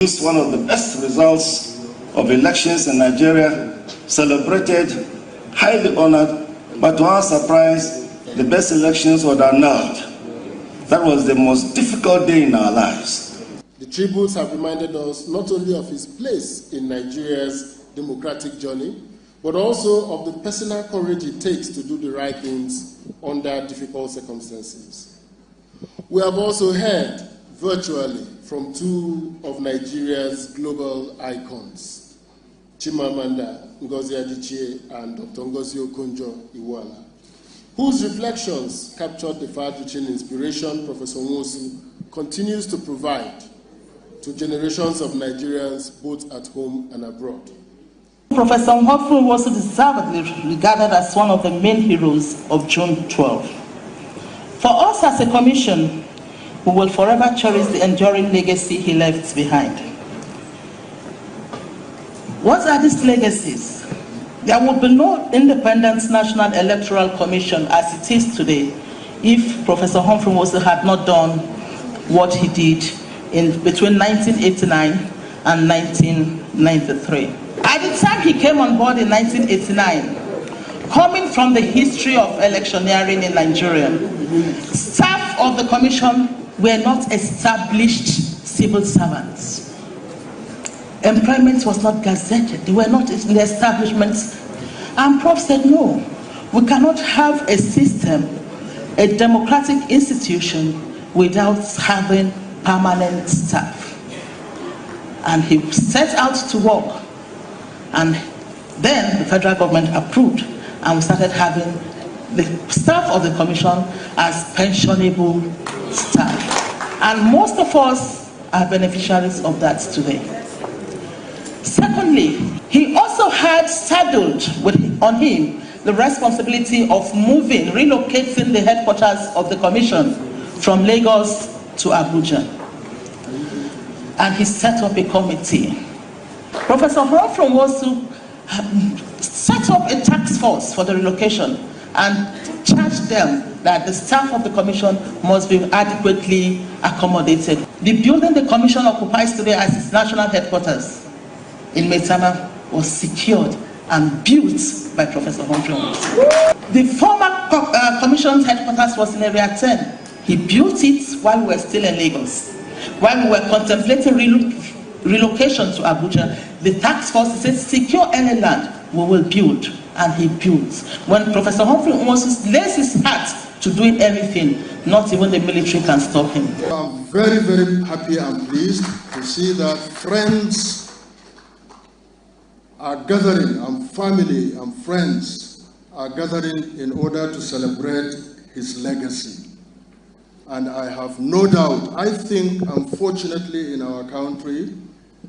It's one of the best results of elections in Nigeria, celebrated, highly honored, but to our surprise, the best elections were annulled. That was the most difficult day in our lives. The tributes have reminded us not only of his place in Nigeria's democratic journey, but also of the personal courage it takes to do the right things under difficult circumstances. We have also heard virtually from two of Nigeria's global icons, Chimamanda Ngozi Adichie and Dr. Ngozi Okonjo-Iweala, whose reflections captured the far-reaching inspiration Professor Nwosu continues to provide to generations of Nigerians both at home and abroad. Professor Nwosu was deservedly regarded as one of the main heroes of June 12. For us as a commission, we will forever cherish the enduring legacy he left behind. What are these legacies? There would be no independent National Electoral Commission as it is today if Professor Humphrey Nwosu had not done what he did between 1989 and 1993. At the time he came on board in 1989, coming from the history of electioneering in Nigeria, staff of the commission were not established civil servants. Employment was not gazetted. They were not in the establishments. And Prof said, no, we cannot have a system, a democratic institution, without having permanent staff. And he set out to work. And then the federal government approved, and we started having the staff of the commission as pensionable staff. And most of us are beneficiaries of that today. Secondly, he also had saddled on him the responsibility of relocating the headquarters of the commission from Lagos to Abuja. And he set up a committee. Professor Humphrey Nwosu set up a task force for the relocation and charged them that the staff of the commission must be adequately accommodated. The building the commission occupies today as its national headquarters in Maitama was secured and built by Professor Humphrey Nwosu. The former commission's headquarters was in Area 10. He built it while we were still in Lagos. While we were contemplating relocation to Abuja, the task force said, secure any land, we will build. And he built. When Professor Humphrey Nwosu lays his hat to doing everything, not even the military can stop him. I'm very, very happy and pleased to see that friends are gathering, and family and friends are gathering in order to celebrate his legacy. And I have no doubt, I think unfortunately in our country,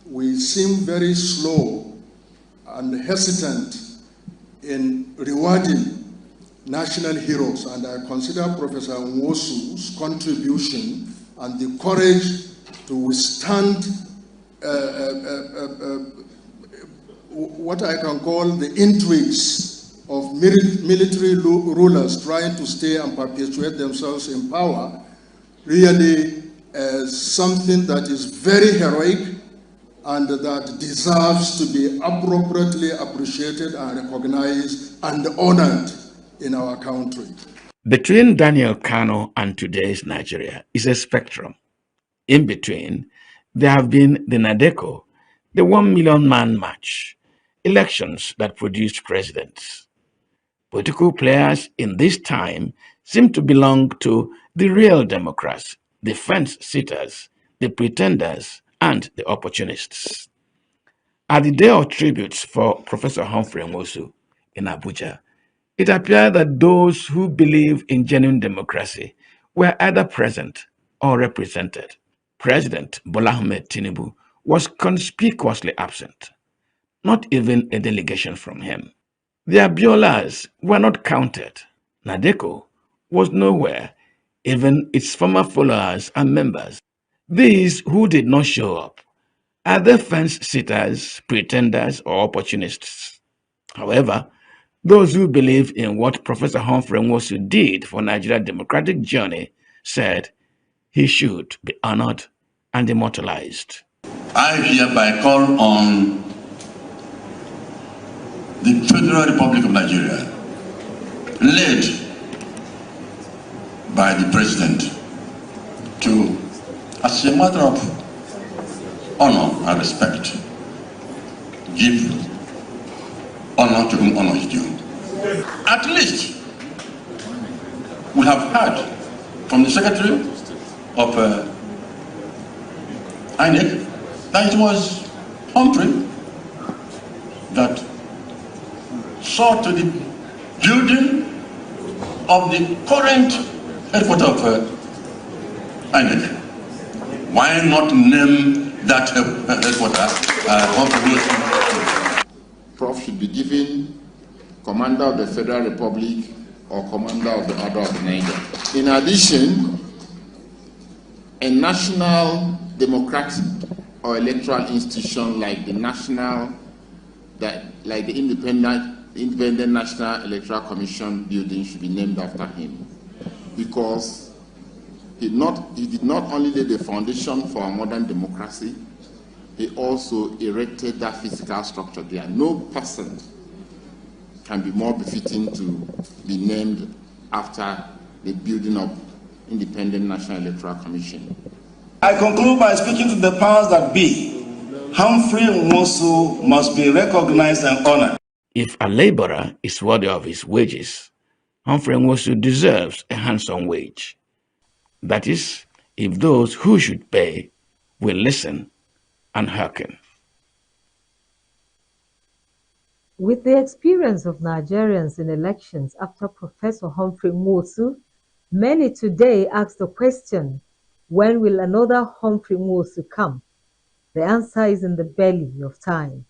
we seem very slow and hesitant in rewarding national heroes, and I consider Professor Nwosu's contribution and the courage to withstand what I can call the intrigues of military rulers trying to stay and perpetuate themselves in power, really something that is very heroic and that deserves to be appropriately appreciated and recognized and honored in our country. Between Daniel Kano and today's Nigeria is a spectrum. In between, there have been the NADECO, the 1 million man march, elections that produced presidents. Political players in this time seem to belong to the real Democrats, the fence-sitters, the pretenders, and the opportunists. At the day of tributes for Professor Humphrey Nwosu in Abuja, it appeared that those who believe in genuine democracy were either present or represented. President Bola Ahmed Tinubu was conspicuously absent, not even a delegation from him. The Abiolas were not counted. NADECO was nowhere, even its former followers and members. These who did not show up, are they fence-sitters, pretenders, or opportunists? However, those who believe in what Professor Humphrey Nwosu did for Nigeria's democratic journey said he should be honored and immortalized. I hereby call on the Federal Republic of Nigeria, led by the President, to, as a matter of honor and respect, give honor to whom honor is due. At least we have heard from the Secretary of INEC that it was Humphrey that saw to the building of the current headquarters of INEC. Why not name that headquarters Humphrey? Prof should be given Commander of the Federal Republic or Commander of the Order of the Niger. In addition, a national democratic or electoral institution like the Independent National Electoral Commission building should be named after him, because he did not only lay the foundation for a modern democracy, he also erected that physical structure there. No person can be more befitting to be named after the building of Independent National Electoral Commission. I conclude by speaking to the powers that be. Humphrey Nwosu must be recognized and honored. If a laborer is worthy of his wages, Humphrey Nwosu deserves a handsome wage. That is, if those who should pay will listen and hearken. With the experience of Nigerians in elections after Professor Humphrey Nwosu, many today ask the question, when will another Humphrey Nwosu come? The answer is in the belly of time.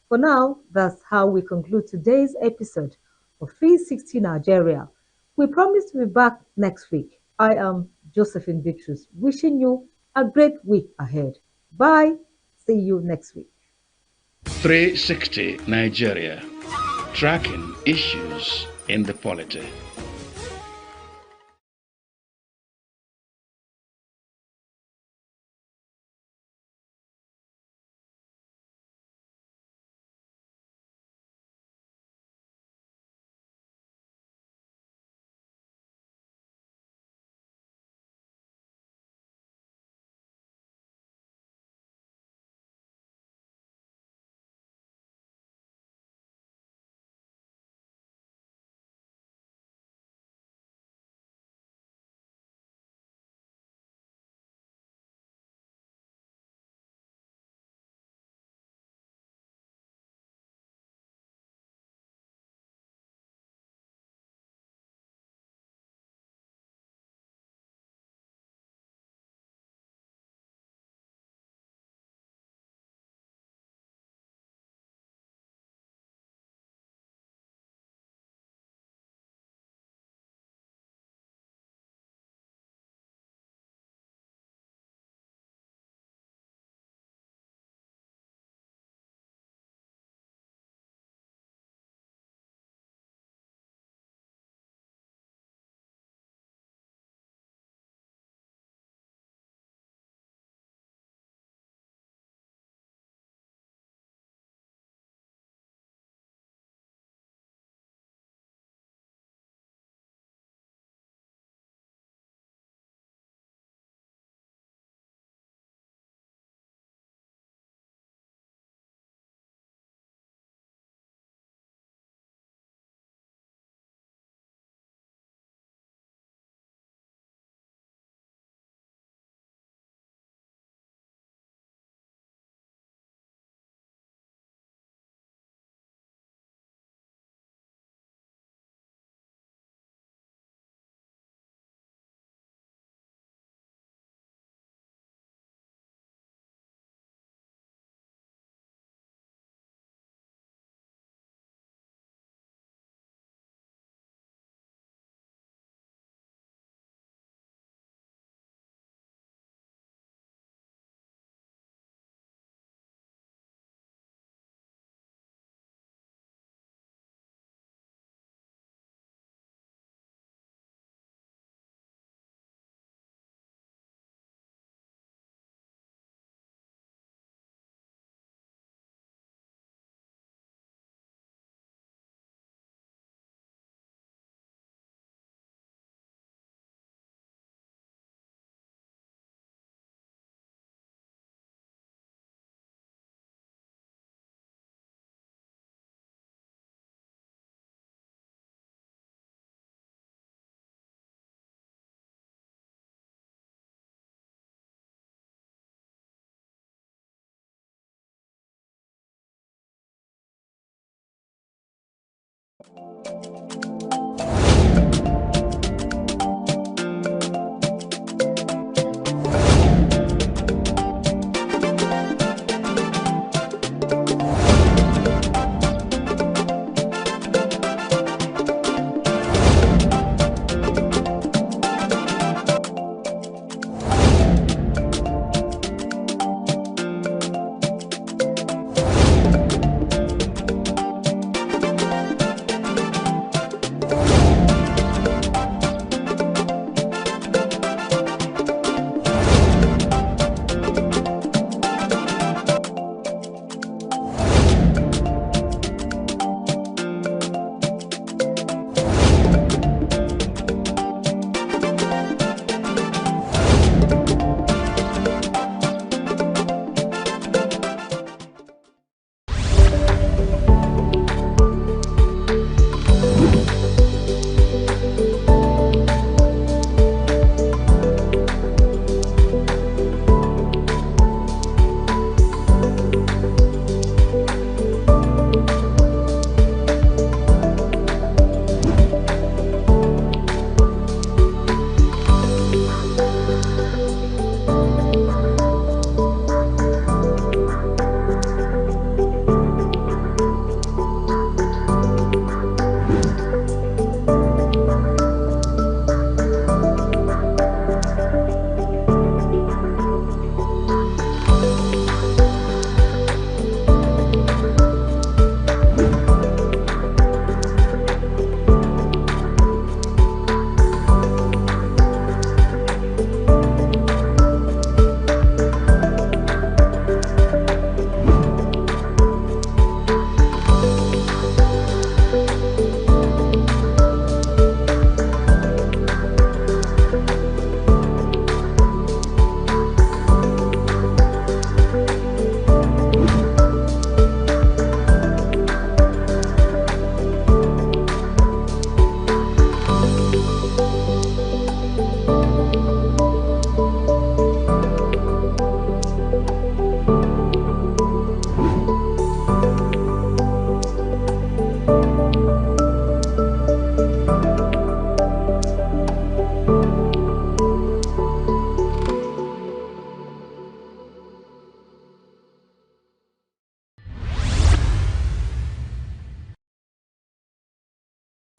For now, that's how we conclude today's episode of 360 Nigeria. We promise to be back next week. I am Josephine Bitrus, wishing you a great week ahead. Bye. See you next week. 360 Nigeria, tracking issues in the polity.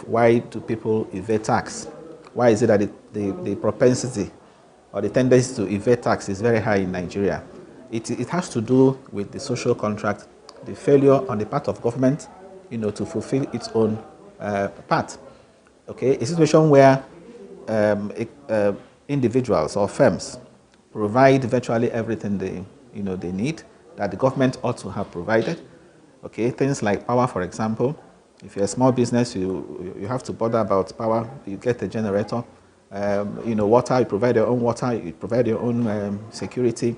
Why do people evade tax? Why is it that the propensity or the tendency to evade tax is very high in Nigeria? It has to do with the social contract, the failure on the part of government, to fulfill its own part. Okay, a situation where individuals or firms provide virtually everything they need that the government ought to have provided. Okay, things like power, for example. If you're a small business, you have to bother about power. You get a generator. Water. You provide your own water. You provide your own security.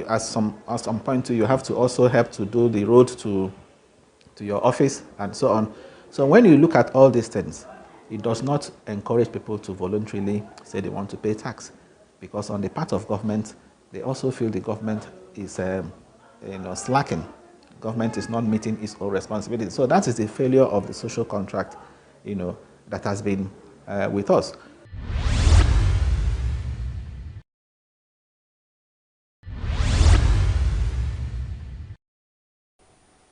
At some point, you have to also help to do the road to your office and so on. So when you look at all these things, it does not encourage people to voluntarily say they want to pay tax, because on the part of government, they also feel the government is slacking. Government is not meeting its own responsibility. So that is the failure of the social contract, that has been with us.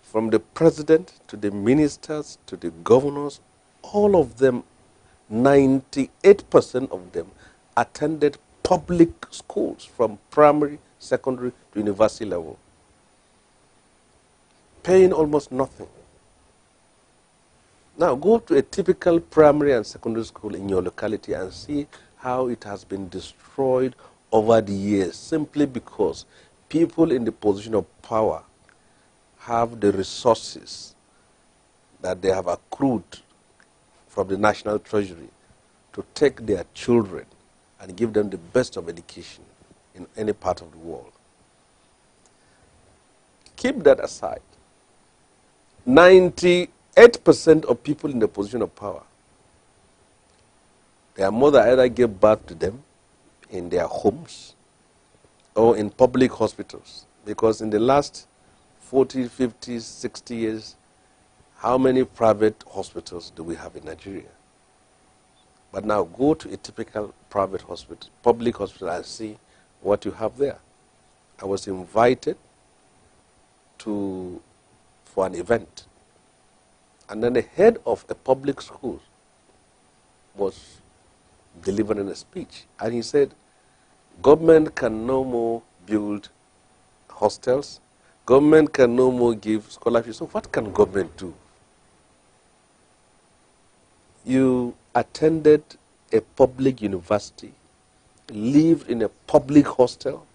From the president to the ministers to the governors, all of them, 98% of them attended public schools from primary, secondary to university level, paying almost nothing. Now go to a typical primary and secondary school in your locality and see how it has been destroyed over the years, simply because people in the position of power have the resources that they have accrued from the national treasury to take their children and give them the best of education in any part of the world. Keep that aside. 98% of people in the position of power, their mother either gave birth to them in their homes or in public hospitals, because in the last 40, 50, 60 years, How many private hospitals do we have in Nigeria? But now go to a typical private hospital, public hospital, and see what you have there. I was invited for an event, and then the head of a public school was delivering a speech, and he said, government can no more build hostels, government can no more give scholarships. So what can government do? You attended a public university, lived in a public hostel,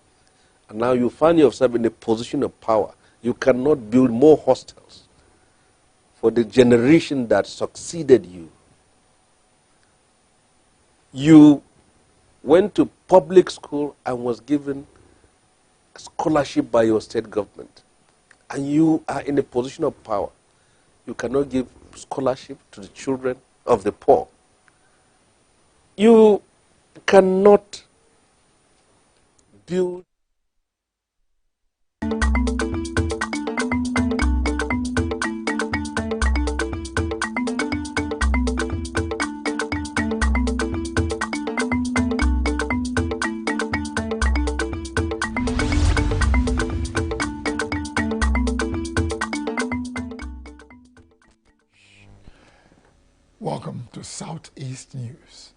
and now you find yourself in a position of power. You cannot build more hostels for the generation that succeeded you. You went to public school and was given a scholarship by your state government, and you are in a position of power. You cannot give scholarship to the children of the poor. You cannot build. Welcome to Southeast News.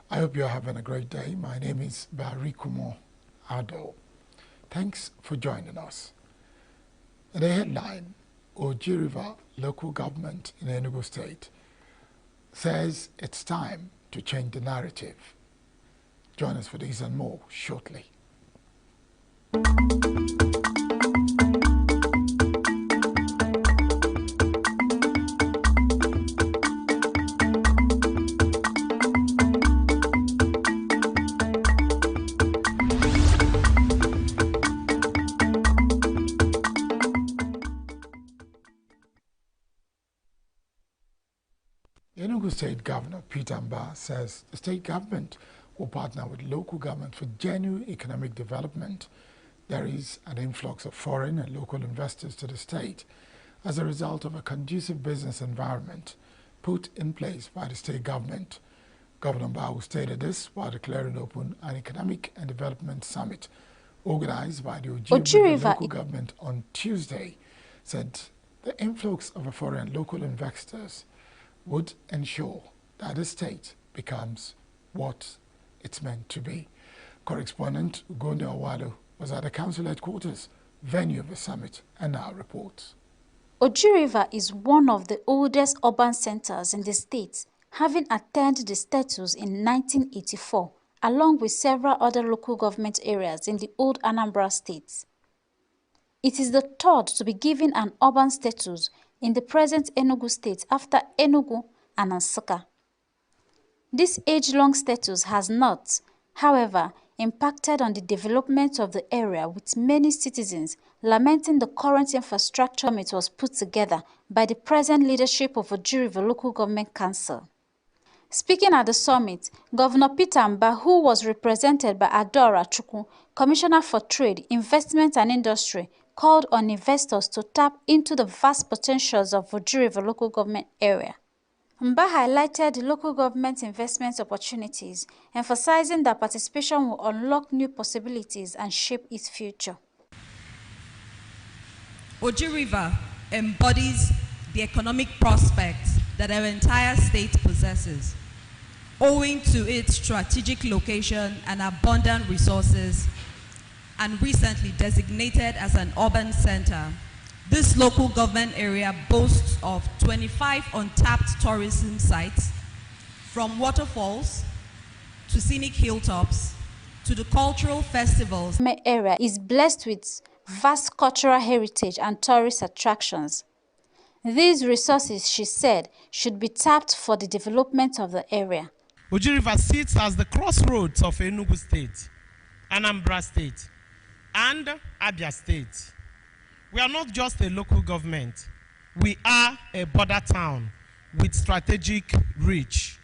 I hope you're having a great day. My name is Barikumo Ado. Thanks for joining us. In the headline, Oji River local government in Enugu State says it's time to change the narrative. Join us for this and more shortly. Enugu State Governor Peter Mba says the state government will partner with local government for genuine economic development. There is an influx of foreign and local investors to the state as a result of a conducive business environment put in place by the state government. Governor Mba stated this while declaring open an economic and development summit organized by the Oji River local government on Tuesday. Said the influx of foreign and local investors would ensure that the state becomes what it's meant to be. Correspondent Ugonde Owalo was at the council headquarters, venue of the summit, and now reports. Oji River is one of the oldest urban centers in the state, having attained the status in 1984, along with several other local government areas in the old Anambra state. It is the third to be given an urban status in the present Enugu state after Enugu and Nsukka. This age-long status has not, however, impacted on the development of the area, with many citizens lamenting the current infrastructure it was put together by the present leadership of Oji River Local Government Council. Speaking at the summit, Governor Peter Mba, who was represented by Adora Chukwu, Commissioner for Trade, Investment and Industry, called on investors to tap into the vast potentials of Oji River Local Government area. Mba highlighted the local government investment opportunities, emphasizing that participation will unlock new possibilities and shape its future. Oji River embodies the economic prospects that our entire state possesses, owing to its strategic location and abundant resources, and recently designated as an urban center. This local government area boasts of 25 untapped tourism sites, from waterfalls to scenic hilltops to the cultural festivals. The area is blessed with vast cultural heritage and tourist attractions. These resources, she said, should be tapped for the development of the area. Oji River sits as the crossroads of Enugu State, Anambra State, and Abia State. We are not just a local government. We are a border town with strategic reach,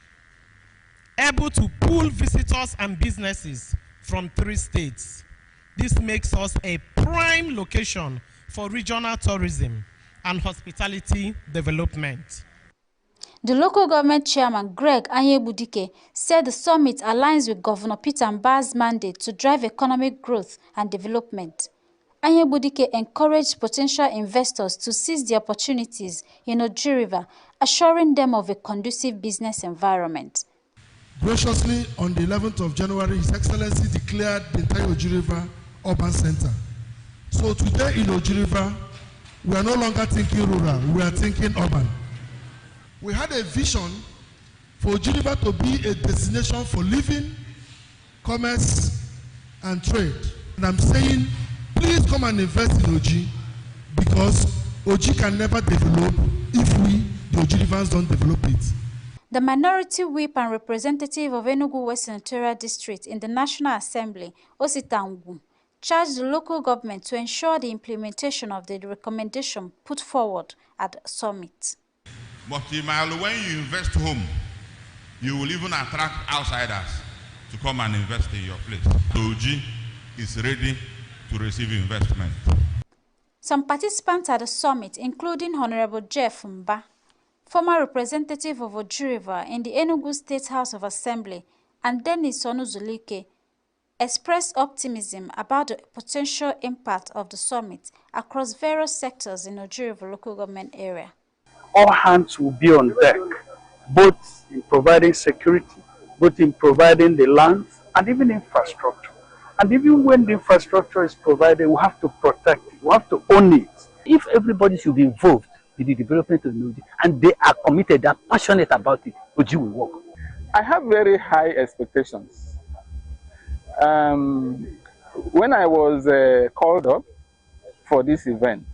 able to pull visitors and businesses from 3 states. This makes us a prime location for regional tourism and hospitality development. The local government chairman, Greg Anyebudike, said the summit aligns with Governor Peter Mbah's mandate to drive economic growth and development. Anyebudike encouraged potential investors to seize the opportunities in Oji River, assuring them of a conducive business environment. Graciously, on the 11th of January, His Excellency declared the entire Oji River urban center. So today in Oji River, we are no longer thinking rural, we are thinking urban. We had a vision for Oji River to be a destination for living, commerce, and trade. And I'm saying, please come and invest in Oji, because Oji can never develop if we, the Oji Rivers, don't develop it. The minority whip and representative of ENUGU West Senatorial District in the National Assembly, ENUGU, charged the local government to ensure the implementation of the recommendation put forward at the summit. But when you invest home, you will even attract outsiders to come and invest in your place. Oji is ready to receive investment. Some participants at the summit, including Honorable Jeff Mba, former representative of Oji River in the Enugu State House of Assembly, and Dennis Onuzulike, expressed optimism about the potential impact of the summit across various sectors in Oji River local government area. All hands will be on deck, both in providing security, both in providing the lands, and even infrastructure. And even when the infrastructure is provided, we have to protect it, we have to own it. If everybody should be involved in the development of Oji, and they are committed, they are passionate about it, Oji will work. I have very high expectations. When I was called up for this event,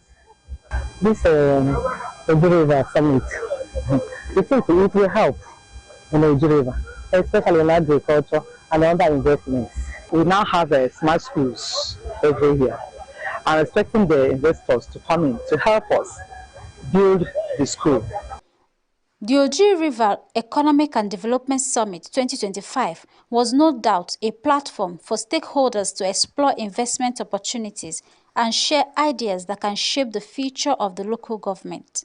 this Oji River Summit, I think it will help in Oji River, especially in agriculture and other investments. We now have smart schools over here. I'm expecting the investors to come in to help us build the school. The Oji River Economic and Development Summit 2025 was no doubt a platform for stakeholders to explore investment opportunities and share ideas that can shape the future of the local government.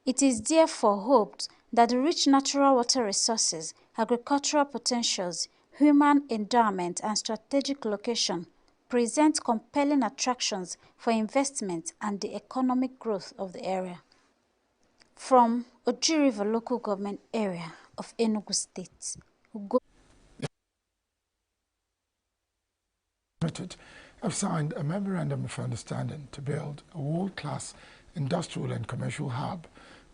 It is therefore hoped that the rich natural water resources, agricultural potentials, human endowment, and strategic location present compelling attractions for investment and the economic growth of the area. From Oji River local government area of Enugu State. Have signed a memorandum of understanding to build a world-class industrial and commercial hub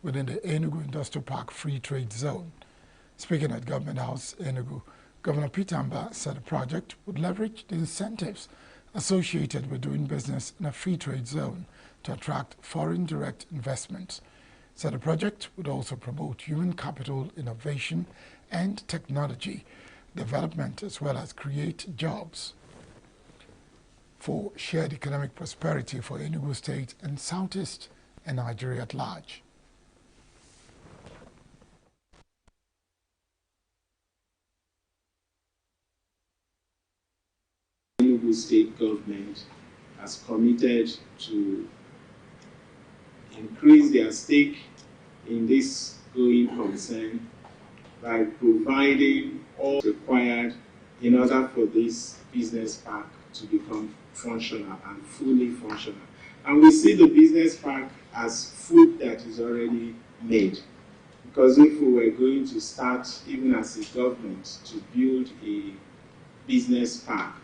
within the Enugu Industrial Park Free Trade Zone. Speaking at Government House, Enugu, Governor Peter Mbah said the project would leverage the incentives associated with doing business in a free trade zone to attract foreign direct investments. Said the project would also promote human capital innovation and technology development, as well as create jobs for shared economic prosperity for Enugu State and Southeast and Nigeria at large. Enugu State government has committed to increase their stake in this going concern by providing all required in order for this business park to become functional and fully functional. And we see the business park as food that is already made. Because if we were going to start, even as a government, to build a business park,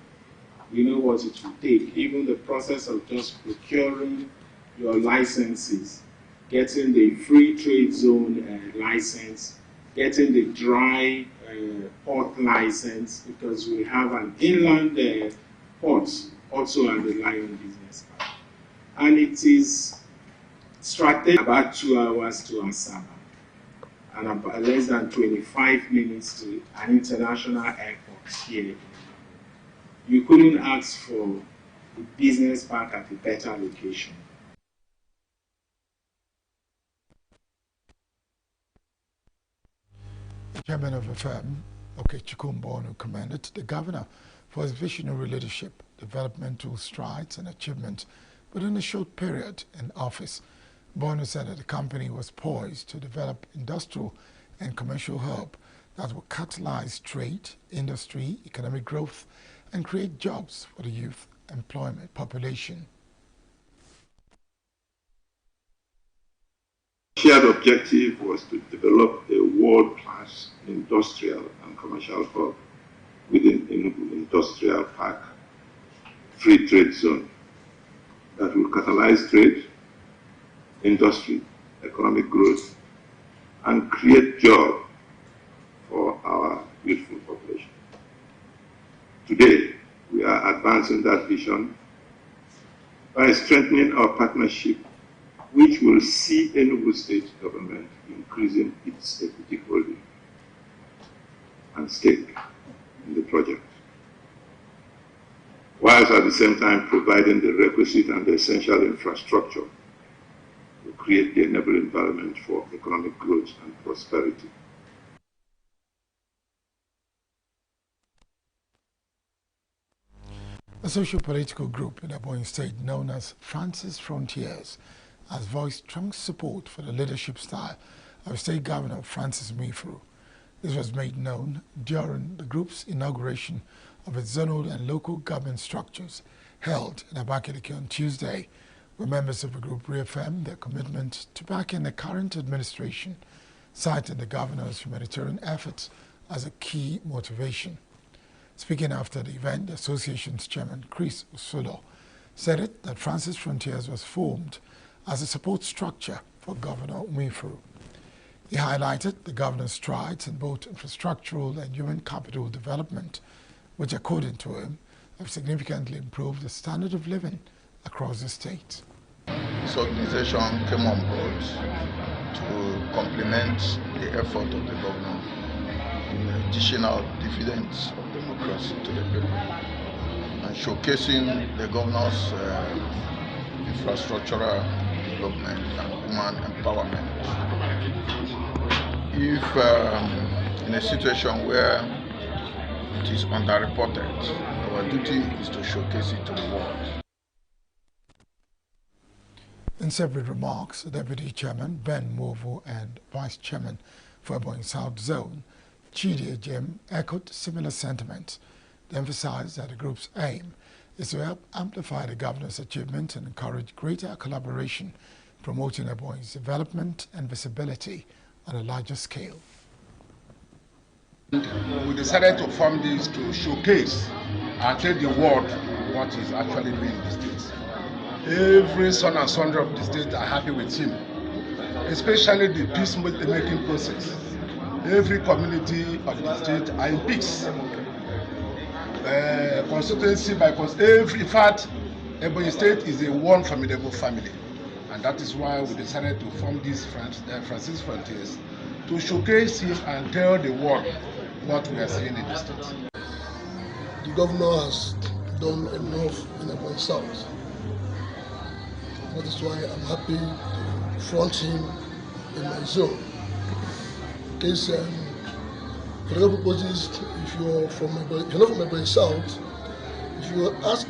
we know what it will take. Even the process of just procuring your licenses, getting the free trade zone license, getting the dry port license, because we have an inland port also at the Lion Business Park. And it is strategic about 2 hours to Asaba and about less than 25 minutes to an international airport here. You couldn't ask for a business park at a better location. The chairman of the firm, Okechukwu, commended the governor for his visionary leadership, developmental strides and achievements within a short period in office. Bono said that the company was poised to develop industrial and commercial hub that will catalyze trade, industry, economic growth, and create jobs for the youth employment population. Shared objective was to develop a world-class industrial and commercial hub within ENUGU Industrial Park Free Trade Zone that will catalyze trade, industry, economic growth, and create jobs for our youthful population. Today, we are advancing that vision by strengthening our partnership, which will see Enugu State government increasing its equity holding and stake in the project, whilst at the same time providing the requisite and the essential infrastructure to create the enabling environment for economic growth and prosperity. A socio-political group in Ebonyi State known as Francis Frontiers has voiced strong support for the leadership style of State Governor Francis Mwifuru. This was made known during the group's inauguration of its zonal and local government structures held in Abakaliki on Tuesday, where members of the group reaffirmed their commitment to backing the current administration, citing the governor's humanitarian efforts as a key motivation. Speaking after the event, the association's chairman, Chris Usulo, said it that Francis Frontiers was formed as a support structure for Governor Mwifuru. He highlighted the governor's strides in both infrastructural and human capital development, which, according to him, have significantly improved the standard of living across the state. This organization came on board to complement the effort of the governor in dishing out dividends of democracy to the people and showcasing the governor's infrastructural development and human empowerment. If in a situation where it is underreported, our duty is to showcase it to the world. In separate remarks, the Deputy Chairman, Ben Movo, and Vice Chairman for Ebonyi South Zone, Chidi Jem, echoed similar sentiments. They emphasized that the group's aim is to help amplify the governor's achievements and encourage greater collaboration, promoting Ebonyi's development and visibility on a larger scale. We decided to form this to showcase and tell the world what is actually doing in the state. Every son and son of the state are happy with him, especially the peace-making process. Every community of the state are in peace. Constituency by constituency, in fact, Ebonyi State is a one formidable family, and that is why we decided to form this Francis Frontiers to showcase him and tell the world what we are seeing in the state. The governor has done enough in Ebonyi South. That is why I'm happy to front him in my zone. In case, for the purposes, if you're not from Ebonyi South, if you ask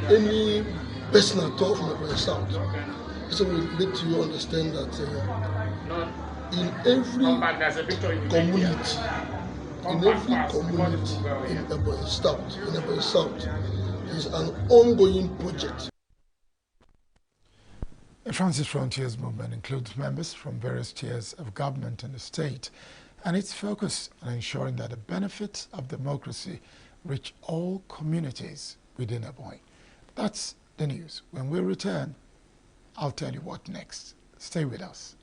any person at all from Ebonyi South, this will let you understand that in every community in Ebonyi South, is an ongoing project. The Francis Frontiers movement includes members from various tiers of government in the state, and it's focused on ensuring that the benefits of democracy reach all communities within Ebonyi. That's the news. When we return, I'll tell you what next. Stay with us.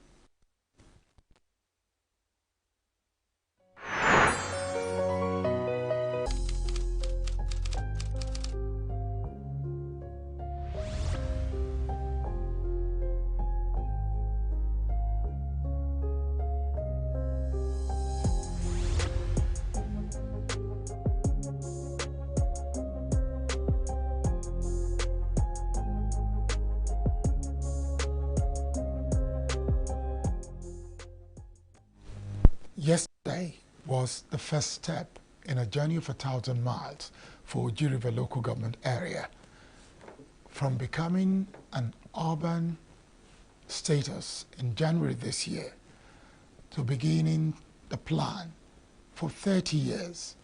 Yesterday was the first step in a journey of 1,000 miles for Oji River local government area. From becoming an urban status in January this year to beginning the plan for 30 years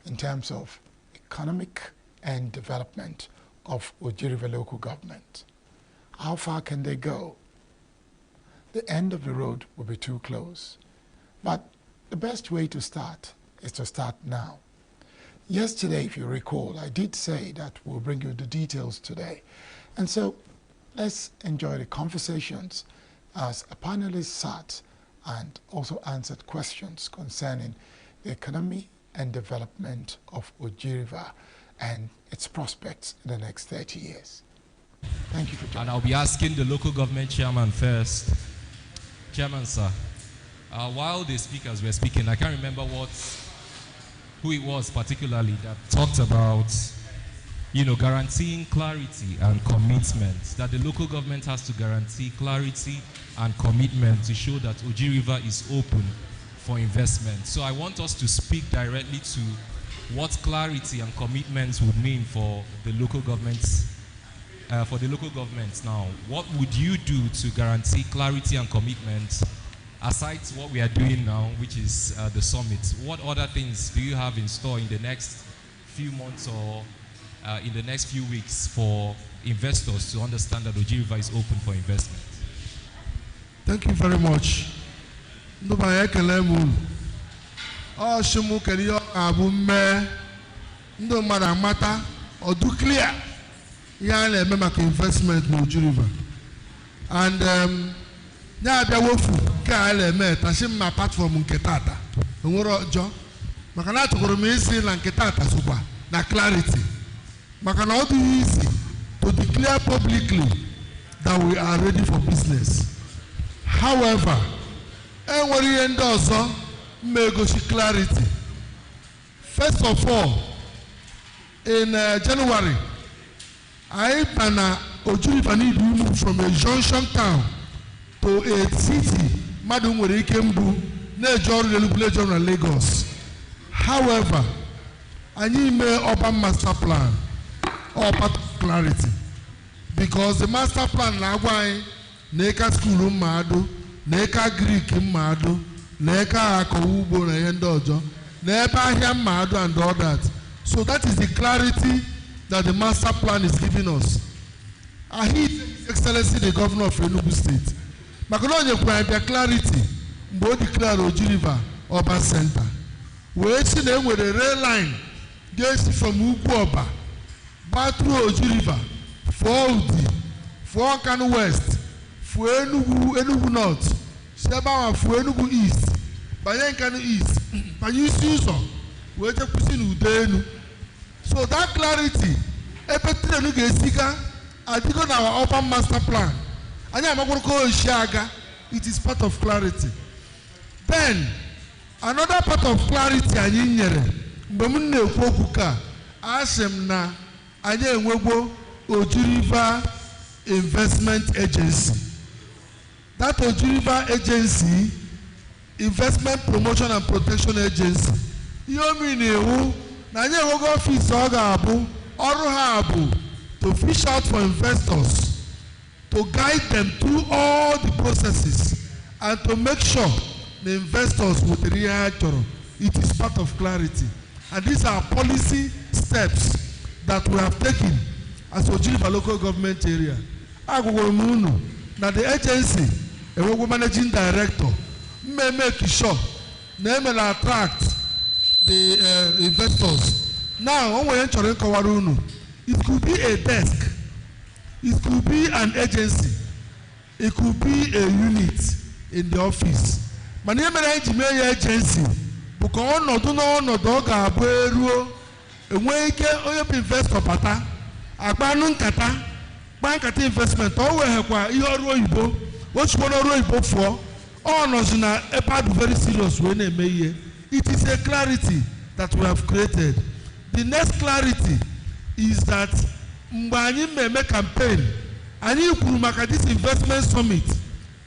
in terms of economic and development of Oji River local government. How far can they go? The end of the road will be too close. But the best way to start is to start now. Yesterday, if you recall, I did say that we'll bring you the details today. And so let's enjoy the conversations as a panelist sat and also answered questions concerning the economy and development of Oji River and its prospects in the next 30 years. Thank you for joining. And I'll be asking the local government chairman first. Chairman, sir, while the speakers were speaking, I can't remember who it was particularly that talked about, guaranteeing clarity and commitment, that the local government has to guarantee clarity and commitment to show that Oji River is open for investment. So I want us to speak directly to what clarity and commitments would mean for the local governments. Now, what would you do to guarantee clarity and commitment aside what we are doing now, which is the summit? What other things do you have in store in the next few months or in the next few weeks for investors to understand that Oji River is open for investment? Thank you very much. Clear. Investment in Oji River. And now there will be a platform in Ketata. Makana to go to and Ketata super na clarity. Makana do easy to declare publicly that we are ready for business. However, every end also may go to clarity. First of all, in January, I and Oji River need to move from a junction town to a city, Madam where he came to Lagos. However, I need a urban master plan or part of clarity. Because the master plan na why neka school mado, neka Greek mado, neka akoubo na yendojo, neka hia mado and all that. So that is the clarity that the master plan is giving us. I heed His Excellency the Governor of ENUGU State. Makono kwa clarity, mbo declare Oji River Urban Center. We see them with a rail line goes from Uguoba back through Oji River, for Udi, for Kano West, for Enugu North, Seba for Enugu East, Bayen Kano East, Bayususo, we just put in Udenu. So that clarity, I think on our urban master plan, and I'm going to call Shaga, it is part of clarity. Then, another part of clarity, and in Bamune Kokuka, Ashemna, Anya Webo, Oji River Investment Agency. That Oji River Agency, Investment Promotion and Protection Agency, you mean who? Nanya Wogo Office Ogabu, Oruhabu, to fish out for investors, to guide them through all the processes, and to make sure the investors would react. It is part of clarity. And these are policy steps that we have taken as Oji River local government area. Now the agency, a managing director, may make sure they may attract the investors. Now, it could be a desk, it could be an agency, it could be a unit in the office. But the agency, because no dog are bueru, a way can investor pata, a banun kata, bank at investment, always your roibo, what's one roibo for, all nozina a part very serious when they may. It is a clarity that we have created. The next clarity is that Mbani may make campaign and you could make this investment summit.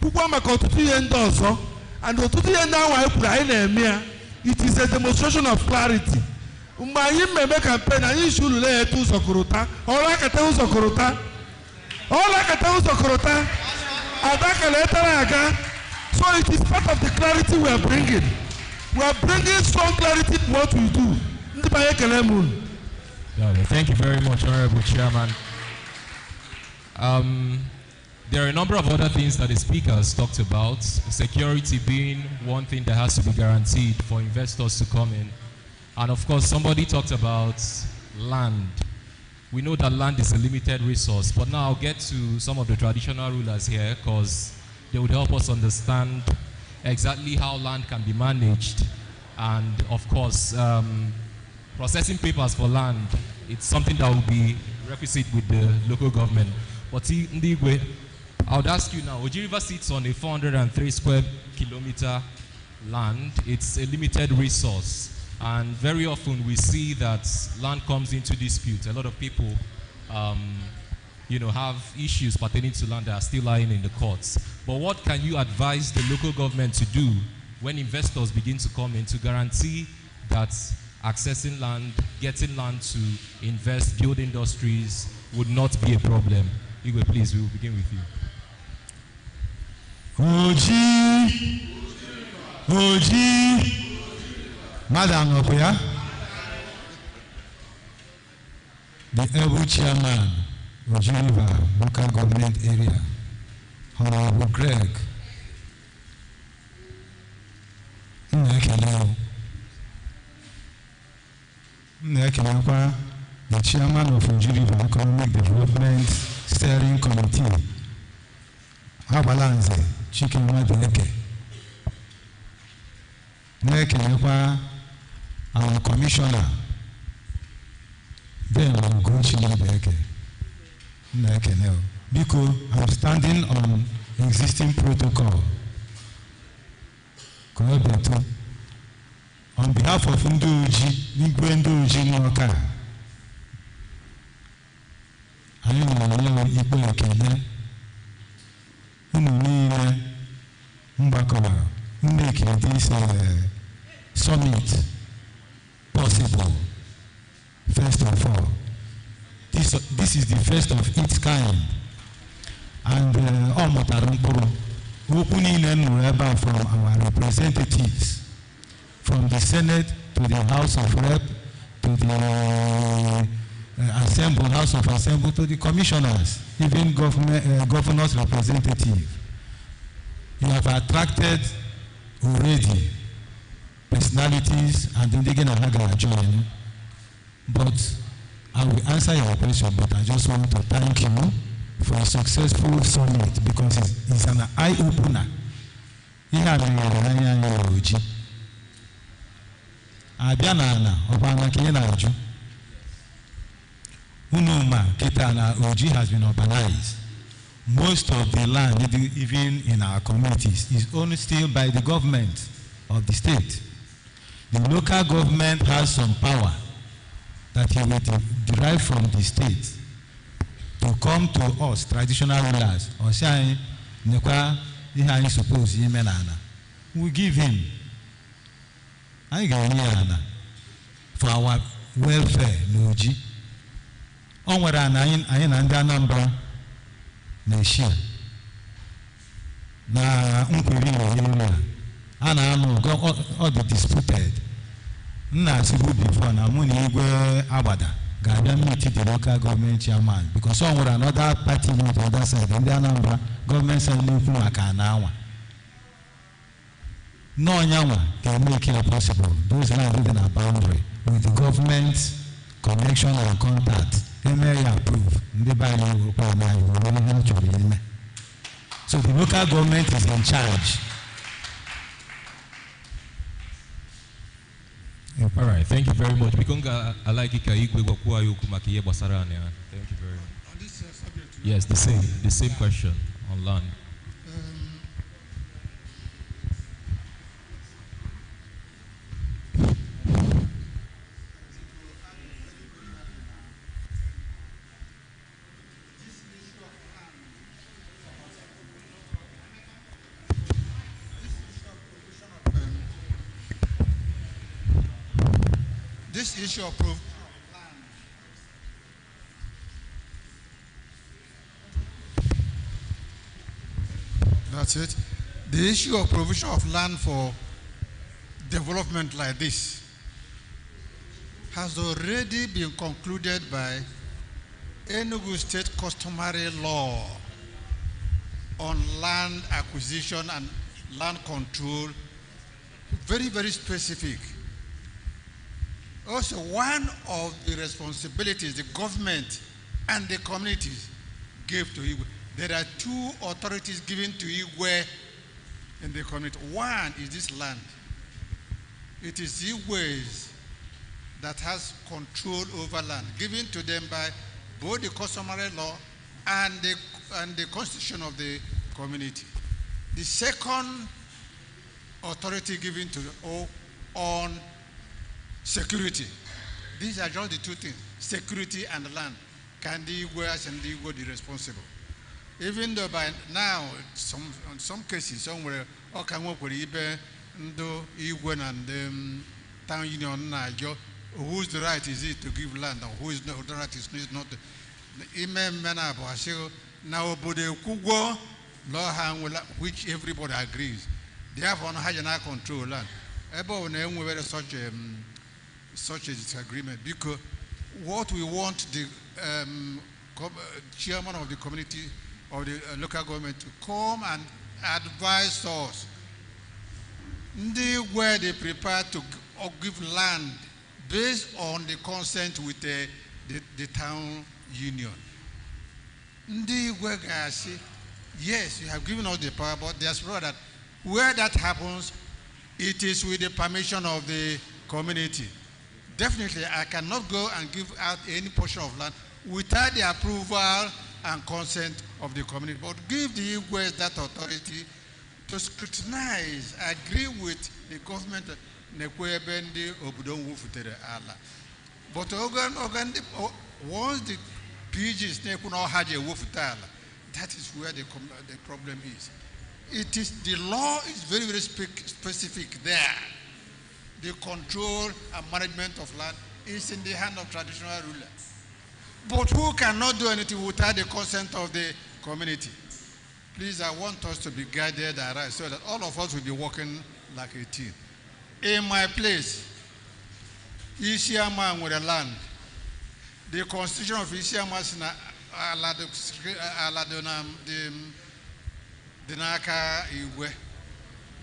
People make out to the end also, and to the end now it is a demonstration of clarity. Mbani may make campaign and you should lay to Sokorota, or like a town Sokorota, or like a town Sokorota. So it is part of the clarity we are bringing. We are bringing strong clarity in what we do. Thank you very much, Honorable Chairman. There are a number of other things that the speaker has talked about, security being one thing that has to be guaranteed for investors to come in. And of course, somebody talked about land. We know that land is a limited resource, but now I'll get to some of the traditional rulers here because they would help us understand exactly how land can be managed. And of course, processing papers for land, it's something that will be requisite with the local government. But Ndigwe, I would ask you now, Oji River sits on a 403 square kilometer land. It's a limited resource. And very often we see that land comes into dispute. A lot of people have issues pertaining to land that are still lying in the courts. But what can you advise the local government to do when investors begin to come in to guarantee that accessing land, getting land to invest, build industries would not be a problem? Igwe, please, we will begin with you. Oji, Madam Okoya, the able chairman of Geneva local government area, Honorable Greg, the chairman of Geneva Economic Development Steering Committee, Abalanze, Chicken Wadeke. Our commissioner, then I'm going to because I'm standing on existing protocol. On behalf of Nduji, Nduji Noka, I know Igbo Kenya, Mbakova, making this summit possible. First of all, this is the first of its kind, and from our representatives, from the Senate to the House of Rep, to the House of Assembly, to the commissioners, even governor's representative. You have attracted already personalities and indigenous Hagara join, but I will answer your question, but I just want to thank you for a successful summit because it's an eye-opener. Oji has been urbanized. Most of the land, even in our communities, is owned still by the government of the state. The local government has some power that he will derive from the state to come to us, traditional rulers, or say, suppose we give him for our welfare, Noji. Onwere anyị na ndị Anambra na-eshia na nkweri area a na-anụ ọ dị disputed. Nna asịbu before na mụ na Igwe Agbada ga-abịa meet the local government chairman because onwere another party on the other side, ndị Anambra government side na-ekwu maka na anwa. N'ọnyanwa can make it possible. Those lands within our boundary with the government connection and contact. Approve. So the local government is in charge. All right, thank you very much. Thank you very much. Yes, the same question on land. This issue of proof. That's it. The issue of provision of land for development like this has already been concluded by ENUGU State customary law on land acquisition and land control, very, very specific. Also, one of the responsibilities the government and the communities gave to Igwe, there are two authorities given to Igwe in the community. One is this land. It is Igwe's that has control over land, given to them by both the customary law and the constitution of the community. The second authority given to on security. These are just the two things, security and land. Can the Igwe and the Igwe be responsible? Even though by now, in some cases, somewhere, can work with Ibe, Igwe and town union, whose the right is it to give land, or who is the right is not. Now, which everybody agrees. Therefore, no higher control land. Such a disagreement, because what we want the chairman of the community of the local government to come and advise us where they prepare to give land based on the consent with the town union. Yes, you have given us the power, but there's that where that happens, it is with the permission of the community. Definitely, I cannot go and give out any portion of land without the approval and consent of the community. But give the Igwes that authority to scrutinize, agree with the government. But once the PGs that is where the problem is. It is the law is very, very specific there. The control and management of land is in the hand of traditional rulers. But who cannot do anything without the consent of the community? Please, I want us to be guided aright so that all of us will be working like a team. In my place, Isiama with the land, the constitution of Isiama is the Naka Igwe,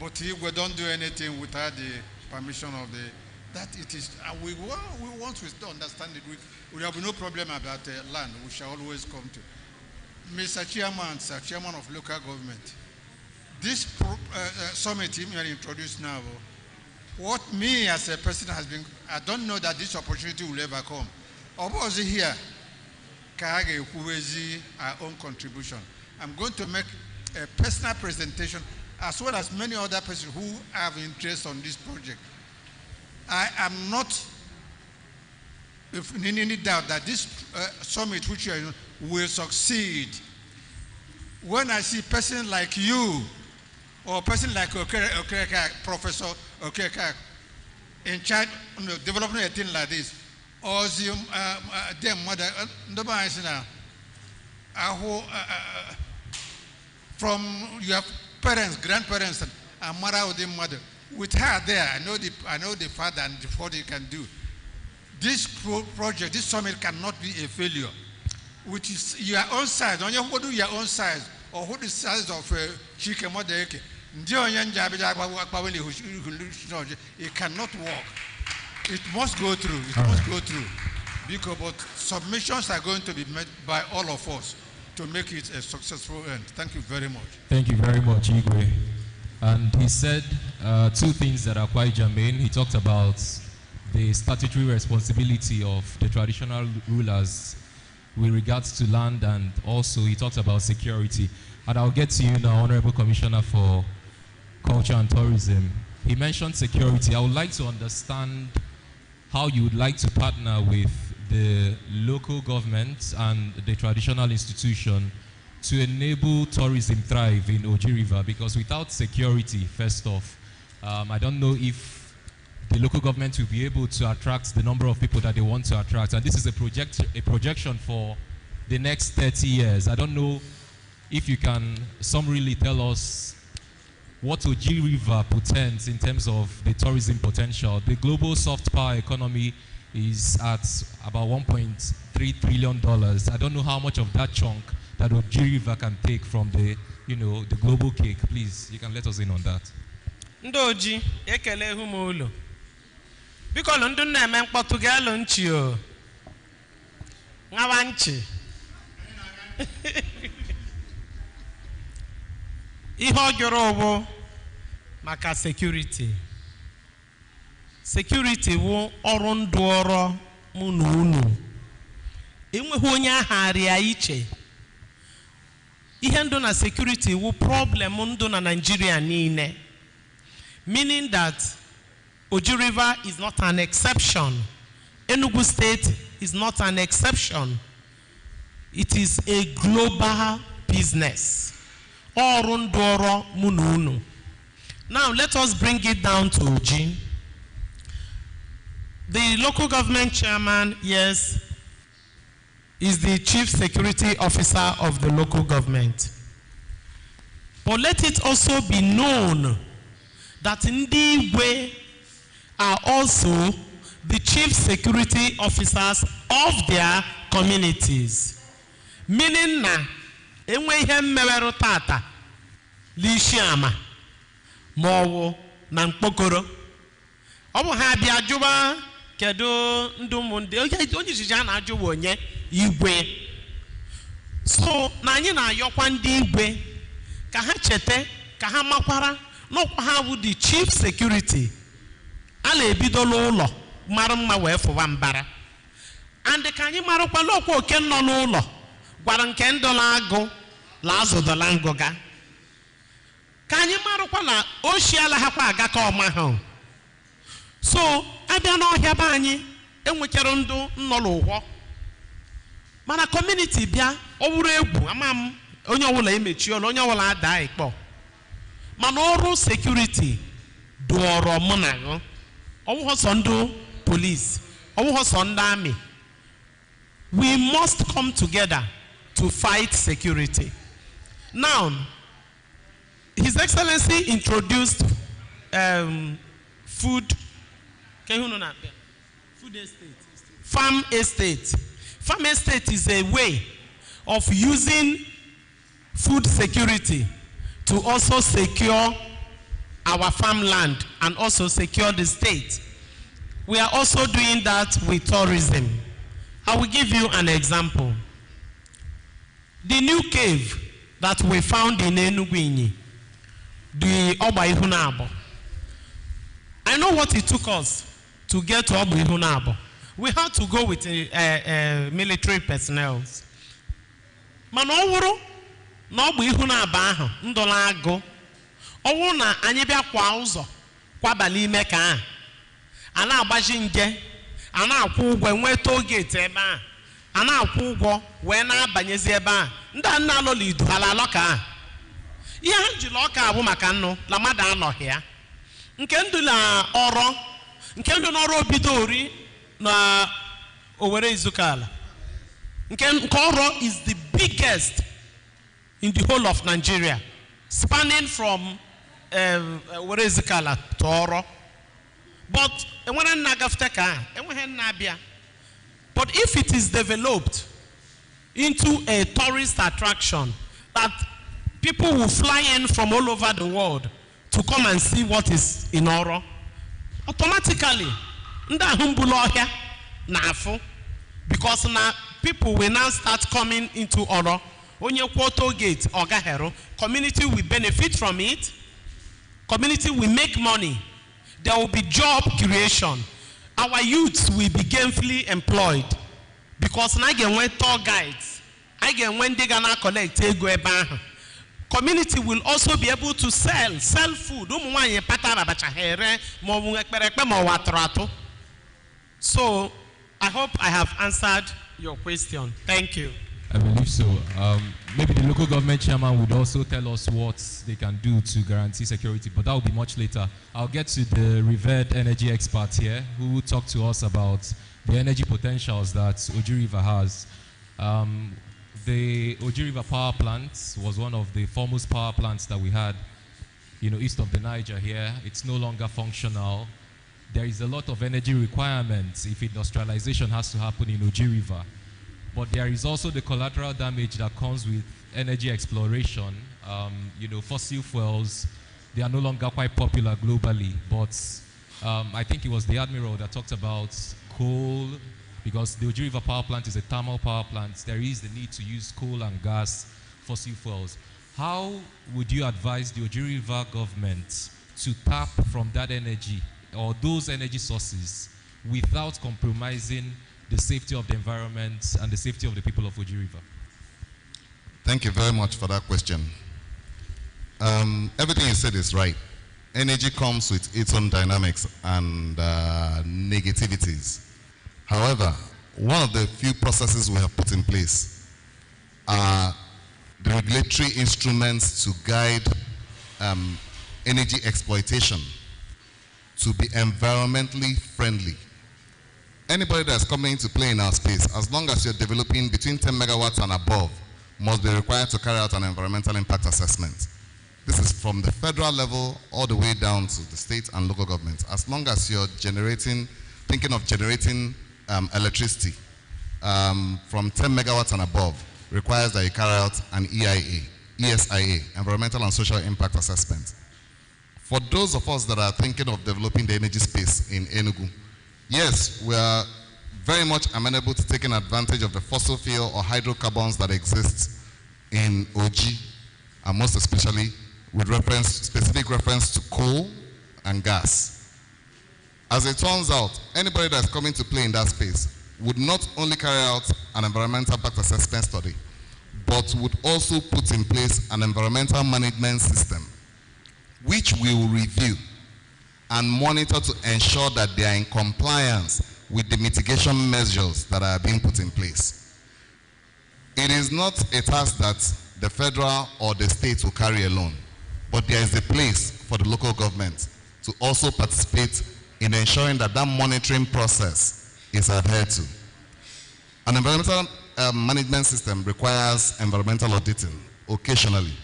but Igwe don't do anything without the permission of the, that it is, we want to understand it. We have no problem about land. We shall always come to. Mr. Chairman, sir, Chairman of local government, this summit you introduced now, what me as a person has been, I don't know that this opportunity will ever come. Obozi here, Kage Kuwezi, our own contribution. I'm going to make a personal presentation as well as many other persons who have interest on this project. I am not in any doubt that this summit which you are in will succeed. When I see a person like you or a person like Professor Okeka in charge of developing a thing like this, or them mother, from your parents, grandparents, and mother or the mother, with her there, I know the father and what he can do. This project, this summit cannot be a failure. Which is your own size, on your do your own size, or who the size of Chike Modeke. It cannot work. It must go through. It must go through. Because but submissions are going to be made by all of us to make it a successful end. Thank you very much. Thank you very much, Igwe. And he said two things that are quite germane. He talked about the statutory responsibility of the traditional rulers with regards to land, and also he talked about security. And I'll get to you now, Honorable Commissioner for Culture and Tourism. He mentioned security. I would like to understand how you would like to partner with the local government and the traditional institution to enable tourism thrive in Oji River, because without security, first off, I don't know if the local government will be able to attract the number of people that they want to attract. And this is a projection for the next 30 years. I don't know if you can summarily tell us what Oji River portends in terms of the tourism potential. The global soft power economy is at about $1.3 trillion. I don't know how much of that chunk that Oji River can take from the, the global cake. Please, you can let us in on that. Ndoji, ekele humolo. Because ndụ na-eme mkpọtụ ga-alụ nchi o. Ngawa nchi. Ihe ọjọrọ bụ maka security. Security wụ ọrụ ndụ ọrụ mụ na unu. Enweghị onye agharịa iche. Ihe ndụ na security wụ problem ndụ na Nigeria niile. Meaning that Oji River is not an exception. Enugu State is not an exception. It is a global business. Now let us bring it down to Oji. The local government chairman, yes, is the chief security officer of the local government. But let it also be known that Ndigwe are also the chief security officers of their communities. Meaning na enwe ihe mmeweru tata lishiama maọwụ na mkpokoro. Ọ bụ ha bịa jụba kedu ndụ ụmụndị onye ijiji a na-ajụwa onye igwe. So na anyị na-ayọkwa ndị igwe ka ha chete ka ha makwara n'ọkwa ha bụ the chief security. A na-ebidola ụlọ mara mma wee fụwa mbara. And ka anyị marakwa n'ọkwa oke nọ n'ụlọ gwara nke ndọla agụ la azụ dọla ngụga. Ka anyị marakwa na oshiala ha kwa aga ka ọma ha. So abịa n'ọhịa be anyị enwechara ndụ nnọrọ ụghọ. Mana community bịa ọ wụrụ egwu ama m onye ọbụla emechiọla onye ọbụla ada ikpọ. Mana ọrụ security dụọrọ mụ na gụ. Ọwụghọ sọ ndụ police, ọwụghọ sọ ndụ army. We must come together to fight security. Now, His Excellency introduced food estate. Farm estate. Farm estate is a way of using food security to also secure our farmland and also secure the state. We are also doing that with tourism. I will give you an example. The new cave that we found in ENUGU, the Oba Ihunabo. I know what it took us to get to Oba Ihunabo. We had to go with military personnel. Manowuru na Oba Ihunabo ahụ ndola agụ. Ọwụ na anyị bịa kwa ụzọ kwabali ime ka a. Ana agbaji nje, ana akwụ ụgwọ enwe toll gate ebe a. Ana akwụ ụgwọ wee na-abanyezi ebe a. Ndị a nna alọ lidu ala alọ ka a. Ihe ha jiri ọka abụ maka nnụ la mmadụ anọghị ya. Nke ndụ na ọrụ, nke ndụ n'ọrụ obido ori na Owerri Izukala. Nke ọrụ is the biggest in the whole of Nigeria, spanning from Owerri Izukala to Oro. But but if it is developed into a tourist attraction that people will fly in from all over the world to come and see what is in Oro, automatically because now people will now start coming into Oro. Onye Kwoto Gate or Gahero, community will benefit from it. Community will make money. There will be job creation. Our youths will be gainfully employed because now again when tour guides, again when they gonna collect community will also be able to sell food. So I hope I have answered your question. Thank you. I believe so. Maybe the local government chairman would also tell us what they can do to guarantee security, but that will be much later. I'll get to the revered energy expert here who will talk to us about the energy potentials that Oji River has. the Oji River power plant was one of the foremost power plants that we had, east of the Niger here. It's no longer functional. There is a lot of energy requirements if industrialization has to happen in Oji River. But there is also the collateral damage that comes with energy exploration. Fossil fuels, they are no longer quite popular globally, but I think it was the Admiral that talked about coal, because the Oji River power plant is a thermal power plant. There is the need to use coal and gas, fossil fuels. How would you advise the Oji River government to tap from that energy or those energy sources without compromising the safety of the environment and the safety of the people of Oji River? Thank you very much for that question. Everything you said is right. Energy comes with its own dynamics and negativities. However, one of the few processes we have put in place are the regulatory instruments to guide energy exploitation to be environmentally friendly. Anybody that's coming into play in our space, as long as you're developing between 10 megawatts and above, must be required to carry out an environmental impact assessment. This is from the federal level all the way down to the state and local governments. As long as you're thinking of generating electricity from 10 megawatts and above, requires that you carry out an ESIA, Environmental and Social Impact Assessment. For those of us that are thinking of developing the energy space in ENUGU, yes, we are very much amenable to taking advantage of the fossil fuel or hydrocarbons that exist in OG, and most especially with specific reference to coal and gas. As it turns out, anybody that's coming to play in that space would not only carry out an environmental impact assessment study, but would also put in place an environmental management system, which we will review and monitor to ensure that they are in compliance with the mitigation measures that are being put in place. It is not a task that the federal or the state will carry alone, but there is a place for the local government to also participate in ensuring that that monitoring process is adhered to. An environmental management system requires environmental auditing occasionally,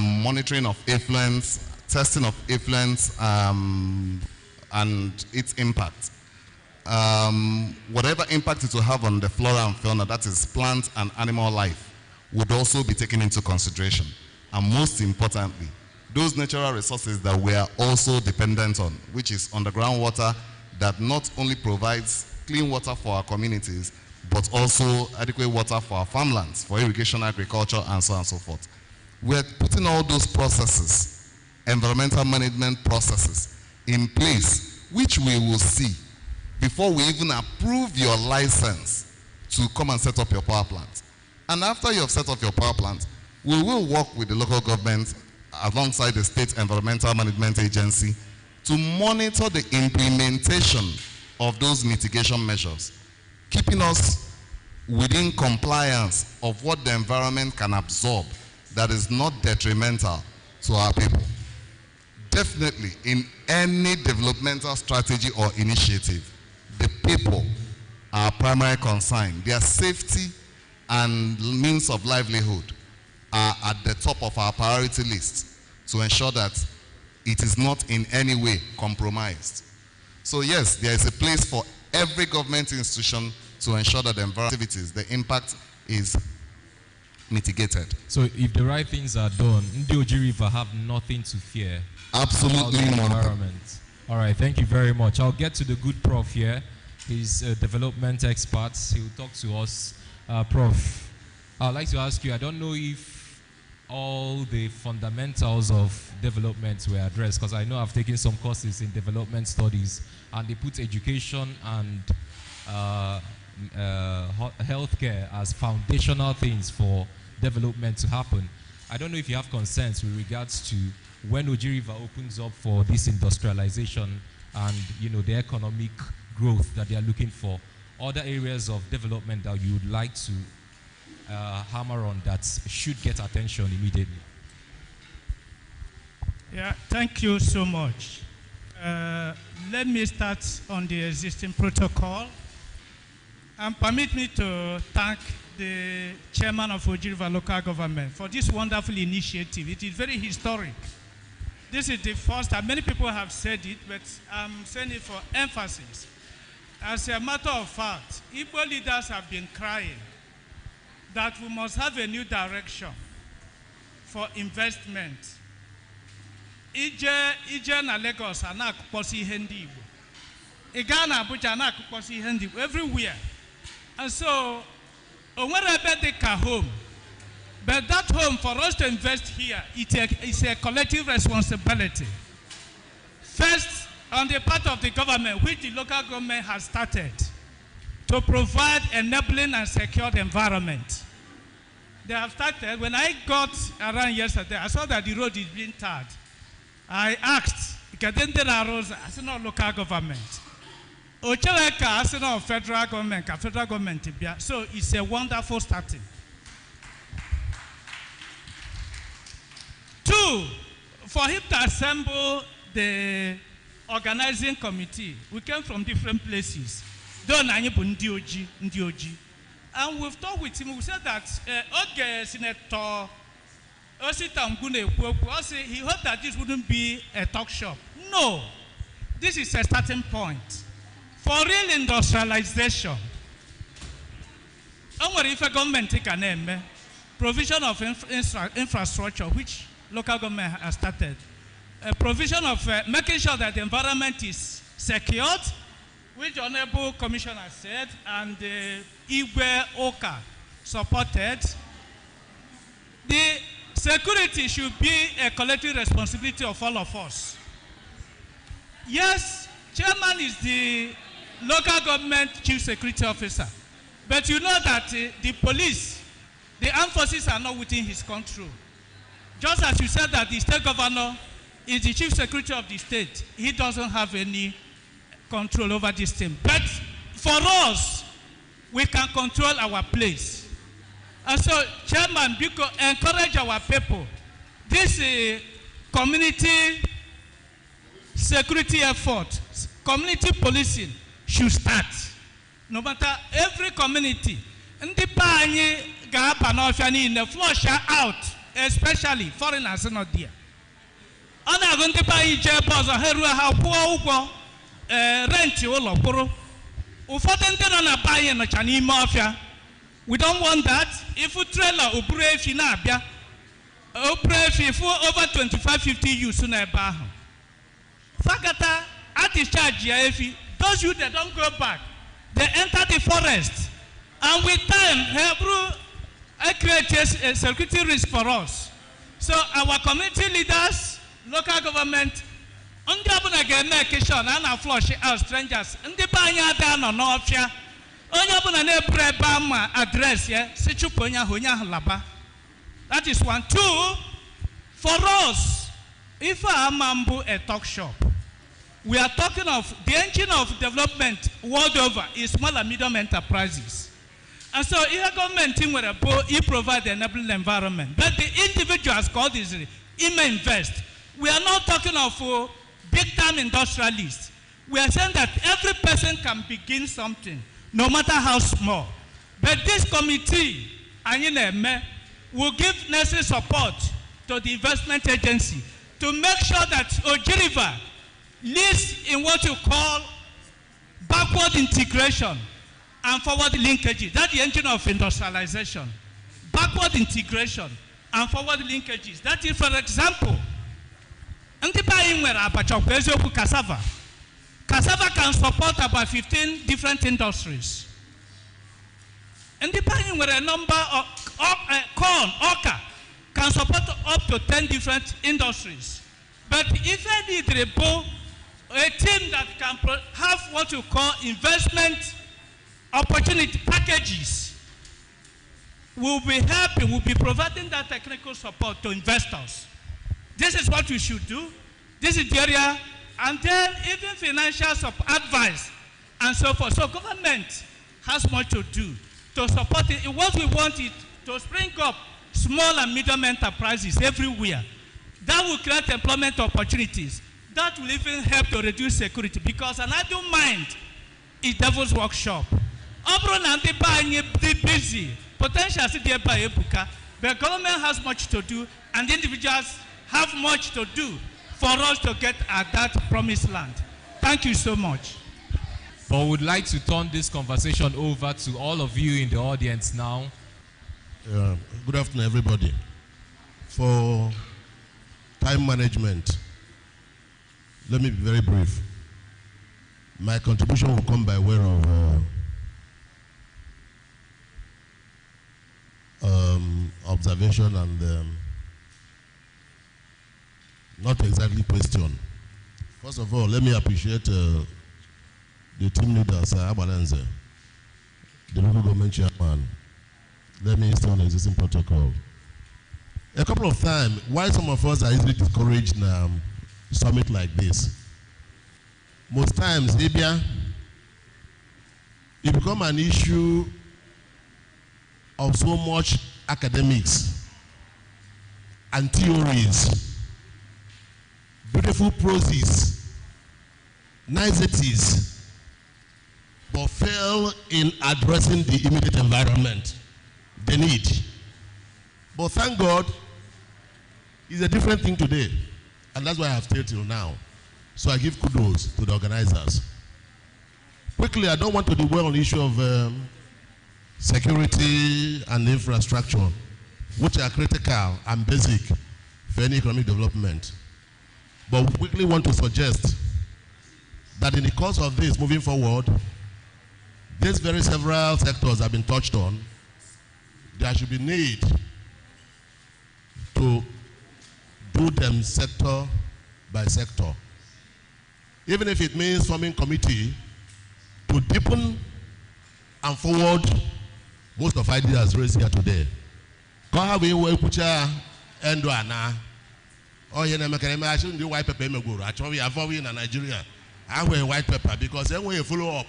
monitoring of effluents, testing of effluents and its impact. Whatever impact it will have on the flora and fauna, that is plant and animal life, would also be taken into consideration. And most importantly, those natural resources that we are also dependent on, which is underground water that not only provides clean water for our communities, but also adequate water for our farmlands, for irrigation, agriculture, and so on and so forth. We're putting all those processes, environmental management processes, in place, which we will see before we even approve your license to come and set up your power plant. And after you have set up your power plant, we will work with the local government alongside the State Environmental Management Agency to monitor the implementation of those mitigation measures, keeping us within compliance of what the environment can absorb that is not detrimental to our people. Definitely, in any developmental strategy or initiative, the people are primary concern. Their safety and means of livelihood are at the top of our priority list to ensure that it is not in any way compromised. So yes, there is a place for every government institution to ensure that the environmental activities, the impact is mitigated. So if the right things are done, the Oji River have nothing to fear. Absolutely not. Environment. All right, thank you very much. I'll get to the good prof here. He's a development expert. He'll talk to us. Prof, I'd like to ask you, I don't know if all the fundamentals of development were addressed, because I know I've taken some courses in development studies, and they put education and healthcare as foundational things for development to happen. I don't know if you have concerns with regards to when Oji River opens up for this industrialization and the economic growth that they are looking for, other areas of development that you would like to hammer on that should get attention immediately. Yeah, thank you so much. Let me start on the existing protocol, and permit me to thank the chairman of Oji River local government for this wonderful initiative. It is very historic. This is the first, and many people have said it, but I'm saying it for emphasis. As a matter of fact, Igbo leaders have been crying that we must have a new direction for investment. Ije na Lagos anakposi ihe ndị Igbo. Iga na Abuja anakposi ihe ndị Igbo everywhere. And so, onwere ebe dị ka home. But that home, for us to invest here, it's a collective responsibility. First, on the part of the government, which the local government has started, to provide enabling and secured environment. They have started. When I got around yesterday, I saw that the road is being tarred. I asked, I said, no local government. I said, no federal government. So it's a wonderful starting. Two, for him to assemble the organizing committee, we came from different places. And we've talked with him, we said that Senator he hoped that this wouldn't be a talk shop. No, this is a starting point for real industrialization. If a government take a name, provision of infrastructure, which local government has started, a provision of making sure that the environment is secured, which Honorable Commissioner said, and Igwe Oka supported. The security should be a collective responsibility of all of us. Yes, chairman is the local government chief security officer, but you know that the police, the armed forces are not within his control. Just as you said that the state governor is the chief secretary of the state, he doesn't have any control over this thing. But for us, we can control our place. And so, chairman, because encourage our people. This community security effort, community policing should start. No matter every community, flush out, especially foreigners not there. We don't want that. If you trailer over 25-50 use Fakata at discharge those you that don't go back, they enter the forest. And with time, it creates a security risk for us. So our community leaders, local government, on the flush out strangers, and the banya down on Northia, address, that is one. Two, for us, if I a talk shop, we are talking of the engine of development world over is small and medium enterprises. And so, if a government team where you provide the enabling environment, but the individuals called this invest. We are not talking of big-time industrialists. We are saying that every person can begin something, no matter how small. But this committee, will give necessary support to the investment agency to make sure that Oji River lives in what you call backward integration and forward linkages. That's the engine of industrialization. Backward integration and forward linkages. That is, for example, cassava. Cassava can support about 15 different industries. And depending where a number of corn, oka, can support up to 10 different industries. But if I need a team that can have what you call investment opportunity packages, will be helping, will be providing that technical support to investors. This is what we should do. This is the area. And then even financial advice and so forth. So government has much to do to support it. What we want is to spring up small and medium enterprises everywhere. That will create employment opportunities. That will even help to reduce security, because an idle mind is devil's workshop. Busy, potential is there by Ebuka. The government has much to do, and individuals have much to do for us to get at that promised land. Thank you so much. But we would like to turn this conversation over to all of you in the audience now. Good afternoon, everybody. For time management, let me be very brief. My contribution will come by way of observation and not exactly question. First of all, let me appreciate the team leader, Sir Abalenze, the local government chairman. Let me install an existing protocol. A couple of times, why some of us are easily discouraged in a summit like this? Most times, Libya, it becomes an issue of so much academics and theories, beautiful proses, niceties, but fail in addressing the immediate environment, the need. But thank God, it's a different thing today, and that's why I have stayed till now. So I give kudos to the organizers. Quickly, I don't want to dwell on the issue of security and infrastructure, which are critical and basic for any economic development. But we quickly want to suggest that in the course of this moving forward, these very several sectors have been touched on. There should be need to do them sector by sector. Even if it means forming committee to deepen and forward most of ideas raised here today. Oh, you know, I shouldn't do white pepper. Actually, I've always in Nigeria. I wear white pepper because then when you follow up,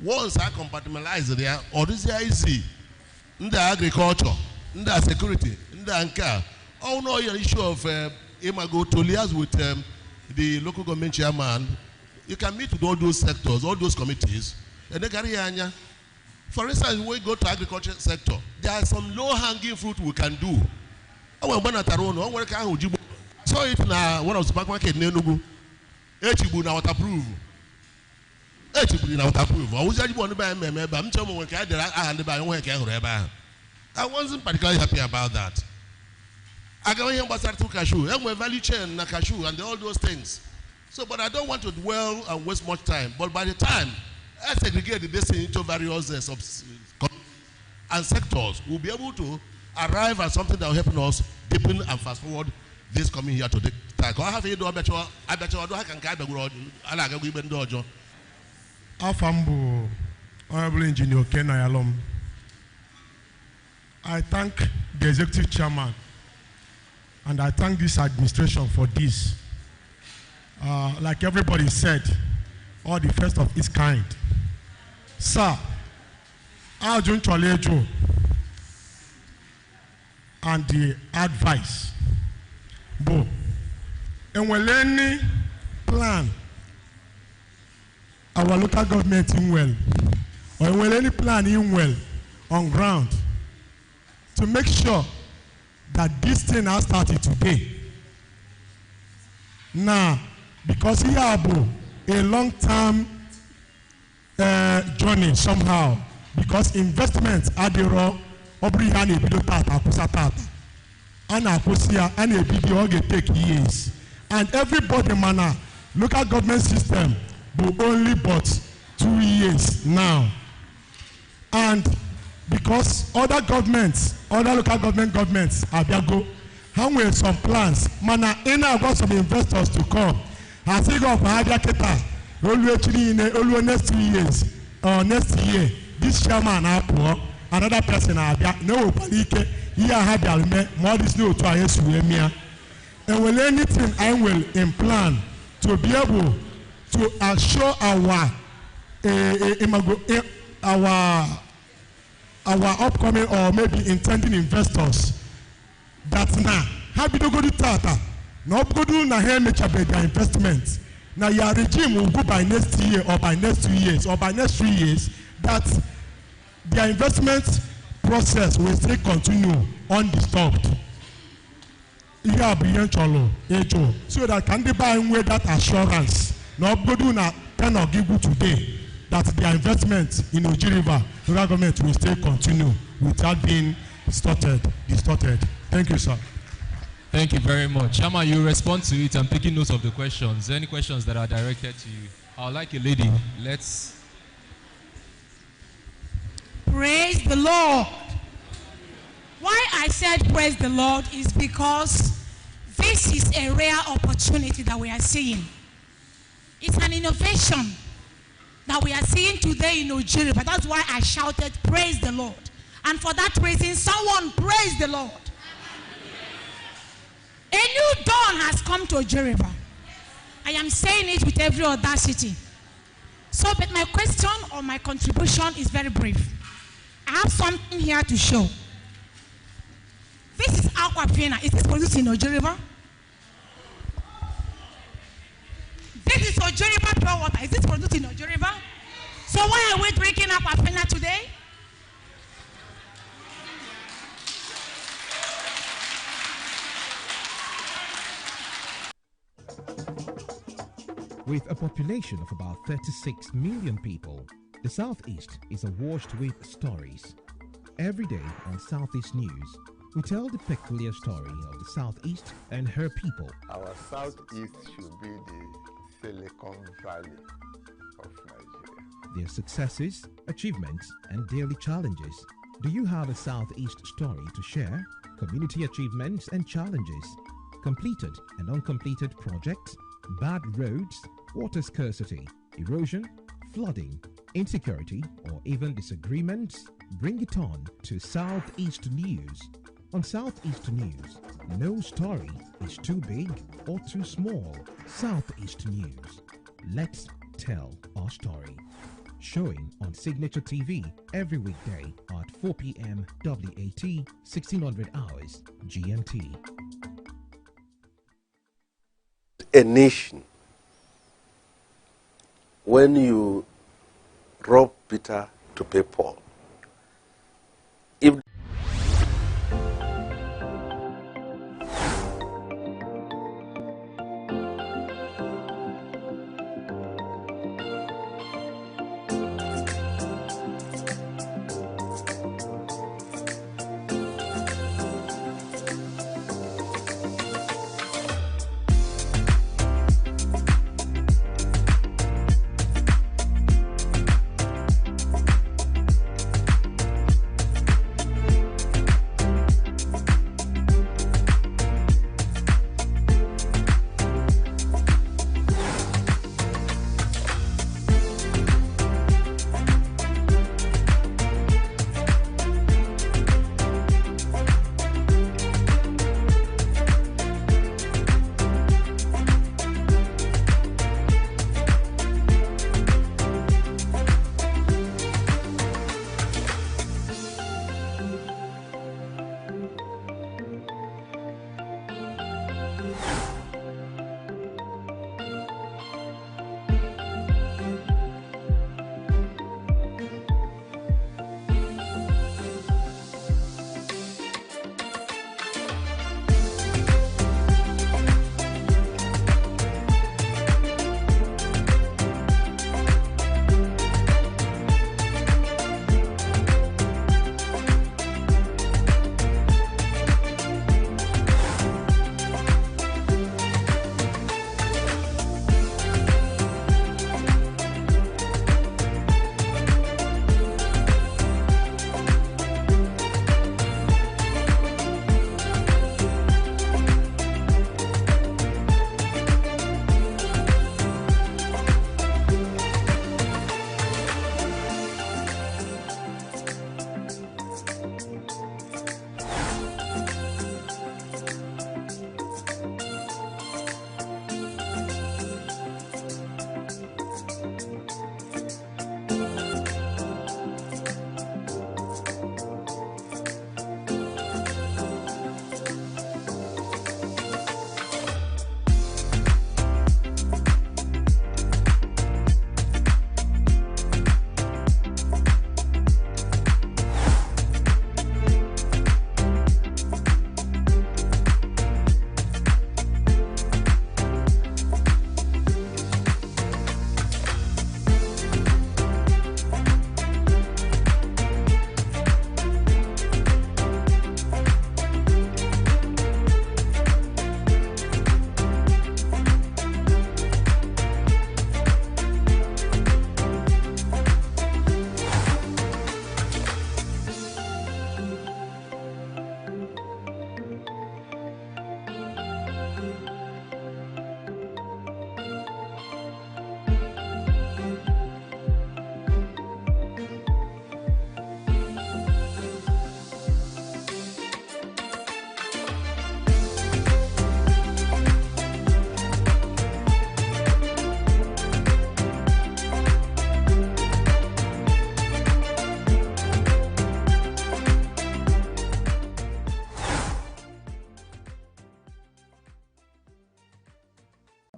once I compartmentalize there, or this is easy. In the agriculture, in the security, in the anchor. Oh no, your issue of ENUGU to liaise with the local government chairman. You can meet with all those sectors, all those committees, and they carry on. For instance, when we go to agriculture sector, there are some low-hanging fruit we can do. So it now one of the supermarket in ENUGU, Echibu now waterproof. Echibu now waterproof. I was just want to buy I'm telling you, I wasn't particularly happy about that. I got here about cashew, and my value chain, cashew, and all those things. So, but I don't want to dwell and waste much time. But by the time I segregate this into various and sectors, we'll be able to arrive at something that will help us deepen and fast forward this coming here today. I have a do better. I bet you I can guide the world. I like a women dojo. Afambu, Honorable Engineer Ken Ayalom. I thank the executive chairman and I thank this administration for this. Like everybody said, all the first of its kind. Sir, Arjun Cholejo and the advice. But and when any plan our local government in well, or when any plan in well on ground to make sure that this thing has started today. Now, because he have a long-term journey somehow, because investments are the raw, obrihani bido tata akusa tata, and akusia and a video take years, and everybody manner local government system will only but 2 years now, and because other governments, other local governments are there go, how will some plans, manner in our got some investors to come. I think of Keta, always next 2 years or next year, this chairman another person no panic, here had more this new to and will anything I will in plan to be able to assure our upcoming or maybe intending investors that now have to go to Tata. No go do na here make their investment. Now your regime will go by next year or by next 2 years or by next 3 years that their investment process will still continue undisturbed. Ihe abiyan cholo echo so that can they buy with that assurance. No bodu na cannot give you today that their investment in Oji River local government will still continue without being distorted. Thank you, sir. Thank you very much. Chairman, you respond to it. I'm taking notes of the questions. Any questions that are directed to you? I would like a lady. Let's. Praise the Lord. Why I said praise the Lord is because this is a rare opportunity that we are seeing. It's an innovation that we are seeing today in Oji River. That's why I shouted praise the Lord. And for that reason, someone praise the Lord. A new dawn has come to Oji River. I am saying it with every audacity. So, but my question or my contribution is very brief. I have something here to show. This is Aquafina. Is this produced in Oji River? This is Oji River pure water. Is this produced in Oji River? So why are we drinking Aquafina today? With a population of about 36 million people, the Southeast is awash with stories. Every day on Southeast News, we tell the peculiar story of the Southeast and her people. Our Southeast should be the Silicon Valley of Nigeria. Their successes, achievements, and daily challenges. Do you have a Southeast story to share? Community achievements and challenges, completed and uncompleted projects, bad roads, water scarcity, erosion, flooding, insecurity, or even disagreements? Bring it on to Southeast News. On Southeast News, no story is too big or too small. Southeast News. Let's tell our story. Showing on Signature TV every weekday at 4 p.m. WAT, 1600 hours GMT. A nation, when you rob Peter to pay Paul, if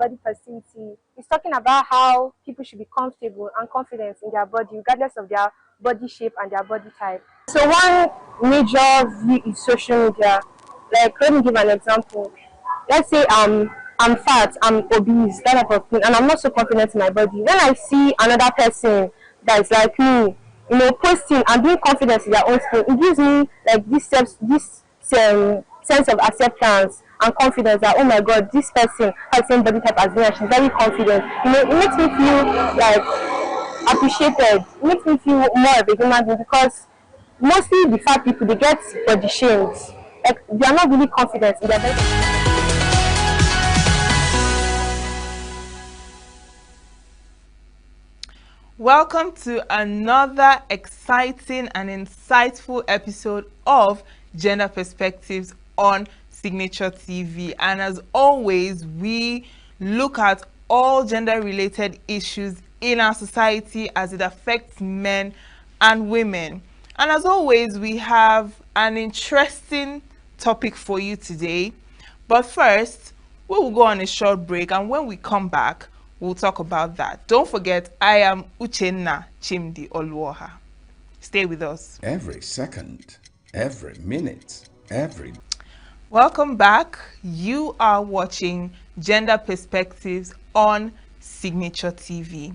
body positivity. It's talking about how people should be comfortable and confident in their body, regardless of their body shape and their body type. So one major view is social media. Like, let me give an example. Let's say I'm fat, I'm obese, that type of thing, and I'm not so confident in my body. When I see another person that is like me, you know, posting and being confident in their own skin, it gives me like this sense of acceptance and confidence that, oh my God, this person has the same body type as me and she's very confident. You know, it makes me feel like appreciated. It makes me feel more of a human being, because mostly the fat people, they get body shamed. Like, they are not really confident in their body. Welcome to another exciting and insightful episode of Gender Perspectives on Signature TV. And as always, we look at all gender-related issues in our society as it affects men and women. And as always, we have an interesting topic for you today. But first, we will go on a short break, and when we come back, we'll talk about that. Don't forget, I am Uchenna Chimdi Oluoha. Stay with us. Every second, every minute, every... Welcome back. You are watching Gender Perspectives on Signature TV.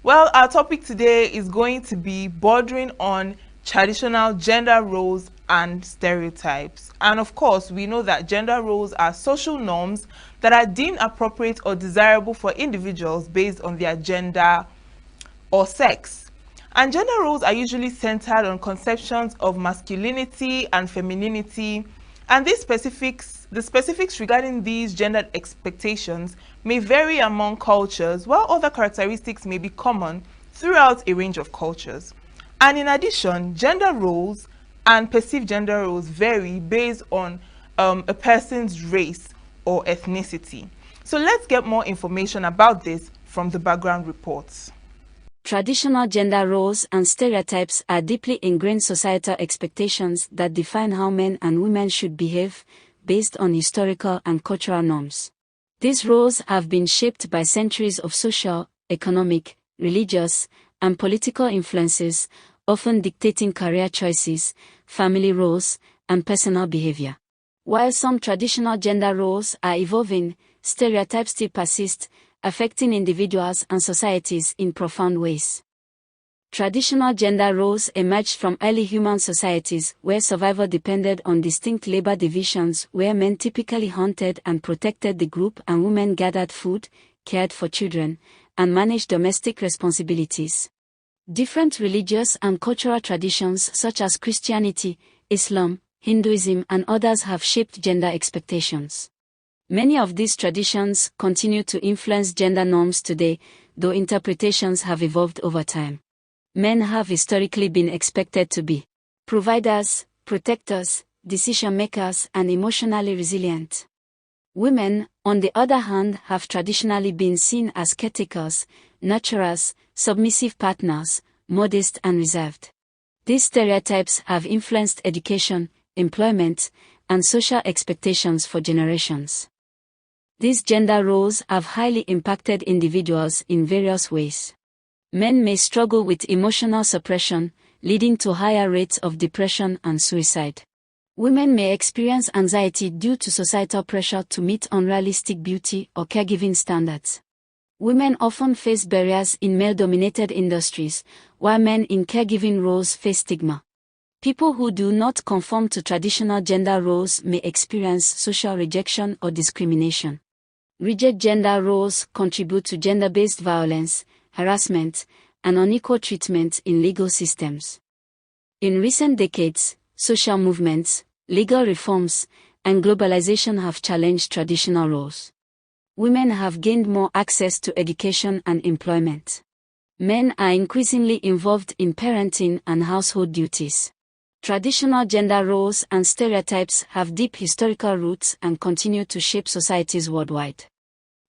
Well, our topic today is going to be bordering on traditional gender roles and stereotypes. And of course, we know that gender roles are social norms that are deemed appropriate or desirable for individuals based on their gender or sex. And gender roles are usually centered on conceptions of masculinity and femininity, and the specifics regarding these gender expectations may vary among cultures, while other characteristics may be common throughout a range of cultures. And in addition, gender roles and perceived gender roles vary based on a person's race or ethnicity. So let's get more information about this from the background reports. Traditional gender roles and stereotypes are deeply ingrained societal expectations that define how men and women should behave based on historical and cultural norms. These roles have been shaped by centuries of social, economic, religious, and political influences, often dictating career choices, family roles, and personal behavior. While some traditional gender roles are evolving, stereotypes still persist, affecting individuals and societies in profound ways. Traditional gender roles emerged from early human societies where survival depended on distinct labor divisions, where men typically hunted and protected the group and women gathered food, cared for children, and managed domestic responsibilities. Different religious and cultural traditions such as Christianity, Islam, Hinduism, and others have shaped gender expectations. Many of these traditions continue to influence gender norms today, though interpretations have evolved over time. Men have historically been expected to be providers, protectors, decision makers, and emotionally resilient. Women, on the other hand, have traditionally been seen as caretakers, nurturers, submissive partners, modest and reserved. These stereotypes have influenced education, employment, and social expectations for generations. These gender roles have highly impacted individuals in various ways. Men may struggle with emotional suppression, leading to higher rates of depression and suicide. Women may experience anxiety due to societal pressure to meet unrealistic beauty or caregiving standards. Women often face barriers in male-dominated industries, while men in caregiving roles face stigma. People who do not conform to traditional gender roles may experience social rejection or discrimination. Rigid gender roles contribute to gender-based violence, harassment, and unequal treatment in legal systems. In recent decades, social movements, legal reforms, and globalization have challenged traditional roles. Women have gained more access to education and employment. Men are increasingly involved in parenting and household duties. Traditional gender roles and stereotypes have deep historical roots and continue to shape societies worldwide.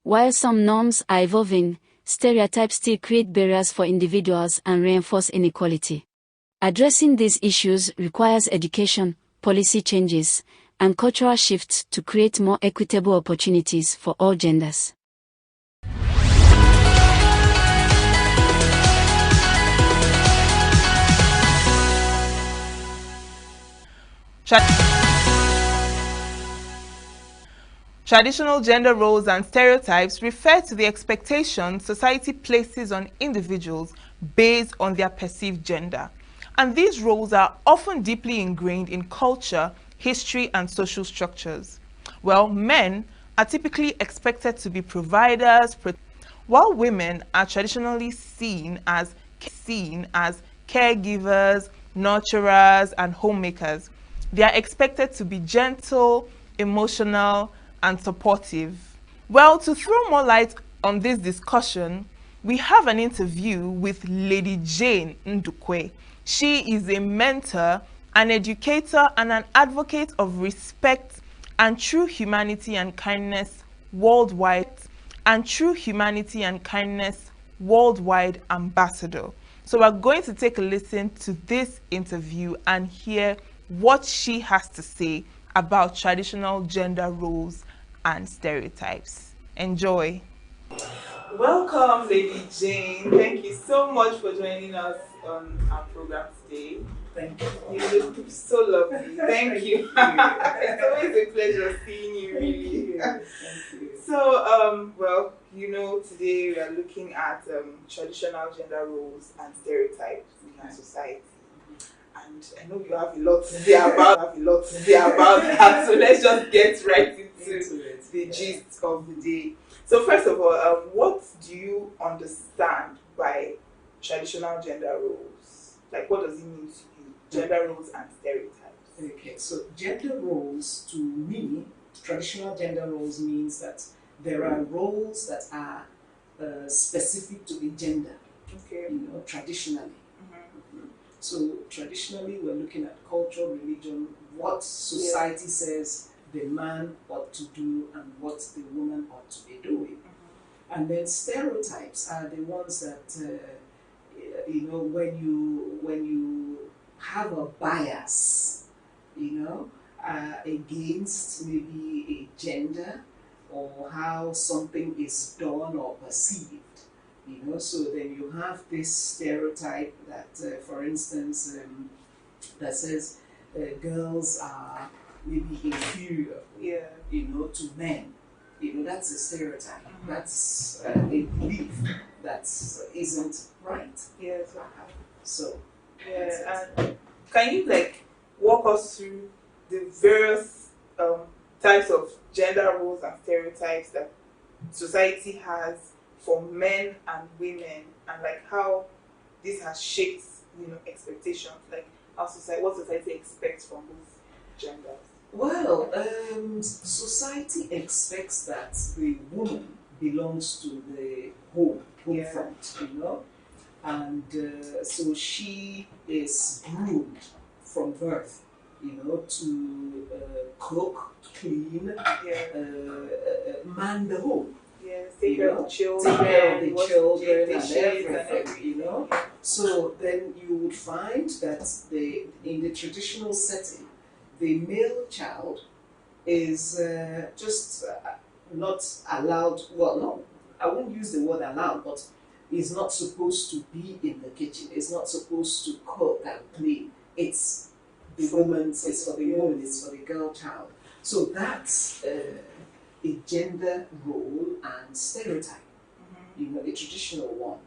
While some norms are evolving, stereotypes still create barriers for individuals and reinforce inequality. Addressing these issues requires education, policy changes, and cultural shifts to create more equitable opportunities for all genders. Traditional gender roles and stereotypes refer to the expectations society places on individuals based on their perceived gender. And these roles are often deeply ingrained in culture, history, and social structures. Well, men are typically expected to be providers, while women are traditionally seen as caregivers, nurturers, and homemakers. They are expected to be gentle, emotional, and supportive. Well, to throw more light on this discussion, we have an interview with Lady Jane Ndukwe. She is a mentor, an educator, and an advocate of respect and true humanity and kindness worldwide, ambassador. So we're going to take a listen to this interview and hear what she has to say about traditional gender roles and stereotypes. Enjoy. Welcome, Lady Jane. Thank you so much for joining us on our program today. Thank you. You look so lovely. Thank you. It's always a pleasure seeing you, really. Thank you. So, well, you know, today we are looking at traditional gender roles and stereotypes in our society. And I know you have a lot to say about that. So let's just get right into the gist of the day. So first of all, what do you understand by traditional gender roles? Like, what does it mean to you? Gender roles and stereotypes. Okay, so gender roles, to me, traditional gender roles means that there are roles that are specific to the gender. Okay. You know, traditionally. So traditionally, we're looking at culture, religion, what society says the man ought to do and what the woman ought to be doing. And then stereotypes are the ones that, you know, when you have a bias, you know, against maybe a gender or how something is done or perceived. You know, so then you have this stereotype that, for instance, that says girls are maybe inferior, you know, to men. You know, that's a stereotype. That's a belief that isn't right. Yes. So. Yeah, and can you like walk us through the various types of gender roles and stereotypes that society has for men and women, and like how this has shaped, you know, expectations, like how what society expects from both genders? Well, society expects that the woman belongs to the home front, you know, and so she is groomed from birth, you know, to cook, clean, man the home. Yes, take care of the children, and everything, you know. So then you would find that in the traditional setting, the male child is just not allowed, well, no, I won't use the word allowed, but is not supposed to be in the kitchen. It's not supposed to cook and clean. It's the woman's, it's for the woman, it's for the girl child. So that's a gender role and stereotype, you know, the traditional one.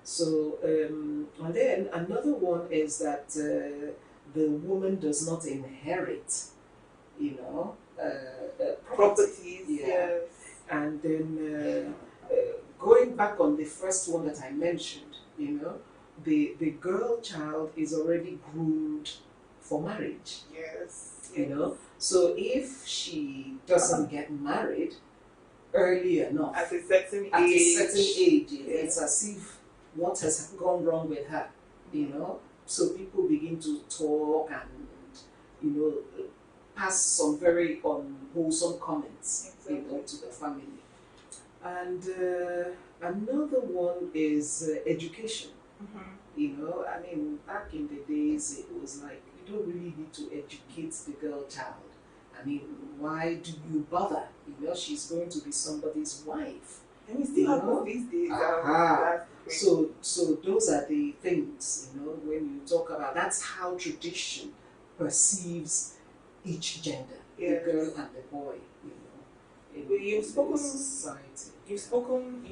So, and then another one is that the woman does not inherit, you know, properties. Yeah. And then going back on the first one that I mentioned, you know, the girl child is already groomed for marriage. Yes. You know, so if she doesn't get married early enough, at a certain age, it's as if what has gone wrong with her, you know. So people begin to talk and, you know, pass some very unwholesome comments, you know, to the family. And another one is education. You know, I mean, back in the days, it was like, you don't really need to educate the girl child. I mean, why do you bother? You know, she's going to be somebody's wife. And we still have these days. So those are the things, you know, when you talk about, that's how tradition perceives each gender, Yes. the girl and the boy, in You've spoken, society. You've spoken,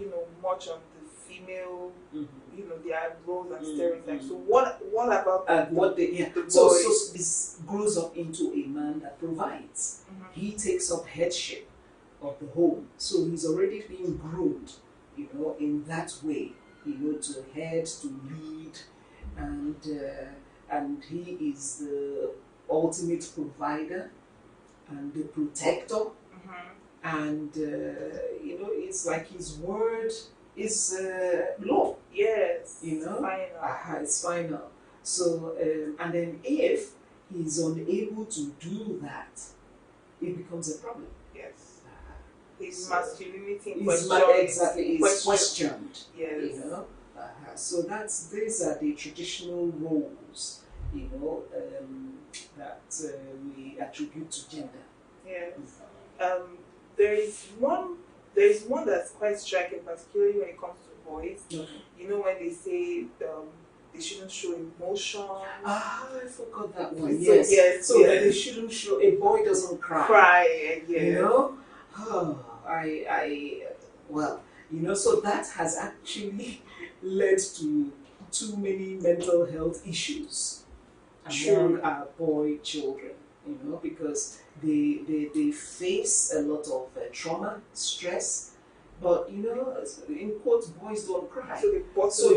much on the female, their roles and stereotypes. So what about what they, the so boys? this grows up into a man that provides. He takes up headship of the home, so he's already being groomed, in that way, to head, to lead, and he is the ultimate provider and the protector. And it's like his word is law. Yes. Final. It's final. So and then if he's unable to do that, it becomes a problem. Yes. His masculinity is questioned. Yes. So these are the traditional roles, that we attribute to gender. Yes. There is one that's quite striking, particularly when it comes to boys. When they say they shouldn't show emotion. I forgot that one. So that they shouldn't show. A boy doesn't cry. So that has actually led to too many mental health issues among our boy children. Because they face a lot of trauma, stress, but in quotes, boys don't cry. So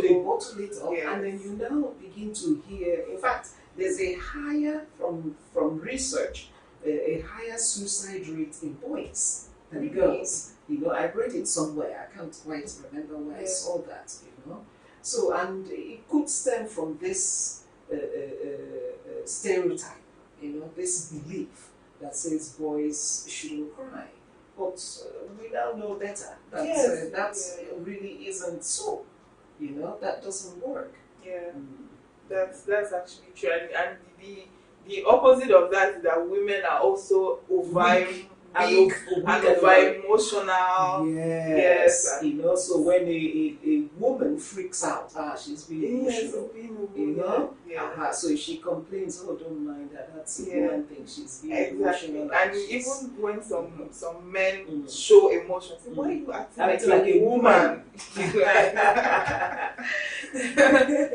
they bottle it up, and then you now begin to hear. In fact, there's a higher from research, a higher suicide rate in boys than girls. I read it somewhere. I can't quite remember where I saw that. So and it could stem from this stereotype. This belief that says boys shouldn't cry. But we now know better that that really isn't so. That doesn't work. Yeah, that's actually true. And the opposite of that is that women are also big and over emotional. Yes. So when a woman freaks out, she's being emotional. So if she complains, don't mind that. That's a woman thing. She's being emotional. And even when some men show emotions, why are you acting like a woman?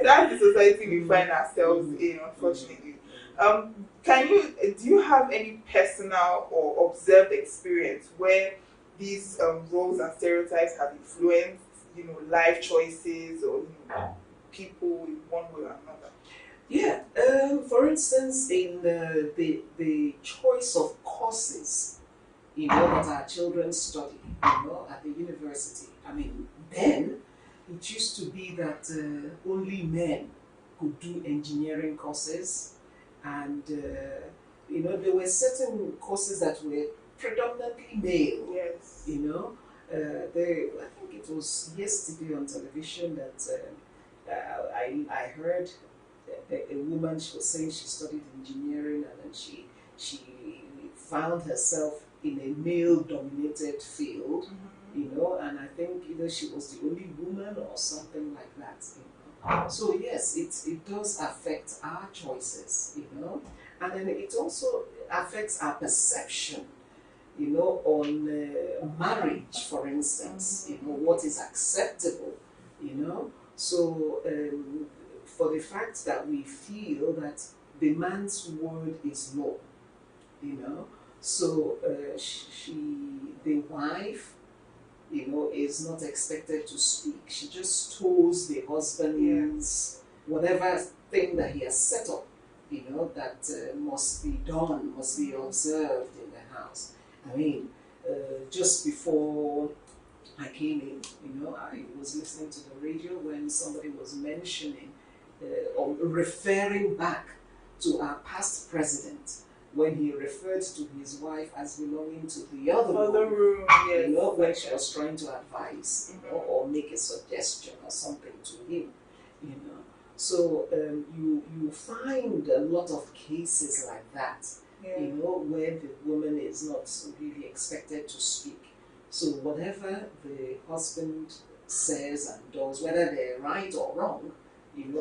That's the society we find ourselves in, unfortunately. Do you have any personal or observed experience where these roles and stereotypes have influenced, life choices or people in one way or another? Yeah. For instance, in the choice of courses, that our children study, at the university. I mean, then it used to be that only men could do engineering courses. And, there were certain courses that were predominantly male. Yes. I think it was yesterday on television that I heard a woman, she was saying she studied engineering and then she found herself in a male-dominated field, and I think either she was the only woman or something like that. So yes, it does affect our choices, and then it also affects our perception, on marriage, for instance, what is acceptable, So for the fact that we feel that the man's word is law, so the wife, is not expected to speak. She just toes the husband's whatever thing that he has set up, that must be done, must be observed in the house. I mean, just before I came in, I was listening to the radio when somebody was mentioning or referring back to our past president, when he referred to his wife as belonging to the other room, when she was trying to advise, or make a suggestion or something to him, So you find a lot of cases like that, where the woman is not really expected to speak. So whatever the husband says and does, whether they're right or wrong,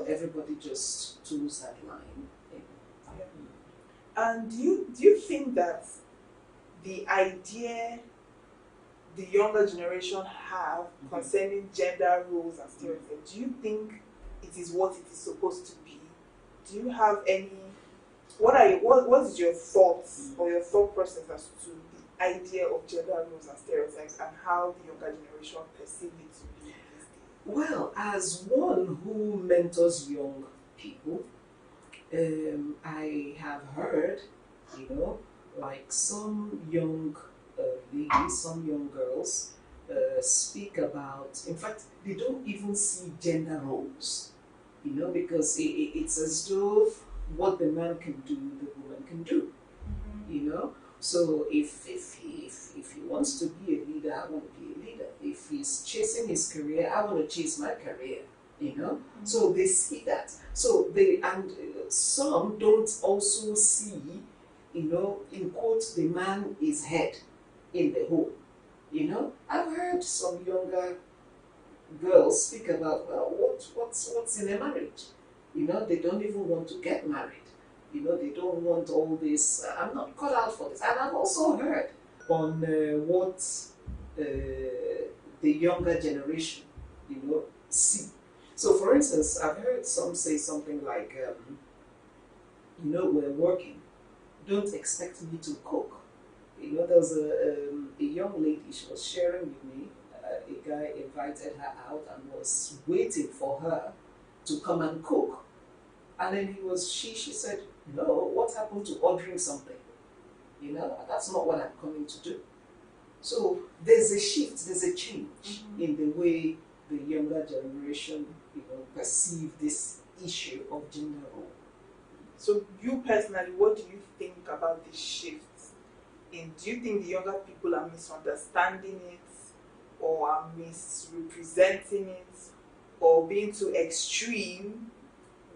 everybody just toes that line. And do you think that the idea the younger generation have concerning gender roles and stereotypes, do you think it is what it is supposed to be? Do you have any, what is your thoughts or your thought process as to the idea of gender roles and stereotypes and how the younger generation perceive it to be? Well, as one who mentors young people, I have heard, like some young ladies, some young girls speak about, in fact, they don't even see gender roles, because it's as though what the man can do, the woman can do, So if he wants to be a leader, I want to be a leader. If he's chasing his career, I want to chase my career, So they see that. So some don't also see, in quotes, the man is head in the home. I've heard some younger girls speak about, well, what's in a marriage? They don't even want to get married. They don't want all this. I'm not cut out for this. And I've also heard on what the younger generation, see. So, for instance, I've heard some say something like, we're working. Don't expect me to cook. There was a young lady, she was sharing with me. A guy invited her out and was waiting for her to come and cook. And then she said, no, what happened to ordering something? That's not what I'm coming to do. So there's a shift, there's a change in the way the younger generation, perceive this issue of gender role. So you personally, what do you think about this shift? And do you think the younger people are misunderstanding it, or are misrepresenting it, or being too extreme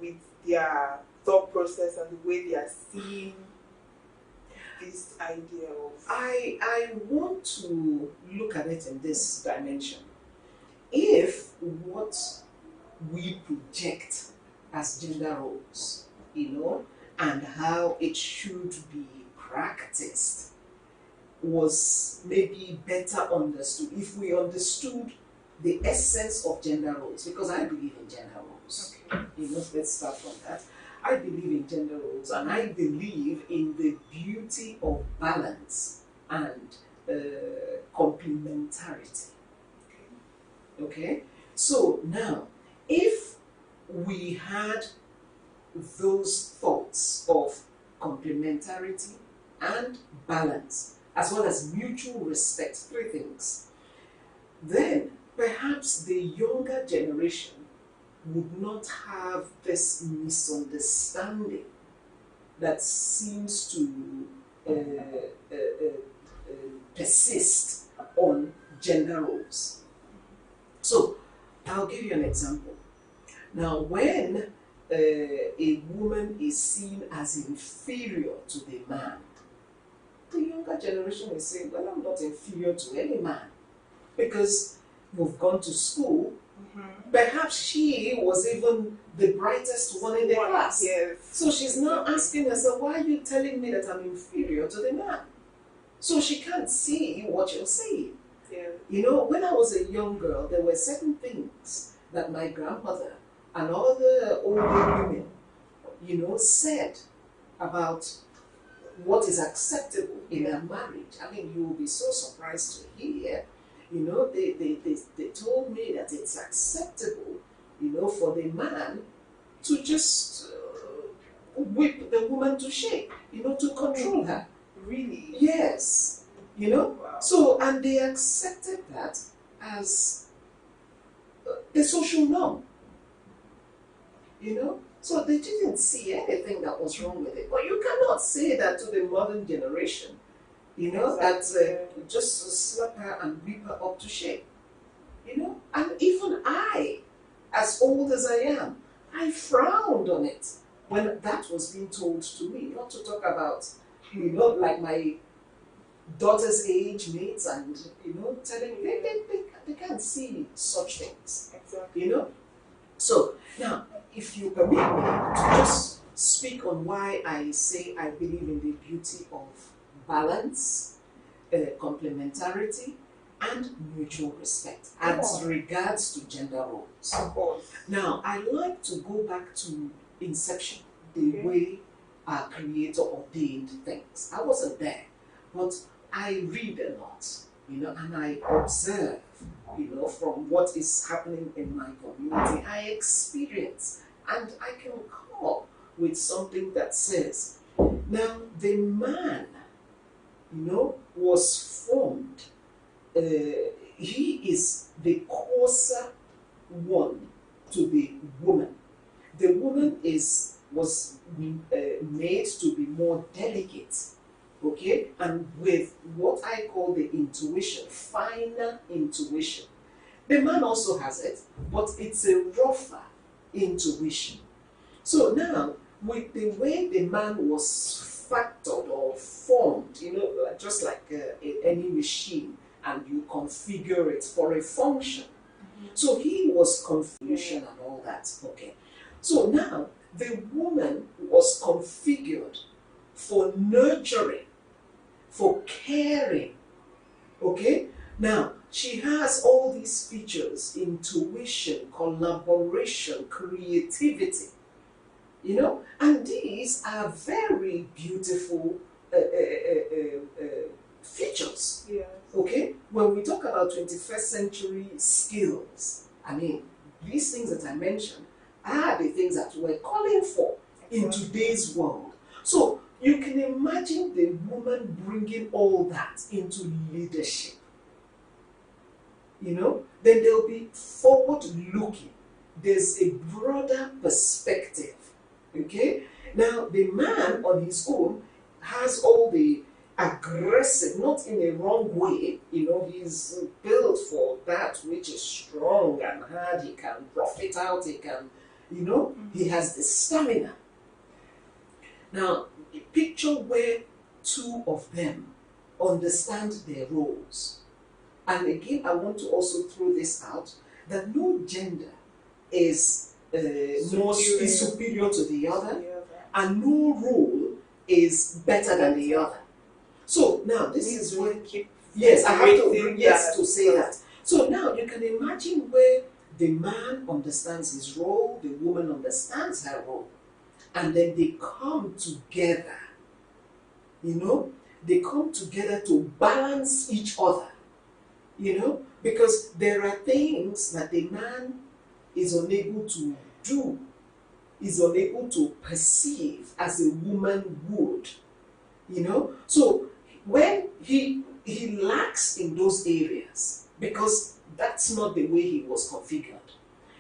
with their thought process and the way they are seeing this idea of... I want to look at it in this dimension. If what we project as gender roles, and how it should be practiced was maybe better understood, if we understood the essence of gender roles, because I believe in gender roles. Okay. Let's start from that. I believe in gender roles, and I believe in the beauty of balance and complementarity. Okay? So now, if we had those thoughts of complementarity and balance, as well as mutual respect, three things, then perhaps the younger generation would not have this misunderstanding that seems to persist on gender roles. So, I'll give you an example. Now, when a woman is seen as inferior to the man, the younger generation is saying, well, I'm not inferior to any man because we've gone to school. Perhaps she was even the brightest one in the class. Yes. So she's now asking herself, why are you telling me that I'm inferior to the man? So she can't see what you're saying. Yeah. When I was a young girl, there were certain things that my grandmother and other older women, said about what is acceptable in a marriage. I mean, you will be so surprised to hear, they told me that it's acceptable, for the man to just whip the woman to shape, to control her. Really? Yes. Wow. So, and they accepted that as the social norm. So they didn't see anything that was wrong with it. But you cannot say that to the modern generation, that just slap her and whip her up to shape. And even I, as old as I am, I frowned on it when that was being told to me. Not to talk about, like my daughter's age mates and, telling me they can't see such things. Exactly. So, now, if you permit me to just speak on why I say I believe in the beauty of balance, complementarity, and mutual respect as regards to gender roles. Of course. Now, I like to go back to inception, the way our Creator ordained things. I wasn't there, but I read a lot, and I observe, from what is happening in my community. I experience, and I can come up with something that says, now the man, was formed. He is the closer one to the woman. The woman was made to be more delicate, okay, and with what I call the intuition, finer intuition. The man also has it, but it's a rougher intuition. So now, with the way the man was factored or formed, just like any machine, and you configure it for a function. So he was confusion and all that. Okay. So now the woman was configured for nurturing, for caring. Okay. Now she has all these features: intuition, collaboration, creativity. And these are very beautiful features. Yes. Okay? When we talk about 21st century skills, I mean, these things that I mentioned are the things that we're calling for in today's world. So you can imagine the woman bringing all that into leadership. Then there'll be forward looking. There's a broader perspective. Okay? Now, the man on his own has all the aggressive, not in a wrong way, he's built for that which is strong and hard. He can rough it out, he can, he has the stamina. Now, picture where two of them understand their roles. And again, I want to also throw this out, that no gender is superior to the other, and no role is better than the other. So now this is where, yes, I have to say that. So now you can imagine where the man understands his role, the woman understands her role, and then they come together. They come together to balance each other. Because there are things that the man is unable to do, is unable to perceive as a woman would. So when he lacks in those areas, because that's not the way he was configured.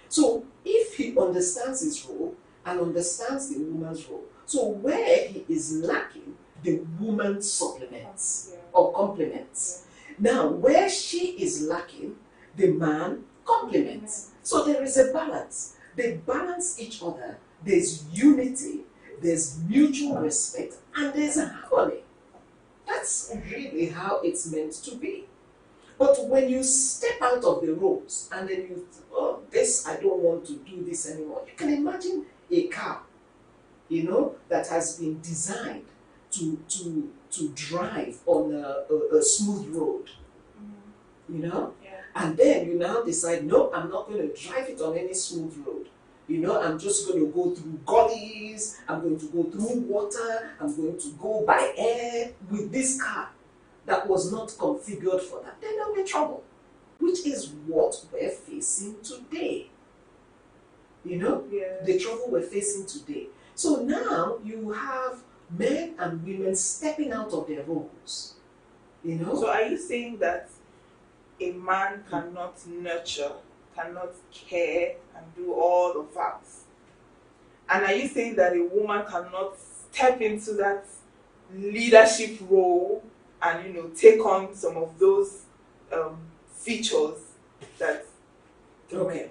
So if he understands his role and understands the woman's role, so where he is lacking, the woman supplements or complements. Now, where she is lacking, the man complements. So there is a balance. They balance each other. There's unity, there's mutual respect, and there's harmony. That's really how it's meant to be. But when you step out of the roles and then you, I don't want to do this anymore. You can imagine a car, that has been designed to drive on a smooth road, and then you now decide, no, I'm not going to drive it on any smooth road. I'm just going to go through gullies, I'm going to go through water, I'm going to go by air with this car that was not configured for that. Then there'll be trouble, which is what we're facing today. The trouble we're facing today. So now you have men and women stepping out of their roles. So are you saying that a man cannot nurture, cannot care, and do all of that? And are you saying that a woman cannot step into that leadership role and take on some of those features that okay.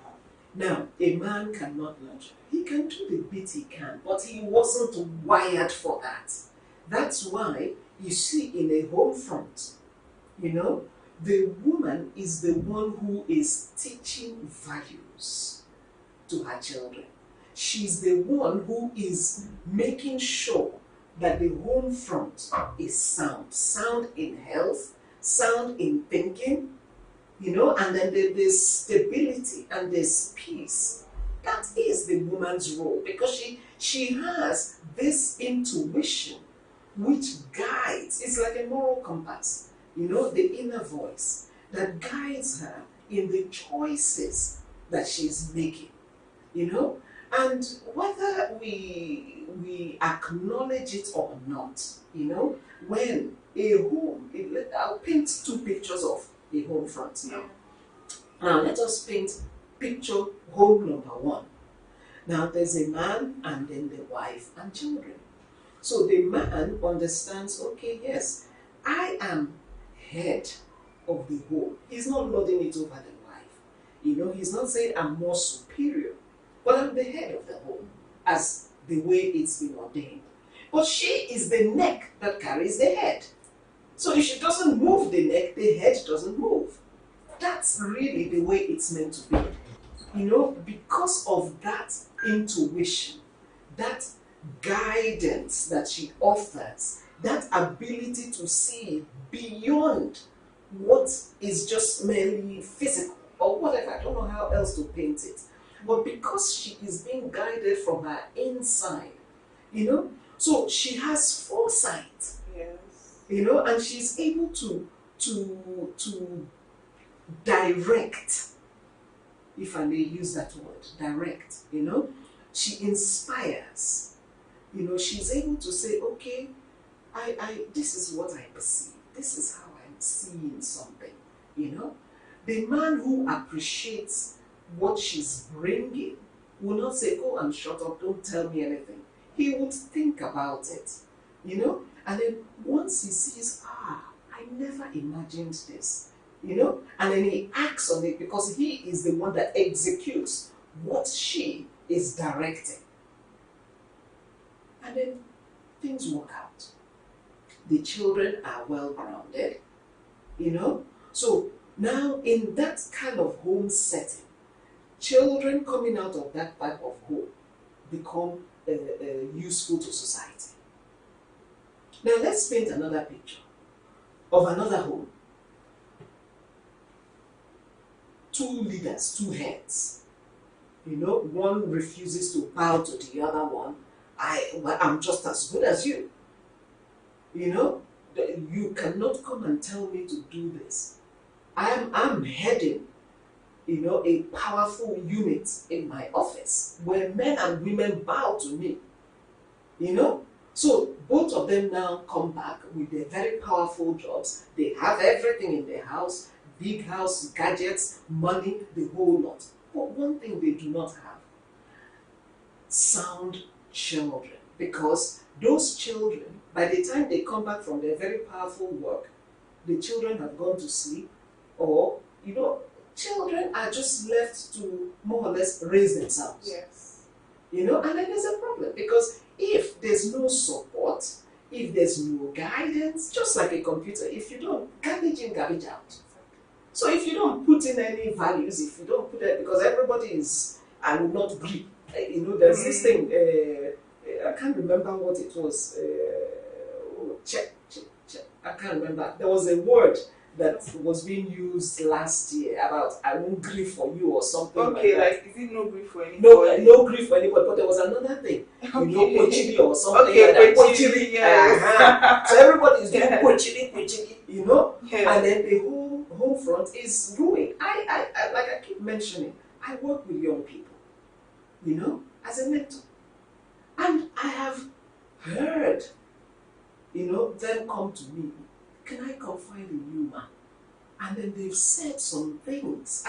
Now, a man cannot nurture. He can do the bit he can, but he wasn't wired for that. That's why you see in a home front, the woman is the one who is teaching values to her children. she's the one who is making sure that the home front is sound in health, sound in thinking, you know, and then there's stability and there's peace. That is the woman's role, because she has this intuition which guides. It's like a moral compass, you know, the inner voice that guides her in the choices that she's making, you know. And whether we acknowledge it or not, you know, when a home, I'll paint two pictures of a home front now. Now let us paint picture home number one. Now there's a man and then the wife and children. So the man understands, okay, yes, I am head of the home. He's not lording it over the wife. You know, he's not saying I'm more superior, but I'm the head of the home, as the way it's been ordained. But she is the neck that carries the head. So if she doesn't move the neck, the head doesn't move. That's really the way it's meant to be. You know, because of that intuition, that guidance that she offers, that ability to see beyond what is just merely physical or whatever. I don't know how else to paint it. But because she is being guided from her inside, you know, so she has foresight. Yes. You know, and she's able to direct, if I may use that word, direct, you know. She inspires. You know, she's able to say, okay, this is what I perceive. This is how I'm seeing something, you know. The man who appreciates what she's bringing will not say, oh, and shut up, don't tell me anything. He would think about it, you know. And then once he sees, I never imagined this, you know. And then he acts on it because he is the one that executes what she is directing. And then things work out. The children are well grounded, you know. So now in that kind of home setting, children coming out of that type of home become useful to society. Now let's paint another picture of another home. Two leaders, two heads. You know, one refuses to bow to the other one. I'm just as good as you. You know, you cannot come and tell me to do this. I'm heading, you know, a powerful unit in my office where men and women bow to me. You know, so both of them now come back with their very powerful jobs. They have everything in their house, big house, gadgets, money, the whole lot. But one thing they do not have, sound children. Because those children, by the time they come back from their very powerful work, the children have gone to sleep, or, you know, children are just left to more or less raise themselves. Yes. You know, and then there's a problem, because if there's no support, if there's no guidance, just like a computer, if you don't, garbage in, garbage out. So if you don't put in any values, if you don't put it, because everybody is, I will not agree. You know, there's this thing, I can't remember what it was. Check. I can't remember. There was a word that was being used last year about I won't grieve for you or something. Okay, like is it no grief for anybody? No grief for anybody. But there was another thing. Okay. You know, pochili or something. Okay, like pochili. Yes. So everybody is doing pochili, you know. Yeah. And then the whole front is ruined. I like I keep mentioning, I work with young people, you know, as a mentor. And I have heard, you know, them come to me, can I confide in you, man? And then they've said some things.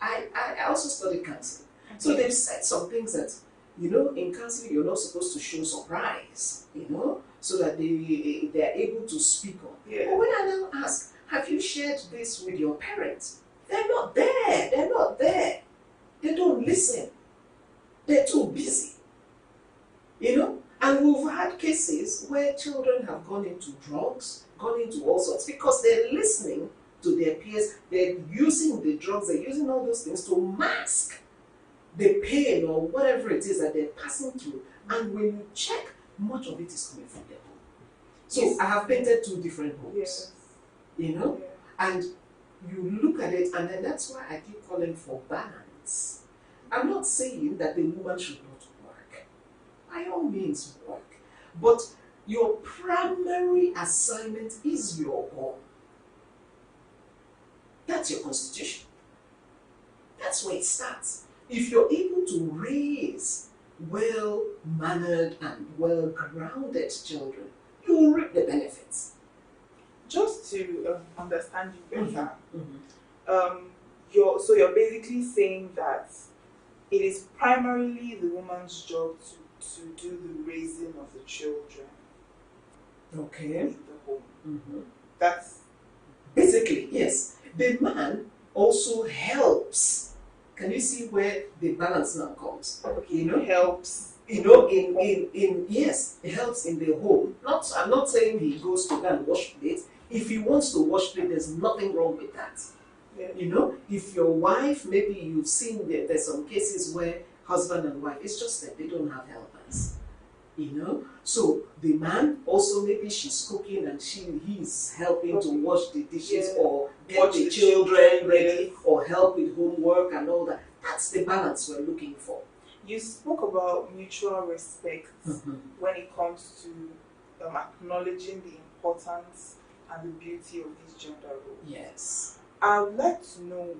I also study counseling. Okay. So they've said some things that, you know, in counseling, you're not supposed to show surprise, you know, so that they're able to speak on. Yeah. But when I now ask, have you shared this with your parents? They're not there. They're not there. They don't listen. They're too busy. You know, and we've had cases where children have gone into drugs, gone into all sorts, because they're listening to their peers, they're using the drugs, they're using all those things to mask the pain or whatever it is that they're passing through. And when you check, much of it is coming from their home. So Yes. I have painted 2 different homes, Yes. you know, and you look at it, and then that's why I keep calling for balance. I'm not saying that the woman should not work. By all means, work. But your primary assignment is your home. That's your constitution. That's where it starts. If you're able to raise well-mannered and well-grounded children, you will reap the benefits. Just to understand you better, you're basically saying that it is primarily the woman's job to do the raising of the children. Okay. In the home. That's basically, yes. The man also helps. Can you see where the balance now comes? Okay, you know, helps. You know, in yes, it helps in the home. I'm not saying he goes to go and wash plates. If he wants to wash plates, there's nothing wrong with that. Yeah. You know, if your wife, maybe you've seen there's some cases where husband and wife, it's just that they don't have helpers. You know, so the man also, maybe she's cooking and he's helping to wash the dishes or get the children ready or help with homework and all that. That's the balance we're looking for. You spoke about mutual respect when it comes to acknowledging the importance and the beauty of these gender roles. Yes. I would like to know,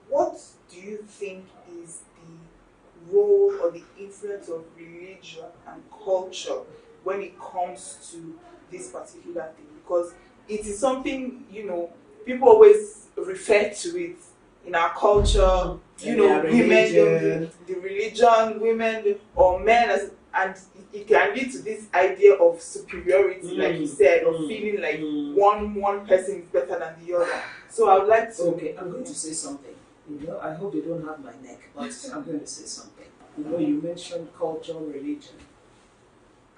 what do you think is the role or the influence of religion and culture when it comes to this particular thing? Because it is something, you know, people always refer to it in our culture, you know, women, the religion, women or men, and it can lead to this idea of superiority, like you said, of feeling like one person is better than the other. So I would like to... Okay, I'm going to say something. You know, I hope they don't have my neck, but I'm going to say something. You know, you mentioned culture, religion.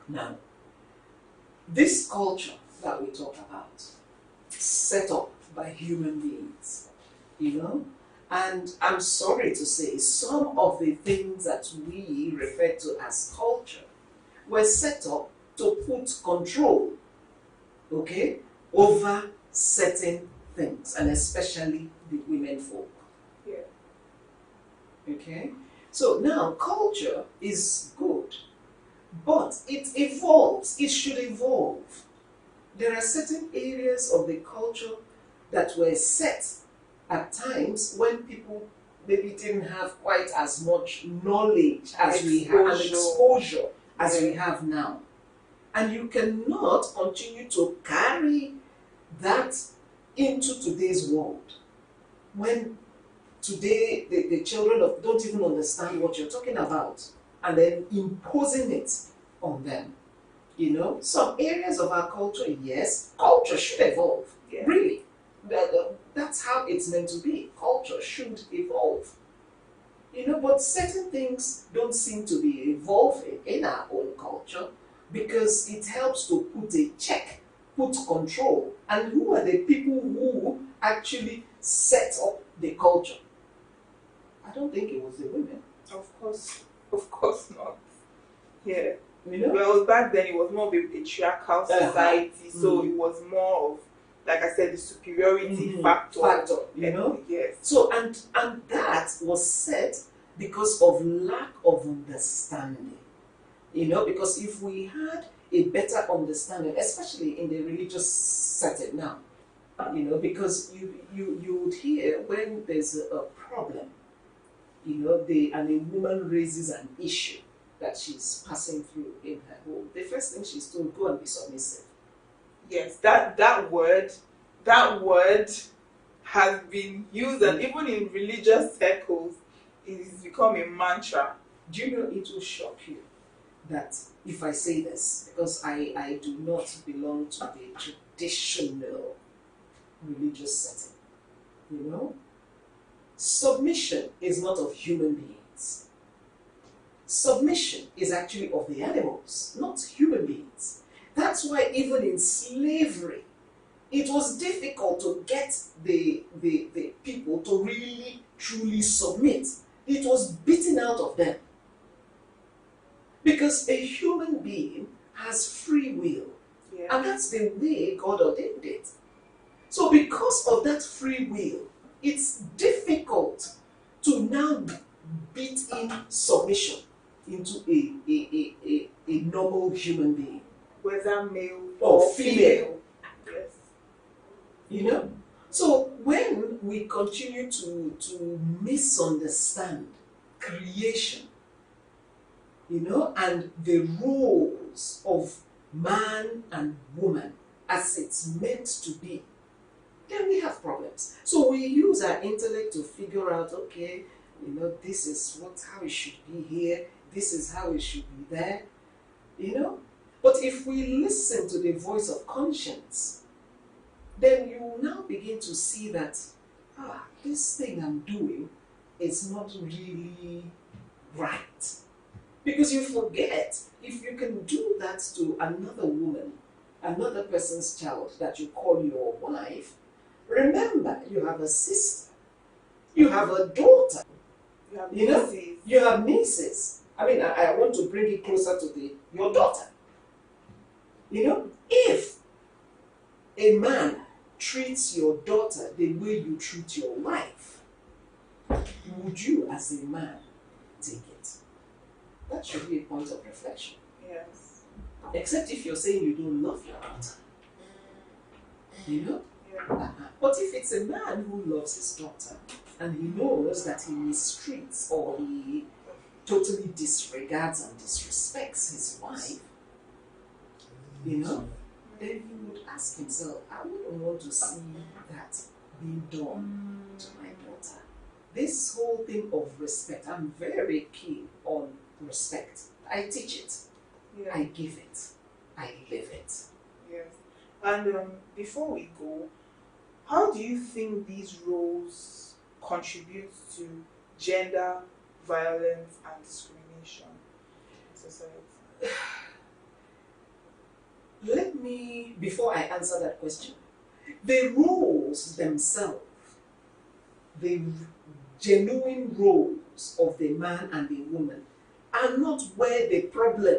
Now, this culture that we talk about, set up by human beings, you know, and I'm sorry to say, some of the things that we refer to as culture were set up to put control, okay, over certain things, and especially the women folk. Yeah. Okay? So now, culture is good, but it evolves. It should evolve. There are certain areas of the culture that were set at times when people maybe didn't have quite as much knowledge as we have, and exposure as we have now. And you cannot continue to carry that into today's world when today the children don't even understand what you're talking about, and then imposing it on them. You know, some areas of our culture, yes, culture should evolve. Yeah. Really. That's how it's meant to be. Culture should evolve. You know, but certain things don't seem to be evolving in our own culture because it helps to put a check, put control. And who are the people who actually set up the culture? I don't think it was the women. Of course not. Yeah. You know? Well, back then it was more of a patriarchal society, so it was more of, like I said, the superiority factor. You know? Yes. So, and that was set because of lack of understanding. You know, because if we had a better understanding, especially in the religious setting now, you know, because you would hear when there's a problem, you know, and a woman raises an issue that she's passing through in her home, the first thing she's told, go and be submissive. Yes, that word has been used, and even in religious circles, it has become a mantra. Do you know, it will shock you that if I say this, because I do not belong to the traditional religious setting, you know, submission is not of human beings. Submission is actually of the animals, not human beings. That's why even in slavery, it was difficult to get the people to really, truly submit. It was beaten eating out of them. Because a human being has free will. Yeah. And that's the way God ordained it. So because of that free will, it's difficult to now beat in submission into a normal human being. Whether male or female. Yes. You know? So when we continue to misunderstand creation, you know, and the roles of man and woman as it's meant to be, then we have problems. So we use our intellect to figure out, okay, you know, this is how it should be here, this is how it should be there, you know. But if we listen to the voice of conscience, then you will now begin to see that, this thing I'm doing is not really right. Because you forget, if you can do that to another woman, another person's child that you call your wife, remember, you have a sister, you have a daughter, you know, you have nieces. I mean, I want to bring it closer to your daughter. You know, if a man treats your daughter the way you treat your wife, would you, as a man, take it? That should be a point of reflection. Yes. Except if you're saying you don't love your daughter. You know? But if it's a man who loves his daughter and he knows that he mistreats or he totally disregards and disrespects his wife, you know, then he would ask himself, I wouldn't want to see that being done to my daughter. This whole thing of respect, I'm very keen on respect. I teach it. Yeah. I give it. I live it. Yes. And before we go, how do you think these roles contribute to gender violence and discrimination in society? Let me, before I answer that question, the roles themselves, the genuine roles of the man and the woman are not where the problem,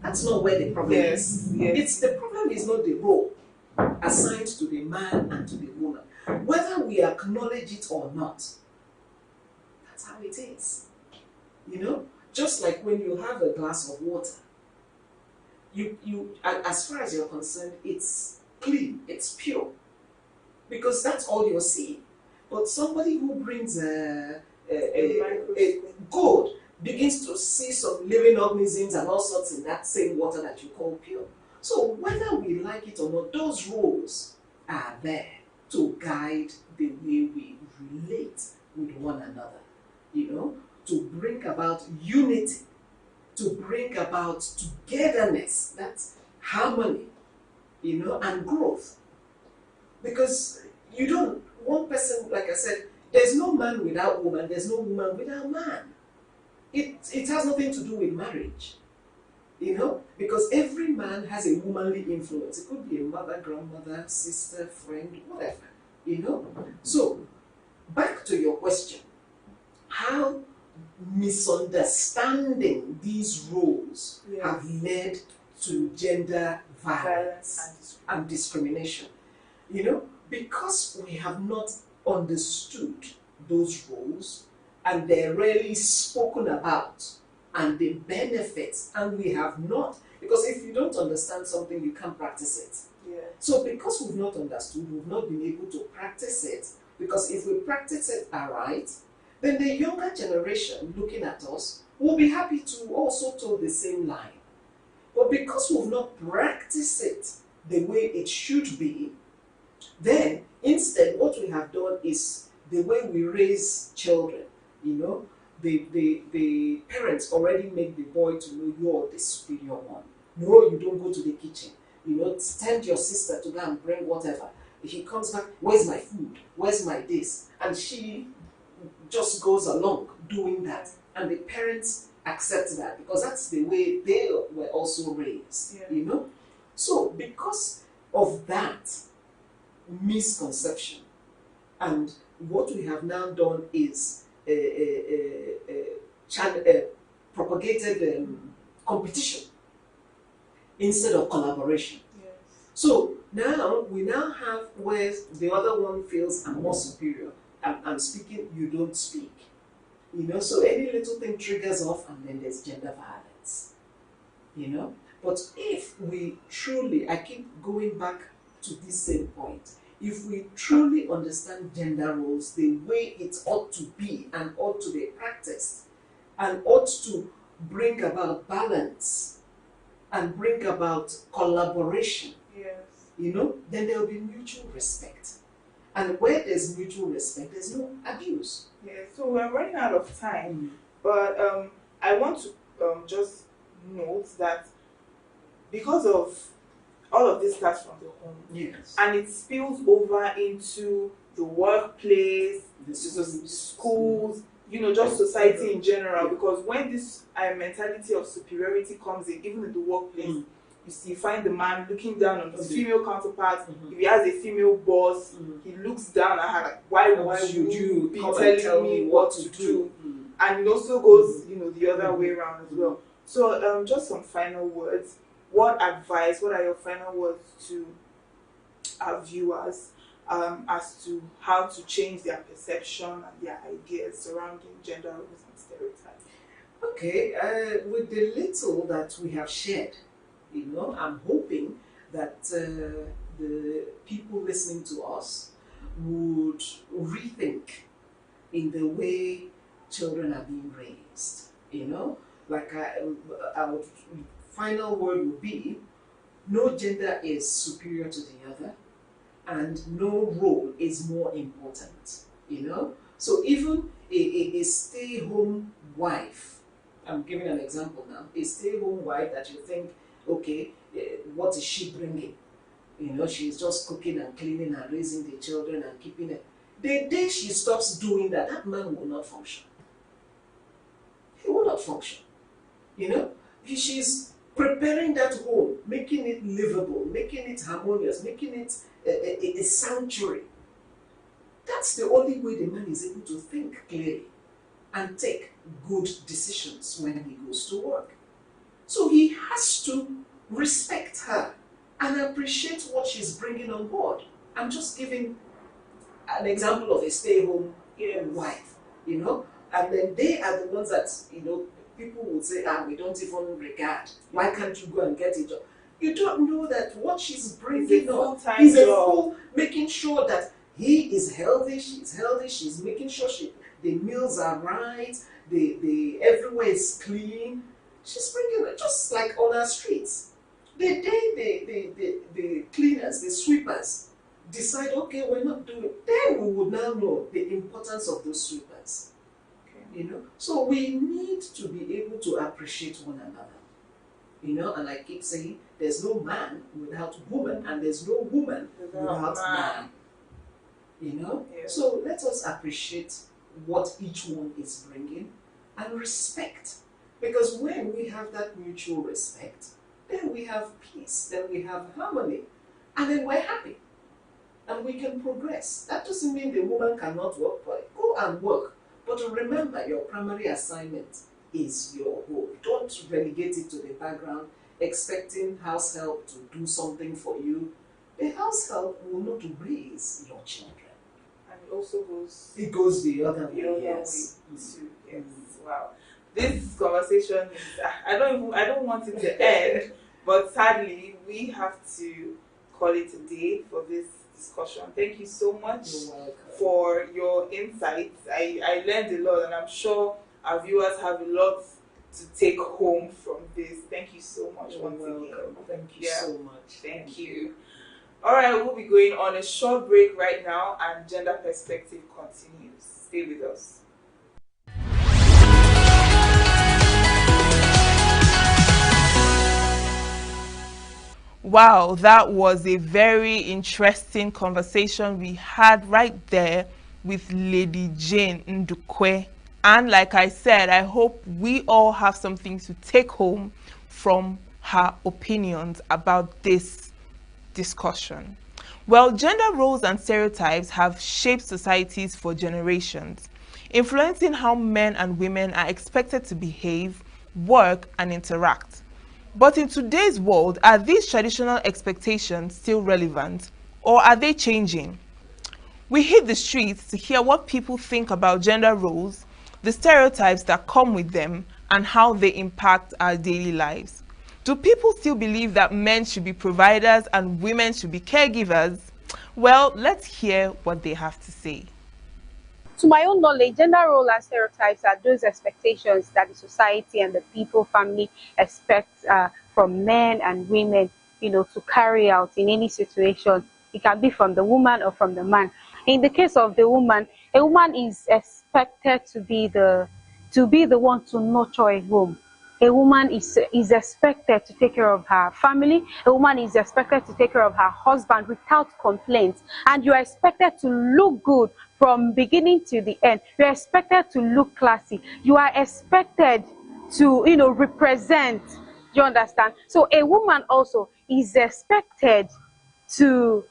that's not where the problem is. Yes. The problem is not the role assigned to the man and to the woman. Whether we acknowledge it or not, that's how it is. You know, just like when you have a glass of water, you as far as you're concerned, it's clean, it's pure, because that's all you're seeing. But somebody who brings a gold begins to see some living organisms and all sorts in that same water that you call pure. So whether we like it or not, those rules are there to guide the way we relate with one another, you know, to bring about unity, to bring about togetherness, that's harmony, you know, and growth. Because you don't, one person, like I said, there's no man without woman, there's no woman without man. It has nothing to do with marriage, you know, because every man has a womanly influence. It could be a mother, grandmother, sister, friend, whatever, you know. So, back to your question, how misunderstanding these roles have led to gender violence and discrimination. You know, because we have not understood those roles and they're rarely spoken about and the benefits, and we have not, because if you don't understand something, you can't practice it. Yeah. So because we've not understood, we've not been able to practice it, because if we practice it aright, then the younger generation looking at us will be happy to also toe the same line. But because we've not practiced it the way it should be, then instead what we have done is the way we raise children, you know, the parents already make the boy to know you're the superior one. No, you don't go to the kitchen. You know, send your sister to go and bring whatever. He comes back, where's my food? Where's my this? And she just goes along doing that. And the parents accept that because that's the way they were also raised, you know. So because of that misconception, and what we have now done is propagated competition instead of collaboration. Yes. So now we have where the other one feels I'm more superior. I'm speaking, you don't speak. You know, so any little thing triggers off, and then there's gender violence. You know, but if we truly, I keep going back to this same point, if we truly understand gender roles the way it ought to be and ought to be practiced, and ought to bring about balance and bring about collaboration, yes, you know, then there will be mutual respect. And where there's mutual respect, there's no abuse. Yeah, so we're running out of time, but I want to just note that because of all of this starts from the home, yes, and it spills over into the workplace, the schools, you know, just society in general. Because when this mentality of superiority comes in, even in the workplace, you find the man looking down on his female counterpart. If he has a female boss, he looks down at her like, why would you be telling me what to do? And it also goes, you know, the other way around as well. So just some final words. What are your final words to our viewers as to how to change their perception and their ideas surrounding gender roles and stereotypes? Okay, with the little that we have shared, you know, I'm hoping that the people listening to us would rethink in the way children are being raised. You know, like our final word would be, no gender is superior to the other, and no role is more important. You know, so even a stay-home wife, I'm giving an example now, a stay-home wife that you think, okay, what is she bringing? You know, she's just cooking and cleaning and raising the children and keeping it. The day she stops doing that, that man will not function. He will not function. You know, she's preparing that home, making it livable, making it harmonious, making it a sanctuary. That's the only way the man is able to think clearly and take good decisions when he goes to work. So he has to respect her and appreciate what she's bringing on board. I'm just giving an example of a stay-home wife, you know, and then they are the ones that, you know, people would say, we don't even regard. Why can't you go and get a job? You don't know that what she's bringing on is a full, making sure that he is healthy, she's making sure the meals are right, the everywhere is clean. She's bringing it, just like on our streets. The day the cleaners, the sweepers decide, okay, we're not doing it, then we would now know the importance of those sweepers. Okay. You know, so we need to be able to appreciate one another. You know, and I keep saying, there's no man without woman, and there's no woman without man. You know, so let us appreciate what each one is bringing and respect. Because when we have that mutual respect, then we have peace, then we have harmony, and then we're happy. And we can progress. That doesn't mean the woman cannot work, but go and work. But remember, your primary assignment is your home. Don't relegate it to the background, expecting house help to do something for you. The house help will not raise your children. And it also goes... It goes the other way, yes. Wow. This conversation is, I don't want it to end, but sadly we have to call it a day for this discussion. Thank you so much for your insights. I learned a lot, and I'm sure our viewers have a lot to take home from this. Thank you so much once again. Thank you so much. Thank you. All right, we'll be going on a short break right now, and Gender Perspective continues. Stay with us. Wow, that was a very interesting conversation we had right there with Lady Jane Ndukwe. And like I said, I hope we all have something to take home from her opinions about this discussion. Well, gender roles and stereotypes have shaped societies for generations. influencing how men and women are expected to behave, work, and interact. But in today's world, are these traditional expectations still relevant, or are they changing? We hit the streets to hear what people think about gender roles, the stereotypes that come with them, and how they impact our daily lives. Do people still believe that men should be providers and women should be caregivers? Well, let's hear what they have to say. To my own knowledge, gender role and stereotypes are those expectations that the society and the people, family expect from men and women, to carry out in any situation. It can be from the woman or from the man. In the case of the woman, a woman is expected to be the one to nurture a home. A woman is expected to take care of her family. A woman is expected to take care of her husband without complaints. And you are expected to look good from beginning to the end. You are expected to look classy. You are expected to, represent. Do you understand? So a woman also is expected to,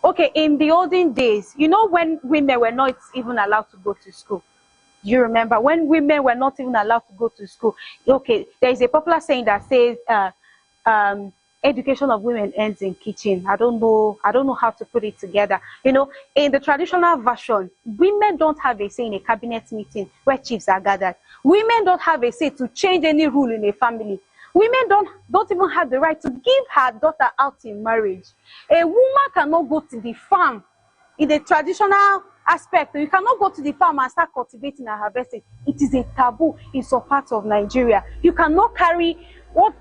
okay, in the olden days, when women were not even allowed to go to school. You remember when women were not even allowed to go to school? Okay, there is a popular saying that says, education of women ends in kitchen. I don't know how to put it together. In the traditional version, women don't have a say in a cabinet meeting where chiefs are gathered. Women don't have a say to change any rule in a family. Women don't even have the right to give her daughter out in marriage. A woman cannot go to the farm. In the traditional aspect, you cannot go to the farm and start cultivating and harvesting. It is a taboo in some parts of Nigeria. You cannot carry what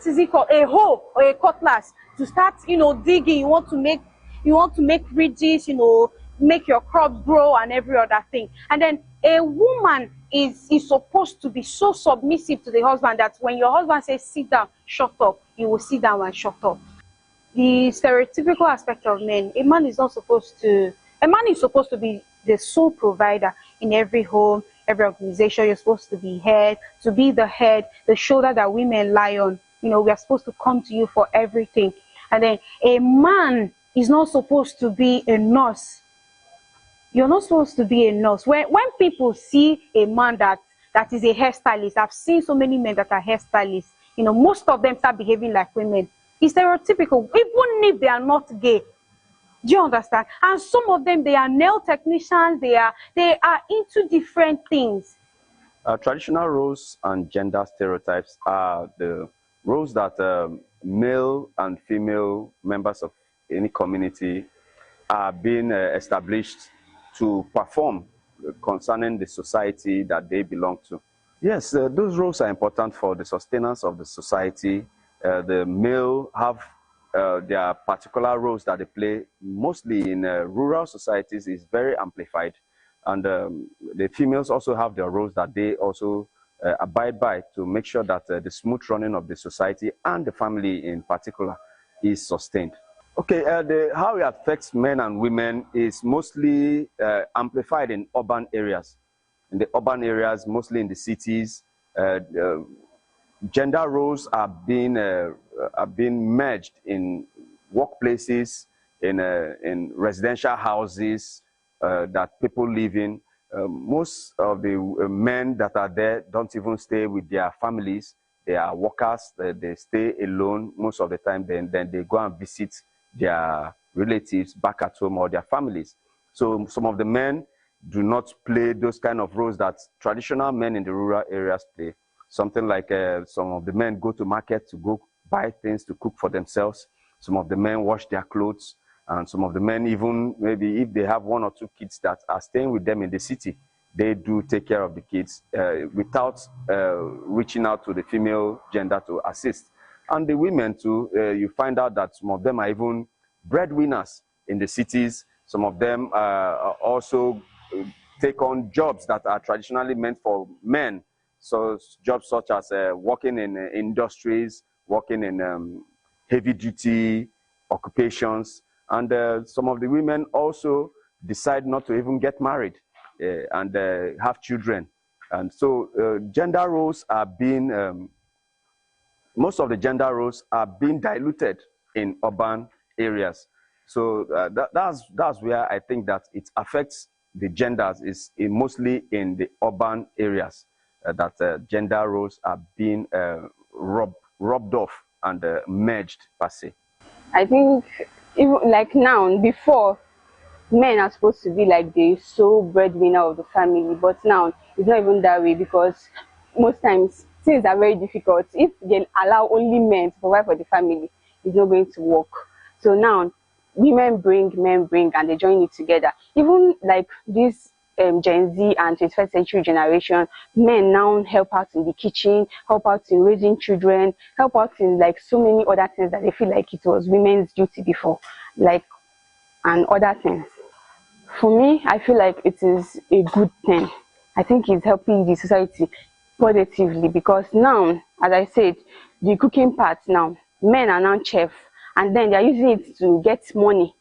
is it called, a hoe or a cutlass to start, digging. You want to make ridges, make your crops grow and every other thing. And then a woman is supposed to be so submissive to the husband that when your husband says sit down, shut up, you will sit down and shut up. The stereotypical aspect of men, a man is supposed to be the sole provider in every home, every organization. You're supposed to be the head, the shoulder that women lie on. We are supposed to come to you for everything. And then a man is not supposed to be a nurse. You're not supposed to be a nurse. When people see a man that is a hairstylist, I've seen so many men that are hairstylists, most of them start behaving like women. It's stereotypical, even if they are not gay. Do you understand? And some of them, they are nail technicians, they are into different things. Traditional roles and gender stereotypes are the roles that male and female members of any community are being established to perform concerning the society that they belong to. Yes, those roles are important for the sustenance of the society. The male have their particular roles that they play, mostly in rural societies, is very amplified. And the females also have their roles that they also abide by to make sure that the smooth running of the society and the family in particular is sustained. Okay, how it affects men and women is mostly amplified in urban areas. In the urban areas, mostly in the cities, gender roles are being merged in workplaces, in residential houses that people live in. Most of the men that are there don't even stay with their families. They are workers. They stay alone most of the time. Then they go and visit their relatives back at home or their families. So some of the men do not play those kind of roles that traditional men in the rural areas play. Something like some of the men go to market to go buy things to cook for themselves. Some of the men wash their clothes. And some of the men, even maybe if they have one or two kids that are staying with them in the city, they do take care of the kids without reaching out to the female gender to assist. And the women too, you find out that some of them are even breadwinners in the cities. Some of them also take on jobs that are traditionally meant for men. So jobs such as working in industries, working in heavy-duty occupations. And some of the women also decide not to even get married and have children. And so gender roles are being, most of the gender roles are being diluted in urban areas. So that's where I think that it affects the genders is mostly in the urban areas that gender roles are being rubbed off and merged per se. I think even like now, before, men are supposed to be like the sole breadwinner of the family, but now it's not even that way, because most times things are very difficult. If they allow only men to provide for the family, it's not going to work. So now women bring, men bring, and they join it together. Even like this Gen Z and 21st century generation, men now help out in the kitchen, help out in raising children, help out in like so many other things that they feel like it was women's duty before, like, and other things. For me, I feel like it is a good thing. I think it's helping the society positively, because now, as I said, the cooking part now, men are now chefs, and then they are using it to get money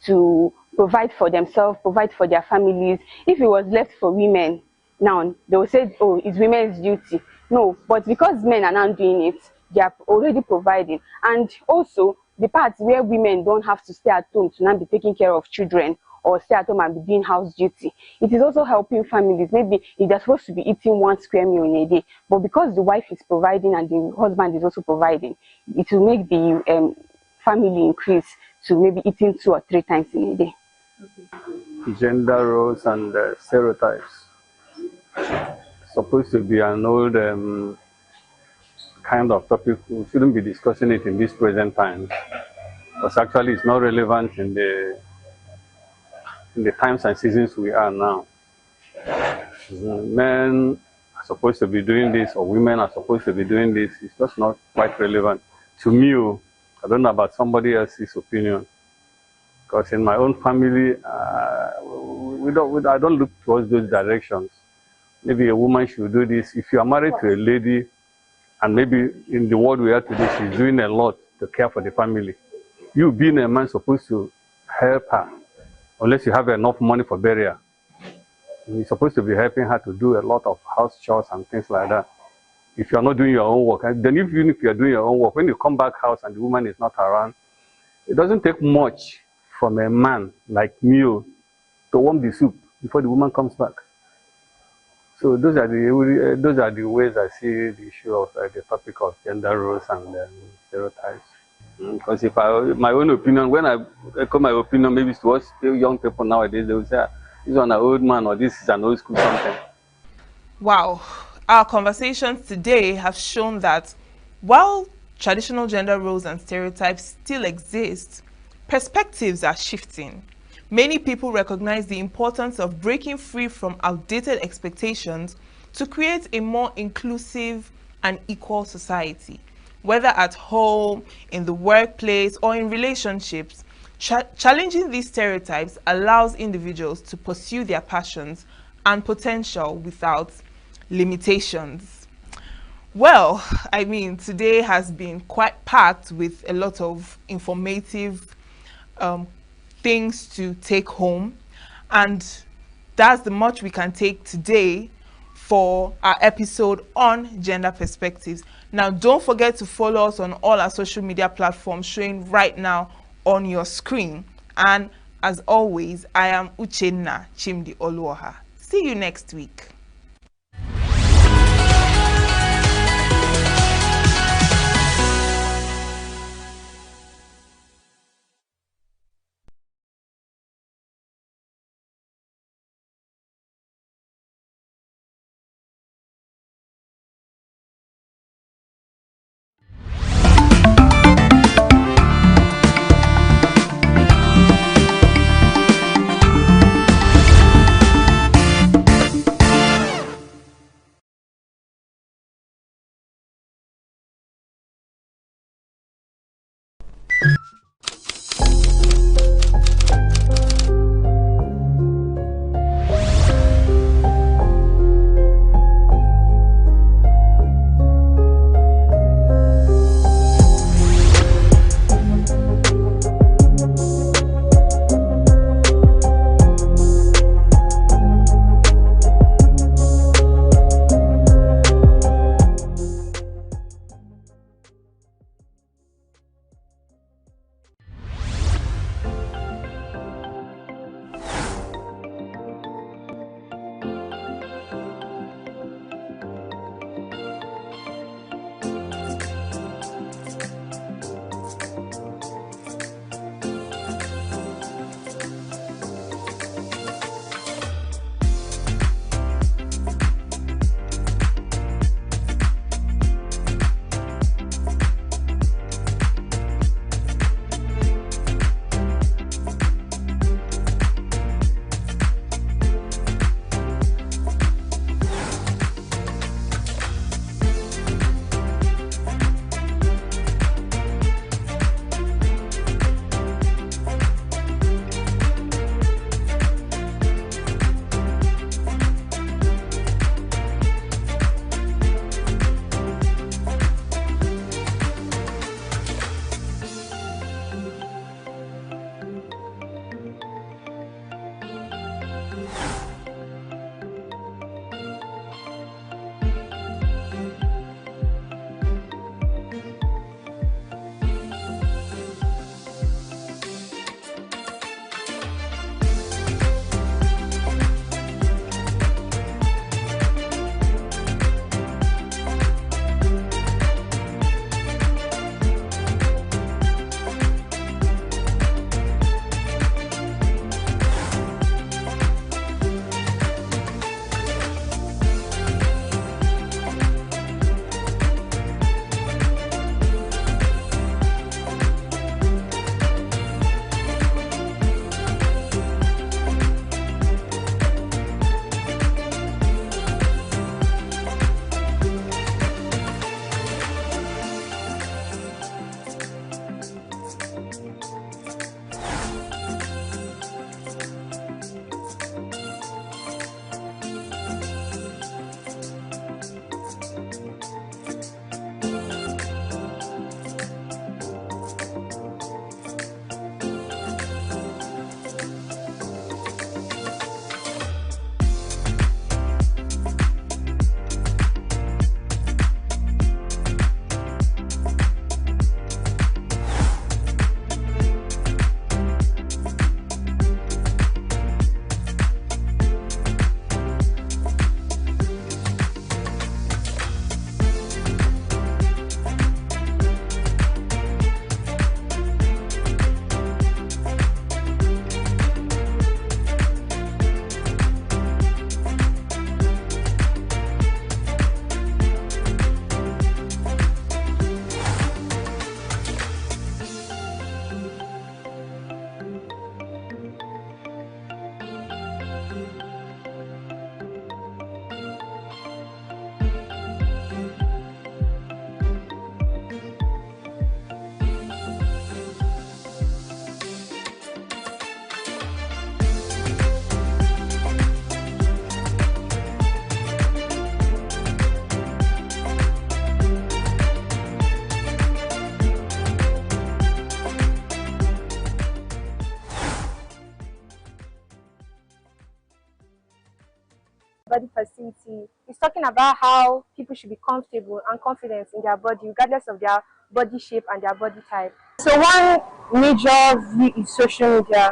to provide for themselves, provide for their families. If it was left for women, now they will say, oh, it's women's duty. No, but because men are now doing it, they are already providing. And also the parts where women don't have to stay at home to now be taking care of children, or stay at home and be doing house duty. It is also helping families. Maybe if they're supposed to be eating 1 square meal in a day, but because the wife is providing and the husband is also providing, it will make the family increase to maybe eating 2 or 3 times in a day. Gender roles and stereotypes supposed to be an old kind of topic. We shouldn't be discussing it in this present times, because actually it's not relevant in the times and seasons we are now. Men are supposed to be doing this, or women are supposed to be doing this. It's just not quite relevant to me. I don't know about somebody else's opinion, because in my own family, I don't look towards those directions. Maybe a woman should do this. If you are married to a lady, and maybe in the world we are today, she's doing a lot to care for the family, you being a man supposed to help her, unless you have enough money for burial. You're supposed to be helping her to do a lot of house chores and things like that. If you're not doing your own work, and then even if you're doing your own work, when you come back house and the woman is not around, it doesn't take much from a man like me to warm the soup before the woman comes back. So those are the ways I see the issue of the topic of gender roles and stereotypes. Because if my own opinion, when I echo my opinion, maybe towards young people nowadays, they will say, this is an old man, or this is an old school something. Wow. Our conversations today have shown that while traditional gender roles and stereotypes still exist, perspectives are shifting. Many people recognize the importance of breaking free from outdated expectations to create a more inclusive and equal society. Whether at home, in the workplace, or in relationships, challenging these stereotypes allows individuals to pursue their passions and potential without limitations. Well, I mean, today has been quite packed with a lot of informative things to take home, and that's the much we can take today for our episode on gender perspectives. Now, don't forget to follow us on all our social media platforms showing right now on your screen. And as always, I am Uchenna Chimdi Oluoha. See you next week. body positivity. It's talking about how people should be comfortable and confident in their body, regardless of their body shape and their body type. So one major view is social media.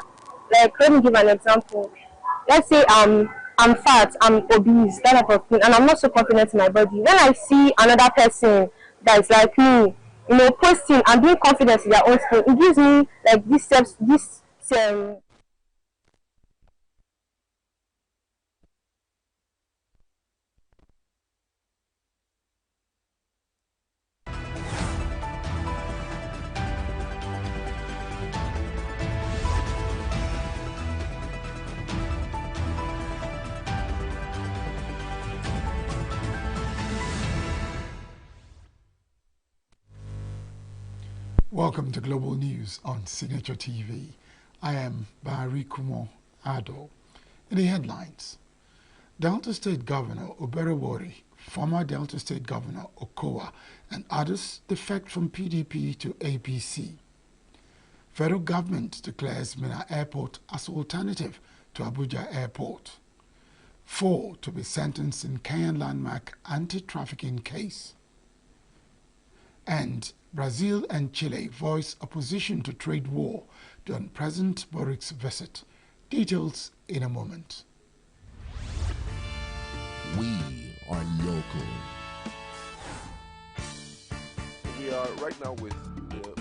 Like, let me give an example. Let's say I'm fat, I'm obese, that type of thing, and I'm not so confident in my body. When I see another person that's like me, you know, posting and being confident in their own skin, it gives me like this Welcome to Global News on Signature TV. I am Barry Kumo Ado. In the headlines, Delta State Governor Oberewori, former Delta State Governor Okowa, and others defect from PDP to APC. Federal government declares Minna Airport as alternative to Abuja Airport. 4 to be sentenced in Kenyan landmark anti-trafficking case. And Brazil and Chile voice opposition to trade war during President Boric's visit. Details in a moment. We are local. We are right now with the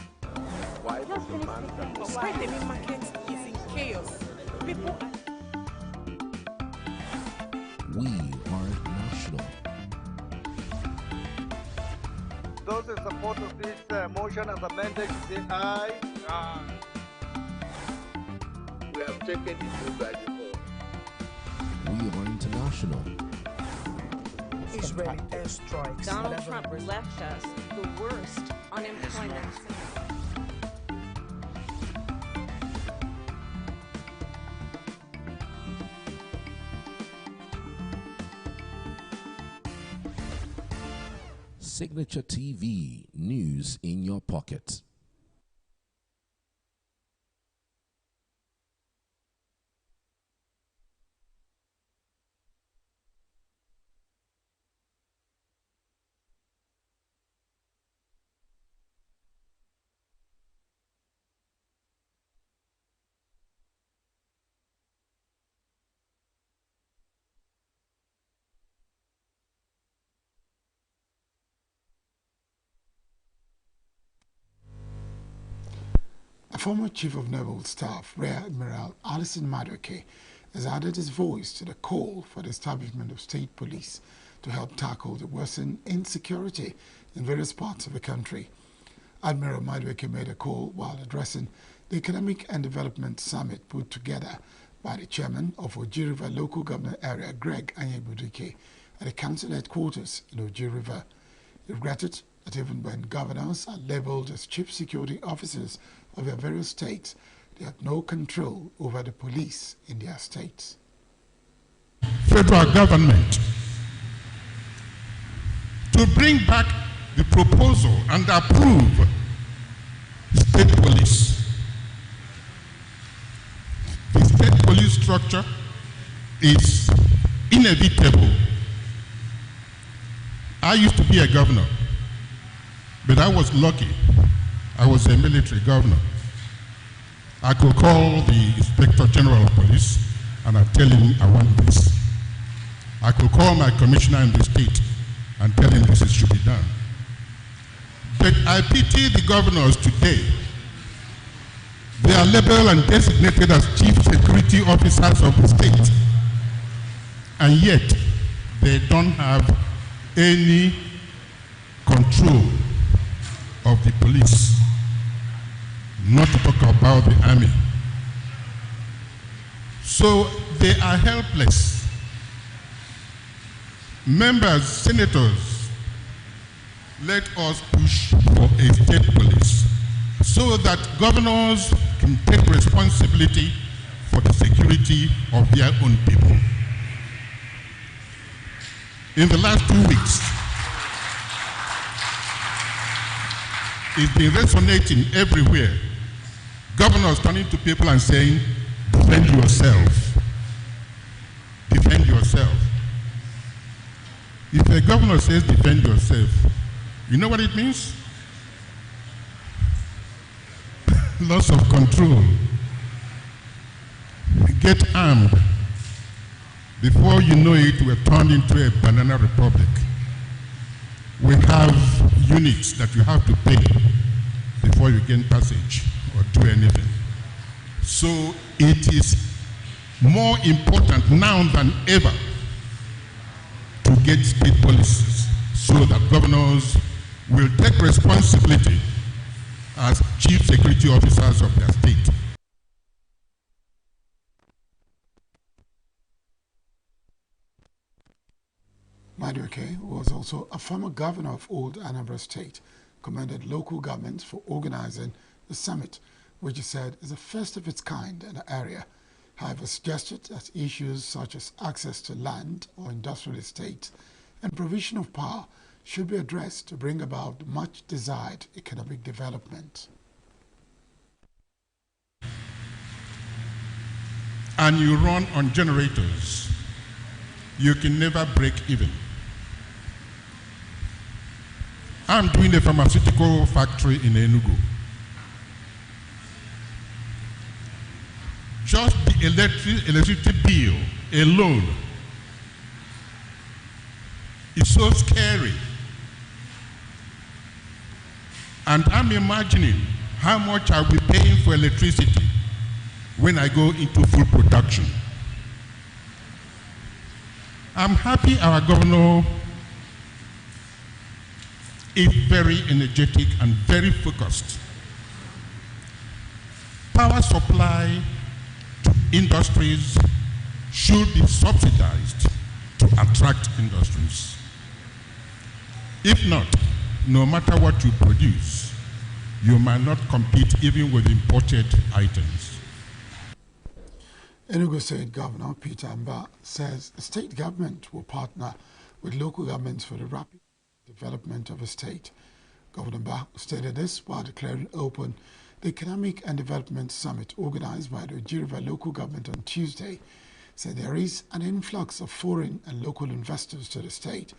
wife of the man that was... Why the main market is in chaos. People... We are national. Those in support of this motion as amended, say aye. Aye. We have taken it through by default. We are international. Israeli airstrikes. Donald Trump left us the worst unemployment. Signature TV, news in your pocket. Former Chief of Naval Staff, Rear Admiral Alison Madueke, has added his voice to the call for the establishment of state police to help tackle the worsening insecurity in various parts of the country. Admiral Madueke made a call while addressing the Economic and Development Summit put together by the chairman of Oji River Local Government Area, Greg Anyebudike, at the council headquarters in Oji River. He regretted that even when governors are labeled as chief security officers of their various states, they have no control over the police in their states. Federal government to bring back the proposal and approve state police. The state police structure is inevitable. I used to be a governor, but I was lucky. I was a military governor. I could call the Inspector General of Police and I'd tell him I want this. I could call my commissioner in the state and tell him this should be done. But I pity the governors today. They are labeled and designated as chief security officers of the state. And yet, they don't have any control of the police, not to talk about the army. So they are helpless. Members, senators, let us push for a state police so that governors can take responsibility for the security of their own people. In the last 2 weeks, it's been resonating everywhere. Governors turning to people and saying, defend yourself. Defend yourself. If a governor says defend yourself, you know what it means? Loss of control. Get armed. Before you know it, we're turned into a banana republic. We have units that you have to pay before you gain passage or do anything. So it is more important now than ever to get state policies so that governors will take responsibility as chief security officers of their state. Madueke, who was also a former governor of Old Anambra State, commended local governments for organizing the summit, which he said is the first of its kind in the area. However, suggested that issues such as access to land or industrial estates and provision of power should be addressed to bring about much desired economic development. And you run on generators, you can never break even. I'm doing a pharmaceutical factory in ENUGU. Just the electricity bill alone is so scary. And I'm imagining how much I'll be paying for electricity when I go into full production. I'm happy our governor is very energetic and very focused. Power supply to industries should be subsidized to attract industries. If not, no matter what you produce, you might not compete even with imported items. Enugu State Governor Peter Mba says the state government will partner with local governments for the rapid development of the state. Governor Mba stated this while declaring open the Economic and Development Summit organized by the Oji River local government on Tuesday. Said there is an influx of foreign and local investors to the state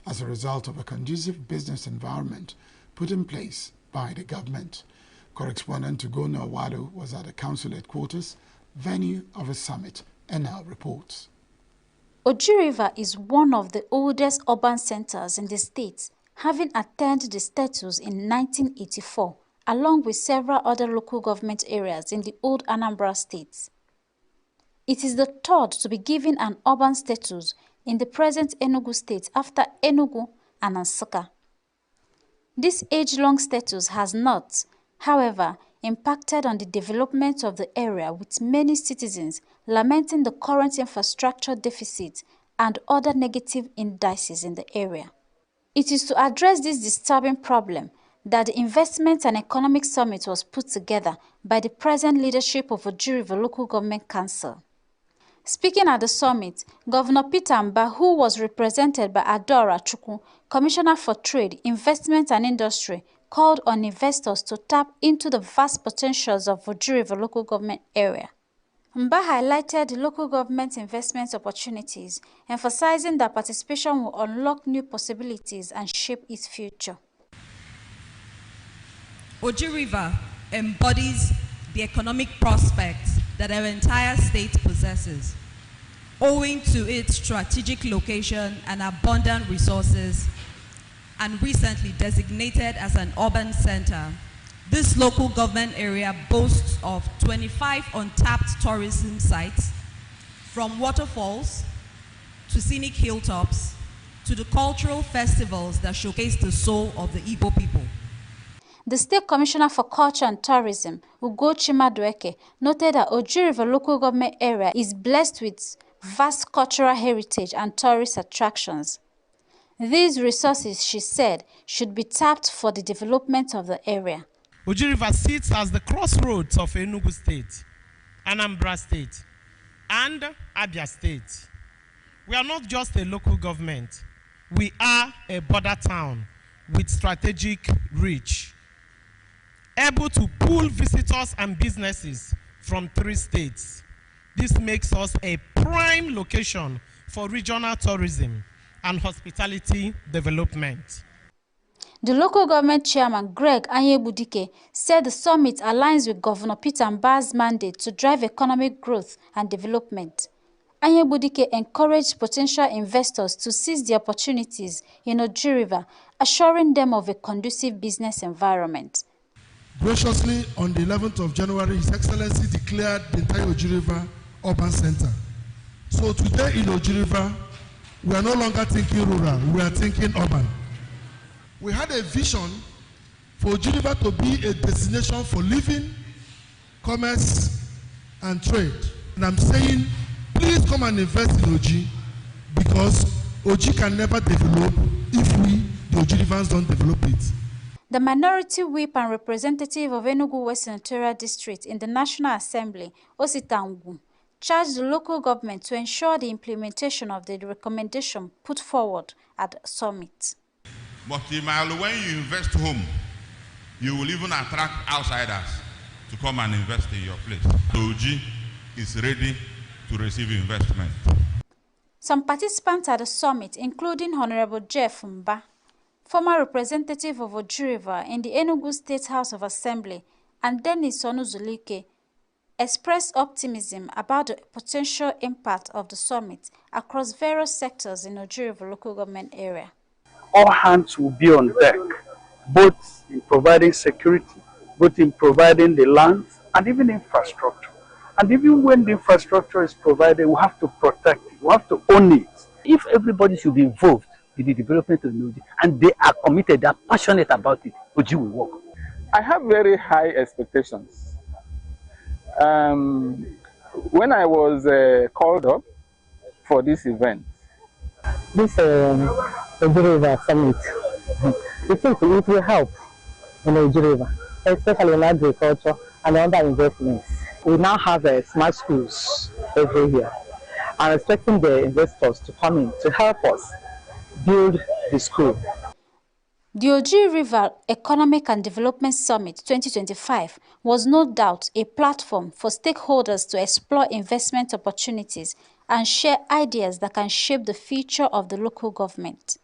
as a result of a conducive business environment put in place by the government. Correspondent to Gona Awado was at the council headquarters, venue of a summit, and now reports. Oji River is one of the oldest urban centers in the state, having attained the status in 1984, along with several other local government areas in the old Anambra state. It is the third to be given an urban status in the present Enugu state after Enugu and Nsukka. This age-long status has not, however, impacted on the development of the area, with many citizens lamenting the current infrastructure deficit and other negative indices in the area. It is to address this disturbing problem that the Investment and Economic Summit was put together by the present leadership of Oji River Local Government Council. Speaking at the summit, Governor Peter Mba, who was represented by Adora Chukwu, Commissioner for Trade, Investment and Industry, called on investors to tap into the vast potentials of Oji River local government area. Mba highlighted the local government investment opportunities, emphasizing that participation will unlock new possibilities and shape its future. Oji River embodies the economic prospects that our entire state possesses, owing to its strategic location and abundant resources, and recently designated as an urban center. This local government area boasts of 25 untapped tourism sites, from waterfalls to scenic hilltops to the cultural festivals that showcase the soul of the Igbo people. The State Commissioner for Culture and Tourism, Ugochi Madueke, noted that Oji River local government area is blessed with vast cultural heritage and tourist attractions. These resources, she said, should be tapped for the development of the area. Oji River sits as the crossroads of Enugu State, Anambra State, and Abia State. We are not just a local government. We are a border town with strategic reach, able to pull visitors and businesses from 3 states. This makes us a prime location for regional tourism and hospitality development. The local government chairman, Greg Anyebudike, said the summit aligns with Governor Peter Mba's mandate to drive economic growth and development. Anyebudike encouraged potential investors to seize the opportunities in Oji River, assuring them of a conducive business environment. Graciously, on the 11th of January, His Excellency declared the entire Oji River urban center. So today in Oji River, we are no longer thinking rural, we are thinking urban. We had a vision for Oji River to be a destination for living, commerce, and trade. And I'm saying, please come and invest in Oji, because Oji can never develop if we, the Oji Rivers, don't develop it. The minority whip and representative of ENUGU West Senatorial District in the National Assembly, Osita ENUGU, charged the local government to ensure the implementation of the recommendation put forward at the summit. But when you invest home, you will even attract outsiders to come and invest in your place. Oji is ready to receive investment. Some participants at the summit, including Honorable Jeff Mba, former representative of Oji River in the Enugu State House of Assembly, and Dennis Onuzulike, expressed optimism about the potential impact of the summit across various sectors in Oji River local government area. All hands will be on deck, both in providing security, both in providing the land and even infrastructure. And even when the infrastructure is provided, we have to protect it, we have to own it. If everybody should be involved in the development of Oji, and they are committed, they are passionate about it, Oji will work. I have very high expectations. When I was called up for this event, this Oji River Summit, we think it will help in Oji River, especially in agriculture and other investments. We now have smart schools every year. I'm expecting the investors to come in to help us build the school. The Oji River Economic and Development Summit 2025 was no doubt a platform for stakeholders to explore investment opportunities and share ideas that can shape the future of the local government.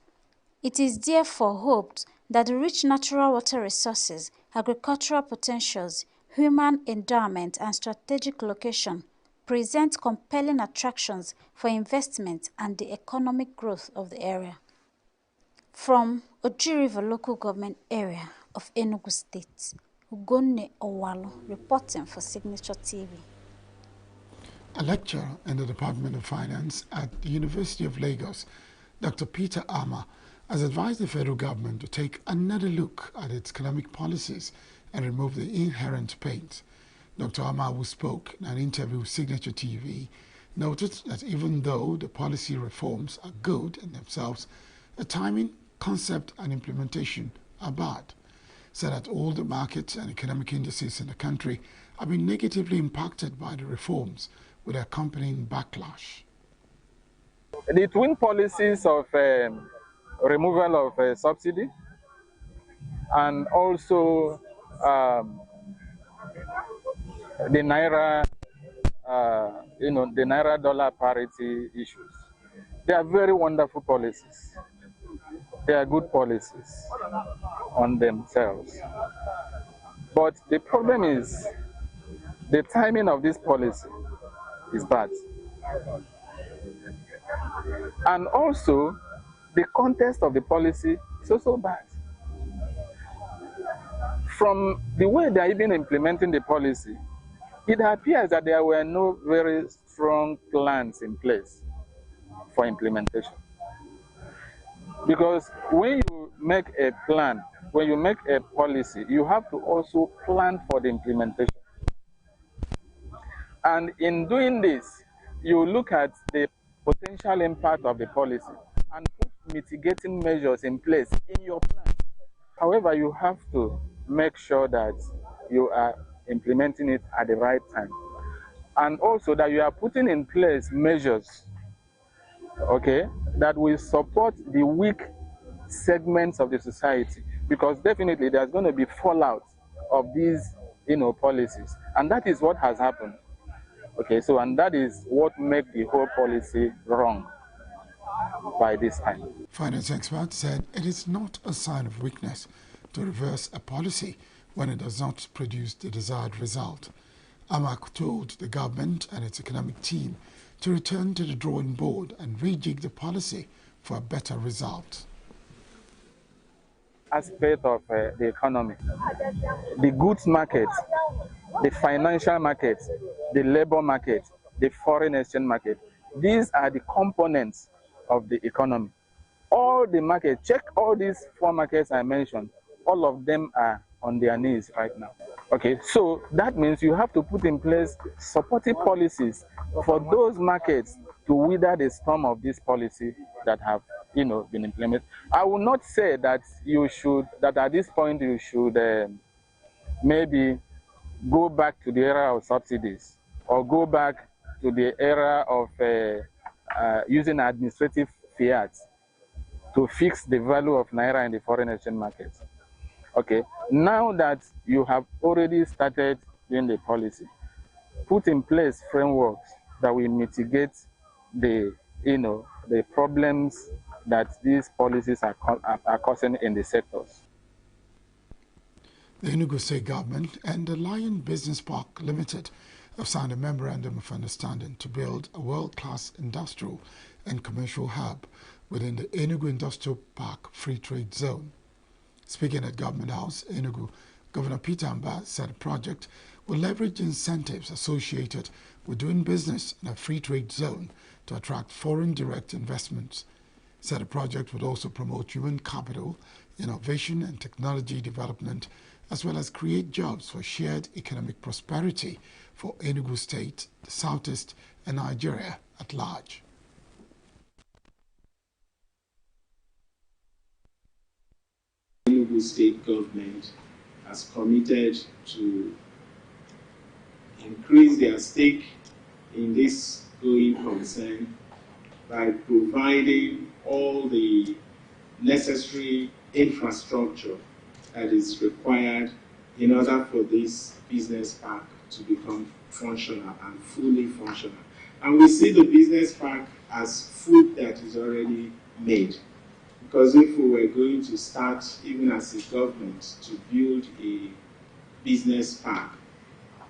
It is therefore hoped that the rich natural water resources, agricultural potentials, human endowment, and strategic location present compelling attractions for investment and the economic growth of the area. From Oji River local government area of Enugu State, Ugonne Owalo reporting for Signature TV. A lecturer in the Department of Finance at the University of Lagos, Dr. Peter Ama, has advised the federal government to take another look at its economic policies and remove the inherent pains. Dr. Ama, who spoke in an interview with Signature TV, noted that even though the policy reforms are good in themselves, the timing, concept and implementation are bad. Said that all the markets and economic indices in the country have been negatively impacted by the reforms, with accompanying backlash. The twin policies of removal of subsidy and also the naira, the naira dollar parity issues. They are very wonderful policies. They are good policies on themselves. But the problem is the timing of this policy is bad. And also, the context of the policy is also bad. From the way they are even implementing the policy, it appears that there were no very strong plans in place for implementation. Because when you make a plan, when you make a policy, you have to also plan for the implementation. And in doing this, you look at the potential impact of the policy and put mitigating measures in place in your plan. However, you have to make sure that you are implementing it at the right time. And also that you are putting in place measures, okay, that will support the weak segments of the society. Because definitely there's going to be fallout of these, policies. And that is what has happened. Okay, so and that is what makes the whole policy wrong. by this time. Finance experts said it is not a sign of weakness to reverse a policy when it does not produce the desired result. AMAC told the government and its economic team to return to the drawing board and rejig the policy for a better result. Aspect of the economy, the goods market, the financial market, the labor market, the foreign exchange market. These are the components of the economy. All the markets, check all these four markets I mentioned, all of them are on their knees right now. Okay, so that means you have to put in place supportive policies for those markets to weather the storm of this policy that have, been implemented. I will not say that that at this point you should maybe go back to the era of subsidies or go back to the era of using administrative fiat to fix the value of naira in the foreign exchange market. Okay, now that you have already started doing the policy, put in place frameworks that will mitigate the problems that these policies are causing in the sectors. The ENUGU State Government and the Lion Business Park Limited have signed a memorandum of understanding to build a world-class industrial and commercial hub within the ENUGU Industrial Park Free Trade Zone. Speaking at Government House, ENUGU, Governor Peter Amba said the project will leverage incentives associated with doing business in a free trade zone to attract foreign direct investments. Said the project would also promote human capital, innovation and technology development, as well as create jobs for shared economic prosperity for Enugu State, the Southeast, and Nigeria at large. Enugu State Government has committed to increase their stake in this going concern by providing all the necessary infrastructure that is required in order for this business park to become functional and fully functional. And we see the business park as food that is already made. Because if we were going to start, even as a government, to build a business park,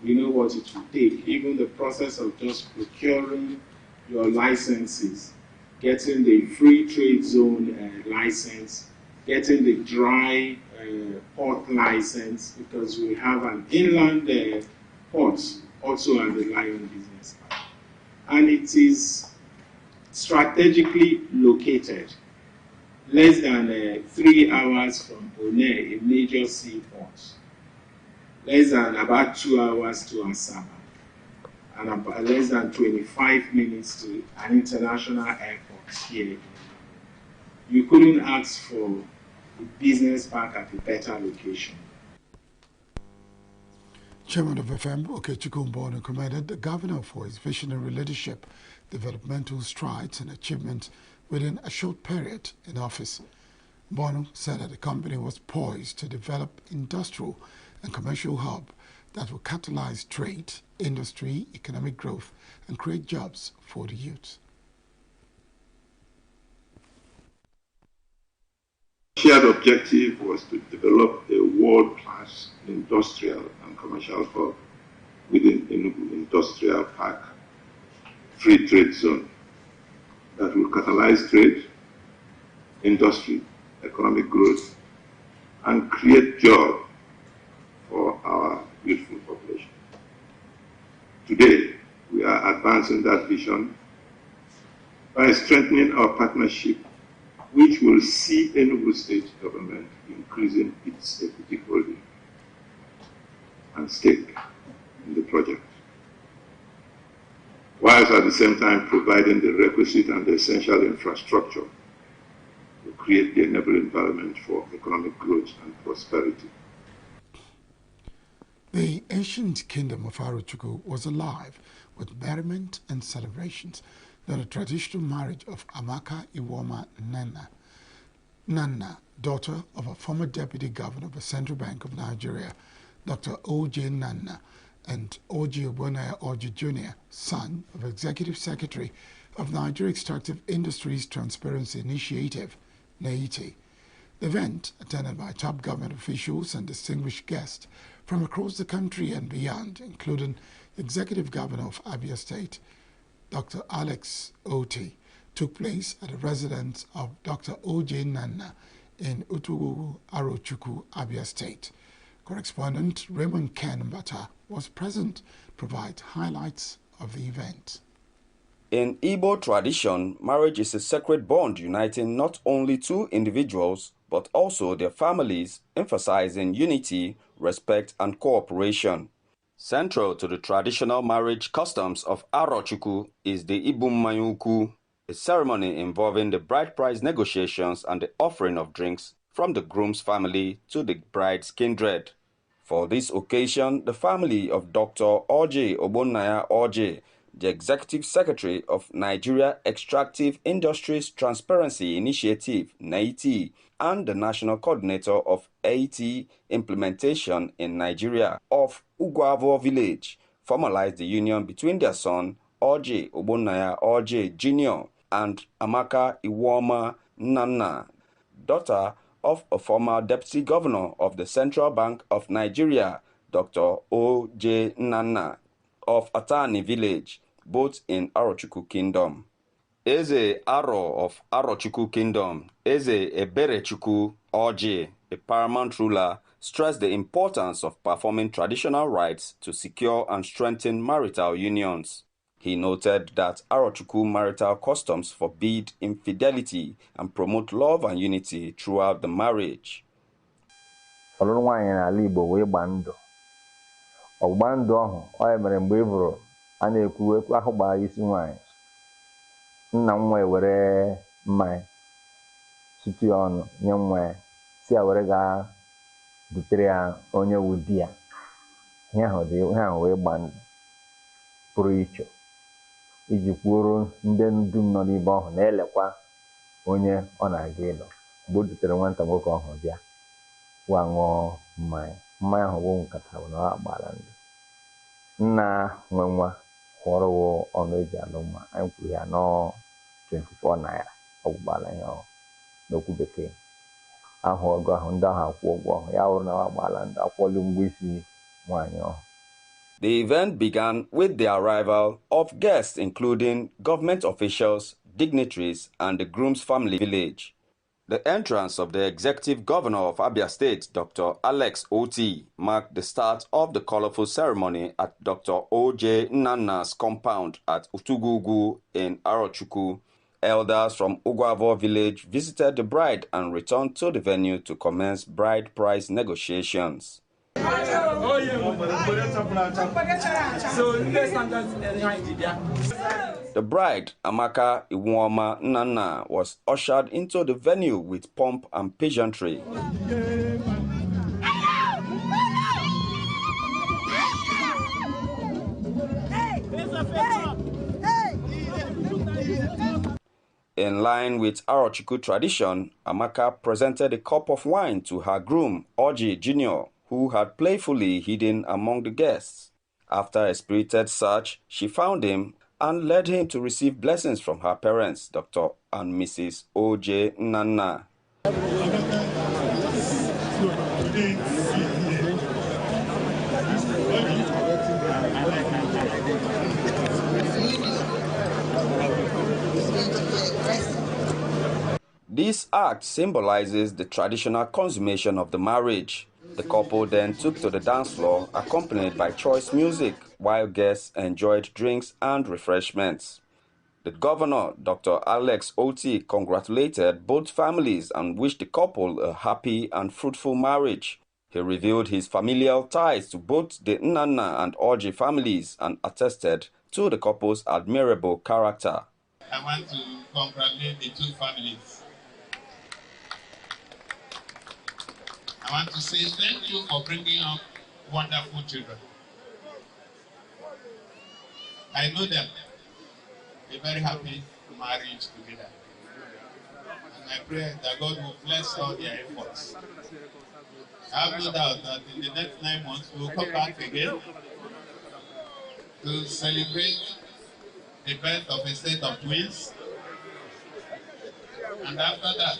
we know what it will take. Even the process of just procuring your licenses, getting the free trade zone license, getting the dry port license, because we have an inland port also at the Lion Business Park. And it is strategically located, less than 3 hours from One, a major seaport, less than about 2 hours to Asaba, and about less than 25 minutes to an international airport here. You couldn't ask for a business park at a better location. Chairman of FM, Okechukwu Mbono, commended the governor for his visionary leadership, developmental strides and achievements within a short period in office. Mbono said that the company was poised to develop industrial and commercial hub that will catalyze trade, industry, economic growth, and create jobs for the youth. Shared objective was to develop a world-class industrial and commercial hub within Enugu Industrial Park Free Trade Zone that will catalyze trade, industry, economic growth, and create jobs for our youthful population. Today, we are advancing that vision by strengthening our partnership, which will see Enugu State government increasing its equity holding and stake in the project, whilst at the same time providing the requisite and the essential infrastructure to create the enabling environment for economic growth and prosperity. The ancient kingdom of Arochukwu was alive with merriment and celebrations during the traditional marriage of Amaka Iwoma Nana, daughter of a former deputy governor of the Central Bank of Nigeria, Dr. O.J. Nana, and O.J. Obonaya Oji Jr., son of Executive Secretary of Nigeria Extractive Industries Transparency Initiative, NEITI. The event, attended by top government officials and distinguished guests from across the country and beyond, including the Executive Governor of Abia State, Dr. Alex Oti, took place at the residence of Dr. O.J. Nana in ENUGU, Arochukwu, Abia State. Correspondent Raymond Kenbata was present to provide highlights of the event. In Igbo tradition, marriage is a sacred bond uniting not only two individuals but also their families, emphasizing unity, respect, and cooperation. Central to the traditional marriage customs of Arochukwu is the Ibummayukwu, a ceremony involving the bride price negotiations and the offering of drinks from the groom's family to the bride's kindred. For this occasion, the family of Dr. Oje Ogbonnaya Oje, the Executive Secretary of Nigeria Extractive Industries Transparency Initiative, NEITI, and the National Coordinator of AIT Implementation in Nigeria of Ugwavo Village, formalized the union between their son, Oje Ogbonnaya Oje Jr., and Amaka Iwoma Nnanna, daughter of a former Deputy Governor of the Central Bank of Nigeria, Dr. O.J. Nnanna, of Atani Village, both in Arochukwu Kingdom. Eze Aro of Arochukwu Kingdom, Eze Eberechukwu Oji, a paramount ruler, stressed the importance of performing traditional rites to secure and strengthen marital unions. He noted that Arochukwu marital customs forbid infidelity and promote love and unity throughout the marriage. Ọlụlụ nwaanyị n'ala Igbo wee gba ndụ. Ọgba ndụ ahụ ọ mere mgbe e bụrụ a na-ekwu ekwu ahụ gbaa isi nwaanyị. Nna nwa were mmanya sutu ya ọnụ nye nwa ya si ya were gaa butere ya onye wu di ya. Ihe ahụ wee gba ndụ pụrụ iche iji kwuoro ndị ndum nọ n'ebe ahụ na-elekwa onye ọ na-aga ịlụ. Mgbe o dutere nwata nwoke ọhụrụ bịa wa ṅụọ mmanya ahụ bụ nkata bụ na ọ agbala ndụ. Nna nwe nwa kwụọrọ ọnụ eji alụ mma, anyị kwuru ya nọ 24 naira ọ gbala ihe ọhụrụ n'okwu bekee. Ahụ ọgụ ahụ ndị ahụ akwụ ụgwọ ọhụ ya wụrụ na ọ agbala ndụ akwụọlụ mgbe isi nwaanyị ọhụ. The event began with the arrival of guests including government officials, dignitaries, and the groom's family village. The entrance of the Executive Governor of Abia State, Dr. Alex Oti, marked the start of the colorful ceremony at Dr. O.J. Nnanna's compound at Utugugu in Arochukwu. Elders from Ugwavo village visited the bride and returned to the venue to commence bride price negotiations. The bride, Amaka Iwoma Nnanna, was ushered into the venue with pomp and pageantry. In line with Arochukwu tradition, Amaka presented a cup of wine to her groom, Oji Jr., who had playfully hidden among the guests. After a spirited search, she found him and led him to receive blessings from her parents, Dr. and Mrs. O.J. Nnanna. This act symbolizes the traditional consummation of the marriage. The couple then took to the dance floor, accompanied by choice music, while guests enjoyed drinks and refreshments. The governor, Dr. Alex Oti, congratulated both families and wished the couple a happy and fruitful marriage. He revealed his familial ties to both the Nnanna and Oji families and attested to the couple's admirable character. I want to congratulate the two families. I want to say thank you for bringing up wonderful children. I know them. They're very happy marriage together. And I pray that God will bless all their efforts. I have no doubt that in the next 9 months we will come back again to celebrate a birth of a set of twins. And after that,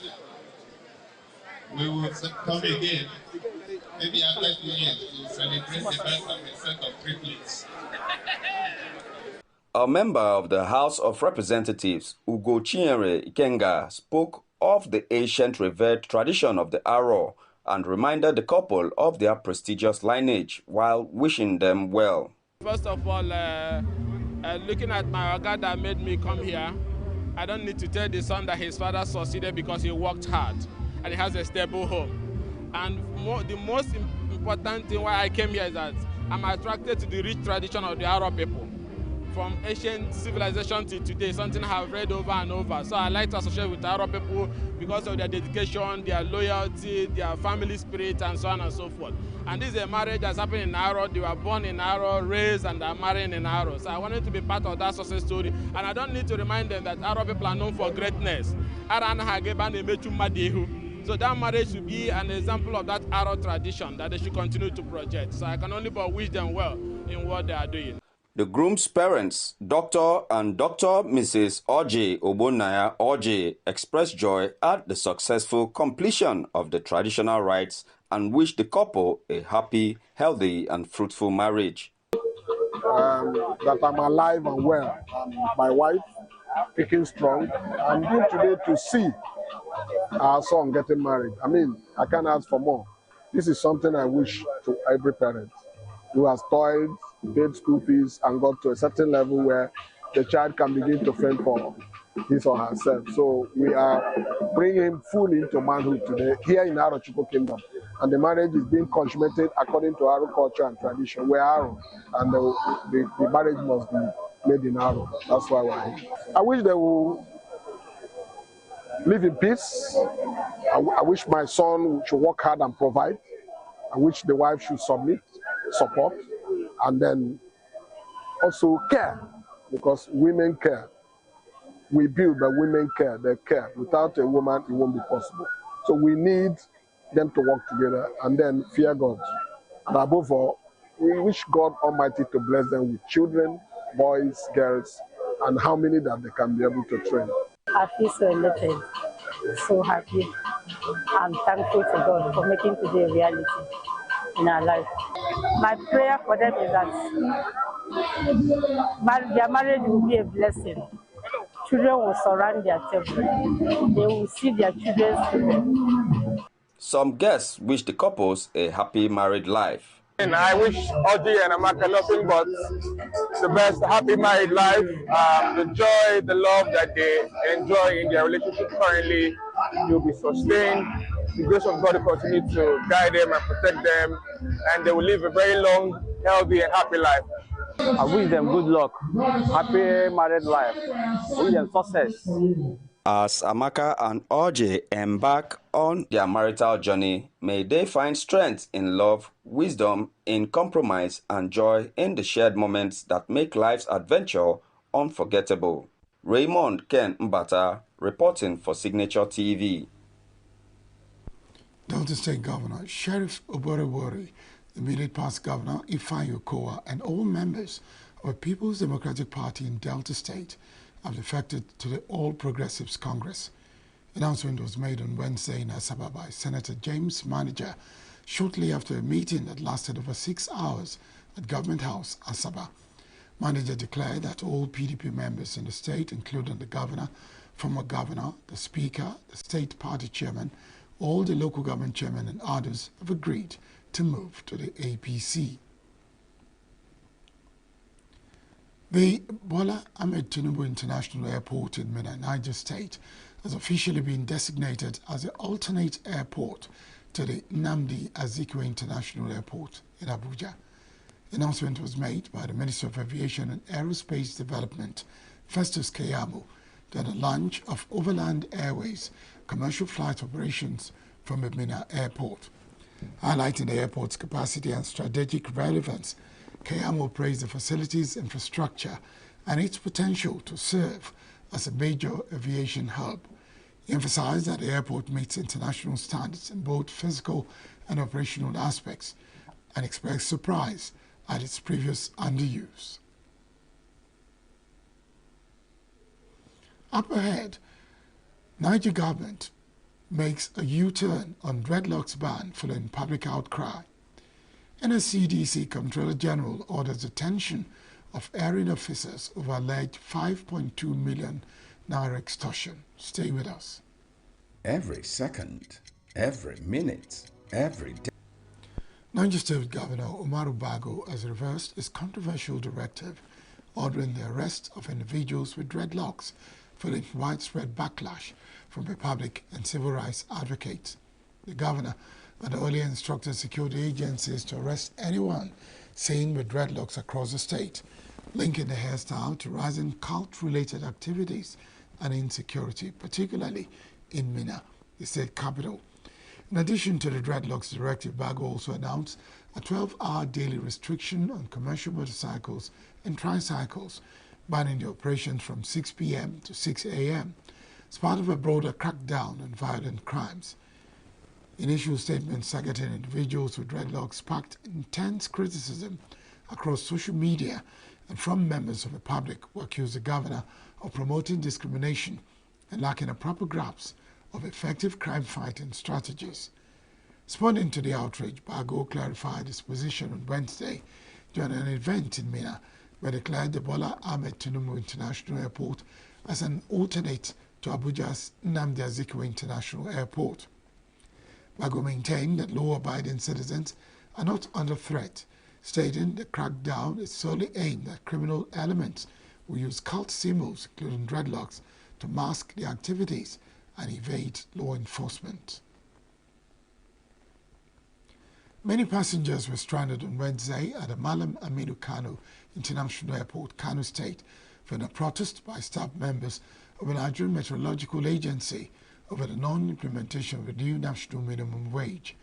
we will come again, maybe after 2 years, to celebrate the birth of a set of triplets. A member of the House of Representatives, ENUGU Ikenga, spoke of the ancient revered tradition of the Aro and reminded the couple of their prestigious lineage while wishing them well. First of all, looking at my Oga that made me come here, I don't need to tell the son that his father succeeded because he worked hard and he has a stable home. And the most important thing why I came here is that I'm attracted to the rich tradition of the Aro people. From ancient civilization to today, something I have read over and over. So I like to associate with Aro people because of their dedication, their loyalty, their family spirit, and so on and so forth. And this is a marriage that's happened in Aro. They were born in Aro, raised, and are marrying in Aro. So I wanted to be part of that success story. And I don't need to remind them that Aro people are known for greatness. So that marriage should be an example of that Aro tradition that they should continue to project. So I can only but wish them well in what they are doing. The groom's parents, Dr. and Dr. Mrs. Oje Obonaya Oje, expressed joy at the successful completion of the traditional rites and wished the couple a happy, healthy, and fruitful marriage. That I'm alive and well, and my wife picking strong. I'm here today to see our son getting married. I mean, I can't ask for more. This is something I wish to every parent who has toiled, paid school fees, and got to a certain level where the child can begin to fend for his or herself. So we are bringing him fully into manhood today here in Aro Chukwu Kingdom. And the marriage is being consummated according to Aro culture and tradition. We're Aro, and the marriage must be made in Aro. That's why we're here. I wish they will live in peace. I wish my son should work hard and provide. I wish the wife should submit, support, and then also care, because women care. We build, but women care. They care. Without a woman, it won't be possible. So we need them to work together and then fear God. And above all, we wish God Almighty to bless them with children, boys, girls, and how many that they can be able to train. I feel so elated, so happy. I'm thankful to God for making today a reality in our life. My prayer for them is that their marriage will be a blessing. Children will surround their table. They will see their children's children. Some guests wish the couples a happy married life. And I wish Audrey and Amaka nothing but the best happy married life, the joy, the love that they enjoy in their relationship currently will be sustained. The grace of God will continue to guide them and protect them, and they will live a very long, healthy, and happy life. I wish them good luck, happy married life, I wish them success. As Amaka and Oje embark on their marital journey, may they find strength in love, wisdom in compromise, and joy in the shared moments that make life's adventure unforgettable. Raymond Ken Mbata, reporting for Signature TV. Delta State Governor Sheriff Oborewori, the immediate past Governor Ifeanyi Okowa, and all members of the People's Democratic Party in Delta State have defected to the All Progressives Congress. Announcement was made on Wednesday in Asaba by Senator James Manager shortly after a meeting that lasted over 6 hours at Government House, Asaba. Manager declared that all PDP members in the state, including the governor, former governor, the speaker, the state party chairman, all the local government chairmen and others have agreed to move to the APC. The Bola Ahmed Tinubu International Airport in Minna, Niger State, has officially been designated as the alternate airport to the Nnamdi Azikiwe International Airport in Abuja. The announcement was made by the Minister of Aviation and Aerospace Development, Festus Keyamo, during the launch of Overland Airways commercial flight operations from the Minna Airport. Highlighting the airport's capacity and strategic relevance, Keyamo praised the facility's infrastructure and its potential to serve as a major aviation hub. He emphasized that the airport meets international standards in both physical and operational aspects and expressed surprise at its previous underuse. Up ahead, Niger government makes a U-turn on dreadlocks ban following public outcry. NSCDC Comptroller General orders detention of erring officers over alleged 5.2 million naira extortion. Stay with us. Every second, every minute, every day. Niger State Governor Umaru Bago has reversed his controversial directive ordering the arrest of individuals with dreadlocks following widespread backlash from the public and civil rights advocates. The governor had earlier instructed security agencies to arrest anyone seen with dreadlocks across the state, linking the hairstyle to rising cult-related activities and insecurity, particularly in Minna, the state capital. In addition to the dreadlocks directive, Bago also announced a 12-hour daily restriction on commercial motorcycles and tricycles, banning the operations from 6 p.m. to 6 a.m. as part of a broader crackdown on violent crimes. Initial statements targeting individuals with dreadlocks sparked intense criticism across social media and from members of the public who accused the governor of promoting discrimination and lacking a proper grasp of effective crime-fighting strategies. Responding to the outrage, Bago clarified his position on Wednesday during an event in Minna, where declared the Bola Ahmed Tinubu International Airport as an alternate to Abuja's Nnamdi Azikiwe International Airport. Bago maintained that law-abiding citizens are not under threat, stating the crackdown is solely aimed at criminal elements who use cult symbols, including dreadlocks, to mask their activities and evade law enforcement. Many passengers were stranded on Wednesday at the Malam Aminu Kano International Airport, Kano State, for a protest by staff members of the Nigerian Meteorological Agency over the non-implementation of the new national minimum wage.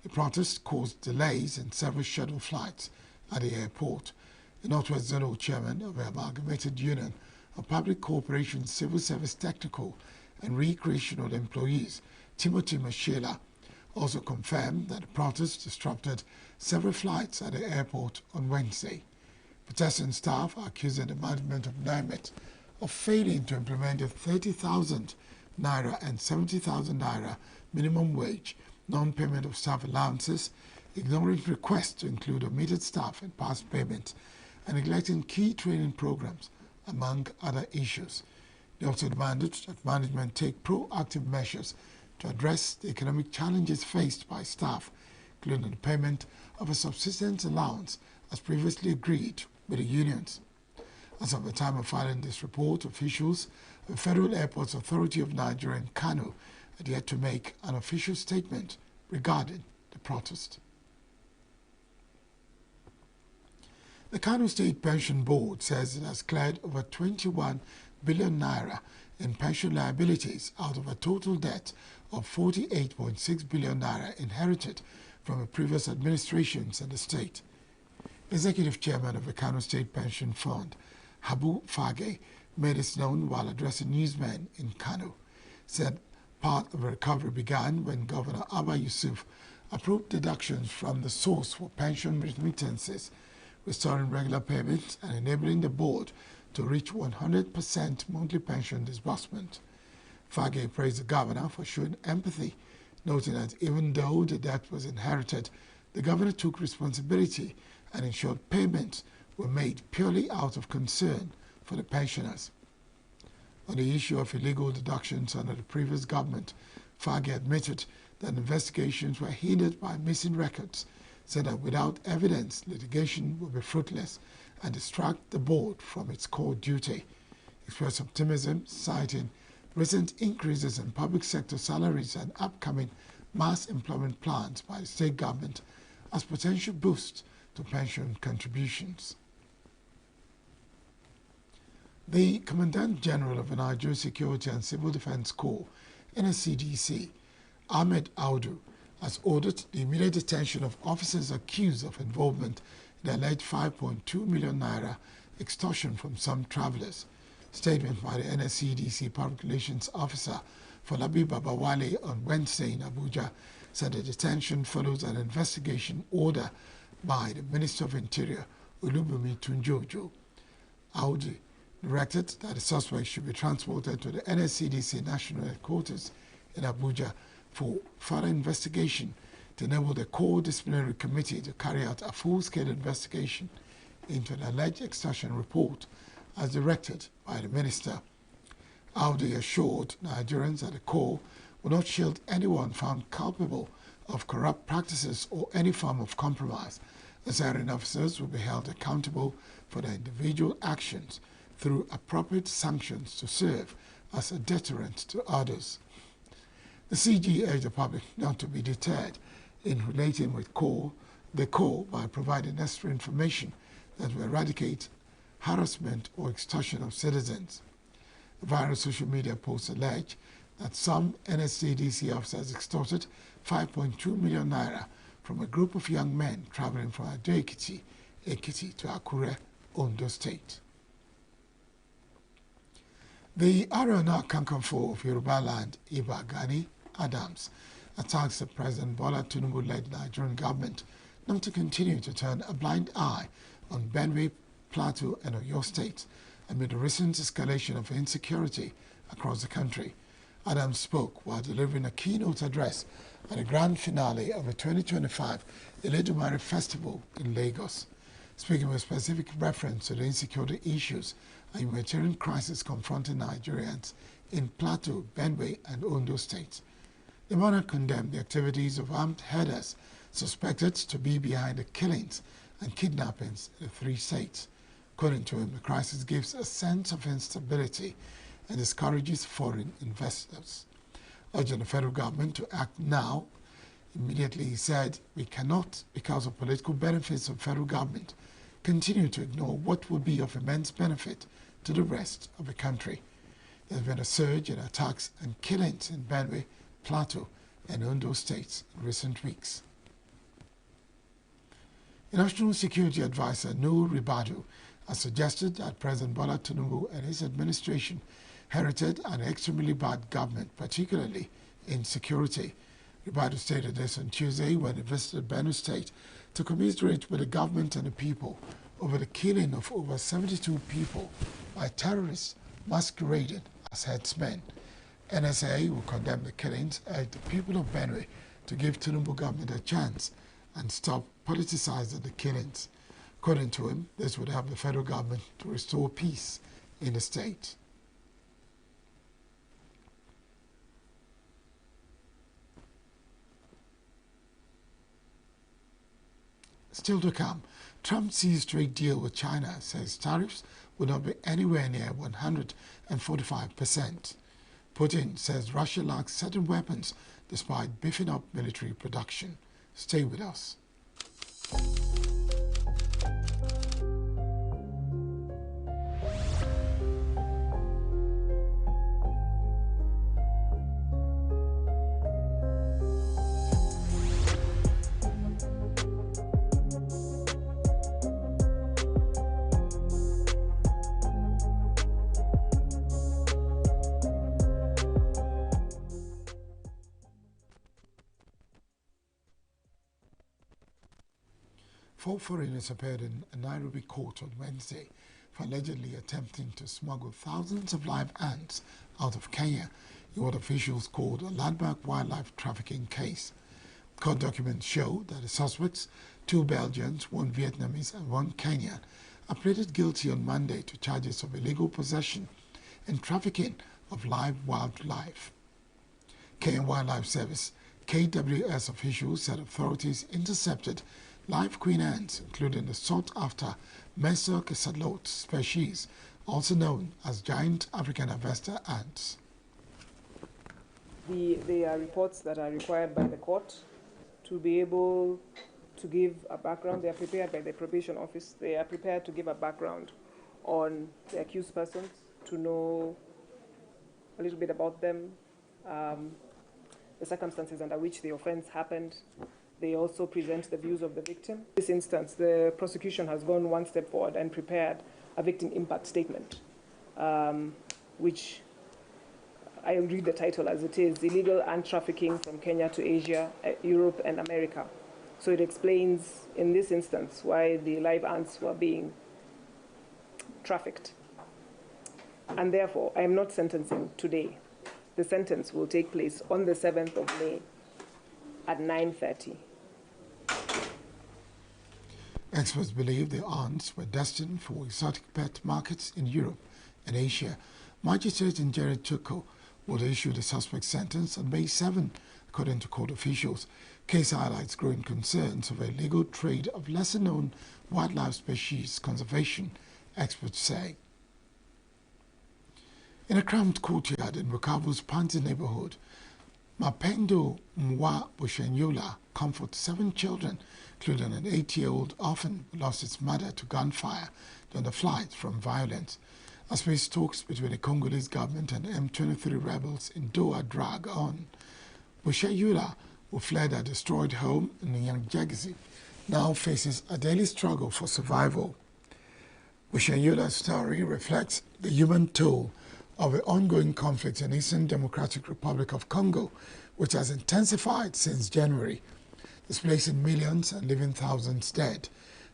The protest caused delays in several shuttle flights at the airport. The Northwest Zonal Chairman of the Amalgamated Union of Public Corporation Civil Service Technical and Recreational Employees, Timothy Mashela, also confirmed that the protest disrupted several flights at the airport on Wednesday. Protesting staff are accusing the management of NIMET of failing to implement the 30,000 naira and 70,000 naira minimum wage, non-payment of staff allowances, ignoring requests to include omitted staff in past payments, and neglecting key training programs, among other issues. They also demanded that management take proactive measures to address the economic challenges faced by staff, including the payment of a subsistence allowance as previously agreed with the unions. As of the time of filing this report, officials of the Federal Airports Authority of Nigeria in Kano had yet to make an official statement regarding the protest. The Kano State Pension Board says it has cleared over 21 billion naira in pension liabilities out of a total debt of 48.6 billion naira inherited from the previous administrations in the state. Executive Chairman of the Kano State Pension Fund, Habu Fage, made this known while addressing newsmen in Kano. Said part of the recovery began when Governor Abba Yusuf approved deductions from the source for pension remittances, restoring regular payments and enabling the board to reach 100% monthly pension disbursement. Fage praised the governor for showing empathy, noting that even though the debt was inherited, the governor took responsibility and ensured payments were made purely out of concern for the pensioners. On the issue of illegal deductions under the previous government, Fage admitted that investigations were hindered by missing records, said that without evidence, litigation would be fruitless and distract the board from its core duty. Expressed optimism, citing recent increases in public sector salaries and upcoming mass employment plans by the state government as potential boosts to pension contributions. The Commandant General of the Nigeria Security and Civil Defense Corps, NSCDC, Ahmed Audu, has ordered the immediate detention of officers accused of involvement in the alleged 5.2 million naira extortion from some travelers. Statement by the NSCDC Public Relations Officer Folabi Babawale on Wednesday in Abuja said the detention follows an investigation order by the Minister of Interior, Olubunmi Tunjojo. Audi directed that the suspect should be transported to the NSCDC National Headquarters in Abuja for further investigation to enable the core disciplinary committee to carry out a full-scale investigation into an alleged extortion report as directed by the minister. Audi assured Nigerians that the core will not shield anyone found culpable of corrupt practices or any form of compromise, as hiring officers will be held accountable for their individual actions through appropriate sanctions to serve as a deterrent to others. The CG urged the public not to be deterred in relating with the core by providing necessary information that will eradicate harassment or extortion of citizens. The viral social media posts allege that some NSCDC officers extorted 5.2 million naira from a group of young men traveling from Ado-Ekiti to Akure, Ondo State. The Arana Kankanfo of Yoruba land, Iba Gani Adams, attacks the President Bola Tinubu-led Nigerian government not to continue to turn a blind eye on Benue, Plateau and Oyo State amid the recent escalation of insecurity across the country. Adams spoke while delivering a keynote address at the grand finale of the 2025 Eledumare Festival in Lagos. Speaking with specific reference to the insecurity issues and humanitarian crisis confronting Nigerians in Plateau, Benue and Ondo states, the monarch condemned the activities of armed herders suspected to be behind the killings and kidnappings in the three states. According to him, the crisis gives a sense of instability and discourages foreign investors. Urging the federal government to act now. Immediately he said, we cannot, because of political benefits of federal government, continue to ignore what will be of immense benefit to the rest of the country. There has been a surge in attacks and killings in Benue, Plateau and Ondo states in recent weeks. The National Security Advisor Nuhu Ribadu has suggested that President Bola Tinubu and his administration inherited an extremely bad government, particularly in security. Ribadu stated this on Tuesday when he visited Benue State to commiserate with the government and the people over the killing of over 72 people by terrorists masqueraded as headsmen. NSA will condemn the killings, urge the people of Benue to give Tinubu government a chance and stop politicizing the killings. According to him, this would help the federal government to restore peace in the state. Still to come, Trump sees trade deal with China, says tariffs will not be anywhere near 145%. Putin says Russia lacks certain weapons despite beefing up military production. Stay with us. Four foreigners appeared in a Nairobi court on Wednesday for allegedly attempting to smuggle thousands of live ants out of Kenya in what officials called a landmark wildlife trafficking case. Court documents show that the suspects, two Belgians, one Vietnamese and one Kenyan, are pleaded guilty on Monday to charges of illegal possession and trafficking of live wildlife. Kenyan Wildlife Service KWS officials said authorities intercepted live queen ants, including the sought-after Messer Casalot species, also known as giant African harvester ants. They are reports that are required by the court to be able to give a background. They are prepared by the probation office. They are prepared to give a background on the accused persons, to know a little bit about them, the circumstances under which the offense happened. They also present the views of the victim. In this instance, the prosecution has gone one step forward and prepared a victim impact statement, which I'll read the title as it is: Illegal Ant Trafficking from Kenya to Asia, Europe and America. So it explains, in this instance, why the live ants were being trafficked. And therefore, I am not sentencing today. The sentence will take place on the 7th of May at 9:30. Experts believe the aunts were destined for exotic pet markets in Europe and Asia. Magistrate Njeri Chuko will issue the suspect sentence on May 7, according to court officials. Case highlights growing concerns over illegal trade of lesser-known wildlife species conservation, experts say. In a cramped courtyard in Bukavu's Panti neighborhood, Mapendo Mwa Bushenyola comforts 7 children, including an 8-year-old orphan who lost its mother to gunfire during the flight from violence. As peace talks between the Congolese government and M23 rebels in Doha drag on, Bushenyola, who fled a destroyed home in Nyanjagzi, now faces a daily struggle for survival. Bushenyola's story reflects the human toll of the ongoing conflict in Eastern Democratic Republic of Congo, which has intensified since January, displacing millions and leaving thousands dead.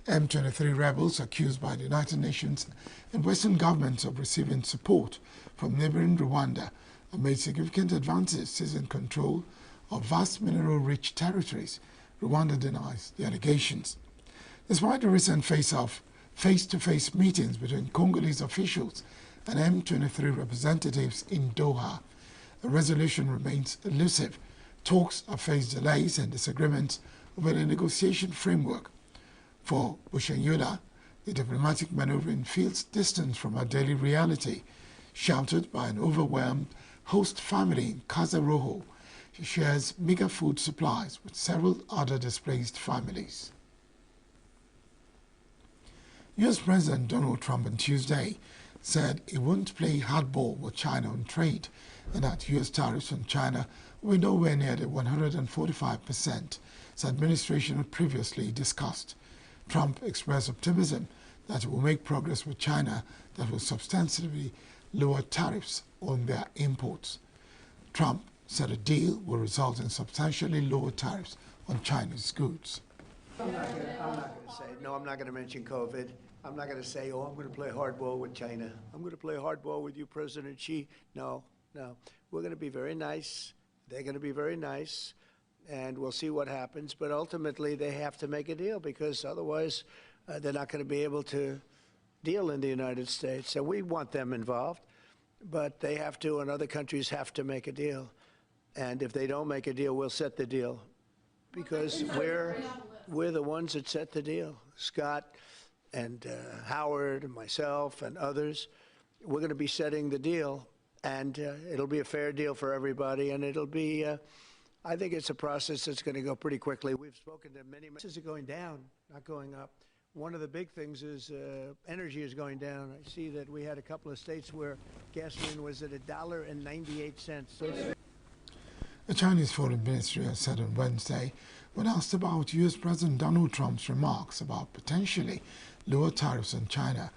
M23 rebels, accused by the United Nations and Western governments of receiving support from neighboring Rwanda, have made significant advances seizing control of vast mineral-rich territories. Rwanda denies the allegations. Despite the recent face-to-face meetings between Congolese officials and M23 representatives in Doha, a resolution remains elusive. Talks have faced delays and disagreements over the negotiation framework. For Bushenyola, the diplomatic maneuvering feels distant from her daily reality. Sheltered by an overwhelmed host family in Kazaroho, she shares meager food supplies with several other displaced families. U.S. President Donald Trump on Tuesday said he won't play hardball with China on trade and that U.S. tariffs on China were nowhere near the 145% his administration had previously discussed. Trump expressed optimism that it will make progress with China that will substantially lower tariffs on their imports. Trump said a deal will result in substantially lower tariffs on Chinese goods. I'm not going to say, no, I'm not going to mention COVID. I'm not going to say, oh, I'm going to play hardball with China. I'm going to play hardball with you, President Xi. No. We're going to be very nice. They're going to be very nice. And we'll see what happens. But ultimately, they have to make a deal because otherwise they're not going to be able to deal in the United States. And we want them involved. But they have to, and other countries have to make a deal. And if they don't make a deal, we'll set the deal. Because we're the ones that set the deal. Scott and Howard and myself and others, we're going to be setting the deal. And it'll be a fair deal for everybody. And it'll be, I think it's a process that's going to go pretty quickly. We've spoken to many. Prices are going down, not going up. One of the big things is energy is going down. I see that we had a couple of states where gasoline was at $1.98. So the Chinese Foreign Ministry has said on Wednesday, when asked about U.S. President Donald Trump's remarks about potentially lower tariffs on China,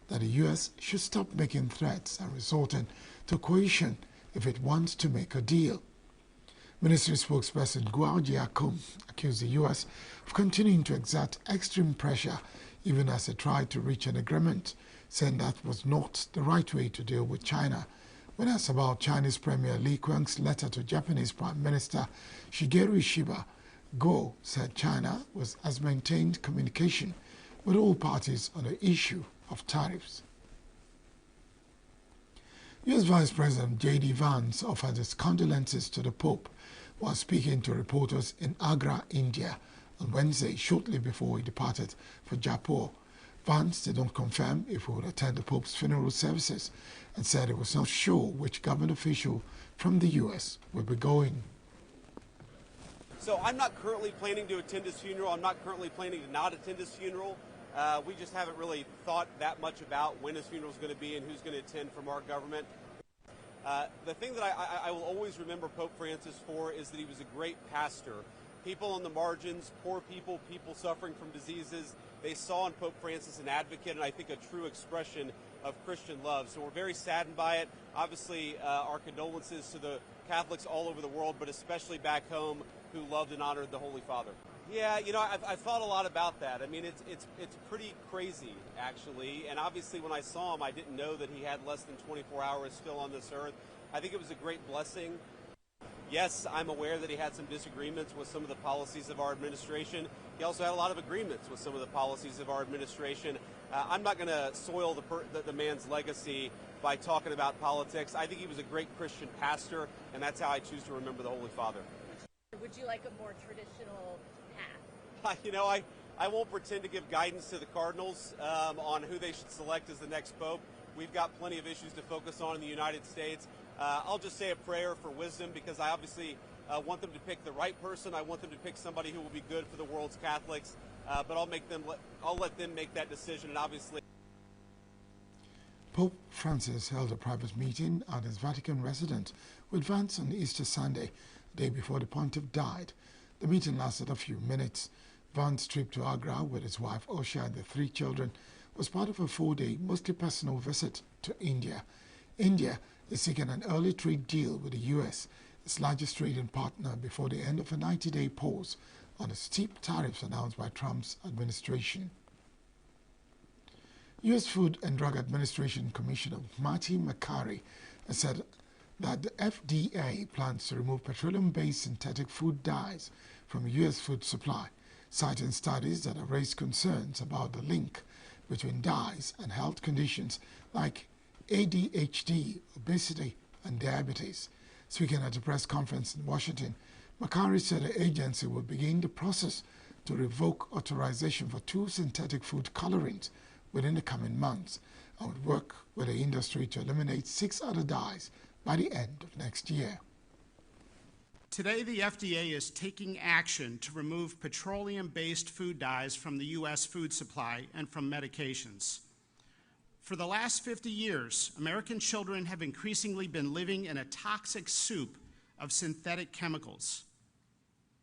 that the U.S. should stop making threats and resorting to coercion if it wants to make a deal. Ministry spokesperson Guo Jiakun accused the U.S. of continuing to exert extreme pressure even as they tried to reach an agreement, saying that was not the right way to deal with China. When asked about Chinese Premier Li Qiang's letter to Japanese Prime Minister Shigeru Ishiba, Guo said China has maintained communication with all parties on the issue of tariffs. U.S. Vice President J.D. Vance offered his condolences to the Pope while speaking to reporters in Agra, India, on Wednesday, shortly before he departed for Jaipur. Vance did not confirm if he would attend the Pope's funeral services and said he was not sure which government official from the U.S. would be going. So I'm not currently planning to attend his funeral. I'm not currently planning to not attend his funeral. We just haven't really thought that much about when his funeral is going to be and who's going to attend from our government. The thing that I will always remember Pope Francis for is that he was a great pastor. People on the margins, poor people, people suffering from diseases, they saw in Pope Francis an advocate and I think a true expression of Christian love. So we're very saddened by it. Obviously, our condolences to the Catholics all over the world, but especially back home, who loved and honored the Holy Father. Yeah, you know, I've thought a lot about that. I mean, it's pretty crazy, actually. And obviously, when I saw him, I didn't know that he had less than 24 hours still on this earth. I think it was a great blessing. Yes, I'm aware that he had some disagreements with some of the policies of our administration. He also had a lot of agreements with some of the policies of our administration. I'm not going to soil the man's legacy by talking about politics. I think he was a great Christian pastor, and that's how I choose to remember the Holy Father. Would you like a more traditional path? You know, I won't pretend to give guidance to the Cardinals on who they should select as the next pope. We've got plenty of issues to focus on in the United States. I'll just say a prayer for wisdom, because I obviously want them to pick the right person. I want them to pick somebody who will be good for the world's Catholics, but I'll let them make that decision. And obviously, Pope Francis held a private meeting at his Vatican residence with Vance on Easter Sunday, the day before the pontiff died. The meeting lasted a few minutes. Vance's trip to Agra with his wife Osha and the 3 children was part of a 4-day, mostly personal visit to India. India is seeking an early trade deal with the U.S., its largest trading partner, before the end of a 90-day pause on the steep tariffs announced by Trump's administration. U.S. Food and Drug Administration Commissioner Martin McCary has said that the FDA plans to remove petroleum-based synthetic food dyes from U.S. food supply, citing studies that have raised concerns about the link between dyes and health conditions like ADHD, obesity, and diabetes. Speaking at a press conference in Washington, McCary said the agency will begin the process to revoke authorization for 2 synthetic food colorants within the coming months, and would work with the industry to eliminate 6 other dyes by the end of next year. Today, the FDA is taking action to remove petroleum-based food dyes from the U.S. food supply and from medications. For the last 50 years, American children have increasingly been living in a toxic soup of synthetic chemicals.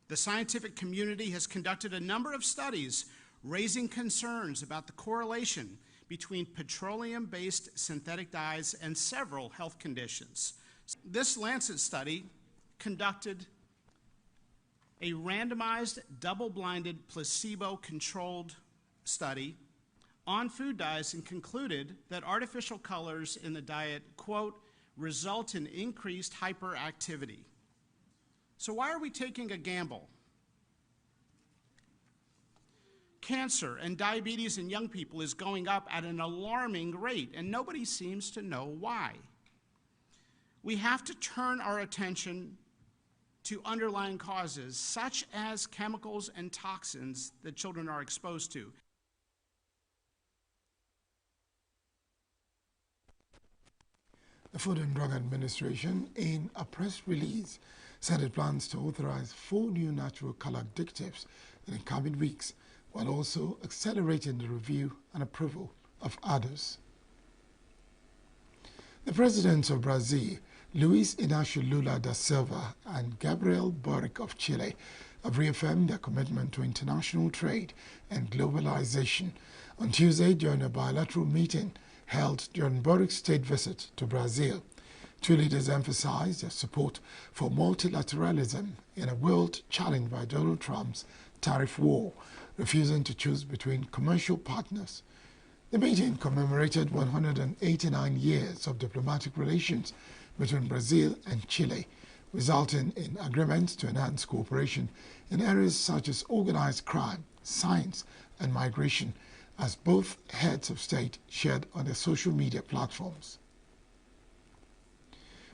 The scientific community has conducted a number of studies raising concerns about the correlation between petroleum-based synthetic dyes and several health conditions. This Lancet study conducted a randomized, double-blinded, placebo-controlled study on food dyes and concluded that artificial colors in the diet, quote, result in increased hyperactivity. So why are we taking a gamble? Cancer and diabetes in young people is going up at an alarming rate, and nobody seems to know why. We have to turn our attention to underlying causes, such as chemicals and toxins that children are exposed to. The Food and Drug Administration, in a press release, said it plans to authorize 4 new natural color additives in the coming weeks, while also accelerating the review and approval of others. The presidents of Brazil, Luiz Inácio Lula da Silva and Gabriel Boric of Chile, have reaffirmed their commitment to international trade and globalization on Tuesday during a bilateral meeting held during Boric's state visit to Brazil. 2 leaders emphasized their support for multilateralism in a world challenged by Donald Trump's tariff war, refusing to choose between commercial partners. The meeting commemorated 189 years of diplomatic relations between Brazil and Chile, resulting in agreements to enhance cooperation in areas such as organized crime, science, and migration, as both heads of state shared on their social media platforms.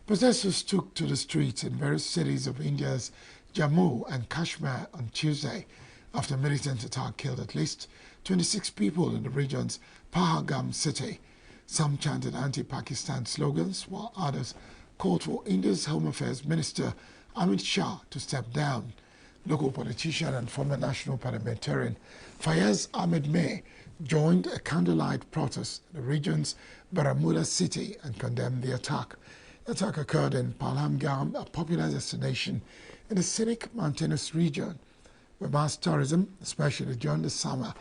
Protesters took to the streets in various cities of India's Jammu and Kashmir on Tuesday after a militant attack killed at least 26 people in the region's Pahalgam city. Some chanted anti-Pakistan slogans, while others called for India's Home Affairs Minister Amit Shah to step down. Local politician and former national parliamentarian Fayez Ahmed May joined a candlelight protest in the region's Baramulla city and condemned the attack. The attack occurred in Pahalgam, a popular destination in the scenic mountainous region, where mass tourism, especially during the summer,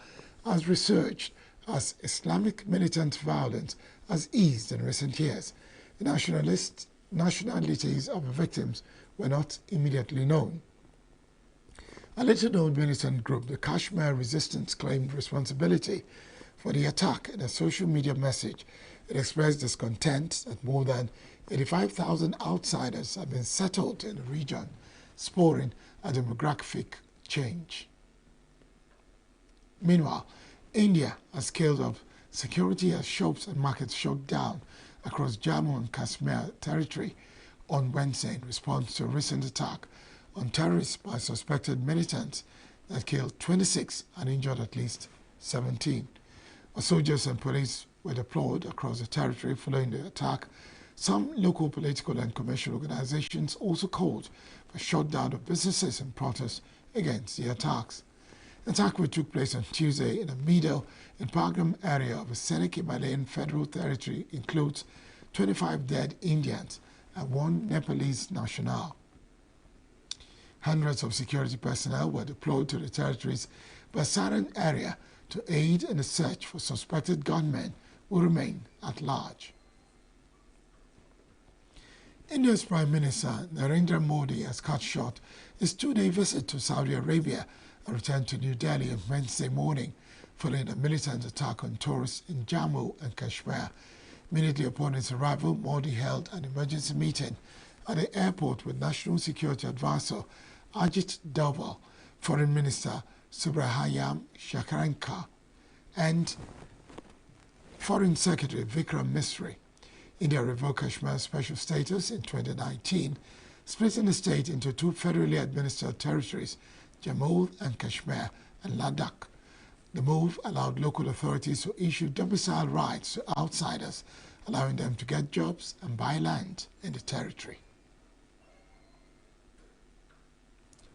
has resurged as Islamic militant violence has eased in recent years. The nationalists nationalities of the victims were not immediately known. A little-known militant group, the Kashmir Resistance, claimed responsibility for the attack in a social media message. It expressed discontent that more than 85,000 outsiders have been settled in the region, spurring a demographic change. Meanwhile, India has scaled up security as shops and markets shut down across Jammu and Kashmir territory on Wednesday in response to a recent attack on terrorists by suspected militants that killed 26 and injured at least 17. As soldiers and police were deployed across the territory following the attack, some local political and commercial organizations also called for shutdown of businesses in protest against the attacks. The attack, which took place on Tuesday in the middle and Pagram area of the scenic Himalayan Federal Territory, includes 25 dead Indians and 1 Nepalese national. Hundreds of security personnel were deployed to the territory's Basaran area to aid in the search for suspected gunmen who remain at large. India's Prime Minister Narendra Modi has cut short his 2-day visit to Saudi Arabia and returned to New Delhi on Wednesday morning following a militant attack on tourists in Jammu and Kashmir. Immediately upon his arrival, Modi held an emergency meeting at the airport with National Security Advisor Ajit Doval, Foreign Minister Subrahmanyam Shashanka, and Foreign Secretary Vikram Misri. India revoked Kashmir's special status in 2019, splitting the state into 2 federally administered territories, Jammu and Kashmir and Ladakh. The move allowed local authorities to issue domicile rights to outsiders, allowing them to get jobs and buy land in the territory.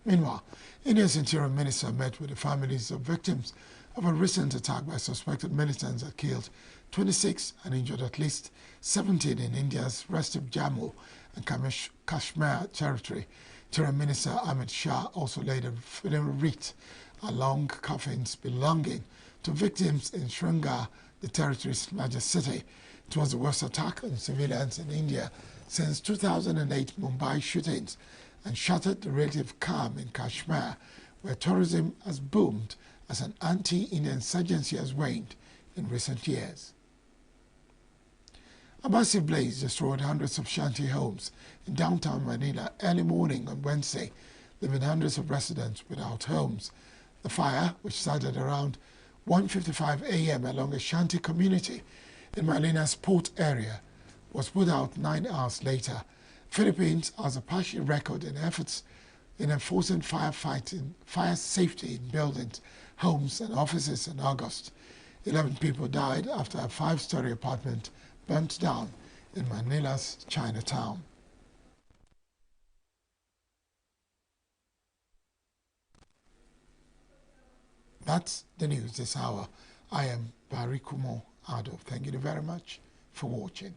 Meanwhile, India's Interior Minister met with the families of victims of a recent attack by suspected militants that killed 26 and injured at least 17 in India's restive Jammu and Kashmir territory. Interior Minister Amit Shah also laid a funeral wreath along coffins belonging to victims in Srinagar, the territory's largest city. It was the worst attack on civilians in India since 2008 Mumbai shootings and shattered the relative calm in Kashmir, where tourism has boomed as an anti-Indian insurgency has waned in recent years. A massive blaze destroyed hundreds of shanty homes in downtown Manila early morning on Wednesday, leaving hundreds of residents without homes. The fire, which started around 1:55 a.m. along a shanty community in Manilah's port area, was put out 9 hours later. Philippines has a partial record in efforts in enforcing fire safety in buildings, homes and offices in August. 11 people died after a 5-story apartment burnt down in Manila's Chinatown. That's the news this hour. I am Barry Kumo Ado. Thank you very much for watching.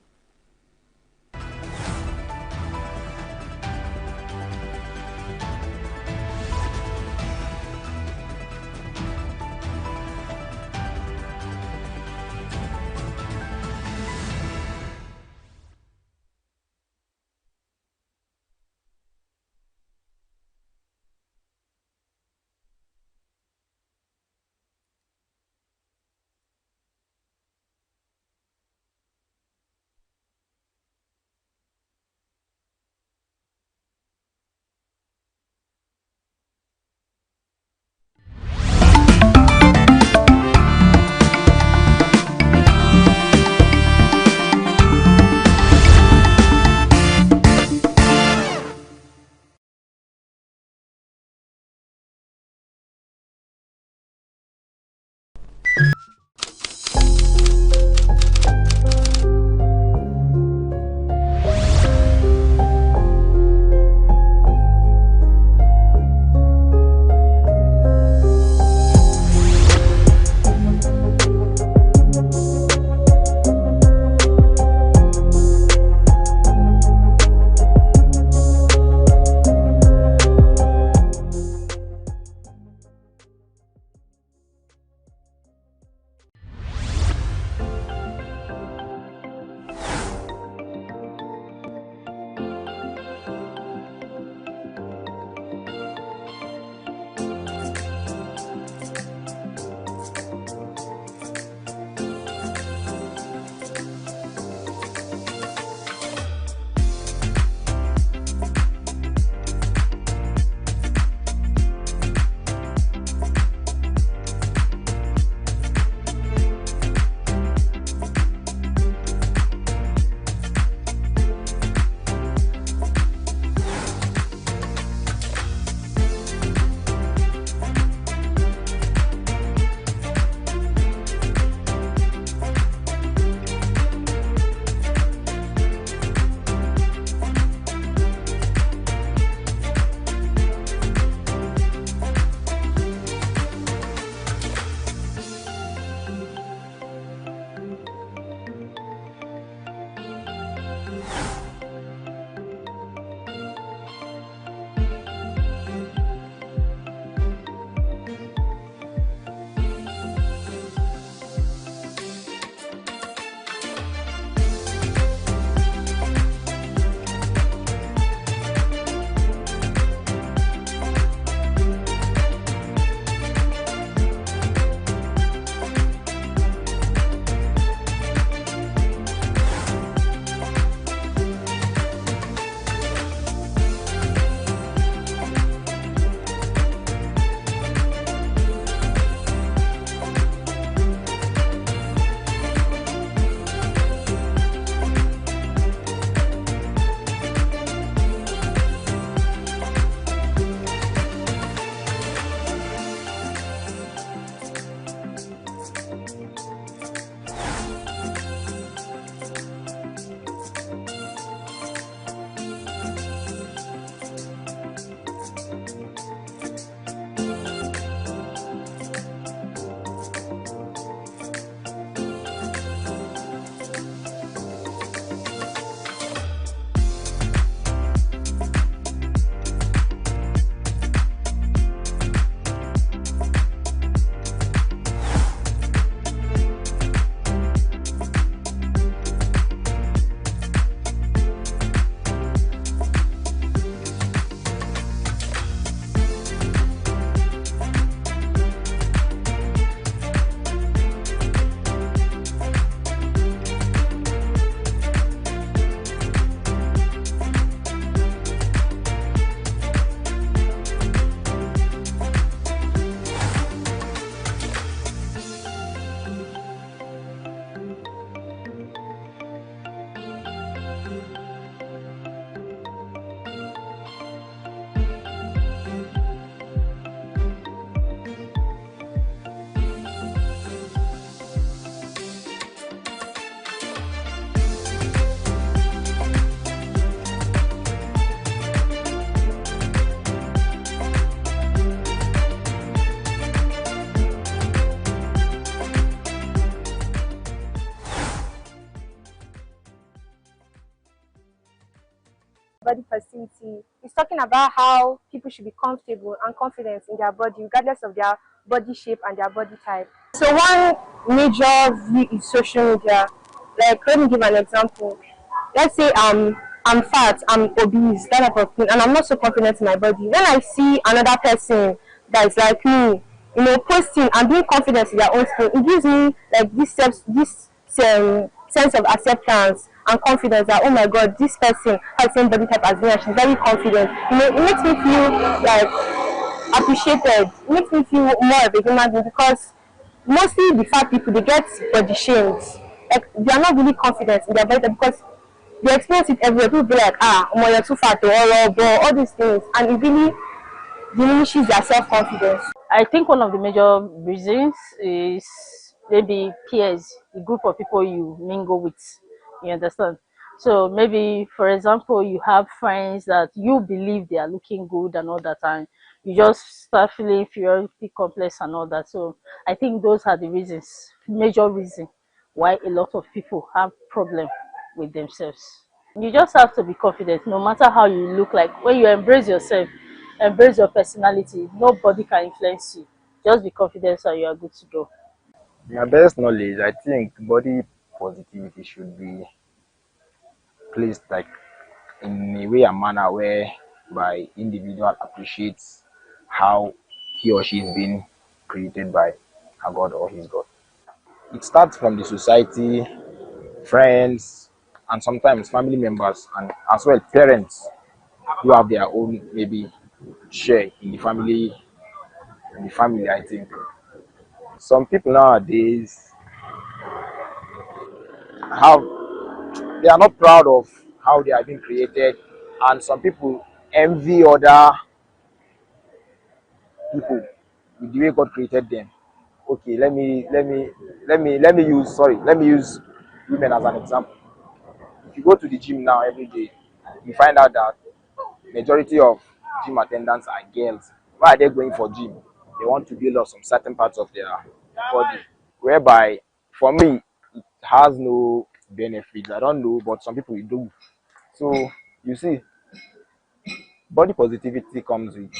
body positivity, it's talking about how people should be comfortable and confident in their body, regardless of their body shape and their body type. So one major view is social media. Like, let me give an example. Let's say I'm fat, I'm obese, that type of thing, and I'm not so confident in my body. When I see another person that is like me, posting and being confident in their own skin, it gives me like this sense of acceptance and confidence that, oh my god, this person has the same body type as me and she's very confident. It makes me feel like appreciated. It makes me feel more of a human being, because mostly the fat people, they get body shamed. Like, they are not really confident in their body type because they experience it everywhere. People be like, you're too fat, all these things, and it really diminishes their self-confidence. I think one of the major reasons is maybe peers, the group of people you mingle with. You understand? So maybe, for example, you have friends that you believe they are looking good and all that time. You just start feeling inferiority complex and all that. So I think those are the reasons, major reason why a lot of people have problem with themselves. You just have to be confident no matter how you look like. When you embrace yourself, embrace your personality, nobody can influence you. Just be confident and you are good to go. My best knowledge, I think body positivity should be placed like in a way and manner whereby individual appreciates how he or she is being created by a God or his God. It starts from the society, friends, and sometimes family members, and as well parents who have their own maybe share in the family. I think some people nowadays have they are not proud of how they have been created, and some people envy other people with the way God created them. Okay, let me use women as an example. If you go to the gym now every day, you find out that majority of gym attendants are girls. Why are they going for gym? They want to build up some certain parts of their body, whereby for me it has no benefits. I don't know, but some people do. So you see, body positivity comes with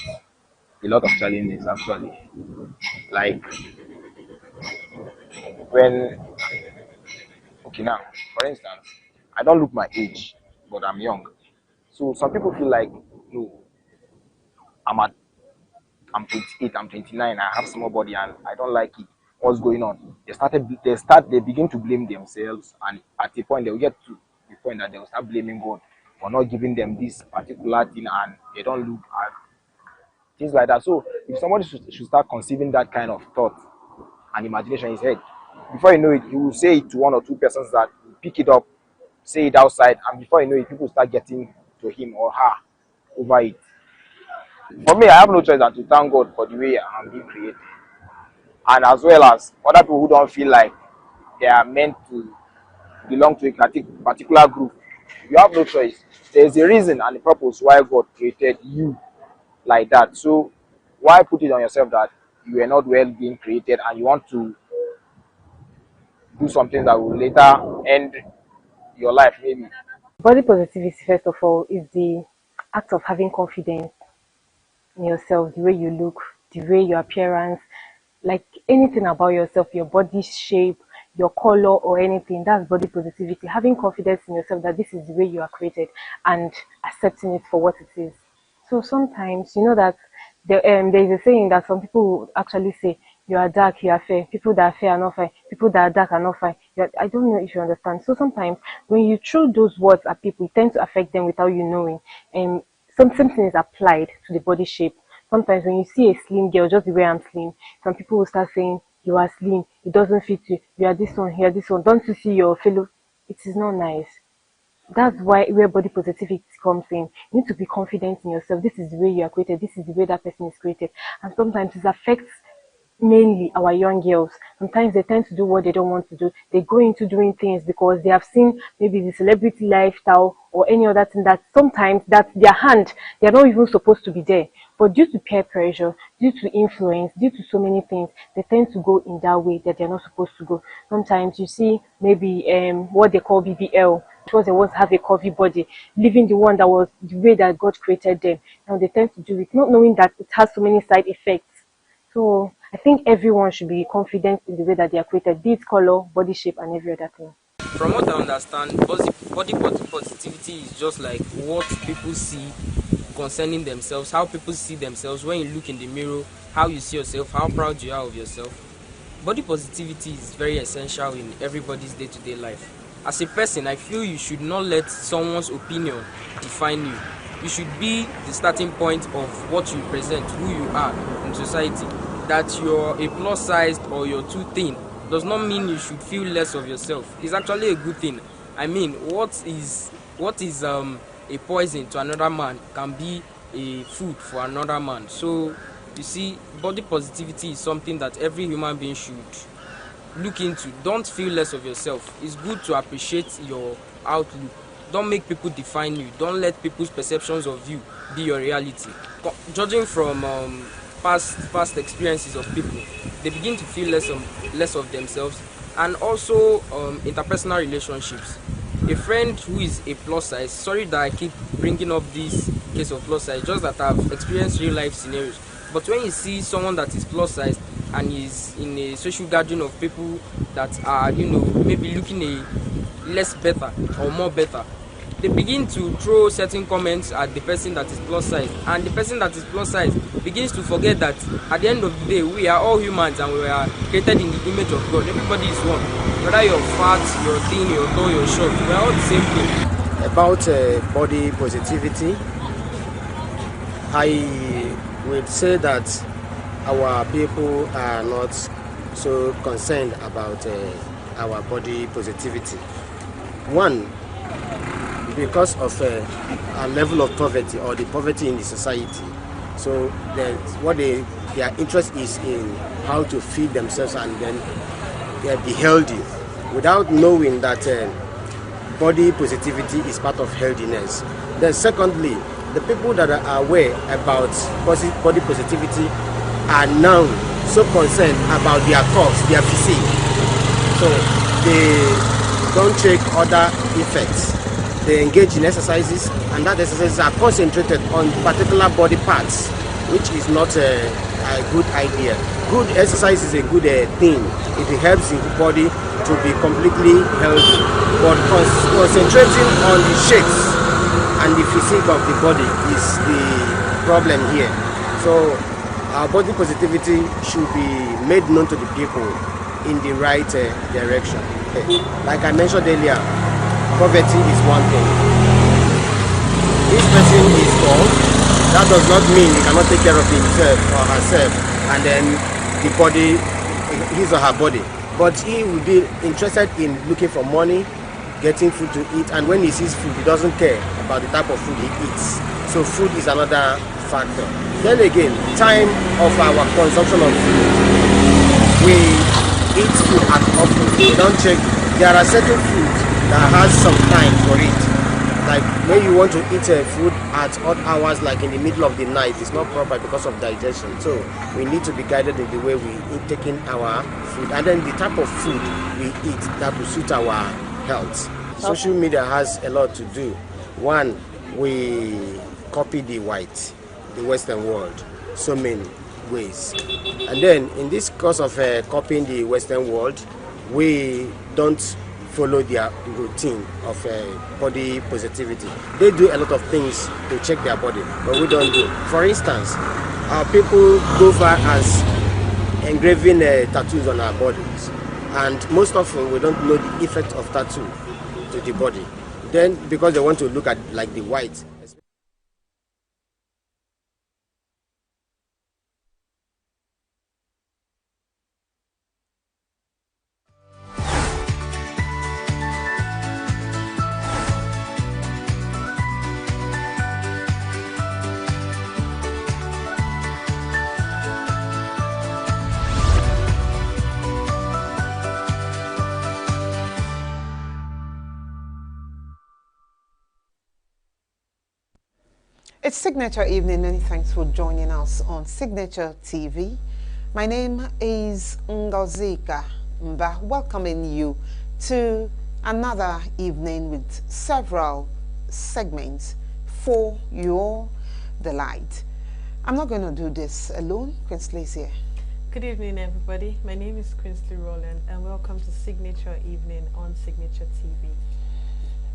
a lot of challenges actually. Like when okay now, for instance, I don't look my age, but I'm young. So some people feel like no, I'm at I'm 28, I'm 29, I have small body and I don't like it. What's going on? They begin to blame themselves, and at a point they will get to the point that they will start blaming God for not giving them this particular thing, and they don't look at things like that. So if somebody should start conceiving that kind of thought and imagination in his head, before you know it, he will say it to one or two persons that will pick it up, say it outside, and before you know it, people start getting to him or her over it. For me, I have no choice than to thank God for the way I'm being created, and as well as other people who don't feel like they are meant to belong to a particular group. You have no choice. There's a reason and a purpose why God created you like that. So why put it on yourself that you are not well being created and you want to do something that will later end your life maybe? Body positivity, first of all, is the act of having confidence in yourself, the way you look, the way your appearance, like anything about yourself, your body shape, your color or anything. That's body positivity. Having confidence in yourself that this is the way you are created and accepting it for what it is. So sometimes you know that there is a saying that some people actually say you are dark, you are fair. People that are fair are not fine. People that are dark are not fine. I don't know if you understand. So sometimes when you throw those words at people, it tends to affect them without you knowing. And something is applied to the body shape. Sometimes when you see a slim girl, just the way I'm slim, some people will start saying, you are slim, it doesn't fit you, you are this one, you are this one. Don't you see your fellow? It is not nice. That's why where body positivity comes in. You need to be confident in yourself. This is the way you are created. This is the way that person is created. And sometimes it affects mainly our young girls. Sometimes they tend to do what they don't want to do. They go into doing things because they have seen maybe the celebrity lifestyle or any other thing that sometimes that's their hand. They're not even supposed to be there. But due to peer pressure, due to influence, due to so many things, they tend to go in that way that they're not supposed to go. Sometimes you see maybe what they call BBL. because they want to have a curvy body, leaving the one that was the way that God created them. Now they tend to do it, not knowing that it has so many side effects. So I think everyone should be confident in the way that they are created, be it color, body shape, and every other thing. From what I understand, body positivity is just like what people see concerning themselves, how people see themselves when you look in the mirror, how you see yourself, how proud you are of yourself. Body positivity is very essential in everybody's day-to-day life. As a person, I feel you should not let someone's opinion define you. You should be the starting point of what you present, who you are in society. That you're a plus sized or you're too thin does not mean you should feel less of yourself. It's actually a good thing. I mean, what is a poison to another man can be a food for another man. So you see, body positivity is something that every human being should look into. Don't feel less of yourself. It's good to appreciate your outlook. Don't make people define you. Don't let people's perceptions of you be your reality. Judging from past experiences of people, they begin to feel less of themselves. And also interpersonal relationships. A friend who is a plus size, sorry that I keep bringing up this case of plus size, just that I've experienced real life scenarios. But when you see someone that is plus size and is in a social gathering of people that are, maybe looking a less better or more better, they begin to throw certain comments at the person that is plus size, and the person that is plus size begins to forget that at the end of the day we are all humans and we are created in the image of God. Everybody is one, whether you're fat, you're thin, you're tall, you're short, we're all the same thing. About body positivity, I would say that our people are not so concerned about our body positivity. One, because of a level of poverty or the poverty in the society. So what their interest is in how to feed themselves and then be healthy, without knowing that body positivity is part of healthiness. Then secondly, the people that are aware about body positivity are now so concerned about their curves, their physique. So they don't check other effects. They engage in exercises, and that exercises are concentrated on particular body parts, which is not a good idea. Good exercise is a good thing if it helps the body to be completely healthy. But concentrating on the shapes and the physique of the body is the problem here. So our body positivity should be made known to the people in the right direction. Like I mentioned earlier, poverty is one thing. If person is poor, that does not mean he cannot take care of himself or herself and then the body, his or her body. But he will be interested in looking for money, getting food to eat, and when he sees food, he doesn't care about the type of food he eats. So food is another factor. Then again, time of our consumption of food. We eat food at often. We don't check. There are certain foods that has some time for it. Like when you want to eat food at odd hours, like in the middle of the night, it's not proper because of digestion. So we need to be guided in the way we eat, taking our food, and then the type of food we eat that will suit our health. Social media has a lot to do. One, we copy the Western world, so many ways. And then in this course of copying the Western world, we don't follow their routine of body positivity. They do a lot of things to check their body, but we don't do. For instance, our people go far as engraving tattoos on our bodies, and most often we don't know the effect of tattoo to the body. Then because they want to look at like the white. It's Signature Evening, and thanks for joining us on Signature TV. My name is Ngozika Mba, welcoming you to Another evening with several segments for your delight. I'm not going to do this alone. Quinsley is here. Good evening, everybody. My name is Quinsley Rowland, and welcome to Signature Evening on Signature TV.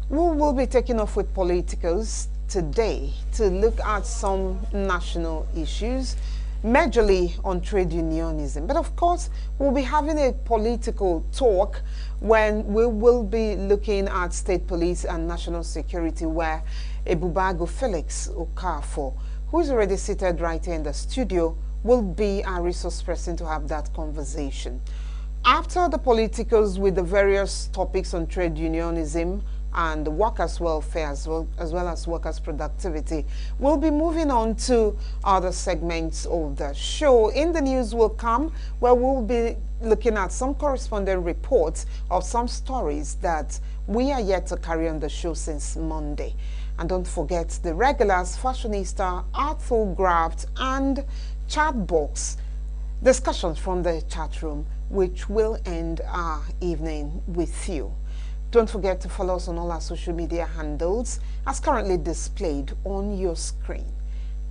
We will be taking off with politicals today to look at some national issues, majorly on trade unionism. But of course, we'll be having a political talk when we will be looking at state police and national security, where Ebubago Felix Okafor, who is already seated right here in the studio, will be our resource person to have that conversation. After the politicals with the various topics on trade unionism and workers' welfare as well as workers' productivity, we'll be moving on to other segments of the show. In the news will come where we'll be looking at some corresponding reports of some stories that we are yet to carry on the show since Monday. And don't forget the regulars, Fashionista, Artful Graft, and Chat Box discussions from the chat room, which will end our evening with you. Don't forget to follow us on all our social media handles as currently displayed on your screen.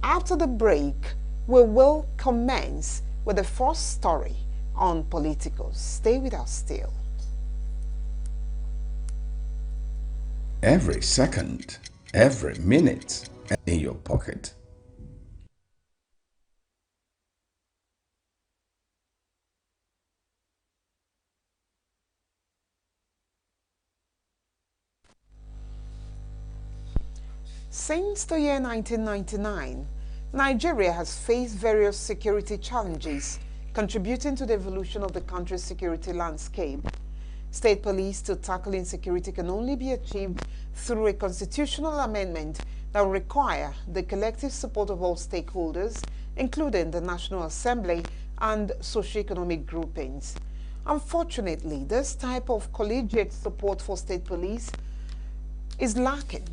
After the break, we will commence with the first story on politicals. Stay with us still. Every second, every minute in your pocket. Since the year 1999, Nigeria has faced various security challenges, contributing to the evolution of the country's security landscape. State police to tackle insecurity can only be achieved through a constitutional amendment that will require the collective support of all stakeholders, including the National Assembly and socioeconomic groupings. Unfortunately, this type of collegiate support for state police is lacking.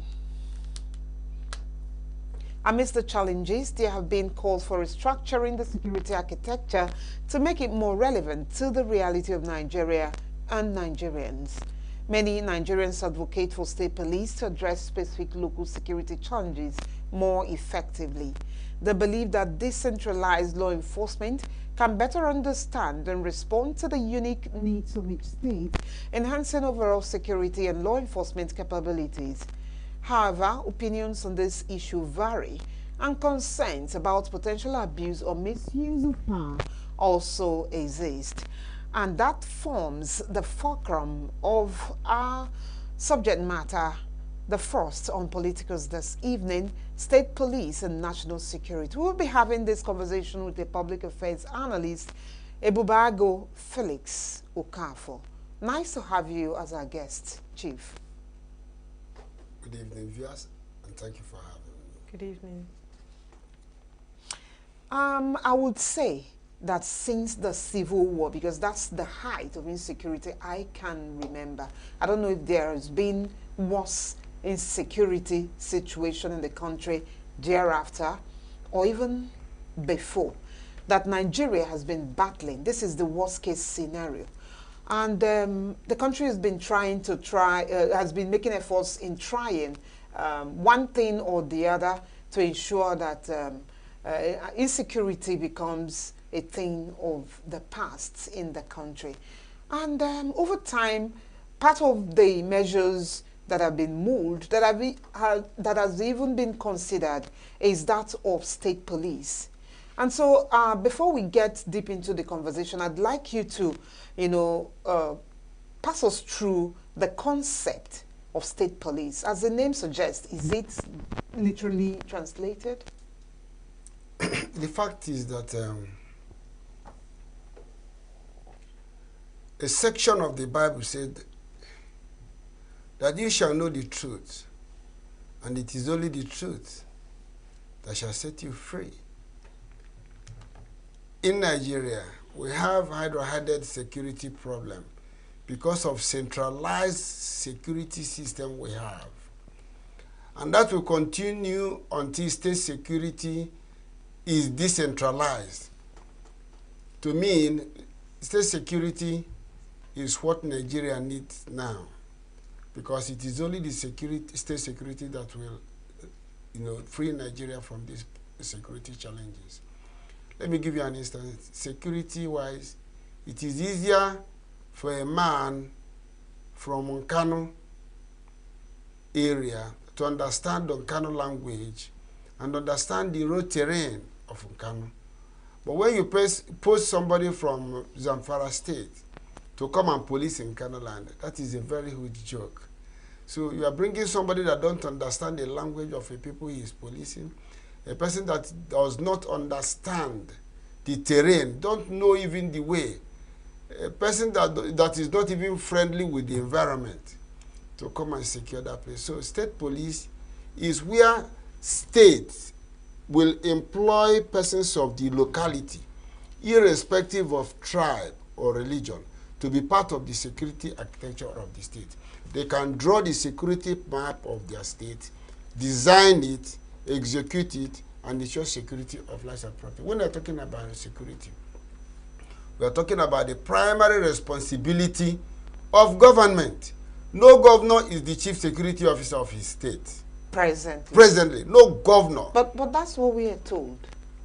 Amidst the challenges, there have been calls for restructuring the security architecture to make it more relevant to the reality of Nigeria and Nigerians. Many Nigerians advocate for state police to address specific local security challenges more effectively. They believe that decentralized law enforcement can better understand and respond to the unique needs of each state, enhancing overall security and law enforcement capabilities. However, opinions on this issue vary, and concerns about potential abuse or misuse of power also exist. And that forms the fulcrum of our subject matter, the first on politicals this evening, state police and national security. We'll be having this conversation with the public affairs analyst, Ebubago Felix Okafor. Nice to have you as our guest, Chief. Good evening, viewers, and thank you for having me. Good evening. I would say that since the Civil War, because that's the height of insecurity I can remember, I don't know if there has been worse insecurity situation in the country thereafter or even before, that Nigeria has been battling. This is the worst case scenario. And the country has been has been making efforts in trying one thing or the other to ensure that insecurity becomes a thing of the past in the country. And over time, part of the measures that have been moved, that has even been considered, is that of state police. And so before we get deep into the conversation, I'd like you to, pass us through the concept of state police. As the name suggests, is it literally translated? The fact is that a section of the Bible said that you shall know the truth, and it is only the truth that shall set you free. In Nigeria, we have hydra-headed security problem because of centralized security system we have. And that will continue until state security is decentralized. To me, state security is what Nigeria needs now. because it is only the state security that will, free Nigeria from these security challenges. Let me give you an instance. Security-wise, it is easier for a man from Nkano area to understand the Nkano language and understand the road terrain of Nkano. But when you post somebody from Zamfara state to come and police in Nkano land, that is a very huge joke. So you are bringing somebody that don't understand the language of the people he is policing, a person that does not understand the terrain, don't know even the way, a person that is not even friendly with the environment, to come and secure that place. So state police is where states will employ persons of the locality, irrespective of tribe or religion, to be part of the security architecture of the state. They can draw the security map of their state, design it, execute it, and ensure security of life and property. When we're talking about security, we're talking about the primary responsibility of government. No governor is the chief security officer of his state. Presently, no governor. But that's what we are told.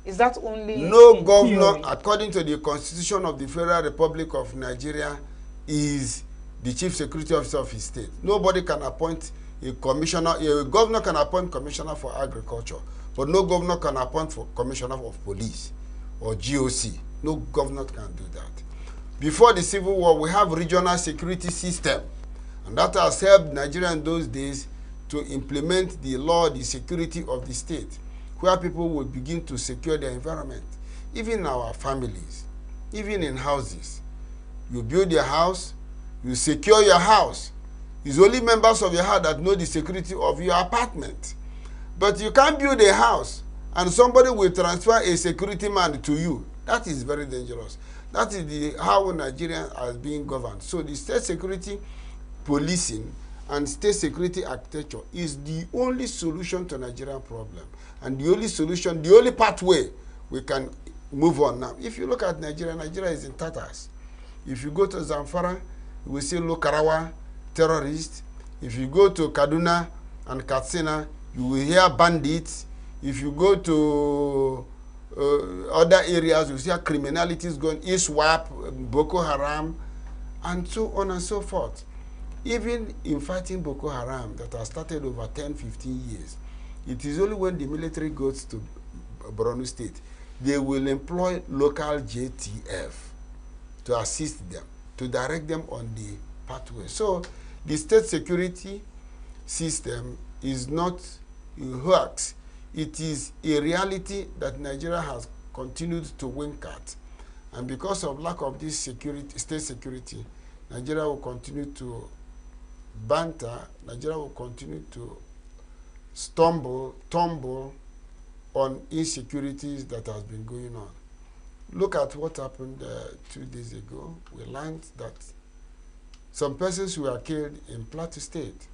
Is that only no governor, theory? According to the Constitution of the Federal Republic of Nigeria, is the chief security officer of his state. Nobody can appoint a commissioner. A governor can appoint commissioner for agriculture, but no governor can appoint for commissioner of police or GOC. No governor can do that. Before the Civil War, we have regional security system, and that has helped Nigeria in those days to implement the law, the security of the state, where people will begin to secure their environment. Even our families, even in houses. You build your house, you secure your house. It's only members of your house that know the security of your apartment. But you can't build a house and somebody will transfer a security man to you. That is very dangerous. That is how Nigeria has been governed. So the state security policing and state security architecture is the only solution to Nigerian problem. And the only solution, the only pathway we can move on now. If you look at Nigeria, Nigeria is in tatters. If you go to Zamfara, you will see Lokarawa terrorists. If you go to Kaduna and Katsina, you will hear bandits. If you go to other areas, you see criminality is going, ISWAP, Boko Haram, and so on and so forth. Even in fighting Boko Haram that has started over 10, 15 years, it is only when the military goes to Borno State, they will employ local JTF to assist them, to direct them on the pathway. So the state security system is not a hoax. It is a reality that Nigeria has continued to wink at. And because of lack of this security, state security, Nigeria will continue to banter, Nigeria will continue to tumble on insecurities that has been going on. Look at what happened 2 days ago. We learned that some persons were killed in Plateau State,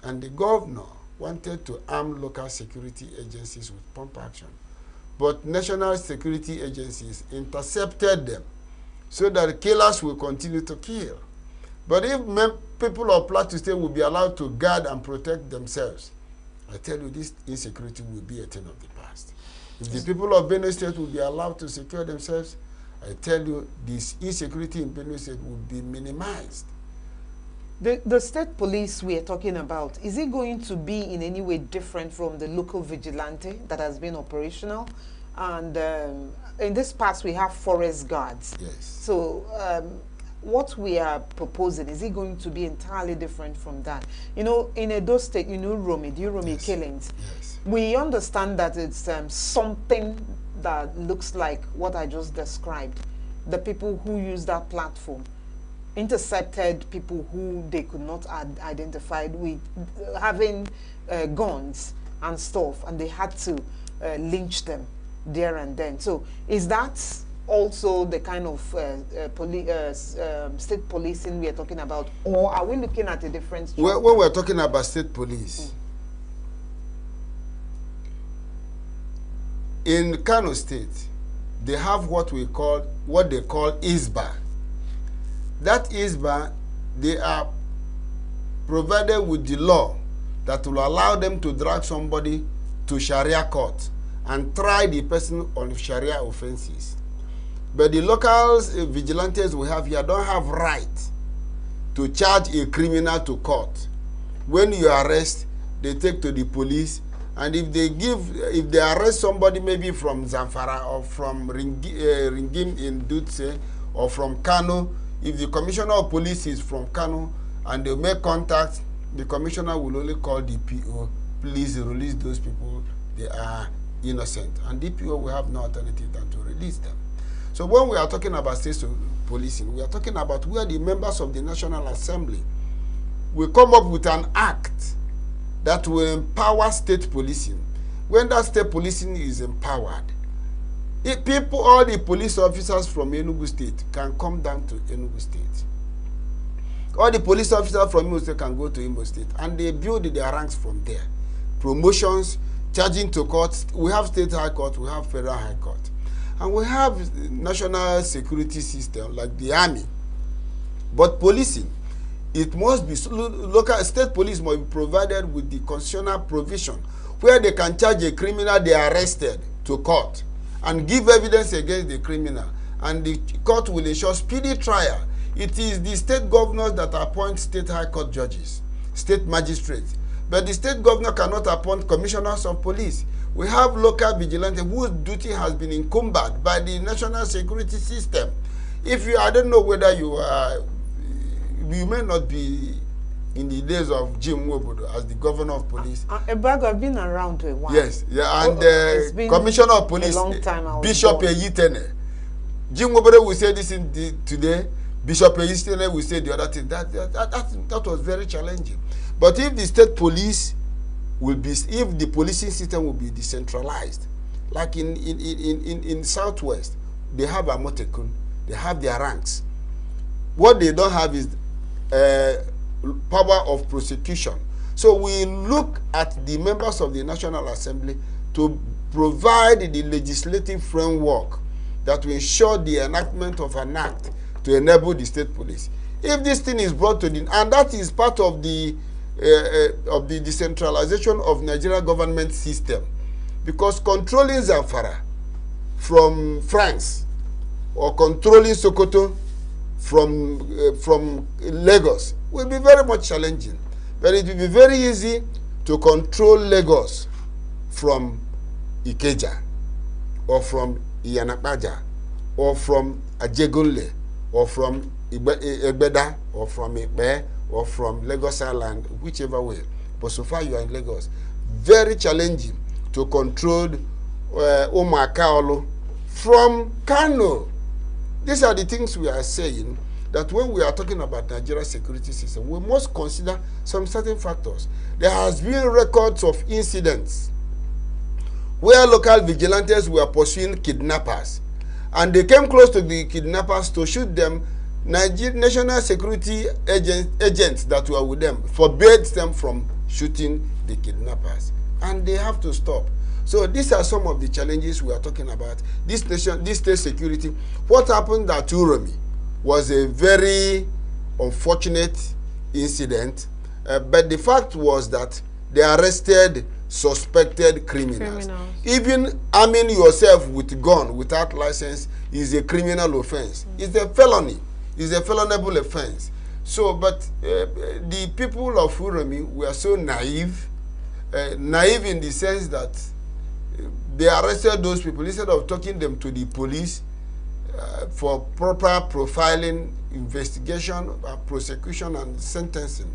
and the governor wanted to arm local security agencies with pump action. But national security agencies intercepted them so that killers will continue to kill. But if people of Plateau State will be allowed to guard and protect themselves, I tell you, this insecurity will be a thing of the past. If the people of Benue State will be allowed to secure themselves, I tell you, this insecurity in Benue State will be minimized. The state police we are talking about, is it going to be in any way different from the local vigilante that has been operational? And in this past, we have forest guards. Yes. So what we are proposing, is it going to be entirely different from that? You know, in Edo State, you know, Uromi killings. Yes. We understand that it's something that looks like what I just described. The people who use that platform intercepted people who they could not identify with having guns and stuff, and they had to lynch them there and then. So is that also the kind of state policing we are talking about, or are we looking at a different structure? When we're talking about state police, in Kano State, they have what they call ISBA. That ISBA, they are provided with the law that will allow them to drag somebody to Sharia court and try the person on Sharia offenses. But the local vigilantes we have here don't have right to charge a criminal to court. When you arrest, they take to the police, and if they arrest somebody maybe from Zamfara or from Ringim in Dutse or from Kano, if the commissioner of police is from Kano and they make contact, the commissioner will only call DPO, please release those people, they are innocent. And DPO will have no alternative than to release them. So when we are talking about state policing, we are talking about where the members of the National Assembly will come up with an act that will empower state policing. When that state policing is empowered, all the police officers from ENUGU State can come down to ENUGU State. All the police officers from Imo State can go to Imo State, and they build their ranks from there. Promotions, charging to courts. We have state high court, we have federal high court. And we have national security system like the army. But policing, it must be, local state police must be provided with the constitutional provision where they can charge a criminal they arrested to court and give evidence against the criminal. And the court will ensure speedy trial. It is the state governors that appoint state high court judges, state magistrates. But the state governor cannot appoint commissioners of police. We have local vigilantes whose duty has been encumbered by the national security system. If you, I don't know whether you may not be in the days of Jim Wobodo as the governor of police. Ebago, I've been around a while. Yes, yeah, and the commissioner of police, Bishop Eyitene. Jim Wobodo will say this today. Bishop Eyitene will say the other thing. That was very challenging. But if the state police if the policing system will be decentralized, like in Southwest, they have Amotekun, they have their ranks. What they don't have is power of prosecution. So we look at the members of the National Assembly to provide the legislative framework that will ensure the enactment of an act to enable the state police. If this thing is brought to the, and that is part of the decentralization of Nigeria government system, because controlling Zamfara from France or controlling Sokoto from Lagos will be very much challenging. But it will be very easy to control Lagos from Ikeja or from Iyanakpaja or from Ajegunle or from Egbeda or from Ipe or from Lagos Island, whichever way. But so far you are in Lagos. Very challenging to control Omakaolo from Kano. These are the things we are saying, that when we are talking about Nigeria's security system, we must consider some certain factors. There has been records of incidents where local vigilantes were pursuing kidnappers, and they came close to the kidnappers to shoot them. National security agents that were with them forbade them from shooting the kidnappers, and they have to stop. So these are some of the challenges we are talking about. This state security. What happened at Uromi was a very unfortunate incident, but the fact was that they arrested suspected criminals. Even arming yourself with gun without license is a criminal offense. It's a felony. It's a felonable offense. So, but the people of Uromi were so naive, naive in the sense that they arrested those people instead of taking them to the police for proper profiling, investigation, prosecution, and sentencing.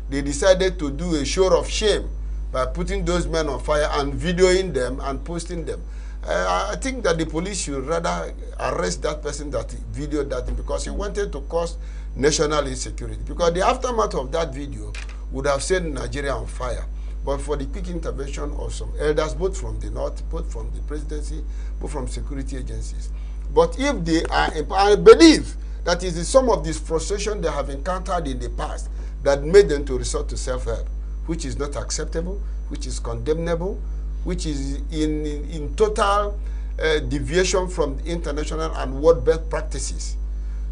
They decided to do a show of shame by putting those men on fire and videoing them and posting them. I think that the police should rather arrest that person that videoed that thing, because he wanted to cause national insecurity. Because the aftermath of that video would have set Nigeria on fire. But for the quick intervention of some elders, both from the north, both from the presidency, both from security agencies. But if they are, I believe that it is some of this frustration they have encountered in the past that made them to resort to self-help, which is not acceptable, which is condemnable, which is in total deviation from international and world best practices.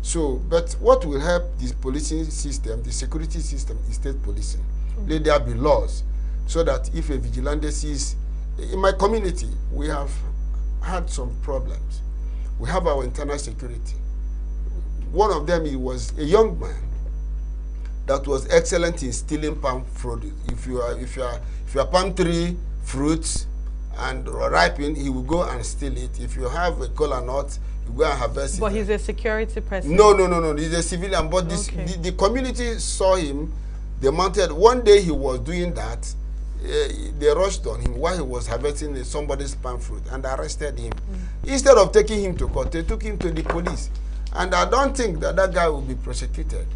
So, but what will help this policing system, the security system, is state policing. Let there be laws so that if a vigilante sees, in my community, we have had some problems. We have our internal security. One of them, he was a young man that was excellent in stealing palm fruit. If you are palm tree fruits and ripen, he will go and steal it. If you have a kola nut, you go and harvest it. But he's a security person. No. He's a civilian. But this, the community saw him. They mounted. One day he was doing that. They rushed on him while he was harvesting somebody's palm fruit and arrested him. Instead of taking him to court, they took him to the police. And I don't think that that guy will be prosecuted.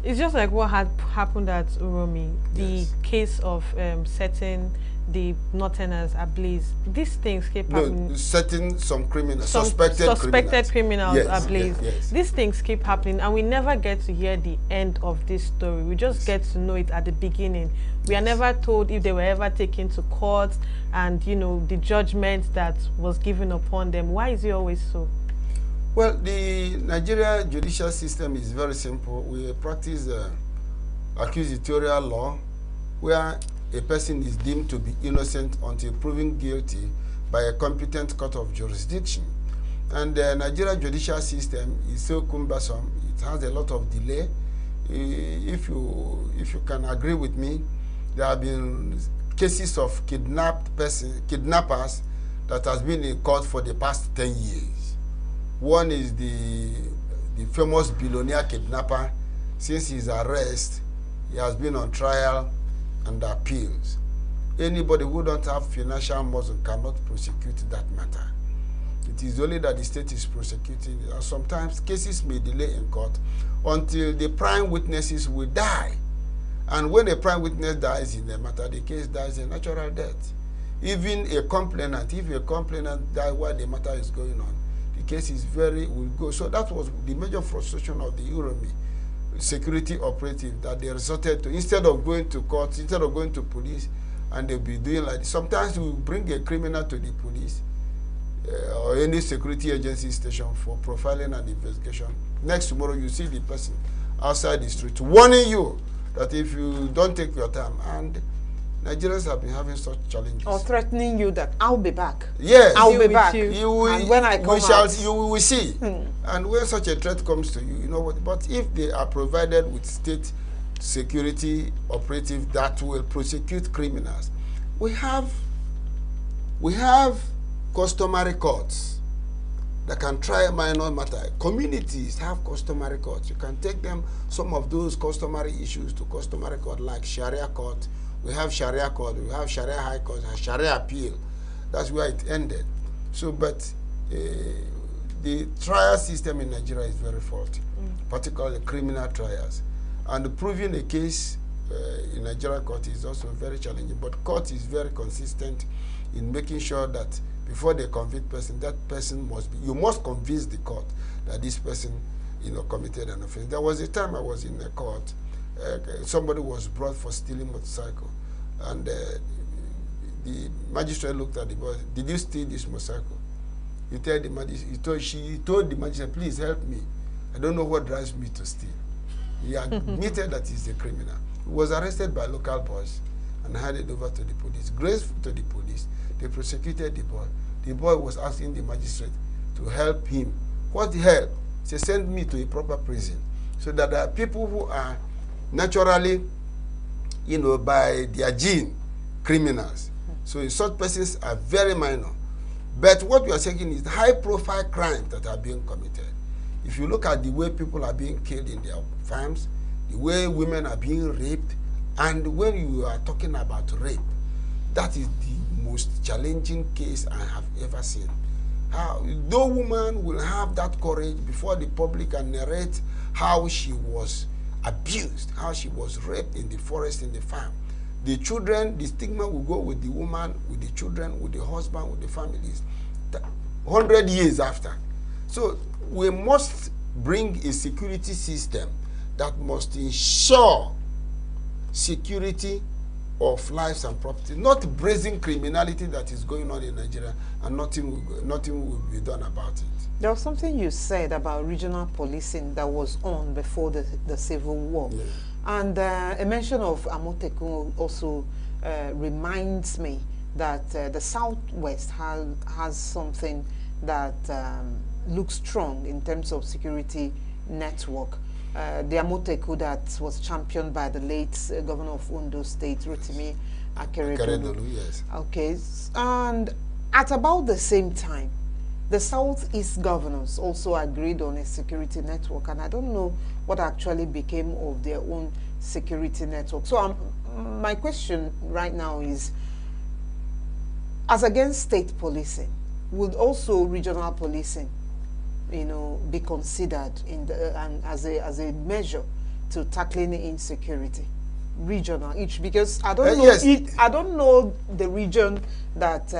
It's just like what had happened at Uromi, the case of setting the Northerners ablaze. These things keep happening. No, setting some criminals, suspected criminals ablaze. Yes. These things keep happening, and we never get to hear the end of this story. We just get to know it at the beginning. We are never told if they were ever taken to court and, you know, the judgment that was given upon them. Why is it always so? Well, the Nigeria judicial system is very simple. We practice accusatorial law, where a person is deemed to be innocent until proven guilty by a competent court of jurisdiction. And the Nigeria judicial system is so cumbersome, it has a lot of delay. If you can agree with me, there have been cases of kidnappers that has been in court for the past 10 years. One is the famous billionaire kidnapper. Since his arrest, he has been on trial and appeals. Anybody who don't have financial muscle cannot prosecute that matter. It is only that the state is prosecuting it. And sometimes cases may delay in court until the prime witnesses will die. And when a prime witness dies in the matter, the case dies a natural death. Even a complainant, if a complainant dies while the matter is going on, the case is will go. So that was the major frustration of the Uromi security operative, that they resorted to, instead of going to court, instead of going to police, and they'll be doing like this. Sometimes we bring a criminal to the police or any security agency station for profiling and investigation. Next tomorrow, you see the person outside the street warning you that if you don't take your time, and Nigerians have been having such challenges. Or threatening you that I'll be back. Yes. I'll be back. You will, and when I come out, you will see. And when such a threat comes to you, you know what? But if they are provided with state security operative that will prosecute criminals, we have customary courts that can try minor matter. Communities have customary courts. You can take them, some of those customary issues, to customary court, like Sharia court. We have Sharia court, we have Sharia high court, Sharia appeal. That's where it ended. So, but the trial system in Nigeria is very faulty, particularly criminal trials. And proving a case in Nigeria court is also very challenging. But court is very consistent in making sure that before they convict person, that person you must convince the court that this person, committed an offense. There was a time I was in a court. Somebody was brought for stealing motorcycle, and the magistrate looked at the boy. Did you steal this motorcycle? He told the magistrate. She told the magistrate, please help me. I don't know what drives me to steal. He admitted that he's a criminal. He was arrested by local boys and handed over to the police. Graceful to the police, they prosecuted the boy. The boy was asking the magistrate to help him. What help? He said, send me to a proper prison, so that there are people who are naturally, by their gene, criminals. So such persons are very minor. But what we are saying is high-profile crimes that are being committed. If you look at the way people are being killed in their farms, the way women are being raped, and when you are talking about rape, that is the most challenging case I have ever seen. No woman will have that courage before the public and narrate how she was abused, how she was raped in the forest, in the farm. The children, the stigma will go with the woman, with the children, with the husband, with the families, 100 years after. So we must bring a security system that must ensure security of lives and property, not brazen criminality that is going on in Nigeria, and nothing will be done about it. There was something you said about regional policing that was on before the Civil War. Yeah. And a mention of Amotekun also reminds me that the Southwest has something that looks strong in terms of security network. The Amoteku that was championed by the late governor of Ondo State, Rotimi Akeredolu. Yes. Okay, and at about the same time, the Southeast governors also agreed on a security network, and I don't know what actually became of their own security network. So my question right now is, as against state policing, would also regional policing, you know, be considered in the and as a measure to tackling insecurity, regional each? Because I don't know. Yes. I don't know the region that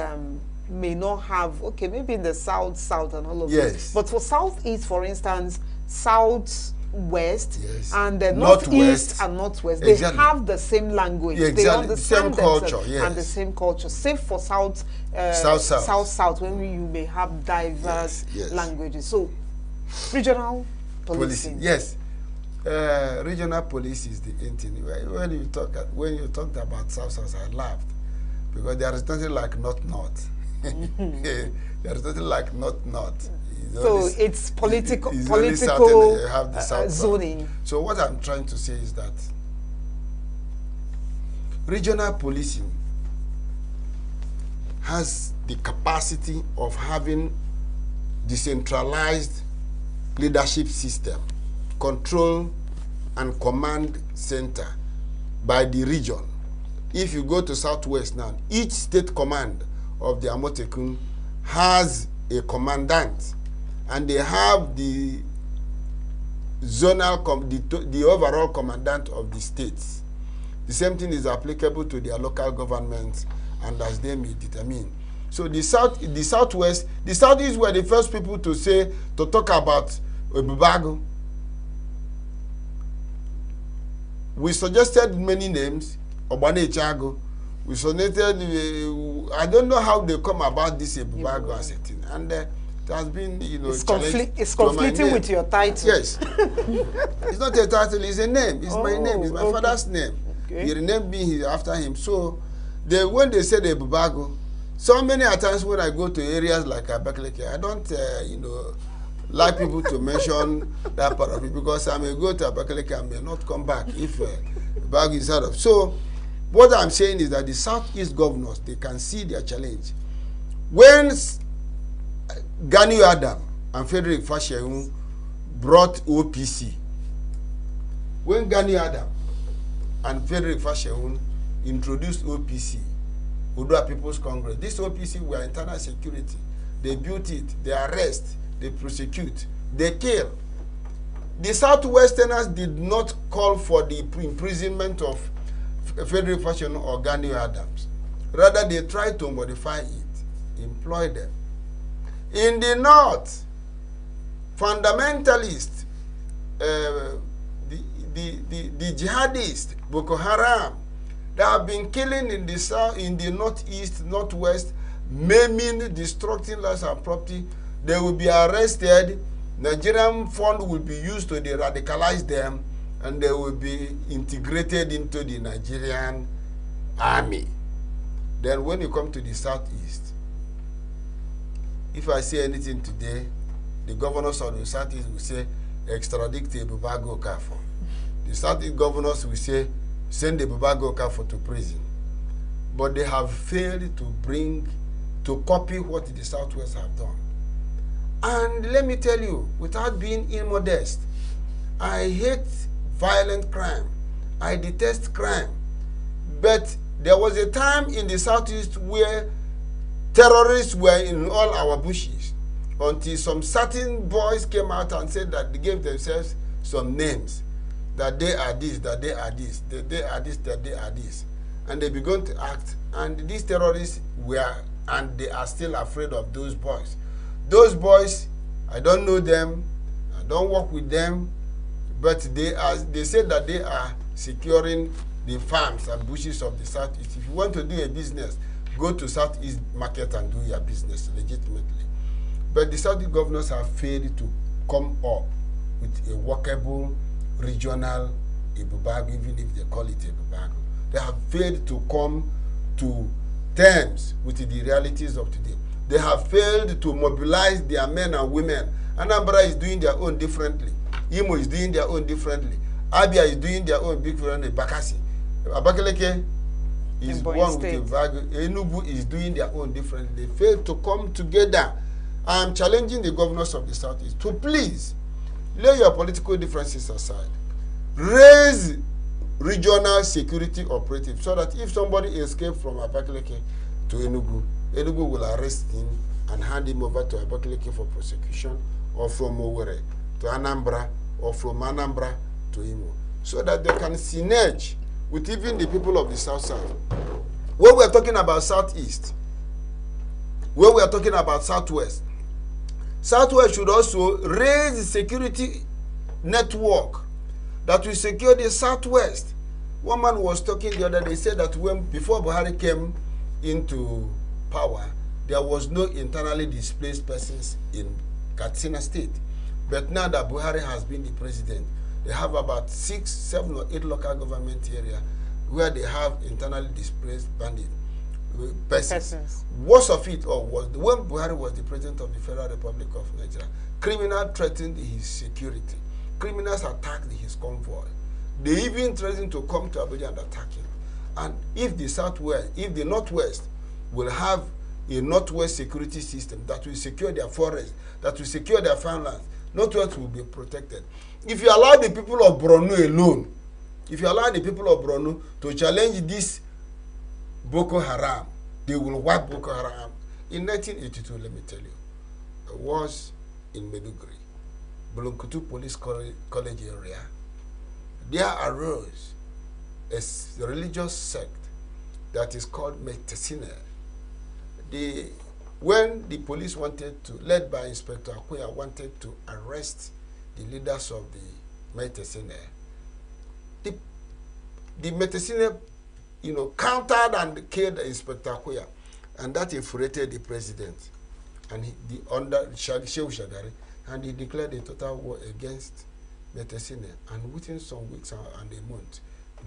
may not have. Okay, maybe in the south and all of yes. this. But for southeast, for instance, southwest yes. and the northeast and northwest, exactly. they have the same language. Exactly. They understand the same culture, yes. and the same culture. Save for south, when you may have diverse languages. So, regional policing. Yes, regional police is the thing. When you talked about south, I laughed because there is nothing like north. There is nothing like north. So it's political zoning. So what I'm trying to say is that regional policing has the capacity of having decentralized leadership system, control and command center by the region. If you go to Southwest now, each state command of the Amotekun has a commandant, and they have the zonal, the overall commandant of the states. The same thing is applicable to their local governments, and as they may determine. So the Southwest, the Southeast were the first people to talk about Obubago. We suggested many names, Obane Chago. We suggested, I don't know how they come about this Obubago as a thing. And it has been, it's conflicting with your title. Yes. It's not a title, it's a name. It's my name, it's my father's name. Okay. He renamed me after him. So when they said Obubago, so many times when I go to areas like Abakaliki, I don't, like people to mention that part of it, because I may go to Abakaliki and may not come back if Obubago is out of. So what I'm saying is that the Southeast governors, they can see their challenge. When Gani Adam and Frederick Fashehu brought OPC, when Gani Adam and Frederick Fashehu introduced OPC, Odua People's Congress, this OPC were internal security. They built it, they arrest, they prosecute, they kill. The Southwesterners did not call for the imprisonment of Frederick Fashion or Gani Adams. Rather, they tried to modify it, employ them. In the North, fundamentalists, the jihadists, Boko Haram, they have been killing in the south, in the northeast, northwest, maiming, destructing lives and property. They will be arrested. Nigerian fund will be used to de-radicalize them, and they will be integrated into the Nigerian army. Then when you come to the southeast, if I say anything today, the governors of the southeast will say, extradite Obubago Okafor. The southeast governors will say, send Obubago Okafor to prison. But they have failed to copy what the Southwest have done. And let me tell you, without being immodest, I hate violent crime. I detest crime. But there was a time in the Southeast where terrorists were in all our bushes, until some certain boys came out and said that they gave themselves some names, that they are this, that they are this, that they are this, that they are this. And they began to act. And these terrorists and they are still afraid of those boys. Those boys, I don't know them, I don't work with them, but they said that they are securing the farms and bushes of the Southeast. If you want to do a business, go to Southeast market and do your business legitimately. But the Southeast governors have failed to come up with a workable regional Ibubago, even if they call it Ibubago. They have failed to come to terms with the realities of today. They have failed to mobilize their men and women. Anambra is doing their own differently. Imo is doing their own differently. Abia is doing their own differently. Bakassi. Abakaleke is one with a vague. Enugu is doing their own differently. They failed to come together. I am challenging the governors of the Southeast to please lay your political differences aside. Raise regional security operatives so that if somebody escapes from Abakaleke to Enugu, Enugu will arrest him and hand him over to Abakaleke for prosecution, or from Owerri to Anambra, or from Anambra to Imo, so that they can synerge with even the people of the South. When we are talking about Southeast, when we are talking about Southwest, Southwest should also raise the security network that will secure the Southwest. One man was talking the other day, said that before Buhari came into power, there was no internally displaced persons in Katsina State. But now that Buhari has been the president, they have about 6, 7 or 8 local government areas where they have internally displaced bandit persons. Worst of it all was when Buhari was the president of the Federal Republic of Nigeria, criminals threatened his security. Criminals attacked his convoy. They even threatened to come to Abuja and attack him. And if the Southwest, if the Northwest will have a Northwest security system that will secure their forests, that will secure their farmlands, Northwest will be protected. If you allow the people of Borno alone, if you allow the people of Borno to challenge this Boko Haram, they will wipe Boko Haram. In 1982, let me tell you, I was in Meduguri, Bulunkutu Police College area. There arose a religious sect that is called Metesine. When the police wanted to, led by Inspector Akuya, wanted to arrest the leaders of the Metesine, the Metesine, countered and killed Inspector Akuya, and that infuriated the president and Shehu Shagari, and he declared a total war against Metesine. And within some weeks and a month,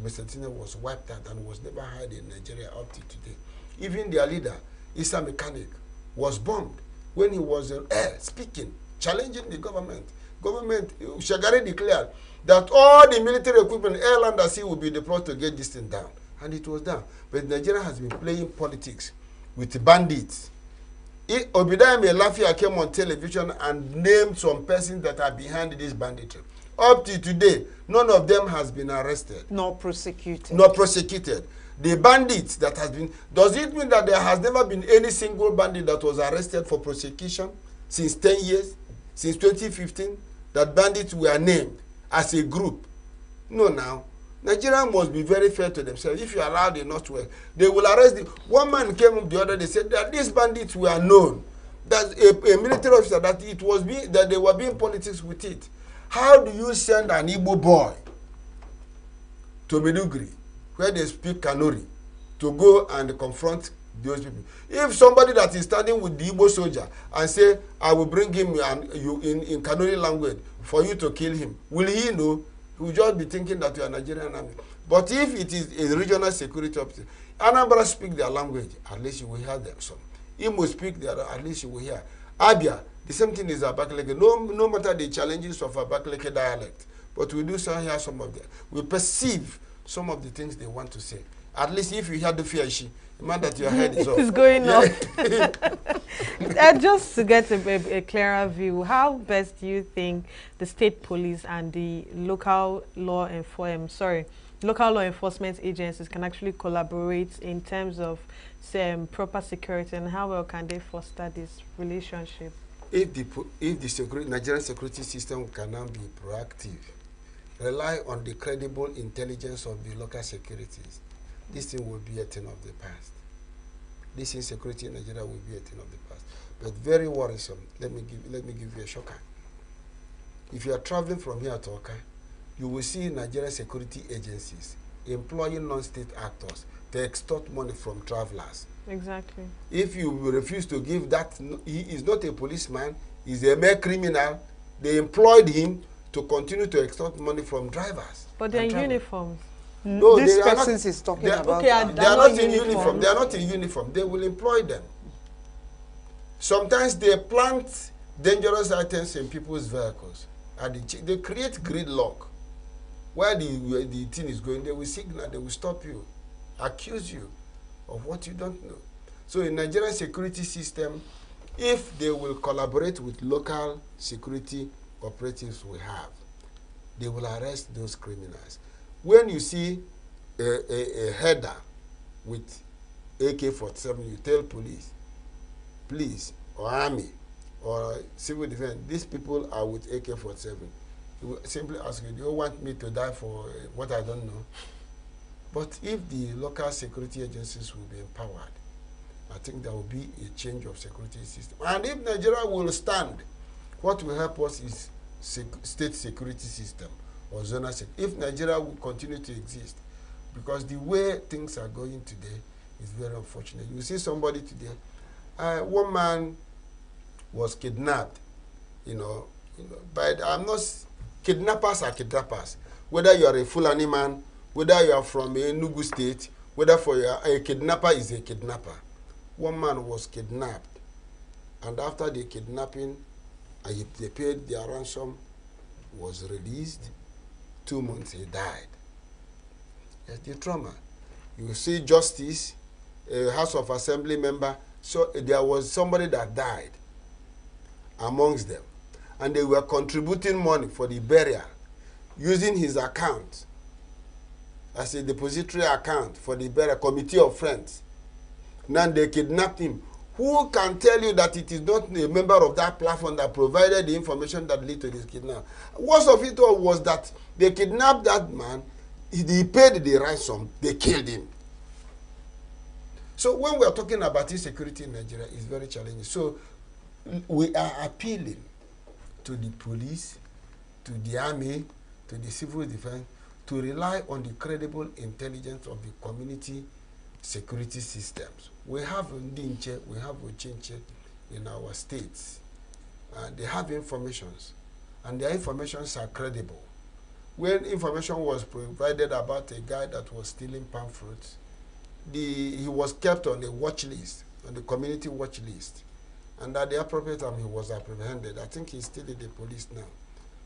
Metesine was wiped out and was never heard in Nigeria up to today. Even their leader, Issa Mechanic, was bombed when he was in air speaking, challenging the government. Shagari declared that all the military equipment, air, land, and sea, will be deployed to get this thing down. And it was done. But Nigeria has been playing politics with bandits. Obadiah Melafia came on television and named some persons that are behind this banditry. Up to today, none of them has been arrested. Nor prosecuted. Nor prosecuted. The bandits that has been, does it mean that there has never been any single bandit that was arrested for prosecution since 10 years, since 2015, that bandits were named as a group? No, now. Nigeria must be very fair to themselves. If you allow the Northwest, they will arrest the... One man came up the other day, said that these bandits were known. That a military officer, that it was being, that they were being politics with it. How do you send an Igbo boy to Meduguri, where they speak Kanuri, to go and confront those people? If somebody that is standing with the Igbo soldier and say, I will bring him in Kanuri language for you to kill him, will he know? He will just be thinking that you are Nigerian army. But if it is a regional security officer, Anambra speak their language, at least you will hear them some. Imo speak their, at least you will hear. Abia, the same thing is Abakaleke. No matter the challenges of Abakaleke dialect, but we do hear some of them. We perceive some of the things they want to say. At least if you hear the Fiashi, man that your head is off. It's going off. Just to get a clearer view, how best do you think the state police and the local law enforcement agencies can actually collaborate in terms of proper security, and how well can they foster this relationship? If the Nigerian security system can now be proactive, rely on the credible intelligence of the local securities, this thing will be a thing of the past. This insecurity in Nigeria will be a thing of the past. But very worrisome. Let me give you a shocker. If you are traveling from here to Oka, you will see Nigerian security agencies employing non-state actors to extort money from travelers. Exactly. If you refuse to give that, he is not a policeman, he's a mere criminal. They employed him to continue to extort money from drivers. But they're in uniforms. No, This they are person not, is talking they are, about. they are not in uniform. They are not in uniform. They will employ them. Sometimes they plant dangerous items in people's vehicles. And they create gridlock. Where the thing is going, they will signal, they will stop you, accuse you of what you don't know. So in Nigerian security system, if they will collaborate with local security operatives we have, they will arrest those criminals. When you see a header with AK-47, you tell police, or army, or civil defense, these people are with AK-47. You will simply ask you, do you want me to die for what I don't know? But if the local security agencies will be empowered, I think there will be a change of security system. And if Nigeria will stand, what will help us is state security system or zonal security. If Nigeria will continue to exist, because the way things are going today is very unfortunate. You see somebody today, one man was kidnapped, but I'm not, kidnappers are kidnappers. Whether you are a Fulani man, whether you are from ENUGU state, whether a kidnapper is a kidnapper. One man was kidnapped, and after the kidnapping, they paid their ransom, was released. 2 months he died. That's the trauma. You see justice, a House of Assembly member, so there was somebody that died amongst them, and they were contributing money for the burial using his account as a depository account for the burial committee of friends. Now they kidnapped him. Who can tell you that it is not a member of that platform that provided the information that led to this kidnapping? Worst of it all was that they kidnapped that man, he paid the ransom, they killed him. So when we are talking about insecurity in Nigeria, it's very challenging. So we are appealing to the police, to the army, to the civil defense, to rely on the credible intelligence of the community security systems. We have Ndinche, we have Ochinche in our states. They have informations, and their informations are credible. When information was provided about a guy that was stealing palm fruits, he was kept on a watch list, on the community watch list. And at the appropriate time, he was apprehended. I think he's still in the police now.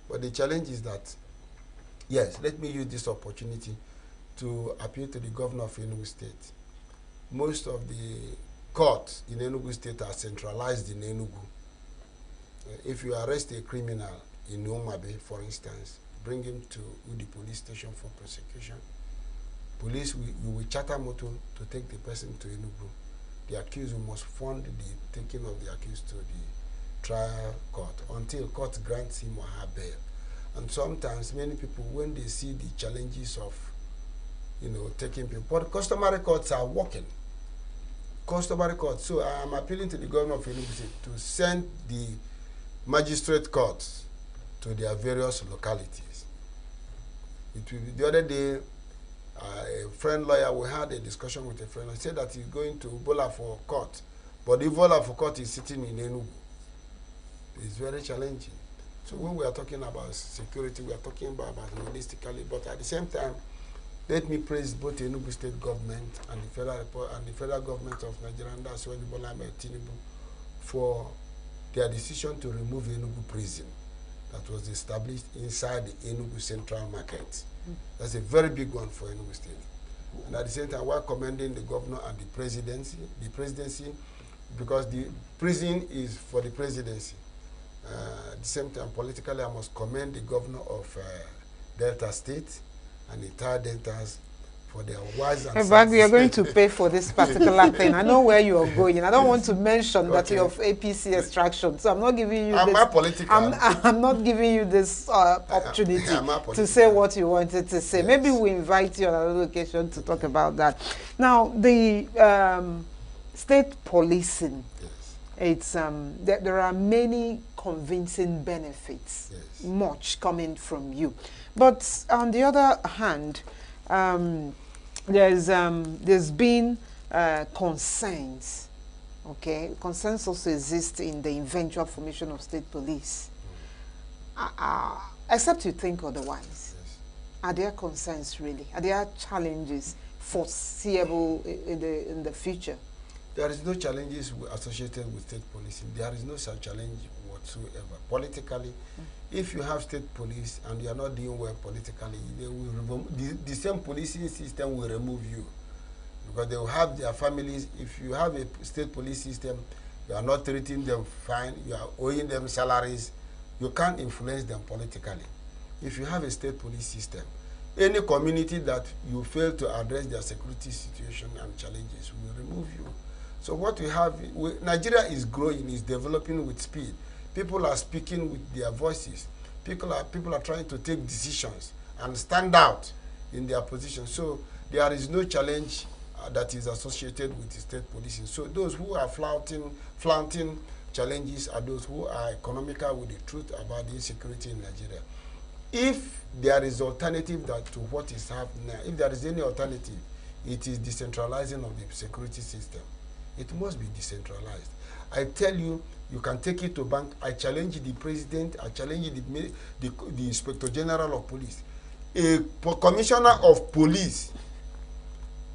But the challenge is that, yes, let me use this opportunity to appeal to the governor of Enugu State. Most of the courts in Enugu State are centralized in Enugu. If you arrest a criminal in Umabe, for instance, bring him to Udi police station for prosecution. Police will charter motor to take the person to Enugu. The accused must fund the taking of the accused to the trial court until court grants him or her bail. And sometimes many people, when they see the challenges of, taking people, but customary courts are working. Customary courts. So I am appealing to the governor of Enugu State to send the magistrate courts to their various localities. It will be, the other day, a friend lawyer, we had a discussion with a friend. He said that he's going to Bola for court, but the Bola for court is sitting in Enugu. It's very challenging. So when we are talking about security, we are talking about holistically, but at the same time, let me praise both the Enugu state government and the federal government of Nigeria, and that's when Bola Tinubu, for their decision to remove Enugu prison that was established inside the Enugu Central Market. That's a very big one for Enugu State. And at the same time, we're commending the governor and the presidency, because the prison is for the presidency. At the same time, politically, I must commend the governor of Delta State and the entire Deltas for their wise and But we are going to pay for this particular thing. I know where you are going. I don't want to mention that you're of APC extraction, so I'm not giving you I'm not giving you this opportunity to say what you wanted to say. Yes. Maybe we invite you on another occasion to talk about that. Now, the state policing, it's there are many convincing benefits, much coming from you. But on the other hand, there's been concerns. Okay, concerns also exist in the eventual formation of state police. Except you think otherwise. Yes. Are there concerns really? Are there challenges foreseeable in the future? There is no challenges associated with state policing. There is no such challenge whatsoever. Politically, if you have state police and you are not doing well politically, they will the same policing system will remove you. Because they will have their families. If you have a state police system, you are not treating them fine, you are owing them salaries, you can't influence them politically. If you have a state police system, any community that you fail to address their security situation and challenges will remove you. So what we have, Nigeria is growing, is developing with speed. People are speaking with their voices. People are trying to take decisions and stand out in their position. So there is no challenge that is associated with the state policing. So those who are flaunting challenges are those who are economical with the truth about the insecurity in Nigeria. If there is alternative to what is happening now, if there is any alternative, it is decentralizing of the security system. It must be decentralized. I tell you, you can take it to bank. I challenge the president, I challenge the Inspector General of Police. A commissioner of police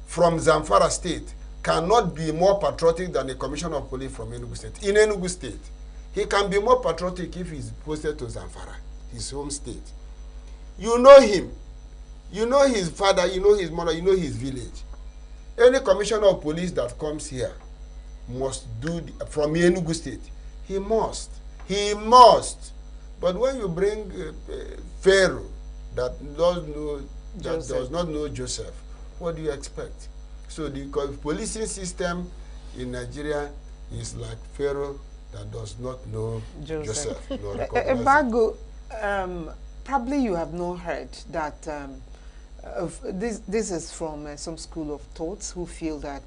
from Zamfara State cannot be more patriotic than a commissioner of police from Enugu State. In Enugu State, he can be more patriotic if he's posted to Zamfara, his home state. You know him. You know his father, you know his mother, you know his village. Any commissioner of police that comes here must do, from Enugu State, he must. He must. But when you bring Pharaoh that does not know Joseph, what do you expect? So the policing system in Nigeria is like Pharaoh that does not know Joseph. Ebago, probably you have not heard that this is from some school of thoughts who feel that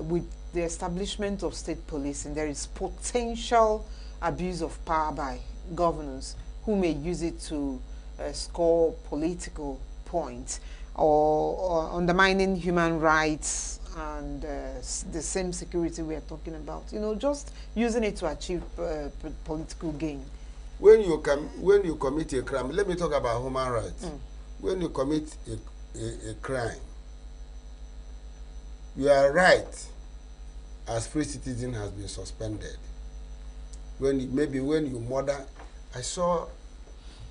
with the establishment of state policing, there is potential abuse of power by governors who may use it to score political points or undermining human rights and the same security we are talking about. You know, just using it to achieve political gain. When you commit a crime, let me talk about human rights. When you commit a crime, your right as free citizen has been suspended. Maybe when you murder, I saw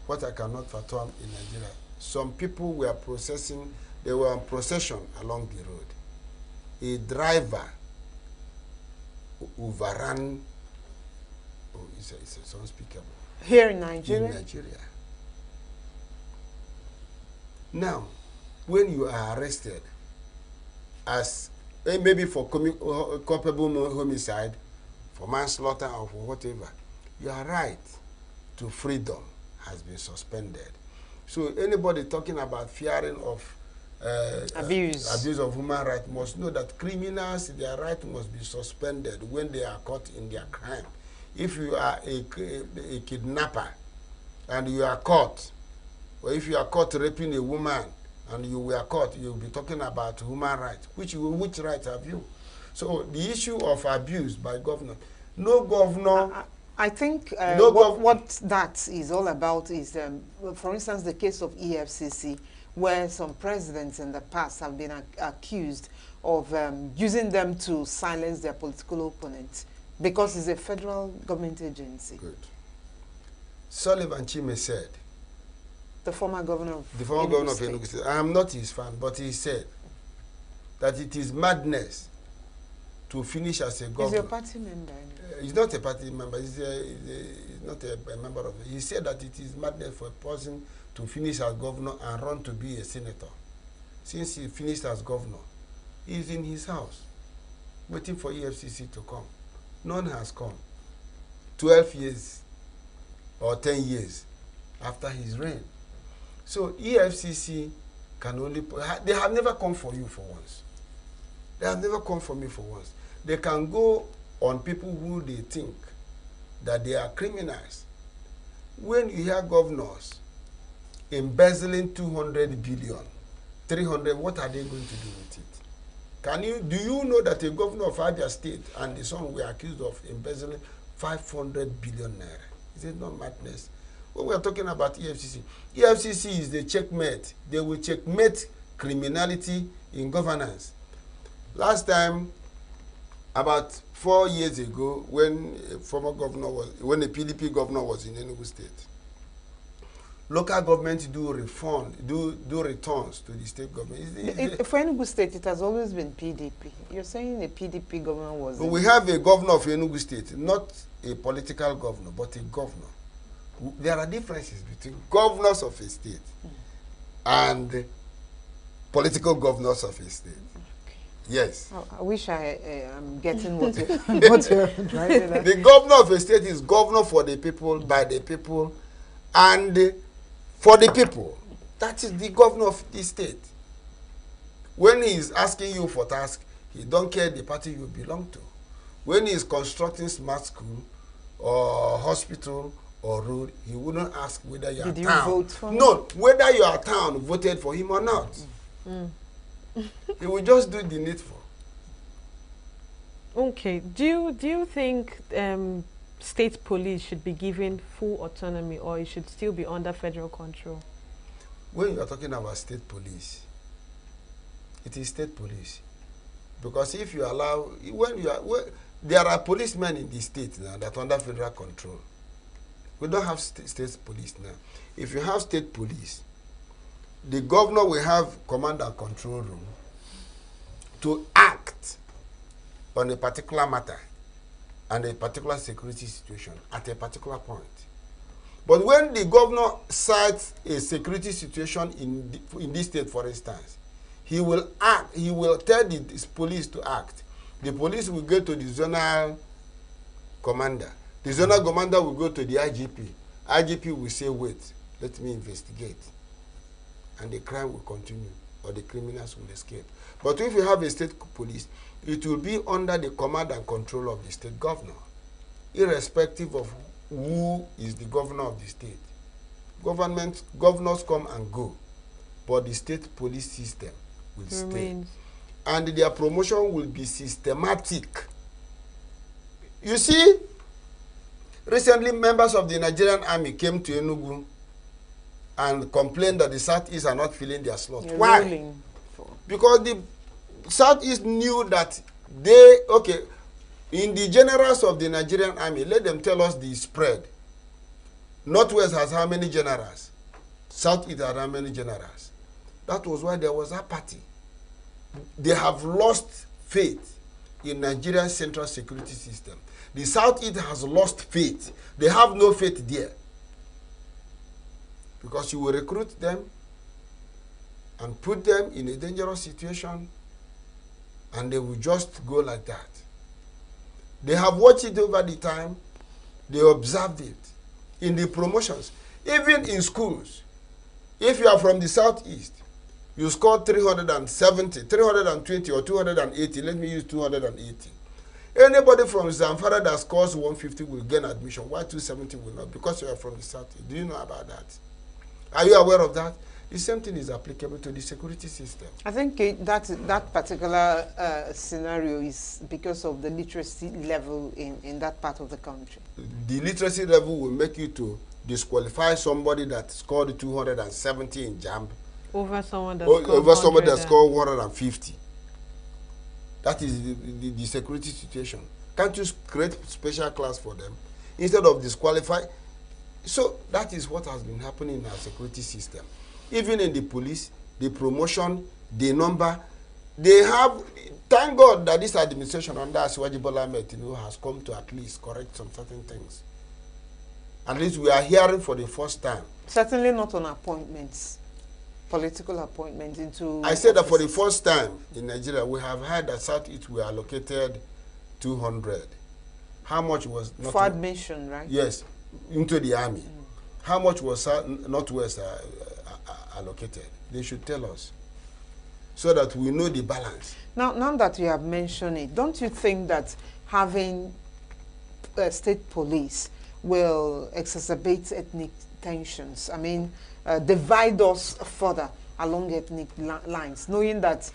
what I cannot fathom in Nigeria. Some people were they were on procession along the road. A driver overran, it's unspeakable. Here in Nigeria? In Nigeria. Now, when you are arrested as maybe for culpable homicide, for manslaughter or for whatever, your right to freedom has been suspended. So anybody talking about fearing of abuse of human rights must know that criminals, their right must be suspended when they are caught in their crime. If you are a kidnapper and you are caught, or if you are caught raping a woman and you were caught, you'll be talking about human rights. Which right have you? So the issue of abuse by governor, no governor... I think what that is all about is, for instance, the case of EFCC, where some presidents in the past have been accused of using them to silence their political opponents because it's a federal government agency. Good. Sullivan Chime said, the former governor of Enugu State, I am not his fan, but he said that it is madness to finish as a governor. He's your party member. He's not a party member. He's not a member of it. He said that it is madness for a person to finish as governor and run to be a senator. Since he finished as governor, he's in his house, waiting for EFCC to come. None has come. 12 years or 10 years after his reign. So EFCC can only... They have never come for you for once. They have never come for me for once. They can go on people who they think that they are criminals. When you hear governors embezzling 200 billion 300, what are they going to do with it? Do you know that a governor of Abia State and the son were accused of embezzling 500 billion naira? Is it not madness? When we are talking about EFCC, EFCC is the checkmate. They will checkmate criminality in governance. Last time, about 4 years ago, when a PDP governor was in Enugu State, local governments do returns to the state government. For Enugu State, it has always been PDP. You're saying a PDP governor was... We have a governor of Enugu State, not a political governor, but a governor. There are differences between governors of a state and political governors of a state. Yes. I wish I am getting what you're driving at. The governor of a state is governor for the people, by the people, and for the people. That is the governor of the state. When he is asking you for task, he don't care the party you belong to. When he is constructing smart school or hospital or road, he wouldn't ask whether your Did you town. vote for him? No, whether your town voted for him or not. He will just do the needful. Okay. Do you think state police should be given full autonomy, or it should still be under federal control? When you are talking about state police, it is state police. Because if you allow, there are policemen in the state now that are under federal control. We don't have state police now. If you have state police, the governor will have command and control room to act on a particular matter and a particular security situation at a particular point. But when the governor cites a security situation in this state, for instance, he will act, he will tell the police to act. The police will go to the zonal commander. The zonal commander will go to the IGP. IGP will say, wait, let me investigate. And the crime will continue, or the criminals will escape. But if you have a state police, it will be under the command and control of the state governor, irrespective of who is the governor of the state. Governors come and go, but the state police system will stay. And their promotion will be systematic. You see, recently members of the Nigerian army came to Enugu and complained that the Southeast are not filling their slot. Why? Because the Southeast knew that in the generals of the Nigerian army, let them tell us the spread. Northwest has how many generals? Southeast has how many generals? That was why there was apathy. They have lost faith in Nigeria's central security system. The Southeast has lost faith. They have no faith there. Because you will recruit them and put them in a dangerous situation, and they will just go like that. They have watched it over the time. They observed it in the promotions. Even in schools, if you are from the Southeast, you score 370, 320 or 280, let me use 280. Anybody from Zamfara that scores 150 will gain admission. Why 270 will not? Because you are from the Southeast. Do you know about that? Are you aware of that? The same thing is applicable to the security system. I think that particular scenario is because of the literacy level in that part of the country. The literacy level will make you to disqualify somebody that scored 270 in JAMB over someone that scored 150. That is the security situation. Can't you create special class for them instead of disqualify? So that is what has been happening in our security system. Even in the police, the promotion, the number, they have, thank God that this administration under Asiwaji Bola Ahmed Tinubu has come to at least correct some certain things. At least we are hearing for the first time. Certainly not on appointments, political appointments into... I said that for the first time in Nigeria, we have heard that Southeast were allocated 200. How much was... For admission, right? Yes, into the army. How much was Northwest allocated? They should tell us so that we know the balance. Now that you have mentioned it, don't you think that having state police will exacerbate ethnic tensions? I mean, divide us further along ethnic lines, knowing that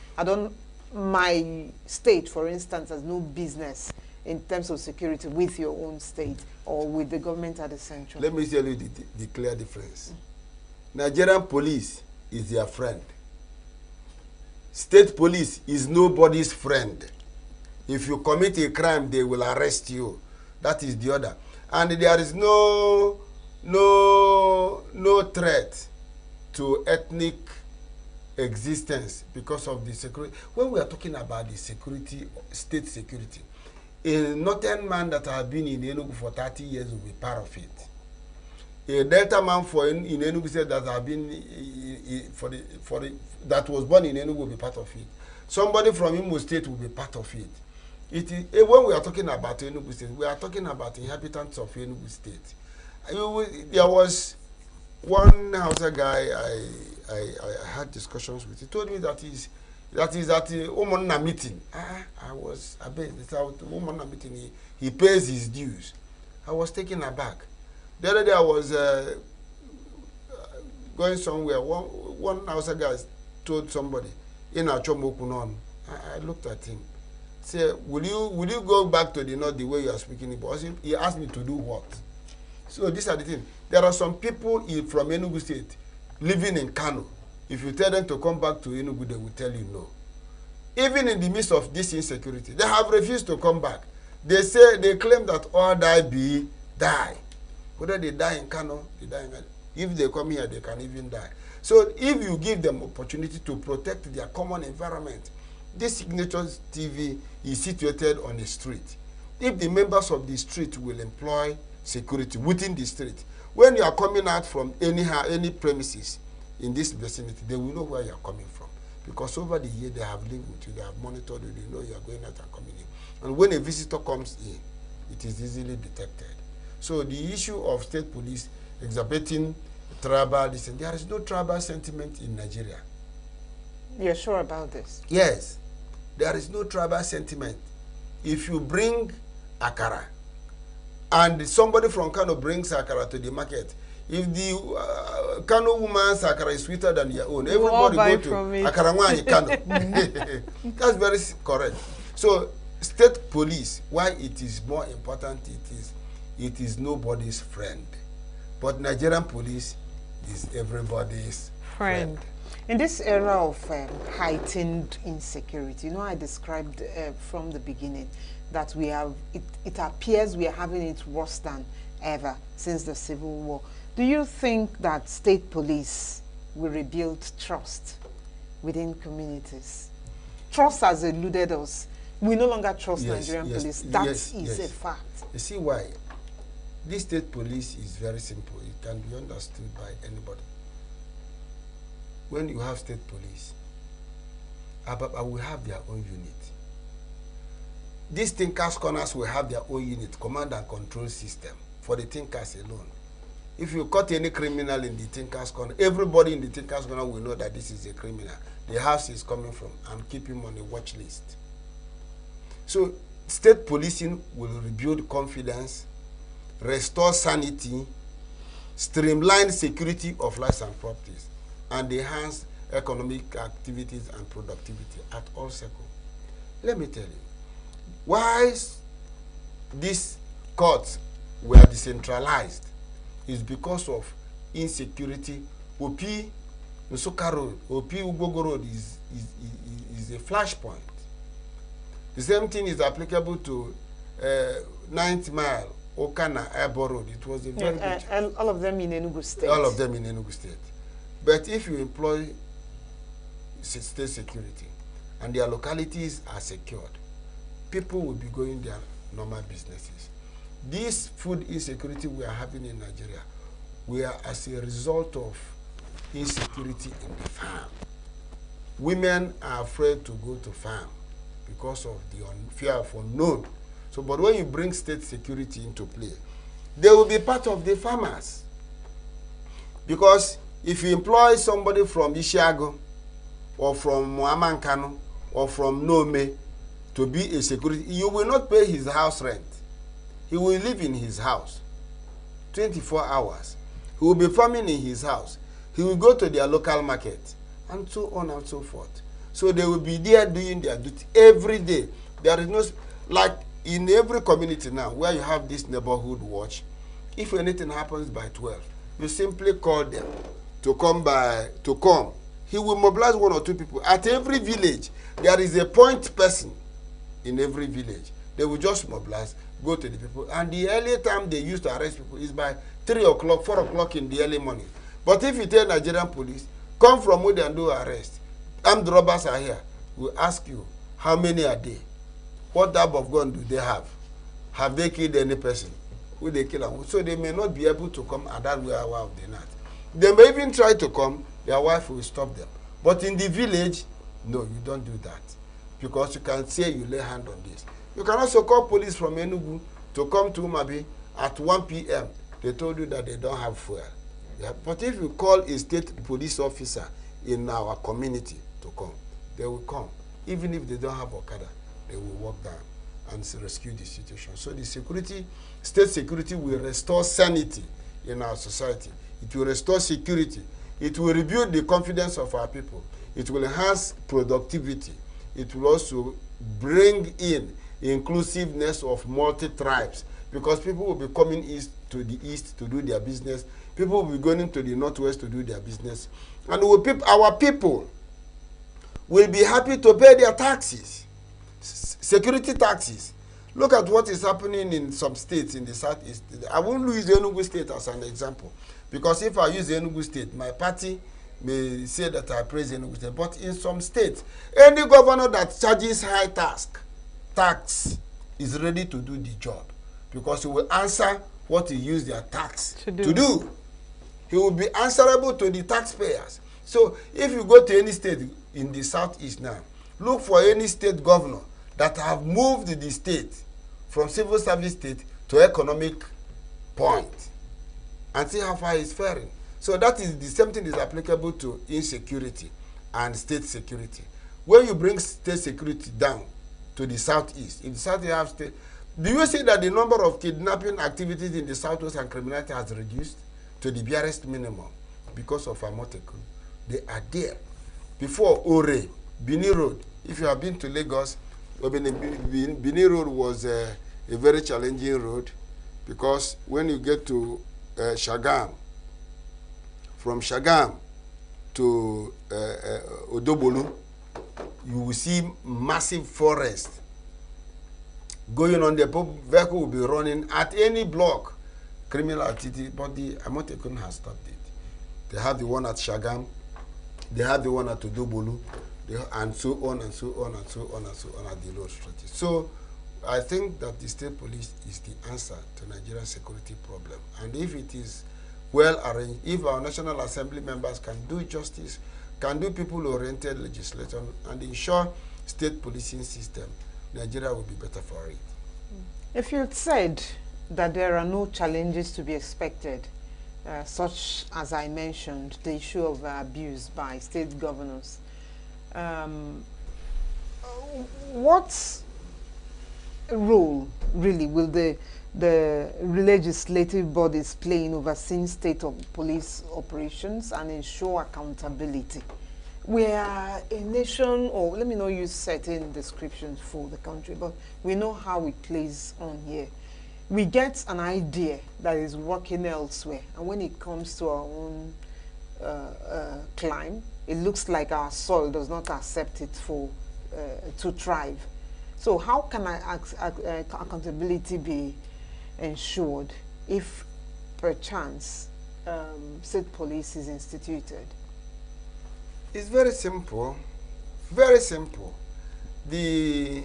my state, for instance, has no business in terms of security with your own state or with the government at the center? Let me tell you the clear difference. Nigerian police is their friend. State police is nobody's friend. If you commit a crime, they will arrest you. That is the order. And there is no threat to ethnic existence because of the security. When we are talking about the security, state security, a northern man that has been in ENUGU for 30 years will be part of it. A Delta man in ENUGU State that has been that was born in ENUGU will be part of it. Somebody from Imo State will be part of it. When we are talking about ENUGU State, we are talking about inhabitants of ENUGU State. There was one Hausa guy I had discussions with. He told me that is at the Umonna meeting. I was a bit. It's at the Umonna meeting. He pays his dues. I was taken aback. The other day I was going somewhere. One Hausa guy told somebody in Achomokunon. I looked at him. Say, will you go back to the north the way you are speaking Igbo? He asked me to do what? So these are the things. There are some people from Enugu State living in Kano. If you tell them to come back to Enugu, they will tell you no. Even in the midst of this insecurity, they have refused to come back. They claim that all die. Whether they die in Kano, they die in Kano. If they come here, they can even die. So if you give them opportunity to protect their common environment, this Signatures TV is situated on a street. If the members of the street will employ security within the street, when you are coming out from any premises in this vicinity, they will know where you are coming from. Because over the year, they have linked with you, they have monitored you, they know you are going out and coming in. And when a visitor comes in, it is easily detected. So the issue of state police exacerbating tribalism, there is no tribal sentiment in Nigeria. You're sure about this? Yes. There is no tribal sentiment. If you bring akara, and somebody from Kano brings akara to the market, if the Kano woman's akara is sweeter than your own, everybody go to akara in Kano. That's very correct. So state police, why it is more important, it is nobody's friend. But Nigerian police is everybody's friend. In this era of heightened insecurity, I described from the beginning that it appears we are having it worse than ever since the Civil War. Do you think that state police will rebuild trust within communities? Trust has eluded us. We no longer trust Nigerian police. That is a fact. You see why? This state police is very simple. It can be understood by anybody. When you have state police, Ababa will have their own unit. These thinkers corners will have their own unit, command and control system for the thinkers alone. If you caught any criminal in the thinkers corner, everybody in the thinkers corner will know that this is a criminal. The house is coming from and keep him on a watch list. So state policing will rebuild confidence, restore sanity, streamline security of lives and properties, and enhance economic activities and productivity at all circles. Let me tell you, why these courts were decentralized is because of insecurity. Opi Nsuka Road, Opi Ugogo Road is a flashpoint. The same thing is applicable to 9th Mile, Okana, Ebo Road. It was a very good. All of them in Enugu State. All of them in Enugu State. But if you employ state security and their localities are secured, people will be going their normal businesses. This food insecurity we are having in Nigeria, we are as a result of insecurity in the farm. Women are afraid to go to farm because of the fear of unknown. So, but when you bring state security into play, they will be part of the farmers. Because if you employ somebody from Ishiago or from Muamankano or from Nome to be a security, you will not pay his house rent. He will live in his house 24 hours. He will be farming in his house. He will go to their local market and so on and so forth. So they will be there doing their duty every day. There is no, like in every community now where you have this neighborhood watch, if anything happens by 12, you simply call them to come. He will mobilize 1 or 2 people. At every village, there is a point person in every village. They will just mobilize, go to the people. And the early time they used to arrest people is by 3 o'clock, 4 o'clock in the early morning. But if you tell Nigerian police, come from Modi and do arrest, armed robbers are here, we'll ask you, how many are they? What type of gun do they have? Have they killed any person? Who they kill and who? So they may not be able to come at that hour of the night. They may even try to come, their wife will stop them. But in the village, no, you don't do that. Because you can say you lay hand on this. You can also call police from ENUGU to come to Umabi at 1 p.m. They told you that they don't have fuel. Yeah. But if you call a state police officer in our community to come, they will come. Even if they don't have Okada, they will walk down and rescue the situation. So the security, state security will restore sanity in our society. It will restore security. It will rebuild the confidence of our people. It will enhance productivity. It will also bring in inclusiveness of multi-tribes, because people will be coming to the east to do their business. People will be going to the northwest to do their business. And our people will be happy to pay their taxes, security taxes. Look at what is happening in some states in the southeast. I won't use the ENUGU state as an example, because if I use the ENUGU state, my party may say that I praise the ENUGU state. But in some states, any governor that charges high tax is ready to do the job, because he will answer what he used their tax to do. He will be answerable to the taxpayers. So if you go to any state in the southeast now, look for any state governor that have moved the state from civil service state to economic point and see how far it's faring. So that is the same thing is applicable to insecurity and state security. When you bring state security down to the southeast, in the south you have state, do you see that the number of kidnapping activities in the southwest and criminality has reduced to the barest minimum because of Amotekun? They are there. Before Ore, Bini Road, if you have been to Lagos, Bini Road was a very challenging road, because when you get to Shagam, from Shagam to Odobolu, you will see massive forest going on. The vehicle will be running at any block, criminal activity, but the Amotekun has stopped it. They have the one at Shagam, they have the one at Odobolu, and so on and so on and so on and so on at the road strategy. So I think that the state police is the answer to Nigerian security problem. And if it is well arranged, if our National Assembly members can do justice, can do people-oriented legislation, and ensure state policing system, Nigeria will be better for it. If you had said that there are no challenges to be expected, such as I mentioned, the issue of abuse by state governors, what role really will the legislative bodies play in overseeing state of police operations and ensure accountability? We are a nation, or let me not use certain descriptions for the country, but we know how it plays on here. We get an idea that is working elsewhere, and when it comes to our own climb, it looks like our soil does not accept it to thrive. So how can accountability be ensured if perchance state police is instituted? It's very simple, very simple. The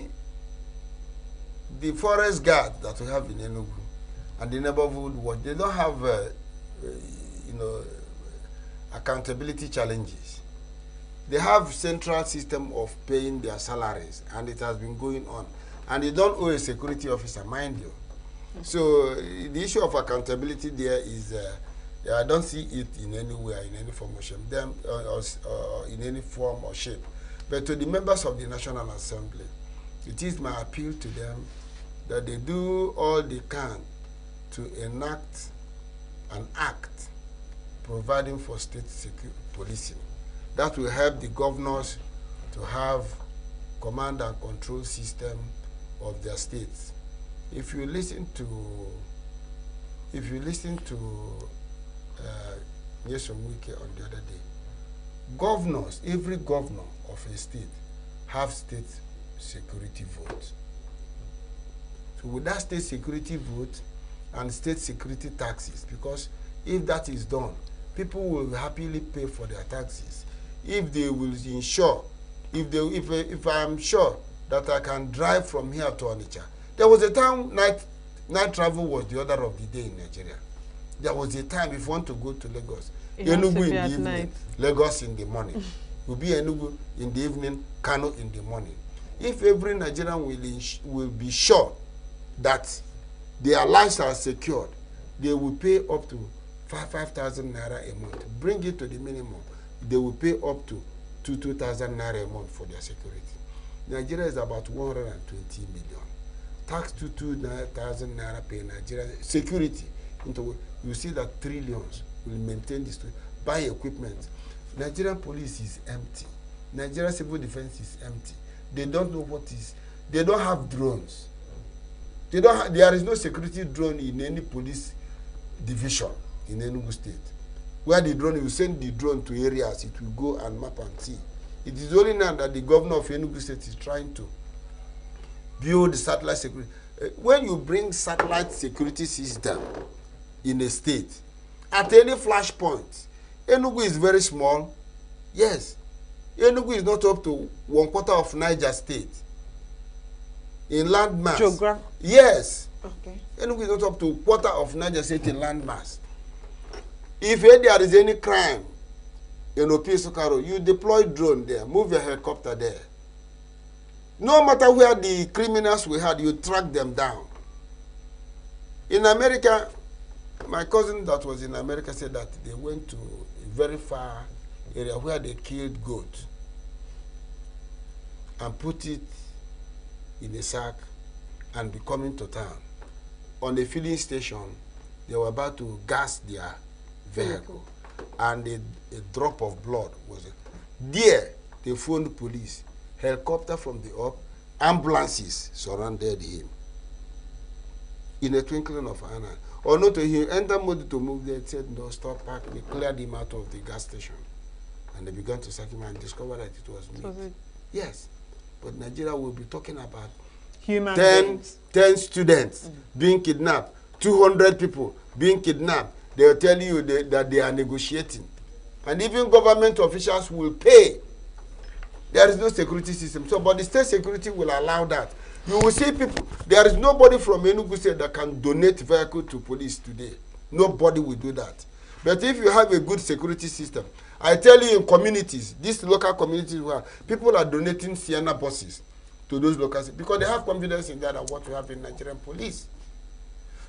forest guard that we have in ENUGU and the neighborhood watch, they don't have accountability challenges. They have central system of paying their salaries, and it has been going on. And they don't owe a security officer, mind you. So the issue of accountability there is, I don't see it in anywhere, in any form or shape, or in any form or shape. But to the members of the National Assembly, it is my appeal to them that they do all they can to enact an act providing for state policing. That will help the governors to have command and control system of their states. If you listen to Nyesom Wike on the other day, governors, every governor of a state have state security votes. So with that state security vote and state security taxes, because if that is done, people will happily pay for their taxes. If they will ensure, if I am sure that I can drive from here to Onitsha. There was a time night travel was the order of the day in Nigeria. There was a time if you want to go to Lagos, ENUGU in the evening, night. Lagos in the morning. Will be ENUGU in the evening, Kano in the morning. If every Nigerian will be sure that their lives are secured, they will pay up to 5,000 naira a month. Bring it to the minimum. They will pay up to 2,000 naira a month for their security. Nigeria is about 120 million. Tax to 2,000 naira per Nigeria security. You see that trillions will maintain this. Buy equipment. Nigerian police is empty. Nigerian civil defense is empty. They don't know what is. They don't have drones. There is no security drone in any police division in Enugu State. Where the drone, you send the drone to areas, it will go and map and see. It is only now that the governor of Enugu State is trying to build satellite security. When you bring satellite security system in a state, at any flash point, Enugu is very small. Yes, Enugu is not up to 1/4 of Niger State. In land mass. Geography? Yes. Okay. Enugu is not up to 1/4 of Niger State in land mass. If there is any crime in OP Sokaro, you deploy drone there, move your helicopter there. No matter where the criminals we had, you track them down. In America, my cousin that was in America said that they went to a very far area where they killed goat and put it in a sack and be coming to town. On a filling station, they were about to gas their vehicle, and a drop of blood was there. They phoned police, helicopter from the up, ambulances surrounded him. In a twinkling of an eye, or not to him, enter mode to move there, said no, stop, park. They cleared him out of the gas station, and they began to search him and discovered that it was meat. Yes, but Nigeria will be talking about 10 students being kidnapped, 200 people being kidnapped. They will tell you that they are negotiating. And even government officials will pay. There is no security system. So, but the state security will allow that. You will see people, there is nobody from Enugu State that can donate vehicle to police today. Nobody will do that. But if you have a good security system, I tell you in communities, these local communities where people are donating Sienna buses to those locals because they have confidence in that and what we have in Nigerian police.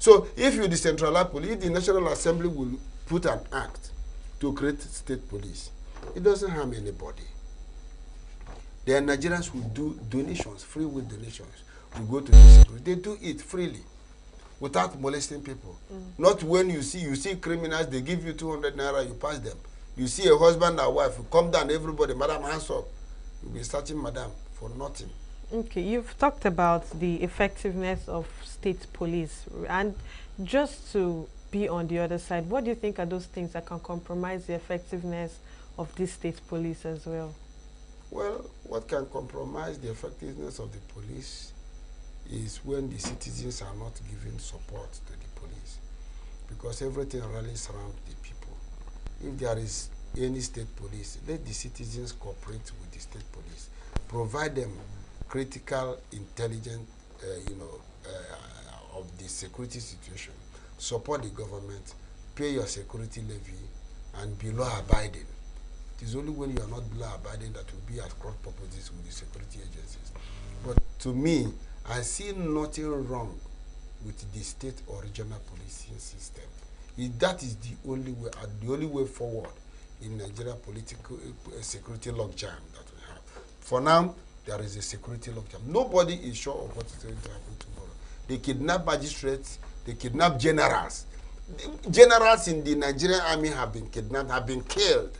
So if you decentralize police, if the National Assembly will put an act to create state police, it doesn't harm anybody. The Nigerians will do donations, free will donations. We go to the security. They do it freely, without molesting people. Not when you see criminals, they give you 200 naira, you pass them. You see a husband and wife, you come down, everybody, madam, hands up. You'll be searching madam for nothing. Okay, you've talked about the effectiveness of state police, and just to be on the other side, what do you think are those things that can compromise the effectiveness of this state police as well? Well, what can compromise the effectiveness of the police is when the citizens are not giving support to the police, because everything rallies around the people. If there is any state police, let the citizens cooperate with the state police, provide them critical intelligence, of the security situation, support the government, pay your security levy, and be law-abiding. It is only when you are not law-abiding that will be at cross purposes with the security agencies. But to me, I see nothing wrong with the state or regional policing system. That is the only way forward in Nigeria political security logjam that we have. For now, there is a security logjam. Nobody is sure of what is going to happen tomorrow. They kidnap magistrates, they kidnap generals. Generals in the Nigerian army have been kidnapped, have been killed.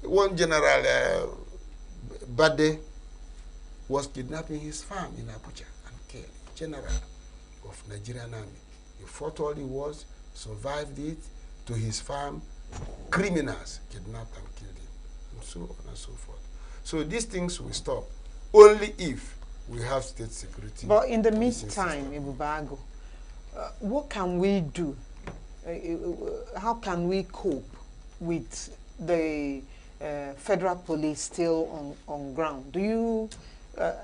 One General Bade was kidnapping his farm in Abuja and killed. General of Nigerian Army. He fought all he was, survived it, to his farm. Criminals kidnapped and killed him, and so on and so forth. So these things will stop only if we have state security. But in the meantime, Ibubago, what can we do? How can we cope with the federal police still on ground? Do you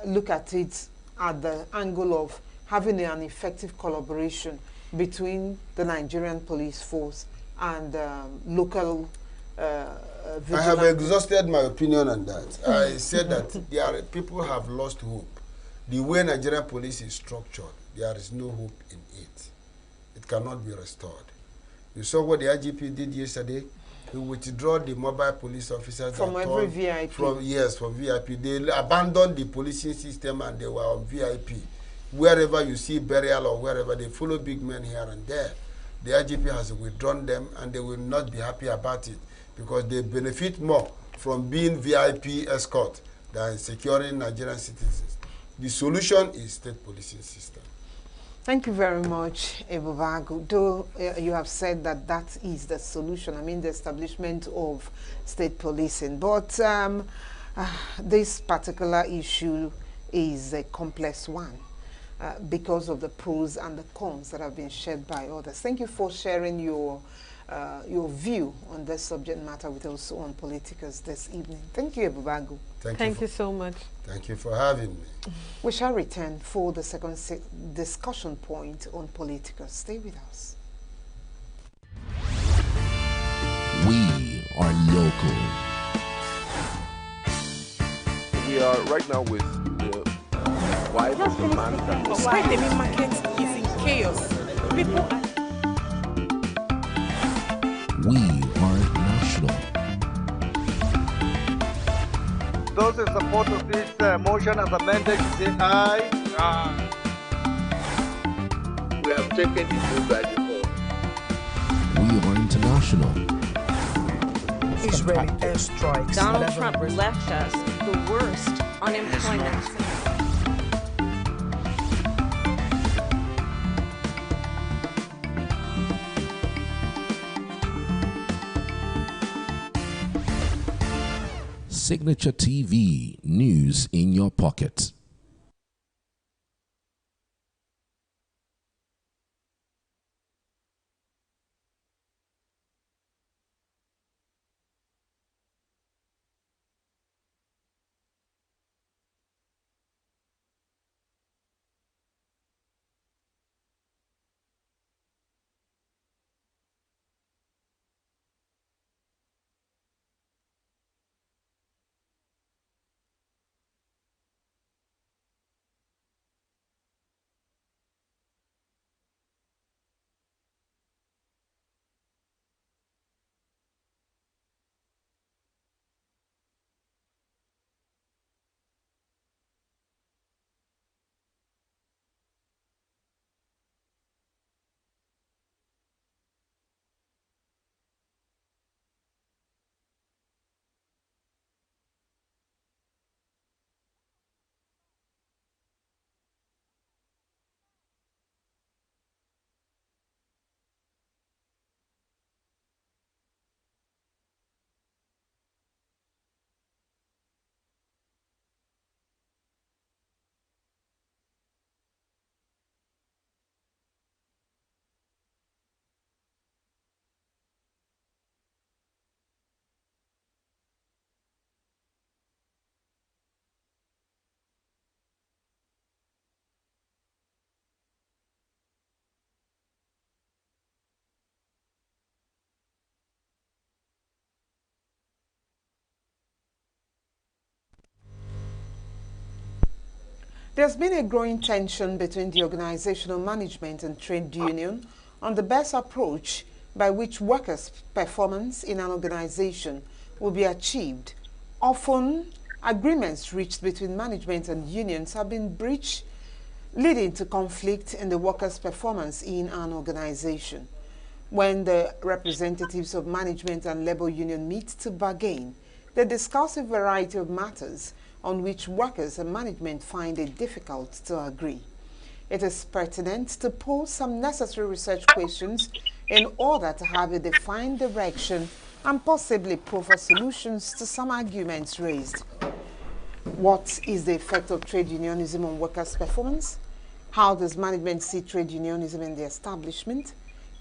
look at it at the angle of having an effective collaboration between the Nigerian police force and local I have exhausted my opinion on that. I said that people have lost hope. The way Nigerian police is structured, there is no hope in it. It cannot be restored. You saw what the IGP did yesterday. He withdrew the mobile police officers from every VIP. From VIP. They abandoned the policing system and they were on VIP. Wherever you see burial or wherever, they follow big men here and there. The IGP has withdrawn them and they will not be happy about it because they benefit more from being VIP escort than securing Nigerian citizens. The solution is state policing system. Thank you very much, Ebuvagu. Though you have said that that is the solution, I mean the establishment of state policing. But this particular issue is a complex one because of the pros and the cons that have been shared by others. Thank you for sharing your view on this subject matter with us on Politicals this evening. Thank you, Ebuvagu. Thank you so much. Thank you for having me. We shall return for the second discussion point on Politicals. Stay with us. We are local. We are right now with the wife of the man that was... Why the main market is in chaos. People are... We are national. Those in support of this motion as amended, say aye. Aye. We have taken the vote by default. We are international. Israeli airstrikes. Donald Trump left us the worst unemployment. Signature TV, news in your pocket. There's been a growing tension between the organizational management and trade union on the best approach by which workers' performance in an organization will be achieved. Often, agreements reached between management and unions have been breached, leading to conflict in the workers' performance in an organization. When the representatives of management and labor union meet to bargain, they discuss a variety of matters on which workers and management find it difficult to agree. It is pertinent to pose some necessary research questions in order to have a defined direction and possibly proffer solutions to some arguments raised. What is the effect of trade unionism on workers' performance? How does management see trade unionism in the establishment?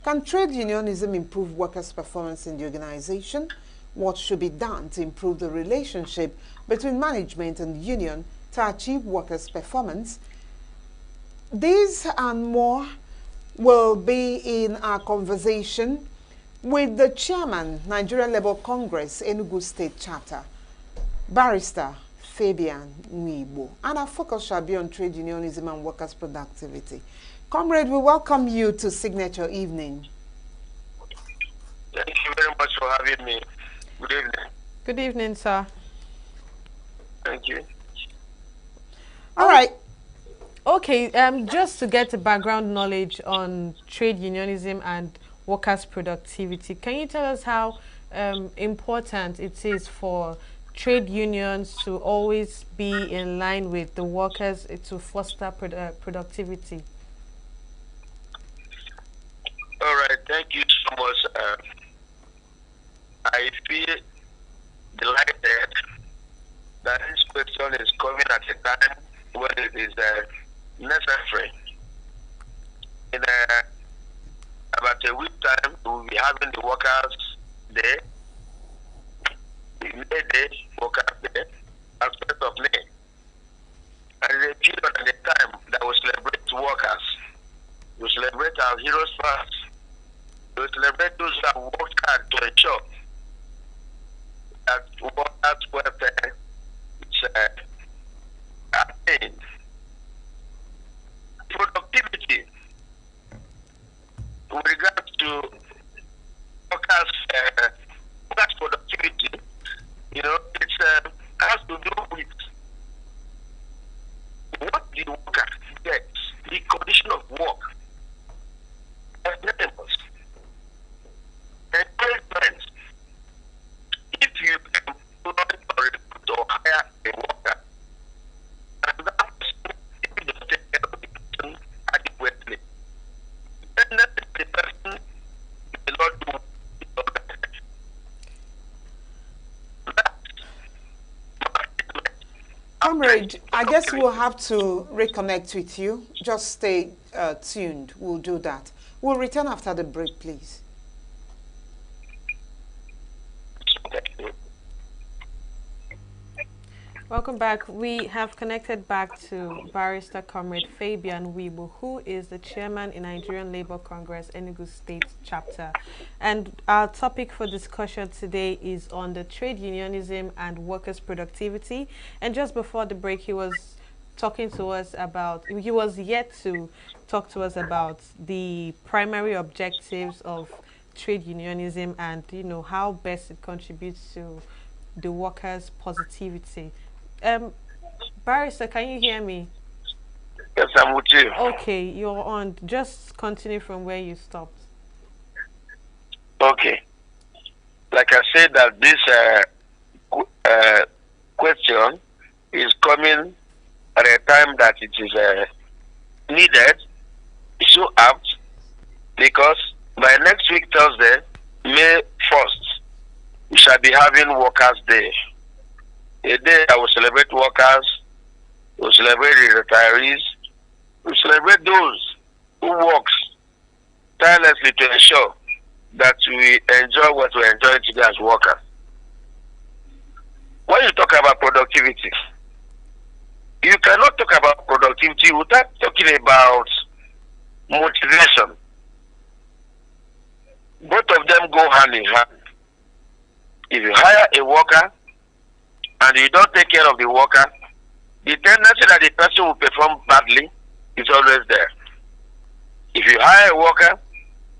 Can trade unionism improve workers' performance in the organization? What should be done to improve the relationship between management and union to achieve workers' performance? These and more will be in our conversation with the chairman, Nigerian Labour Congress, ENUGU State Chapter, Barrister Fabian Nwibo, and our focus shall be on trade unionism and workers' productivity. Comrade, we welcome you to Signature Evening. Thank you very much for having me. Good evening. Good evening, sir. Thank you. All right. Okay, just to get the background knowledge on trade unionism and workers' productivity, can you tell us how important it is for trade unions to always be in line with the workers to foster productivity? All right, thank you so much. I feel delighted that this question is coming at a time when it is necessary. In about a week time, we will be having the Workers' Day, the May Day, Workers' Day, aspect of May. And it's a period and a time that we celebrate workers. We celebrate our heroes first. We celebrate those who have worked hard to ensure that workers' welfare is attained. Productivity with regards to workers' productivity, you know, it has to do with what the worker gets, the condition of work, enablement, encouragement. If you employ or recruit or hire a worker, and that person doesn't take care of the person adequately, then the person will not do Comrade, I guess we'll have to reconnect with you. Just stay tuned. We'll do that. We'll return after the break, please. Welcome back. We have connected back to Barrister Comrade Fabian Nwibo, who is the chairman in Nigerian Labour Congress, Enugu State Chapter. And our topic for discussion today is on the trade unionism and workers' productivity. And just before the break, he was talking to us about, he was yet to talk to us about the primary objectives of trade unionism and, you know, how best it contributes to the workers' positivity. Barrister, can you hear me? Yes, I'm with you. Okay, you're on. Just continue from where you stopped. Okay. Like I said, that this question is coming at a time that it is needed, so apt, because by next week, Thursday, May 1st, we shall be having Workers' Day. A day I will celebrate workers, we will celebrate the retirees, we will celebrate those who works tirelessly to ensure that we enjoy what we enjoy today as workers. When you talk about productivity, you cannot talk about productivity without talking about motivation. Both of them go hand in hand. If you hire a worker and you don't take care of the worker, the tendency that the person will perform badly is always there. If you hire a worker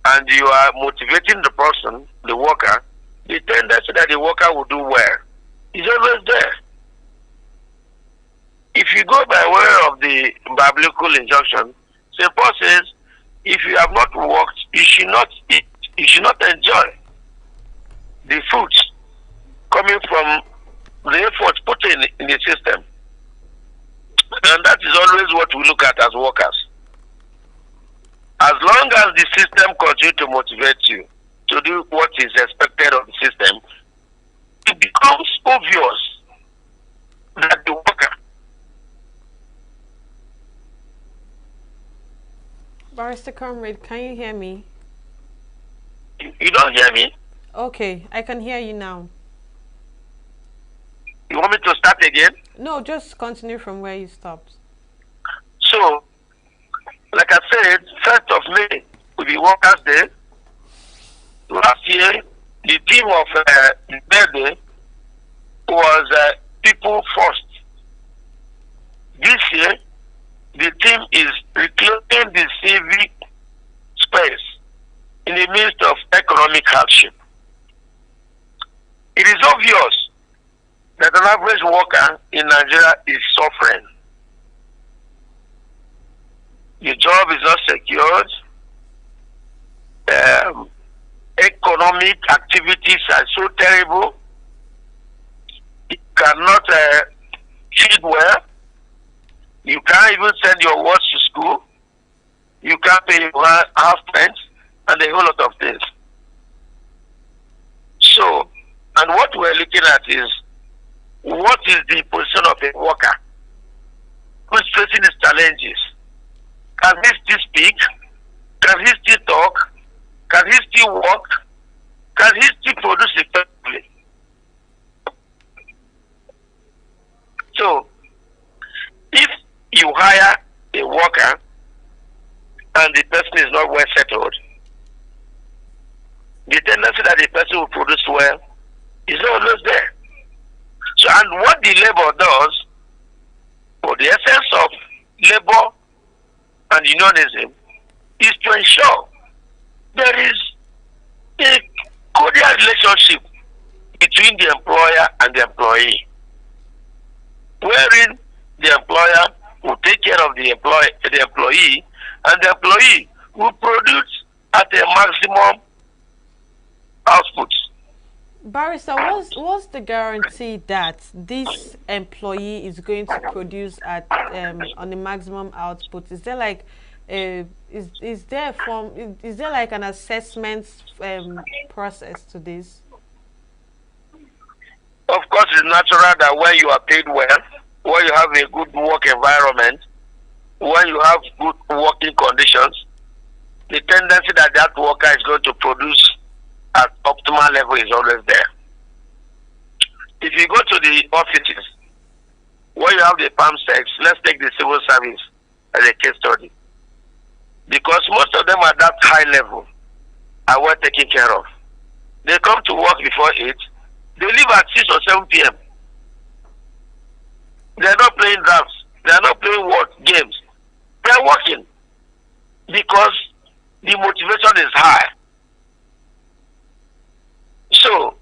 and you are motivating the person, the worker, the tendency that the worker will do well is always there. If you go by way of the biblical injunction, St. Paul says, if you have not worked, you should not eat, you should not enjoy the fruits coming from the effort put in the system. And that is always what we look at as workers. As long as the system continues to motivate you to do what is expected of the system, it becomes obvious that the worker. Barrister Comrade, can you hear me? You don't hear me? Okay, I can hear you now. You want me to start again? No, just continue from where you stopped. So, like I said, 1st of May will be Workers' Day. Last year, the theme of the birthday was People First. This year, the theme is reclaiming the civic space in the midst of economic hardship. It is obvious that an average worker in Nigeria is suffering. The job is not secured. Economic activities are so terrible. You cannot feed well. You can't even send your words to school. You can't pay your house rent and a whole lot of things. So, and what we're looking at is, what is the position of a worker who's facing these challenges? Can he still speak? Can he still talk? Can he still work? Can he still produce effectively? So, if you hire a worker and the person is not well settled, the tendency that the person will produce well is not always there. So, and what the labor does, or the essence of labor and unionism, is to ensure there is a cordial relationship between the employer and the employee, wherein the employer will take care of the employee, and the employee will produce at a maximum output. Barrister, what's the guarantee that this employee is going to produce at on the maximum output? Is there like is there a form? Is there like an assessment process to this? Of course, it's natural that when you are paid well, when you have a good work environment, when you have good working conditions, the tendency that that worker is going to produce at optimal level is always there. If you go to the offices where you have the palm sex, let's take the civil service as a case study. Because most of them at that high level are well taken care of. They come to work before 8, they leave at 6 or 7 p.m. They are not playing drafts, they are not playing games. They are working because the motivation is high. So,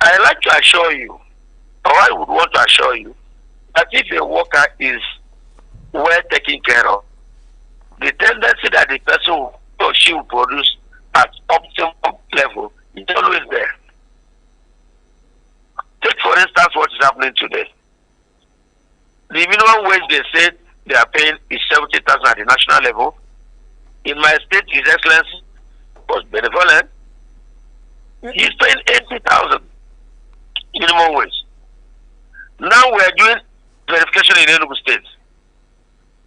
I like to assure you, or I would want to assure you, that if a worker is well taken care of, the tendency that the person or she will produce at optimum level is always there. Take for instance what is happening today. The minimum wage they said they are paying is 70,000 at the national level. In my state, His Excellency was benevolent. He's paying 80,000 minimum wage. Now we are doing verification in ENUGU State.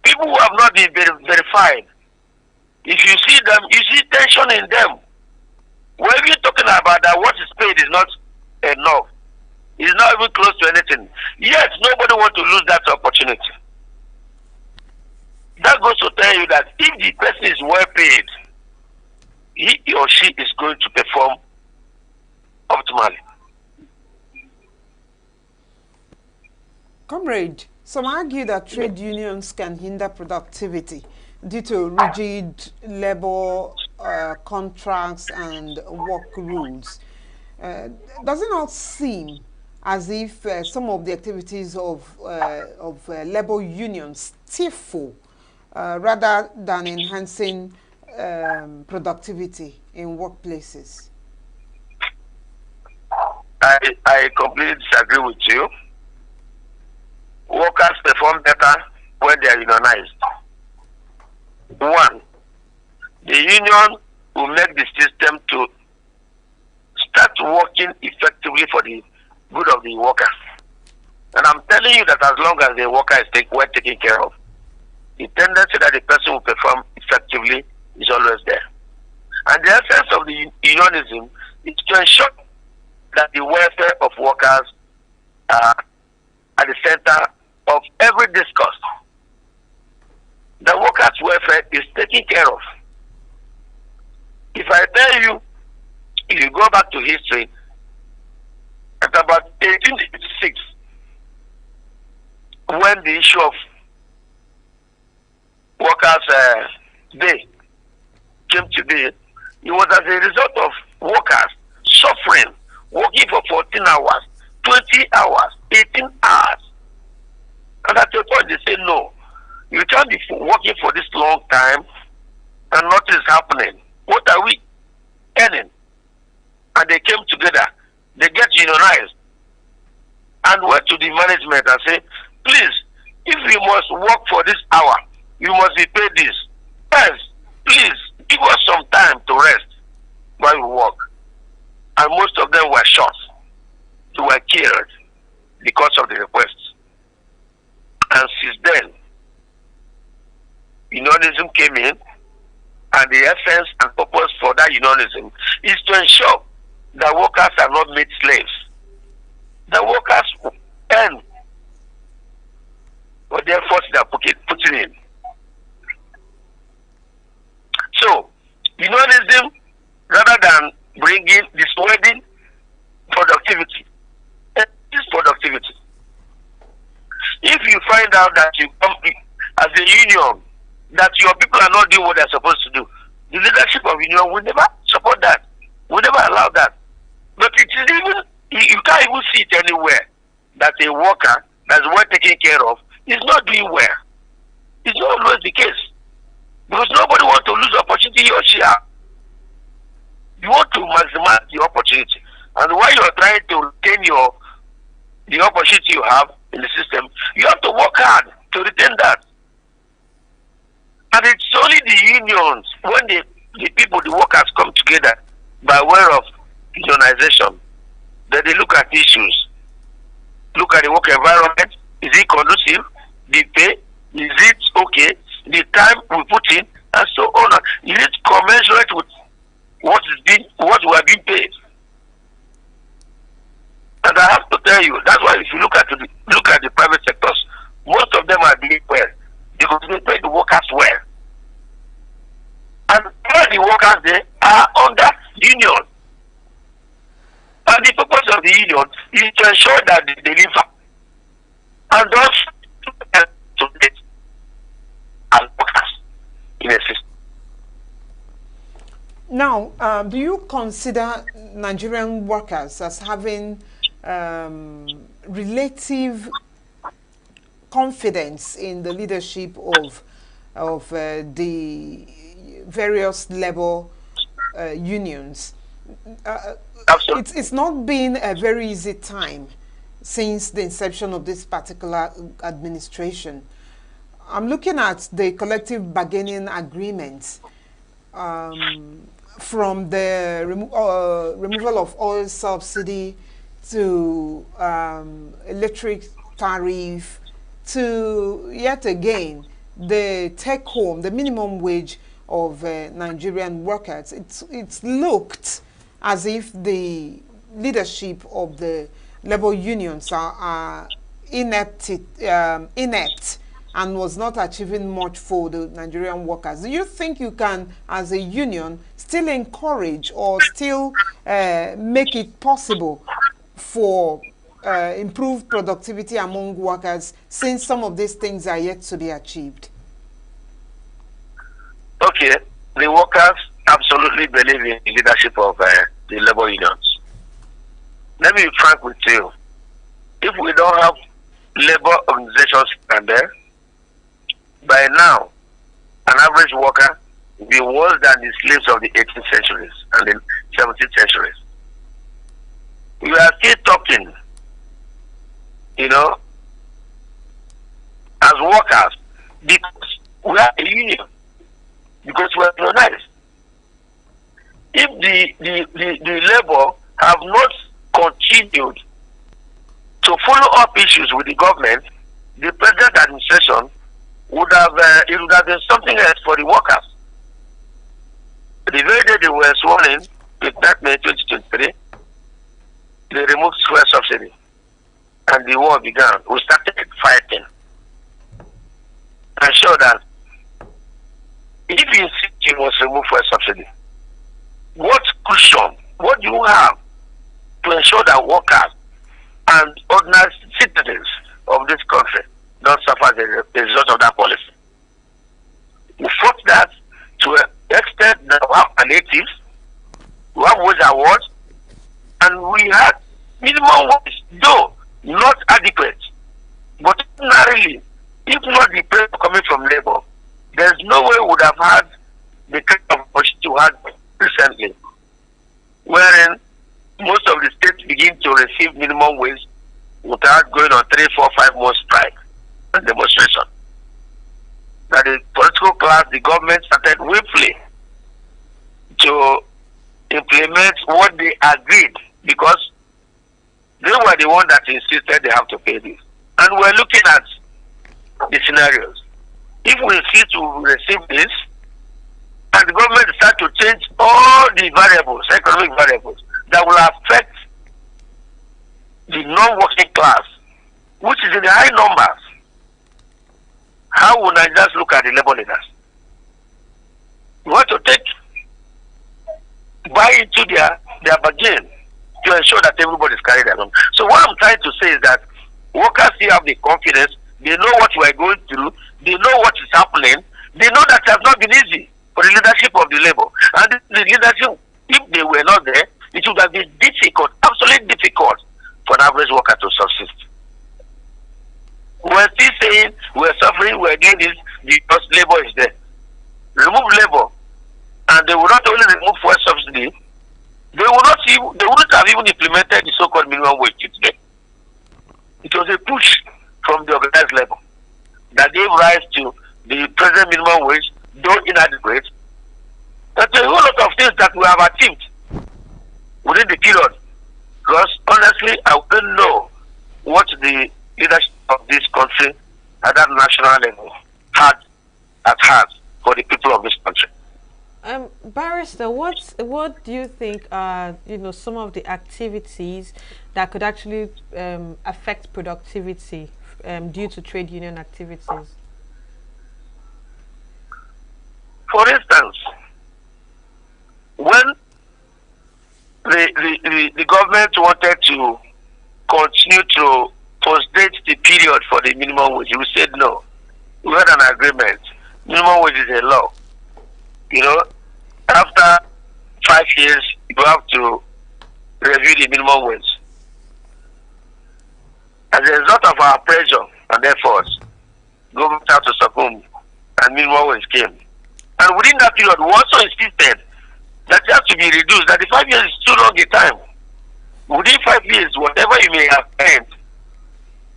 People who have not been verified, if you see them, you see tension in them. When we're talking about that, what is paid is not enough. It's not even close to anything. Yet, nobody wants to lose that opportunity. That goes to tell you that if the person is well paid, he or she is going to perform optimally. Comrade, some argue that trade unions can hinder productivity due to rigid labor contracts and work rules. Does it not seem as if some of the activities of labor unions stifle rather than enhancing productivity in workplaces? I I completely disagree with you. Workers perform better when they are unionized. One, the union will make the system to start working effectively for the good of the workers. And I'm telling you that as long as the worker is well taken care of, the tendency that the person will perform effectively is always there. And the essence of the unionism is to ensure that the welfare of workers are at the center of every discourse. The workers' welfare is taken care of. If I tell you, if you go back to history, at about 1886, when the issue of workers' day came to be, it was as a result of workers suffering, working for 14 hours, 20 hours, 18 hours. And at a point they say, no, you can't be working for this long time and nothing is happening. What are we earning? And they came together, they get unionized and went to the management and say, please, if you must work for this hour, you must be paid this. Yes, please, give us some time to rest while we work. And most of them were shot. They were killed because of the requests. And since then, unionism came in, and the essence and purpose for that unionism is to ensure that workers are not made slaves. The workers earn for the efforts they are putting in. So, unionism, rather than bringing dissuading productivity, is productivity. If you find out that you come as a union, that your people are not doing what they're supposed to do, the leadership of union will never support that. Will never allow that. But it is even, you can't even see it anywhere that a worker that's well taken care of is not doing well. It's not always the case. Because nobody wants to lose opportunity he or she has. You want to maximize the opportunity. And while you're trying to retain the opportunity you have in the system, you have to work hard to retain that. And it's only the unions, when the people, the workers come together by way of unionization, that they look at issues. Look at the work environment. Is it conducive? The pay? Is it okay? The time we put in, and so on. Is it commensurate with what we are being paid? And I have to tell you, that's why if you look at the private sectors, most of them are doing well because they pay the workers well. And all the workers there are under union. And the purpose of the union is to ensure that they deliver. And those to get as workers in a system. Now, do you consider Nigerian workers as having relative confidence in the leadership of the various labor unions? It's not been a very easy time since the inception of this particular administration. I'm looking at the collective bargaining agreements, from the removal of oil subsidy to electric tariff to, yet again, the take-home, the minimum wage of Nigerian workers. It's looked as if the leadership of the labor unions are inept and was not achieving much for the Nigerian workers. Do you think you can, as a union, still encourage or still make it possible for improved productivity among workers, since some of these things are yet to be achieved? Okay, the workers absolutely believe in the leadership of the labor unions. Let me be frank with you. If we don't have labor organizations and there, by now, an average worker will be worse than the slaves of the 18th centuries and the 17th centuries. We are still you know, as workers, because we are a union, because we are organized. If the labor have not continued to follow up issues with the government, the present administration would have it would have been something else for the workers. The very day they were sworn in, that May 2023, they removed fuel subsidy, and the war began. We started fighting. I'm sure that if you insist you must remove fuel subsidy, what cushion, what do you have to ensure that workers and ordinary citizens of this country don't suffer the result of that policy? We fought that to an extent that we have palliatives, we have wage awards, and we had minimum wage, though not adequate. But ordinarily, if not the pressure coming from labor, there's no way we would have had the kind of opportunity we had recently, wherein most of the states begin to receive minimum wage without going on 3, 4, 5 months strike and demonstration. That the political class, the government started willfully to implement what they agreed, because they were the one that insisted they have to pay this. And we're looking at the scenarios. If we insist to receive this, and the government start to change all the variables, economic variables, that will affect the non-working class, which is in the high numbers, how will Nigerians look at the labor leaders? We want to buy into their bargain to ensure that everybody is carried along. So what I'm trying to say is that workers still have the confidence, they know what we are going through, they know what is happening, they know that it has not been easy for the leadership of the labor. And the leadership, if they were not there, it would have been difficult, absolutely difficult for an average worker to subsist. We're still saying we're suffering, we're doing this because labor is there. Remove labor, and they will not only remove fuel subsidy, they wouldn't have even implemented the so-called minimum wage today. It was a push from the organized labor that gave rise to the present minimum wage, though inadequate. That's a whole lot of things that we have achieved within the period. Because honestly, I wouldn't know what the leadership of this country at that national level had at heart for the people of this country. Barrister, what do you think are some of the activities that could actually affect productivity due to trade union activities? For instance, when the government wanted to continue to postdate the period for the minimum wage, we said no. We had an agreement. Minimum wage is a law. After 5 years, you have to review the minimum wage. As a result of our pressure and efforts, government had to succumb, and minimum wage came. And within that period, we also insisted that it has to be reduced, that the 5 years is too long a time. Within 5 years, whatever you may have earned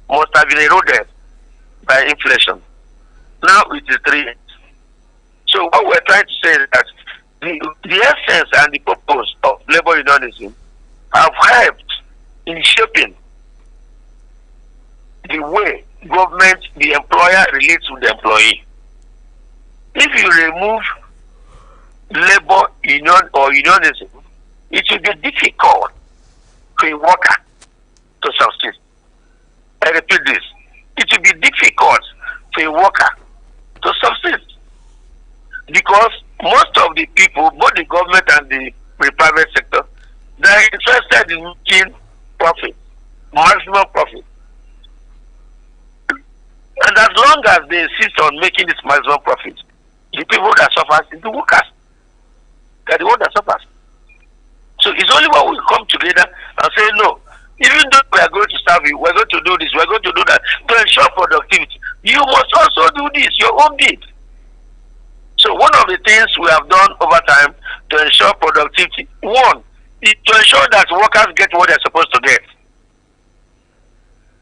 must have been eroded by inflation. Now it is 3 years. So what we're trying to say is that the essence and the purpose of labor unionism have helped in shaping the way government, the employer, relates with the employee. If you remove labor union or unionism, it will be difficult for a worker to succeed. I repeat this. It will be difficult for a worker to succeed, because most of the people, both the government and the private sector, they are interested in making profit, maximum profit. And as long as they insist on making this maximum profit, the people that suffer is the workers. They are the ones that suffers. So it's only when we come together and say, no, even though we are going to serve you, we're going to do this, we're going to do that, to ensure productivity, you must also do this, your own bit. So one of the things we have done over time to ensure productivity, one, is to ensure that workers get what they're supposed to get.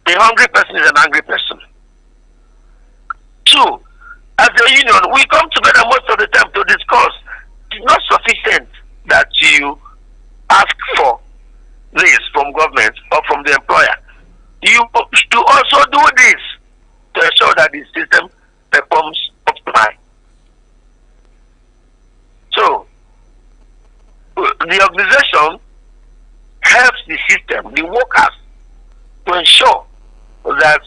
A hungry person is an angry person. Two, as a union, we come together most of the time to discuss. It's not sufficient that you ask for this from government or from the employer. You should also do this to ensure that the system performs optimally. So, the organization helps the system, the workers, to ensure that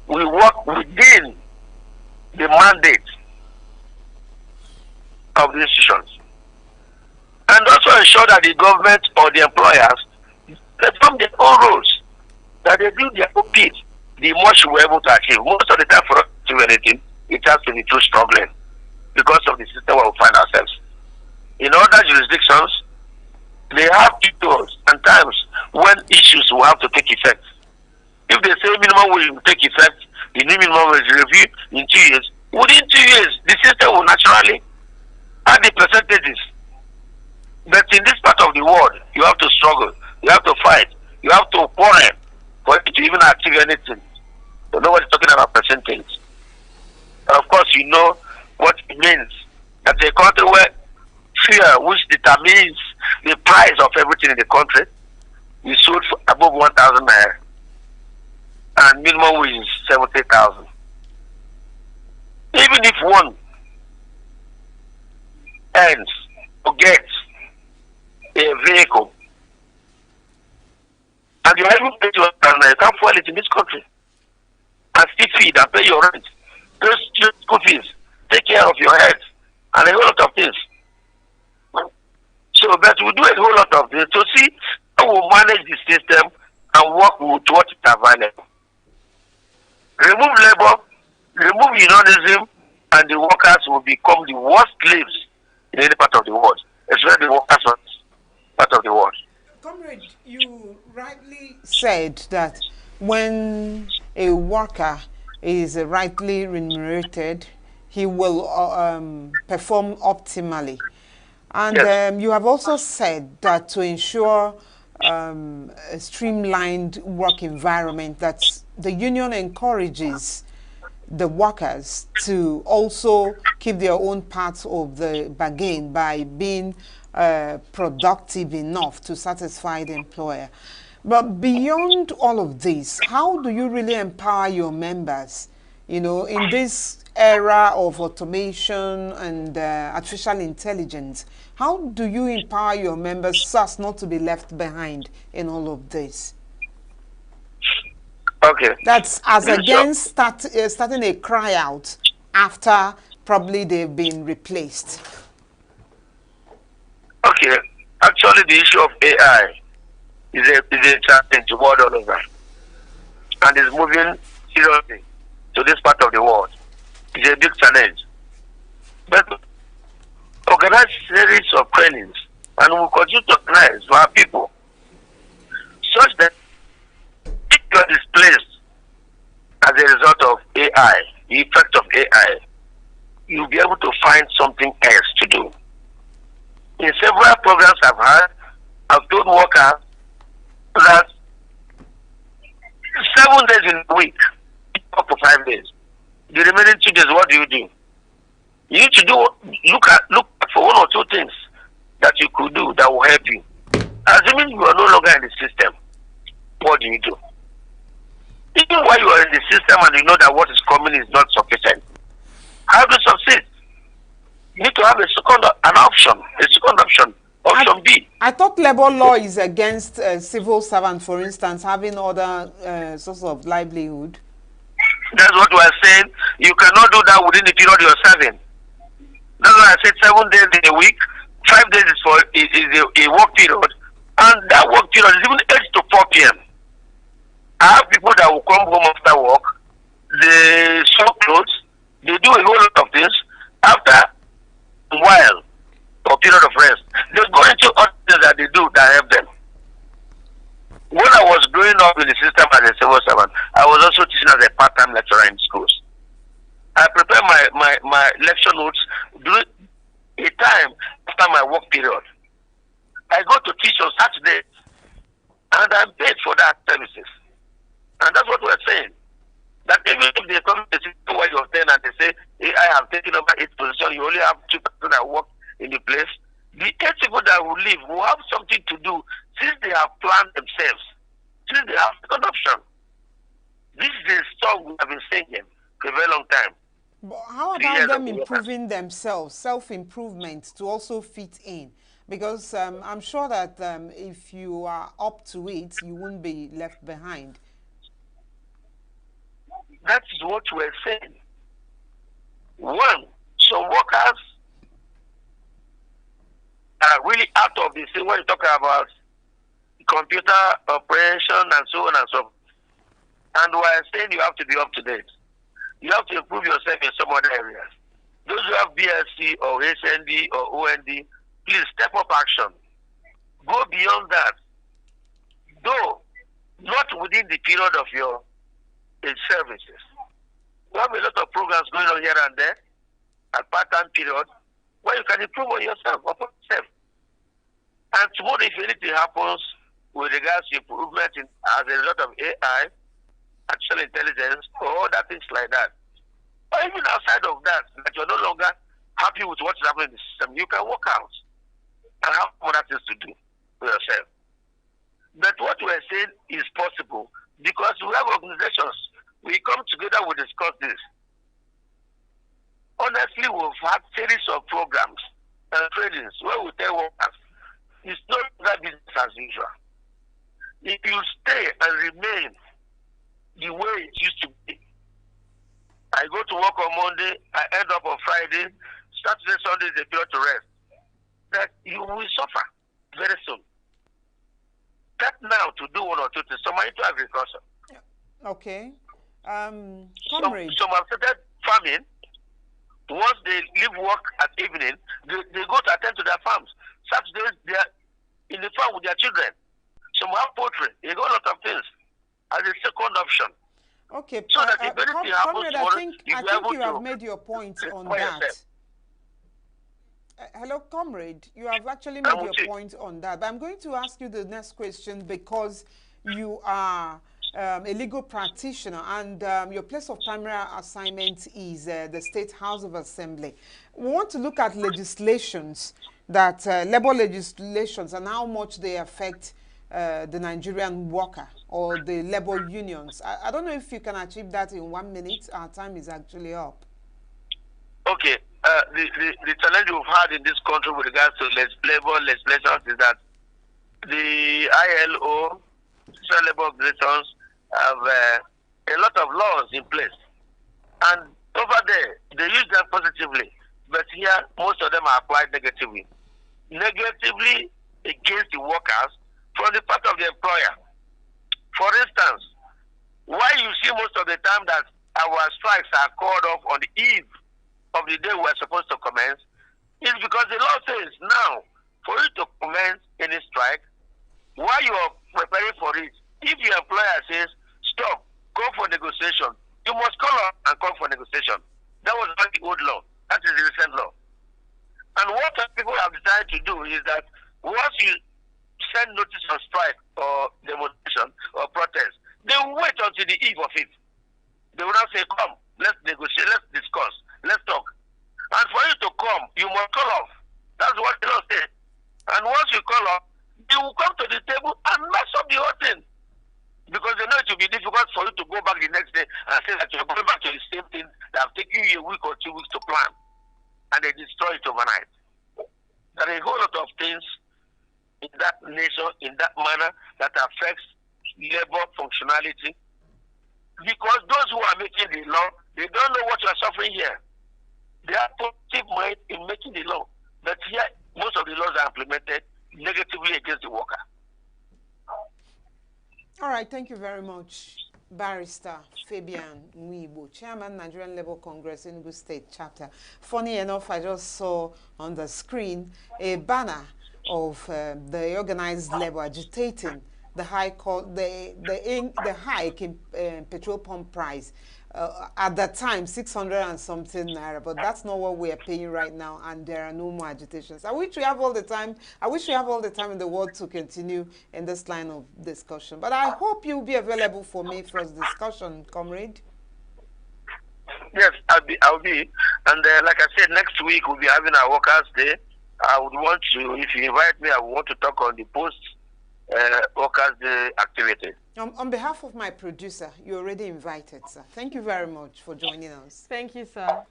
we work within the mandate of the institutions, and also ensure that the government or the employers perform their own roles, that they do their own bit. The more we're able to achieve. Most of the time, for us to do anything, it has to be through struggling because of the system where we find ourselves. In other jurisdictions, they have tools and times when issues will have to take effect. If they say minimum wage will take effect, the new minimum wage review in 2 years, within 2 years, the system will naturally add the percentages. But in this part of the world, you have to struggle, you have to fight, you have to quarrel for it to even achieve anything. So nobody's talking about percentage. And of course, you know what it means. That a country where fear, which determines the price of everything in the country, is sold for above 1,000 naira, and minimum wage is 70,000. Even if one earns or gets a vehicle, and you are able to pay 1,000 naira, you can't fuel it in this country, and still feed and pay your rent, pay school fees, take care of your health, and a whole lot of things. So, but we do a whole lot of things to see how we manage the system and work with what is available. Remove labor, remove unionism, and the workers will become the worst slaves in any part of the world, especially the workers in part of the world. Comrade, you rightly said that when a worker is rightly remunerated, he will perform optimally. And yes, you have also said that to ensure a streamlined work environment, that the union encourages the workers to also keep their own parts of the bargain by being productive enough to satisfy the employer. But beyond all of this, how do you really empower your members, you know, in this era of automation and artificial intelligence? How do you empower your members so as not to be left behind in all of this? Okay. That's as against starting a cry out after probably they've been replaced. Okay. Actually, the issue of AI is a challenge to world all over, and is moving seriously to this part of the world. It's a big challenge. But organize series of trainings, and we'll continue to organize for our people, such that if you are displaced as a result of AI, the effect of AI, you'll be able to find something else to do. In several programs I've had, I've told workers that 7 days in a week, up to 5 days. The remaining 2 days, what do? You need to look for 1 or 2 things that you could do that will help you. Assuming you are no longer in the system, what do? Even while you are in the system and you know that what is coming is not sufficient, how to succeed? You need to have a second option, option B. I thought labor law is against civil servants, for instance, having other sources of livelihood. That's what we are saying. You cannot do that within the period you are serving. That's why I said 7 days in a week, 5 days is for a work period, and that work period is even 8 to 4 p.m. I have people that will come home after work, they sew clothes, they do a whole lot of things. After a while, or period of rest, they go into other things that they do that help them. When I was growing up in the system as a civil servant, I was also teaching as a part-time lecturer in schools. I prepare my lecture notes during a time after my work period. I go to teach on Saturday, and I'm paid for that services. And that's what we're saying. only have 2 people that work in the place, the 8 people that will leave will have something to do since they have planned themselves, since they have second option. This is a song we have been singing for a very long time. But how about them improving themselves, self-improvement to also fit in? Because I'm sure that if you are up to it, you won't be left behind. That is what we're saying. One, some workers are really out of this thing when you talk about computer operation and so on and so forth. And we're saying you have to be up to date. You have to improve yourself in some other areas. Those who have BSc or HND or OND, please step up action. Go beyond that. Though not within the period of your services. We have a lot of programs going on here and there at part-time period where you can improve on yourself, upon yourself. And tomorrow, if anything happens with regards to improvement as a result of AI, artificial intelligence, or other things like that, or even outside of that, that you're no longer happy with what's happening in the system, you can work out and have other things to do for yourself. But what we're saying is possible because we have organizations. We come together, we discuss this. Honestly, we've had series of programs and trainings where we tell workers, it's not that business as usual. If you stay and remain the way it used to be, I go to work on Monday, I end up on Friday, Saturday, Sunday is a period to rest, that you will suffer very soon. Start now to do one or two things. Some are into agriculture. Okay. Comrade. Some have started farming. Once they leave work at evening, they go to attend to their farms. Saturdays, they are in the farm with their children. Some have poultry. They got a lot of things as a second option. Okay. So that if anything happens Comrade, tomorrow, I think you have made your point on that. Hello, Comrade. You have actually made your point on that. But I'm going to ask you the next question because you are a legal practitioner and your place of primary assignment is the State House of Assembly. We want to look at legislations, that labor legislations, and how much they affect the Nigerian worker or the labor unions. I don't know if you can achieve that in 1 minute. Our time is actually up. Okay. The challenge we've had in this country with regards to labor legislations is that the ILO, Social Labor Organizations, have a lot of laws in place. And over there, they use them positively. But here, most of them are applied negatively. Negatively against the workers from the part of the employer. For instance, why you see most of the time that our strikes are called off on the eve of the day we're supposed to commence is because the law says now, for you to commence any strike, while you are preparing for it, if your employer says, stop, go for negotiation, you must call up and call for negotiation. That was not the old law. That is the recent law. And what people have decided to do is that once you send notice of strike or demonstration or protest, they will wait until the eve of it. They will not say, come, let's negotiate, let's discuss, let's talk. And for you to come, you must call off. That's what the law says. And once you call off, they will come to the table and mess up the whole thing. Because they know it will be difficult for you to go back the next day and say that you're going back to the same thing that have taken you a week or 2 weeks to plan. And they destroy it overnight. There are a whole lot of things in that nature, in that manner, that affects labor functionality. Because those who are making the law, they don't know what you are suffering here. They have positive mind in making the law. But here, most of the laws are implemented negatively against the worker. All right, thank you very much, Barrister Fabian Nwibo, Chairman, Nigerian Labour Congress, ENUGU State Chapter. Funny enough, I just saw on the screen a banner of the organized labor agitating the hike in petrol pump price. At that time, 600 and something naira, but that's not what we are paying right now, and there are no more agitations. I wish we have all the time. I wish we have all the time in the world to continue in this line of discussion. But I hope you'll be available for me for this discussion, comrade. Yes, I'll be. And like I said, next week we'll be having our Workers' Day. I would want to, if you invite me, I would want to talk on the post Workers' Day activity. On behalf of my producer, you're already invited, sir. Thank you very much for joining us. Thank you, sir.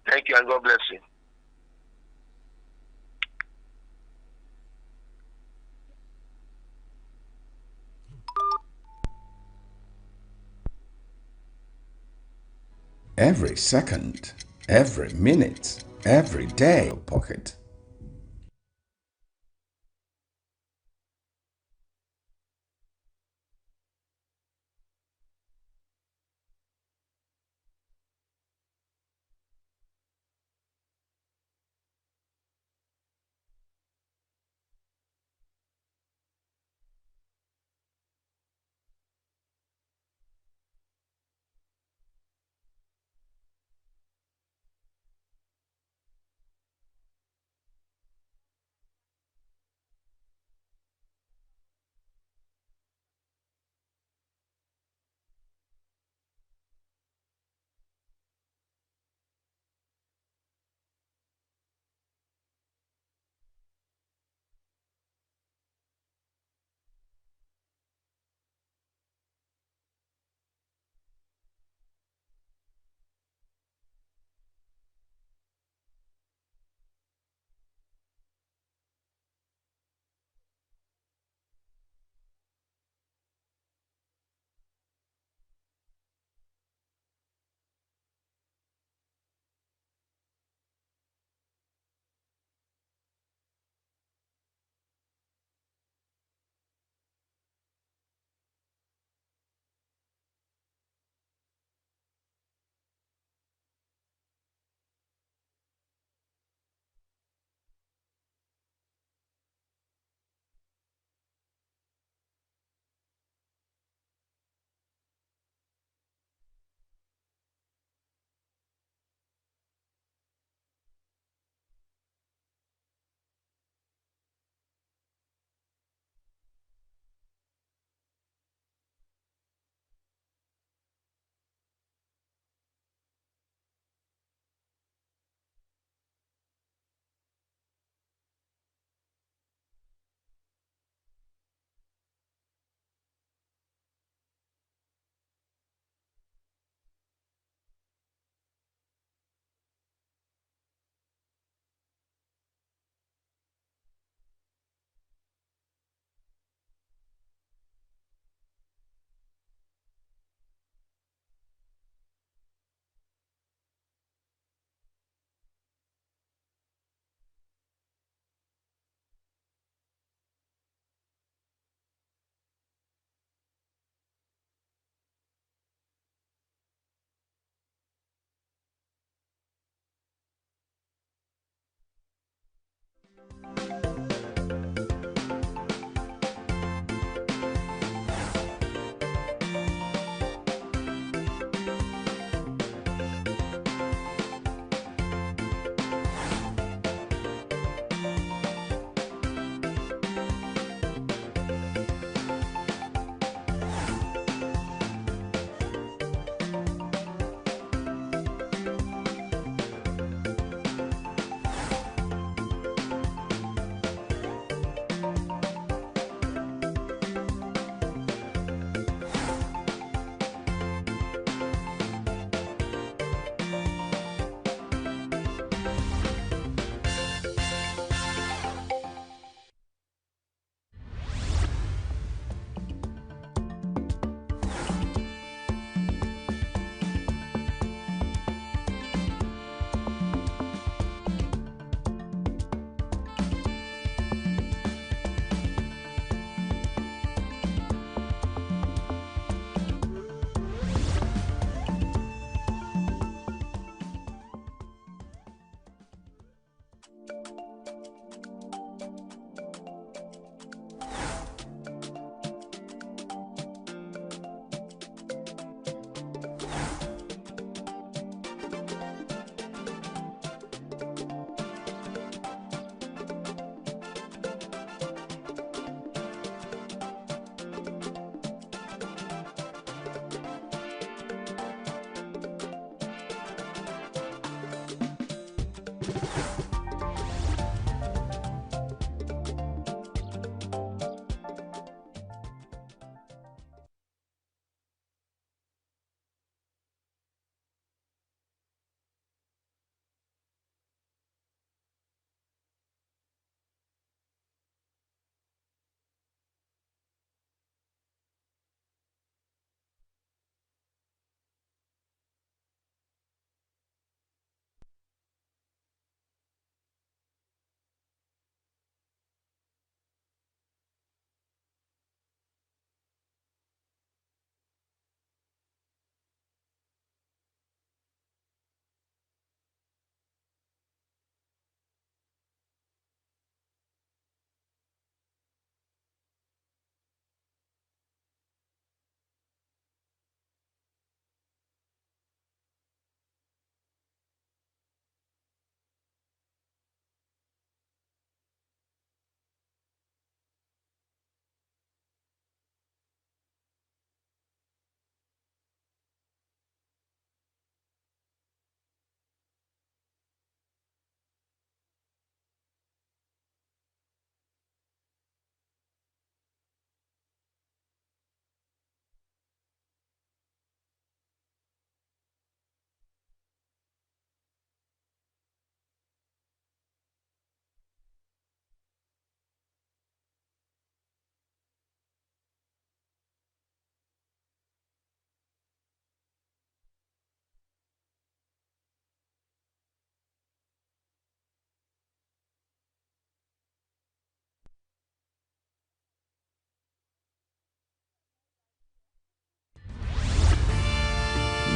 Thank you, and God bless you. Every second, every minute, every day pocket.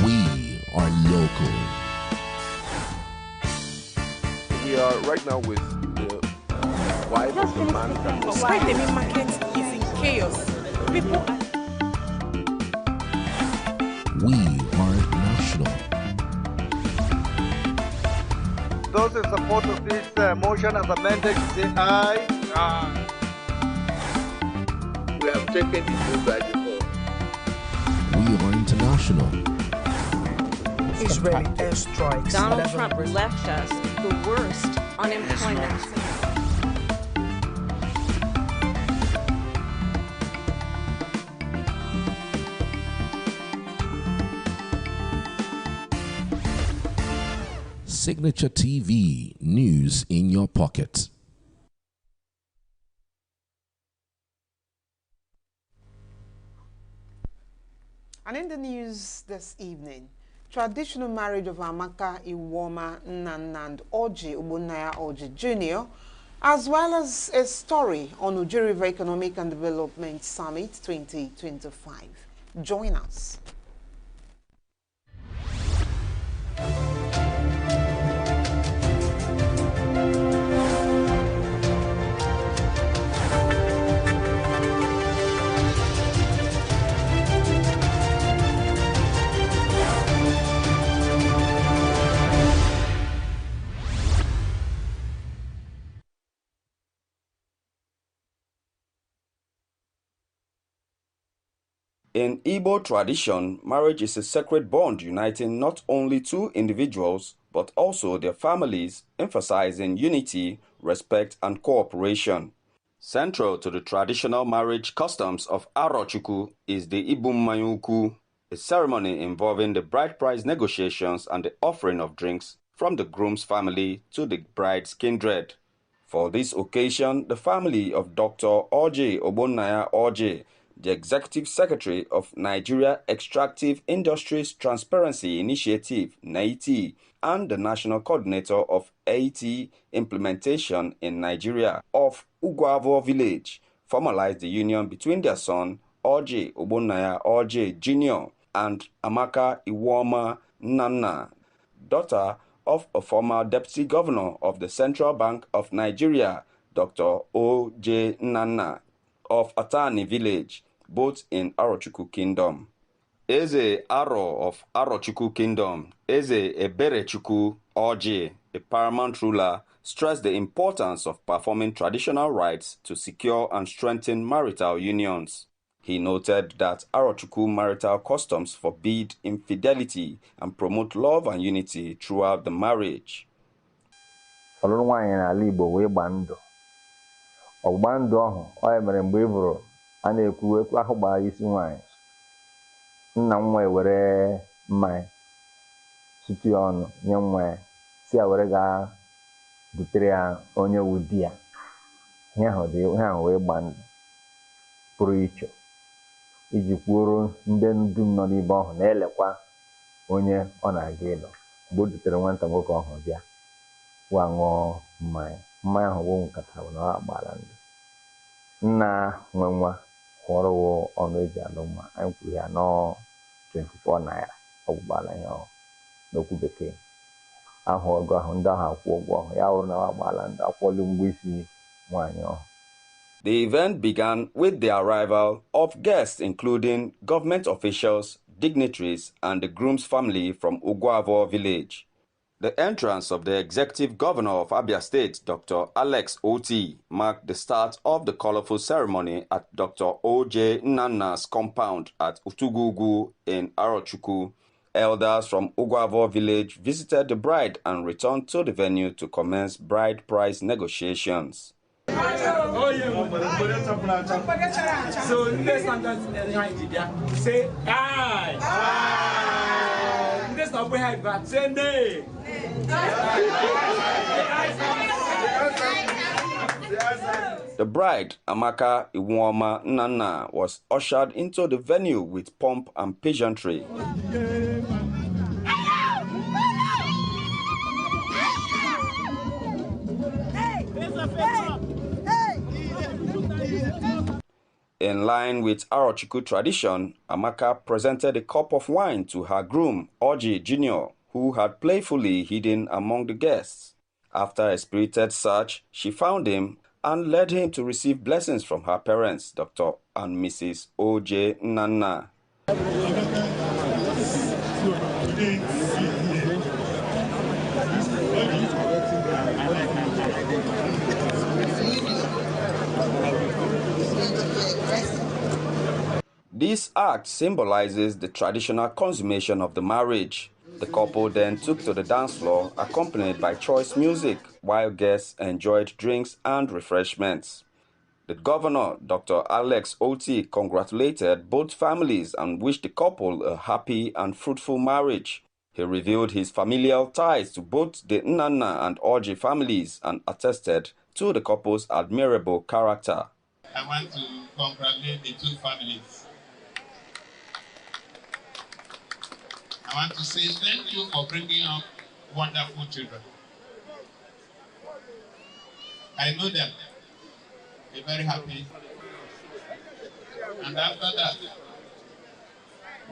We are local. We are right now with the wife of the man that was Why the main market is in chaos. People are We are national. Those in support of this motion as amended, say aye. Aye. We have taken the vote by default. We are international. Israeli airstrikes. Donald Trump left us the worst unemployment. Signature TV, news in your pocket. And in the news this evening, traditional marriage of Amaka Iwoma Nnanna and Orji Ubunaya Orji Jr., as well as a story on Uju River Economic and Development Summit 2025. Join us. In Igbo tradition, marriage is a sacred bond uniting not only two individuals, but also their families, emphasizing unity, respect, and cooperation. Central to the traditional marriage customs of Arochukwu is the Ibummayukwu, a ceremony involving the bride price negotiations and the offering of drinks from the groom's family to the bride's kindred. For this occasion, the family of Dr. Orji Obonnaya Orji, the Executive Secretary of Nigeria Extractive Industries Transparency Initiative, NAITI, and the National Coordinator of AIT Implementation in Nigeria of Ugwavo Village, formalized the union between their son, Orji Obonnaya Orji Jr., and Amaka Iwoma Nnanna, daughter of a former Deputy Governor of the Central Bank of Nigeria, Dr. O.J. Nnanna, of Atani Village, both in Arochukwu Kingdom. Eze Aro of Arochukwu Kingdom, Eze Eberechukwu Orji, a paramount ruler, stressed the importance of performing traditional rites to secure and strengthen marital unions. He noted that Arochukwu marital customs forbid infidelity and promote love and unity throughout the marriage. ọlụlụ nwaanyị n'ala Igbo wee gba ndụ. Ọgbụgba ndụ ahụ ọ mere mgbe e bụrụ a na-ekwu ekwu ahụ gbara isi nwaanyị. Nna nwa were mmanya sutu ya ọnụ nye nwa ya si ya were gaa butere ya onye wu di ya. Ihe ahụ wee gba ndụ pụrụ iche iji kwuoro ndị dum nọ n'ebe ahụ na-elekwa onye ọ na-aga ịlụ. Mgbe o dutere nwata nwoke ọhụrụ bịa wa ṅụọ mmanya ahụ bụ nkata bụ na ọ gbara ndụ. Nna nwe nwa kwụọrọ ọnụ eji alụ nwa, anyị kwuru ya nọ 24 naira. Ọ gbara ihe ọhụrụ n'okwu bekee. Ahụ ọgụ ahụ ndị ahụ akwụ ụgwọ ọhụ ya wụrụ na ọ gbara ndụ akwụọlụ mgbe isi nwaanyị ọhụ. The event began with the arrival of guests including government officials, dignitaries, and the groom's family from Uguavo village. The entrance of the executive governor of Abia State, Dr. Alex Oti, marked the start of the colorful ceremony at Dr. O.J. Nnanna's compound at Utugugu in Arochukwu. Elders from Uguavo village visited the bride and returned to the venue to commence bride price negotiations. So next time that say aye. Next time we have that say nay. The bride, Amaka Iwoma Nnanna, was ushered into the venue with pomp and pageantry. In line with Arochukwu tradition, Amaka presented a cup of wine to her groom, Oji Jr., who had playfully hidden among the guests. After a spirited search, she found him and led him to receive blessings from her parents, Dr. and Mrs. O.J. Nnanna. This act symbolizes the traditional consummation of the marriage. The couple then took to the dance floor, accompanied by choice music, while guests enjoyed drinks and refreshments. The governor, Dr. Alex Oti, congratulated both families and wished the couple a happy and fruitful marriage. He revealed his familial ties to both the Nnanna and Oji families and attested to the couple's admirable character. I want to congratulate the two families. I want to say thank you for bringing up wonderful children. I know them. They're very happy. And after that,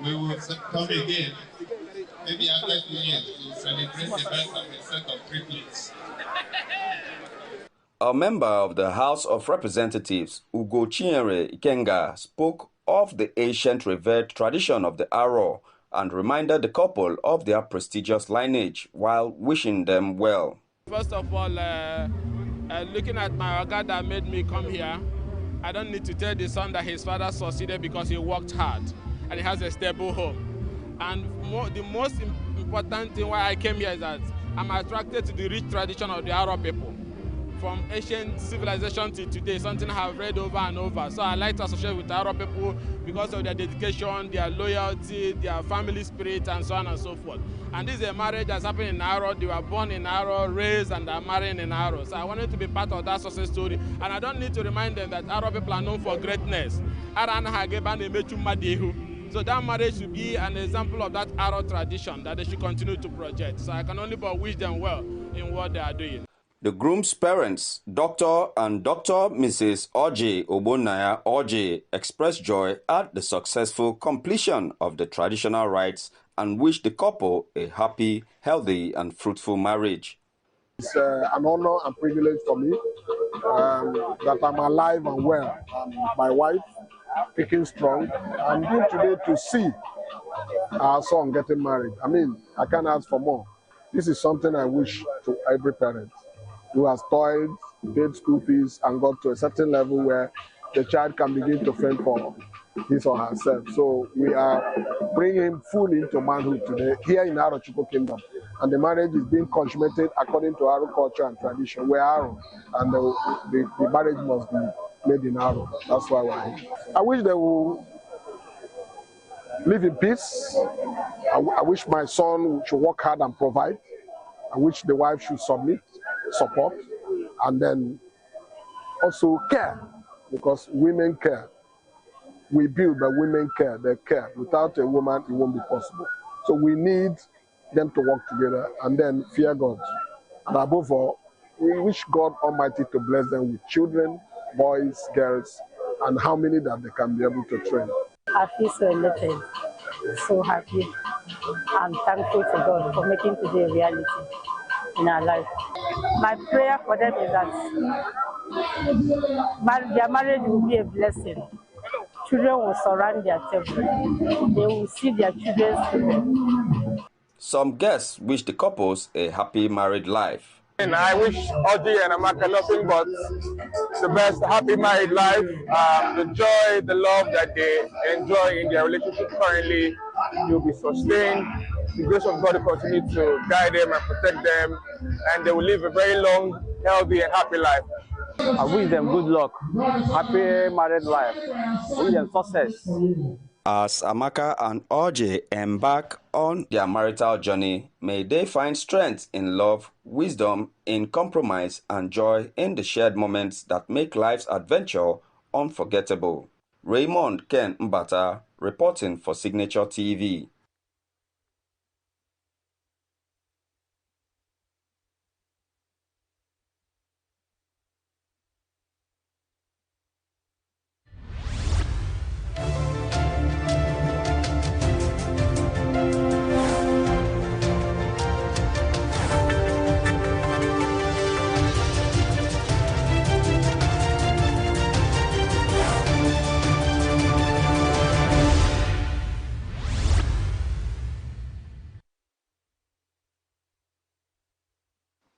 we will come again, maybe after 2 years, to celebrate the birth of a set of triplets. A member of the House of Representatives, Ugo Chinyere Ikenga, spoke of the ancient revered tradition of the Aro and reminded the couple of their prestigious lineage while wishing them well. First of all, looking at my Oga that made me come here, I don't need to tell the son that his father succeeded because he worked hard and he has a stable home. And the most important thing why I came here is that I'm attracted to the rich tradition of the Arab people. From ancient civilization to today, something I have read over and over. So I like to associate with Arab people because of their dedication, their loyalty, their family spirit, and so on and so forth. And this is a marriage that's happened in Aro. They were born in Aro, raised, and are marrying in Aro. So I wanted to be part of that success story. And I don't need to remind them that Arab people are known for greatness. So that marriage should be an example of that Aro tradition that they should continue to project. So I can only but wish them well in what they are doing. The groom's parents, Dr. and Dr. Mrs. Oji Obonaya Oji, expressed joy at the successful completion of the traditional rites and wished the couple a happy, healthy, and fruitful marriage. It's an honor and privilege for me that I'm alive and well. And my wife, picking strong. I'm here today to see our son getting married. I mean, I can't ask for more. This is something I wish to every parent who has toiled, paid school fees, and got to a certain level where the child can begin to fend for his or herself. So we are bringing him fully into manhood today here in Arochukwu Kingdom. and the marriage is being consummated according to Aro culture and tradition. We're Aro, and the marriage must be made in Aro. That's why we're here. I wish they will live in peace. I wish my son should work hard and provide. I wish the wife should submit, support, and then also care, because women care. We build, but women care. They care. Without a woman, it won't be possible. So we need them to work together and then fear God. And above all, we wish God Almighty to bless them with children, boys, girls, and how many that they can be able to train. I feel so elated, so happy. I'm thankful to God for making today a reality in our life. My prayer for them is that their marriage will be a blessing. Children will surround their table. They will see their children's children. Some guests wish the couples a happy married life. And I wish Audrey and Amaka nothing but the best happy married life, the joy, the love that they enjoy in their relationship currently will be sustained. The grace of God will continue to guide them and protect them, and they will live a very long, healthy, and happy life. I wish them good luck, happy married life, I wish them success. As Amaka and Orji embark on their marital journey, may they find strength in love, wisdom in compromise, and joy in the shared moments that make life's adventure unforgettable. Raymond Ken Mbata, reporting for Signature TV.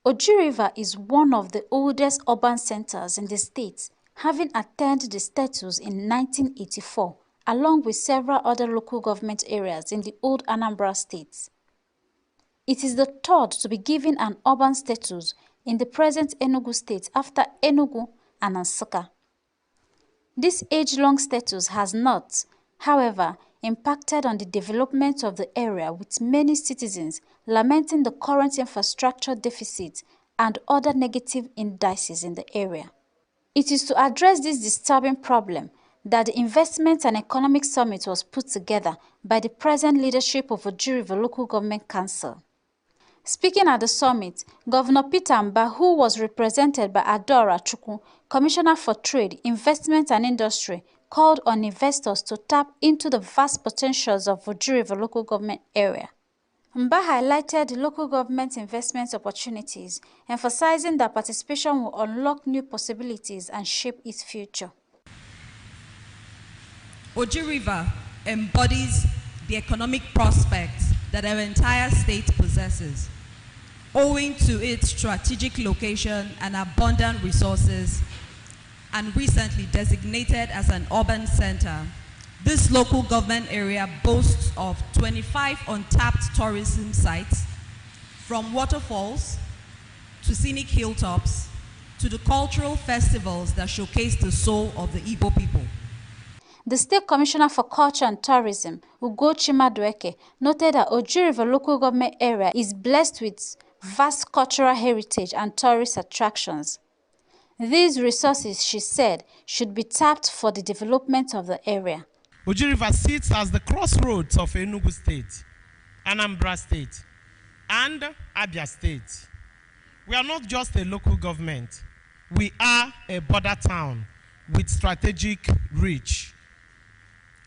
Oji River is one of the oldest urban centers in the state, having attained the status in 1984, along with several other local government areas in the old Anambra state. It is the third to be given an urban status in the present Enugu state after Enugu and Nsukka. This age-long status has not, however, impacted on the development of the area, with many citizens lamenting the current infrastructure deficit and other negative indices in the area. It is to address this disturbing problem that the Investment and Economic Summit was put together by the present leadership of Oji River Local Government Council. Speaking at the summit, Governor Peter Mba, who was represented by Adora Chukwu, Commissioner for Trade, Investment and Industry, called on investors to tap into the vast potentials of Oji River local government area. Mba highlighted the local government investment opportunities, emphasizing that participation will unlock new possibilities and shape its future. Oji River embodies the economic prospects that our entire state possesses, owing to its strategic location and abundant resources, and recently designated as an urban center. This local government area boasts of 25 untapped tourism sites, from waterfalls to scenic hilltops to the cultural festivals that showcase the soul of the Igbo people. The State Commissioner for Culture and Tourism, Ugochi Madueke, noted that Oji River local government area is blessed with vast cultural heritage and tourist attractions. These resources, she said, should be tapped for the development of the area. Oji River sits as the crossroads of ENUGU State, Anambra State, and Abia State. We are not just a local government. We are a border town with strategic reach,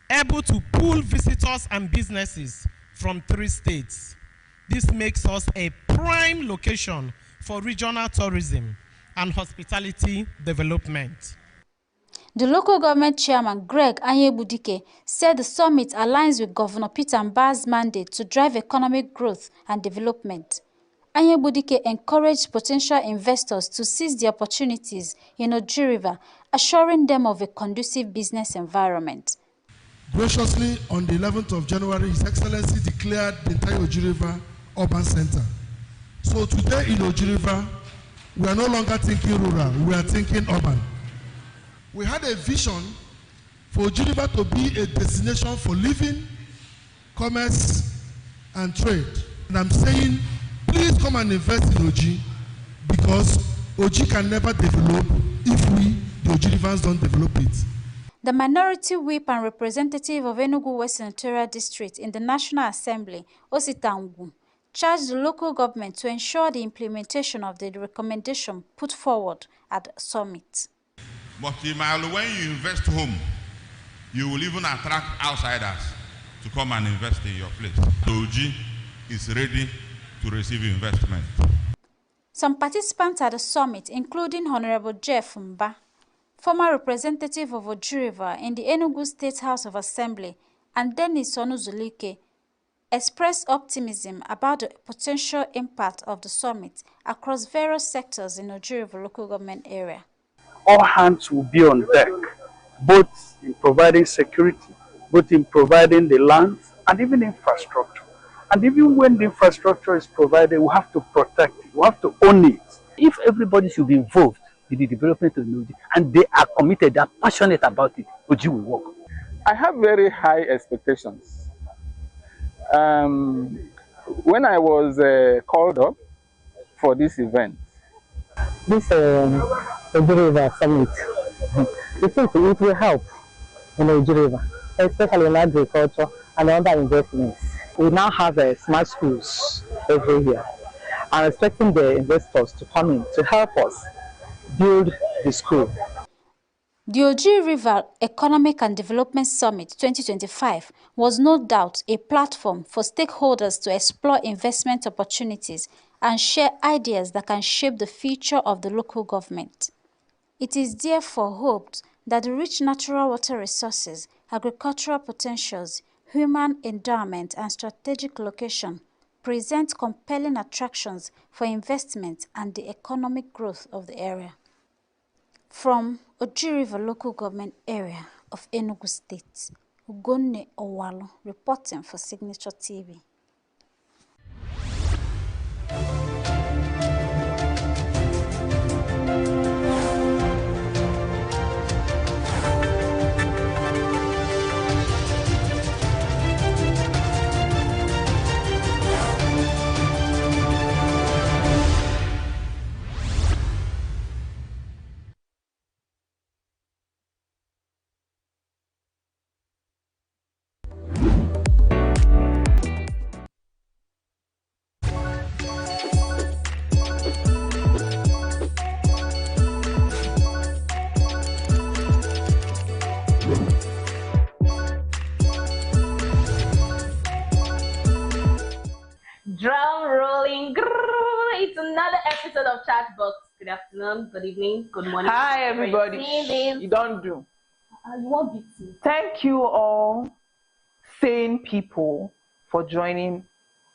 able to pull visitors and businesses from 3 states. This makes us a prime location for regional tourism and hospitality development. The local government chairman, Greg Anyebudike, said the summit aligns with Governor Peter Mba's mandate to drive economic growth and development. Anyebudike encouraged potential investors to seize the opportunities in Oji River, assuring them of a conducive business environment. Graciously, on the 11th of January, His Excellency declared the entire Oji River Urban Center So today in Oji River, we are no longer thinking rural, we are thinking urban. We had a vision for Oji River to be a destination for living, commerce, and trade. And I'm saying, please come and invest in Oji, because Oji can never develop if we, the Oji Rivers, don't develop it. The minority whip and representative of ENUGU West Senatorial District in the National Assembly, Osita ENUGU, charged the local government to ensure the implementation of the recommendation put forward at the summit. But when you invest home, you will even attract outsiders to come and invest in your place. Oji is ready to receive investment. Some participants at the summit, including Honorable Jeff Mba, former representative of Oji River in the Enugu State House of Assembly, and Dennis Onuzulike, expressed optimism about the potential impact of the summit across various sectors in Oji River local government area. All hands will be on deck, both in providing security, both in providing the land, and even infrastructure. And even when the infrastructure is provided, we have to protect it, we have to own it. If everybody should be involved in the development of Oji, and they are committed, they are passionate about it, Oji will work. I have very high expectations. When I was called up for this event, This Oji River Summit, we think it will help in Oji River, especially in agriculture and other investments. We now have smart schools every year. I'm expecting the investors to come in to help us build the school. The Oji River Economic and Development Summit 2025 was no doubt a platform for stakeholders to explore investment opportunities and share ideas that can shape the future of the local government. It is therefore hoped that the rich natural water resources, agricultural potentials, human endowment, and strategic location present compelling attractions for investment and the economic growth of the area. From Oji River local government area of Enugu State, Ugonne Owalo reporting for Signature TV. Drum rolling. Grrr. It's another episode of Chatbox. Good afternoon, good evening, good morning. Hi, everybody. You don't do. You won't beat me. Thank you all, sane people, for joining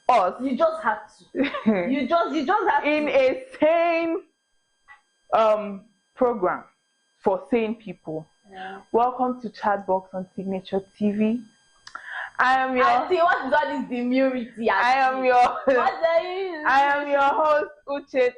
us. You just have to. you just have in to. a sane program for sane people. Yeah. Welcome to Chatbox on Signature TV. I am your. I see what is all this demurity. I am your. What are you? I am your host, Uche.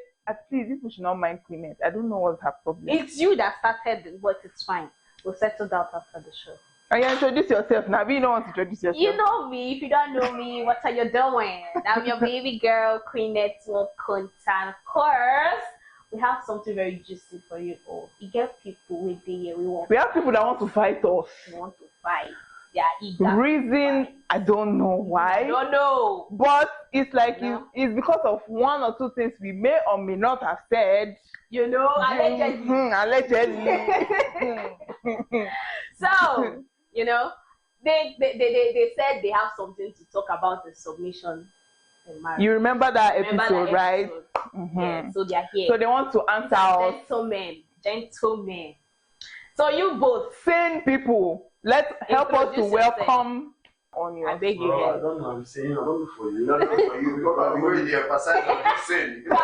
Please, people should not mind Queenette. I don't know what's her problem. It's you that started, but it's fine. We'll settle down after the show. And you introduce yourself now. You don't want to introduce yourself. You know me. If you don't know me, what are you doing? I'm your baby girl, Queenette Wokunta. Of course, we have something very juicy for you all. You get people with the we have people that want to fight us. They want to fight. They are eager. Reason, I don't know why. I don't know. But it's like it's because of one or two things we may or may not have said. You know, allegedly. Allegedly. So, you know, they said they have something to talk about the submission in marriage. You remember that episode, right? Mm-hmm. Yeah, so they are here. So they want to answer us. Gentlemen. So you both sane people, let's help us to welcome on your. I beg you. I don't know. I'm saying I don't know for you. Not for you. Because the way you emphasize on the sin. You come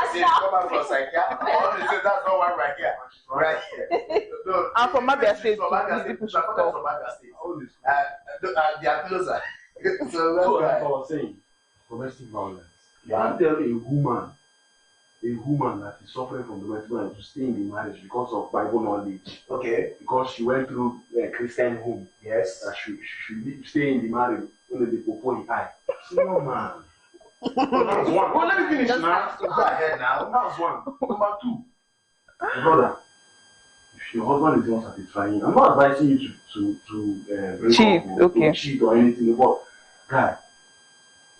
out from psychiatry. I want to say that's not one right here. Right here. No, I'm from Abia State. People should talk. They are closer. So that's what I was saying. Domestic violence. You can't tell a woman a woman that is suffering from domestic violence to stay in the marriage because of Bible knowledge. Okay. Because she went through a Christian home. Yes. That she should stay in the marriage when they propose high. No man. That's one. Well, let me finish now. Go ahead now. That's one. Number two, brother, if your husband is not satisfying, I'm not advising you to break cheat, up or to cheat or anything. But guy,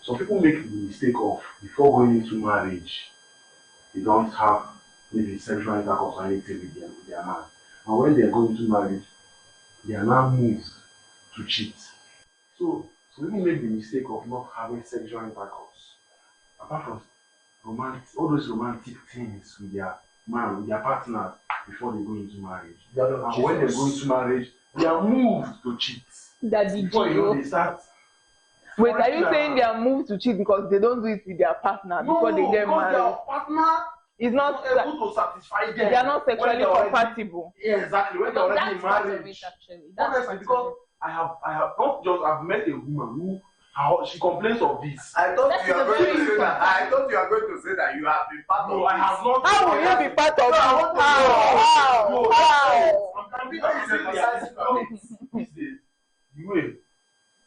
some people make the mistake of before going into marriage, they don't have maybe sexual intercourse or anything with their man. And when they are going into marriage, they are now moved to cheat. So people make the mistake of not having sexual intercourse. Apart from all those romantic things with their man, with their partners before they go into marriage. And when they go into marriage, they are moved to cheat. Before you know, they start. Wait, are you saying they are moved to cheat because they don't do it with their partner before they get married? Their partner is not able to satisfy them. They are not sexually compatible. Yeah, exactly. When they're already in marriage. Honestly, because I have not just I've met a woman who she complains of this. I thought you are going to say that. I thought you are going to say that you have been part of No, I have not. How will you be part of it? How? These days, the way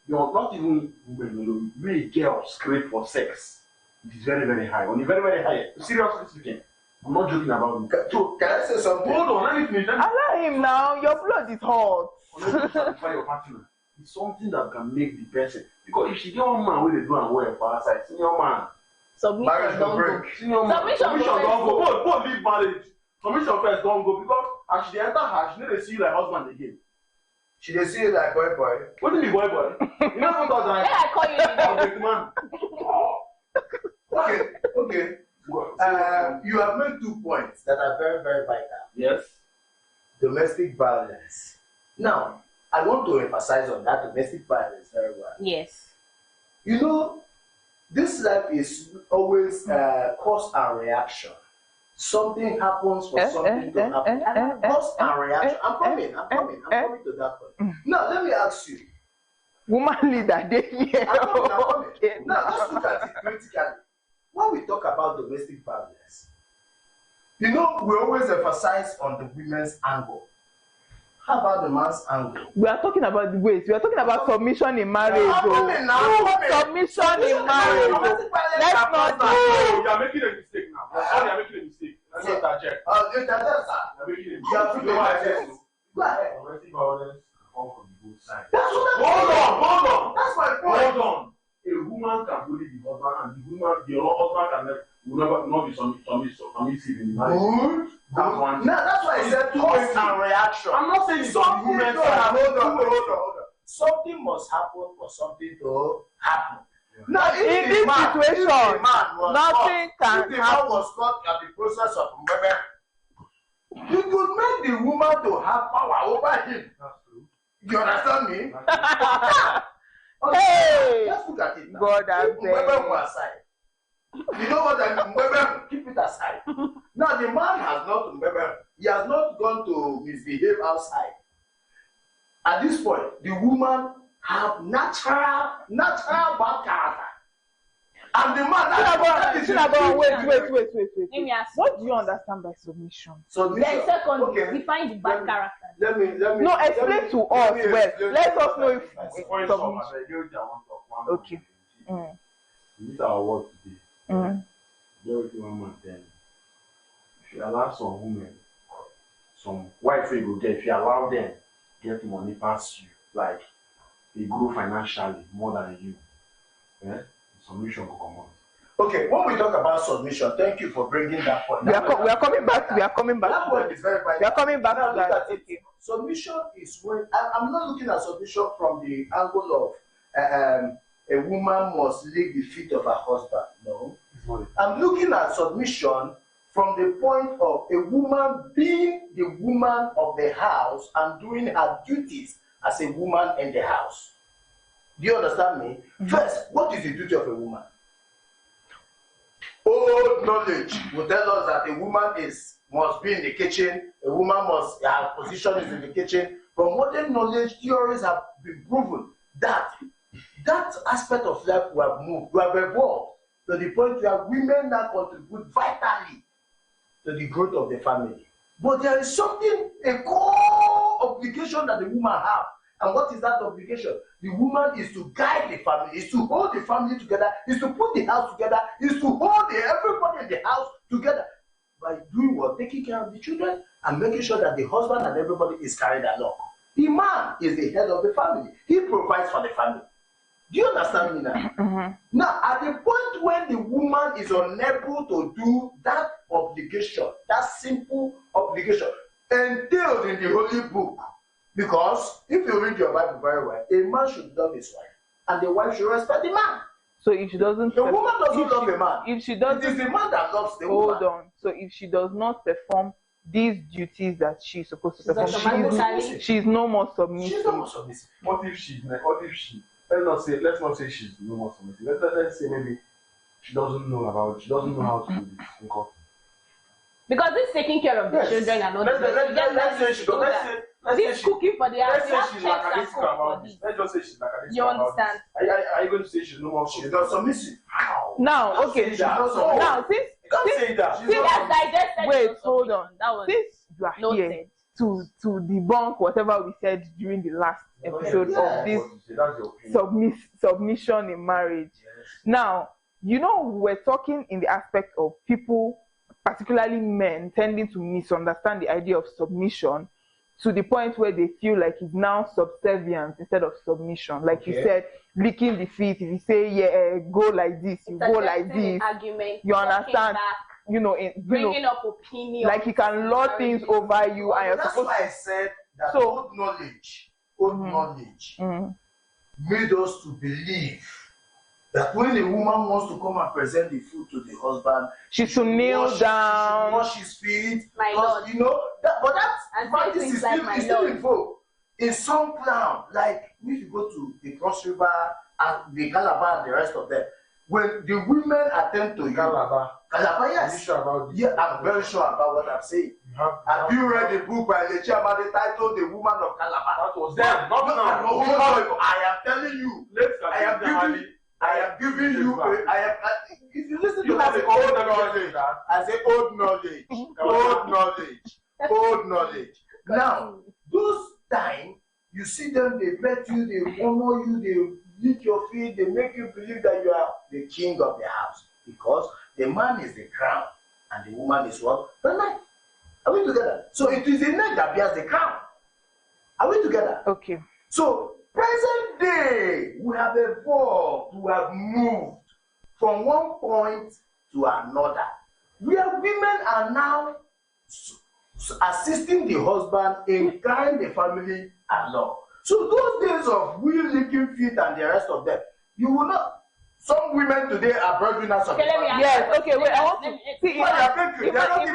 you're not even women, the way girls scrape for sex, it is very, very high. On the very, very high. Seriously speaking, I'm not joking about it. So, can I say something? Hold on, let me finish. Allow him now. Your blood is hot. To satisfy your partner. It's something that can make the person. Because if she get one man where they do and wear for outside, senior man. Submission don't go. Submission don't go. Both leave marriage. Submission first don't go because as she enter her, she need to see you like husband again. She dey see you like boy. What do you mean boy? You never thought that. I call you man. Okay. You have made 2 points that are very, very vital. Yes. Domestic violence. Now, I want to emphasize on that domestic violence very well. Yes. You know, this life is always cause and reaction. Something happens for something to happen. Cause and reaction. I'm coming to that point. Now, let me ask you. Woman leader, they here. I'm coming. Now, let's look at it critically. When we talk about domestic violence, you know, we always emphasize on the women's angle. How about the man's angle? We are talking about the ways. We are talking about submission in marriage. Submission in marriage. Let's not. You are making a mistake now. You are making a mistake. Let's not interject. You are making a mistake. You have to go ahead. Go ahead. Domestic violence come from both sides. Hold on. That's my point. Hold on. A woman can bully the husband, and the husband will not be submissive in the marriage. That's one. Now that's why I said cause and reaction. I'm not saying something. Hold on. Something must happen for something to happen. Yeah. Now, in this situation, nothing can happen. If the man was caught at the process of murder, you could make the woman to have power over him. That's true. You understand me? Okay, hey, let's look at it now. God, keep Mbebe aside. You know what I mean? Mbebe, keep it aside. Now the man has not Mbebe. He has not gone to misbehave outside. At this point, the woman have natural bad character. And the man wait. What do you understand by submission? Then second, define the bad character. Let me no, explain to us well. Let us know if submission. Okay. This is our work today. If you allow some women, some white people get, if you allow them get money past you, like they grow financially more than you, submission will come on. Okay, when we talk about submission, thank you for bringing that point. We are coming back. That point is very vital. We are coming back to that. Okay. Submission is when I'm not looking at submission from the angle of a woman must lick the feet of her husband. No, I'm looking at submission from the point of a woman being the woman of the house and doing her duties as a woman in the house. Do you understand me? Mm-hmm. First, what is the duty of a woman? Old knowledge will tell us that a woman must be in the kitchen, a woman must, her position is in the kitchen. From modern knowledge, theories have been proven that aspect of life we have moved, we have evolved. to the point where women now contribute vitally to the growth of the family. But there is something, a core obligation that the woman have. And what is that obligation? The woman is to guide the family, is to hold the family together, is to put the house together, is to hold everybody in the house together. By doing what? Taking care of the children and making sure that the husband and everybody is carried along. The man is the head of the family. He provides for the family. Do you understand me now? Now, at the point when the woman is unable to do that obligation, that simple obligation, entailed in the Holy Book, because if you read your Bible very well, a man should love his wife, and the wife should respect the man. So if she doesn't, the woman doesn't love a man. If she doesn't, it is the man that loves the woman. Hold on. So if she does not perform these duties that she's supposed to perform, she's no more submissive. She's no more submissive. What if she? Let's not say she's no more submissive. Let's say maybe she doesn't know how to do this. Because this taking care of the children and all let's say she doesn't. This cooking for the house. Let's say she's lackadaisical about this. Let's just say she's lackadaisical about this. Are you going to say she's no more? She's not submissive. How? Now, okay. Now, since wait, hold on. Since you are here to debunk whatever we said during the last episode of this submission in marriage. Now, you know, we're talking in the aspect of people, particularly men, tending to misunderstand the idea of submission to the point where they feel like it's now subservience instead of submission. Like you said, licking the feet. If you say, yeah, go like this, you go like this. Argument, you understand? You know, bringing up opinion. Like he can lord things over you. Well, and you're that's supposed why I said that old knowledge made us to believe that when a woman wants to come and present the food to the husband, she should kneel down, she should wash his feet. My Lord. You know, but that practice is still in vogue. In some town, like if you go to the Cross River and the Calabar and the rest of them, when the women attend to Calabar, yes. Yeah, I'm very sure about what I'm saying. Have you read the book by the chairman titled The Woman of Calabar? That was them, not now. I am telling you, I am giving you, if you listen to that, old knowledge. I say old knowledge. Now, those time, you see them, they bet you, they honor you, they lick your feet, they make you believe that you are the king of the house. Because the man is the crown, and the woman is what? The neck. Are we together? So it is the neck that bears the crown. Are we together? Okay. So, present day, we have evolved, we have moved from one point to another, where women are now assisting the husband in carrying the family along. So those days of we licking feet and the rest of them, you will not. Some women today are breadwinners of the family. Yes, okay, wait, I want to see they are bakery. They are not even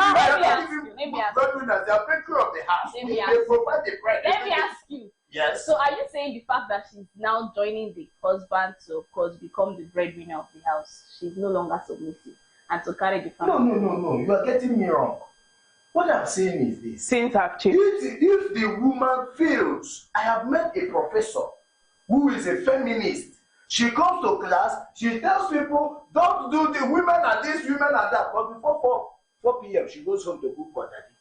breadwinners, they are bakery of the house. They provide the bread. Let me ask you. Yes. So are you saying the fact that she's now joining the husband to, of course, become the breadwinner of the house, she's no longer submissive and to carry the family? No. You are getting me wrong. What I'm saying is this. Things have changed. If the woman feels, I have met a professor who is a feminist. She comes to class, she tells people, don't do the women are this, women are that. But before 4 p.m., she goes home to cook for daddy.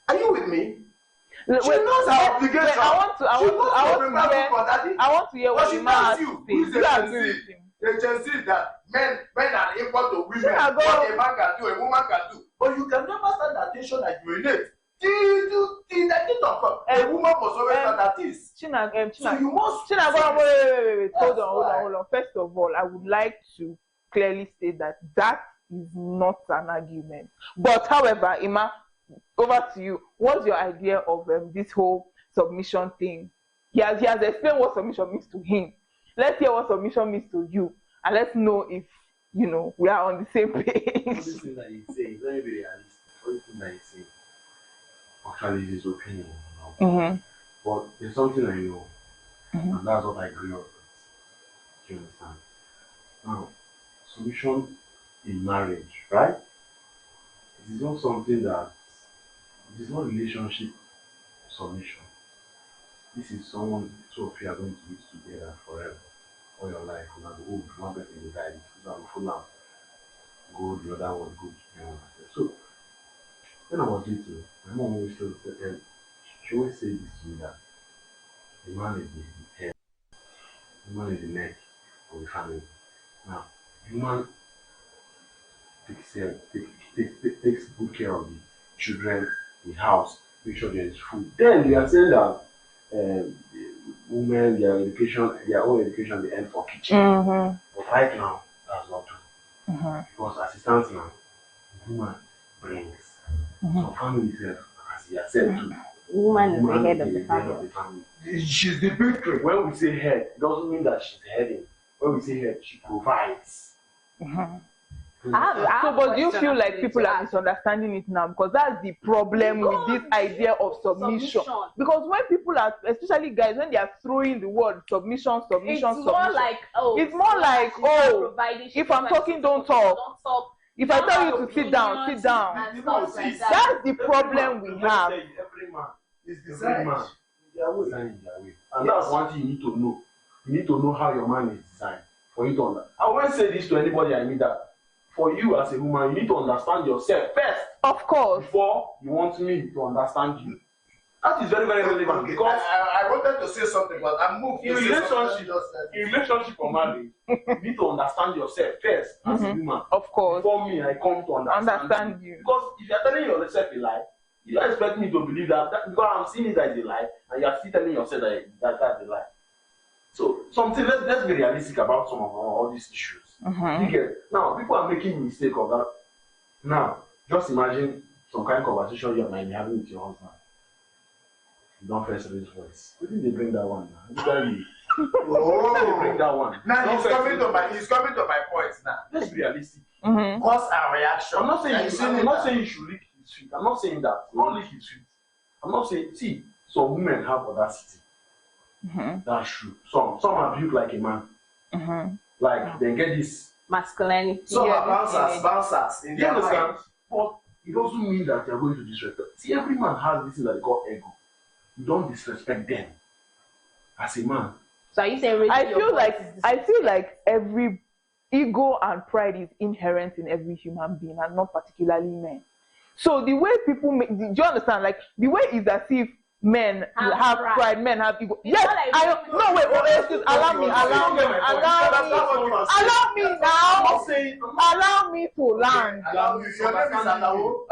Are you with me? She knows her obligation. I want to hear what the man has to say. You agree with him? The Gen Z that men are equal to women. What a man can do, a woman can do. But you can never stand attention and urinate. A woman must always stand at this. So you must. Wait. Hold on. First of all, I would like to clearly state that is not an argument. But however, Ima, over to you. What's your idea of this whole submission thing? He has explained what submission means to him. Let's hear what submission means to you, and let's know if we are on the same page. Everything that he's saying is very, very realistic. Everything that he's saying actually is his opinion. But there's something I know, and that's what I grew up with. Do you understand? Now, submission in marriage, right? It is not something that it is not relationship submission. This is someone, two of you are going to live together forever, all your life. You're not old, one person will die, full good, the other was good. So when I was little, my mom always told me, she always said this to me that the man is the head, the man is the neck of the family. Now, the man takes good care of the children, the house, make sure there is food. Then they are saying that the women, their own education, they end for kitchen. But right now, that's not true. Because as it stands now, the woman brings. Some families have, as he has said too, woman is the head of the family. She's the big trick. When we say head, it doesn't mean that she's heading. When we say head, she provides. But do you feel like people are misunderstanding it now? Because that's the problem with this idea of submission. Because when people are, especially guys, when they are throwing the word submission, It's more like, if I'm talking, don't talk. If I tell you to sit down, sit down. That's the problem we have. Every man is designed in their way. And that's one thing you need to know. You need to know how your man is designed for you to understand. I won't say this to anybody I meet that. For you as a woman, you need to understand yourself first. Of course. Before you want me to understand you. That is very, very relevant. Because I wanted to say something, but I'm moved. In relationship or marriage, you need to understand yourself first as a woman. Of course. Before me, I come to understand you. Because if you're telling yourself a lie, you don't expect me to believe that because I'm seeing it as a lie, and you're still telling yourself that that's a lie. So something. Let's be realistic about some of all these issues. You get now people are making mistake of that. Now, just imagine some kind of conversation you might be having with your husband. You don't first raise voice. Why did they bring that one now? Why did they bring that one? Now he's coming to my point now. Let's be realistic. Cause our reaction. I'm not saying you should lick his feet. I'm not saying that. Don't lick his feet. I'm not saying. See, some women have audacity. That's true. Some are built like a man. Like they get this masculinity. Some are bouncers. Do you understand? But it doesn't mean that you're going to disrespect. See, every man has this thing that they call ego. You don't disrespect them as a man. So are you saying I feel like every ego and pride is inherent in every human being and not particularly men. So the way people make, do you understand? Like the way is as if men have pride, men have ego. Yes, allow me to land. Your name is Anawo.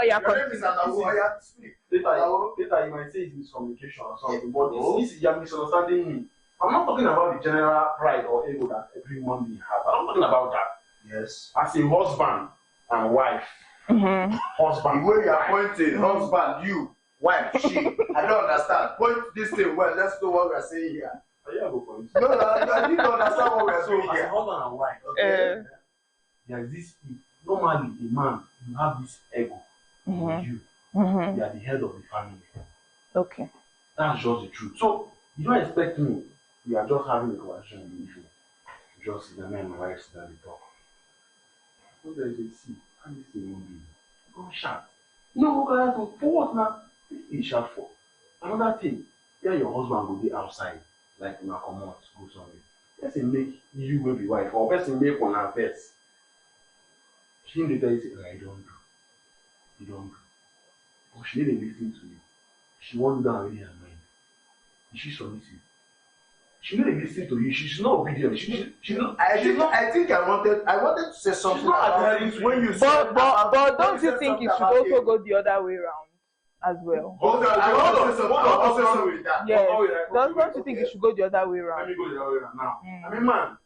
Later you might say it's miscommunication or something, but you're misunderstanding me. I'm not talking about the general pride or ego that every human being has. I'm not talking about that. Yes. As a husband and wife. Husband. The way you are pointing, husband, you. Wife, she, I don't understand. Point this thing well. Let's know what we are saying here. No, I didn't understand what we are saying here. As a husband and wife, okay? There is this. Normally, a man, you have this ego. You are the head of the family. Okay. That's just the truth. So you don't expect me. We are just having a conversation in the evening. Just the man and my wife sit down and talk. So there is a see. And this thing won't be. Go shout. No, for what now? He shout for. Another thing, yeah, your husband will be outside, like in a commode, go somewhere. Person make you will be wife, or person make one her first. She didn't tell you, say, I don't do. You don't do. But she didn't listen to you. She won't down in her mind. Is she submissive? She didn't listen to you. She's not obedient. I think I wanted to say something about it when you said. But don't you think it should also go the other way around as well? I want to say something with that. Yes. Don't you think it should go the other way around? Let me go the other way around now. I mean, man,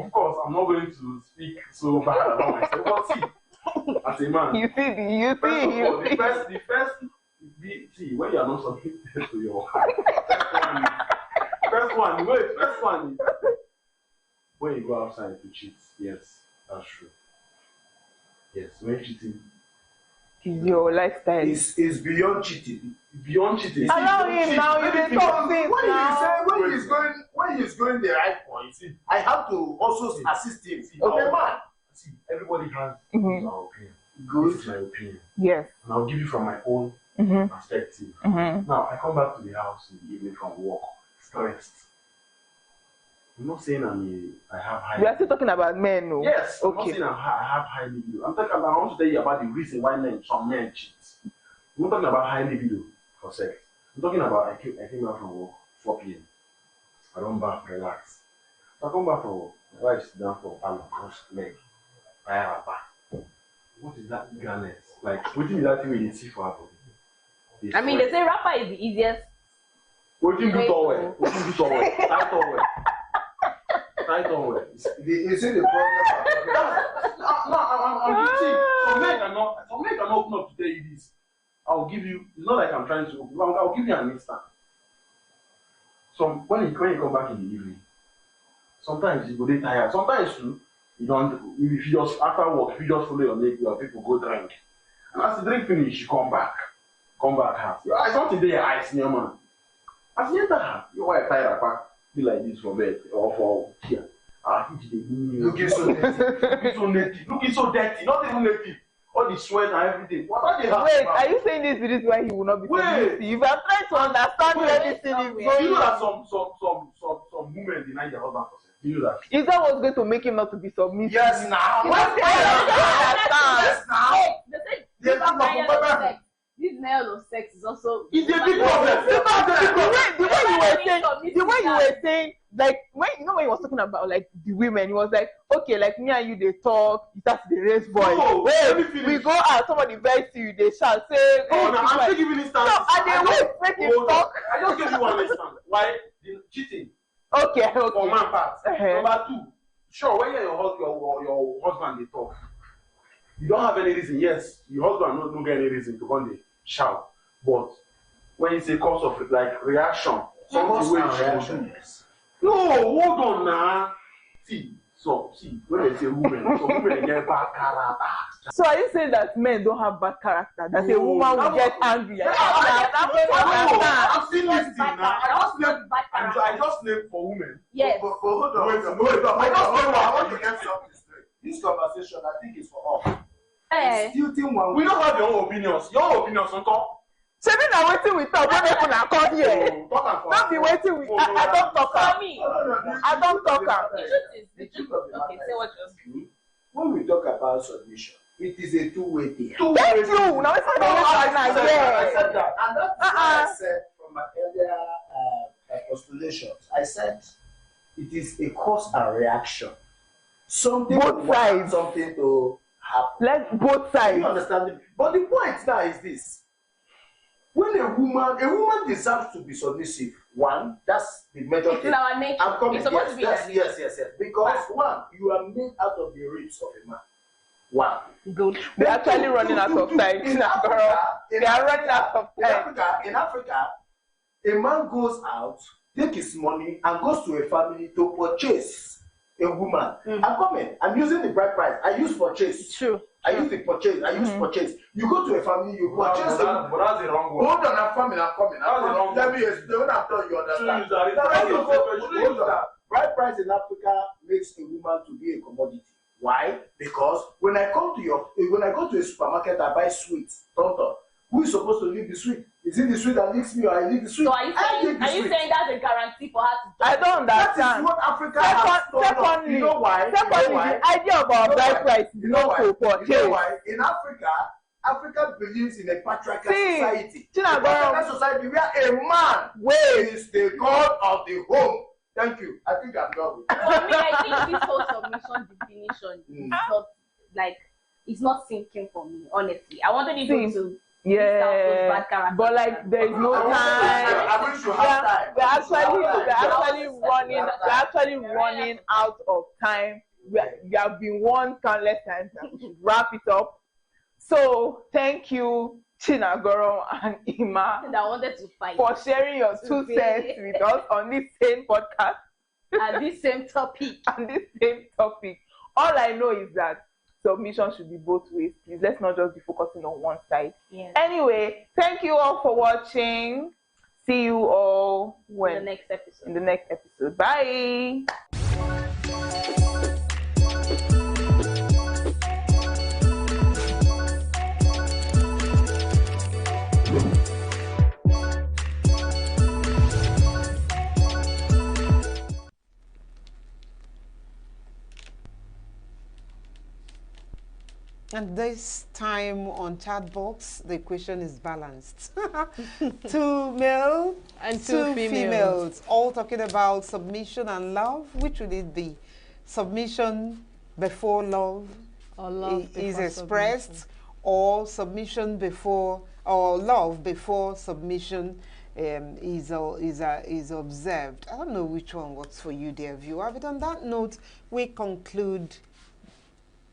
of course, I'm not going to speak so bad about myself. But see, as a man, see, when you are not submitted to your first one is when you go outside to cheat. Yes, that's true. Yes, when cheating is your lifestyle. Is beyond cheating. Beyond cheating. Allow him now. You can talk things now. When he's going the right point, I have to also assist him. Okay, man. See, everybody has their opinion. This is my opinion. Yes. And I'll give you from my own perspective. Now, I come back to the house in the evening from work, stressed. I'm not saying I have high. We are still talking about men, no? Yes, I'm not Okay. saying I have high libido. I'm talking about, I want to tell you about the reason why some men cheat. I'm not talking about high libido for sex. I'm talking about I came out from work 4 p.m. I don't bath, relax. So I come back from work, my wife sit down for a cross leg. I have a bath. What is that eagerness? Like, what is that thing when you see for her body? I mean, they say rapper is the easiest. What do you do towel? What do you do towel? Tie towel. Tie towel. You see the problem? No, I'm just saying. Some men cannot open up to tell you this. I'll give you. It's not like I'm trying to open. I'll give you an instant. When you come back in the evening, sometimes you go dey tired. Sometimes you don't. If you just after work, if you just follow your people go drink, and as the drink finish, you come back house. I something there eyes near man. As you enter house, your wife tired apart. Be like this for bed or for here. Looking so native. Looking so dirty. Not even native. All the sweat and everything. What are they having? Wait, are you saying this is why he will not be submissive? If I'm trying to understand where this thing is going. You know that some women deny their husband for sex. You know that. Is that what's going to make him not to be submissive? Yes, now. This denial of sex is also. It's a big problem. The way you were saying, like when you know when he was talking about like the women, he was like, okay, like me and you they talk, that's the race boy. No, we go out, somebody vex you, they shall say, oh, no, I'm still giving instance. No, and they wait, make him talk. I just give you one instance. Why cheating? Okay. On one part. Number two, sure, when your husband they talk, you don't have any reason. Yes, your husband don't get any reason to go and shout. But when it's a cause of like reaction, something reaction. No, hold on now. See, when they say women, some women get bad character. So are you saying that men don't have bad character? That a woman will get angry? I've seen this thing now. I just named for women. Yes. But hold on. I want to get something straight. This conversation, I think, is for us. We don't have your own opinions. Your own opinions on top. Shebi na wetin we talk when people na come here. Don't be waiting with. I don't talk am. I don't talk am. The truth is, okay, say what you're saying. When we talk about submission, it is a two-way thing. Thank you. Now it's I said that, and that's what I said from my earlier postulations. I said it is a cause and reaction. Something both sides. Something to happen. Let both sides. You understand it? But the point now is this. When a woman deserves to be submissive. One, that's the major thing. It's in our nature. I'm coming. It's supposed to be yes. Because one, you are made out of the ribs of a man. One. Good. They're actually running out of time. They are running out of time. In Africa, a man goes out, take his money, and goes to a family to purchase a woman. I'm coming. I'm using the bride price. I use purchase. True. I use the purchase. Purchase. You go to a family, you purchase. But that's the wrong one. Hold on, I'm coming. Let me explain. When I'm telling you, understand. Bride price in Africa makes a woman to be a commodity. Why? Because when I go to a supermarket, I buy sweets. Who is supposed to leave the sweet? Is it the sweet that leaves me, or I leave the sweet? So are you saying that's a guarantee for her to? I don't understand. That is what Africa has done. Secondly, you know why? The idea of our bride price is not to purchase. You know why? In Africa believes in a patriarchal society. A patriarchal society where a man is the god of the home. Thank you. I think I'm done with that. For me, I think this whole submission definition is not like it's not sinking for me. Honestly, I wanted you to. Yeah, but like there is no time. We're actually running out of time. We have been warned countless times that we should wrap it up. So thank you, Chinagoro and Ima, for sharing your 2 cents with us on this same podcast and this same topic. All I know is that submission should be both ways. Please, let's not just be focusing on one side. Yes. Anyway, thank you all for watching. See you all in the next episode. Bye. And this time on chat box, the question is balanced. Two male and two females. females, all talking about submission and love. Which would it be? Submission before love, or love is before expressed, submission. or submission before, or love before submission is observed. I don't know which one works for you, dear viewer. But on that note, we conclude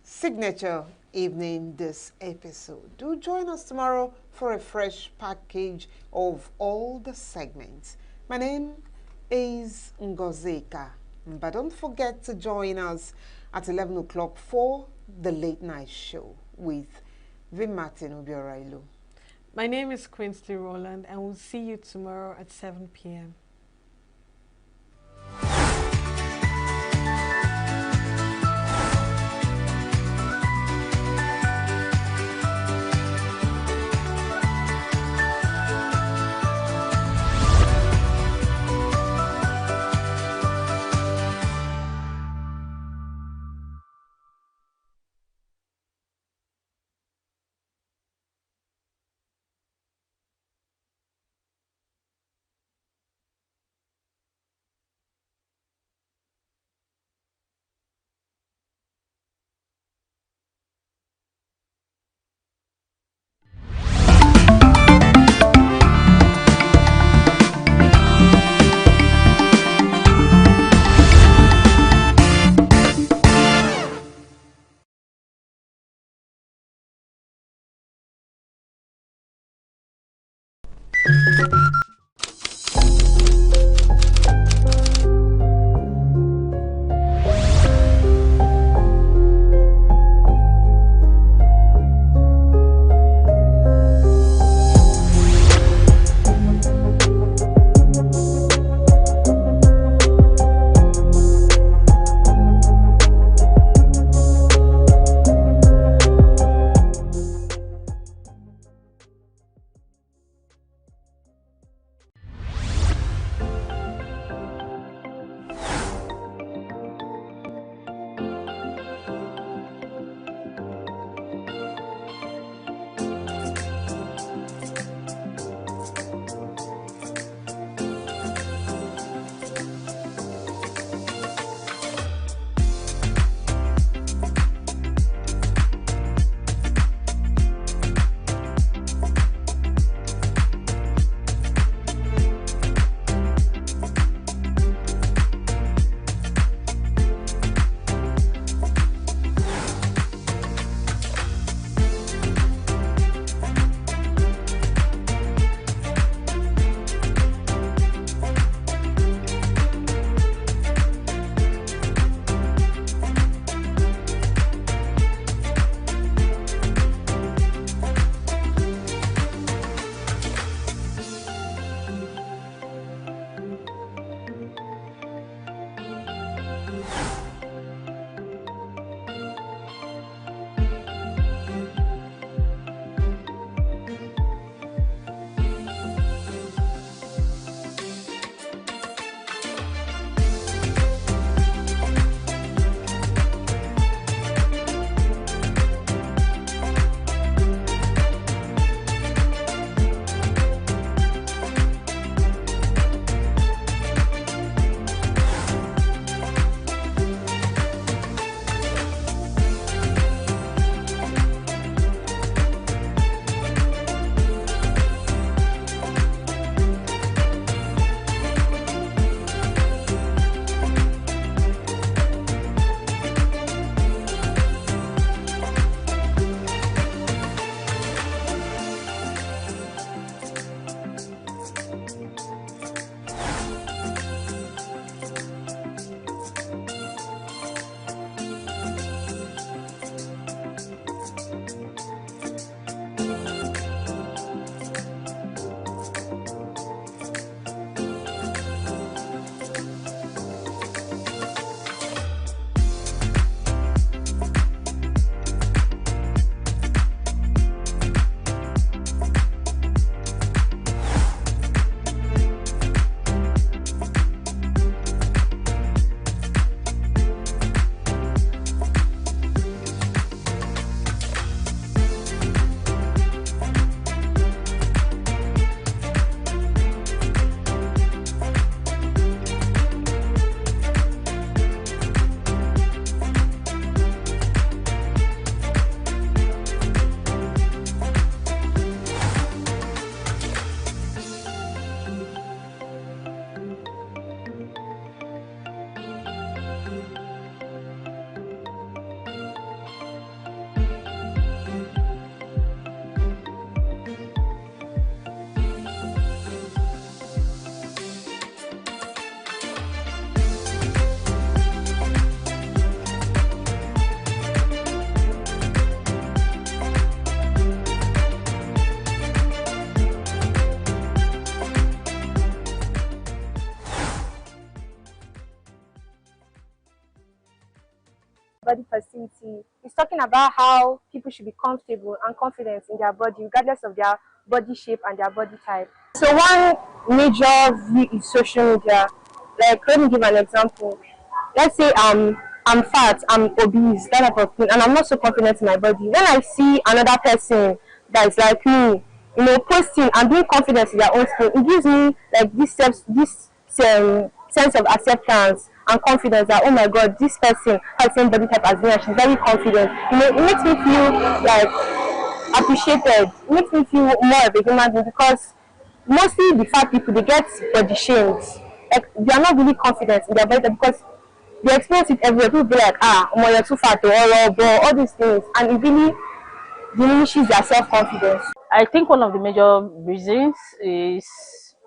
Signature Evening this episode. Do join us tomorrow for a fresh package of all the segments. My name is Ngozeka, but don't forget to join us at 11 o'clock for the late night show with Vim Martin Obiorailu. My name is Quincy Roland, and we'll see you tomorrow at 7 p.m. body positivity. It's talking about how people should be comfortable and confident in their body, regardless of their body shape and their body type. So one major view is social media. Like, let me give an example. Let's say I'm fat, I'm obese, that type of thing, and I'm not so confident in my body. When I see another person that is like me, you know, posting and being confident in their own skin, it gives me like sense of acceptance and confidence that, oh my god, this person has the same body type as me and she's very confident. You know, it makes me feel like appreciated. It makes me feel more of a human being, because mostly the fat people, they get body shamed. Like, they are not really confident in their body type because they experience it everywhere. People be like, oh, you're too fat, all these things, and it really diminishes their self-confidence. I think one of the major reasons is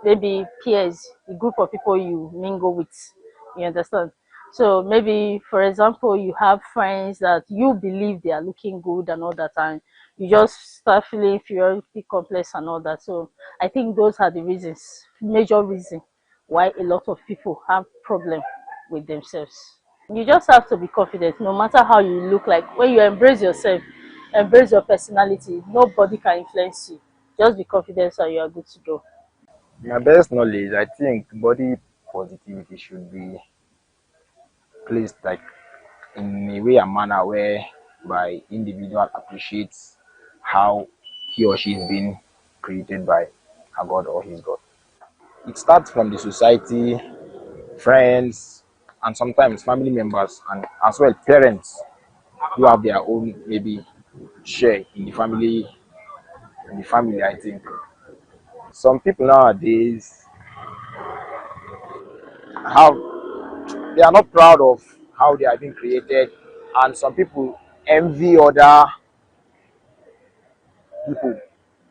maybe peers, the group of people you mingle with. You understand? So maybe, for example, you have friends that you believe they are looking good and all that, and you just start feeling inferiority complex and all that. So I think those are the reasons, major reason why a lot of people have problem with themselves. You just have to be confident no matter how you look. Like, when you embrace yourself, embrace your personality, nobody can influence you. Just be confident and you are good to go. My best knowledge, I think body positivity should be placed like in a way and manner whereby individual appreciates how he or she is being created by a god or his god. It starts from the society, friends, and sometimes family members, and as well parents who have their own maybe share in the family. I think some people nowadays have they are not proud of how they have been created, and some people envy other people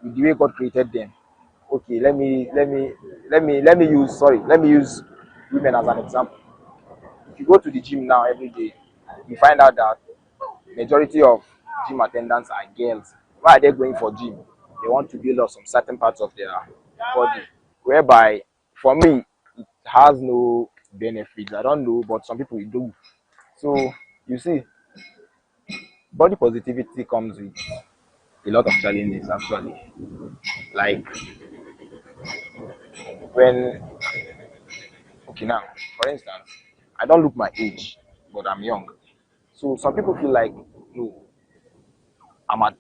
with the way God created them. Okay, let me use women as an example. If you go to the gym now every day, you find out that majority of gym attendants are girls. Why are they going for gym? They want to build up some certain parts of their body, whereby for me it has no benefits. I don't know, but some people do. So you see, body positivity comes with a lot of challenges actually. Like when, okay, now for instance, I don't look my age, but I'm young. So some people feel like, no, I'm at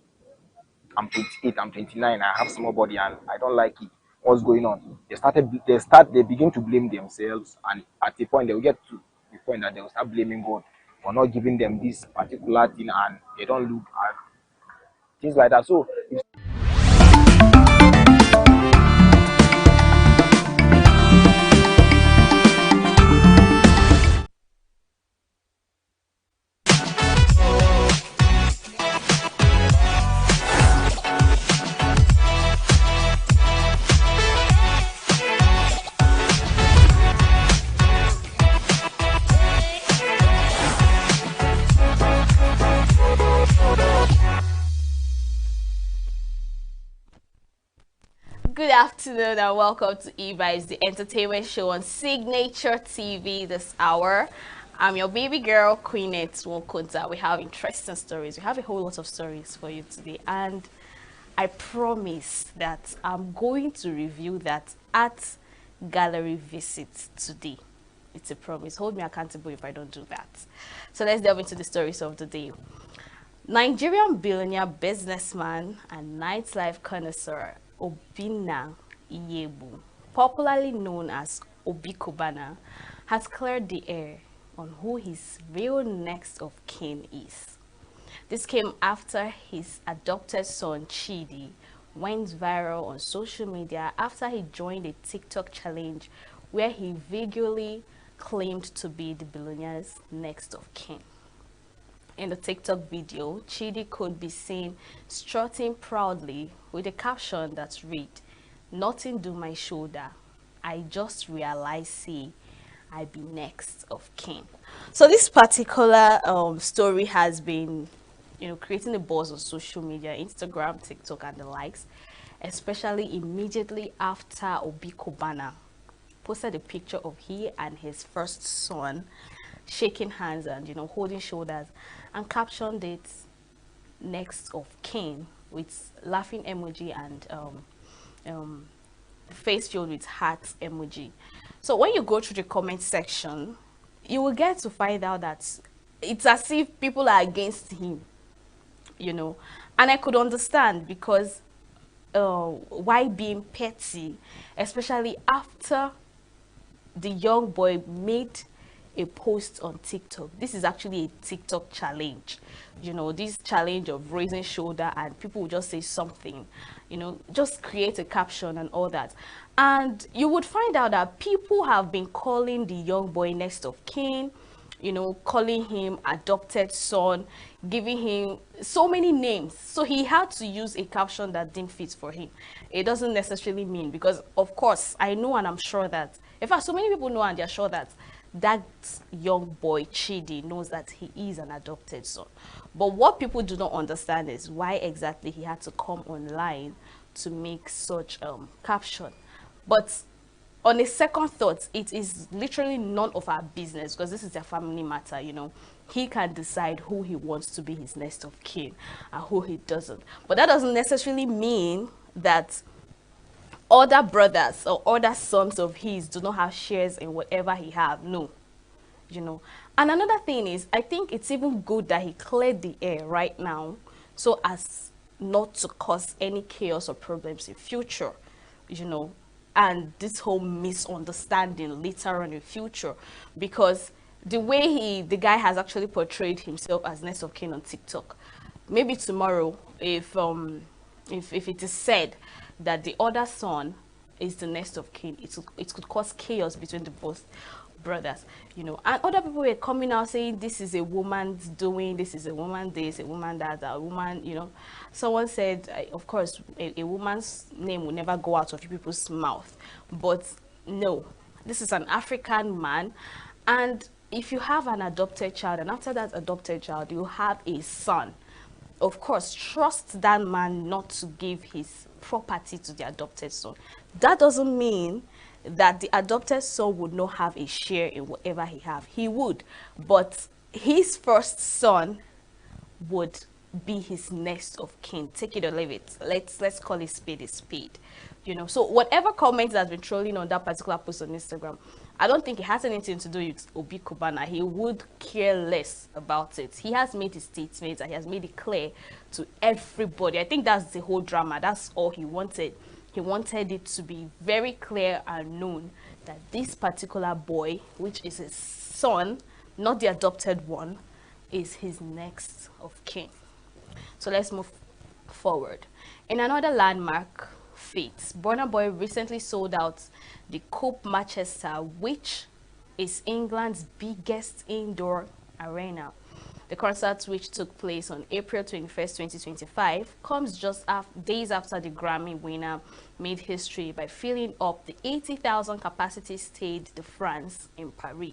I'm 28, I'm 29, I have small body and I don't like it. What's going on? They begin to blame themselves, and at a point they will get to the point that they will start blaming God for not giving them this particular thing, and they don't look at things like that. So Good afternoon and welcome to E-Vibes, the entertainment show on Signature TV this hour. I'm your baby girl, Queenette Wokunta. We have interesting stories. We have a whole lot of stories for you today, and I promise that I'm going to review that art gallery visit today. It's a promise. Hold me accountable if I don't do that. So let's delve into the stories of the day. Nigerian billionaire businessman and nightlife connoisseur Obinna Iyebu, popularly known as Obi Kubana, has cleared the air on who his real next of kin is. This came after his adopted son Chidi went viral on social media after he joined a TikTok challenge where he vaguely claimed to be the billionaire's next of kin. In the TikTok video, Chidi could be seen strutting proudly with a caption that read, "Nothing do my shoulder. I just realized, say, I be next of kin." So this particular story has been, creating a buzz on social media, Instagram, TikTok, and the likes, especially immediately after Obi Kubana posted a picture of he and his first son shaking hands and, you know, holding shoulders, and captioned it next of kin with laughing emoji and face filled with heart emoji. So when you go through the comment section, you will get to find out that it's as if people are against him, you know. And I could understand, because why being petty, especially after the young boy made a post on TikTok. This is actually a TikTok challenge, you know, this challenge of raising shoulder, and people will just say something, you know, just create a caption and all that. And you would find out that people have been calling the young boy next of kin, you know, calling him adopted son, giving him so many names. So he had to use a caption that didn't fit for him. It doesn't necessarily mean, because of course I know and I'm sure that, in fact, so many people know and they're sure that that young boy Chidi knows that he is an adopted son. But what people do not understand is why exactly he had to come online to make such caption. But on a second thought, it is literally none of our business, because this is a family matter, you know. He can decide who he wants to be his next of kin and who he doesn't. But that doesn't necessarily mean that other brothers or other sons of his do not have shares in whatever he have. No, you know. And another thing is, I think it's even good that he cleared the air right now, so as not to cause any chaos or problems in future, you know, and this whole misunderstanding later on in future. Because the way the guy has actually portrayed himself as next of kin on TikTok, maybe tomorrow, if it is said that the other son is the next of kin, it could cause chaos between the both brothers, you know. And other people were coming out saying this is a woman's doing, this is a woman this, a woman that, a woman, you know. Someone said, of course, a woman's name will never go out of people's mouth, but no, this is an African man. And if you have an adopted child, and after that adopted child you have a son, of course, trust that man not to give his property to the adopted son. That doesn't mean that the adopted son would not have a share in whatever he have. He would, but his first son would be his next of kin. Take it or leave it. Let's call it spade a spade, you know. So whatever comments that's been trolling on that particular post on Instagram, I don't think it has anything to do with Obi Kubana. He would care less about it. He has made his statements and he has made it clear to everybody. I think that's the whole drama. That's all he wanted. He wanted it to be very clear and known that this particular boy, which is his son, not the adopted one, is his next of kin. So let's move forward. In another landmark feat, Burna Boy recently sold out the Coupe Manchester, which is England's biggest indoor arena. The concert, which took place on April 21st, 2025, comes just days after the Grammy winner made history by filling up the 80,000 capacity Stade de France in Paris.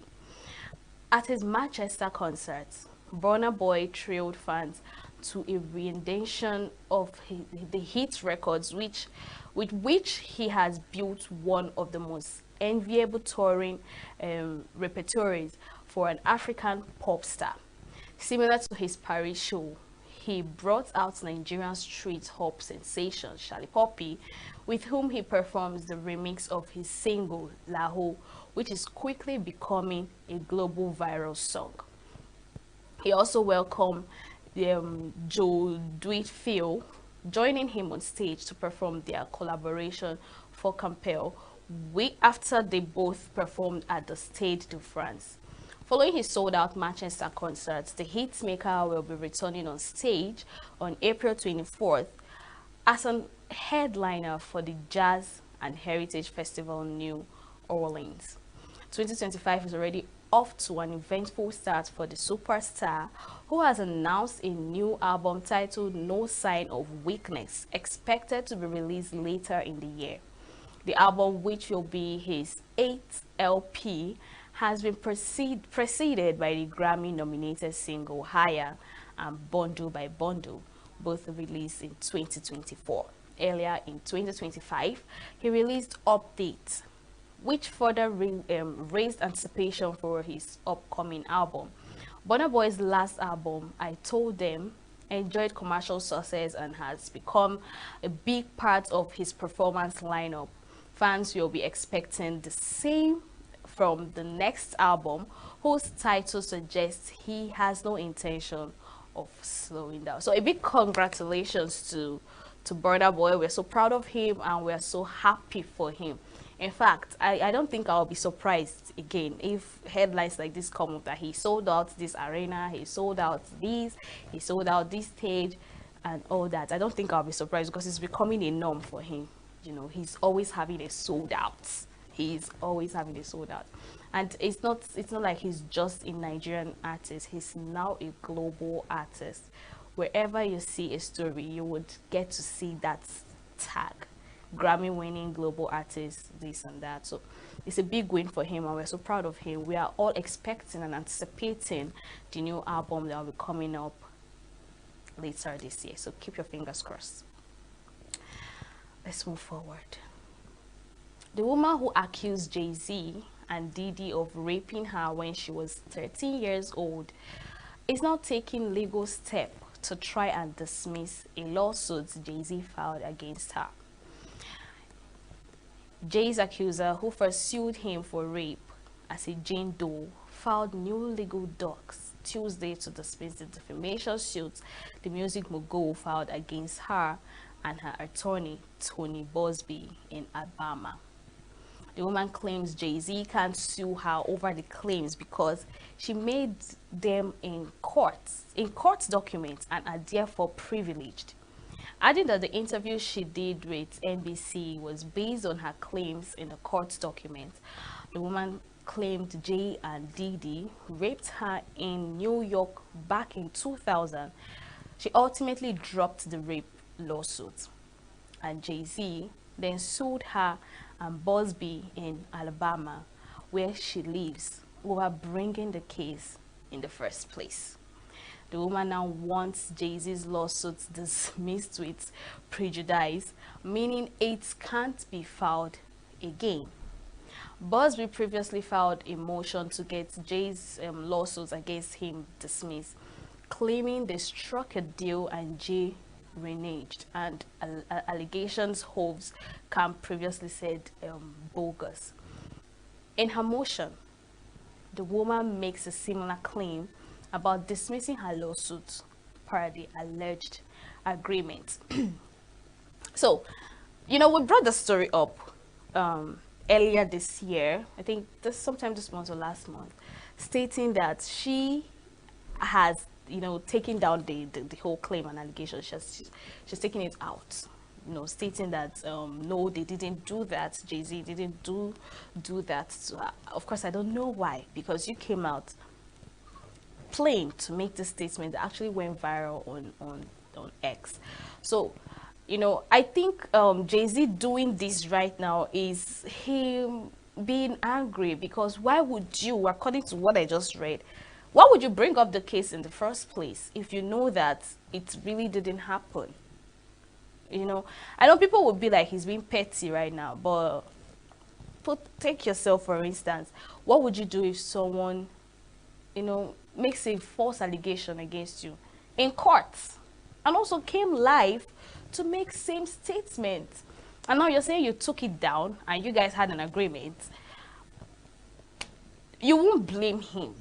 At his Manchester concert, Burna Boy thrilled fans to a rendition of the hit records with which he has built one of the most enviable touring repertories for an African pop star. Similar to his Paris show, he brought out Nigerian street hop sensation Charlie Poppy, with whom he performs the remix of his single Laho, which is quickly becoming a global viral song. He also welcomed Joe Duitfield, joining him on stage to perform their collaboration for Compel, after they both performed at the Stade de France. Following his sold-out Manchester concerts, the hitmaker will be returning on stage on April 24th as a headliner for the Jazz and Heritage Festival in New Orleans. 2025 is already off to an eventful start for the superstar, who has announced a new album titled No Sign of Weakness, expected to be released later in the year. The album, which will be his 8th LP, has been preceded by the Grammy-nominated single Higher and Bundle by Bundle, both released in 2024. Earlier in 2025, he released Update, which further raised anticipation for his upcoming album. Burna Boy's last album, I Told Them, enjoyed commercial success and has become a big part of his performance lineup. Fans will be expecting the same from the next album, whose title suggests he has no intention of slowing down. So a big congratulations to Burna Boy. We're so proud of him and we're so happy for him. In fact, I don't think I'll be surprised again if headlines like this come up that he sold out this arena, he sold out this, he sold out this stage and all that. I don't think I'll be surprised because it's becoming a norm for him. You know, he's always having a sold out. He's always having a sold out. And it's not like he's just a Nigerian artist. He's now a global artist. Wherever you see a story, you would get to see that tag. Grammy winning global artist, this and that. So it's a big win for him and we're so proud of him. We are all expecting and anticipating the new album that will be coming up later this year. So keep your fingers crossed. Let's move forward. The woman who accused Jay-Z and Diddy of raping her when she was 13 years old is now taking legal steps to try and dismiss a lawsuit Jay-Z filed against her. Jay's accuser, who first sued him for rape as a Jane Doe, filed new legal docs Tuesday to dismiss the defamation suit the music mogul filed against her and her attorney, Tony Bosby, in Alabama. The woman claims Jay-Z can't sue her over the claims because she made them in court documents and are therefore privileged. Adding that the interview she did with NBC was based on her claims in the court document. The woman claimed Jay and Diddy raped her in New York back in 2000. She ultimately dropped the rape lawsuit, and Jay-Z then sued her and Bosby in Alabama, where she lives, over bringing the case in the first place. The woman now wants Jay-Z's lawsuit dismissed with prejudice, meaning it can't be filed again. Bosby previously filed a motion to get Jay's lawsuits against him dismissed, claiming they struck a deal and Jay reneged, and allegations Hobbs Camp previously said bogus. In her motion, the woman makes a similar claim about dismissing her lawsuit per the alleged agreement. So, you know, we brought the story up earlier this year, I think sometime this month or last month, stating that she has, you know, taken down the whole claim and allegation. She's taking it out, you know, stating that no, they didn't do that. Jay-Z didn't do that to her. Of course, I don't know why, because you came out plain to make this statement that actually went viral on X. So, you know, I think Jay-Z doing this right now is him being angry, because why would you, according to what I just read, why would you bring up the case in the first place if you know that it really didn't happen? You know, I know people would be like, he's being petty right now, but take yourself for instance. What would you do if someone, you know, makes a false allegation against you in court and also came live to make same statement, and now you're saying you took it down and you guys had an agreement? You won't blame him,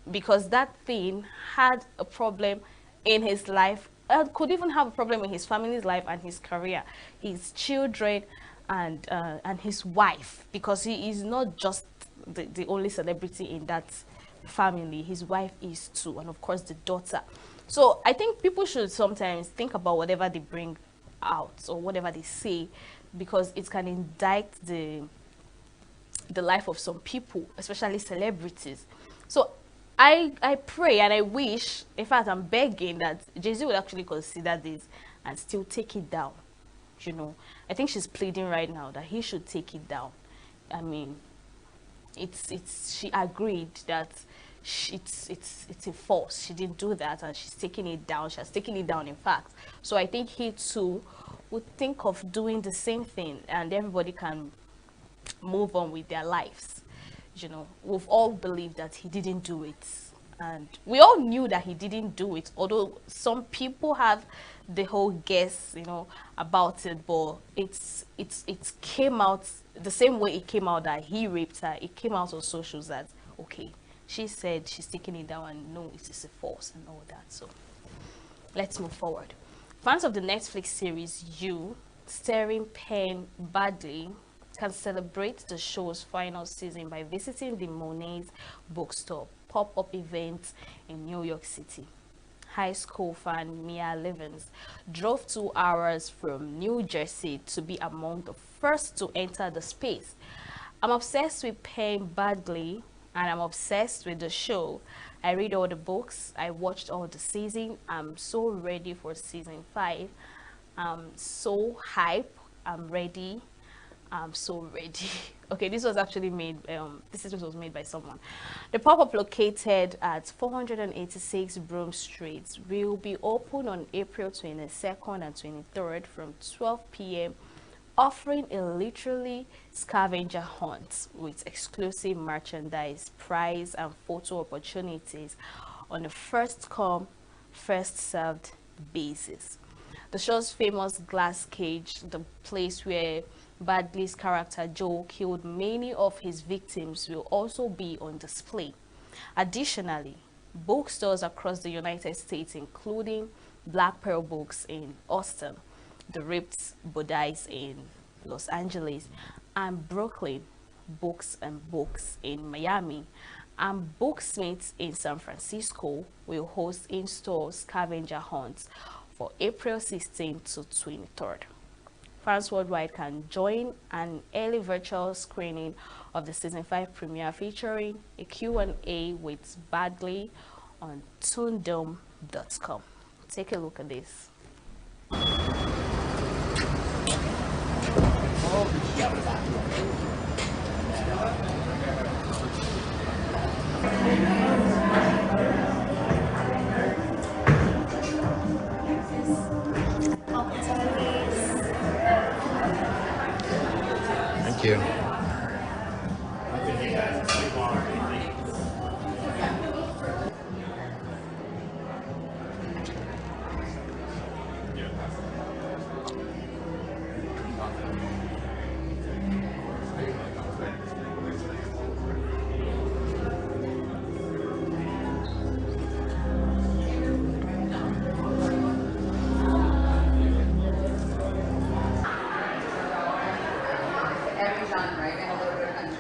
because that thing had a problem in his life, could even have a problem in his family's life and his career, his children, and his wife, because he is not just the only celebrity in that family. His wife is too, and of course the daughter. So I think people should sometimes think about whatever they bring out or whatever they say, because it can indict the life of some people, especially celebrities. So I pray and I wish, in fact I'm begging, that Jay-Z would actually consider this and still take it down. You know, I think she's pleading right now that he should take it down. I mean, she agreed that it's a false. She didn't do that, and she's taking it down. She has taken it down, in fact. So I think he too would think of doing the same thing, and everybody can move on with their lives. You know, we've all believed that he didn't do it. And we all knew that he didn't do it, although some people have the whole guess, you know, about it, but it came out the same way it came out that he raped her. It came out on socials that, okay, she said she's taking it down and no, it is a false and all that. So let's move forward. Fans of the Netflix series You, starring Penn Badley, can celebrate the show's final season by visiting the Monet's bookstore pop-up event in New York City. High school fan Mia Levins drove 2 hours from New Jersey to be among the first to enter the space. I'm obsessed with Penn Badley and I'm obsessed with the show. I read all the books, I watched all the season. I'm so ready for season 5. I'm so hype. I'm ready. I'm so ready. Okay, this was actually made, this season was made by someone. The pop-up located at 486 Broome Street will be open on April 22nd and 23rd from 12 p.m., offering a literally scavenger hunt with exclusive merchandise, prize, and photo opportunities on a first-come, first-served basis. The show's famous glass cage, the place where Badley's character Joe killed many of his victims, will also be on display. Additionally, bookstores across the United States, including Black Pearl Books in Austin, the Ripped Bodice in Los Angeles, and Brooklyn Books and Books in Miami, and Booksmiths in San Francisco will host in-store scavenger hunts for April 16th to 23rd. Fans worldwide can join an early virtual screening of the season 5 premiere featuring a Q&A with Badley on toondom.com. Take a look at this. Thank you. Every genre, even a little bit of country.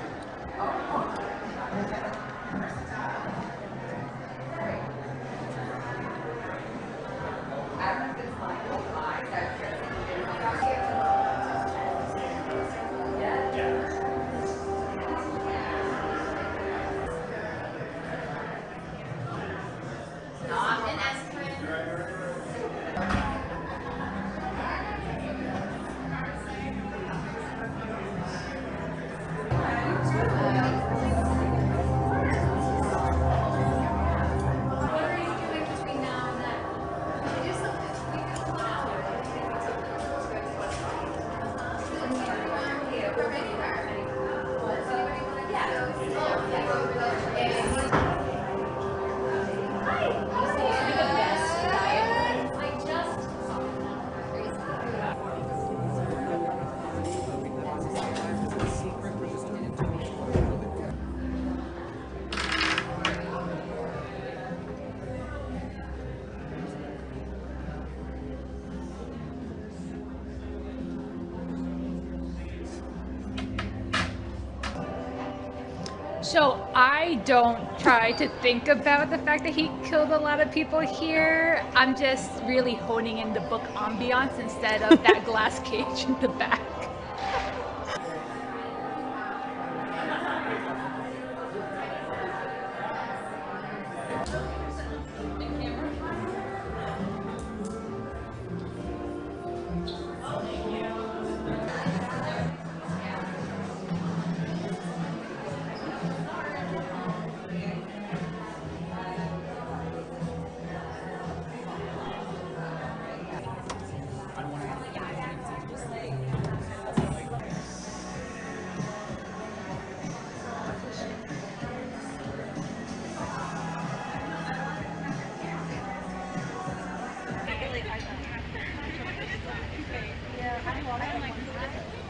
So I don't try to think about the fact that he killed a lot of people here. I'm just really honing in the book ambiance instead of that glass cage in the back.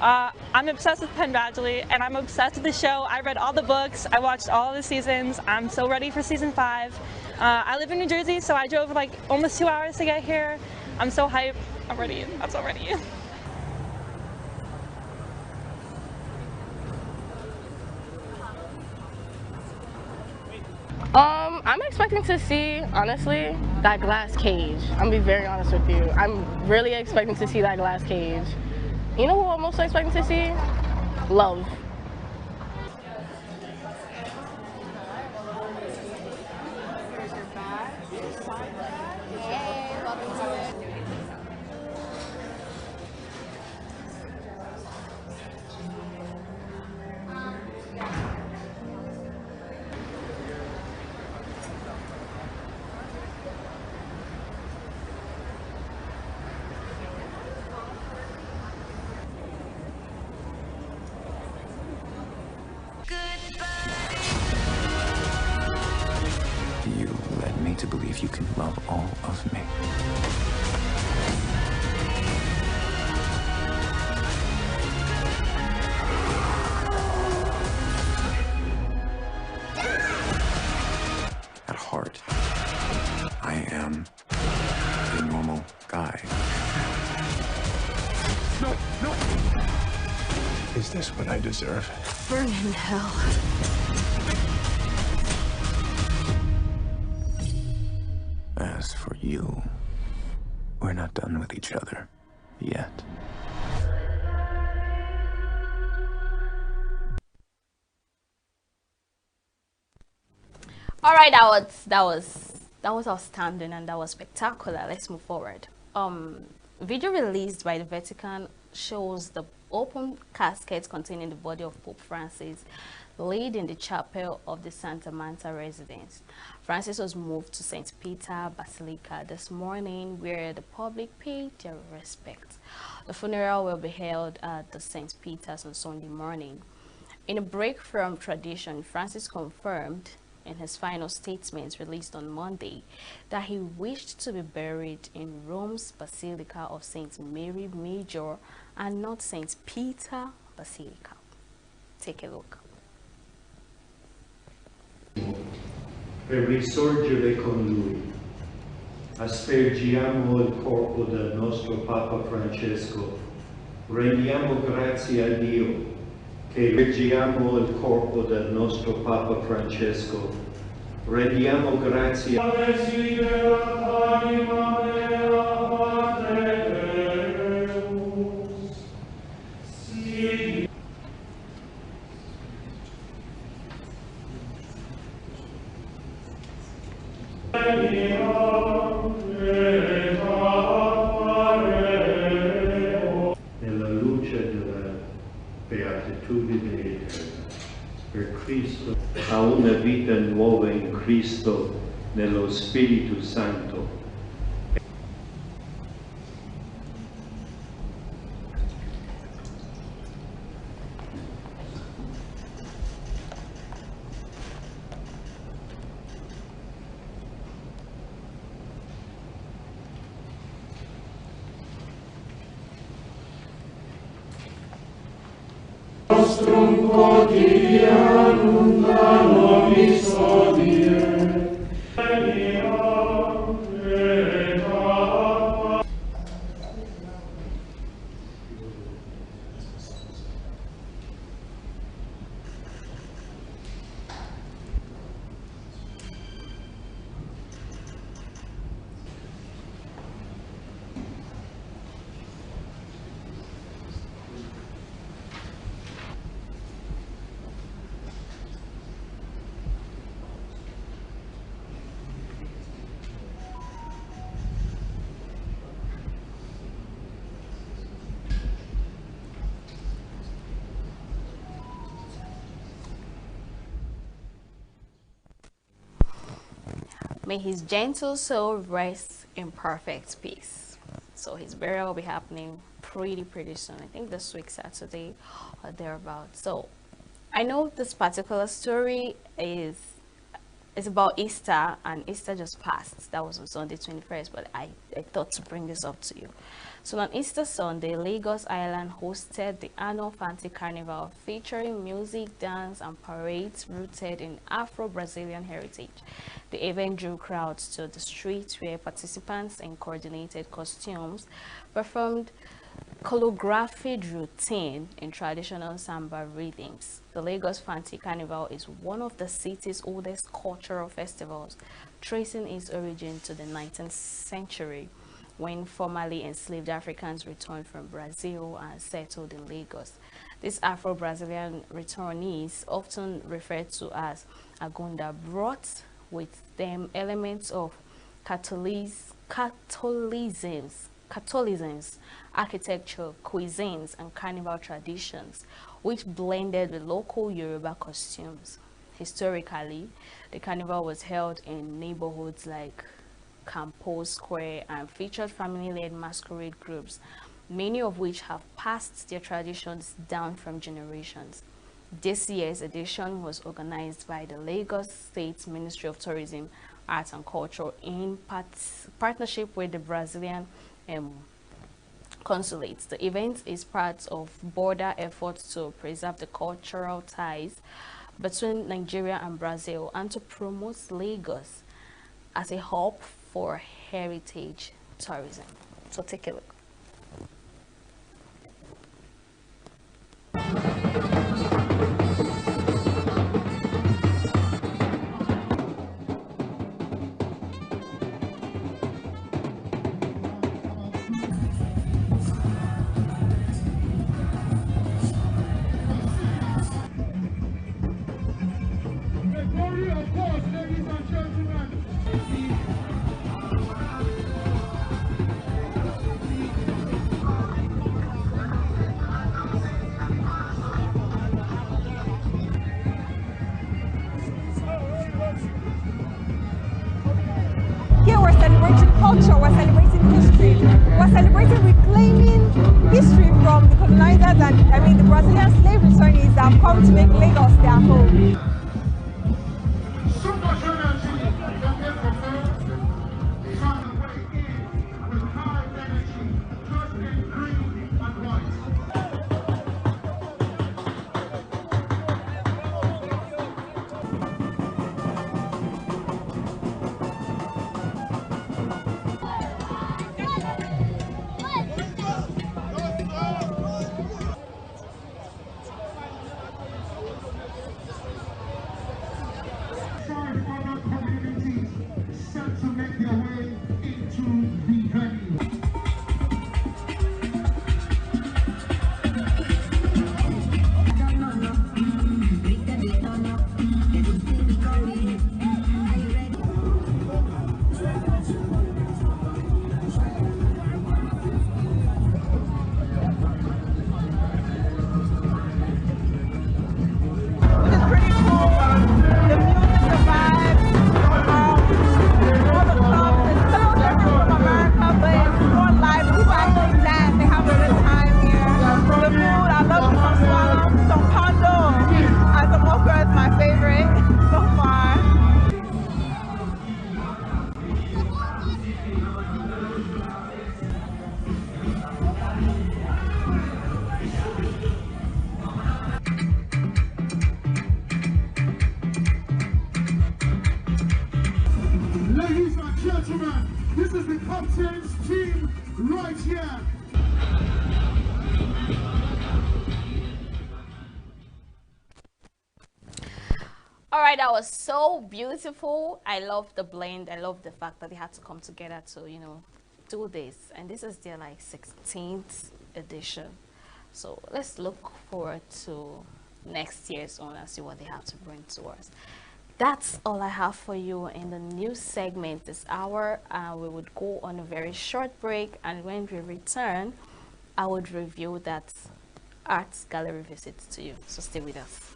I'm obsessed with Penn Badgley, and I'm obsessed with the show. I read all the books. I watched all the seasons. I'm so ready for season 5. I live in New Jersey, so I drove like almost 2 hours to get here. I'm so hyped. I'm ready. I'm so ready. I'm expecting to see, honestly, that glass cage. I'm gonna be very honest with you. I'm really expecting to see that glass cage. You know who I'm also expecting to see? Love. You led me to believe you can love all of me. At heart, I am a normal guy. No, no! Is this what I deserve? Burn in hell. As for you, we're not done with each other yet. All right, that was outstanding and that was spectacular. Let's move forward. Video released by the Vatican shows the open casket containing the body of Pope Francis laid in the chapel of the Santa Marta residence. Francis was moved to St. Peter Basilica this morning, where the public paid their respects. The funeral will be held at the St. Peter's on Sunday morning. In a break from tradition, Francis confirmed in his final statement released on Monday that he wished to be buried in Rome's Basilica of St. Mary Major and not St. Peter Basilica. Take a look. Per risorgere con lui, aspergiamo il corpo del nostro Papa Francesco, rendiamo grazie a Dio che aspergiamo il corpo del nostro Papa Francesco, rendiamo grazie a nella luce della beatitudine eterna, per Cristo, a una vita nuova in Cristo, nello Spirito Santo. Nostrum quotidianum da nobis hodie, May his gentle soul rest in perfect peace. So his burial will be happening pretty soon. I think this week, Saturday or thereabouts. So I know this particular story is it's about Easter, and Easter just passed. That was on Sunday 21st, but I thought to bring this up to you. So on Easter Sunday, Lagos Island hosted the annual Fanti Carnival, featuring music, dance, and parades rooted in Afro-Brazilian heritage. The event drew crowds to the streets, where participants in coordinated costumes performed choreographed routine in traditional samba rhythms. The Lagos Fanti Carnival is one of the city's oldest cultural festivals, tracing its origin to the 19th century, when formerly enslaved Africans returned from Brazil and settled in Lagos. These Afro-Brazilian returnees, often referred to as Agunda, brought with them elements of Catholicism, architecture, cuisines, and carnival traditions, which blended with local Yoruba costumes. Historically, the carnival was held in neighborhoods like Campo Square and featured family-led masquerade groups, many of which have passed their traditions down from generations. This year's edition was organized by the Lagos State Ministry of Tourism, Arts and Culture in partnership with the Brazilian consulates. The event is part of border efforts to preserve the cultural ties between Nigeria and Brazil and to promote Lagos as a hub for heritage tourism. So take a look. Here we're celebrating culture, we're celebrating history, we're celebrating reclaiming history from the colonizers and the Brazilian slave returnees that have come to make Lagos their home. Ladies and gentlemen, this is the captain's team right here. All right, that was so beautiful. I love the blend. I love the fact that they had to come together to, do this. And this is their 16th edition. So let's look forward to next year's one and see what they have to bring to us. That's all I have for you in the news segment this hour. We would go on a very short break, and when we return, I would review that arts gallery visit to you. So stay with us.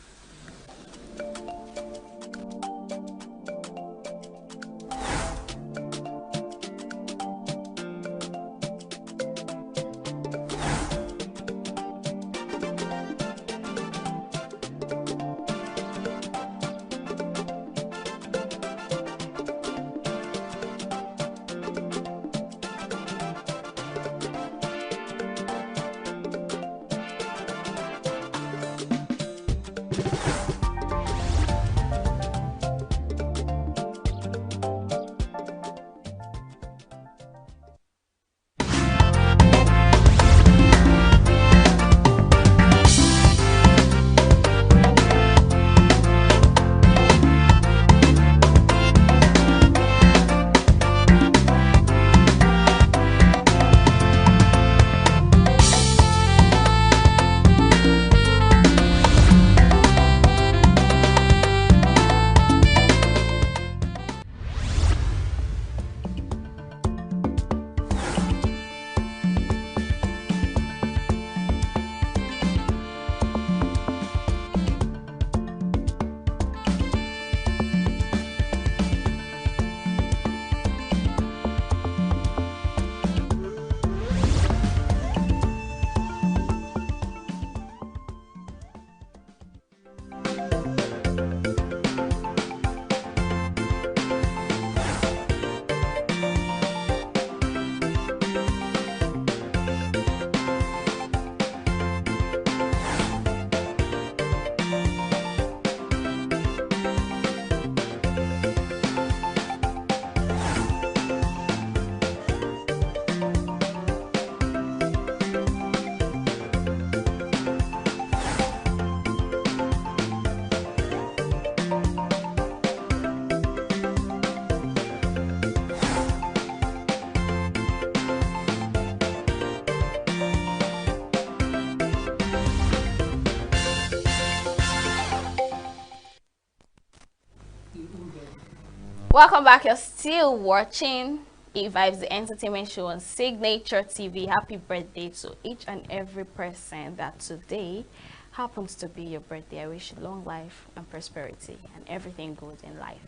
Welcome back. You're still watching E-Vibes, the entertainment show on Signature TV. Happy birthday to each and every person that today happens to be your birthday. I wish you long life and prosperity and everything good in life.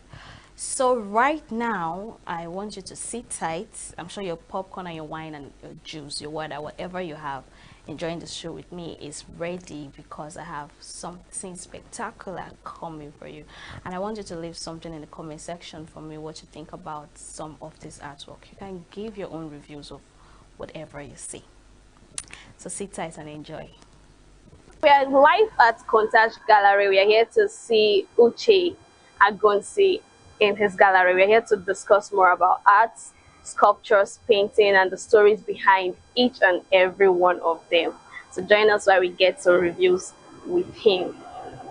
So right now, I want you to sit tight. I'm sure your popcorn and your wine and your juice, your water, whatever you have, enjoying the show with me is ready, because I have something spectacular coming for you. And I want you to leave something in the comment section for me, what you think about some of this artwork. You can give your own reviews of whatever you see. So sit tight and enjoy. We are live at Contage Gallery. We are here to see Uche Agonsi in his gallery. We are here to discuss more about arts, sculptures, painting, and the stories behind each and every one of them. So join us while we get some reviews with him.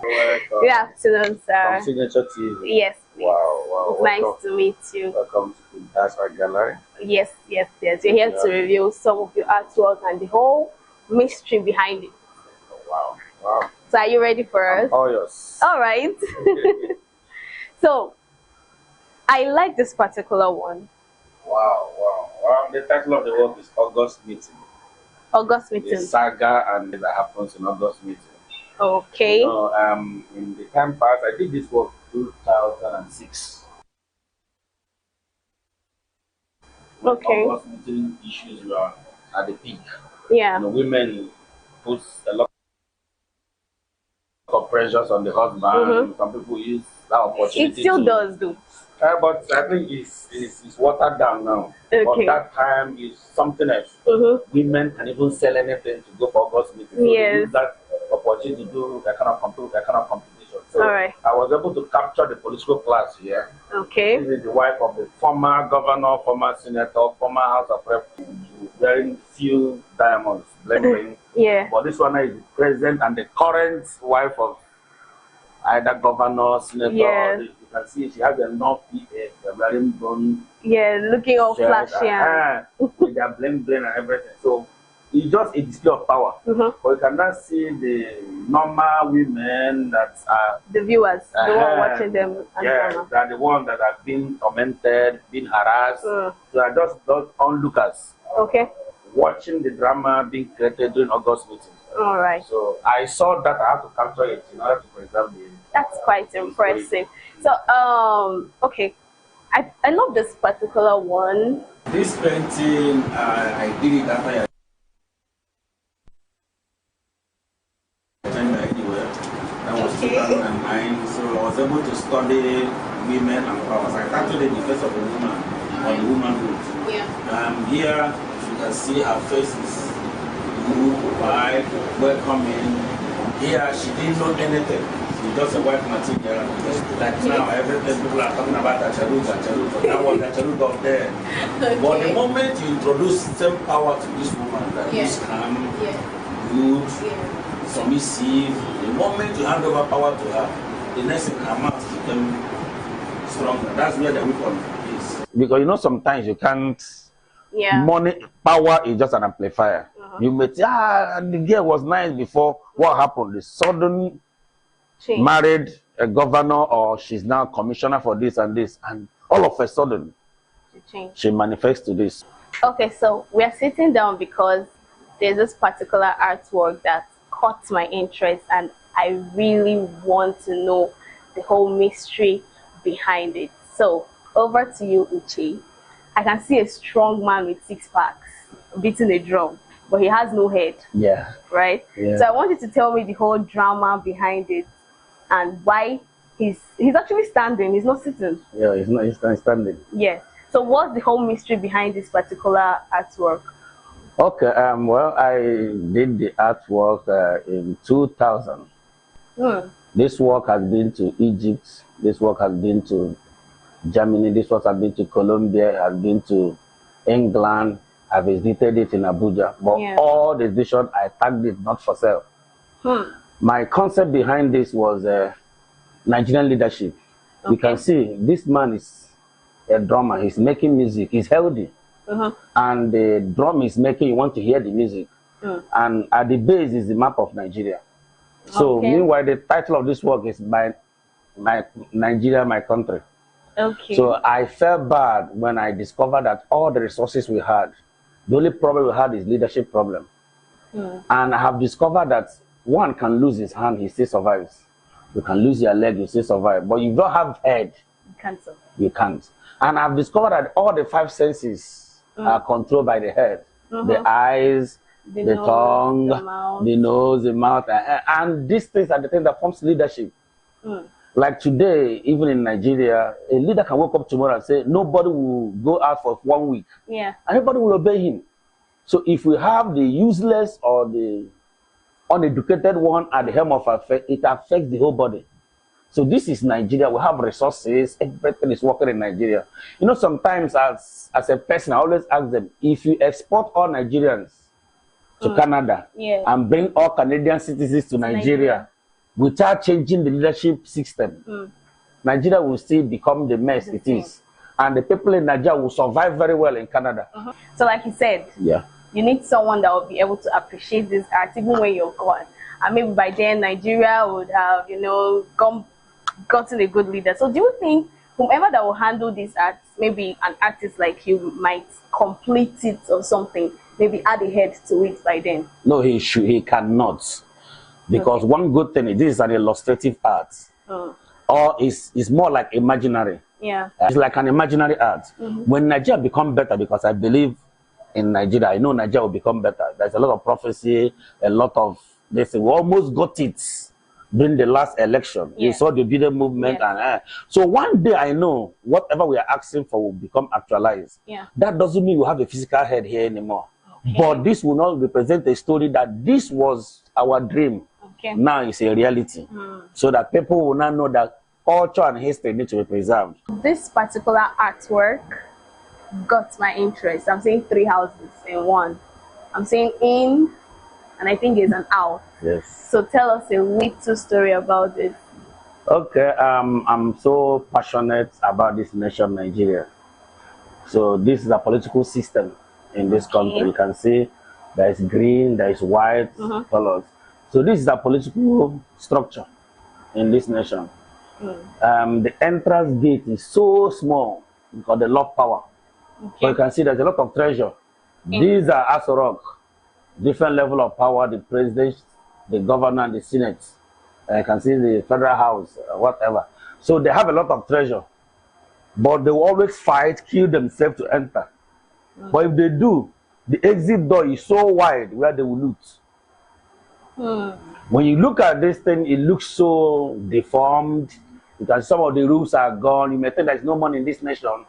Good afternoon, sir. From Signature TV. Yes. Wow. It's nice to meet you. Welcome to Contage Art Gallery. Yes. We're here to review some of your artwork and the whole mystery behind it. Wow. So are you ready for us? Oh, yes. All right. So, I like this particular one. Wow. The title of the work is August Meeting. August Meeting. The saga and that happens in August Meeting. Okay. You know, in the time past, I did this work 2006. Okay. August Meeting issues were at the peak. Yeah. You know, women put a lot of pressures on the husband. Some people use that opportunity. It still does do. But I think it's watered down now. Okay. But that time is something else. Women can even sell anything to go for August meeting. So Yes. they use that opportunity to do that kind of competition. So All right. I was able to capture the political class here. Okay. This is the wife of the former governor, former senator, former House of Reps, wearing few diamonds, bling. Yeah. But this one is the present and the current wife of either governor, senator. Yeah. You can see she has enough PA, wearing bone. Yeah, looking all flashy. With their bling and everything. So it's just a display of power. But you can now see the normal women that are the viewers, the one watching them. Yes, they're the ones that have been tormented, been harassed. So are just those onlookers. Okay. Watching the drama being created during August meeting. All right. So I saw that I have to capture it in order to preserve the. That's quite impressive. So, okay. I love this particular one. This painting, I did it after I attended anywhere. That was 2009. So I was able to study women and powers. I started in the face of a woman on the womanhood. Yeah. Here you can see her face is good, white, welcoming. Here she didn't know anything. She's just a white material. Like now, everything people are talking about the Charut. That was the Charut of there. But the moment you introduce same power to this woman, that is calm, good, submissive, the moment you hand over power to her, the next thing her mouth became stronger. That's where the weapon is. Because you know sometimes you can't. Yeah. Money, power is just an amplifier. You may say, the girl was nice before. What happened? The sudden married a governor, or she's now commissioner for this and this, and all of a sudden she manifests to this. Okay, so we are sitting down because there's this particular artwork that caught my interest, and I really want to know the whole mystery behind it. So over to you, Uche. I can see a strong man with 6 packs beating a drum, but he has no head. Yeah. Right? Yeah. So I want you to tell me the whole drama behind it and why he's actually standing, he's not sitting. Yeah, he's not standing. Yes. So what's the whole mystery behind this particular artwork? Okay, well, I did the artwork in 2000. This work has been to Egypt, this work has been to Germany, this work has been to Colombia, has been to England. I visited it in Abuja, but all the edition I tagged it not for sale. My concept behind this was Nigerian leadership. You can see this man is a drummer, he's making music, he's healthy. And the drum is making you want to hear the music. And at the base is the map of Nigeria. So meanwhile, the title of this work is My Nigeria, My Country. Okay. So I felt bad when I discovered that all the resources we had, the only problem we had is leadership problem. And I have discovered that one can lose his hand, he still survives. You can lose your leg, you still survive. But you don't have head, You can't survive. you can't. And I've discovered that all the 5 senses are controlled by the head. The eyes, the nose, tongue, the mouth. the nose, the mouth. And these things are the things that forms leadership. Like today, even in Nigeria, a leader can wake up tomorrow and say, nobody will go out for 1 week. Yeah. And everybody will obey him. So if we have the useless or the uneducated one at the helm of affairs, it affects the whole body. So this is Nigeria. We have resources. Everything is working in Nigeria. You know, sometimes as a person, I always ask them, if you export all Nigerians to Canada and bring all Canadian citizens to Nigeria without changing the leadership system, Nigeria will still become the mess it is. And the people in Nigeria will survive very well in Canada. So like you said, you need someone that will be able to appreciate this art even when you're gone. And maybe by then Nigeria would have, you know, gotten a good leader. So do you think whomever that will handle this art, maybe an artist like you, might complete it or something, maybe add a head to it by then? No, he cannot. Because one good thing is this is an illustrative art. Or it's more like imaginary. Yeah. It's like an imaginary art. When Nigeria become better, because I believe in Nigeria, I know Nigeria will become better. There's a lot of prophecy, a lot of this. We almost got it during the last election. You saw the Biden movement. So one day I know whatever we are asking for will become actualized. That doesn't mean we have a physical head here anymore. But this will not represent a story that this was our dream. Now it's a reality. So that people will now know that culture and history need to be preserved. This particular artwork got my interest. I'm seeing 3 houses in one. I'm seeing in, and I think there's an out. Yes. So tell us a little story about this. Okay, I'm so passionate about this nation, Nigeria. So this is a political system in this country. You can see there is green, there is white colors. So this is a political structure in this nation. The entrance gate is so small because they love power. So you can see there's a lot of treasure. These are Aso Rock, different level of power, the president, the governor, the senate. You can see the federal house, whatever. So they have a lot of treasure. But they will always fight, kill themselves to enter. But if they do, the exit door is so wide where they will loot. When you look at this thing, it looks so deformed because some of the rules are gone. You may think there's no money in this nation.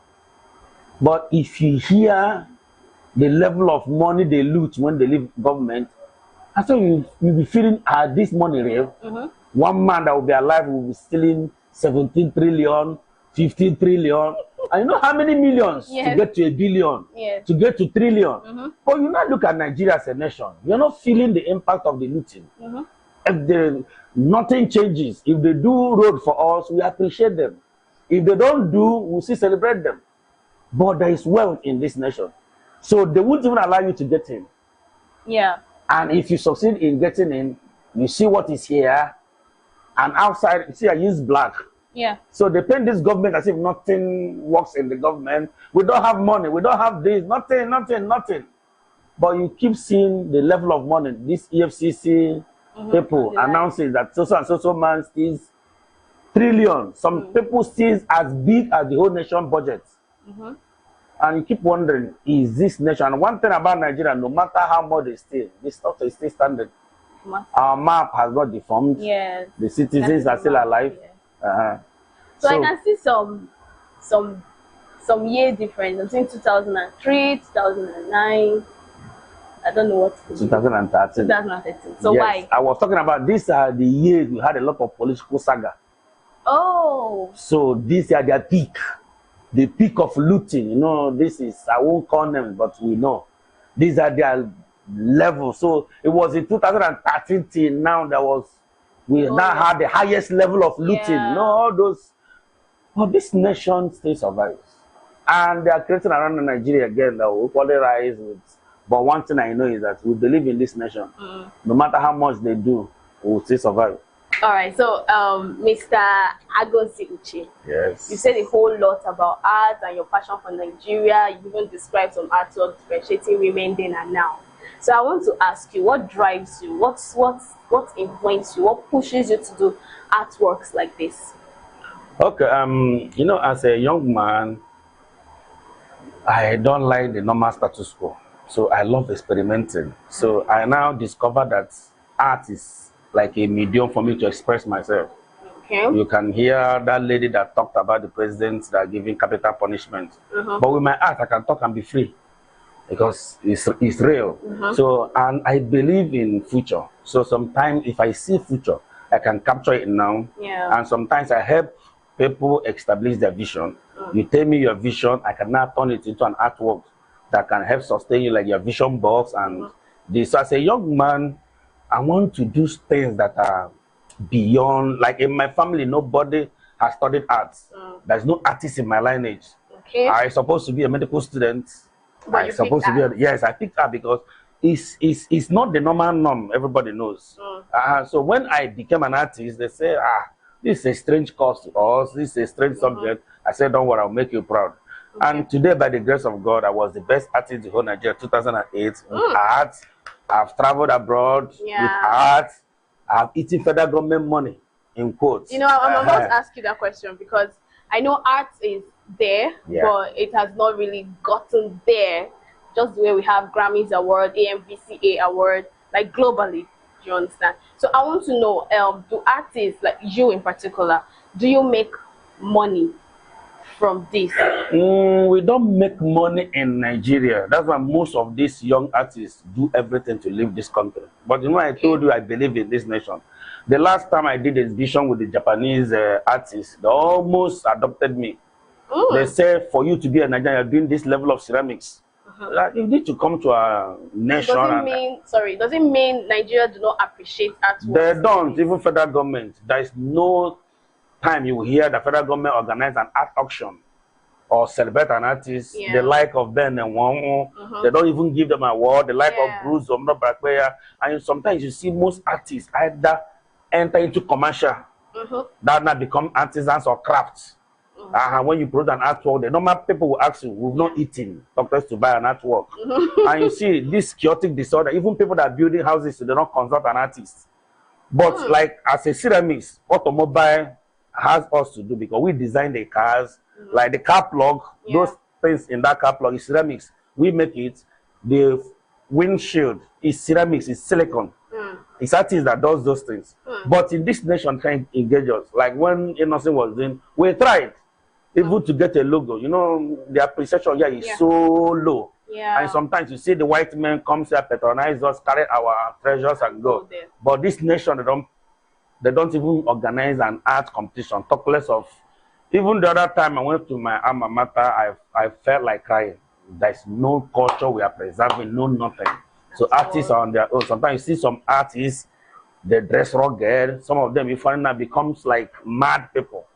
But if you hear the level of money they loot when they leave government, after you'll be feeling, this money real? One man that will be alive will be stealing 17 trillion, 15 trillion. And you know how many millions to get to a billion, to get to trillion. But you now look at Nigeria as a nation. You're not feeling the impact of the looting. If nothing changes, if they do road for us, we appreciate them. If they don't do, we'll still celebrate them. But there is wealth in this nation. So they won't even allow you to get in. And if you succeed in getting in, you see what is here. And outside, you see, I use black. So they paint this government as if nothing works in the government. We don't have money. We don't have this. Nothing. But you keep seeing the level of money. This EFCC people announcing that so and so man steals trillion. Some people steal as big as the whole nation budget. And you keep wondering, is this nation? And one thing about Nigeria, no matter how much they steal, this stuff is still standing. Our map has not deformed. The citizens are still alive. So I can see some year difference. I'm saying 2003, 2009. I don't know what. 2013. 2013. So why? I was talking about these are the years we had a lot of political saga. So these are their peak. The peak of looting. You know, this is, I won't call them, but we know. These are their levels. So it was in 2013 till now that was, we now had the highest level of looting. You know, all those. But this nation still survives. And they are creating around Nigeria again that will equally rise with. But one thing I know is that we believe in this nation. No matter how much they do, we will still survive. All right, so Mr. Agosi Uche, Yes. you said a whole lot about art and your passion for Nigeria. You even described some artwork differentiating women then and now. So I want to ask you, what drives you? What influences you? What pushes you to do artworks like this? Okay, you know, as a young man, I don't like the normal status quo. So I love experimenting. So I now discover that art is like a medium for me to express myself. Okay. You can hear that lady that talked about the presidents that are giving capital punishment. But with my art, I can talk and be free because it's real. So, and I believe in future. So sometimes if I see future, I can capture it now. Yeah. And sometimes I help people establish their vision. You tell me your vision, I can now turn it into an artwork that can help sustain you, like your vision box and this. So as a young man, I want to do things that are beyond, like in my family, nobody has studied arts. There's no artist in my lineage. Okay. I'm supposed to be a medical student. But I'm supposed to be yes, I picked art because it's not the normal norm everybody knows. So when I became an artist, they say, this is a strange cause to us, this is a strange subject. I said, don't worry, I'll make you proud. And today, by the grace of God, I was the best artist in the whole Nigeria 2008 with art. I've traveled abroad with art. I've eaten federal government money, in quotes. You know, I'm about to ask you that question because I know art is there, but it has not really gotten there. Just the way we have Grammys Award, AMVCA Award, like globally. Do you understand? So I want to know, do artists, like you in particular, do you make money from this? We don't make money in Nigeria. That's why most of these young artists do everything to leave this country. But you know, I told you I believe in this nation. The last time I did an exhibition with the Japanese artists, they almost adopted me. They said, for you to be a Nigerian, you're doing this level of ceramics. Like, you need to come to a nation. Does it mean Nigeria do not appreciate artwork? They don't, even federal government. There is no time you will hear the federal government organize an art auction or celebrate an artist, the like of Ben and Wong. They don't even give them an award, the like of Bruce or Blackwear. And sometimes you see most artists either enter into commercial, that now become artisans or crafts. When you produce an artwork, the normal people will ask you, we've not eaten, doctors to buy an artwork. And you see this chaotic disorder, even people that are building houses, they don't consult an artist. But like as a ceramist, automobile has us to do because we design the cars, like the car plug, those things in that car plug is ceramics. We make it. The windshield is ceramics, it's silicone. It's artists that does those things. But in this nation, trying to engage us, like when Innocent was doing, we tried even to get a logo. You know, the appreciation here is so low. And sometimes you see the white men come here, patronize us, carry our treasures and go. But this nation, they don't even organize an art competition, talk less of. Even the other time I went to my alma mater, I felt like crying. There's no culture we are preserving, no nothing. So artists are on their own. Sometimes you see some artists, they dress rugged. Some of them, you find that becomes like mad people.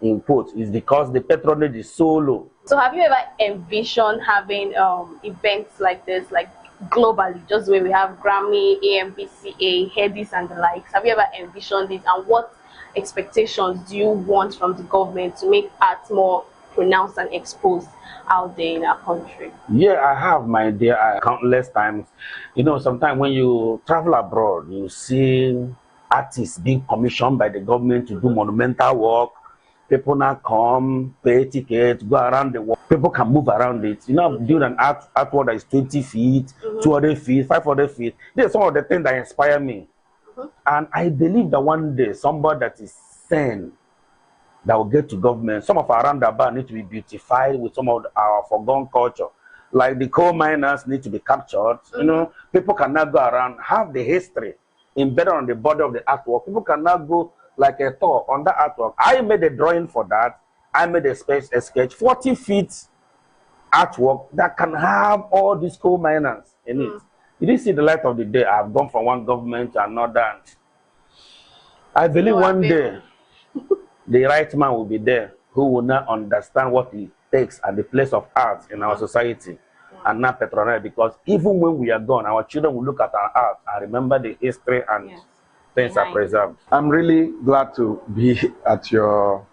In quotes, is because the patronage is so low. So have you ever envisioned having events like this, like globally, just the way we have Grammy, AMVCA, Headies and the likes? Have you ever envisioned this, and what expectations do you want from the government to make art more pronounced and exposed out there in our country? Yeah, I have, my dear, countless times. You know, sometimes when you travel abroad, you see artists being commissioned by the government to do monumental work. People now come, pay tickets, go around the world. People can move around it. You know, build an artwork that is 20 feet, 200 feet, 500 feet. These are some of the things that inspire me. And I believe that one day, somebody that is sane, that will get to government, some of our roundabout need to be beautified with some of our forgotten culture. Like the coal miners need to be captured. You know, people can now go around, have the history embedded on the body of the artwork. People can now go like a tour on that artwork. I made a drawing for that. I made a sketch, 40 feet artwork that can have all these coal miners in it. You didn't see the light of the day. I've gone from one government to another. And I believe one day the right man will be there who will not understand what it takes and the place of art in our society and not patronize, because even when we are gone, our children will look at our art and remember the history and things are preserved. I'm really glad to be at your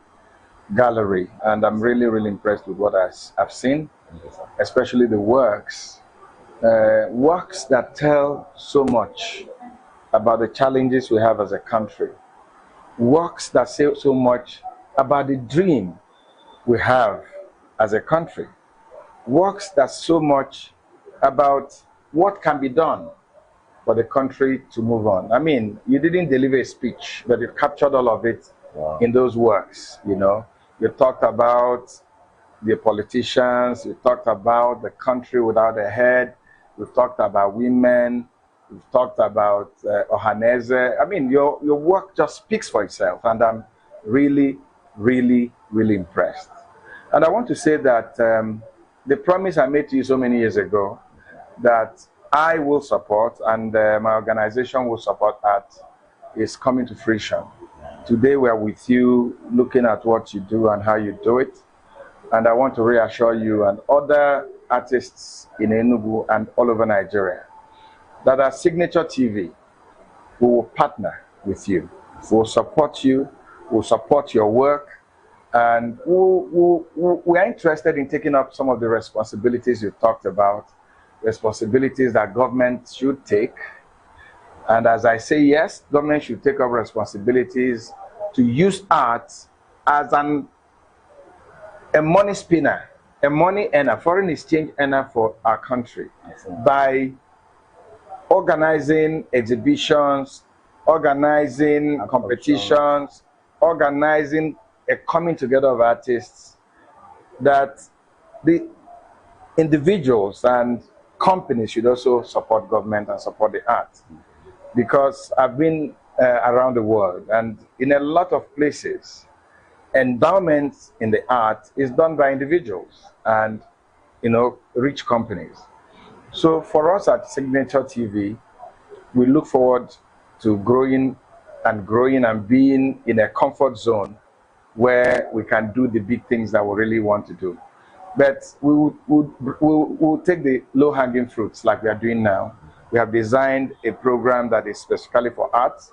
gallery, and I'm really, really impressed with what I've seen, especially the works that tell so much about the challenges we have as a country, works that say so much about the dream we have as a country, works that so much about what can be done for the country to move on. I mean, you didn't deliver a speech, but you captured all of it in those works. You know, you talked about the politicians, you talked about the country without a head, you talked about women, you talked about Ohaneze. I mean, your work just speaks for itself, and I'm really, really, really impressed. And I want to say that the promise I made to you so many years ago, that I will support and my organization will support art, is coming to fruition. Today we are with you, looking at what you do and how you do it. And I want to reassure you and other artists in Enugu and all over Nigeria that at Signature TV, we will partner with you. We will support you, we will support your work, and we are interested in taking up some of the responsibilities you talked about, responsibilities that government should take. And as I say, yes, government should take up responsibilities to use art as a money spinner, a money earner, foreign exchange earner for our country, by organizing exhibitions, organizing competitions, organizing a coming together of artists, that the individuals and companies should also support government and support the art. Because I've been around the world, and in a lot of places, endowment in the art is done by individuals and, you know, rich companies. So for us at Signature TV, we look forward to growing and being in a comfort zone where we can do the big things that we really want to do. But we'll take the low-hanging fruits like we are doing now. We have designed a program that is specifically for arts.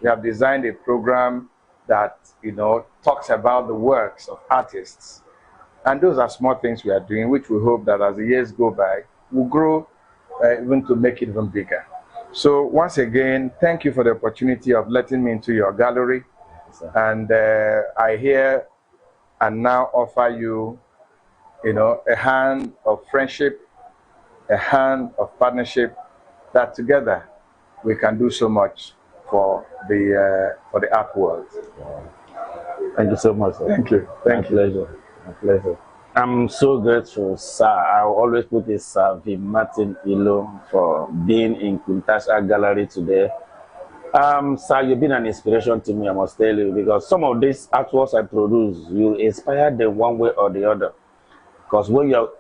We have designed a program that, you know, talks about the works of artists. And those are small things we are doing, which we hope that as the years go by, will grow even to make it even bigger. So once again, thank you for the opportunity of letting me into your gallery. And I here and now offer you, you know, a hand of friendship, a hand of partnership, that together we can do so much for the art world. Thank you so much, sir. Thank you. Thank you. Pleasure. My pleasure. I'm so grateful, sir. I will always put this Sir V. Martin Ilo for being in Kuntasha Gallery today. Sir, you've been an inspiration to me, I must tell you, because some of these artworks I produce, you inspire them one way or the other. Because when you're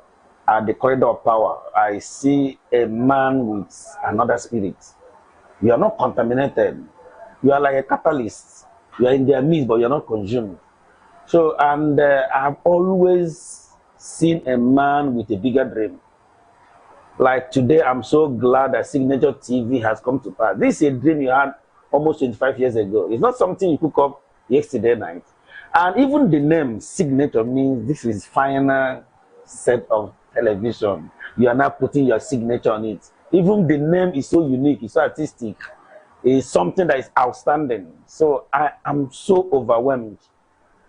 at the corridor of power, I see a man with another spirit. You are not contaminated. You are like a catalyst. You are in their midst, but you're not consumed. So, and I've always seen a man with a bigger dream. Like today, I'm so glad that Signature TV has come to pass. This is a dream you had almost 25 years ago. It's not something you cook up yesterday night. And even the name Signature means this is final set of television. You are now putting your signature on it. Even the name is so unique, it's so artistic. It's something that is outstanding. So I am so overwhelmed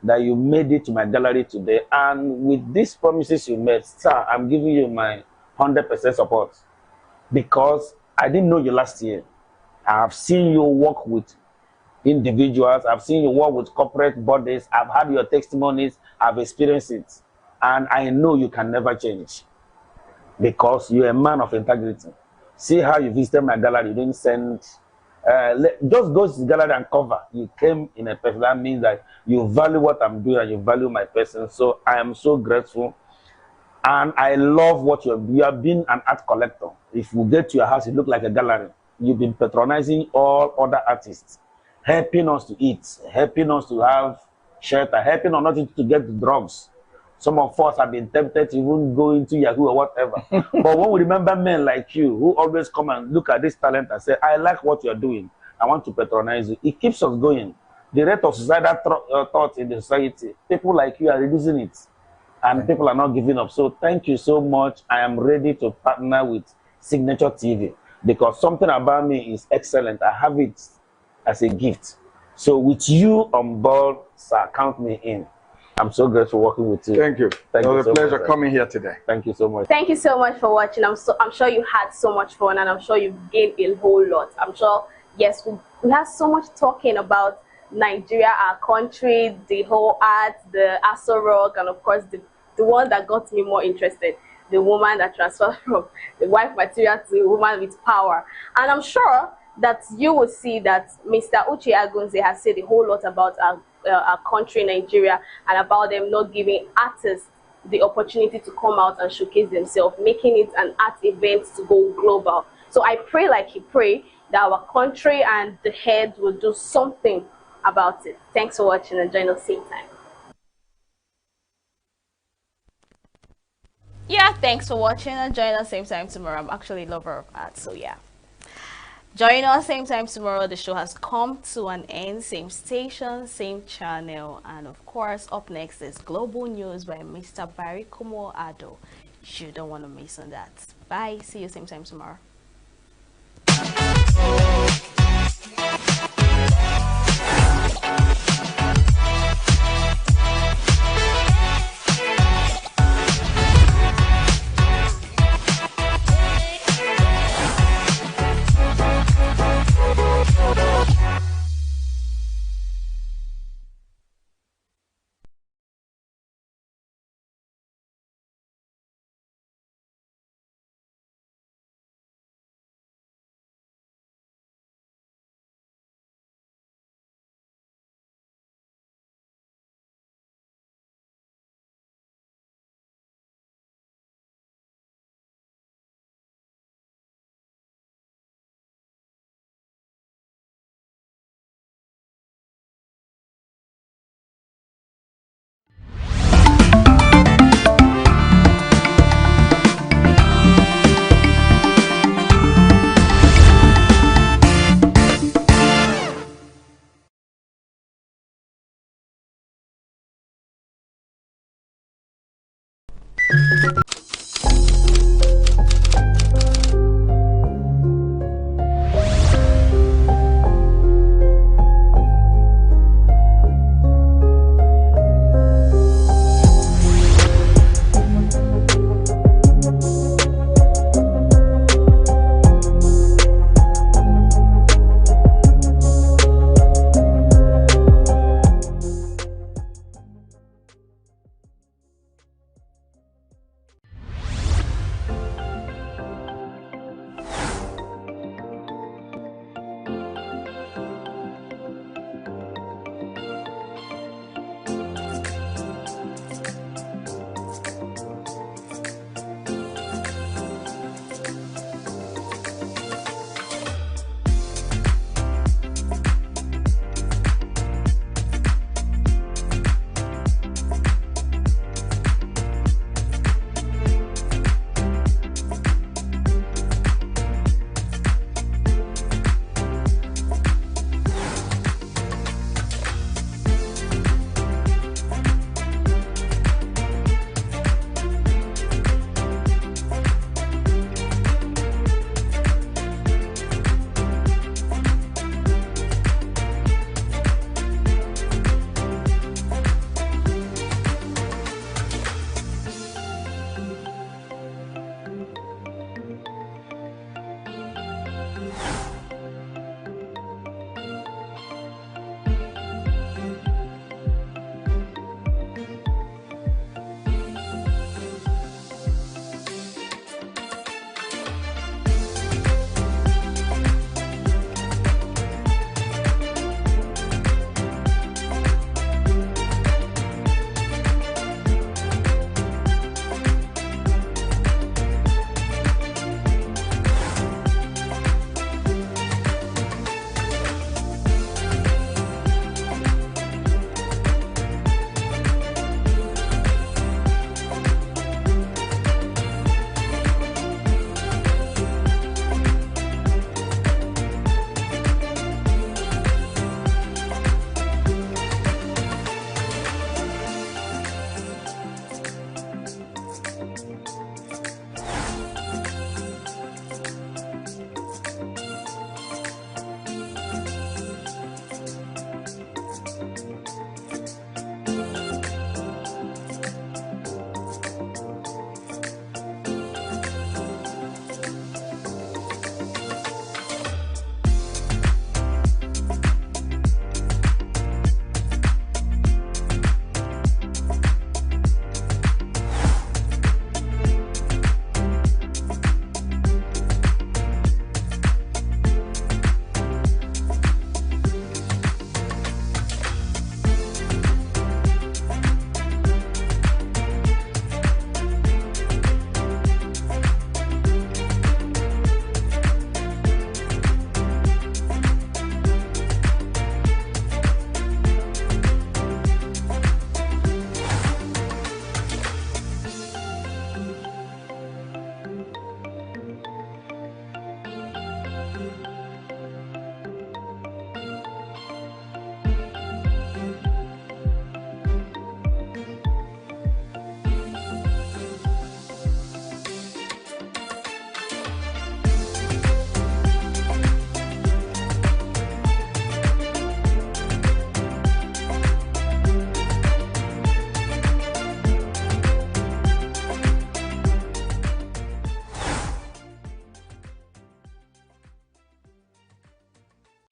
that you made it to my gallery today. And with these promises you made, sir, I'm giving you my 100% support. Because I didn't know you last year. I've seen you work with individuals. I've seen you work with corporate bodies. I've had your testimonies. I've experienced it. And I know you can never change. Because you're a man of integrity. See how you visited my gallery. You didn't send... just go to the gallery and cover. You came in a person. That means that you value what I'm doing and you value my person. So I am so grateful. And I love what you have been an art collector. If you get to your house, you look like a gallery. You've been patronizing all other artists, helping us to eat, helping us to have shelter, helping us not to get the drugs. Some of us have been tempted to even go into Yahoo or whatever. But when we remember men like you who always come and look at this talent and say, I like what you're doing, I want to patronize you. It keeps us going. The rate of suicidal thoughts in the society, people like you are reducing it. And people are not giving up. So thank you so much. I am ready to partner with Signature TV because something about me is excellent. I have it as a gift. So with you on board, sir, count me in. I'm so grateful working with you. Thank you. Thank it you was so a pleasure much, coming here today. Thank you so much. Thank you so much for watching. I'm sure you had so much fun, and I'm sure you've gained a whole lot. I'm sure, yes, we had so much talking about Nigeria, our country, the whole art, the Aso Rock, and of course the one that got me more interested, the woman that transferred from the wife material to a woman with power. And I'm sure that you will see that Mr. Uche Agunze has said a whole lot about our country, Nigeria, and about them not giving artists the opportunity to come out and showcase themselves, making it an art event to go global. So I pray like he prayed that our country and the head will do something about it. Thanks for watching, and join us same time. Yeah, thanks for watching, and join us same time tomorrow. I'm actually a lover of art, so yeah. Join us same time tomorrow. The show has come to an end. Same station, same channel, and of course, up next is Global News by Mr. Barry Kumo Ado. You don't want to miss on that. Bye. See you same time tomorrow.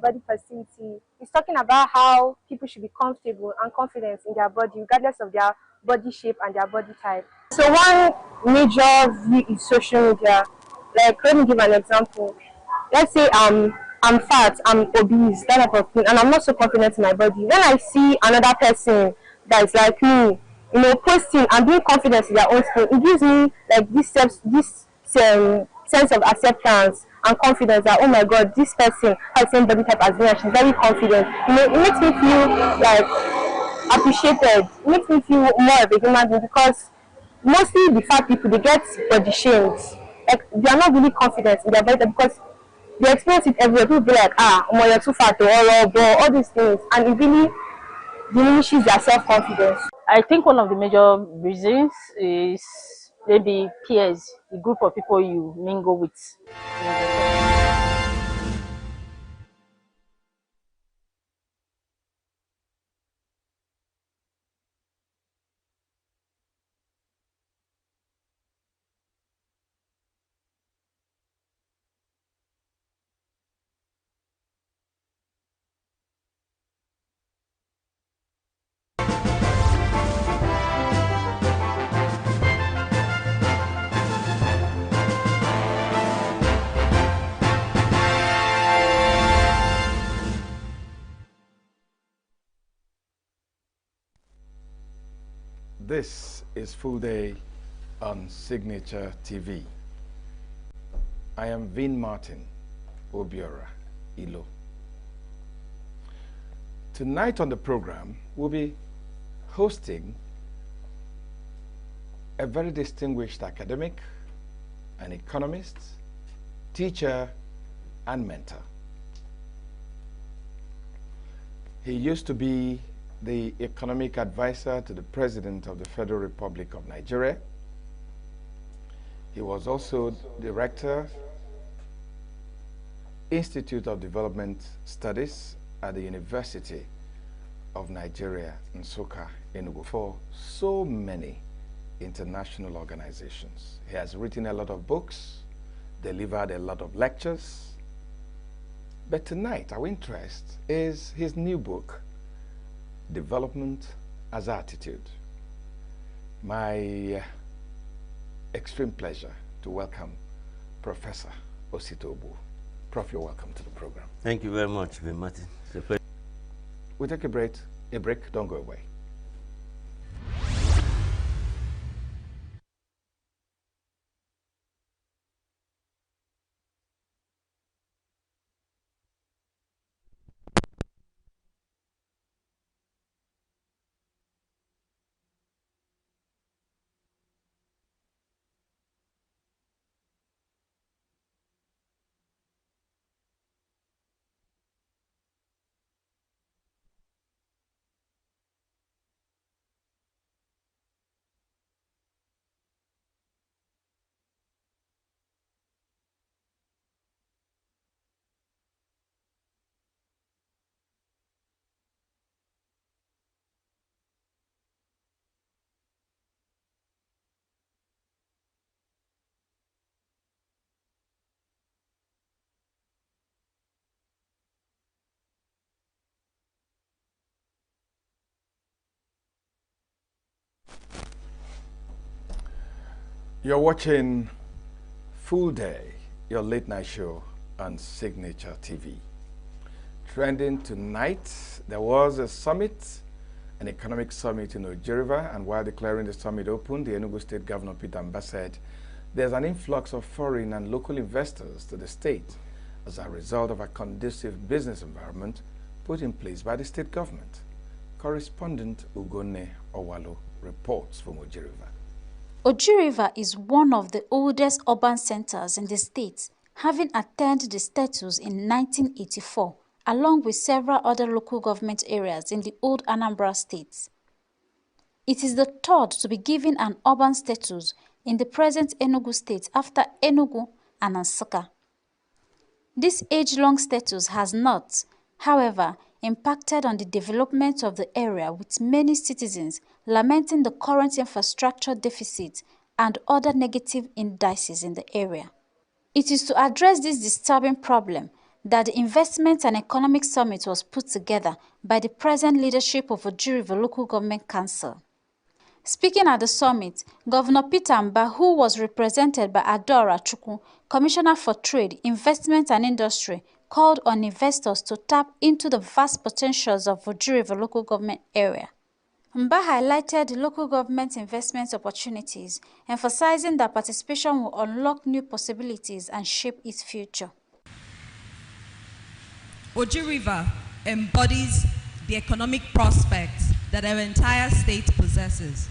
body positivity. It's talking about how people should be comfortable and confident in their body, regardless of their body shape and their body type. So one major view is social media. Like, let me give an example. Let's say I'm fat, I'm obese, that type of thing, and I'm not so confident in my body. When I see another person that is like me, posting and being confident in their own skin, it gives me like this sense of acceptance and confidence that, oh my god, this person has the same body type as me and she's very confident. It makes me feel like appreciated. It makes me feel more of a human being, because mostly the fat people, they get body shamed. Like, they are not really confident in their body type because they experience it everywhere. People be like, you're too fat, all these things, and it really diminishes their self-confidence. I think one of the major reasons is maybe peers, the group of people you mingle with. This is Full Day on Signature TV. I am Vin Martin Obiora Ilo. Tonight on the program, we'll be hosting a very distinguished academic, an economist, teacher, and mentor. He used to be the economic advisor to the President of the Federal Republic of Nigeria. He was also director, Institute of Development Studies at the University of Nigeria, Nsukka, ENUGU, for so many international organizations. He has written a lot of books, delivered a lot of lectures. But tonight, our interest is his new book, Development as Attitude. My extreme pleasure to welcome Professor Osita Ogbu. Prof, you're welcome to the program. Thank you very much, Vin Martin. It's a pleasure. We'll take a break, don't go away. You're watching Full Day, your late night show on Signature TV. Trending tonight, there was a summit, an economic summit in Oji, and while declaring the summit open, the ENUGU State Governor Peter Mbah said there's an influx of foreign and local investors to the state as a result of a conducive business environment put in place by the state government. Correspondent Ugone Owalo reports from Oji. Oji River is one of the oldest urban centers in the state, having attained the status in 1984, along with several other local government areas in the old Anambra state. It is the third to be given an urban status in the present Enugu state after Enugu and Nsukka. This age-long status has not, however, impacted on the development of the area, with many citizens lamenting the current infrastructure deficit and other negative indices in the area. It is to address this disturbing problem that the Investment and Economic Summit was put together by the present leadership of Oji River Local Government Council. Speaking at the summit, Governor Peter Mba, who was represented by Adora Chukwu, Commissioner for Trade, Investment and Industry, called on investors to tap into the vast potentials of Oji River Local Government area. Mba highlighted the local government investment opportunities, emphasizing that participation will unlock new possibilities and shape its future. Oji River embodies the economic prospects that our entire state possesses.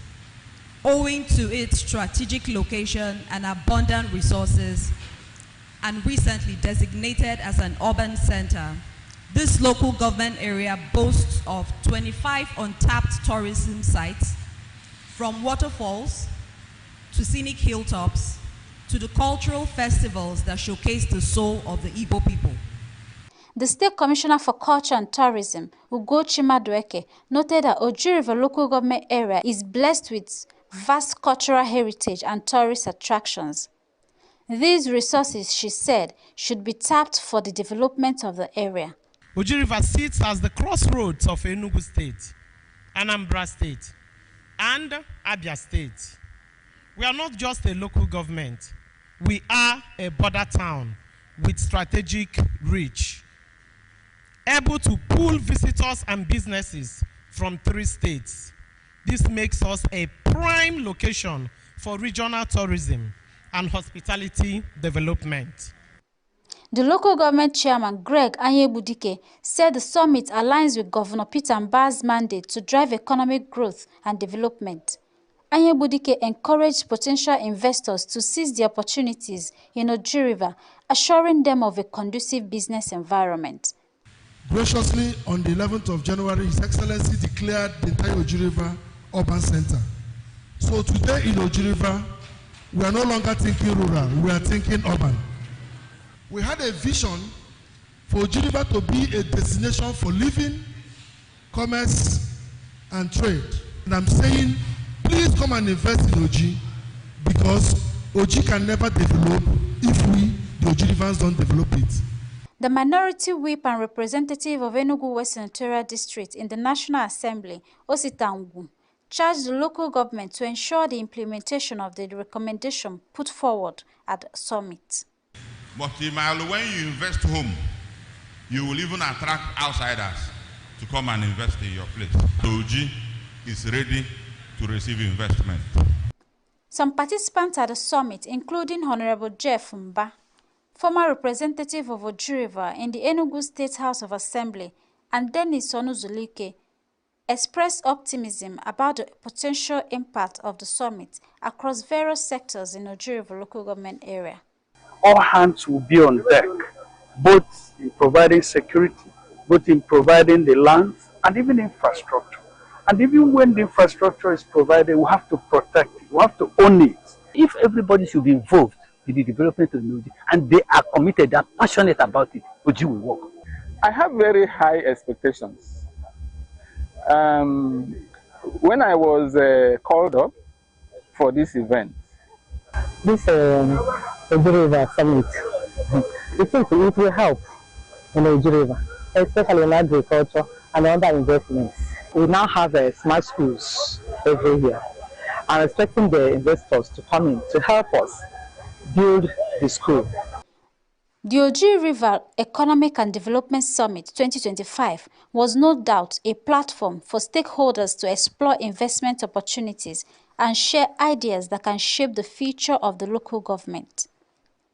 Owing to its strategic location and abundant resources, and recently designated as an urban center, this local government area boasts of 25 untapped tourism sites, from waterfalls to scenic hilltops to the cultural festivals that showcase the soul of the Igbo people. The State Commissioner for Culture and Tourism, Ugochi Madueke, noted that Oji River Local Government area is blessed with vast cultural heritage and tourist attractions. These resources, she said, should be tapped for the development of the area. Oji River sits as the crossroads of ENUGU State, Anambra State, and Abia State. We are not just a local government. We are a border town with strategic reach, able to pull visitors and businesses from 3 states. This makes us a prime location for regional tourism and hospitality development. The local government chairman, Greg Anyebudike, said the summit aligns with Governor Peter Mba's mandate to drive economic growth and development. Anyebudike encouraged potential investors to seize the opportunities in Oji River, assuring them of a conducive business environment. Graciously, on the 11th of January, His Excellency declared the entire Oji River Urban Center. So today in Oji River, we are no longer thinking rural, we are thinking urban. We had a vision for Oji River to be a destination for living, commerce, and trade. And I'm saying, please come and invest in Oji, because Oji can never develop if we, the Oji Rivers, don't develop it. The minority whip and representative of Enugu West Senatorial District in the National Assembly, Ositangu, charged the local government to ensure the implementation of the recommendation put forward at the summit. But when you invest home, you will even attract outsiders to come and invest in your place. Oji is ready to receive investment. Some participants at the summit, including Honorable Jeff Mba, former representative of Oji River in the Enugu State House of Assembly, and Dennis Onuzulike, expressed optimism about the potential impact of the summit across various sectors in Oji River local government area. All hands will be on deck, both in providing security, both in providing the land, and even infrastructure. And even when the infrastructure is provided, we have to protect it, we have to own it. If everybody should be involved in the development of Oji, and they are committed, they are passionate about it, Oji will work. I have very high expectations. When I was called up for this event, this Oji River Summit, it will help in Oji River, especially in agriculture and other investments. We now have smart schools every year. I'm expecting the investors to come in to help us build the school. The Oji River Economic and Development Summit 2025 was no doubt a platform for stakeholders to explore investment opportunities and share ideas that can shape the future of the local government.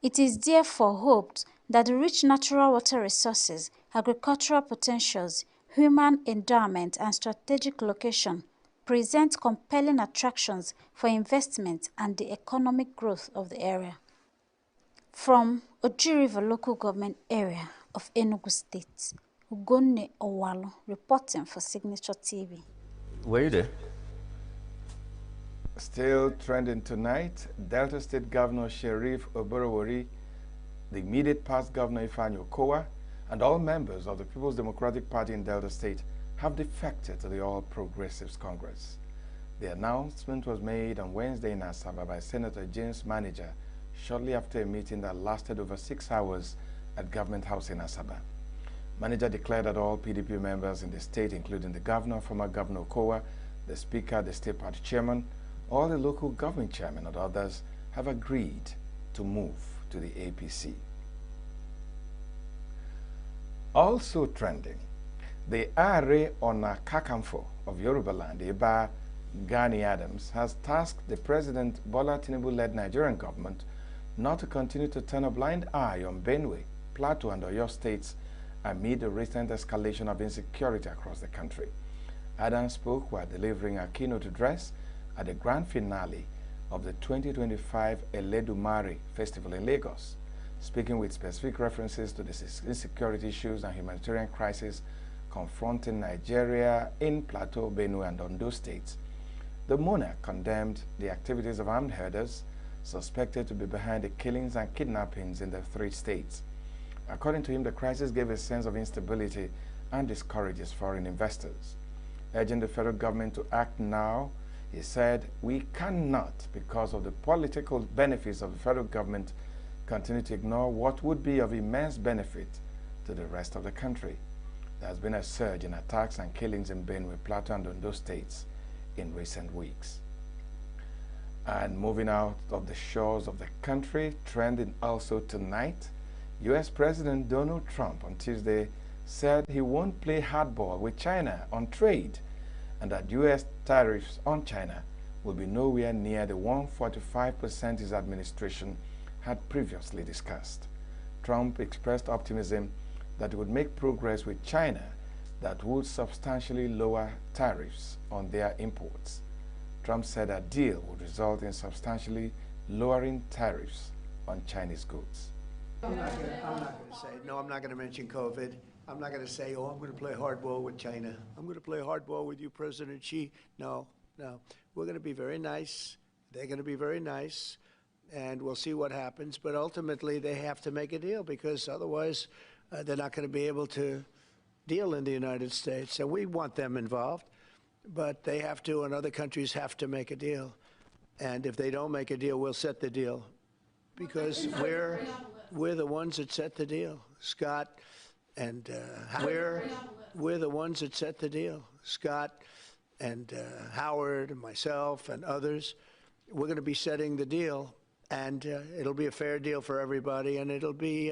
It is therefore hoped that the rich natural water resources, agricultural potentials, human endowment, and strategic location present compelling attractions for investment and the economic growth of the area. From Oji River local government area of Enugu State, Ugonne Owalo reporting for Signature TV. Were you there? Still trending tonight, Delta State Governor Sheriff Oborowori, the immediate past Governor Ifeanyi Okowa, and all members of the People's Democratic Party in Delta State have defected to the All Progressives Congress. The announcement was made on Wednesday in Asaba by Senator James Manager, shortly after a meeting that lasted over 6 hours at Government House in Asaba. Manager declared that all PDP members in the state, including the governor, former Governor Okowa, the speaker, the state party chairman, all the local government chairmen and others have agreed to move to the APC. Also trending, the Are Ona Kakamfo of Yoruba land, Eba Gani Adams, has tasked the President Bola Tinubu-led Nigerian government not to continue to turn a blind eye on Benue, Plateau and Oyo states amid the recent escalation of insecurity across the country. Adams spoke while delivering a keynote address at the grand finale of the 2025 Eledumare Festival in Lagos. Speaking with specific references to the insecurity issues and humanitarian crisis confronting Nigeria in Plateau, Benue, and Ondo states, the monarch condemned the activities of armed herders suspected to be behind the killings and kidnappings in the three states. According to him, the crisis gave a sense of instability and discourages foreign investors. Urging the federal government to act now, he said, we cannot, because of the political benefits of the federal government, continue to ignore what would be of immense benefit to the rest of the country. There has been a surge in attacks and killings in Benue, Plateau, and Ondo states in recent weeks. And moving out of the shores of the country, trending also tonight, U.S. President Donald Trump on Tuesday said he won't play hardball with China on trade and that U.S. tariffs on China will be nowhere near the 145% his administration had previously discussed. Trump expressed optimism that it would make progress with China that would substantially lower tariffs on their imports. Trump said a deal would result in substantially lowering tariffs on Chinese goods. I'm not going to say, no, I'm not going to mention COVID. I'm not going to say, oh, I'm going to play hardball with China. I'm going to play hardball with you, President Xi. No. We're going to be very nice. They're going to be very nice. And we'll see what happens. But ultimately, they have to make a deal because otherwise they're not going to be able to deal in the United States. And we want them involved. But they have to, and other countries have to make a deal. And if they don't make a deal, we'll set the deal. Because we're the ones that set the deal. Scott and we're the ones that set the deal. Scott and Howard and myself and others, we're going to be setting the deal. And it'll be a fair deal for everybody. And it'll be,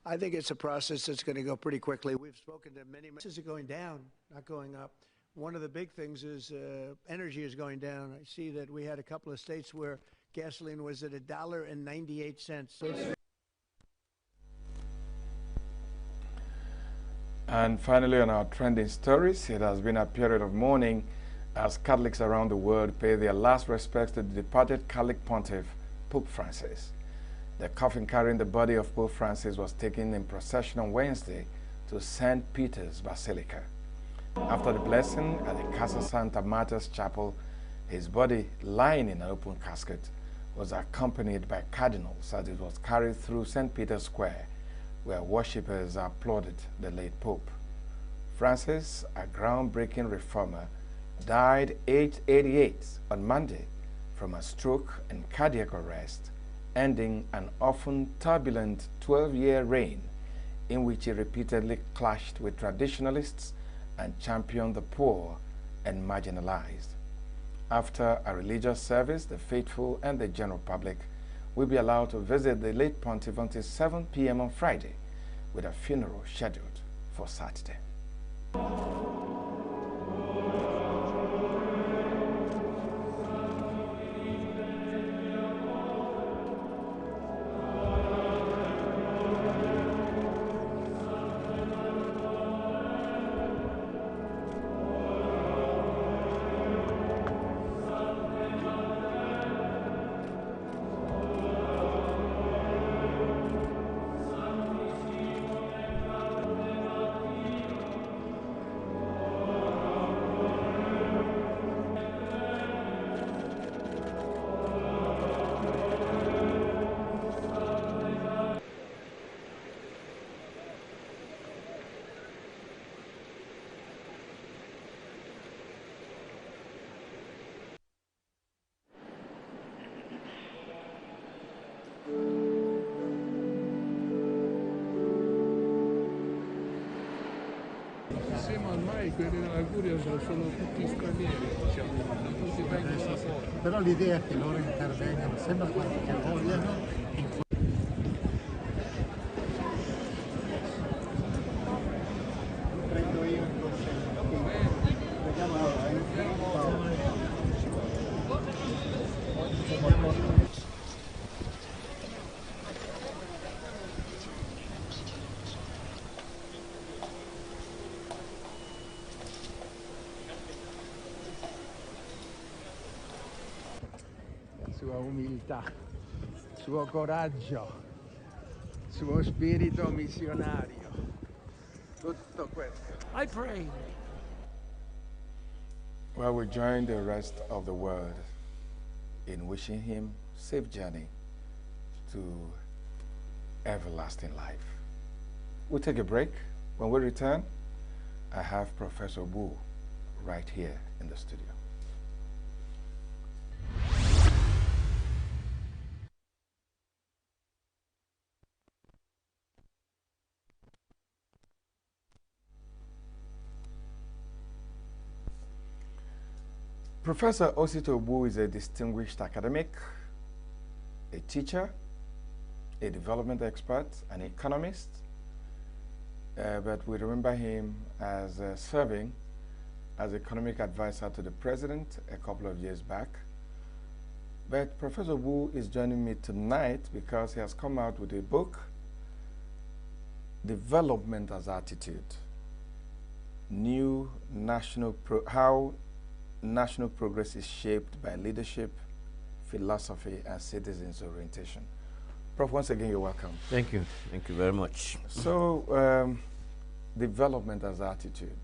I think it's a process that's going to go pretty quickly. We've spoken to many. Prices are going down, not going up. One of the big things is energy is going down. I see that we had a couple of states where gasoline was at $1.98. And finally, on our trending stories, it has been a period of mourning as Catholics around the world pay their last respects to the departed Catholic pontiff, Pope Francis. The coffin carrying the body of Pope Francis was taken in procession on Wednesday to St. Peter's Basilica. After the blessing at the Casa Santa Marta's Chapel, his body, lying in an open casket, was accompanied by cardinals as it was carried through St. Peter's Square, where worshippers applauded the late Pope. Francis, a groundbreaking reformer, died aged 88 on Monday from a stroke and cardiac arrest, ending an often turbulent 12-year reign in which he repeatedly clashed with traditionalists and championed the poor and marginalized. After a religious service, the faithful and the general public will be allowed to visit the late pontiff until 7 p.m. on Friday, with a funeral scheduled for Saturday. Insieme al Mike e nella Guria sono tutti stranieri, diciamo, tutti vengono da fuori. Però l'idea è che loro intervengano, sembra quasi che vogliano. Prendo io il consegno. Vediamo sua umiltà, suo coraggio, suo spirito missionario, tutto questo. I pray. Well, we join the rest of the world in wishing him safe journey to everlasting life. We'll take a break. When we return, I have Professor Wu right here in the studio. Professor Osito Wu is a distinguished academic, a teacher, a development expert, an economist, but we remember him as serving as economic advisor to the president a couple of years back. But Professor Wu is joining me tonight because he has come out with a book, Development as Attitude, How National Progress is Shaped by Leadership, Philosophy, and Citizens' Orientation. Prof, once again, you're welcome. Thank you. Thank you very much. So, development as attitude.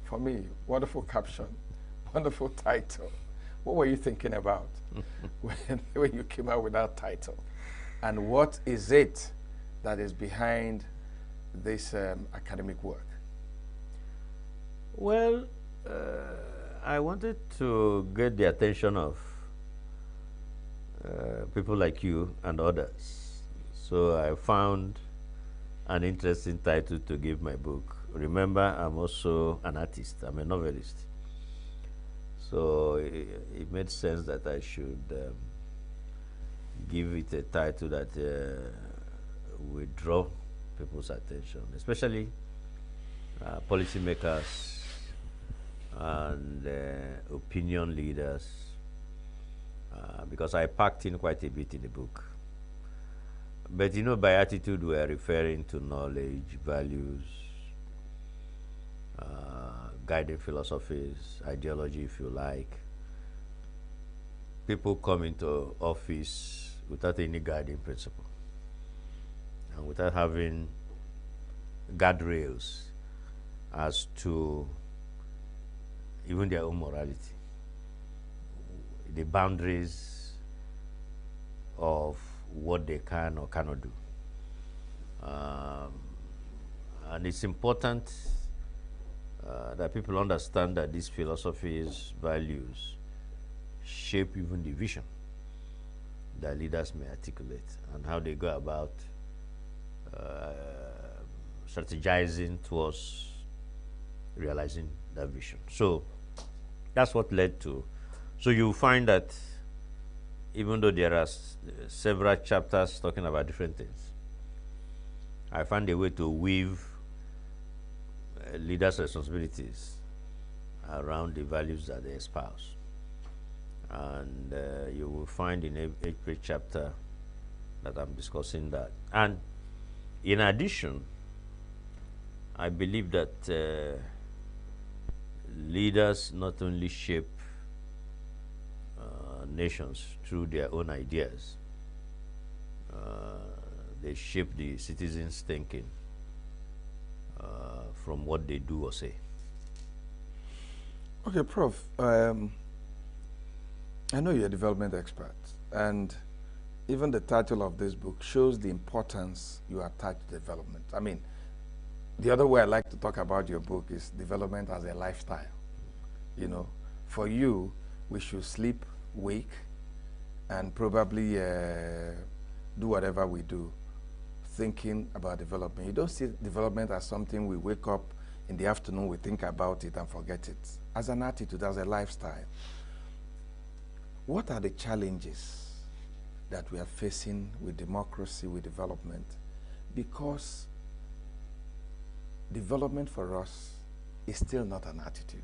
For me, wonderful caption, wonderful title. What were you thinking about when you came out with that title? And what is it that is behind this academic work? Well, I wanted to get the attention of people like you and others. So I found an interesting title to give my book. Remember, I'm also an artist. I'm a novelist. So it made sense that I should give it a title that will draw people's attention, especially policymakers and opinion leaders, because I packed in quite a bit in the book. But you know, by attitude, we are referring to knowledge, values, guiding philosophies, ideology, if you like. People come into office without any guiding principle and without having guardrails as to even their own morality, the boundaries of what they can or cannot do. And it's important that people understand that these philosophies, values, shape even the vision that leaders may articulate and how they go about strategizing towards realizing that vision. So that's what led to. So you find that even though there are several chapters talking about different things, I found a way to weave leaders' responsibilities around the values that they espouse. And you will find in every chapter that I'm discussing that. And in addition, I believe that leaders not only shape nations through their own ideas, they shape the citizens' thinking from what they do or say. Okay, Prof. I know you're a development expert, and even the title of this book shows the importance you attach to development. I mean, the other way I like to talk about your book is development as a lifestyle. You know, for you, we should sleep, wake, and probably do whatever we do thinking about development. You don't see development as something we wake up in the afternoon, we think about it and forget it. As an attitude, as a lifestyle. What are the challenges that we are facing with democracy, with development? Because development for us is still not an attitude.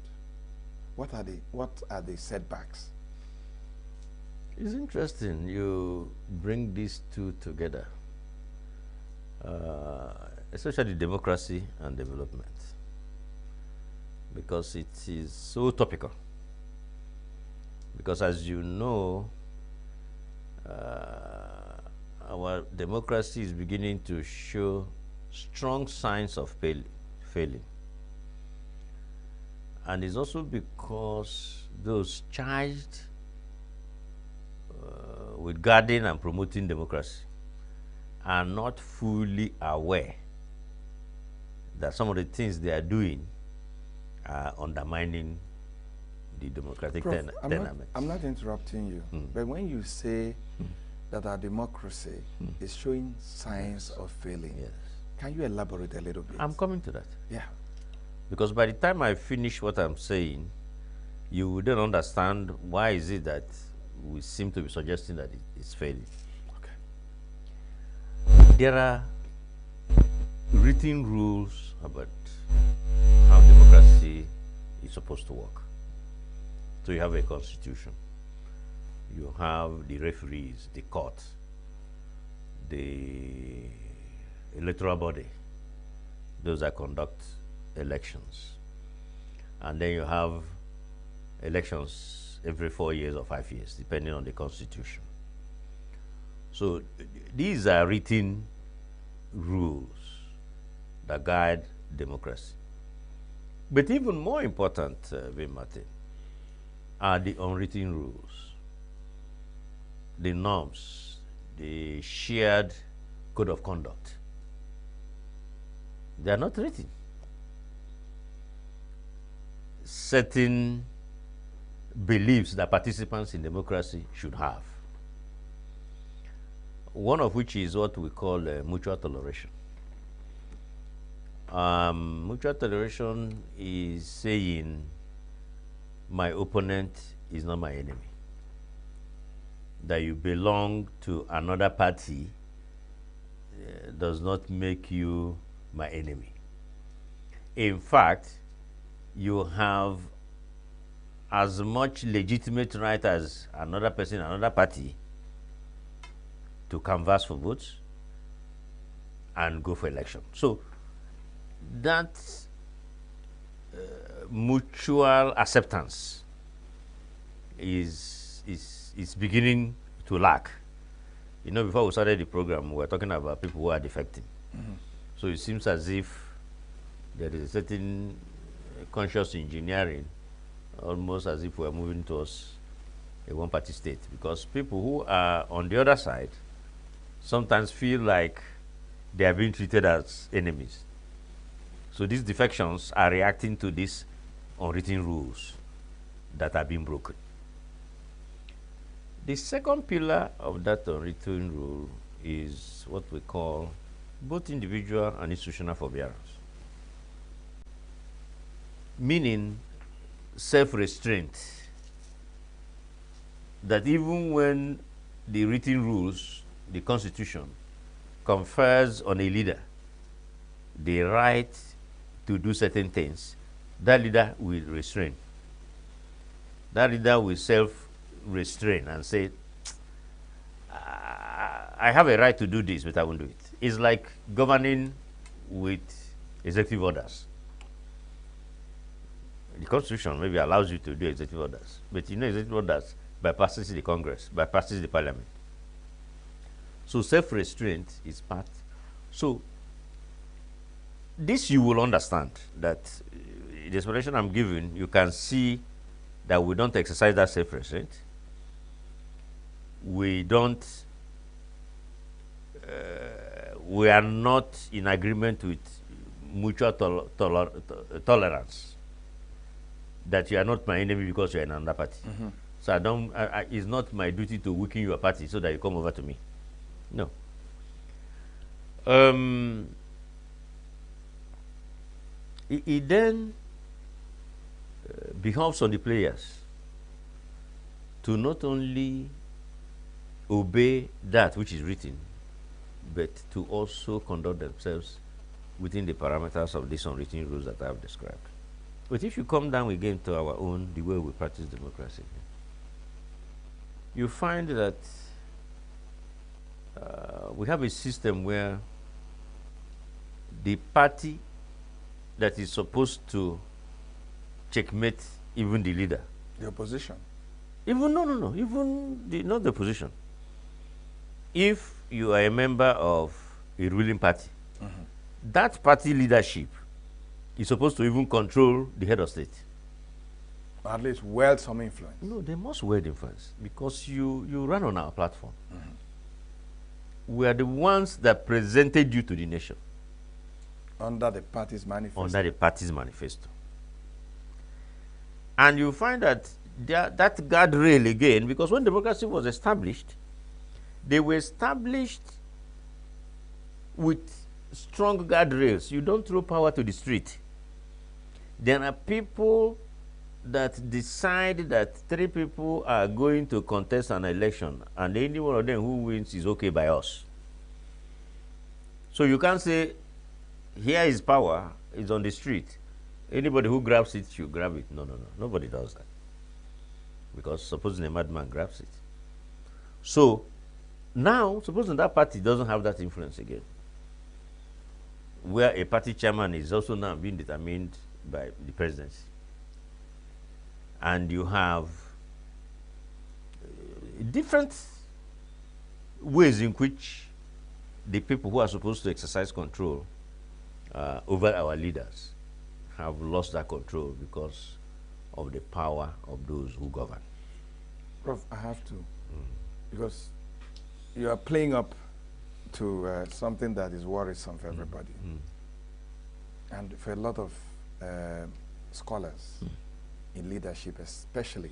What are the setbacks? It's interesting you bring these two together, especially democracy and development, because it is so topical. Because as you know, our democracy is beginning to show strong signs of failing. And it's also because those charged with guarding and promoting democracy are not fully aware that some of the things they are doing are undermining the democratic dynamics. I'm not interrupting you, but when you say that our democracy is showing signs of failing, can you elaborate a little bit? I'm coming to that. Yeah. Because by the time I finish what I'm saying, you will then understand why is it that we seem to be suggesting that it's failing. Okay. There are written rules about how democracy is supposed to work. So you have a constitution, you have the referees, the court, the electoral body, those that conduct elections, and then you have elections every 4 years or 5 years, depending on the constitution. So these are written rules that guide democracy. But even more important, Martin, are the unwritten rules, the norms, the shared code of conduct. They are not written. Certain beliefs that participants in democracy should have. One of which is what we call mutual toleration. Mutual toleration is saying my opponent is not my enemy. That you belong to another party does not make you my enemy. In fact, you have as much legitimate right as another person, another party, to canvass for votes and go for election. So that mutual acceptance is beginning to lack. You know, before we started the program, we were talking about people who are defecting. So it seems as if there is a certain conscious engineering, almost as if we're moving towards a one-party state, because people who are on the other side sometimes feel like they are being treated as enemies. So these defections are reacting to these unwritten rules that are being broken. The second pillar of that unwritten rule is what we call both individual and institutional forbearance, meaning self-restraint, that even when the written rules, the Constitution, confers on a leader the right to do certain things, that leader will restrain. That leader will self-restrain and say, I have a right to do this, but I won't do it. It's like governing with executive orders. The Constitution maybe allows you to do executive orders, but you know executive orders bypasses the Congress, bypasses the Parliament. So self-restraint is part. So this you will understand that the explanation I'm giving, you can see that we don't exercise that self-restraint. We don't, we are not in agreement with mutual tolerance, that you are not my enemy because you are in another party. So I don't, it's not my duty to weaken your party so that you come over to me. No. It then behoves on the players to not only obey that which is written, but to also conduct themselves within the parameters of these unwritten rules that I have described. But if you come down again to our own, the way we practice democracy, you find that we have a system where the party that is supposed to checkmate even the leader, The opposition. even not the opposition. If you are a member of a ruling party, that party leadership is supposed to even control the head of state. Or at least wield some influence. No, they must wield influence because you run on our platform. We are the ones that presented you to the nation. Under the party's manifesto. Under the party's manifesto. And you find that that guardrail again, because when democracy was established, they were established with strong guardrails. You don't throw power to the street. There are people that decide that 3 people are going to contest an election, and any one of them who wins is okay by us. So you can't say, here is power, it's on the street. Anybody who grabs it, you grab it. No. Nobody does that. Because supposing a madman grabs it. So now, supposing that party doesn't have that influence again, where a party chairman is also now being determined by the presidency, and you have different ways in which the people who are supposed to exercise control over our leaders have lost that control because of the power of those who govern. Prof, I have to, because you are playing up to something that is worrisome for everybody. And for a lot of scholars in leadership, especially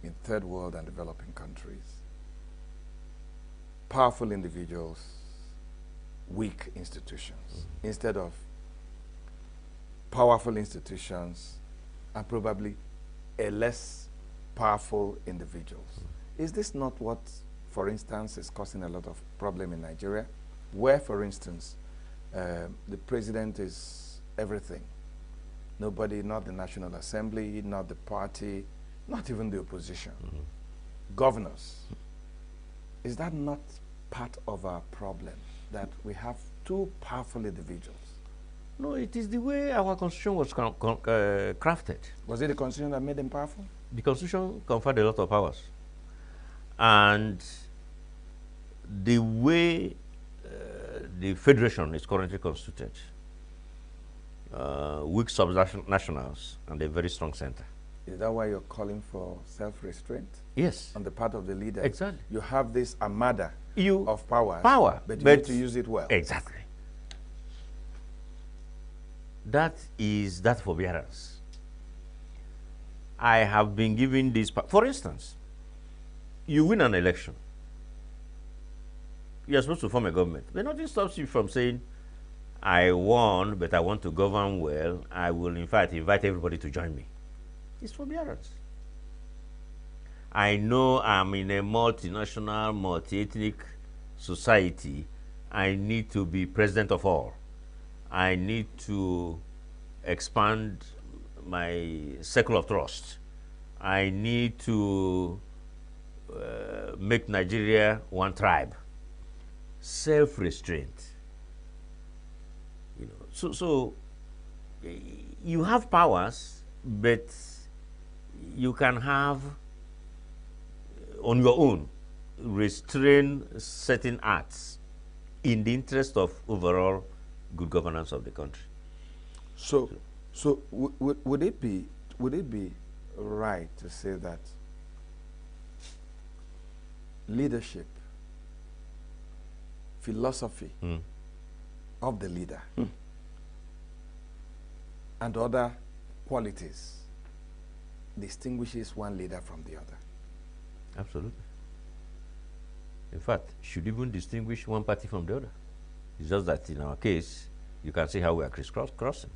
in third world and developing countries, powerful individuals, weak institutions, instead of powerful institutions and probably a less powerful individuals. Is this not what, for instance, is causing a lot of problem in Nigeria, where, for instance, the president is everything? Nobody, not the National Assembly, not the party, not even the opposition. Governors. Is that not part of our problem, that we have too powerful individuals? No, it is the way our constitution was crafted. Was it the constitution that made them powerful? The constitution conferred a lot of powers. And the way the federation is currently constituted, weak subnationals and a very strong center. Is that why you're calling for self-restraint? Yes. On the part of the leaders? Exactly. You have this armada of powers, but you need to use it well. Exactly. That is that forbearance. I have been given this. For instance, you win an election. You are supposed to form a government. But nothing stops you from saying, I won, but I want to govern well. I will, in fact, invite everybody to join me. It's forbearance. I know I'm in a multinational, multi-ethnic society. I need to be president of all. I need to expand my circle of trust. I need to make Nigeria one tribe. Self-restraint. You know, so you have powers, but you can have on your own restrain certain acts in the interest of overall good governance of the country. So would it be right to say that leadership, philosophy of the leader, and other qualities distinguishes one leader from the other? Absolutely. In fact, should even distinguish one party from the other. It's just that in our case, you can see how we are crisscrossing.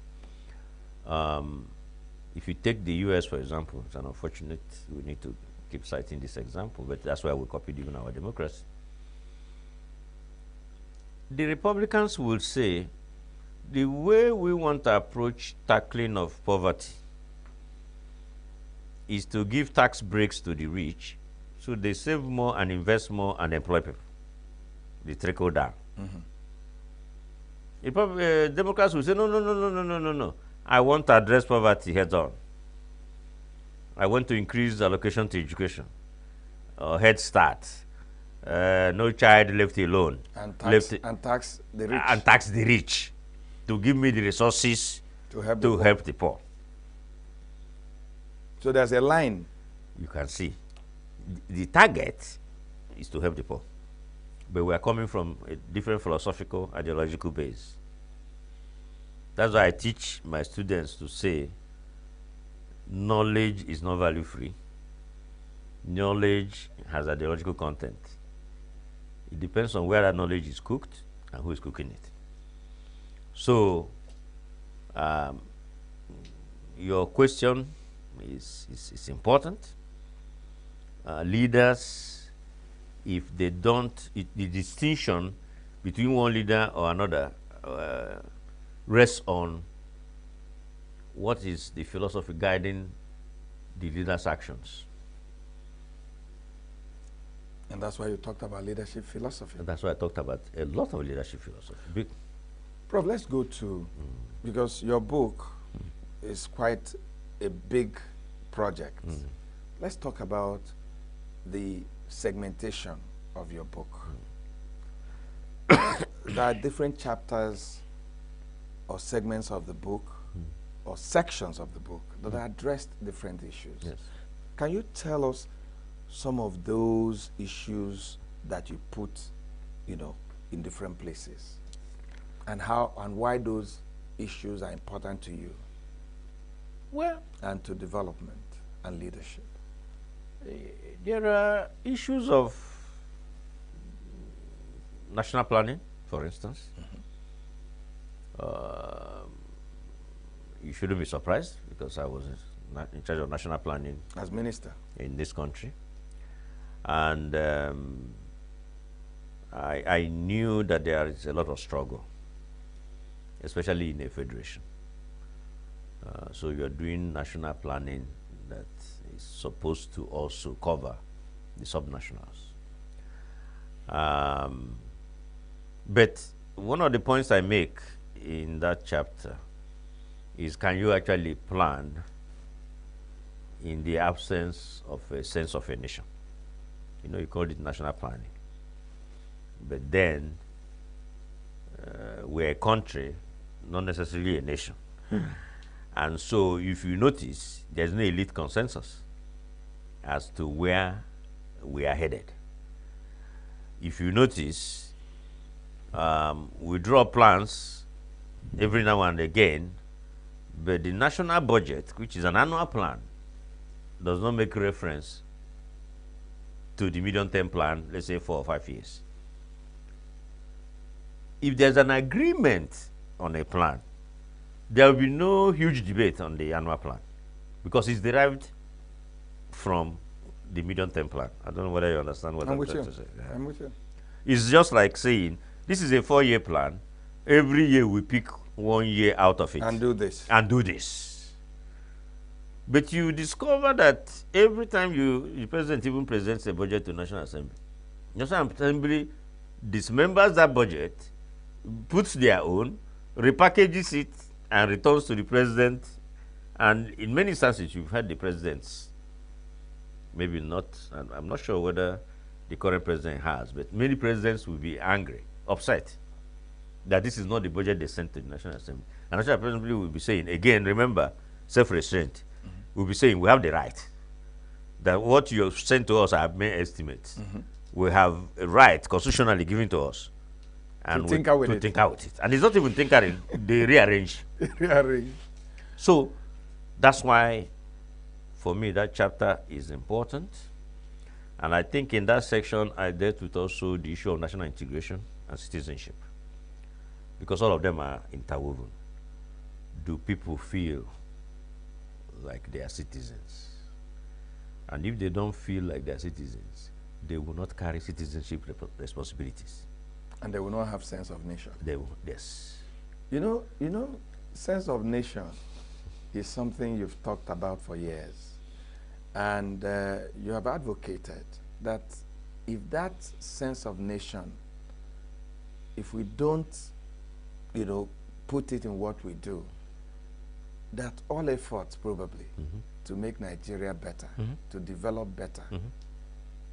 If you take the US, for example, it's an unfortunate, we need to keep citing this example, but that's why we copied even our democracy. The Republicans will say the way we want to approach tackling of poverty is to give tax breaks to the rich so they save more and invest more and employ people. They trickle down. Democrats will say, no. I want to address poverty head on. I want to increase the allocation to education, Head Start, no child left alone. And tax the rich. And tax the rich to give me the resources to help the poor. So there's a line. You can see. The target is to help the poor. But we are coming from a different philosophical, ideological base. That's why I teach my students to say, knowledge is not value free. Knowledge has ideological content. It depends on where that knowledge is cooked and who is cooking it. So, your question is important. Leaders, if they don't, the distinction between one leader or another rests on what is the philosophy guiding the leader's actions. And that's why you talked about leadership philosophy. And that's why I talked about a lot of leadership philosophy. Prof, let's go to, because your book is quite a big project. Let's talk about the segmentation of your book. There are different chapters or segments of the book or sections of the book that address different issues. Yes. Can you tell us some of those issues that you put, in different places, and how and why those issues are important to you? Well, and to development and leadership. There are issues of national planning, for instance. You shouldn't be surprised because I was in charge of national planning as minister in this country, and I knew that there is a lot of struggle, especially in a federation. So you're doing national planning that is supposed to also cover the subnationals. But one of the points I make in that chapter is, can you actually plan in the absence of a sense of a nation? You call it national planning. But then we're a country, not necessarily a nation. And so if you notice, there's no elite consensus as to where we are headed. If you notice, we draw plans every now and again, but the national budget, which is an annual plan, does not make reference to the medium-term plan, let's say 4 or 5 years. If there's an agreement on a plan, there will be no huge debate on the annual plan because it's derived from the medium-term plan. I don't know whether you understand what I'm trying to say. Yeah. I'm with you. It's just like saying, this is a 4-year plan. Every year we pick 1 year out of it. And do this. And do this. But you discover that every time the president even presents a budget to National Assembly, National Assembly dismembers that budget, puts their own, repackages it, and returns to the president. And in many instances, you've had the presidents, maybe not, I'm not sure whether the current president has, but many presidents will be angry, upset, that this is not the budget they sent to the National Assembly. And National Assembly will be saying, again, remember, self-restraint, will be saying, we have the right, that what you have sent to us are mere estimates. We have a right constitutionally given to us. And to tinker with it. And it's not even tinkering, they rearrange. Rearrange. So that's why, for me, that chapter is important. And I think in that section, I dealt with also the issue of national integration and citizenship. because all of them are interwoven. Do people feel like they are citizens? And if they don't feel like they are citizens, they will not carry citizenship responsibilities. And they will not have sense of nation. They will, yes. You know, sense of nation is something you've talked about for years. And you have advocated that if that sense of nation, if we don't, put it in what we do, that all efforts probably to make Nigeria better, to develop better,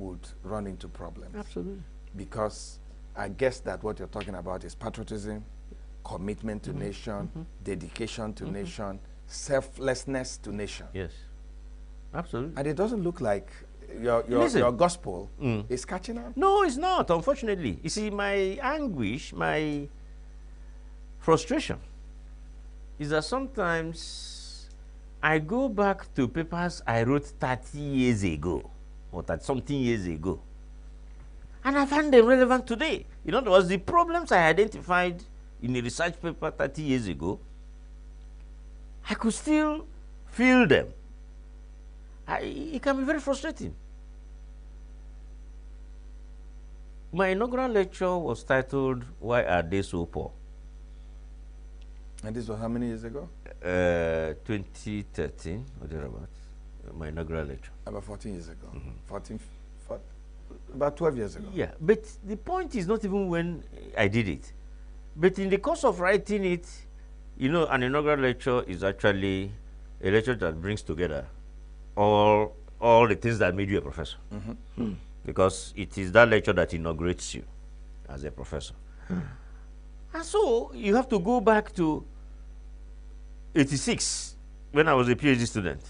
would run into problems. Absolutely. Because I guess that what you're talking about is patriotism, commitment to nation, dedication to nation, selflessness to nation. Yes, absolutely. And it doesn't look like your gospel is catching up. No, it's not, unfortunately. You see, my anguish, my frustration is that sometimes I go back to papers I wrote 30 years ago, or 30-something years ago, and I find them relevant today. In other words, the problems I identified in a research paper 30 years ago, I could still feel them. It can be very frustrating. My inaugural lecture was titled, "Why Are They So Poor?" And this was how many years ago? 2013, or thereabouts. My inaugural lecture. About 14 years ago. About 12 years ago. Yeah, but the point is not even when I did it. But in the course of writing it, an inaugural lecture is actually a lecture that brings together all the things that made you a professor. Because it is that lecture that inaugurates you as a professor. And so you have to go back to 86 when I was a PhD student.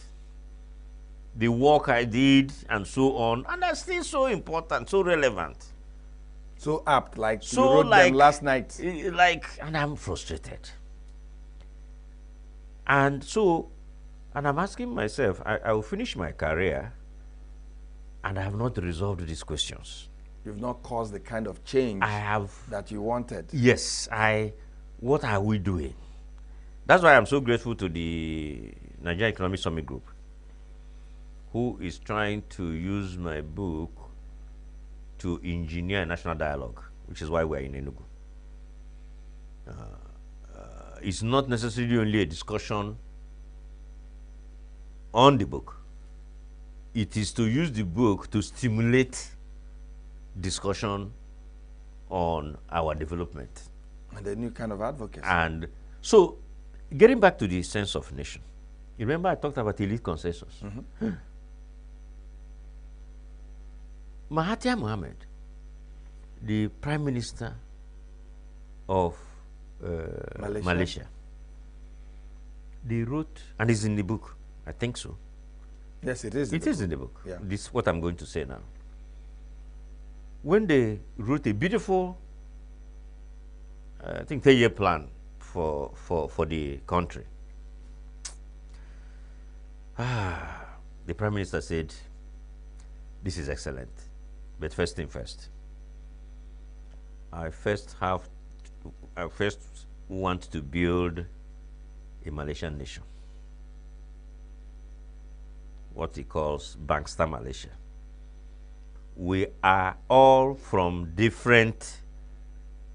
The work I did and so on, and that's still so important, so relevant. So apt, like you wrote them last night. And I'm frustrated. And I'm asking myself, I will finish my career and I have not resolved these questions. You've not caused the kind of change that you wanted. Yes, what are we doing? That's why I'm so grateful to the Nigerian Economic Summit Group, who is trying to use my book to engineer a national dialogue, which is why we're in ENUGU. It's not necessarily only a discussion on the book. It is to use the book to stimulate discussion on our development. And a new kind of advocacy. And so, getting back to the sense of nation, you remember I talked about elite consensus. Mahathir Mohamad, the Prime Minister of Malaysia, they wrote, and it's in the book, I think so. Yes, it is. It is in the book. Yeah. This is what I'm going to say now. When they wrote a beautiful, I think, 10-year plan for the country, the Prime Minister said, "This is excellent, but first thing first. I first want to build a Malaysian nation, what he calls Bangstar Malaysia. We are all from different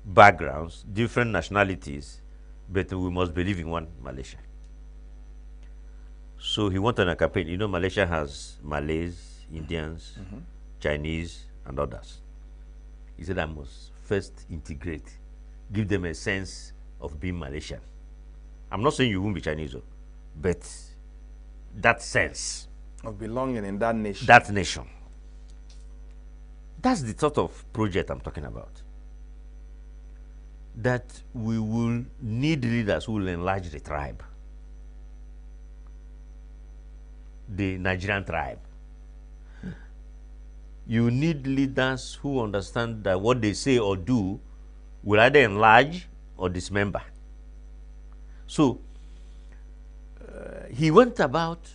backgrounds, different nationalities, but we must believe in one Malaysia." So he went on a campaign. Malaysia has Malays, Indians, Chinese, and others. He said, "I must first integrate, give them a sense of being Malaysian. I'm not saying you won't be Chinese, but that sense of belonging in that nation." That nation. That's the sort of project I'm talking about. That we will need leaders who will enlarge the tribe, the Nigerian tribe. You need leaders who understand that what they say or do will either enlarge or dismember. So he went about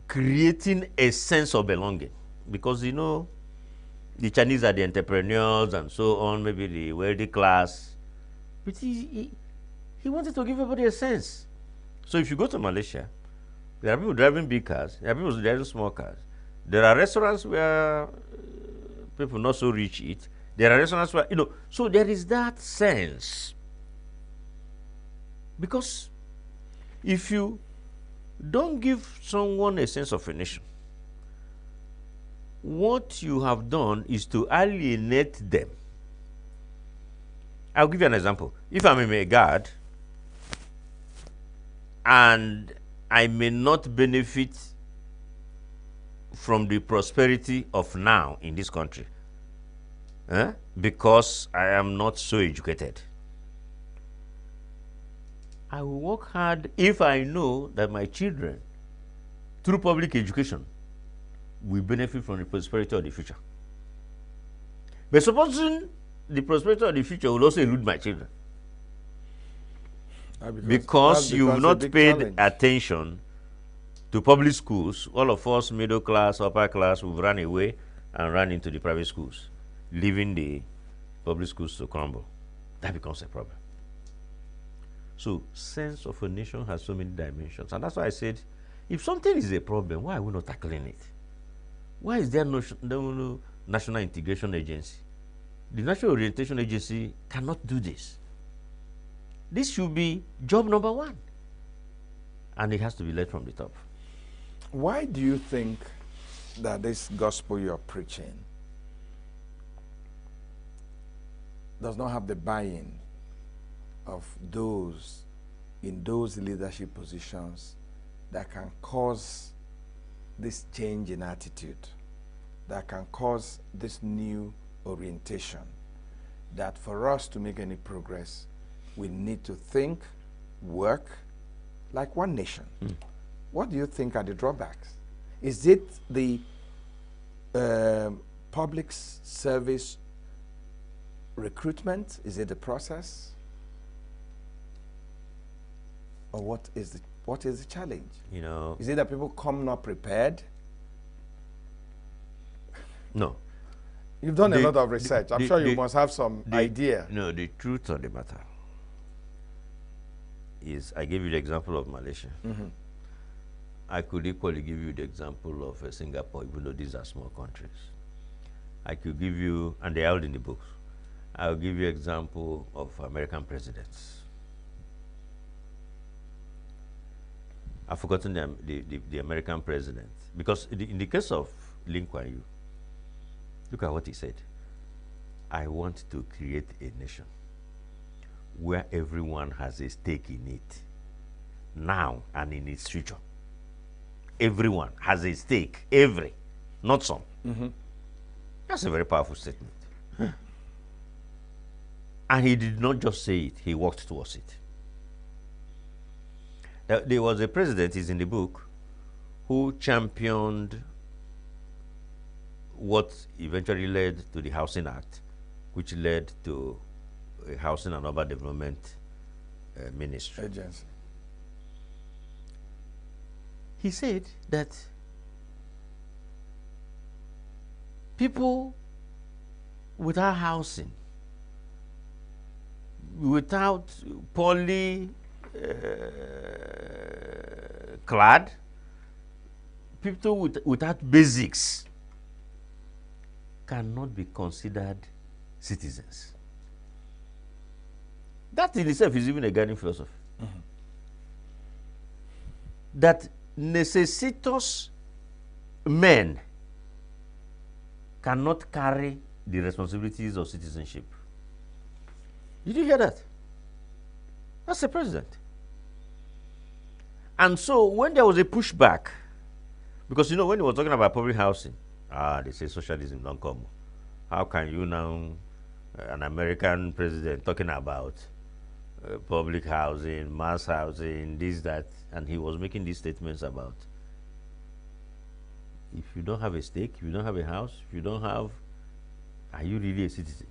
creating a sense of belonging, because the Chinese are the entrepreneurs and so on, maybe the wealthy class, But he wanted to give everybody a sense. So if you go to Malaysia, there are people driving big cars, there are people driving small cars. There are restaurants where people not so rich eat. There are restaurants where, so there is that sense. Because if you don't give someone a sense of a nation, what you have done is to alienate them. I'll give you an example. If I'm a guard and I may not benefit from the prosperity of now in this country because I am not so educated, I will work hard if I know that my children, through public education, will benefit from the prosperity of the future. But supposing the prosperity of the future will also elude my children, because you've not paid attention to public schools. All of us, middle class, upper class, we've run away and run into the private schools, leaving the public schools to crumble. That becomes a problem. So, sense of a nation has so many dimensions. And that's why I said, if something is a problem, why are we not tackling it? Why is there no National Integration Agency? The National Orientation Agency cannot do this. This should be job number one. And it has to be led from the top. Why do you think that this gospel you're preaching does not have the buy-in of those in those leadership positions that can cause this change in attitude, that can cause this new orientation, that for us to make any progress, we need to think, work like one nation? What do you think are the drawbacks? Is it the public service recruitment? Is it the process? Or what is the challenge? Is it that people come not prepared? No. You've done a lot of research. I'm sure you must have some idea. No, the truth of the matter is, I gave you the example of Malaysia. I could equally give you the example of Singapore, even though these are small countries. I could give you, and they are all in the books, I'll give you example of American presidents. I've forgotten the American president, because in the case of Lee Kuan Yew, look at what he said. I want to create a nation where everyone has a stake in it, now and in its future. Everyone has a stake, not some. That's a very powerful statement. And he did not just say it, he worked towards it. There was a president, he's in the book, who championed what eventually led to the Housing Act, which led to a Housing and Urban Development Ministry. Agency. He said that people without housing, without poorly clad, people without basics cannot be considered citizens. That in itself is even a guiding philosophy. That necessitous men cannot carry the responsibilities of citizenship. Did you hear that? That's the president. And so when there was a pushback, because when he was talking about public housing, they say socialism don't come. How can you now, an American president, talking about public housing, mass housing, this, that, and he was making these statements about, if you don't have a stake, if you don't have a house, if you don't have, are you really a citizen?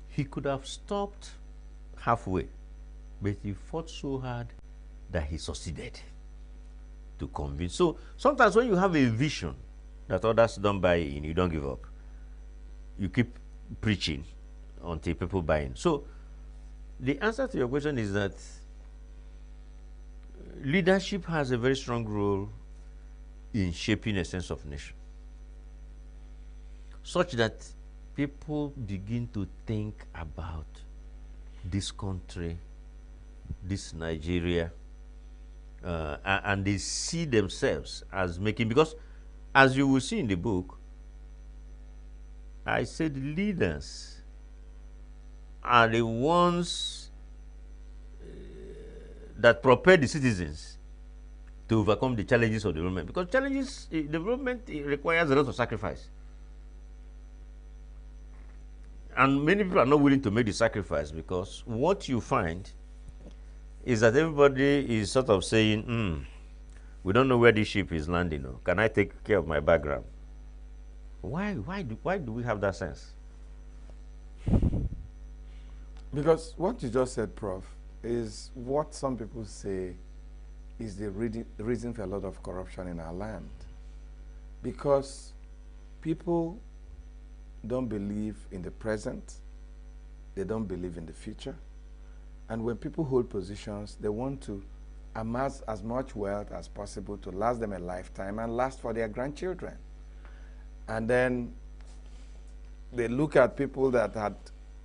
He could have stopped halfway, but he fought so hard that he succeeded to convince. So sometimes when you have a vision that others don't buy in, you don't give up. You keep preaching until people buy in. So the answer to your question is that leadership has a very strong role in shaping a sense of nation, such that people begin to think about this country, this Nigeria, and they see themselves as making, because as you will see in the book, I said leaders are the ones that prepare the citizens to overcome the challenges of development, because development requires a lot of sacrifice, and many people are not willing to make the sacrifice, because what you find is that everybody is sort of saying, we don't know where this ship is landing. No? Can I take care of my background? Why do we have that sense? Because what you just said, Prof, is what some people say is the reason for a lot of corruption in our land. Because people don't believe in the present, they don't believe in the future. And when people hold positions, they want to amass as much wealth as possible to last them a lifetime and last for their grandchildren. And then they look at people that had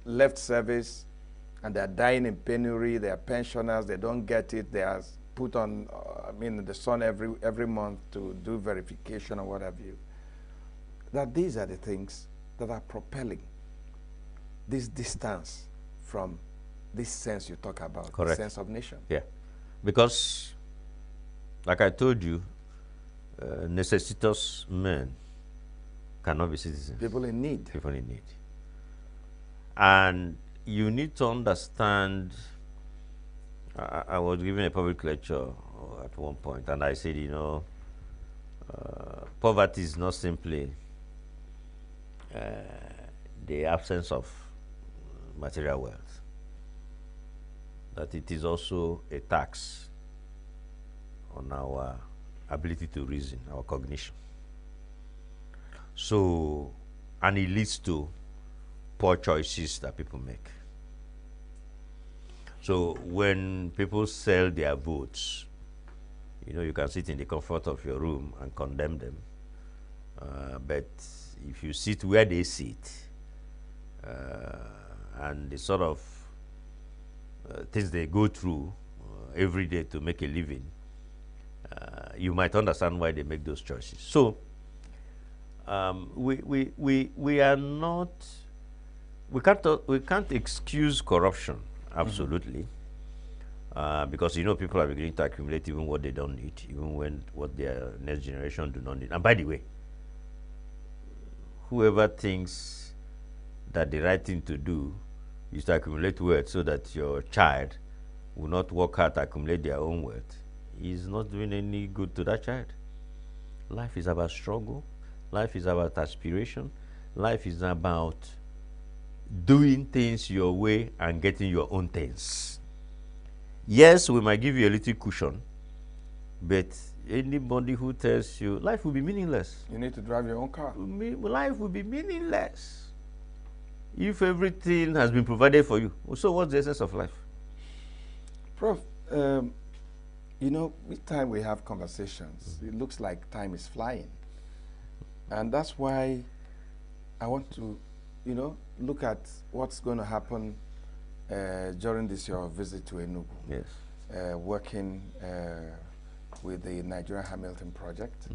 left service and they're dying in penury, they're pensioners, they don't get it, they are put on, the sun every month to do verification or what have you. That these are the things that are propelling this distance from this sense you talk about, Correct. the sense of nation. Yeah, because like I told you, necessitous men cannot be citizens. People in need. People in need. And you need to understand, I was giving a public lecture at one point, and I said, poverty is not simply the absence of material wealth, that it is also a tax on our ability to reason, our cognition. So, and it leads to poor choices that people make. So when people sell their votes, you can sit in the comfort of your room and condemn them. But if you sit where they sit, and the sort of things they go through every day to make a living, you might understand why they make those choices. So we are not, we can't excuse corruption, absolutely, because people are beginning to accumulate even what they don't need, even when what their next generation do not need. And by the way, whoever thinks that the right thing to do is to accumulate wealth so that your child will not work hard to accumulate their own wealth is not doing any good to that child. Life is about struggle. Life is about aspiration. Life is about doing things your way and getting your own things. Yes, we might give you a little cushion, but anybody who tells you life will be meaningless. You need to drive your own car. Life will be meaningless if everything has been provided for you. So what's the essence of life? Prof, each time we have conversations, it looks like time is flying. And that's why I want to, look at what's going to happen during this your visit to Enugu. Yes. Working with the Nigerian Hamilton Project.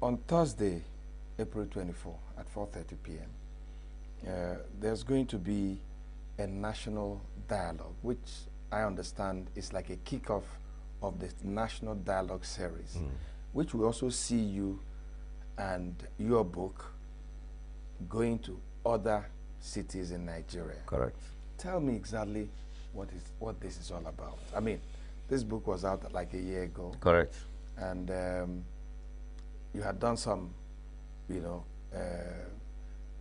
On Thursday, April 24 at 4:30 p.m., there's going to be a national dialogue, which I understand is like a kickoff of the National Dialogue Series, which will also see you and your book going to other cities in Nigeria. Correct. Tell me exactly what this is all about. I mean, this book was out like a year ago. Correct. And you had done some,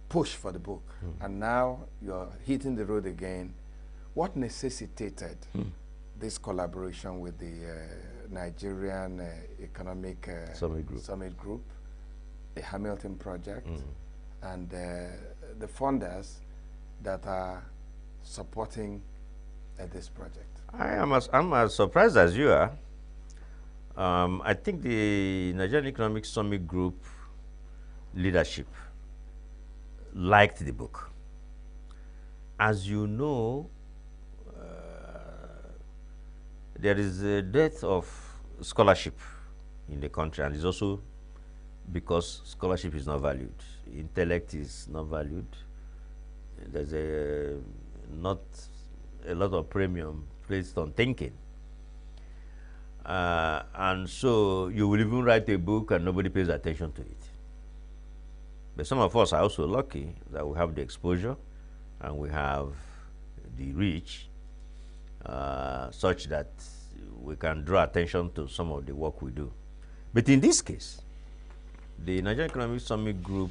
push for the book. And now you're hitting the road again. What necessitated this collaboration with the Nigerian Economic Summit Group, the Hamilton Project, and the funders, that are supporting this project? I'm as surprised as you are. I think the Nigerian Economic Summit Group leadership liked the book. As you know, there is a dearth of scholarship in the country, and it's also because scholarship is not valued. Intellect is not valued. There's not a lot of premium placed on thinking. And so you will even write a book and nobody pays attention to it. But some of us are also lucky that we have the exposure and we have the reach such that we can draw attention to some of the work we do. But in this case, the Nigerian Economic Summit Group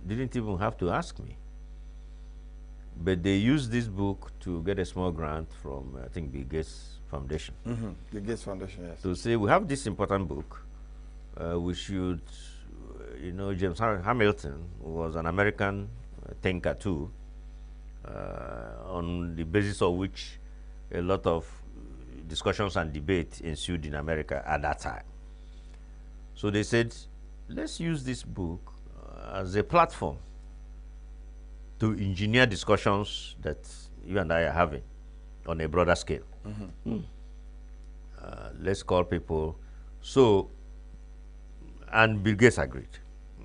didn't even have to ask me. But they used this book to get a small grant from, I think, Bill Gates Foundation. The Gates Foundation, yes. To say, we have this important book. We should, James Hamilton was an American thinker too, on the basis of which a lot of discussions and debate ensued in America at that time. So they said, let's use this book as a platform to engineer discussions that you and I are having on a broader scale. Let's call people. So, and Bill Gates agreed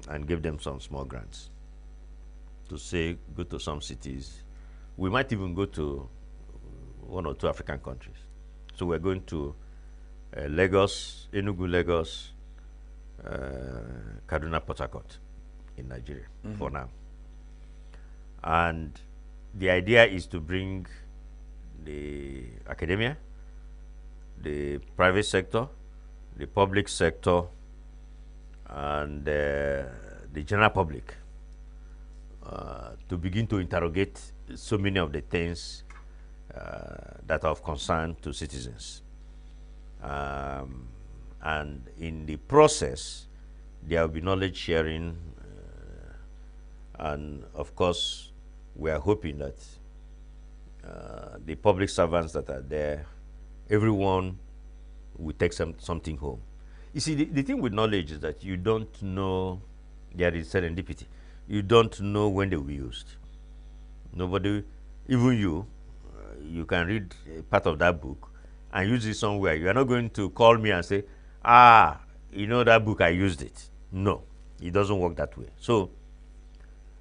and gave them some small grants to say, go to some cities. We might even go to 1 or 2 African countries. So we're going to Lagos, ENUGU, Lagos, Kaduna, Port Harcourt in Nigeria for now. And the idea is to bring the academia, the private sector, the public sector, and the general public to begin to interrogate so many of the things that are of concern to citizens. And in the process, there will be knowledge sharing, and of course, we are hoping that the public servants that are there, everyone will take something home. You see, the thing with knowledge is that you don't know, there is serendipity. You don't know when they will be used. Nobody, even you, you can read a part of that book and use it somewhere. You are not going to call me and say, that book, I used it. No, it doesn't work that way. So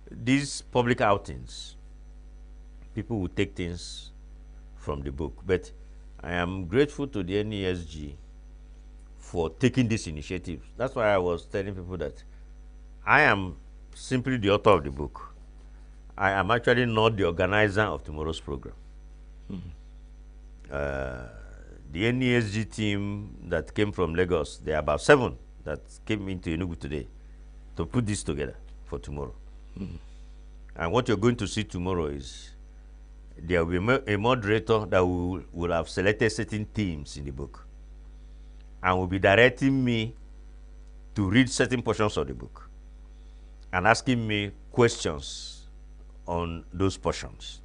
these public outings, people will take things from the book. But I am grateful to the NESG for taking this initiative. That's why I was telling people that I am simply the author of the book. I am actually not the organizer of tomorrow's program. The NESG team that came from Lagos, there are about 7 that came into ENUGU today to put this together for tomorrow. And what you're going to see tomorrow is there will be a moderator that will have selected certain themes in the book and will be directing me to read certain portions of the book and asking me questions on those portions.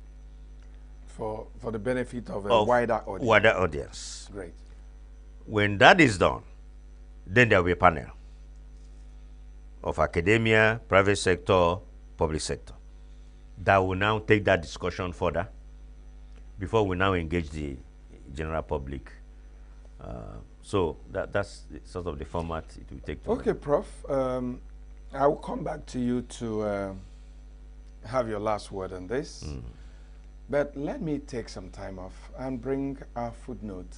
For the benefit of a wider audience. Wider audience. Great. When that is done, then there will be a panel of academia, private sector, public sector that will now take that discussion further before we now engage the general public. So that's sort of the format it will take. Okay, Prof. I will come back to you to have your last word on this. But let me take some time off and bring our footnote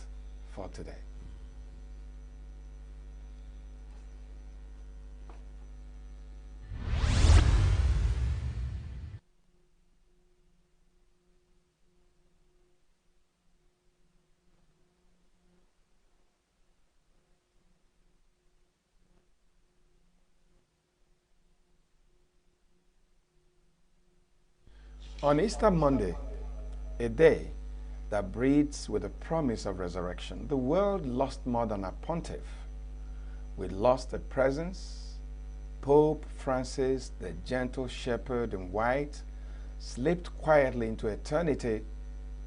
for today. On Easter Monday, a day that breathes with the promise of resurrection, the world lost more than a pontiff. We lost a presence, Pope Francis, the gentle shepherd in white, slipped quietly into eternity,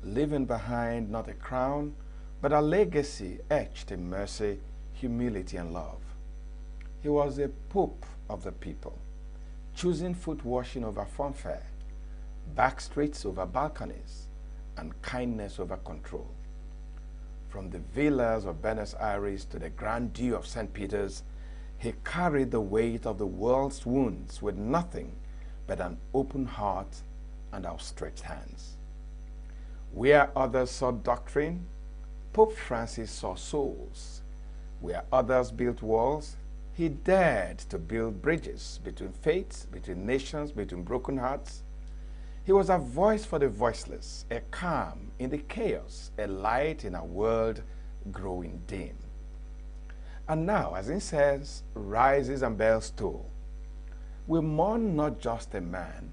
leaving behind not a crown, but a legacy etched in mercy, humility, and love. He was a pope of the people, choosing foot washing over funfair, back streets over balconies, and kindness over control. From the villas of Buenos Aires to the grandeur of St. Peter's, he carried the weight of the world's wounds with nothing but an open heart and outstretched hands. Where others saw doctrine, Pope Francis saw souls. Where others built walls, he dared to build bridges between faiths, between nations, between broken hearts. He was a voice for the voiceless, a calm in the chaos, a light in a world growing dim. And now, as incense rises and bells toll, we mourn not just a man,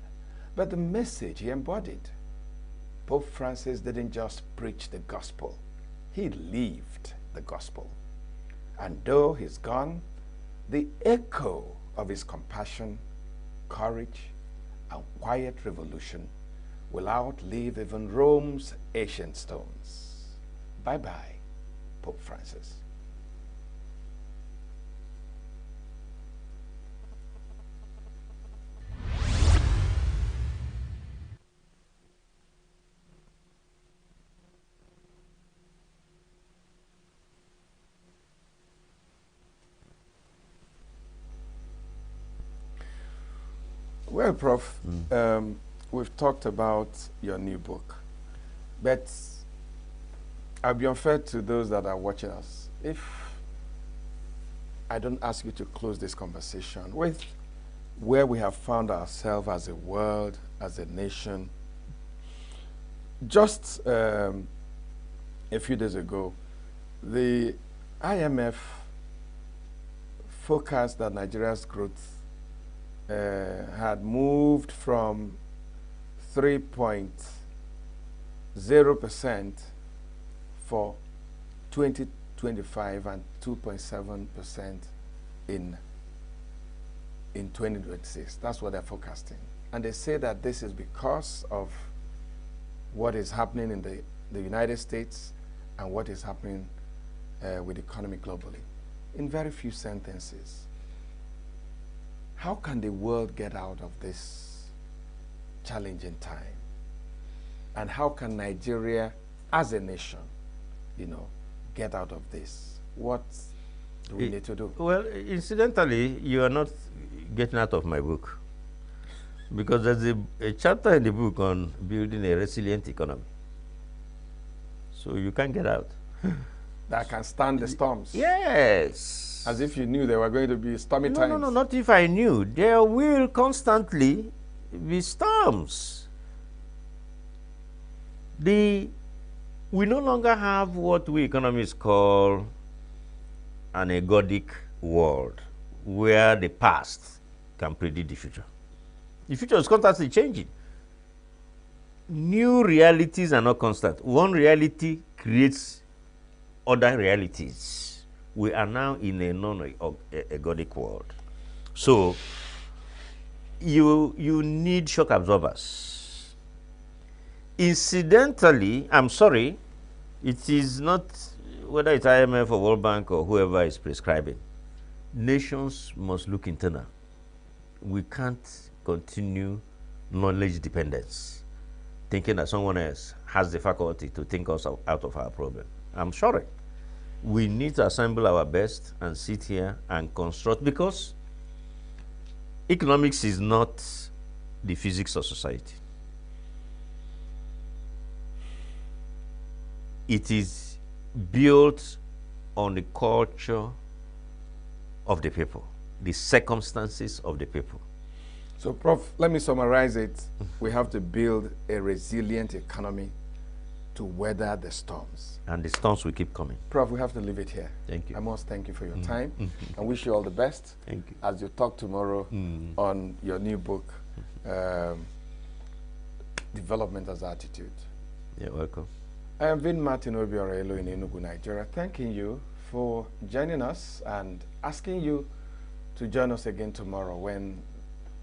but the message he embodied. Pope Francis didn't just preach the gospel, he lived the gospel. And though he's gone, the echo of his compassion, courage, and quiet revolution will outlive even Rome's ancient stones. Bye-bye, Pope Francis. Well, Prof, we've talked about your new book, but I'll be unfair to those that are watching us if I don't ask you to close this conversation with where we have found ourselves as a world, as a nation. Just a few days ago, the IMF forecast that Nigeria's growth had moved from 3.0% for 2025 and 2.7% in 2026. That's what they're forecasting. And they say that this is because of what is happening in the United States and what is happening with the economy globally. In very few sentences, how can the world get out of this challenging time? And how can Nigeria as a nation, get out of this? What do we need to do? Well, incidentally, you are not getting out of my book, because there's a chapter in the book on building a resilient economy. So you can't get out. That can stand the storms. Yes. As if you knew there were going to be stormy times. No, not if I knew. There will constantly be storms. We no longer have what we economists call an ergodic world, where the past can predict the future. The future is constantly changing. New realities are not constant. One reality creates other realities. We are now in a non-ergodic world. So you need shock absorbers. Incidentally, I'm sorry, it is not, whether it's IMF or World Bank or whoever is prescribing, nations must look internal. We can't continue knowledge dependence, thinking that someone else has the faculty to think us out of our problem. I'm sorry. We need to assemble our best and sit here and construct, because economics is not the physics of society. It is built on the culture of the people, the circumstances of the people. So, Prof, let me summarize it. We have to build a resilient economy to weather the storms. And the storms will keep coming. Prof, we have to leave it here. Thank you. I must thank you for your time and wish you all the best. Thank you. As you talk tomorrow on your new book, Development as Attitude. You're welcome. I am Vin Martin Obiorelo in ENUGU, Nigeria, thanking you for joining us and asking you to join us again tomorrow when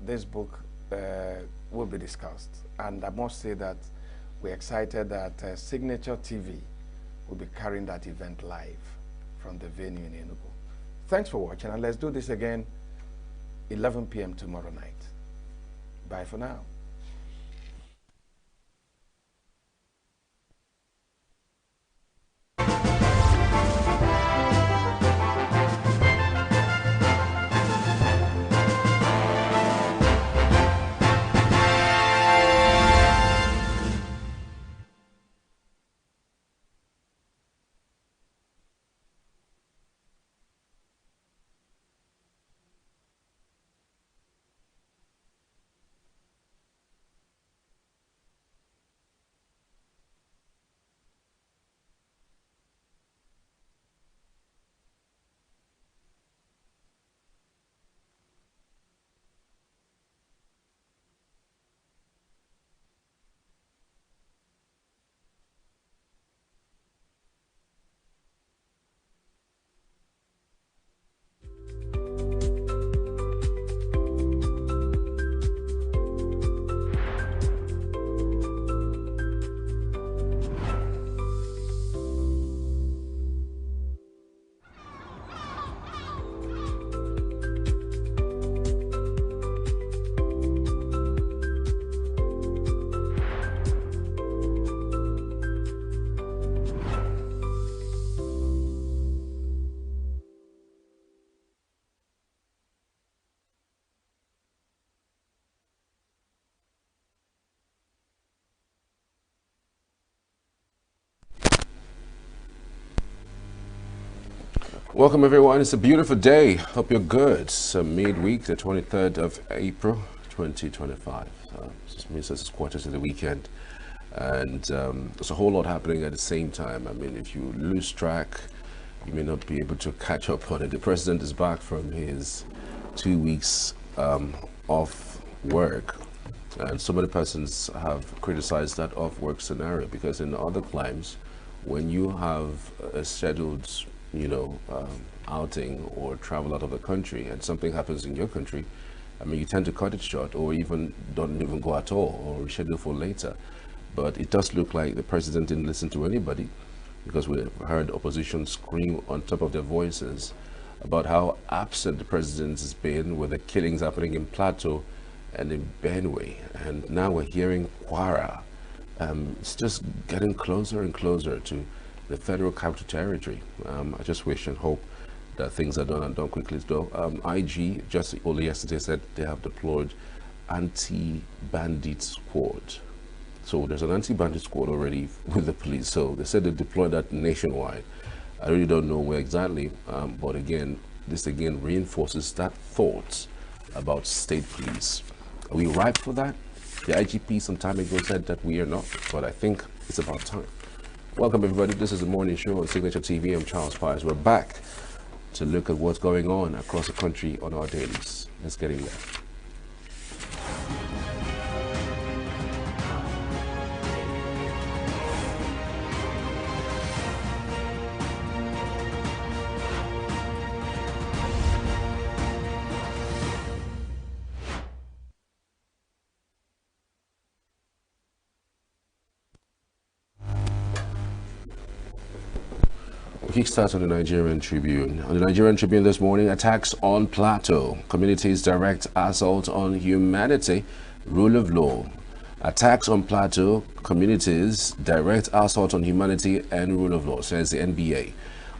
this book will be discussed. And I must say that we're excited that Signature TV will be carrying that event live from the venue in Enugu. Thanks for watching, and let's do this again 11 p.m. tomorrow night. Bye for now. Welcome everyone. It's a beautiful day. Hope you're good. It's midweek, the 23rd of April, 2025. This means it's quarters of the weekend, and there's a whole lot happening at the same time. I mean, if you lose track, you may not be able to catch up on it. The president is back from his 2 weeks off work, and so many persons have criticized that off work scenario, because in other climes, when you have a scheduled outing or travel out of the country and something happens in your country, I mean, you tend to cut it short, or even don't even go at all, or reschedule for later. But it does look like the president didn't listen to anybody, because we heard opposition scream on top of their voices about how absent the president has been with the killings happening in Plateau and in Benue. And now we're hearing Kwara. It's just getting closer and closer to the federal capital territory. I just wish and hope that things are done and done quickly. Though IG just only yesterday said they have deployed anti-bandit squad. So there's an anti-bandit squad already with the police. So they said they deployed that nationwide. I really don't know where exactly, but again, this again reinforces that thought about state police. Are we ripe for that? The IGP some time ago said that we are not, but I think it's about time. Welcome everybody, this is the morning show on Signature TV. I'm Charles Pies. We're back to look at what's going on across the country on our dailies. Let's get in there. Kickstart on the Nigerian Tribune. On the Nigerian Tribune this morning, attacks on Plateau. Communities direct assault on humanity, rule of law. Attacks on Plateau. Communities direct assault on humanity and rule of law, says the NBA.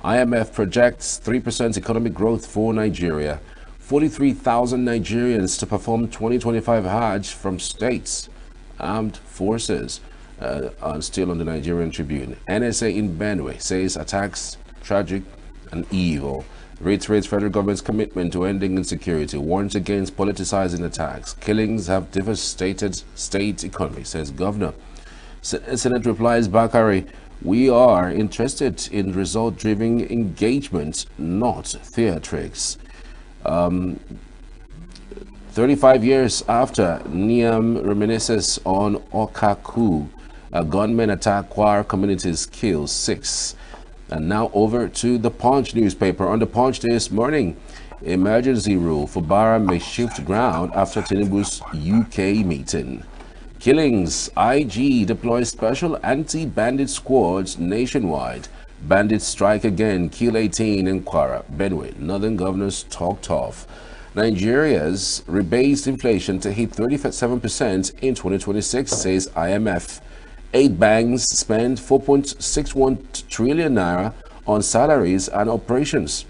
IMF projects 3% economic growth for Nigeria. 43,000 Nigerians to perform 2025 Hajj from states. Armed forces. Still on the Nigerian Tribune. NSA in Benue says attacks tragic and evil. Reiterates federal government's commitment to ending insecurity. Warns against politicizing attacks. Killings have devastated state economy, says governor. Senate replies Bakari, we are interested in result-driven engagement, not theatrics. 35 years after Niam reminisces on Okaku, a gunman attack Kwara communities, kills 6. And now over to the Punch newspaper. On the Punch this morning, Emergency rule for Barra may shift ground after Tinubu's UK meeting. Killings. IG deploys special anti-bandit squads nationwide. Bandits strike again, kill 18 in Kwara, Benue. Northern governors talk tough. Nigeria's rebased inflation to hit 37% in 2026, says IMF. 8 banks spend 4.61 trillion naira on salaries and operations.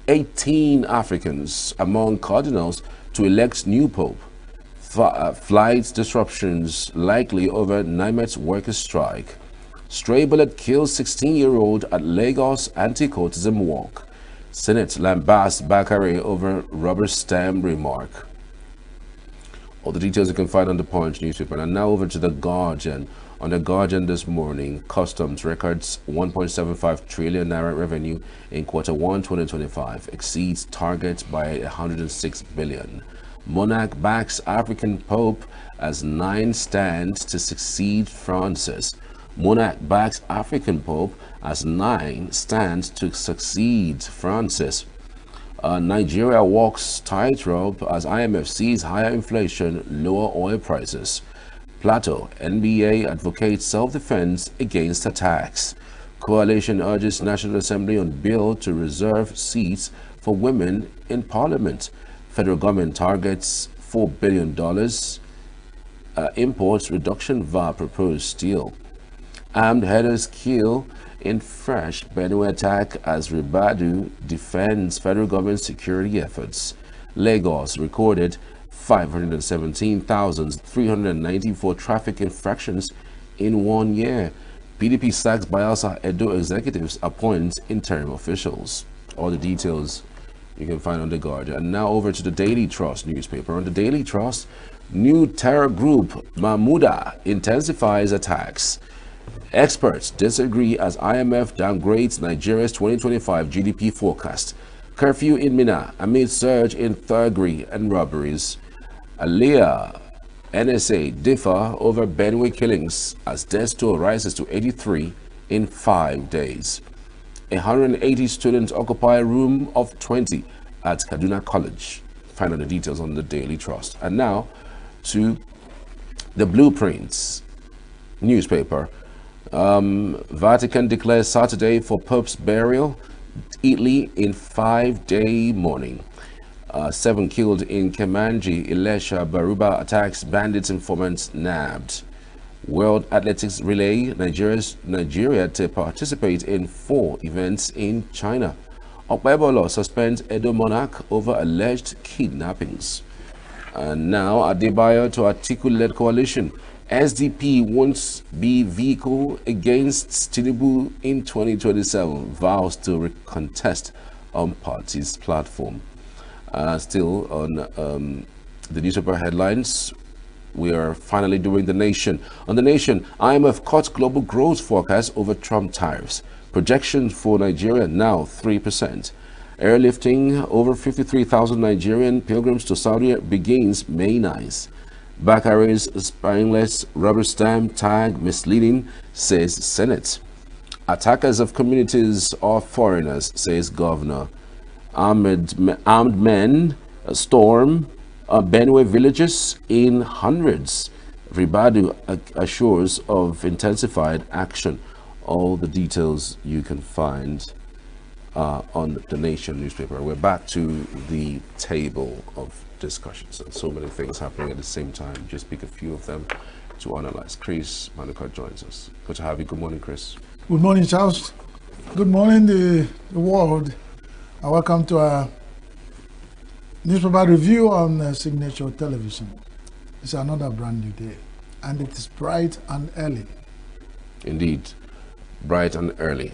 18 Africans among cardinals to elect new pope. Flight disruptions likely over NIMET workers' strike. Stray bullet kills 16-year-old at Lagos anti-cultism walk. Senate lambasts Bakare over rubber stamp remark. All the details you can find on the Punch newspaper. And now over to the Guardian. On the Guardian this morning, Customs records 1.75 trillion naira revenue in Q1 2025, exceeds target by 106 billion. Monarch backs African Pope as 9 stands to succeed Francis. Monarch backs African Pope as 9 stands to succeed Francis. Nigeria walks tightrope as IMF sees higher inflation, lower oil prices. Plateau, NBA advocates self-defense against attacks. Coalition urges National Assembly on bill to reserve seats for women in Parliament. Federal government targets $4 billion. Imports reduction VA proposed steel. Armed headers kill in fresh Benue attack as Ribadu defends federal government security efforts. Lagos recorded 517,394 traffic infractions in 1 year. PDP sacks Bayelsa Edo executives, appoints interim officials. All the details you can find on The Guardian. And now over to the Daily Trust newspaper. On the Daily Trust, new terror group Mahmuda intensifies attacks. Experts disagree as IMF downgrades Nigeria's 2025 GDP forecast. Curfew in Minna amid surge in thuggery and robberies. Aliyah, NSA differ over Benue killings as death toll rises to 83 in 5 days. 180 students occupy a room of 20 at Kaduna College. Find out the details on the Daily Trust. And now to the Blueprints newspaper. Vatican declares Saturday for Pope's burial. Italy in 5-day mourning. 7 killed in Kemanji, Ilesha, Baruba attacks, bandits, informants nabbed. World Athletics Relay, Nigeria to participate in 4 events in China. Okpebolo suspends Edo Monarch over alleged kidnappings. And now Adebayo to Atiku-led coalition. SDP won't be vehicle against Tinubu in 2027, vows to contest on party's platform. Still on the newspaper headlines, we are finally doing The Nation. On The Nation, IMF cuts global growth forecast over Trump tariffs. Projection for Nigeria now 3%. Airlifting over 53,000 Nigerian pilgrims to Saudi begins May 9th. Bakare's spineless rubber stamp tag misleading, says Senate. Attackers of communities are foreigners, says Governor. Armed men storm Benue villages in hundreds. Ribadu assures of intensified action. All the details you can find on The Nation newspaper. We're back to the table of discussions, and so many things happening at the same time. Just pick a few of them to analyze. Chris Manuka joins us. Good to have you. Good morning, Chris. Good morning, Charles. Good morning, the world. And welcome to our newspaper review on Signature Television. It's another brand new day, and it is bright and early. Indeed, bright and early.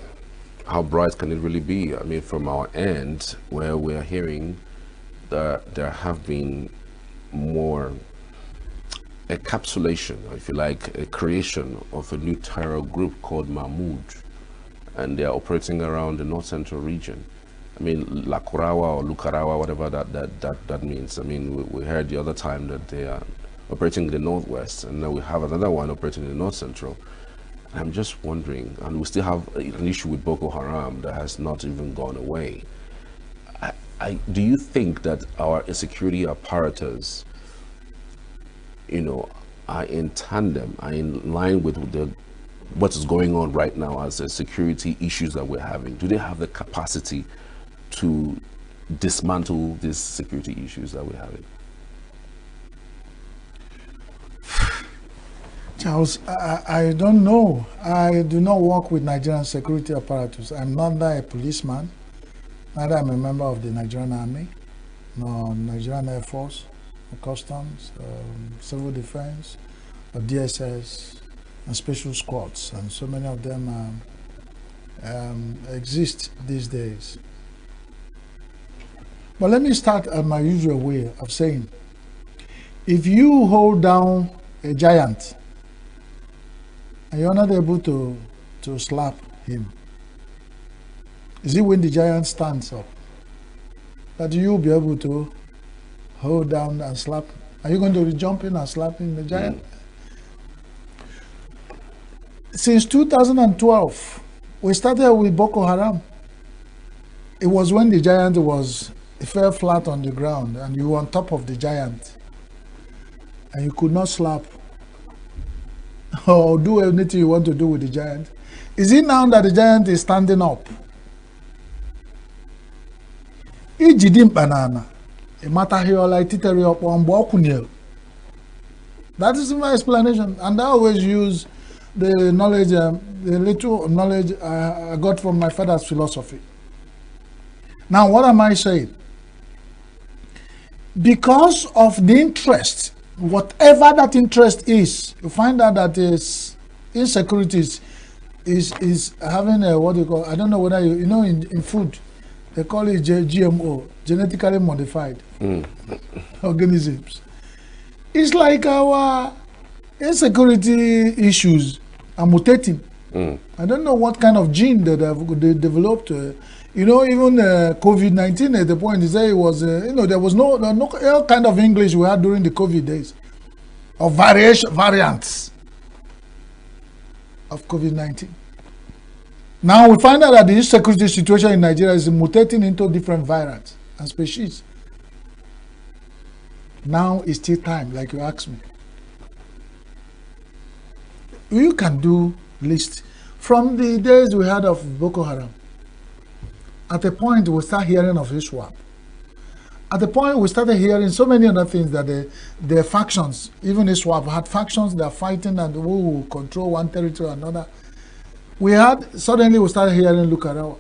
How bright can it really be? I mean, from our end, where we are hearing that there have been more encapsulation, if you like, a creation of a new terror group called Mahmoud, and they are operating around the north central region. I mean, Lakurawa or Lukarawa, whatever that means. I mean, we heard the other time that they are operating in the northwest, and now we have another one operating in the north central. I'm just wondering, and we still have an issue with Boko Haram that has not even gone away. do you think that our security apparatus, are in tandem, are in line with what is going on right now as the security issues that we're having? Do they have the capacity to dismantle these security issues that we're having? Charles, I don't know. I do not work with Nigerian security apparatus. I'm neither a policeman, neither am a member of the Nigerian Army, nor Nigerian Air Force, or Customs, Civil Defense, or DSS, and special squads, and so many of them exist these days. But let me start at my usual way of saying, if you hold down a giant and you're not able to slap him, is it when the giant stands up that you'll be able to hold down and slap? Are you going to be jumping and slapping the giant? Since 2012, we started with Boko Haram. It was when the giant fell flat on the ground and you were on top of the giant and you could not slap or do anything you want to do with the giant. Is it now that the giant is standing up? Ijidim banana. That is my explanation, and I always use the knowledge, the little knowledge I got from my father's philosophy. Now, what am I saying? Because of the interest, whatever that interest is, you find out that insecurities is having a, what do you call, I don't know whether you know in food, they call it GMO, genetically modified organisms. It's like our insecurity issues are mutating. I don't know what kind of gene they developed. Even COVID-19 at the point, they say it was, there was no kind of English we had during the COVID days, of variants of COVID-19. Now we find out that the insecurity situation in Nigeria is mutating into different variants and species. Now it's still time, like you asked me. You can do list from the days we had of Boko Haram. At a point, we start hearing of ISWAP. At the point, we started hearing so many other things that the factions, even ISWAP, had factions that are fighting and who will control one territory or another. Suddenly we started hearing Lukarawa.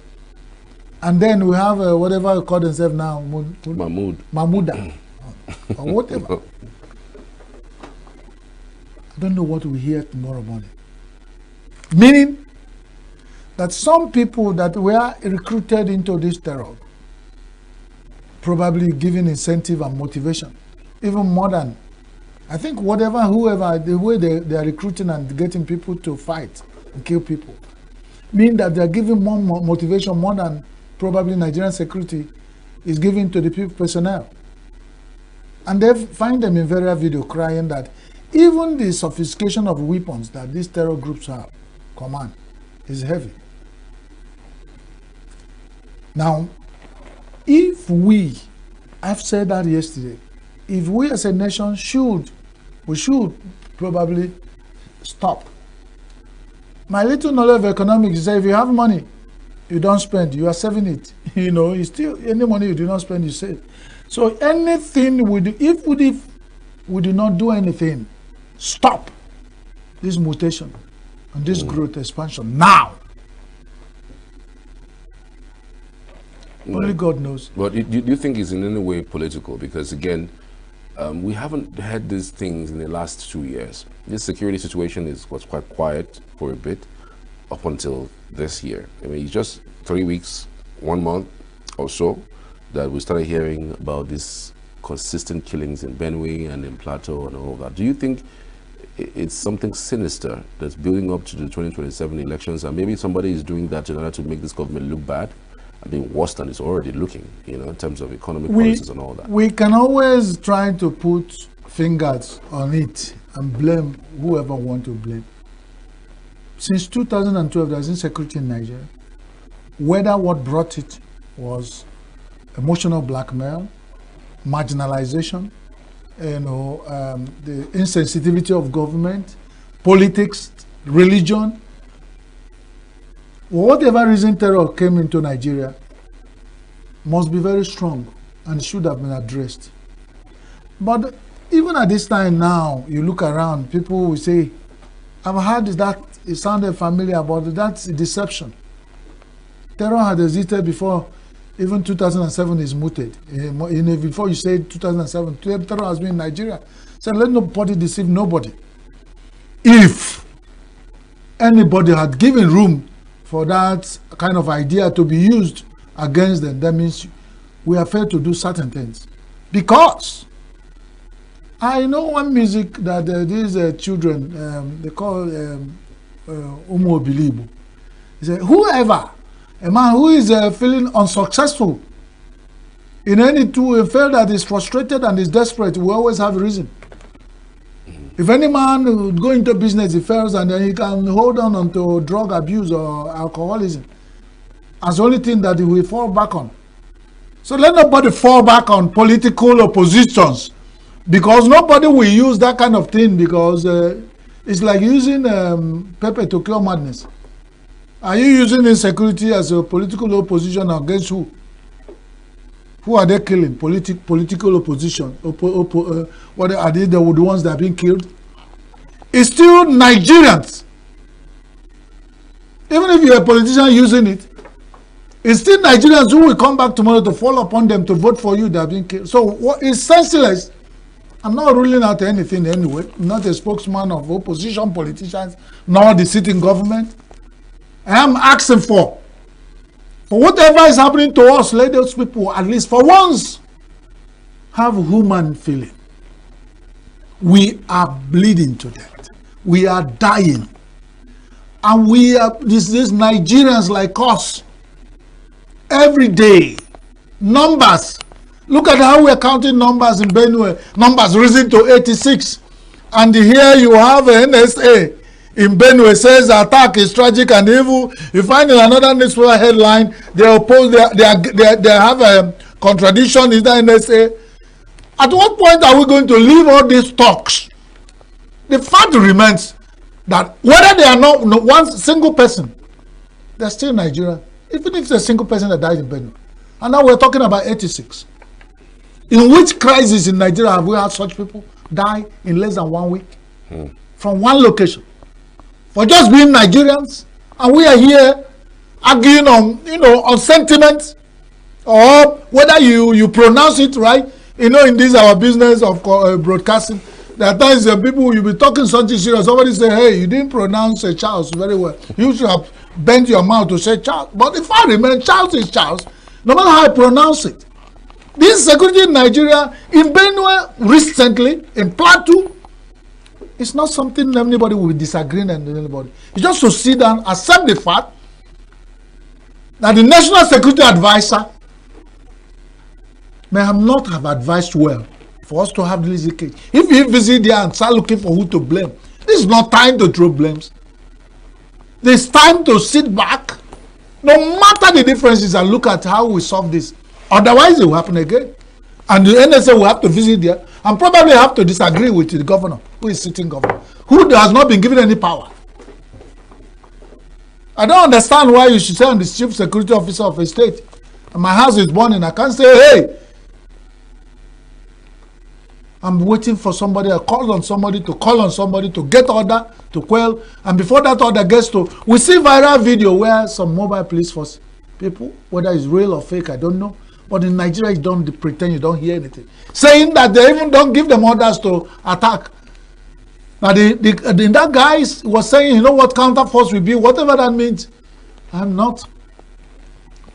And then we have whatever we call themselves now, Mahmuda, or whatever. I don't know what we hear tomorrow morning. Meaning that some people that were recruited into this terror, probably given incentive and motivation, even more than, I think whoever, the way they are recruiting and getting people to fight and kill people, mean that they are giving more motivation more than probably Nigerian security is giving to the people personnel. And they find them in various videos crying that even the sophistication of weapons that these terror groups have, command, is heavy. Now, if we, I've said that yesterday, if we as a nation we should probably stop. My little knowledge of economics is that if you have money, you don't spend, you are saving it. You still, any money you do not spend, you save. So anything we do, if we do not do anything, stop this mutation and this growth expansion now. Only God knows. But do you think it's in any way political? Because again, we haven't had these things in the last 2 years. This security situation was quite quiet for a bit up until this year. I mean, it's just 3 weeks, 1 month or so that we started hearing about these consistent killings in Benue and in Plateau and all that. Do you think it's something sinister that's building up to the 2027 elections, and maybe somebody is doing that in order to make this government look bad? I mean, worse than it's already looking, in terms of economic policies and all that. We can always try to put fingers on it and blame whoever want to blame. Since 2012, there's insecurity in Nigeria. Whether what brought it was emotional blackmail, marginalization, the insensitivity of government, politics, religion. For whatever reason terror came into Nigeria must be very strong and should have been addressed. But even at this time now, you look around, people will say, I've heard that, it sounded familiar, but that's a deception. Terror had existed before even 2007 is mooted. Before you say 2007, terror has been in Nigeria. So let nobody deceive nobody. If anybody had given room for that kind of idea to be used against them, that means we are failed to do certain things. Because I know one music that these children, they call Umu Bilibu. He said, whoever, a man who is feeling unsuccessful in any tool, feel that is frustrated and is desperate, will always have a reason. If any man would go into business, he fails and then he can hold on to drug abuse or alcoholism as the only thing that he will fall back on. So let nobody fall back on political oppositions, because nobody will use that kind of thing, because it's like using pepper to cure madness. Are you using insecurity as a political opposition against who? Who are they killing? Political opposition. What are they the ones that are being killed? It's still Nigerians. Even if you're a politician using it, it's still Nigerians who will come back tomorrow to fall upon them to vote for you that are being killed. So what is senseless? I'm not ruling out anything anyway. I'm not a spokesman of opposition politicians, nor the sitting government. I am asking for whatever is happening to us, let those people at least for once have human feeling. We are bleeding to death. We are dying. And we are these Nigerians like us every day. Numbers. Look at how we are counting numbers in Benue. Numbers risen to 86. And here you have an NSA in Benue says the attack is tragic and evil. You find in another newspaper headline, they oppose, they have a contradiction in the NSA. At what point are we going to leave all these talks? The fact remains that whether they are not one single person, they're still Nigeria. Even if it's a single person that died in Benue. And now we're talking about 86. In which crisis in Nigeria have we had such people die in less than 1 week? From one location. For just being Nigerians, and we are here arguing on, on sentiment, or whether you pronounce it right. In this our business of broadcasting, there are times people will be talking something serious. Somebody say, "Hey, you didn't pronounce Charles very well. You should have bent your mouth to say Charles." But if I remember, Charles is Charles, no matter how I pronounce it. This security in Nigeria, in Benue recently, in Plateau, it's not something anybody will be disagreeing with anybody. It's just to sit down, accept the fact that the National Security Advisor may not have advised well for us to have this case. If you visit there and start looking for who to blame, this is not time to throw blames. There's time to sit back, no matter the differences, and look at how we solve this. Otherwise, it will happen again. And the NSA will have to visit there and probably have to disagree with the governor, who is sitting governor, who has not been given any power. I don't understand why you should say I'm the chief security officer of a state, and my house is burning. I can't say, hey, I'm waiting for somebody, I call on somebody to get order to quell, and before that order gets to, we see viral video where some mobile police force people, whether it's real or fake, I don't know, but in Nigeria you don't pretend you don't hear anything, saying that they even don't give them orders to attack. Now that guy was saying, you know what counter force will be, whatever that means. I'm not.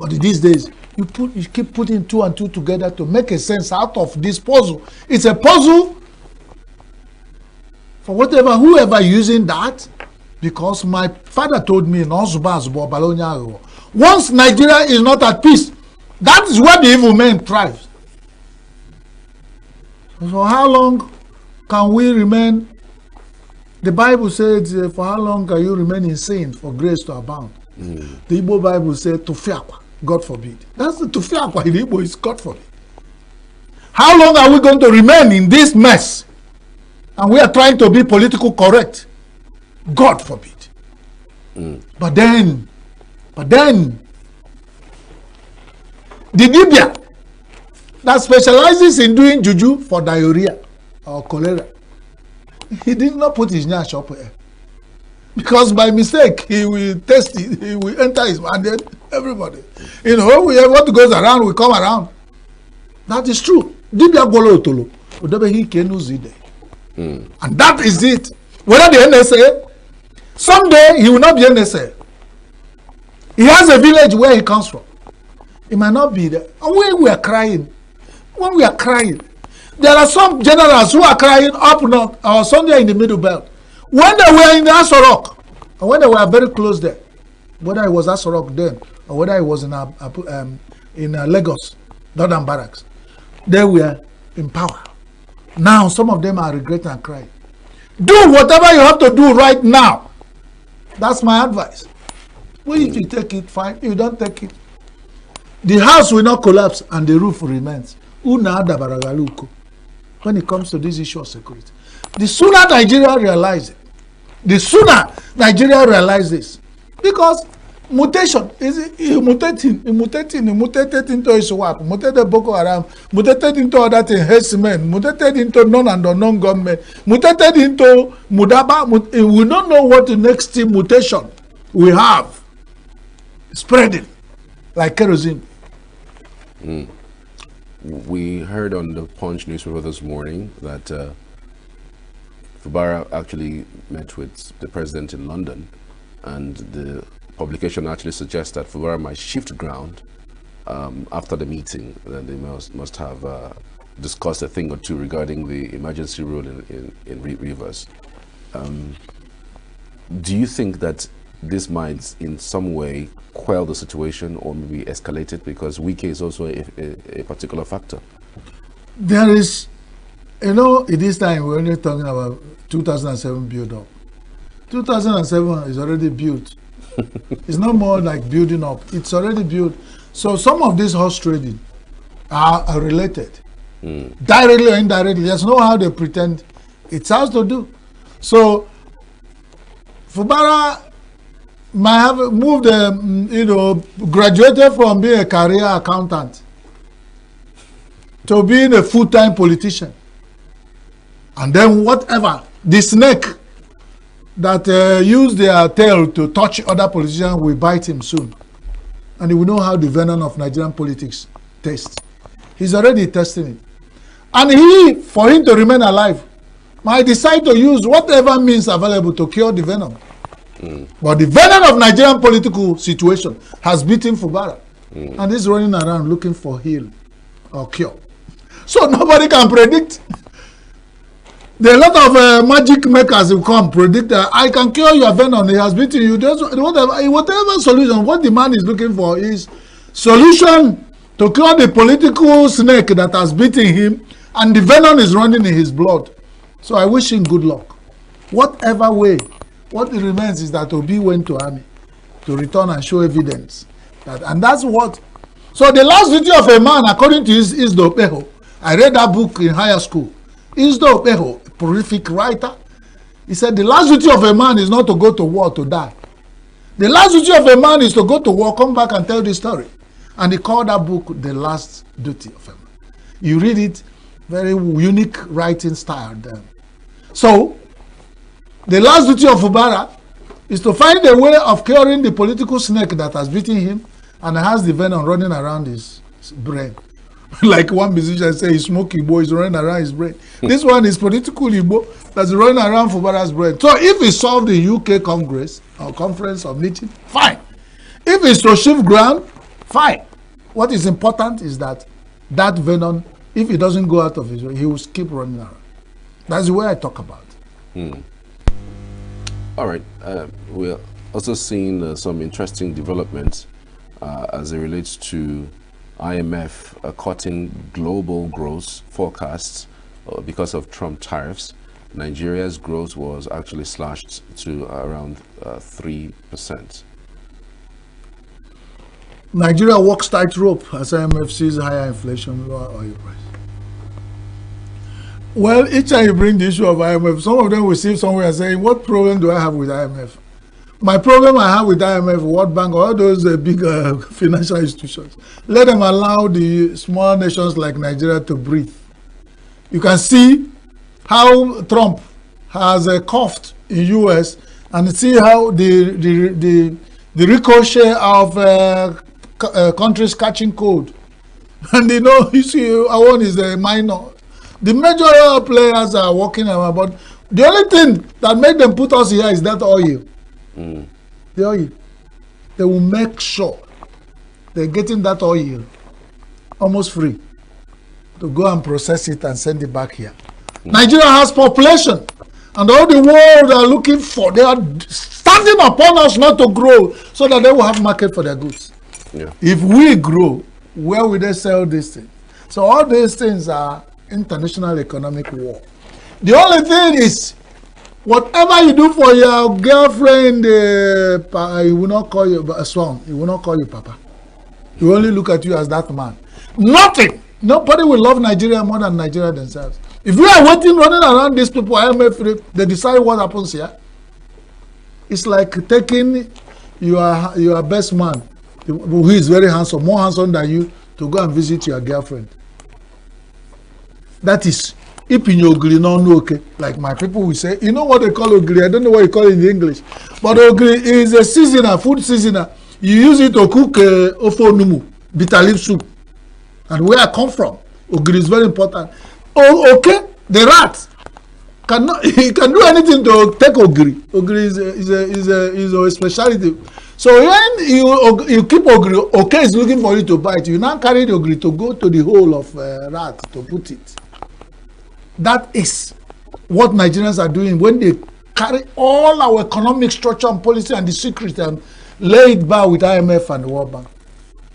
But these days, you keep putting 2 and 2 together to make a sense out of this puzzle. It's a puzzle for whoever using that, because my father told me, once Nigeria is not at peace, that is where the evil men thrive. So how long can we remain? The Bible says, for how long can you remain in sin for grace to abound? The Igbo Bible says, to fiakwa. God forbid. That's the Tufiakwa in Igbo is God forbid. How long are we going to remain in this mess? And we are trying to be political correct. God forbid. But then, the Libya that specializes in doing juju for diarrhea or cholera, he did not put his nyash up here. Because by mistake, he will test it, he will enter his mind, and then everybody. You know, what goes around will come around. That is true. Libya Golo Otolo, and that is it. Whether the NSA, someday he will not be NSA. He has a village where he comes from. He might not be there. And when we are crying, there are some generals who are crying up north or somewhere in the middle belt. When they were in the Asorok, and when they were very close there, whether it was Asorok then or whether it was in Lagos, Northern Barracks, they were in power. Now some of them are regretting and crying. Do whatever you have to do right now. That's my advice. Well, if you take it, fine. If you don't take it, the house will not collapse and the roof remains. When it comes to this issue of security, the sooner Nigeria realizes this, because mutation is mutated into ISWAP, mutated Boko Haram, mutated into other things, herdsmen, mutated into known and unknown government, mutated into Mudaba. We don't know what the next mutation we have spreading like kerosene. We heard on the Punch newspaper this morning that Fubara actually met with the president in London, and the publication actually suggests that Fubara might shift ground after the meeting. That they must have discussed a thing or two regarding the emergency rule in Rivers. Do you think that this might in some way quell the situation or maybe escalate it, because Wike is also a particular factor? There is, in this time we're only talking about 2007 build up. 2007 is already built. It's not more like building up. It's already built. So some of this horse trading are related. Directly or indirectly. There's no how they pretend it has to do. So Fubara might have moved, graduated from being a career accountant to being a full-time politician. And then whatever, the snake that use their tail to touch other politicians will bite him soon. And he will know how the venom of Nigerian politics tastes. He's already testing it. And for him to remain alive, might decide to use whatever means available to cure the venom. But the venom of Nigerian political situation has beaten Fubara. And he's running around looking for heal or cure. So nobody can predict. There are a lot of magic makers who come predict that I can cure your venom. He has beaten you. Whatever solution, what the man is looking for is solution to cure the political snake that has beaten him, and the venom is running in his blood. So I wish him good luck. Whatever way, what remains is that Obi went to army to return and show evidence. And that's what. So the last duty of a man, according to Isdo Peho, I read that book in higher school. Isdo Peho, prolific writer, he said the last duty of a man is not to go to war to die. The last duty of a man is to go to war, come back and tell the story. And he called that book The Last Duty of a Man. You read it, very unique writing style there. So, the last duty of Fubara is to find a way of curing the political snake that has beaten him and has the venom running around his brain. Like one musician said, he's smoking Igbo, is running around his brain. This one is political Igbo that's running around Fubara's brain. So if he solved the UK Congress or conference or meeting, fine. If it's to shift ground, fine. What is important is that venom, if it doesn't go out of his way, he will keep running around. That's the way I talk about it. All right. We're also seeing some interesting developments as it relates to IMF cutting global growth forecasts because of Trump tariffs. Nigeria's growth was actually slashed to around 3%. Nigeria walks tightrope as IMF sees higher inflation, lower oil price. Well, each time you bring the issue of IMF, some of them will sit somewhere and say, what problem do I have with IMF? My problem I have with IMF, World Bank, all those big financial institutions, let them allow the small nations like Nigeria to breathe. You can see how Trump has coughed in US and see how the ricochet of countries catching cold. And you see, one is a minor. The major players are working around, but the only thing that made them put us here is that oil. The oil. They will make sure they're getting that oil almost free to go and process it and send it back here. Nigeria has population, and all the world are looking for, they are standing upon us not to grow so that they will have market for their goods. Yeah. If we grow, where will they sell these things? So all these things are international economic war. The only thing is, whatever you do for your girlfriend, he will not call you a son. He will not call you papa. He will only look at you as that man. Nothing. Nobody will love Nigeria more than Nigeria themselves. If you are waiting, running around these people, IMF, they decide what happens here. It's like taking your best man, who is very handsome, more handsome than you, to go and visit your girlfriend. That is, Ipin Ogri no okay. Like my people will say, you know what they call Ogri? I don't know what you call it in English. But Ogri is a seasoner, food seasoner. You use it to cook ofonumu, bitter leaf soup. And where I come from, Ogri is very important. Oh, okay, the rat cannot, he can do anything to take Ogri. Ogri is a specialty. So when you keep Ogri, okay is looking for you to bite. You now carry the Ogri to go to the hole of rat to put it. That is what Nigerians are doing when they carry all our economic structure and policy and the secret and lay it bare with IMF and the World Bank.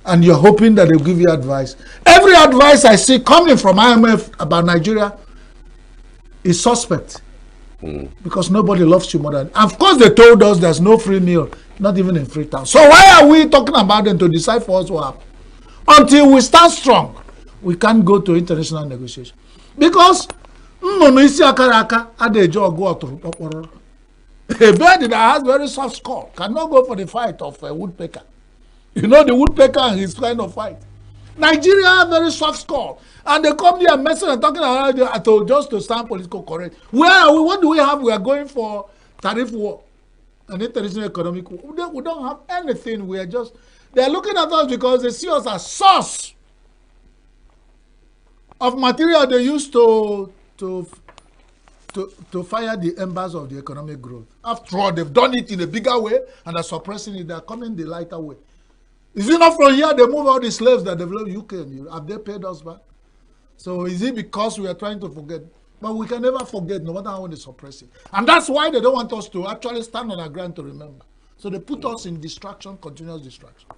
And you're hoping that they'll give you advice. Every advice I see coming from IMF about Nigeria is suspect. Because nobody loves you more than... Of course, they told us there's no free meal, not even in Freetown. So why are we talking about them to decide for us what happens? Until we stand strong, we can't go to international negotiation. Because a bird that has very soft skull cannot go for the fight of a woodpecker. You know the woodpecker and his kind of fight. Nigeria have very soft skull. And they come here messing and talking about just to stand political correct. Where are we? What do we have? We are going for tariff war and international economic war. We don't have anything. We are just... They are looking at us because they see us as source of material they used to fire the embers of the economic growth. After all, they've done it in a bigger way and are suppressing it. They are coming the lighter way. Is it not from here they move all the slaves that developed UK and Europe? Have they paid us back? So is it because we are trying to forget? But we can never forget, no matter how they suppress it. And that's why they don't want us to actually stand on our ground to remember. So they put us in distraction, continuous distraction.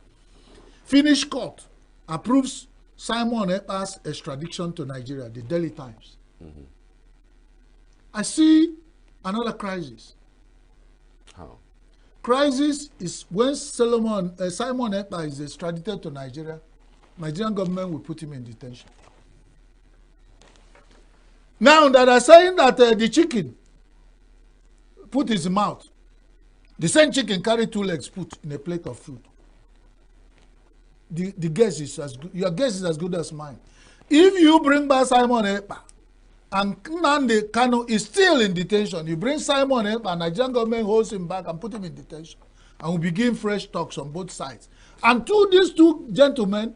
Finnish court approves Simon Ekpa's extradition to Nigeria, the Daily Times. I see another crisis. How? Crisis is when Simon Ekpa is extradited to Nigeria, Nigerian government will put him in detention. Now that are saying that the chicken put his mouth, the same chicken carry 2 legs put in a plate of food. The guess is as good, your guess is as good as mine. If you bring back Simon Ekpa and Nnamdi Kanu is still in detention, you bring Simon Ekpa, Nigerian government holds him back and put him in detention, and we begin fresh talks on both sides. And these two gentlemen,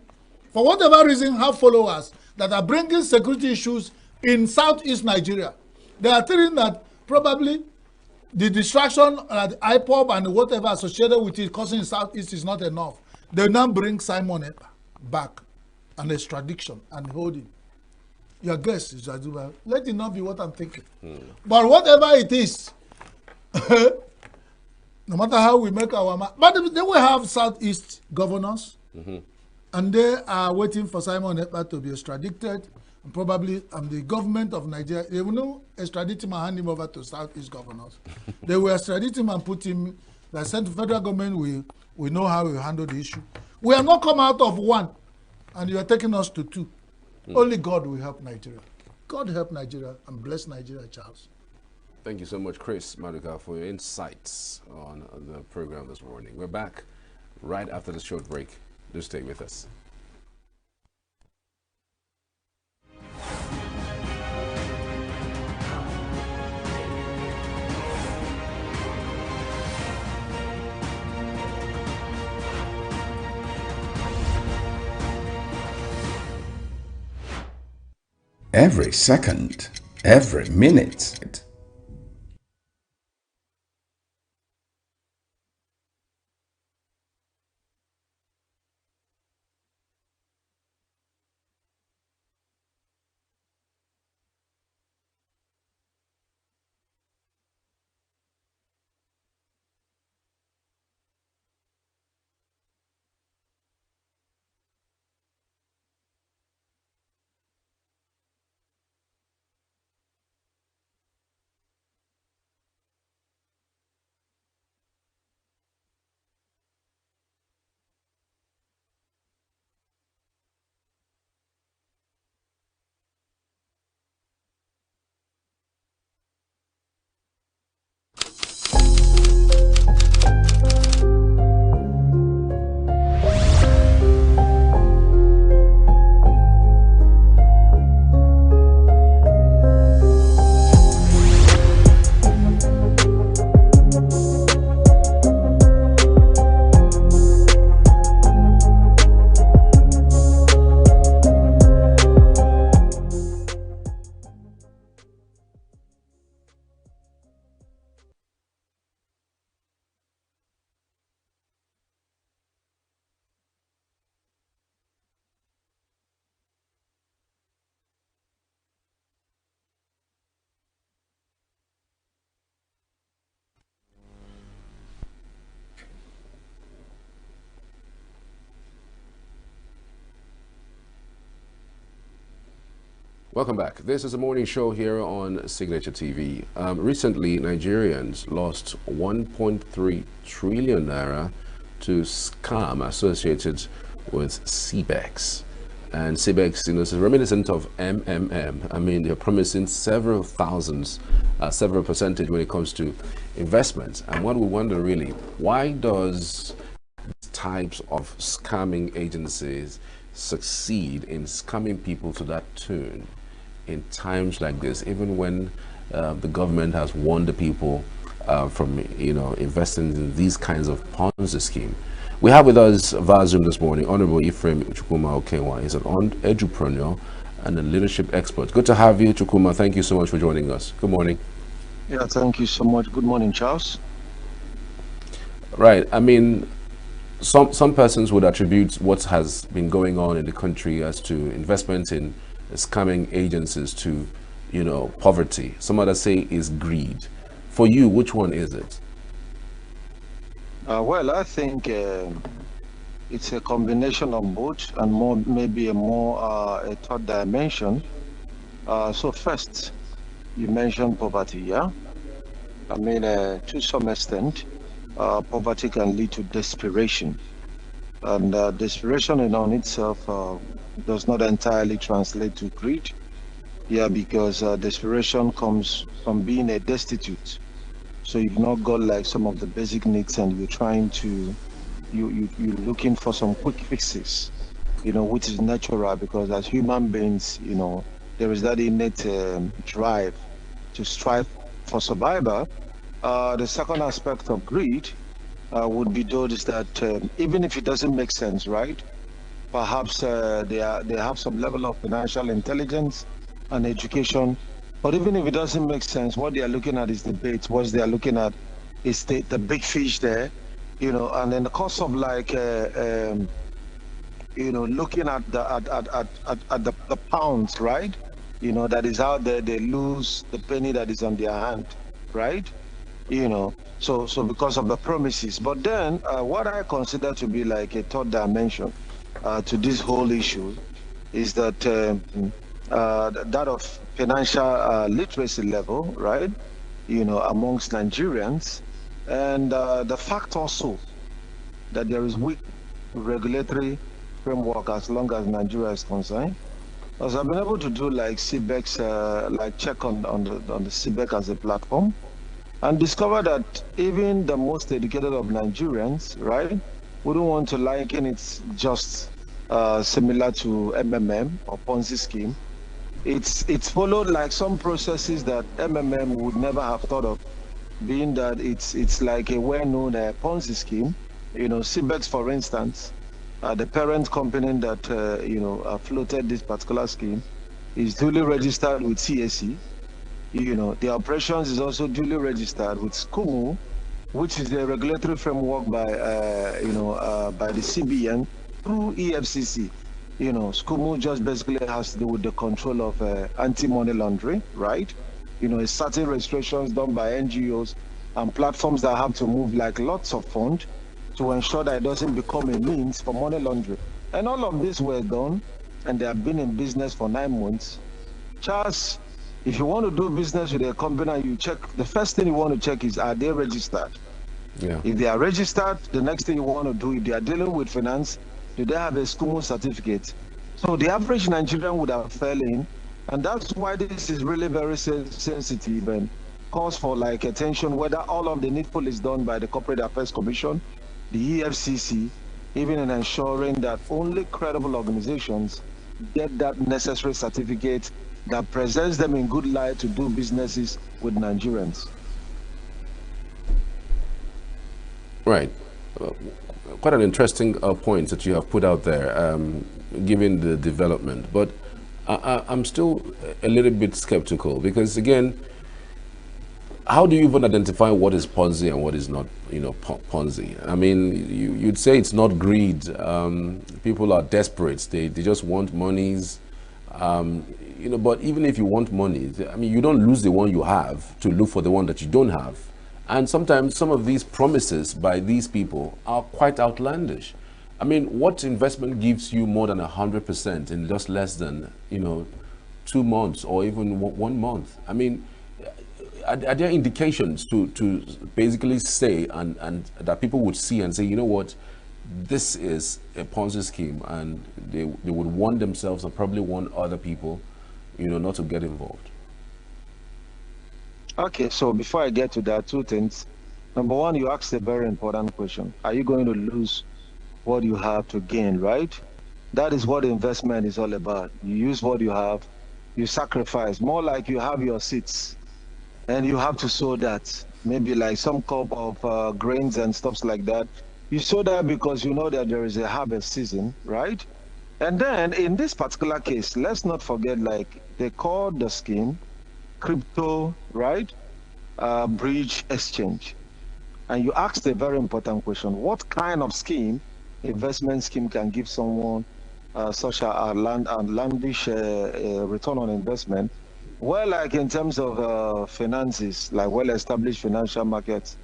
for whatever reason, have followers that are bringing security issues in southeast Nigeria. They are thinking that probably the distraction at IPOB and whatever associated with it causing in southeast is not enough. They now bring Simon Ekpa back and extradition and hold him. Your guess is as well. Let it not be what I'm thinking. But whatever it is, no matter how we make our mind, but they will have southeast governors, and they are waiting for Simon Ekpa to be extradited. And probably the government of Nigeria, they will not extradite him and hand him over to southeast governors. They will extradite him and put him, the federal government will know how we handle the issue. We have not come out of one, and you are taking us to two. Only God will help Nigeria. God help Nigeria and bless Nigeria, Charles. Thank you so much, Chris Maduka, for your insights on the program this morning. We're back right after the short break. Do stay with us. Every second, every minute. Welcome back. This is a morning show here on Signature TV. Recently, Nigerians lost 1.3 trillion naira to scam associated with CBEX. And CBEX, is reminiscent of MMM. I mean, they're promising several thousands, several percentage when it comes to investments. And what we wonder really, why does types of scamming agencies succeed in scamming people to that tune in times like this, even when the government has warned the people from investing in these kinds of Ponzi scheme? We have with us via Zoom this morning Honorable Ephraim Chukwuma Okenwa. He's an entrepreneur and a leadership expert. Good to have you, Chukwuma. Thank you so much for joining us. Good morning. Yeah, thank you so much. Good morning, Charles. Right. I mean, some persons would attribute what has been going on in the country as to investment in scamming agencies to, poverty. Some others say is greed. For you, which one is it? Well, I think it's a combination of both, and maybe a third dimension. So first, you mentioned poverty, yeah? I mean, to some extent, poverty can lead to desperation. And desperation in on itself does not entirely translate to greed. Yeah, because desperation comes from being a destitute. So you've not got like some of the basic needs, and you're trying to, you're looking for some quick fixes, which is natural, because as human beings, there is that innate drive to strive for survival. The second aspect of greed would be those that even if it doesn't make sense, right? Perhaps they have some level of financial intelligence and education, but even if it doesn't make sense, what they are looking at is the bait. What they are looking at is the big fish there, and in the course of like looking at the pounds, right? That is out there, they lose the penny that is on their hand, right? So because of the promises. But then what I consider to be like a third dimension to this whole issue is that that of financial literacy level, right? Amongst Nigerians, and the fact also that there is weak regulatory framework as long as Nigeria is concerned. Because I've been able to do like CBEX, like check on the CBEC as a platform, and discover that even the most educated of Nigerians, right, wouldn't want to liken it just similar to MMM or Ponzi scheme. It's followed like some processes that MMM would never have thought of, being that it's like a well-known Ponzi scheme. You know, CBEX, for instance, the parent company that floated this particular scheme is duly registered with CSE. You know, the operations is also duly registered with SCUMU, which is a regulatory framework by by the CBN through EFCC. You know, SCUMU just basically has to do with the control of anti-money laundering, right? You know, it's certain restrictions done by NGOs and platforms that have to move like lots of funds to ensure that it doesn't become a means for money laundering. And all of this were done, and they have been in business for 9 months. Charles, if you want to do business with a company, you check, the first thing you want to check is, are they registered? Yeah. If they are registered, the next thing you want to do, if they are dealing with finance, do they have a SCUMU certificate? So the average Nigerian would have fell in, and that's why this is really very sensitive and calls for like attention, whether all of the needful is done by the Corporate Affairs Commission, the EFCC, even in ensuring that only credible organizations get that necessary certificate that presents them in good light to do businesses with Nigerians. Right. Quite an interesting point that you have put out there, given the development. But I'm still a little bit skeptical because, again, how do you even identify what is Ponzi and what is not, Ponzi? I mean, you'd say it's not greed. People are desperate. They just want monies. But even if you want money, I mean, you don't lose the one you have to look for the one that you don't have. And sometimes some of these promises by these people are quite outlandish. I mean, what investment gives you more than 100% in just less than, 2 months or even 1 month? I mean, are there indications to basically say and that people would see and say, you know what, this is a Ponzi scheme, and they would warn themselves and probably warn other people, not to get involved? Okay, so before I get to that, 2 things. Number one, you asked a very important question. Are you going to lose what you have to gain, right? That is what investment is all about. You use what you have, you sacrifice. More like you have your seeds, and you have to sow that. Maybe like some cup of grains and stuff like that. You sow that because you know that there is a harvest season, right? And then in this particular case, let's not forget, like they call the scheme crypto, right? Bridge exchange. And you asked a very important question. What kind of scheme, investment scheme, can give someone such a outlandish return on investment? Well, like in terms of finances, like well-established financial markets,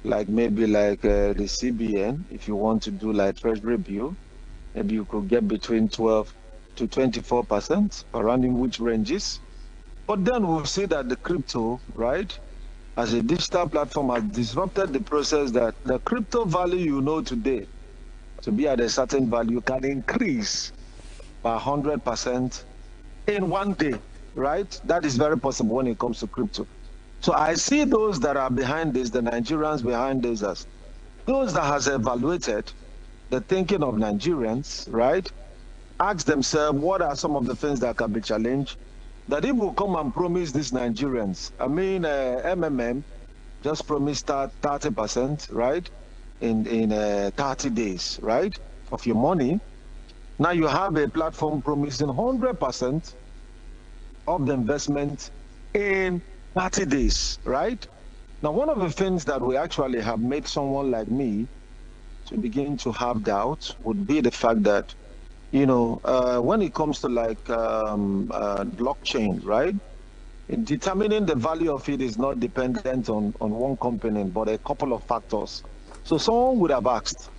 like maybe like the CBN, if you want to do like treasury bill, maybe you could get between 12 to 24%, surrounding which ranges. But then we'll see that the crypto, right, as a digital platform, has disrupted the process that the crypto value today to be at a certain value can increase by 100% in 1 day, right? That is very possible when it comes to crypto. So I see those that are behind this, the Nigerians behind this, as those that has evaluated the thinking of Nigerians, right? Ask themselves, what are some of the things that can be challenged? That if we come and promise these Nigerians, I mean, MMM just promised 30%, right? In 30 days, right? Of your money. Now you have a platform promising 100% of the investment in 30 days, right? Now, one of the things that we actually have made someone like me to begin to have doubts would be the fact that, when it comes to like blockchain, right? Determining the value of it is not dependent on one component, but a couple of factors. So someone would have asked,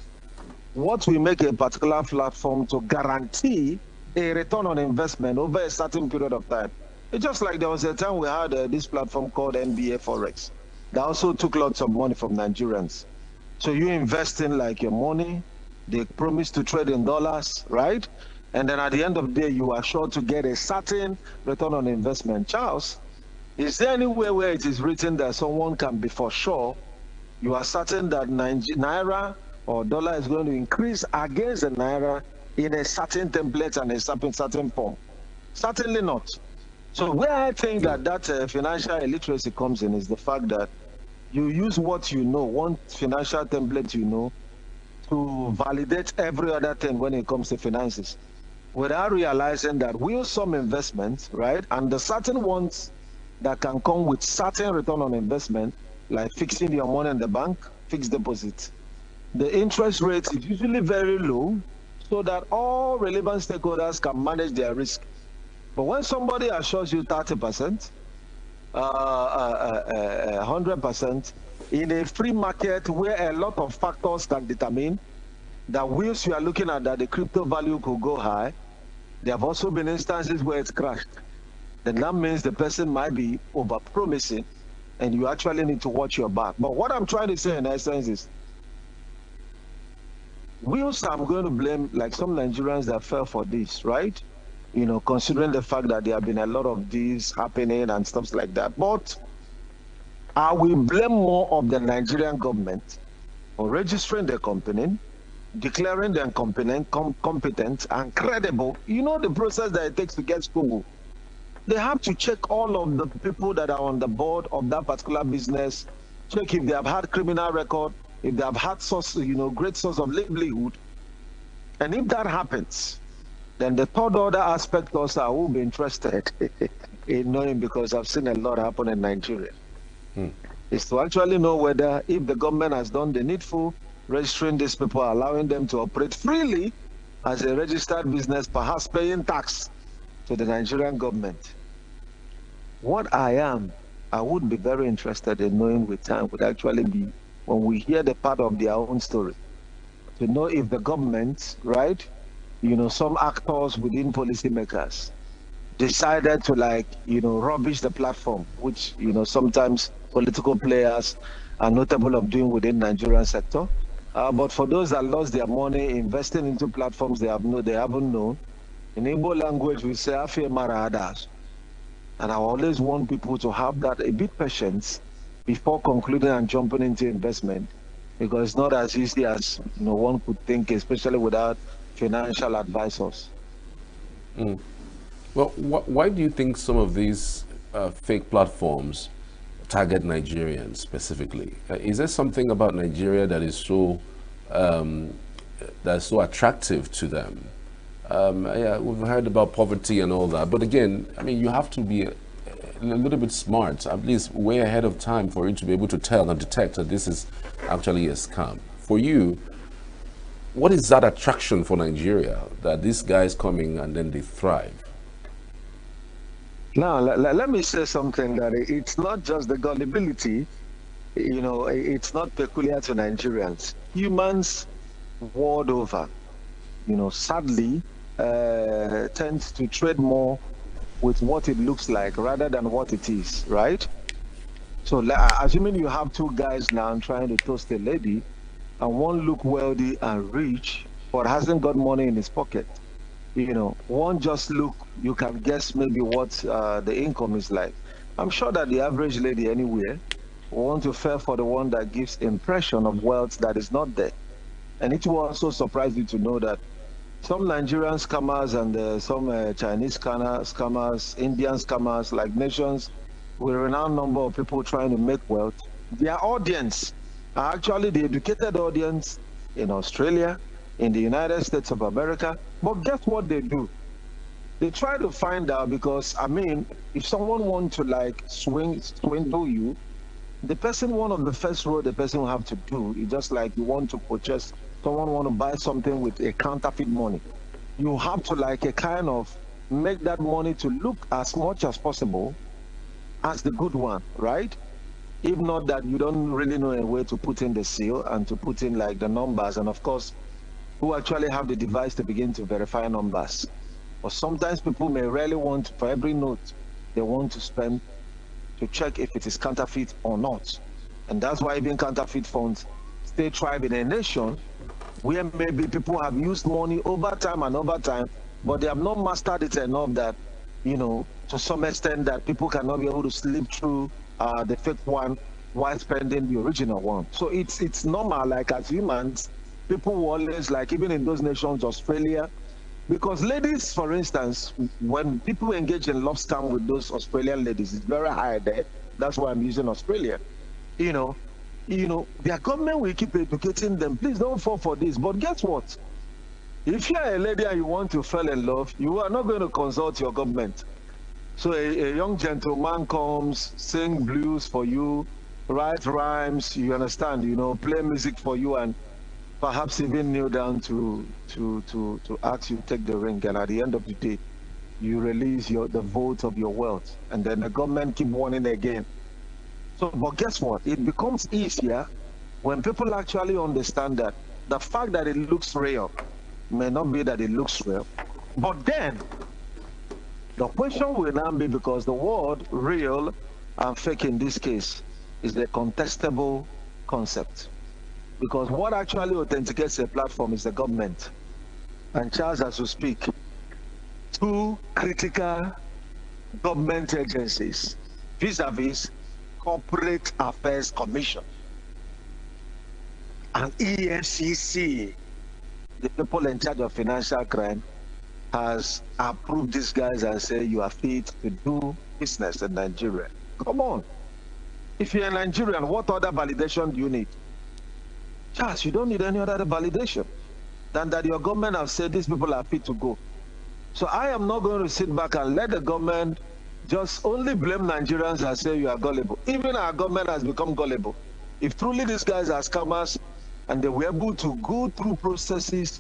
what will make a particular platform to guarantee a return on investment over a certain period of time? It's just like there was a time we had this platform called NBA Forex that also took lots of money from Nigerians. So you invest in like your money, They promise to trade in dollars, right? And then at the end of the day, you are sure to get a certain return on investment. Charles, is there anywhere where it is written that someone can be for sure, you are certain that Naira or dollar is going to increase against the Naira in a certain template and a certain form? Certainly not. So where I think that financial illiteracy comes in is the fact that you use what you know, one financial template you know, to validate every other thing when it comes to finances, without realizing that some investments, right, and the certain ones that can come with certain return on investment, like fixing your money in the bank, fixed deposit, the interest rate is usually very low so that all relevant stakeholders can manage their risk. But when somebody assures you 30%, 100% in a free market where a lot of factors can determine that whilst you are looking at that the crypto value could go high, there have also been instances where it's crashed. Then that means the person might be over-promising and you actually need to watch your back. But what I'm trying to say in essence is, whilst I'm going to blame like some Nigerians that fell for this, right? You know, considering the fact that there have been a lot of these happening and stuff like that. But I will blame more of the Nigerian government for registering their company, declaring them competent and credible. You know the process that it takes to get Google. They have to check all of the people that are on the board of that particular business, check if they have had criminal record, if they have had source, great source of livelihood. And if that happens, then the third order aspect also I will be interested in knowing, because I've seen a lot happen in Nigeria, is to actually know whether if the government has done the needful, registering these people, allowing them to operate freely as a registered business, perhaps paying tax to the Nigerian government. What I would be very interested in knowing with time would actually be when we hear the part of their own story, to know if the government, right, some actors within policymakers decided to rubbish the platform, which, sometimes political players are notable of doing within Nigerian sector. But for those that lost their money investing into platforms they haven't known, in Igbo language we say "Afie maradas," and I always want people to have that a bit patience before concluding and jumping into investment, because it's not as easy as one could think, especially without financial advisors. Well, why do you think some of these fake platforms target Nigerians specifically? Is there something about Nigeria that is so attractive to them? Yeah, we've heard about poverty and all that, but again, I mean, you have to be a little bit smart, at least way ahead of time, for you to be able to tell and detect that this is actually a scam. For you, what is that attraction for Nigeria, that these guys coming and then they thrive? Now, let me say something, that it's not just the gullibility, it's not peculiar to Nigerians. Humans world over, sadly, tends to trade more with what it looks like rather than what it is, right? So assuming you have two guys now trying to toast a lady, and one look wealthy and rich, but hasn't got money in his pocket, one just look, you can guess maybe what the income is like. I'm sure that the average lady anywhere will want to fare for the one that gives impression of wealth that is not there. And it will also surprise you to know that some Nigerian scammers and some Chinese scammers, Indian scammers, like nations with a renowned number of people trying to make wealth, their audience are actually the educated audience in Australia, in the United States of America. But guess what they do? They try to find out, because, I mean, if someone wants to swindle you, one of the first road the person will have to do is just like you want to purchase, someone want to buy something with a counterfeit money. You have to kind of make that money to look as much as possible as the good one, right? If not that, you don't really know a way to put in the seal and to put in the numbers, and of course, who actually have the device to begin to verify numbers. Or sometimes people may really want, for every note they want to spend, to check if it is counterfeit or not. And that's why even counterfeit funds stay thrive in a nation where maybe people have used money over time and over time, but they have not mastered it enough that, you know, to some extent that people cannot be able to slip through the fake one while spending the original one. So it's normal, like as humans, people will always, like even in those nations, Australia, because ladies, for instance, when people engage in love scam with those Australian ladies, it's very high there. That's why I'm using Australia. You know, their government will keep educating them. Please don't fall for this. But guess what? If you're a lady and you want to fall in love, you are not going to consult your government. So a young gentleman comes, sing blues for you, write rhymes, you understand, you know, play music for you, and perhaps even kneel down to ask you to take the ring. And at the end of the day, you release the vote of your wealth. And then the government keep warning again. So, but guess what? It becomes easier when people actually understand that the fact that it looks real may not be that it looks real. But then, the question will now be, because the word real and fake in this case is the contestable concept. Because what actually authenticates a platform is the government. And Charles, as we speak, two critical government agencies vis-a-vis Corporate Affairs Commission and EFCC, the people in charge of financial crime, has approved these guys and say you are fit to do business in Nigeria. Come on. If you're a Nigerian, what other validation do you need? Charles, you don't need any other validation than that your government has said these people are fit to go. So I am not going to sit back and let the government just only blame Nigerians and say you are gullible. Even our government has become gullible. If truly these guys are scammers and they were able to go through processes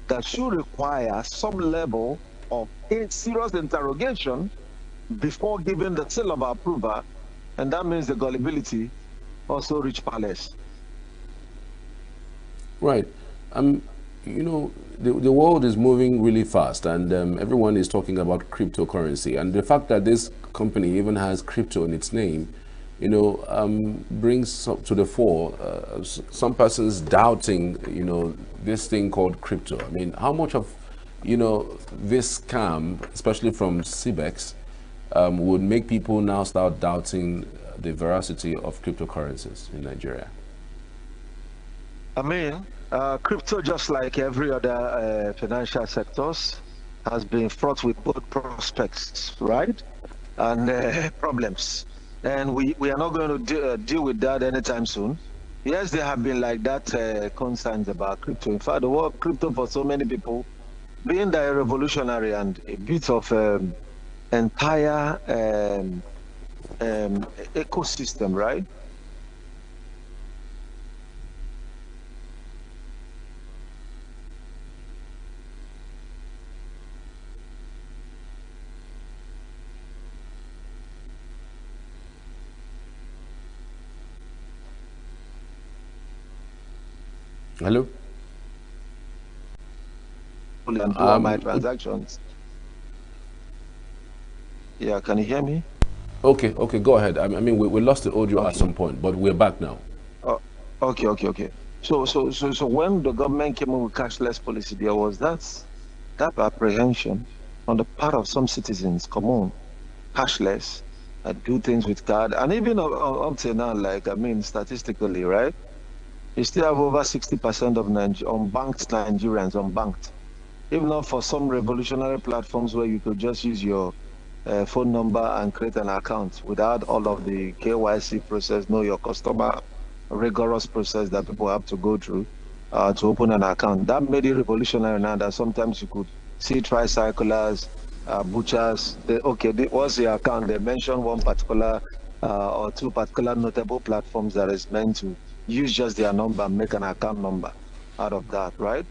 that should require some level of serious interrogation before giving the seal of approval, and that means the gullibility also reach palace. Right. You know, the world is moving really fast, and everyone is talking about cryptocurrency. And the fact that this company even has crypto in its name, you know, brings to the fore some persons doubting, you know, this thing called crypto. I mean, how much of, you know, this scam, especially from CBEX, would make people now start doubting the veracity of cryptocurrencies in Nigeria? I mean, crypto, just like every other financial sectors, has been fraught with both prospects, right, and problems. And we are not going to deal with that anytime soon. Yes, there have been like that concerns about crypto. In fact, the word crypto for so many people, being that a revolutionary and a bit of entire ecosystem, right? Hello? And do all my transactions. Yeah, can you hear me? Okay, go ahead. I mean, we lost the audio at some point, but we're back now. Oh, okay. So when the government came up with cashless policy, there was that apprehension on the part of some citizens. Come on, cashless, do things with card, and even up to now, like, I mean, statistically, right? You still have over 60% of unbanked Nigerians unbanked. If not for some revolutionary platforms where you could just use your phone number and create an account without all of the KYC process, know your customer, rigorous process that people have to go through to open an account. That made it revolutionary now that sometimes you could see tricyclers, butchers. What's the account? They mention one particular or two particular notable platforms that is meant to use just their number, make an account number out of that, right?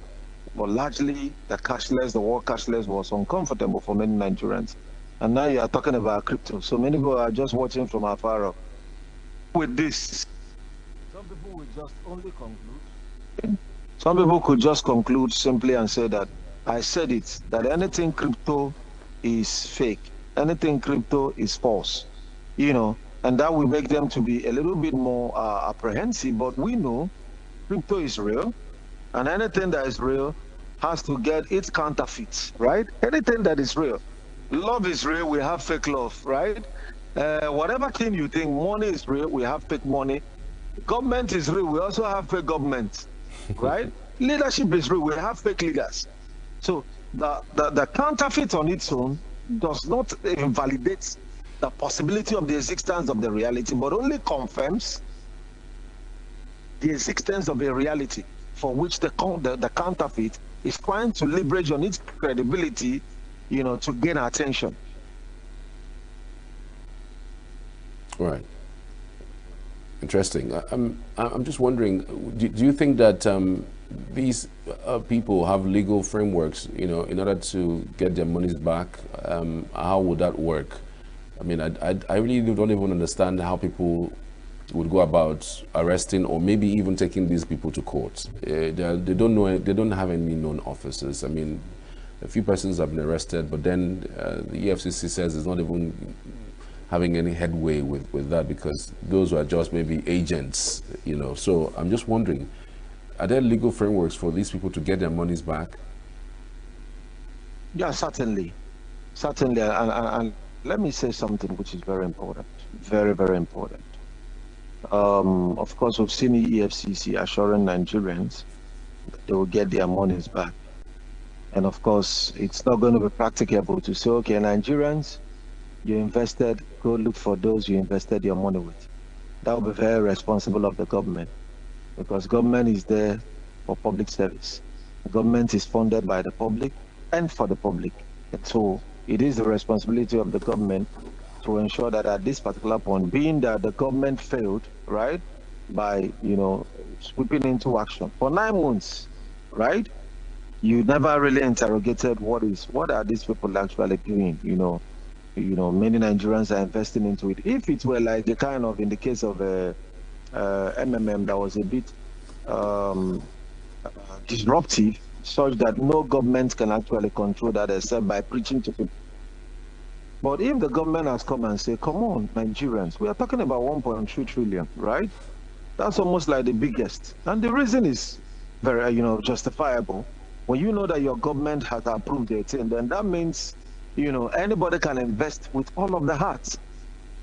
But largely, the word cashless was uncomfortable for many Nigerians. And now you are talking about crypto. So many people are just watching from afar off. With this, some people will just only conclude. Some people could just conclude simply and say that I said it, that anything crypto is fake, anything crypto is false, you know, and that will make them to be a little bit more apprehensive. But we know crypto is real. And anything that is real has to get its counterfeit, right? Anything that is real. Love is real, we have fake love, right? Whatever thing you think, money is real, we have fake money. Government is real, we also have fake government, right? Leadership is real, we have fake leaders. So the counterfeit on its own does not invalidate the possibility of the existence of the reality, but only confirms the existence of a reality for which the counterfeit is trying to leverage on its credibility, to gain attention. Right. Interesting. I'm just wondering, do you think that these people have legal frameworks, in order to get their monies back? How would that work? I mean, I really don't even understand how people would go about arresting or maybe even taking these people to court. They don't know. They don't have any known officers. I mean, a few persons have been arrested, but then the EFCC says it's not even having any headway with that, because those were just maybe agents, So I'm just wondering, are there legal frameworks for these people to get their monies back? Yeah, certainly. Certainly. And let me say something which is very important. Very, very important. Of course, we've seen the EFCC assuring Nigerians that they will get their monies back. And of course, it's not going to be practicable to say, okay, Nigerians, you invested, go look for those you invested your money with. That would be very responsible of the government, because government is there for public service. The government is funded by the public and for the public. And so it is the responsibility of the government to ensure that at this particular point, being that the government failed, right, by, sweeping into action for 9 months, right? You never really interrogated what are these people actually doing, many Nigerians are investing into it. If it were like the kind of, in the case of MMM, that was a bit disruptive, such that no government can actually control that except by preaching to people. But if the government has come and said, come on, Nigerians, we are talking about 1.3 trillion, right? That's almost like the biggest. And the reason is very, justifiable. When you know that your government has approved it, and then that means anybody can invest with all of the heart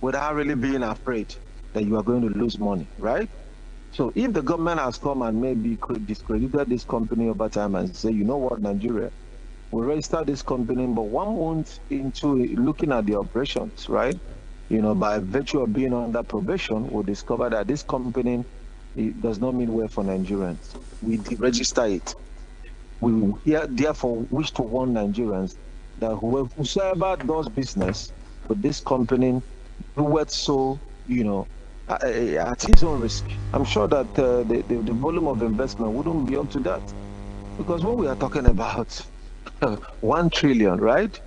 without really being afraid that you are going to lose money, right? So if the government has come and maybe discredited this company over time and say, you know what, Nigeria, we registered this company, but 1 month into looking at the operations, right? By virtue of being under probation, we'll discover that this company, it does not mean well for Nigerians. We deregister it. We therefore wish to warn Nigerians that whosoever does business with this company, do it so, at his own risk. I'm sure that the volume of investment wouldn't be up to that. Because when we are talking about 1 trillion, right?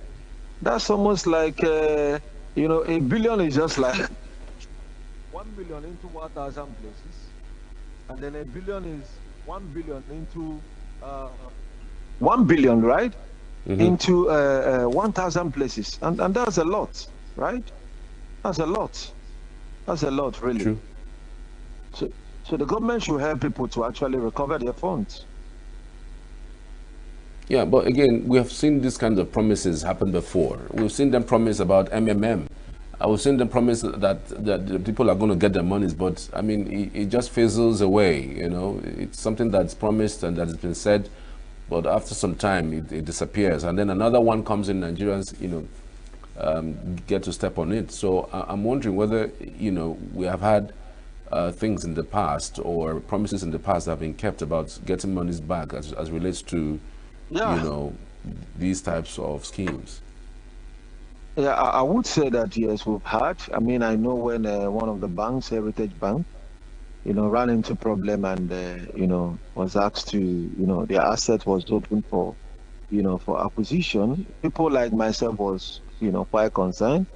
That's almost like, a billion is just like 1 billion into 1,000 places. And then a billion is 1 billion into 1 billion, right? Into 1,000 places, and that's a lot, right? That's a lot. That's a lot, really. True. So the government should help people to actually recover their funds. Yeah, but again, we have seen these kinds of promises happen before. We've seen them promise about MMM. We've seen them promise that the people are going to get their monies, but I mean, it just fizzles away. It's something that's promised and that has been said, but after some time it disappears, and then another one comes in. Nigerians, get to step on it. So I'm wondering whether we have had things in the past or promises in the past that have been kept about getting monies back as relates to these types of schemes. Yeah, I would say that yes, we've had. I mean, I know when one of the banks, Heritage Bank, ran into problem and was asked to, their asset was open for, for acquisition. People like myself was, quite concerned,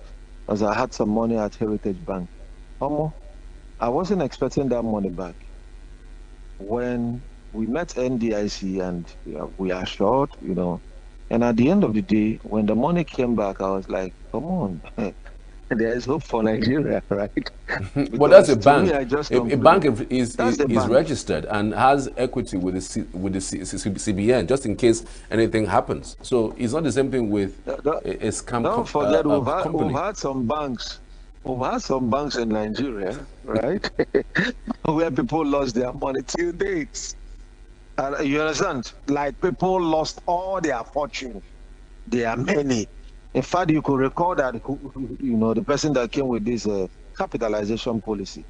as I had some money at Heritage Bank. I wasn't expecting that money back. When we met NDIC and we assured, and at the end of the day, when the money came back, I was like, come on, there is hope for Nigeria, right? But that's a Because to me, bank. I just A concluded. bank That's the is bank. registered and has equity with the CBN just in case anything happens. So it's not the same thing with a scam Don't forget, we've company. had some banks. We've had some banks in Nigeria, right, where people lost their money till dates. You understand? Like people lost all their fortune. There are many. In fact, you could recall that, you know, the person that came with this capitalization policy,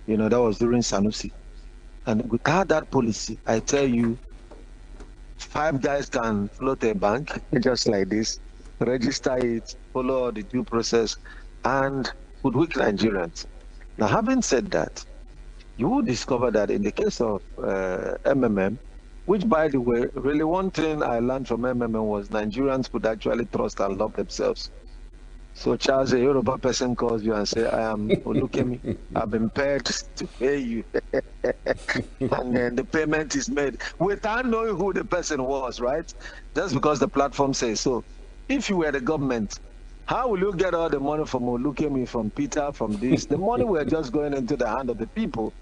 you know, that was during Sanusi. And without that policy, I tell you, 5 guys can float a bank just like this, register it, follow all the due process, and would weak Nigerians. Now, having said that, you will discover that in the case of MMM, which, by the way, really one thing I learned from MMM was Nigerians could actually trust and love themselves. So Charles, a Yoruba person calls you and say, I am Olukemi, I've been paid to pay you. And then the payment is made without knowing who the person was, right? Just because the platform says so. If you were the government, how will you get all the money from Olukemi, from Peter, from this? The money were just going into the hand of the people.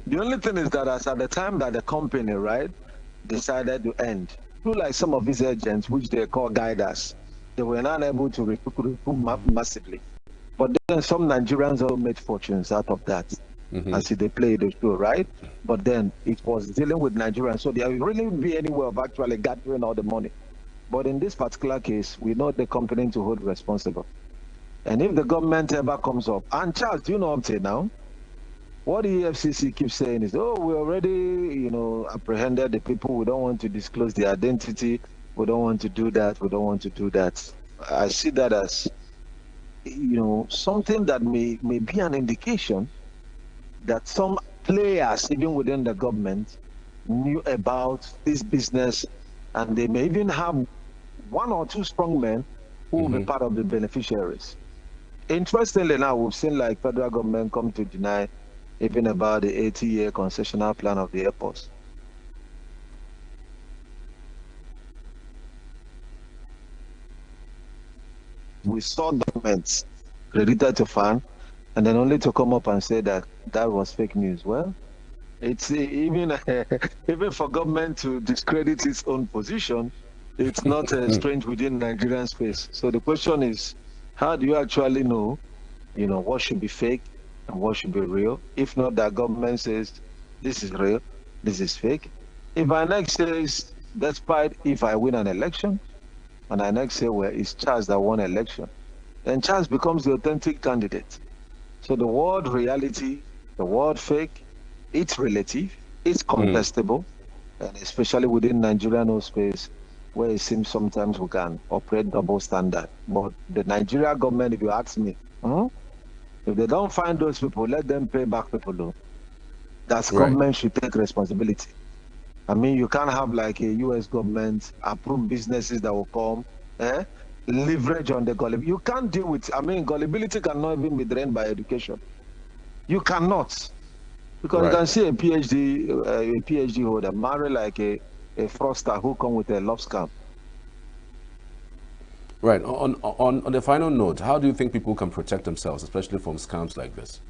The only thing is that as at the time that the company, right, decided to end, through like some of these agents, which they call guiders, they were not able to recruit massively. But then some Nigerians all made fortunes out of that, as they played the show, right? But then it was dealing with Nigerians, so there will really be any way of actually gathering all the money. But in this particular case, we know the company to hold responsible. And if the government ever comes up, and Charles, do you know up to now? What the EFCC keeps saying is, oh, we already, you know, apprehended the people. We don't want to disclose their identity. We don't want to do that. We don't want to do that. I see that as, you know, something that may be an indication that some players, even within the government, knew about this business, and they may even have 1 or 2 strong men who will be part of the beneficiaries. Interestingly, now we've seen like federal government come to deny even about the 80-year concessional plan of the airports. We saw documents credited to FAN, and then only to come up and say that that was fake news. Well, it's even even for government to discredit its own position, it's not strange within Nigerian space. So the question is, how do you actually know, you know, what should be fake and what should be real? If not, that government says this is real, this is fake. If INEC says, despite if I win an election, and INEC say, well, it's Charles that won election, then Charles becomes the authentic candidate. So the word reality, the word fake, it's relative, it's contestable, and especially within Nigerian space, where it seems sometimes we can operate double standard. But the Nigeria government, if you ask me, if they don't find those people, let them pay back people though. That's government should take responsibility. I mean, you can't have like a US government approve businesses that will come, leverage on the gullibility. You can't deal with, I mean, gullibility cannot even be drained by education. You cannot. Because you can see a PhD holder marry like a fraudster who come with a love scam. Right. On the final note, how do you think people can protect themselves, especially from scams like this?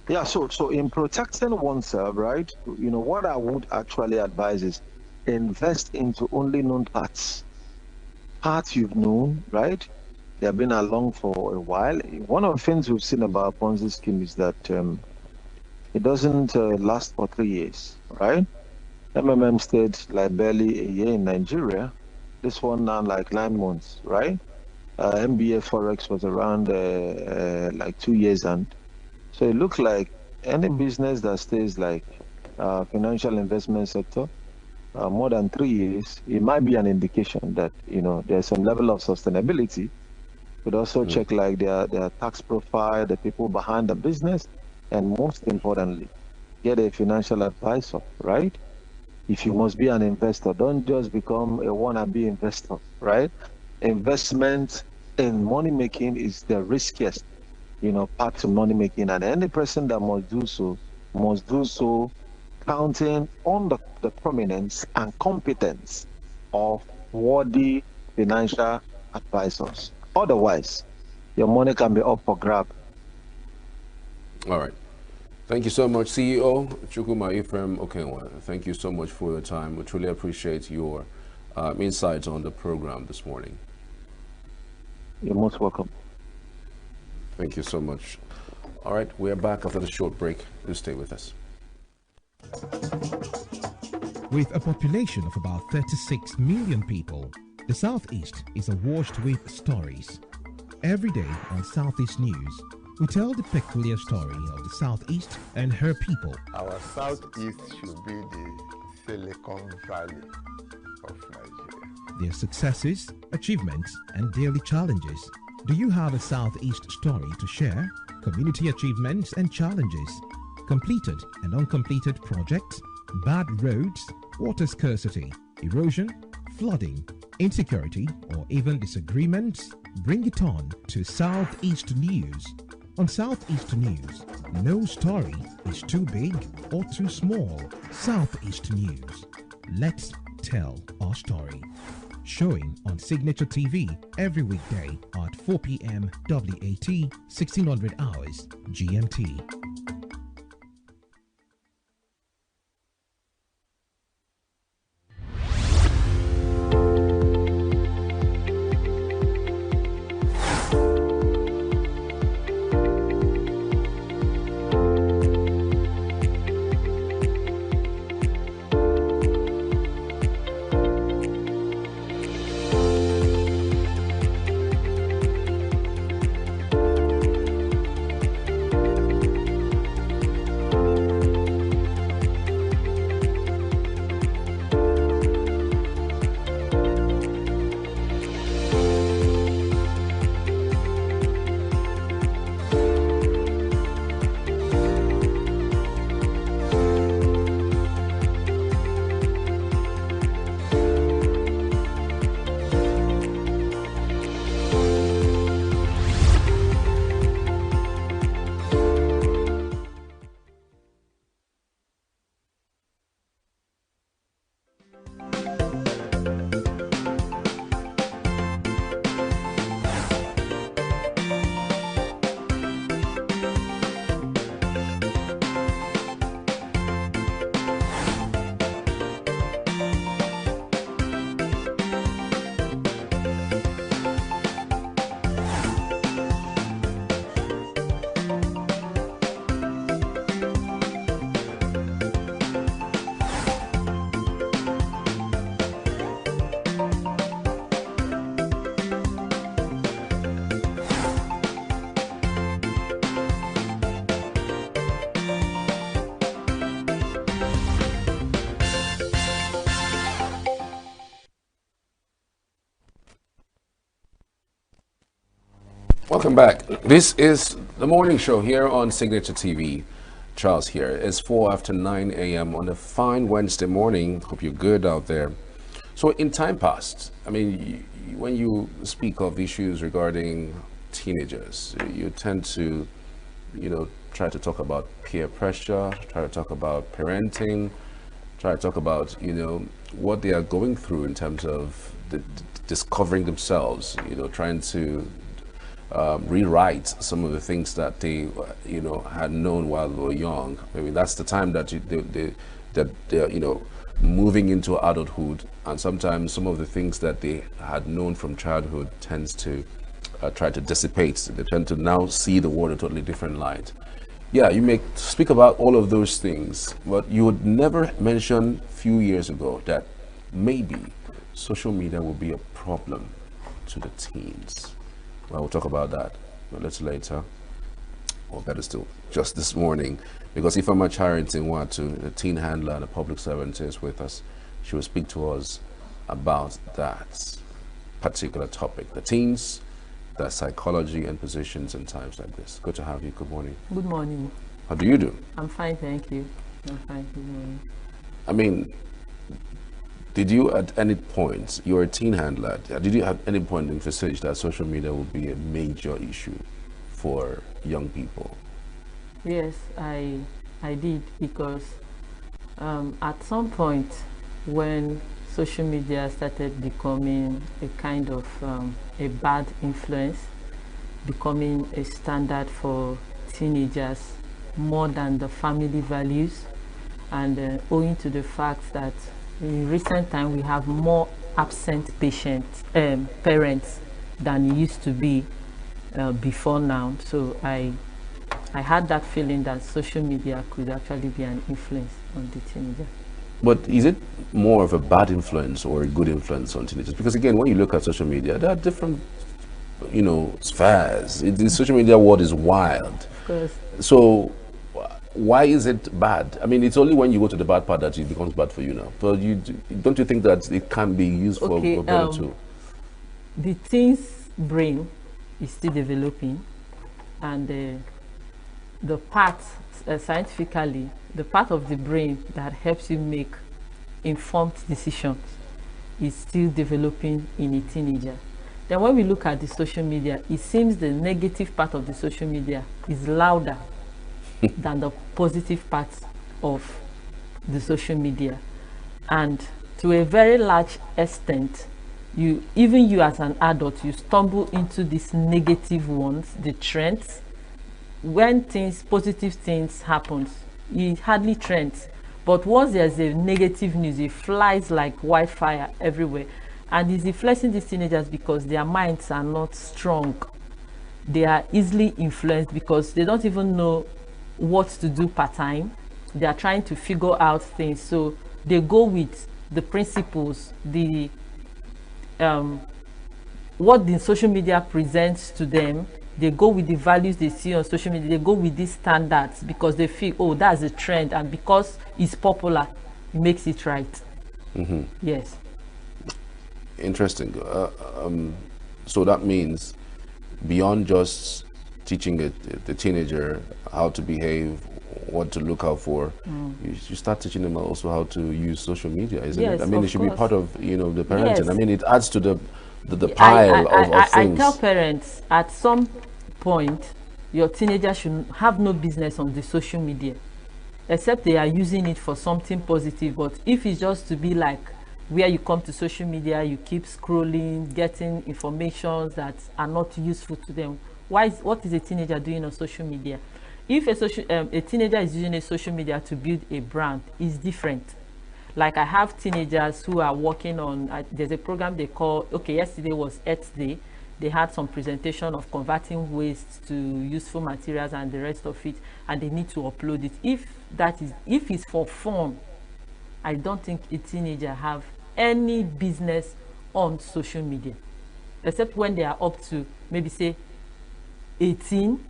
Yeah, so in protecting oneself, right, you know, what I would actually advise is invest into only known parts. Parts you've known, right? They have been along for a while. One of the things we've seen about Ponzi scheme is that it doesn't last for 3 years, right? MMM stayed like barely a year in Nigeria. This one now like 9 months, right? MBA Forex was around like 2 years, and so it looks like any business that stays like financial investment sector more than 3 years, it might be an indication that, you know, there's some level of sustainability. But also check like their tax profile, the people behind the business, and most importantly, get a financial advisor, right? If you must be an investor, don't just become a wannabe investor, right? Investment in money making is the riskiest, you know, part to money making, and any person that must do so counting on the prominence and competence of worthy financial advisors. Otherwise, your money can be up for grab. All right. Thank you so much, CEO Chukwuma Ephraim Okenwa. Thank you so much for your time. We truly appreciate your insights on the program this morning. You're most welcome. Thank you so much. All right, we're back after the short break. Do stay with us. With a population of about 36 million people, the Southeast is awash with stories. Every day on Southeast News, we tell the peculiar story of the Southeast and her people. Our Southeast should be the Silicon Valley of Nigeria. Their successes, achievements, and daily challenges. Do you have a Southeast story to share? Community achievements and challenges, completed and uncompleted projects, bad roads, water scarcity, erosion, flooding, insecurity, or even disagreements? Bring it on to Southeast News. On Southeast News, no story is too big or too small. Southeast News. Let's tell our story. Showing on Signature TV every weekday at 4 p.m. WAT, 1600 hours GMT. Welcome back. This is the morning show here on Signature TV. Charles here. It's 4 after 9 a.m. on a fine Wednesday morning. Hope you're good out there. So in time past, I mean, when you speak of issues regarding teenagers, you tend to, try to talk about peer pressure, try to talk about parenting, try to talk about, what they are going through in terms of discovering themselves, trying to rewrite some of the things that they, had known while they were young. I mean, that's the time that they're, moving into adulthood, and sometimes some of the things that they had known from childhood tends to try to dissipate. They tend to now see the world in a totally different light. Yeah, you may speak about all of those things, but you would never mention a few years ago that maybe social media will be a problem to the teens. Well, we'll talk about that a little later, or better still, just this morning, because Ifeoma Charrington Watu, the teen handler and a public servant, is with us. She will speak to us about that particular topic, the teens, their psychology and positions in times like this. Good to have you. Good morning. Good morning. How do you do? I'm fine, thank you. I'm fine. Good morning. I mean, did you at any point, you're a teen handler, did you at any point envisage that social media will be a major issue for young people? Yes, I did, because at some point when social media started becoming a kind of a bad influence, becoming a standard for teenagers more than the family values, and owing to the fact that in recent time we have more absent parents than it used to be before now. So I had that feeling that social media could actually be an influence on the teenager. But is it more of a bad influence or a good influence on teenagers? Because again, when you look at social media, there are different, you know, spheres. The social media world is wild. So why is it bad? I mean, it's only when you go to the bad part that it becomes bad for you now. But don't you think that it can be used for better too? The teen's brain is still developing, and the part scientifically, the part of the brain that helps you make informed decisions is still developing in a teenager. Then when we look at the social media, it seems the negative part of the social media is louder than the positive parts of the social media. And to a very large extent, even you as an adult, you stumble into these negative ones, the trends. When positive things happens, it hardly trends. But once there's a negative news, it flies like wildfire everywhere. And it's influencing these teenagers because their minds are not strong. They are easily influenced because they don't even know what to do part-time. They are trying to figure out things. So they go with the principles, what the social media presents to them. They go with the values they see on social media. They go with these standards because they feel, oh, that's a trend, and because it's popular, it makes it right. Mm-hmm. Yes. Interesting. So that means beyond just teaching the teenager how to behave, what to look out for, you start teaching them also how to use social media, isn't it? I mean, it should be part of, you know, the parenting. Yes. I mean, it adds to the pile of things. I tell parents at some point your teenager should have no business on the social media, except they are using it for something positive. But if it's just to be like where you come to social media, you keep scrolling, getting information that are not useful to them, what is a teenager doing on social media? If a teenager is using a social media to build a brand, it's different. Like I have teenagers who are working on, there's a program they call, yesterday was Earth Day. They had some presentation of converting waste to useful materials and the rest of it, and they need to upload it. If it's for fun, I don't think a teenager have any business on social media, except when they are up to maybe say 18,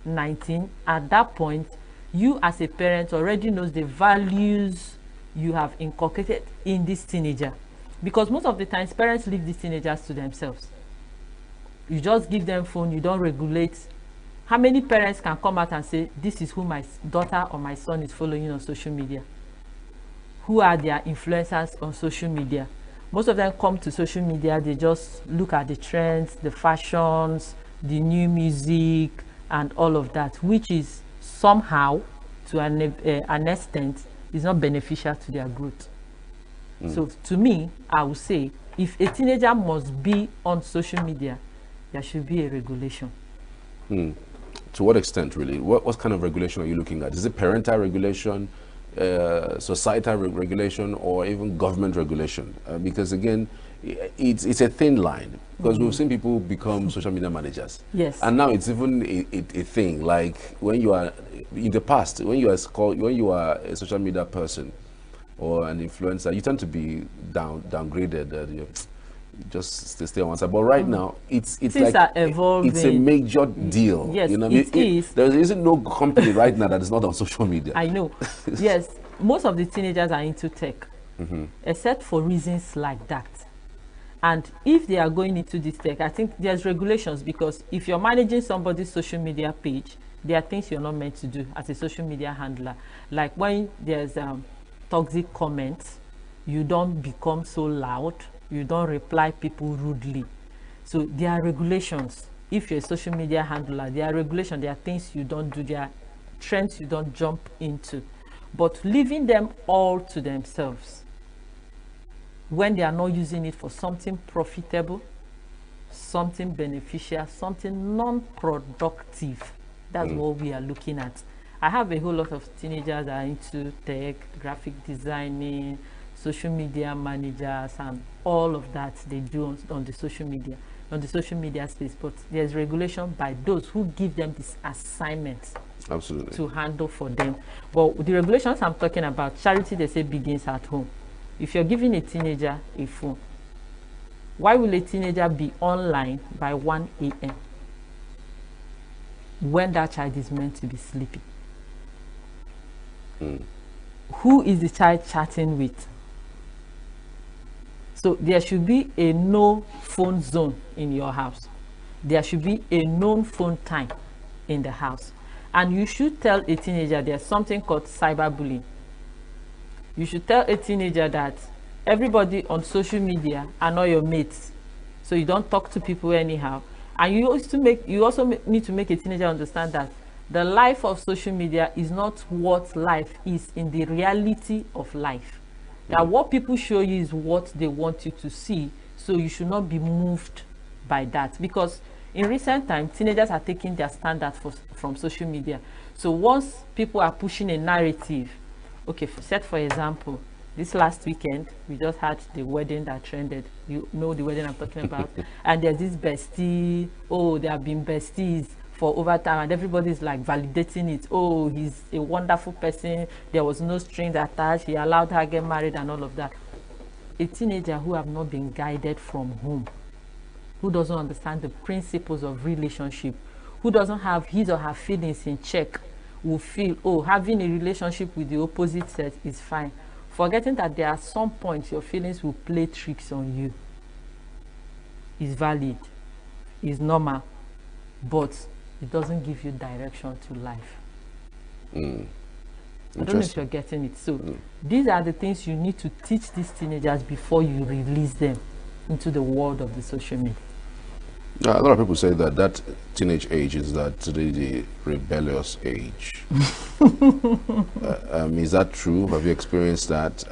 19. At that point, you as a parent already knows the values you have inculcated in this teenager, because most of the times parents leave these teenagers to themselves. You just give them phone, you don't regulate. How many parents can come out and say, this is who my daughter or my son is following on social media? Who are their influencers on social media? Most of them come to social media, they just look at the trends, the fashions, the new music, and all of that, which is somehow, to an extent, is not beneficial to their growth. So to me, I would say, if a teenager must be on social media, there should be a regulation. To what extent, really? What kind of regulation are you looking at? Is it parental regulation, societal regulation, or even government regulation? Because again, it's a thin line, because we've seen people become social media managers. Yes. And now it's even a thing. Like when you are in the past, when you are a social media person or an influencer, you tend to be downgraded. Just stay on one side. But right now, it's like it's a major deal. Yes, you know, it is. There isn't no company right now that is not on social media. I know. Yes, most of the teenagers are into tech, except for reasons like that. And if they are going into this tech, I think there's regulations, because if you're managing somebody's social media page, there are things you're not meant to do as a social media handler. Like when there's toxic comments, you don't become so loud, you don't reply people rudely. So there are regulations. If you're a social media handler, there are regulations, there are things you don't do, there are trends you don't jump into. But leaving them all to themselves, when they are not using it for something profitable, something beneficial, something non-productive. That's what we are looking at. I have a whole lot of teenagers that are into tech, graphic designing, social media managers, and all of that they do on the social media space. But there's regulation by those who give them this assignment to handle for them. But the regulations I'm talking about, charity, they say, begins at home. If you're giving a teenager a phone, why will a teenager be online by 1 a.m. when that child is meant to be sleeping? Who is the child chatting with? So there should be a no phone zone in your house. There should be a known phone time in the house. And you should tell a teenager there's something called cyberbullying. You should tell a teenager that everybody on social media are not your mates. So you don't talk to people anyhow. And you also need to make a teenager understand that the life of social media is not what life is in the reality of life. That what people show you is what they want you to see. So you should not be moved by that. Because in recent times, teenagers are taking their standard from social media. So once people are pushing a narrative, okay, set for example, this last weekend, we just had the wedding that trended. You know the wedding I'm talking about. And there's this bestie, oh, they have been besties for over time, and everybody's like validating it. Oh, he's a wonderful person. There was no strings attached. He allowed her to get married and all of that. A teenager who have not been guided from home, who doesn't understand the principles of relationship, who doesn't have his or her feelings in check, will feel, oh, having a relationship with the opposite sex is fine, forgetting that there are some points your feelings will play tricks on you. Is valid, is normal, but it doesn't give you direction to life. I don't know if you're getting it. So these are the things you need to teach these teenagers before you release them into the world of the social media. A lot of people say that that teenage age is the rebellious age. Is that true? Have you experienced that?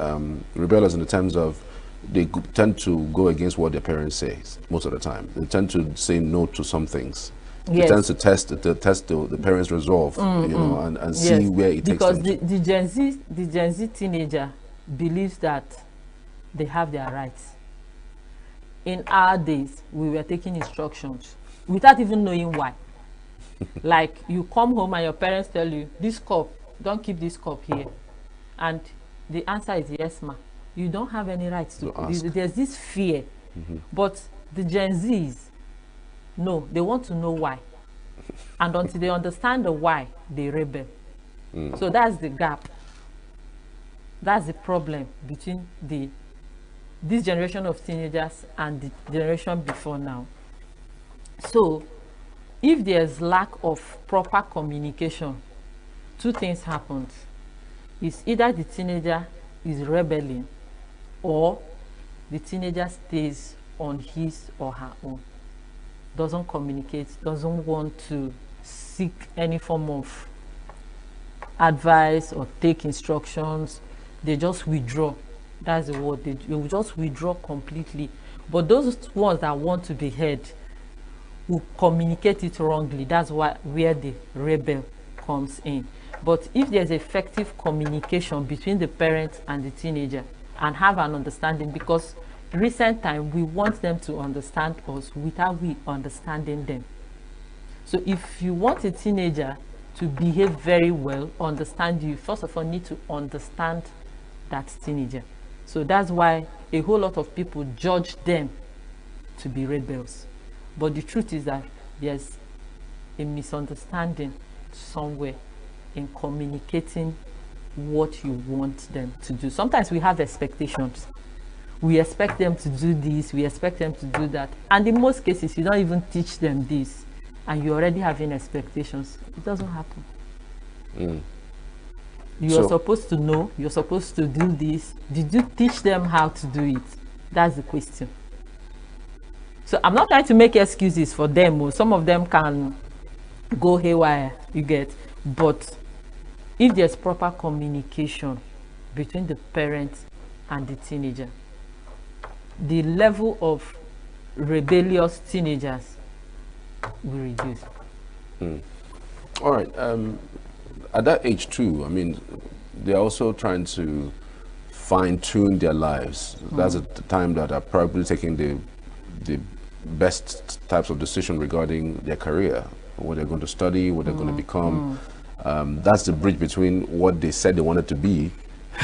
Rebellious in the terms of they tend to go against what their parents say most of the time. They tend to say no to some things. Yes. They tend to test the parents' resolve, you know, and see where it takes them. Because the Gen Z teenager believes that they have their rights. In our days, we were taking instructions without even knowing why. Like you come home and your parents tell you, this cup, don't keep this cup here. And the answer is yes, ma. You don't have any rights to ask. There's this fear. But the Gen Zs, no, they want to know why. And until they understand the why, they rebel. So that's the gap. That's the problem between this generation of teenagers and the generation before now. So if there's lack of proper communication, two things happen. It's either the teenager is rebelling or the teenager stays on his or her own, doesn't communicate, doesn't want to seek any form of advice or take instructions. They just withdraw. That's the word. They will just withdraw completely. But those ones that want to be heard will communicate it wrongly. That's where the rebel comes in. But if there's effective communication between the parent and the teenager and have an understanding, because recent time we want them to understand us without we understanding them. So if you want a teenager to behave very well, understand you, first of all need to understand that teenager. So that's why a whole lot of people judge them to be rebels. But the truth is that there's a misunderstanding somewhere in communicating what you want them to do. Sometimes we have expectations. We expect them to do this, we expect them to do that. And in most cases, you don't even teach them this, and you're already having expectations. It doesn't happen. You're supposed to know, you're supposed to do this. Did you teach them how to do it? That's the question. So I'm not trying to make excuses for them. Some of them can go haywire, you get. But if there's proper communication between the parent and the teenager, the level of rebellious teenagers will reduce. All right. At that age too, I mean, they're also trying to fine-tune their lives. That's at the time that are probably taking the best types of decision regarding their career, what they're going to study, what they're going to become. That's the bridge between what they said they wanted to be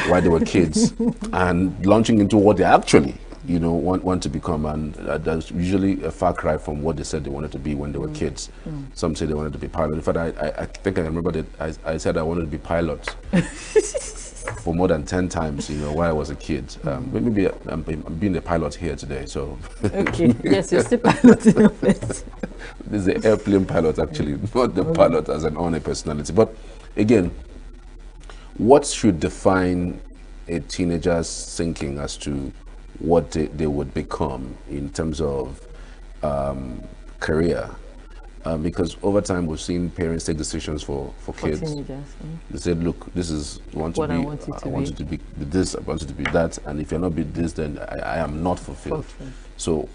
while they were kids and launching into what they actually, you know, want to become. And that's usually a far cry from what they said they wanted to be when they were kids. Some say they wanted to be pilot. In fact, I think I remember that I said I wanted to be pilot for more than 10 times, you know, while I was a kid. Maybe I'm being a pilot here today, so. Okay, yes, you're still piloting your face. This is the airplane pilot, actually, not the pilot as an honor personality. But again, what should define a teenager's thinking as to what they would become in terms of career? Because over time we've seen parents take decisions for kids. Teenagers. They said, "Look, this is I want you to be this. I want you to be that. And if you're not be this, then I am not fulfilled." So,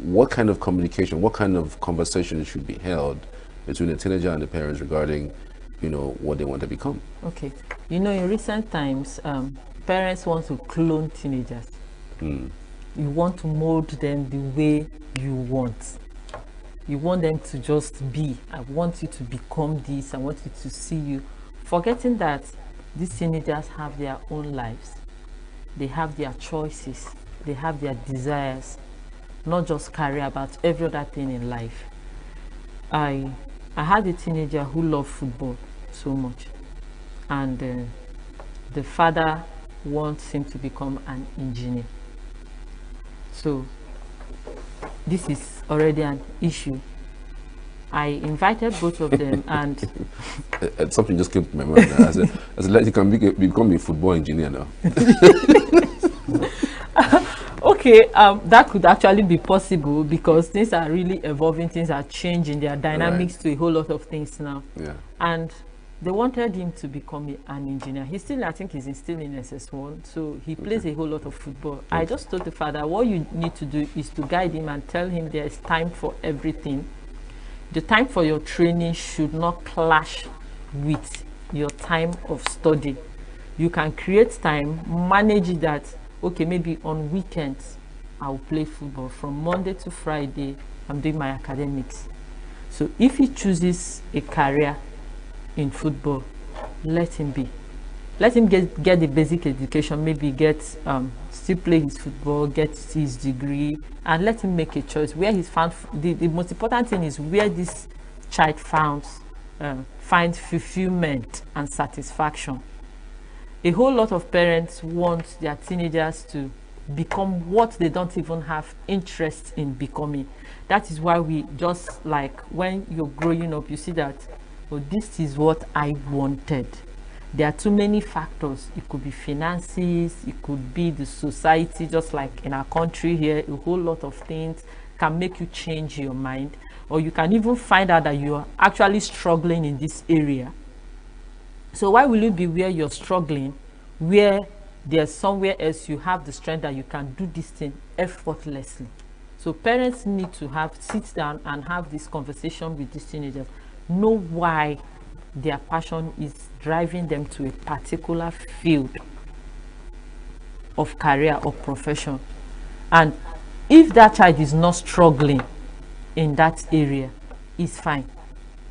what kind of communication, what kind of conversation should be held between the teenager and the parents regarding, you know, what they want to become? Okay, you know, in recent times, parents want to clone teenagers. You want to mold them the way you want. You want them to just be. I want you to become this. I want you to see you. Forgetting that these teenagers have their own lives. They have their choices. They have their desires. Not just career, but every other thing in life. I had a teenager who loved football so much. And the father wants him to become an engineer. So this is already an issue. I invited both of them and something just came to my mind. I said like, you can become a football engineer now. Okay, that could actually be possible because things are really evolving, things are changing, there are dynamics to a whole lot of things now. And they wanted him to become an engineer. He's still, I think he's still in SS1, so he plays a whole lot of football. I just told the father, what you need to do is to guide him and tell him there is time for everything. The time for your training should not clash with your time of study. You can create time, manage that, okay, maybe on weekends, I'll play football. From Monday to Friday, I'm doing my academics. So if he chooses a career in football, let him be. Let him get the basic education, maybe still play his football, get his degree, and let him make a choice where he's found. The most important thing is where this child finds fulfillment and satisfaction. A whole lot of parents want their teenagers to become what they don't even have interest in becoming. That is why we just, like, when you're growing up, you see that, oh, this is what I wanted. There are too many factors. It could be finances, it could be the society, just like in our country here, a whole lot of things can make you change your mind. Or you can even find out that you are actually struggling in this area. So why will you be where you're struggling, where there's somewhere else you have the strength that you can do this thing effortlessly? So parents need to sit down and have this conversation with these teenagers. Know why their passion is driving them to a particular field of career or profession. And if that child is not struggling in that area, it's fine.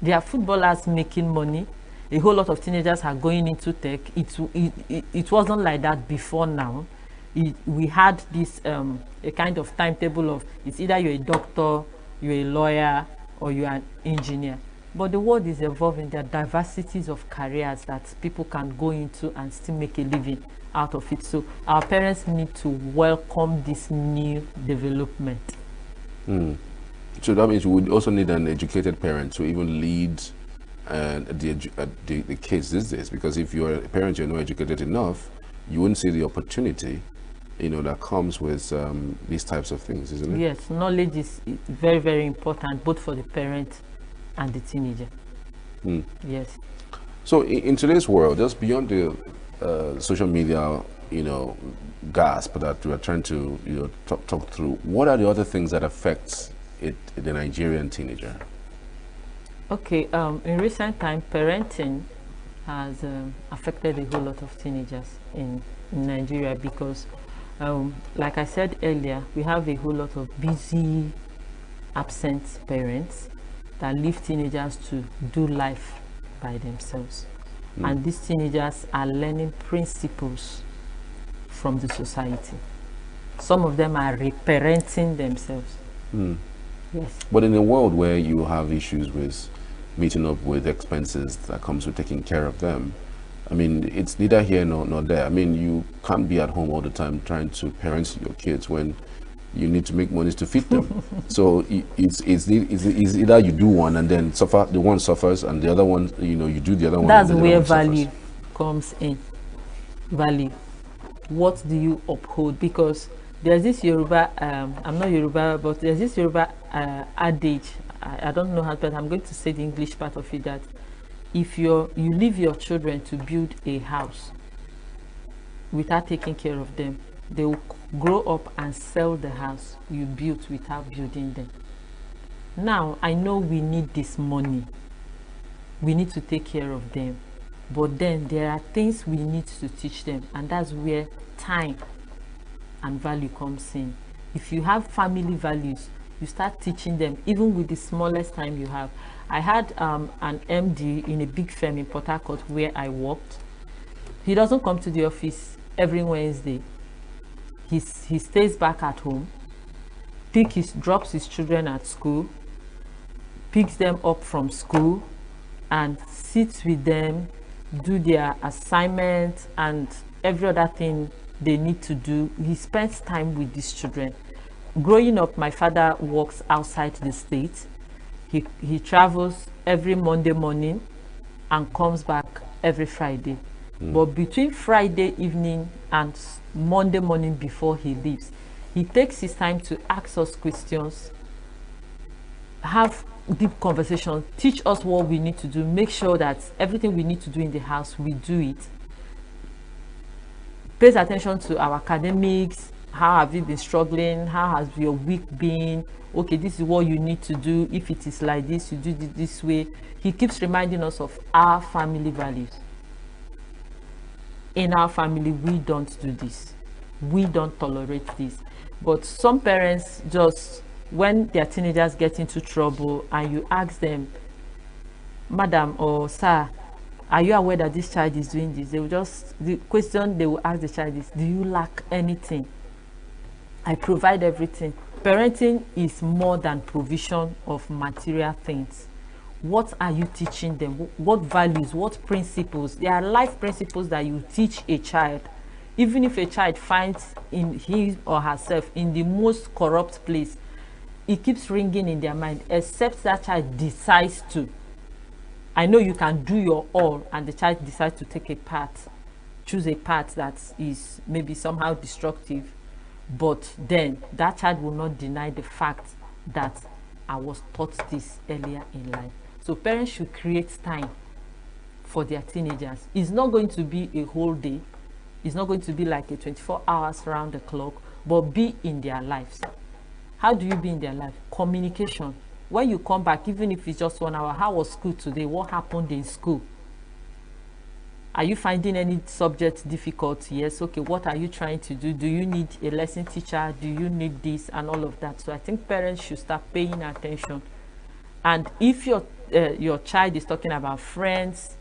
There are footballers making money. A whole lot of teenagers are going into tech. It wasn't like that before now. We had this a kind of timetable of it's either you're a doctor, you're a lawyer, or you're an engineer. But the world is evolving. There are diversities of careers that people can go into and still make a living out of it. So our parents need to welcome this new development. So that means we would also need an educated parent to even lead the kids these days. Because if you're a parent, you're not educated enough, you wouldn't see the opportunity, that comes with these types of things, isn't it? Yes, knowledge is very, very important, both for the parent and the teenager. Yes. So in today's world, just beyond social media, gasp that we are trying to, talk through. What are the other things that affect the Nigerian teenager? Okay, in recent time, parenting has affected a whole lot of teenagers in Nigeria because, like I said earlier, we have a whole lot of busy, absent parents that leave teenagers to do life by themselves. And these teenagers are learning principles from the society. Some of them are reparenting themselves. Yes. But in a world where you have issues with meeting up with expenses that comes with taking care of them, I mean, it's neither here nor there. I mean, you can't be at home all the time trying to parent your kids when you need to make monies to feed them. So it's either you do one and then the one suffers, and the other one, you do the other one. That's where value comes in. Value. What do you uphold? Because there's this Yoruba, I'm not Yoruba, but there's this Yoruba adage, I don't know how, but I'm going to say the English part of it, that if you leave your children to build a house without taking care of them, they will grow up and sell the house you built without building them. Now, I know we need this money. We need to take care of them. But then there are things we need to teach them, and that's where time and value comes in. If you have family values, you start teaching them, even with the smallest time you have. I had an MD in a big firm in Port Harcourt where I worked. He doesn't come to the office every Wednesday. He stays back at home, drops his children at school, picks them up from school, and sits with them, do their assignments and every other thing they need to do. He spends time with these children. Growing up, my father works outside the state. He travels every Monday morning and comes back every Friday. But between Friday evening and Monday morning before he leaves, he takes his time to ask us questions, have deep conversation, teach us what we need to do, make sure that everything we need to do in the house, we do it. Pays attention to our academics. How have you been struggling? How has your week been? Okay, this is what you need to do. If it is like this, you do it this way. He keeps reminding us of our family values. In our family, we don't do this. We don't tolerate this. But some parents just, when their teenagers get into trouble and you ask them, madam or sir, are you aware that this child is doing this? They will just, the question they will ask the child is, do you lack anything? I provide everything. Parenting is more than provision of material things. What are you teaching them? What values, what principles? There are life principles that you teach a child. Even if a child finds in his or herself in the most corrupt place, it keeps ringing in their mind, except that child decides to. I know you can do your all, and the child decides to take a path, choose a path that is maybe somehow destructive, but then that child will not deny the fact that I was taught this earlier in life. So parents should create time for their teenagers. It's not going to be a whole day. It's not going to be like a 24 hours round the clock, but be in their lives. How do you be in their life? Communication. When you come back, even if it's just 1 hour, how was school today? What happened in school? Are you finding any subject difficult? Yes. Okay, what are you trying to do? Do you need a lesson teacher? Do you need this and all of that? So I think parents should start paying attention. And if your child is talking about friends,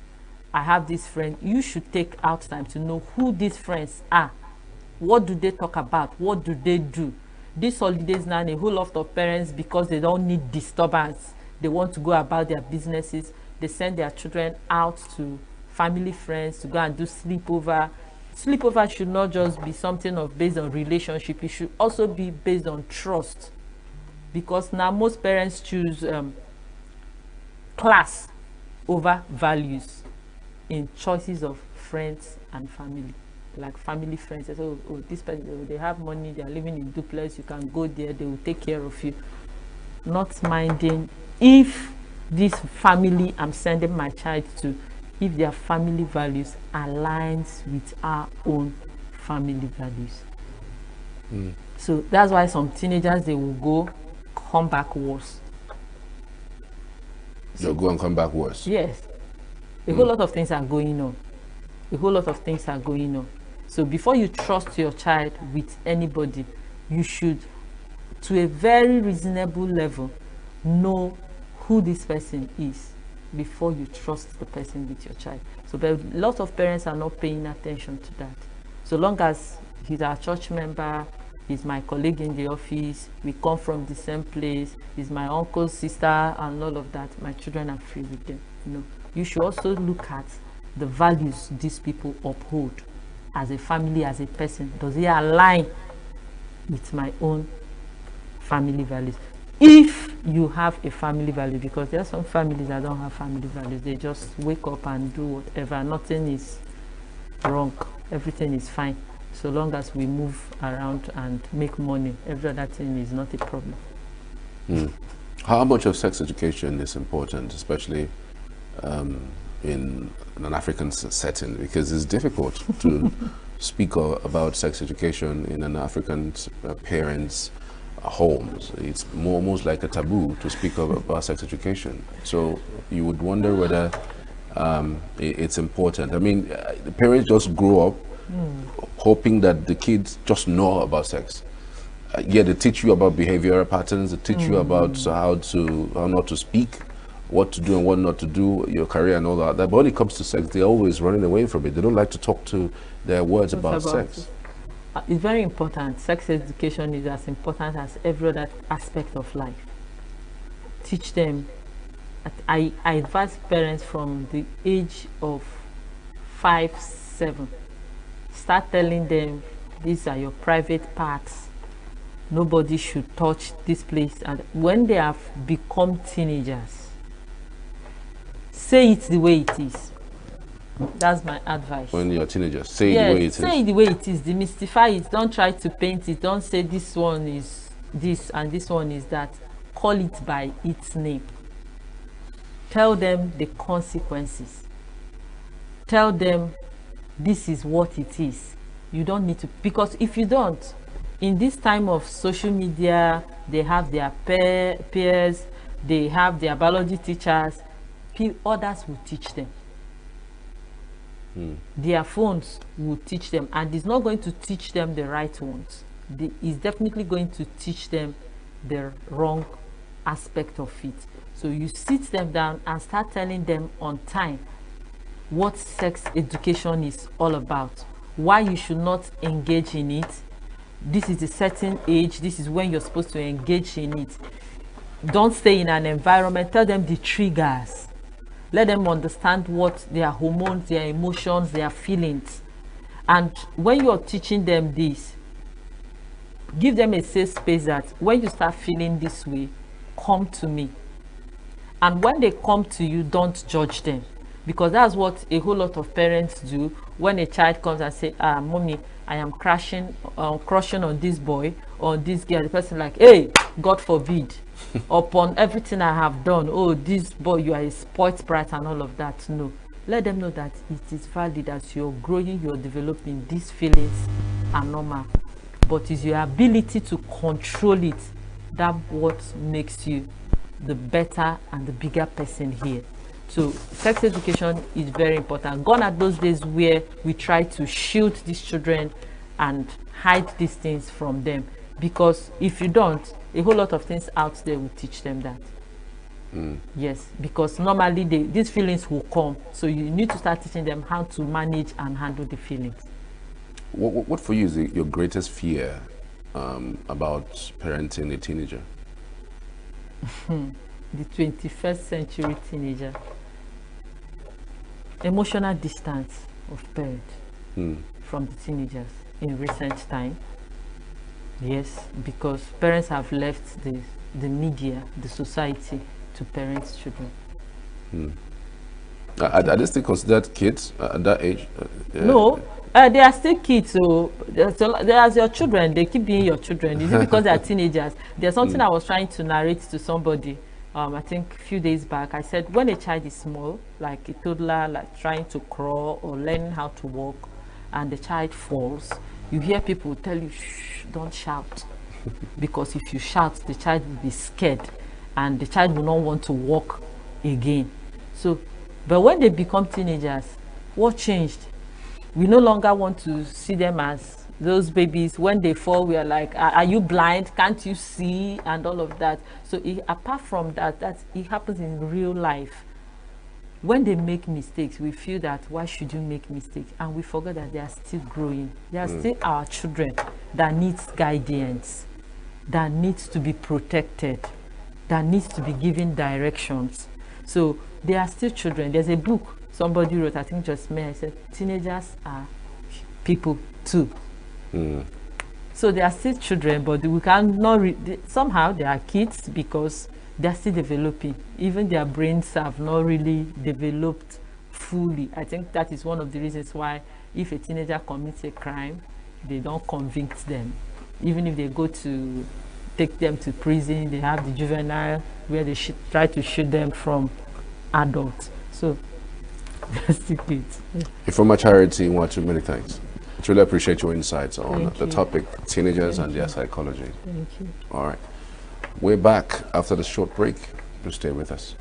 I have this friend, you should take out time to know who these friends are. What do they talk about? What do they do? These holidays now, a whole lot of parents, because they don't need disturbance, they want to go about their businesses, they send their children out to family friends to go and do sleepover. Sleepover should not just be something based on relationship, it should also be based on trust. Because now most parents choose class over values in choices of friends and family. Like family friends, they say, oh, this person, they have money, they are living in duplex, you can go there, they will take care of you. Not minding if this family I'm sending my child to if their family values aligns with our own family values. So that's why some teenagers, they will go, come back worse. They'll go and come back worse. Yes. A whole lot of things are going on. A whole lot of things are going on. So before you trust your child with anybody, you should, to a very reasonable level, know who this person is before you trust the person with your child. So a lot of parents are not paying attention to that. So long as he's our church member, he's my colleague in the office, we come from the same place, he's my uncle's sister, and all of that, my children are free with them. You know, you should also look at the values these people uphold as a family, as a person. Does it align with my own family values? If you have a family value, because there are some families that don't have family values, they just wake up and do whatever, nothing is wrong, everything is fine. So long as we move around and make money, every other thing is not a problem. How much of sex education is important, especially in an African setting? Because it's difficult to speak about sex education in an African parent's homes. It's almost like a taboo to speak about sex education. So you would wonder whether it's important. I mean, the parents just grow up hoping that the kids just know about sex. Yeah, they teach you about behavioral patterns, they teach you about how not to speak, what to do and what not to do, your career and all that. But when it comes to sex, they're always running away from it. They don't like to talk to their words about sex. It's very important. Sex education is as important as every other aspect of life. Teach them. I advise parents from the age of 5, 7. Start telling them, these are your private parts. Nobody should touch this place. And when they have become teenagers, say it the way it is. That's my advice. When you're teenagers, say it the way it is. Say it the way it is. Demystify it. Don't try to paint it. Don't say this one is this and this one is that. Call it by its name. Tell them the consequences. Tell them this is what it is. You don't need to, because if you don't, in this time of social media, they have their peers, they have their biology teachers, others will teach them. Their phones will teach them, and it's not going to teach them the right ones. It's definitely going to teach them the wrong aspect of it. So you sit them down and start telling them on time what sex education is all about, why you should not engage in it. This is a certain age, this is when you're supposed to engage in it. Don't stay in an environment. Tell them the triggers. Let them understand what their hormones, their emotions, their feelings. And when you're teaching them this, give them a safe space that when you start feeling this way, come to me. And when they come to you, don't judge them. Because that's what a whole lot of parents do. When a child comes and say, mommy, I am crushing on this boy or this girl, the person like, hey, God forbid, upon everything I have done, oh, this boy, you are a spoiled brat and all of that. No. Let them know that it is valid as you're growing, you're developing. These feelings are normal. But it's your ability to control it that what makes you the better and the bigger person here. So sex education is very important. Gone are those days where we try to shield these children and hide these things from them. Because if you don't, a whole lot of things out there will teach them that. Yes, because normally these feelings will come. So you need to start teaching them how to manage and handle the feelings. What for you is your greatest fear about parenting a teenager? The 21st century teenager. Emotional distance of parents from the teenagers in recent time. Yes, because parents have left the media, the society, to parents' children. Are they still considered kids at that age? No, they are still kids. So they are your children. They keep being your children. Is it because they are teenagers? There's something I was trying to narrate to somebody I think a few days back, I said when a child is small, like a toddler, like trying to crawl or learning how to walk, and the child falls, you hear people tell you, shh, don't shout. Because if you shout, the child will be scared and the child will not want to walk again. So, but when they become teenagers, what changed? We no longer want to see them as those babies. When they fall, we are like, are you blind? Can't you see? And all of that. So apart from that, it happens in real life. When they make mistakes, we feel that why should you make mistakes? And we forget that they are still growing. They are still our children that needs guidance, that needs to be protected, that needs to be given directions. So they are still children. There's a book somebody wrote, I think just me, I said, teenagers are people too. So they are still children, but we cannot somehow they are kids because they are still developing. Even their brains have not really developed fully. I think that is one of the reasons why if a teenager commits a crime, they don't convict them. Even if they go to take them to prison, they have the juvenile where they try to shoot them from adults. So that's the kids. From a charity, many thanks. I truly appreciate your insights on the topic, teenagers and their psychology. Thank you. All right. We're back after the short break. Do stay with us.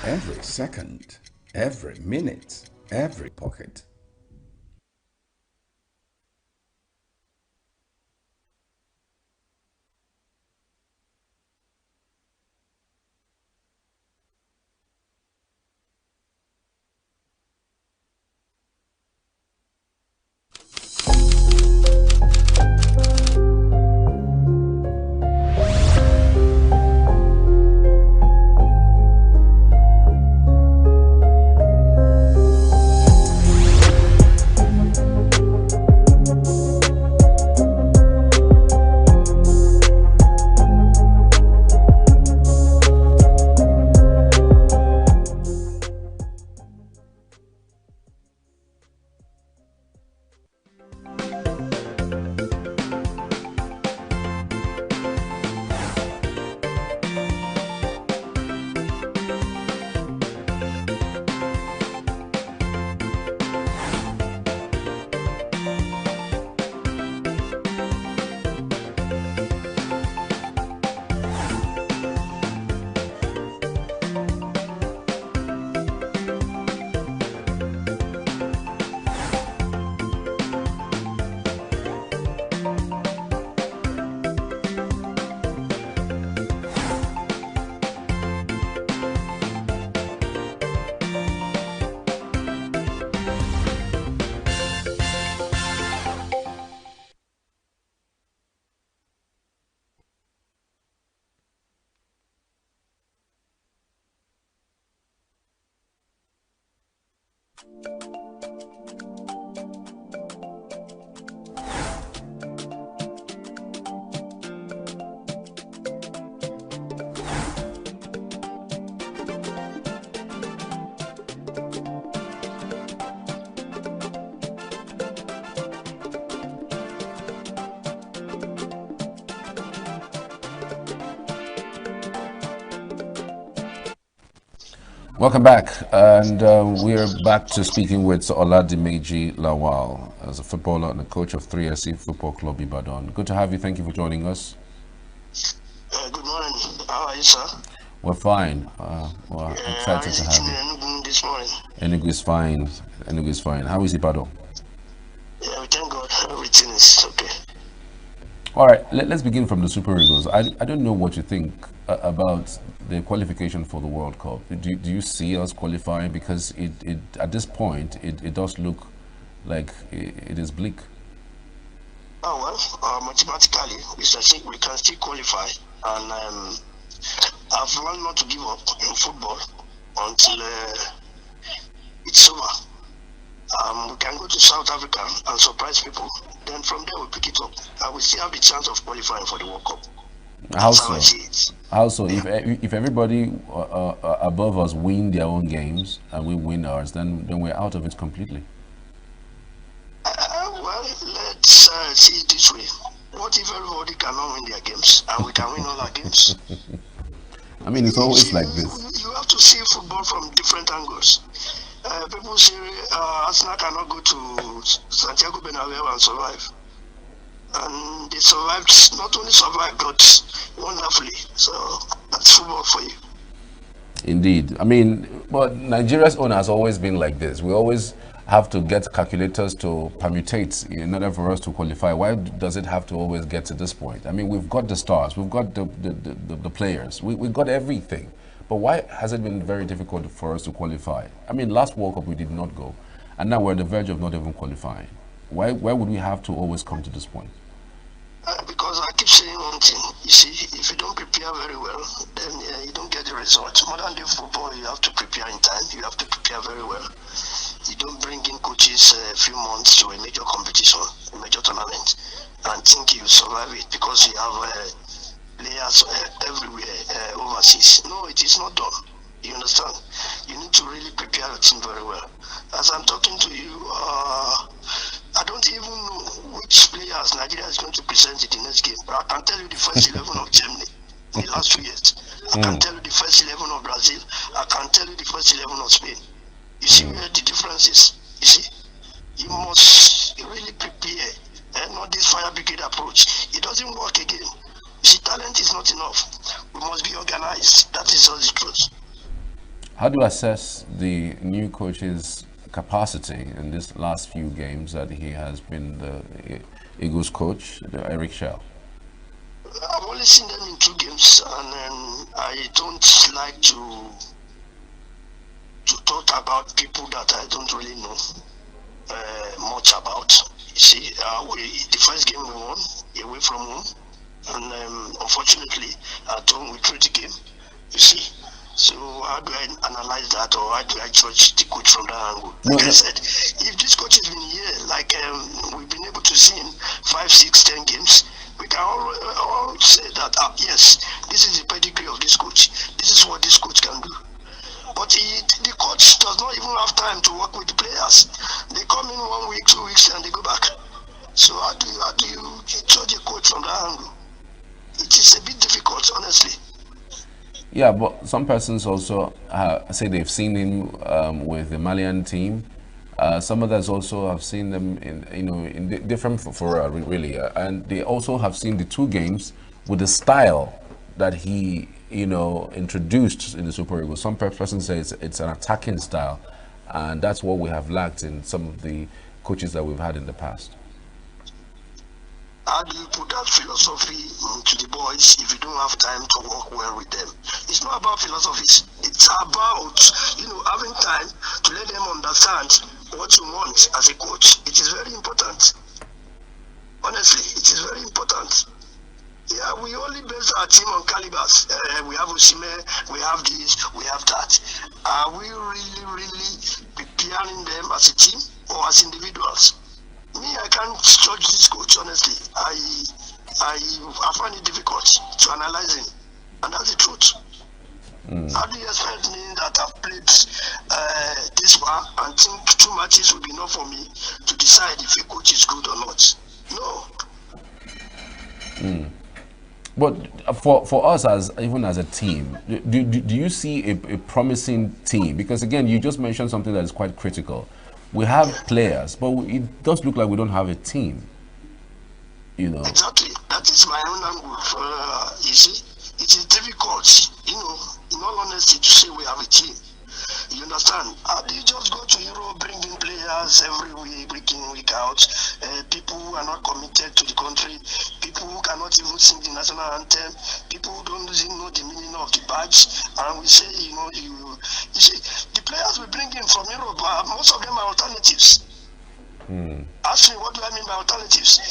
Every second, every minute, every pocket. Welcome back, and we're back to speaking with Oladimeji Lawal as a footballer and a coach of 3SC Football Club Ibadan. Good to have you. Thank you for joining us. Good morning. How are you, sir? We're fine. We're excited to have you. ENUGU this morning? ENUGU is fine. ENUGU is fine. How is Ibadan? Yeah, we thank God. Everything is okay. All right, let's begin from the Super Eagles. I don't know what you think about the qualification for the World Cup. Do you see us qualifying? Because it at this point, it does look like it is bleak. Oh, well, mathematically, we can still qualify. And I've learned not to give up in football until it's over. We can go to South Africa and surprise people. Then from there, we'll pick it up. And we still have the chance of qualifying for the World Cup. How so? How so? If everybody above us win their own games and we win ours, then we're out of it completely. Well, let's see it this way. What if everybody cannot win their games and we can win all our games? I mean, it's always like this. You have to see football from different angles. People say Arsenal cannot go to Santiago Bernabeu and survive. And they survived, not only survived, but wonderfully. So that's football for you. Indeed. I mean, but Nigeria's own has always been like this. We always have to get calculators to permutate in order for us to qualify. Why does it have to always get to this point? I mean, we've got the stars, we've got the players, we've got everything. But why has it been very difficult for us to qualify? I mean, last World Cup we did not go, and now we're on the verge of not even qualifying. Why would we have to always come to this point? Because I keep saying one thing. You see, if you don't prepare very well, then you don't get the result. Modern day football, you have to prepare in time. You have to prepare very well. You don't bring in coaches a few months to a major competition, a major tournament, and think you survive it because you have players everywhere overseas. No, it is not done. You understand? You need to really prepare your team very well. As I'm talking to you, I don't even know which players Nigeria is going to present in the next game. But I can tell you the first 11 of Germany in the last 2 years. I can tell you the first 11 of Brazil. I can tell you the first 11 of Spain. You see where the difference is? You see? You must really prepare and not this fire brigade approach. It doesn't work again. You see, talent is not enough. We must be organized. That is all the truth. How do you assess the new coach's capacity in these last few games that he has been the Eagles coach, Eric Shell? I've only seen them in 2 games, and I don't like to talk about people that I don't really know much about. You see, the first game we won away from home, and unfortunately at home we drew the game. You see. So how do I analyze that, or how do I judge the coach from that angle? Like I said, if this coach has been here, like we've been able to see in 5, 6, 10 games, we can all say that, yes, this is the pedigree of this coach. This is what this coach can do. But the coach does not even have time to work with the players. They come in 1 week, 2 weeks, and they go back. So how do you judge a coach from that angle? It is a bit difficult, honestly. Yeah, but some persons also say they've seen him with the Malian team. Some others also have seen them in different fora, really, and they also have seen the 2 games with the style that he introduced in the Super Eagles. Some persons say it's an attacking style, and that's what we have lacked in some of the coaches that we've had in the past. How do you put that philosophy to the boys if you don't have time to work well with them? It's not about philosophies. It's about, having time to let them understand what you want as a coach. It is very important. Honestly, it is very important. Yeah, we only base our team on calibers. We have Osimhen, we have this, we have that. Are we really preparing them as a team or as individuals? Me, I can't judge this coach, honestly. I find it difficult to analyze him, and that's the truth. How do you expect me that I've played this far and think 2 matches will be enough for me to decide if a coach is good or not? No. But for us, even as a team, do you see a promising team? Because again, you just mentioned something that is quite critical. We have players, but it does look like we don't have a team. Exactly. That is my own angle. You see, it is difficult, in all honesty, to say we have a team. You understand? How do you just go to Europe, bring in players every week, week in, week out? People who are not committed to the country, people who cannot even sing the national anthem, people who don't even know the meaning of the badge, and we say, you see, the players we bring in from Europe, most of them are alternatives. Ask me, what do I mean by alternatives?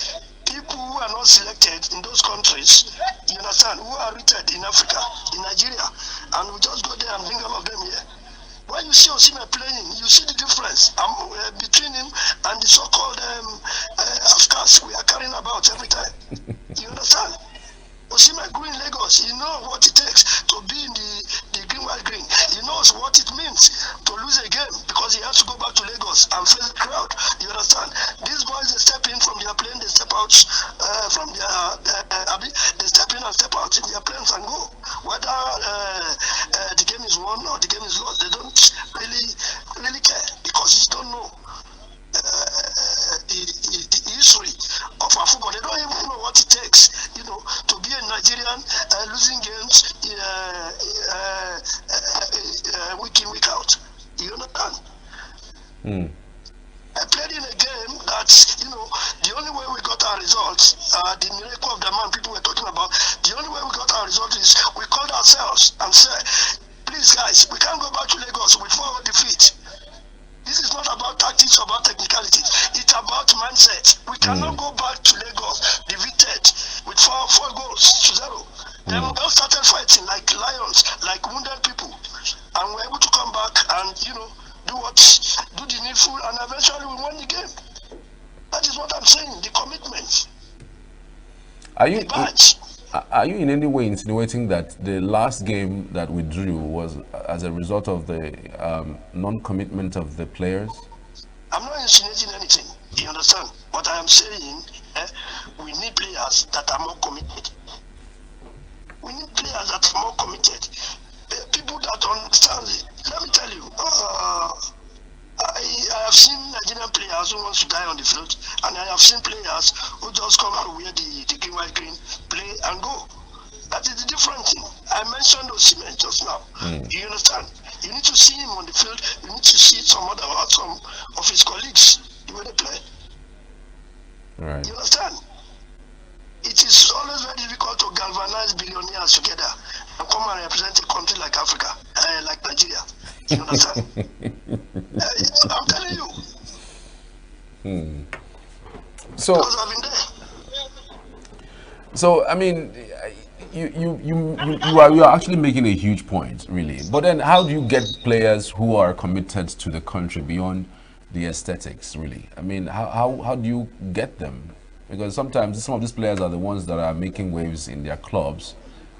People who are not selected in those countries, you understand, who are rooted in Africa, in Nigeria, and we just go there and bring all of them here. When you see Osimhen playing, you see the difference between him and the so-called Afghans we are carrying about every time. You understand? Osimhen grew in Lagos. He knows what it takes to be in the green, white, green. He knows what it means to lose a game because he has to go back to Lagos and face the crowd. You understand? These boys, they step in from their plane, they step out from their, they step in and step out in their planes and go. Whether the game is won or the game is lost, they don't really care because you don't know the history of our football. They don't even know what it takes, you know, to be a Nigerian losing games week in, week out. You understand? I played in a game that, you know, the only way we got our results, the miracle of the man people were talking about, the only way we got our results is we called ourselves and said, please guys, we can't go back to Lagos with 4 defeat. This is not about tactics or about technicalities. It's about mindset. We cannot go back to Lagos defeated with 4 goals to 0. Then we all started fighting like lions, like wounded people. And we were able to come back and, you know, do the needful, and eventually we won the game. That is what I'm saying, the commitment. Are you in any way insinuating that the last game that we drew was as a result of the non-commitment of the players? I'm not insinuating anything, you understand? What I am saying, we need players that are more committed. We need players that are more committed. People that understand it. Let me tell you, I have seen Nigerian players who want to die on the field, and I have seen players who just come and wear the green, white, green, play and go. That is the different thing. I mentioned Osimhen just now. You understand? You need to see him on the field. You need to see some of his colleagues the way they play. Right. You understand? It is always very difficult to galvanize billionaires together and come and represent a country like Africa, like Nigeria. You understand? I'm telling you. So, because I've been there. So I mean, you are actually making a huge point, really. But then, how do you get players who are committed to the country beyond the aesthetics, really? I mean, how do you get them? Because sometimes some of these players are the ones that are making waves in their clubs,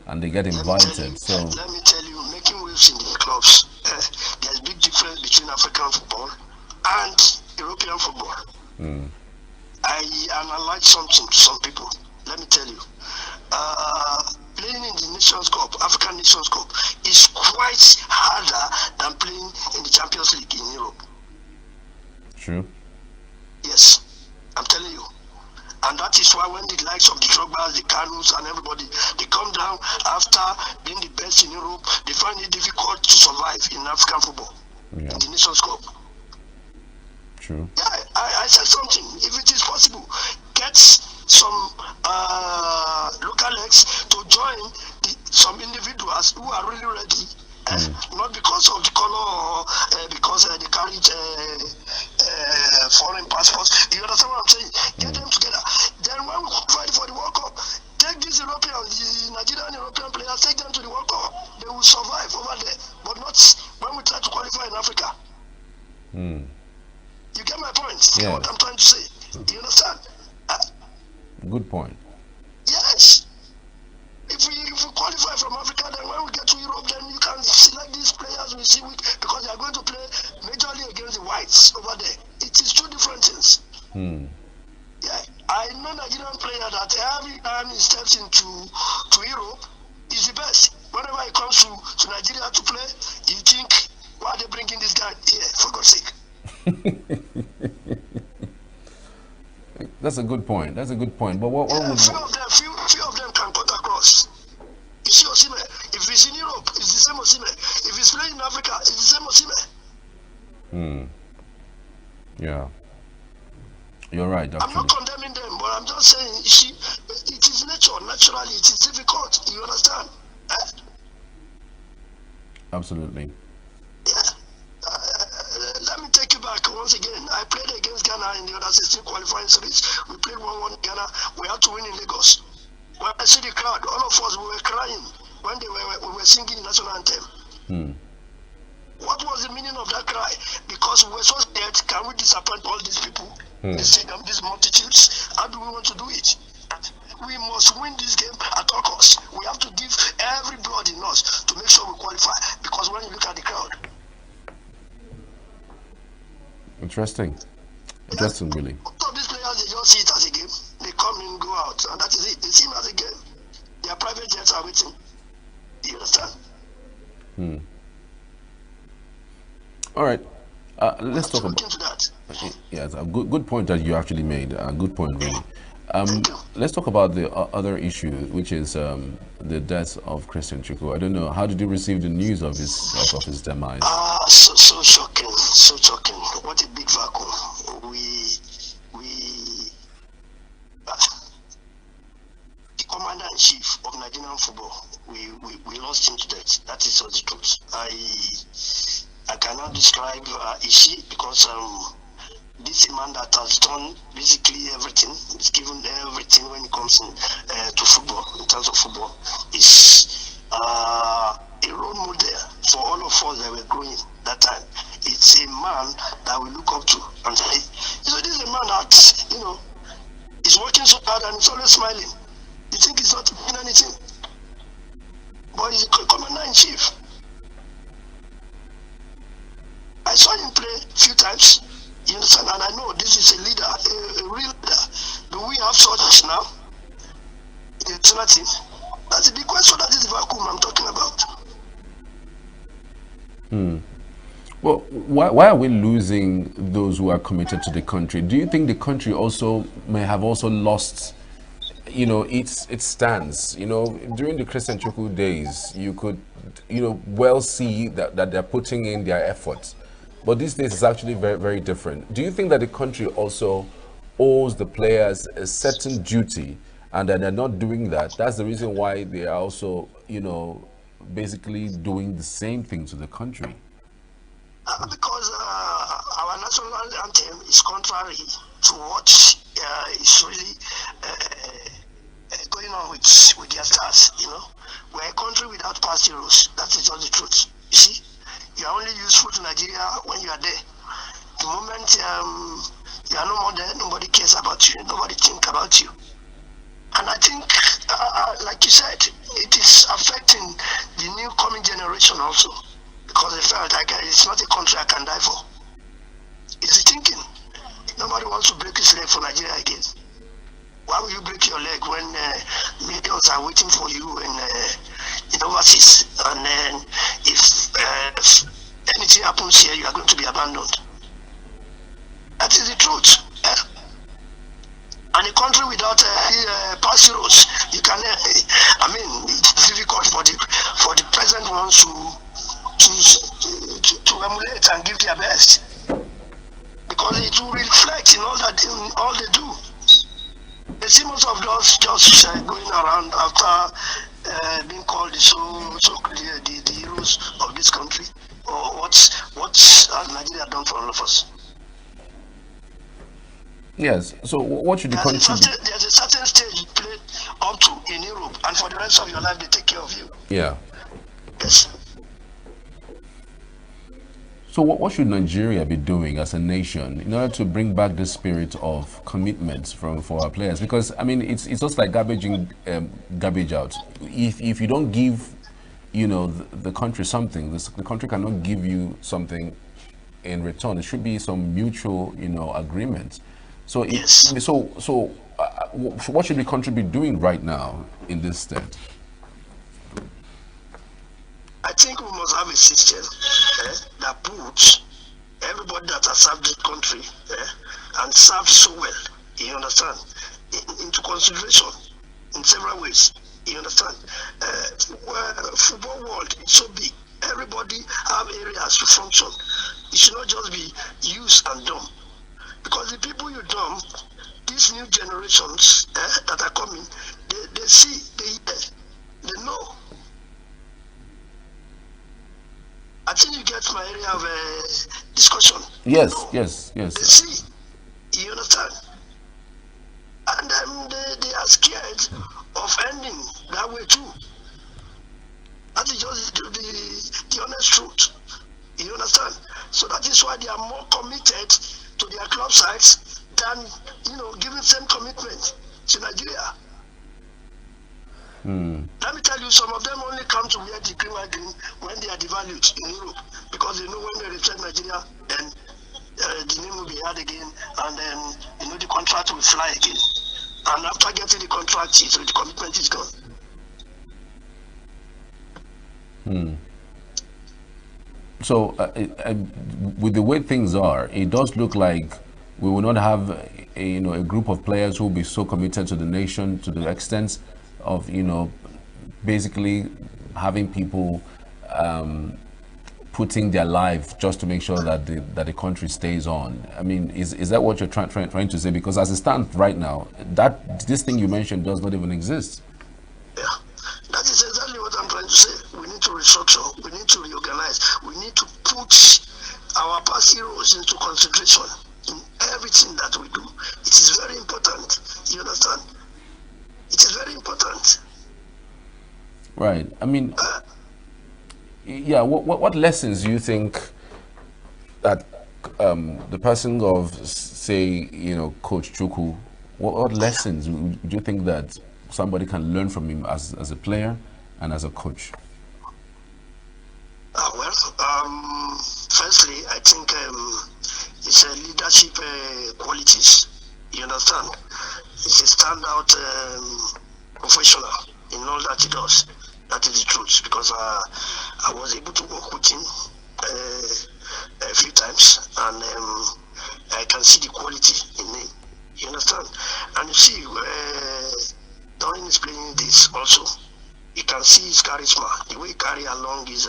and they get invited. Let me tell you, making waves in the clubs, there's a big difference between African football and European football. I analyze something to some people. Let me tell you, playing in the Nations Cup, African Nations Cup, is quite harder than playing in the Champions League in Europe. True. Yes, I'm telling you. And that is why when the likes of the Drogbas, the Kanus and everybody, they come down after being the best in Europe, they find it difficult to survive in African football, in the Nations Cup. True. Yeah, I said something. If it is possible, get some local legs to join some individuals who are really ready. Not because of the color or because they carry foreign passports. You understand what I'm saying? Get them together. Then when we fight for the World Cup, take these Europeans, the Nigerian European players, take them to the World Cup. They will survive over there, but not when we try to qualify in Africa. You get my point? Yeah. What I'm trying to say. You understand? Good point. Yes. If we qualify from Africa, then when we get to Europe, then you can select these players we see because they are going to play majorly against the whites over there. It is two different things. Yeah, I know Nigerian player that every time he steps into Europe, is the best. Whenever he comes to Nigeria to play, you think, why are they bringing this guy here? For God's sake. That's a good point. That's a good point. But what would few of them can cut across. You see Osimhen, if he's in Europe, it's the same Osimhen. If he's playing in Africa, it's the same Osimhen. Yeah. You're right, I'm not condemning them, but I'm just saying, you see, it is nature. Naturally, it is difficult. You understand? Absolutely. Yeah. Let me take you back once again. I played against Ghana in the under 16 qualifying series. We played 1-1 in Ghana. We had to win in Lagos. When I see the crowd, all of us, we were crying when we were singing the national anthem. What was the meaning of that cry? Because we were so scared, can we disappoint all these people, these multitudes? How do we want to do it? we must win this game at all costs. We have to give every blood in us to make sure we qualify. Because when you look at the crowd, Interesting. Interesting, really. some of these players, they just see it as a game. They come in, go out, and that is it. They see it as a game. Their private jets are waiting. You understand? All right. Let's talk about. Yes, a good point that you actually made. A good point, really. Let's talk about the other issue, which is the death of Christian Chukwu. I don't know. How did you receive the news of his demise? So shocking, so shocking. What a big vacuum. The commander-in-chief of Nigerian football, we lost him to death. That is all the truth. I cannot describe Ishi because this is a man that has done basically everything. He's given everything when it comes to football, in terms of football. He's a role model for all of us that were growing that time. It's a man that we look up to and say, so this is a man that, is working so hard and he's always smiling. You think he's not doing anything? But he's a commander-in-chief. I saw him play a few times, you understand, and I know this is a leader, a real leader. Do we have such now in the national team? That's a big question. That is the vacuum I'm talking about. Well, why are we losing those who are committed to the country? Do you think the country also may have also lost, its stance? During the Christian Chukwu days, you could, well see that they're putting in their efforts. But these days it's actually very, very different. Do you think that the country also owes the players a certain duty and that they're not doing that? That's the reason why they are also, basically doing the same thing to the country. Because our national anthem is contrary to what is really going on with their stars, We're a country without past heroes. That is just the truth. You see, you are only useful to Nigeria when you are there. The moment you are no more there, nobody cares about you, nobody thinks about you. And I think, like you said, it is affecting the new coming generation also. Because they felt like it's not a country I can die for. It's the thinking. Nobody wants to break his leg for Nigeria again. Why will you break your leg when millions are waiting for you in overseas? And then if anything happens here, you are going to be abandoned. That is the truth. And a country without past heroes, you can. It's difficult for the present ones to emulate and give their best, because it will reflect in all they do. They see most of those just going around after being called the heroes of this country, or what has Nigeria done for all of us. Yes. So what should the country do? There's a certain stage you play up to in Europe, and for the rest of your life they take care of you. Yeah. Yes. So what should Nigeria be doing as a nation in order to bring back the spirit of commitment for our players? Because it's just like garbage in, garbage out. If you don't give, the country something, the country cannot give you something in return. It should be some mutual, agreement. So what should the country be doing right now in this state? I think we must have a system that puts everybody that has served this country and served so well, you understand, into consideration in several ways, you understand. Football world is so big, everybody have areas to function. It should not just be used and done, because the people you dump, these new generations that are coming, they see, they know. I think you get my area of discussion. Yes, yes. They see, you understand? And they are scared of ending that way too. That is just the honest truth. You understand? So that is why they are more committed to their club sides than, giving same commitment to Nigeria. Let me tell you, some of them only come to wear the green white green when they are devalued in Europe, because they know when they return Nigeria, then the name will be hard again, and then the contract will fly again. And after getting the contract, the commitment is gone. So, with the way things are, it does look like we will not have a group of players who will be so committed to the nation to the extent of basically having people putting their life just to make sure that the country stays on. I mean, is that what you're trying to say? Because as it stands right now, this thing you mentioned does not even exist. Yeah, that is exactly what I'm trying to say. We need to restructure. We need to reorganize. We need to put our past heroes into consideration in everything that we do. It is very important. You understand? It is very important. Right. I mean, yeah. What lessons do you think that the person of, say, Coach Chukwu, what lessons do you think that somebody can learn from him as a player and as a coach? Firstly, I think it's a leadership qualities. You understand? It's a standout professional in all that he does. That is the truth, because I was able to work with him a few times, and I can see the quality in him. You understand? And you see, during his playing this also, you can see his charisma, the way he carry along his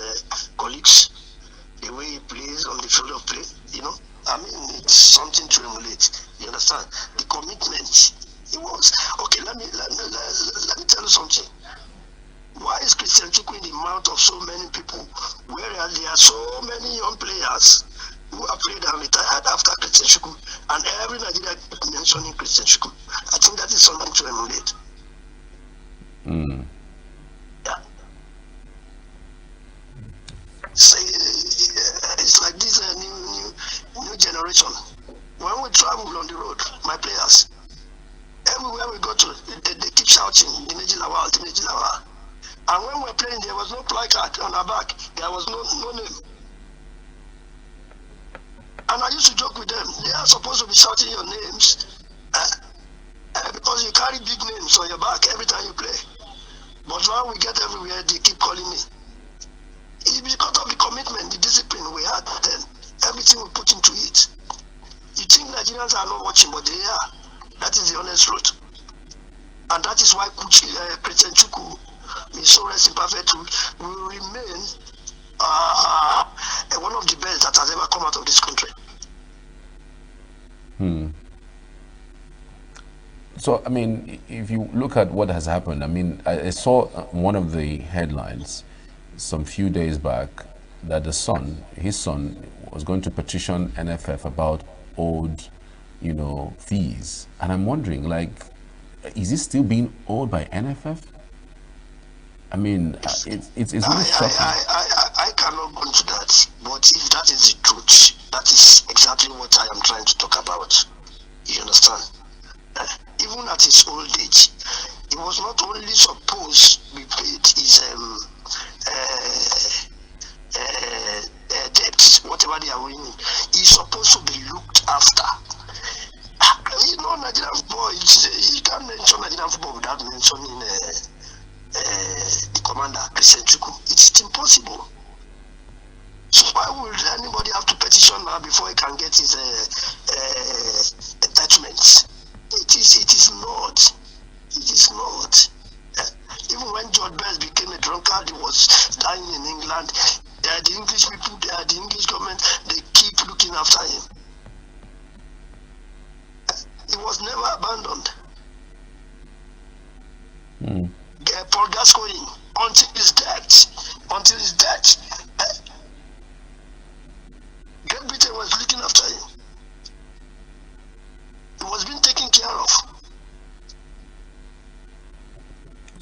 colleagues, the way he plays on the field of play. I mean, it's something to emulate. You understand? The commitment. It was okay. Let me tell you something. Why is Christian Chukwu in the mouth of so many people, whereas there are so many young players who have played and retired after Christian Chukwu, and every Nigeria mentioning Christian Chukwu? I think that is something to emulate. Yeah. It's like this new generation. When we travel on the road, my players, everywhere we go to, they keep shouting, Tineji Lawal. And when we're playing, there was no placard on our back. There was no name. And I used to joke with them. They are supposed to be shouting your names because you carry big names on your back every time you play. But now we get everywhere, they keep calling me. It's because of the commitment, the discipline we had then. Everything we put into it. You think Nigerians are not watching, but they are. That is the honest truth. And that is why Christian Chukwu, may so rest in perfect, will remain one of the best that has ever come out of this country. So, I mean, if you look at what has happened, I mean, I saw one of the headlines some few days back that his son was going to petition NFF about owed, fees. And I'm wondering, like, is it still being owed by NFF? I mean, it's really shocking. I cannot go into that, but if that is the truth, that is exactly what I am trying to talk about. You understand? Even at his old age, he was not only supposed to be paid his debts, whatever they are winning. He's supposed to be looked after. Nigerian football, you can't mention Nigerian football without mentioning the commander, Christian Chukwu. It's impossible. So why would anybody have to petition now before he can get his attachments? It is not. It is not. Even when George Best became a drunkard, he was dying in England. The English people, the English government, they keep looking after him. He was never abandoned. Paul Gascoigne, until his death, Great Britain was looking after him. He was being taken care of.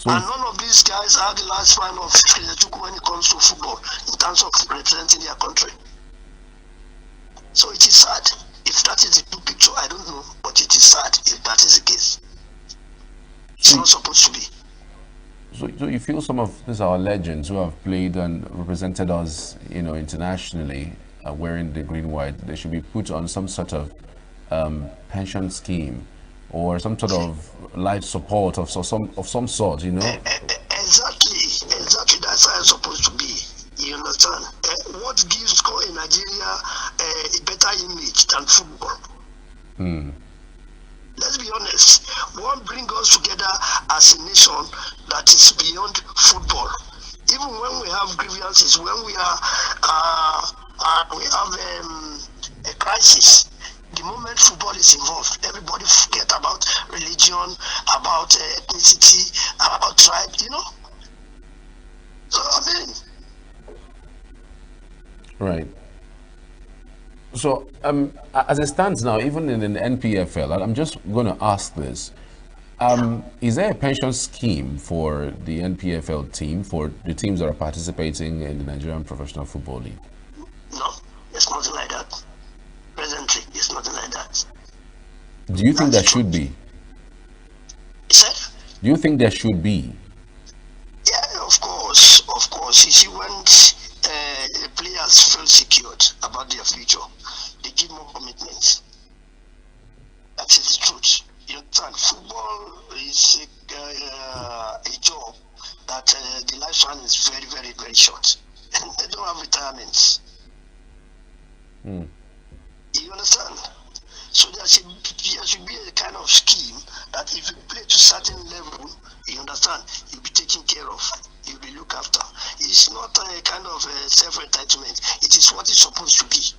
And none of these guys are the lifespan of Chukwu when it comes to football, in terms of representing their country. So it is sad. If that is the true picture, I don't know, but it is sad if that is the case. It's not supposed to be. So you feel some of these are legends who have played and represented us, internationally, wearing the green white. They should be put on some sort of pension scheme or some sort of life support of some sort, Exactly. That's how it's supposed to be. You understand? What gives Nigeria a better image than football? Let's be honest. What brings us together as a nation that is beyond football? Even when we have grievances, when we have a crisis, the moment football is involved, everybody forget about religion, about ethnicity, about tribe. So Right. So, as it stands now, even in the NPFL, I'm just going to ask this. Is there a pension scheme for the NPFL team, for the teams that are participating in the Nigerian Professional Football League? No, it's nothing like that. Presently, it's nothing like that. Do you think there should be? Do you think there should be? Yeah, of course. You see, when the players feel secured about their future, they give more commitments. That is the truth. You understand? Football is a job that the lifespan is very, very, very short. And they don't have retirements. You understand? So there should be a kind of scheme that if you play to certain level, you understand, you'll be taken care of, you'll be looked after. It's not a kind of self-entitlement. It is what it's supposed to be.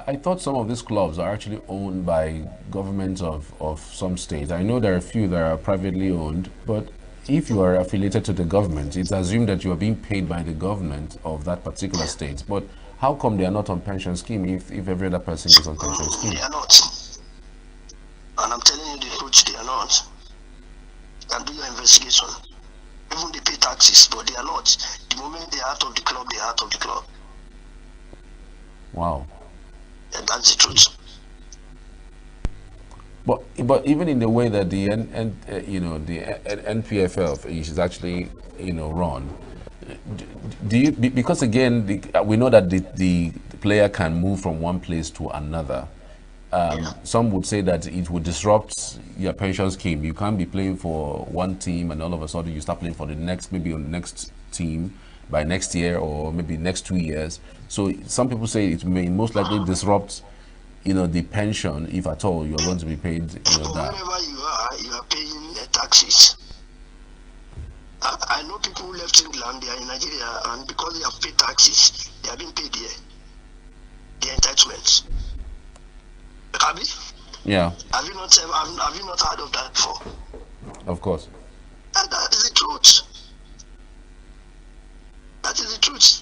I thought some of these clubs are actually owned by governments of some states. I know there are a few that are privately owned, but if you are affiliated to the government, it's assumed that you are being paid by the government of that particular state. But how come they are not on pension scheme if every other person is on pension scheme? They are not. And I'm telling you the truth, they are not. You can do your investigation. Even they pay taxes, but they are not. The moment they are out of the club, they are out of the club. Wow. And that's the truth. But even in the way that the NPFL is actually run, do you, because again we know that the player can move from one place to another. Some would say that it would disrupt your pension scheme. You can't be playing for one team and all of a sudden you start playing for the next, maybe on the next team by next year or maybe next 2 years. So some people say it may most likely disrupt, the pension, if at all you're going to be paid, that. Wherever you are paying taxes. I know people who left England, they are in Nigeria, and because they have paid taxes, they have been paid here. The entitlements. Abi? Yeah. Have you not heard of that before? Of course. And that is the truth. That is the truth.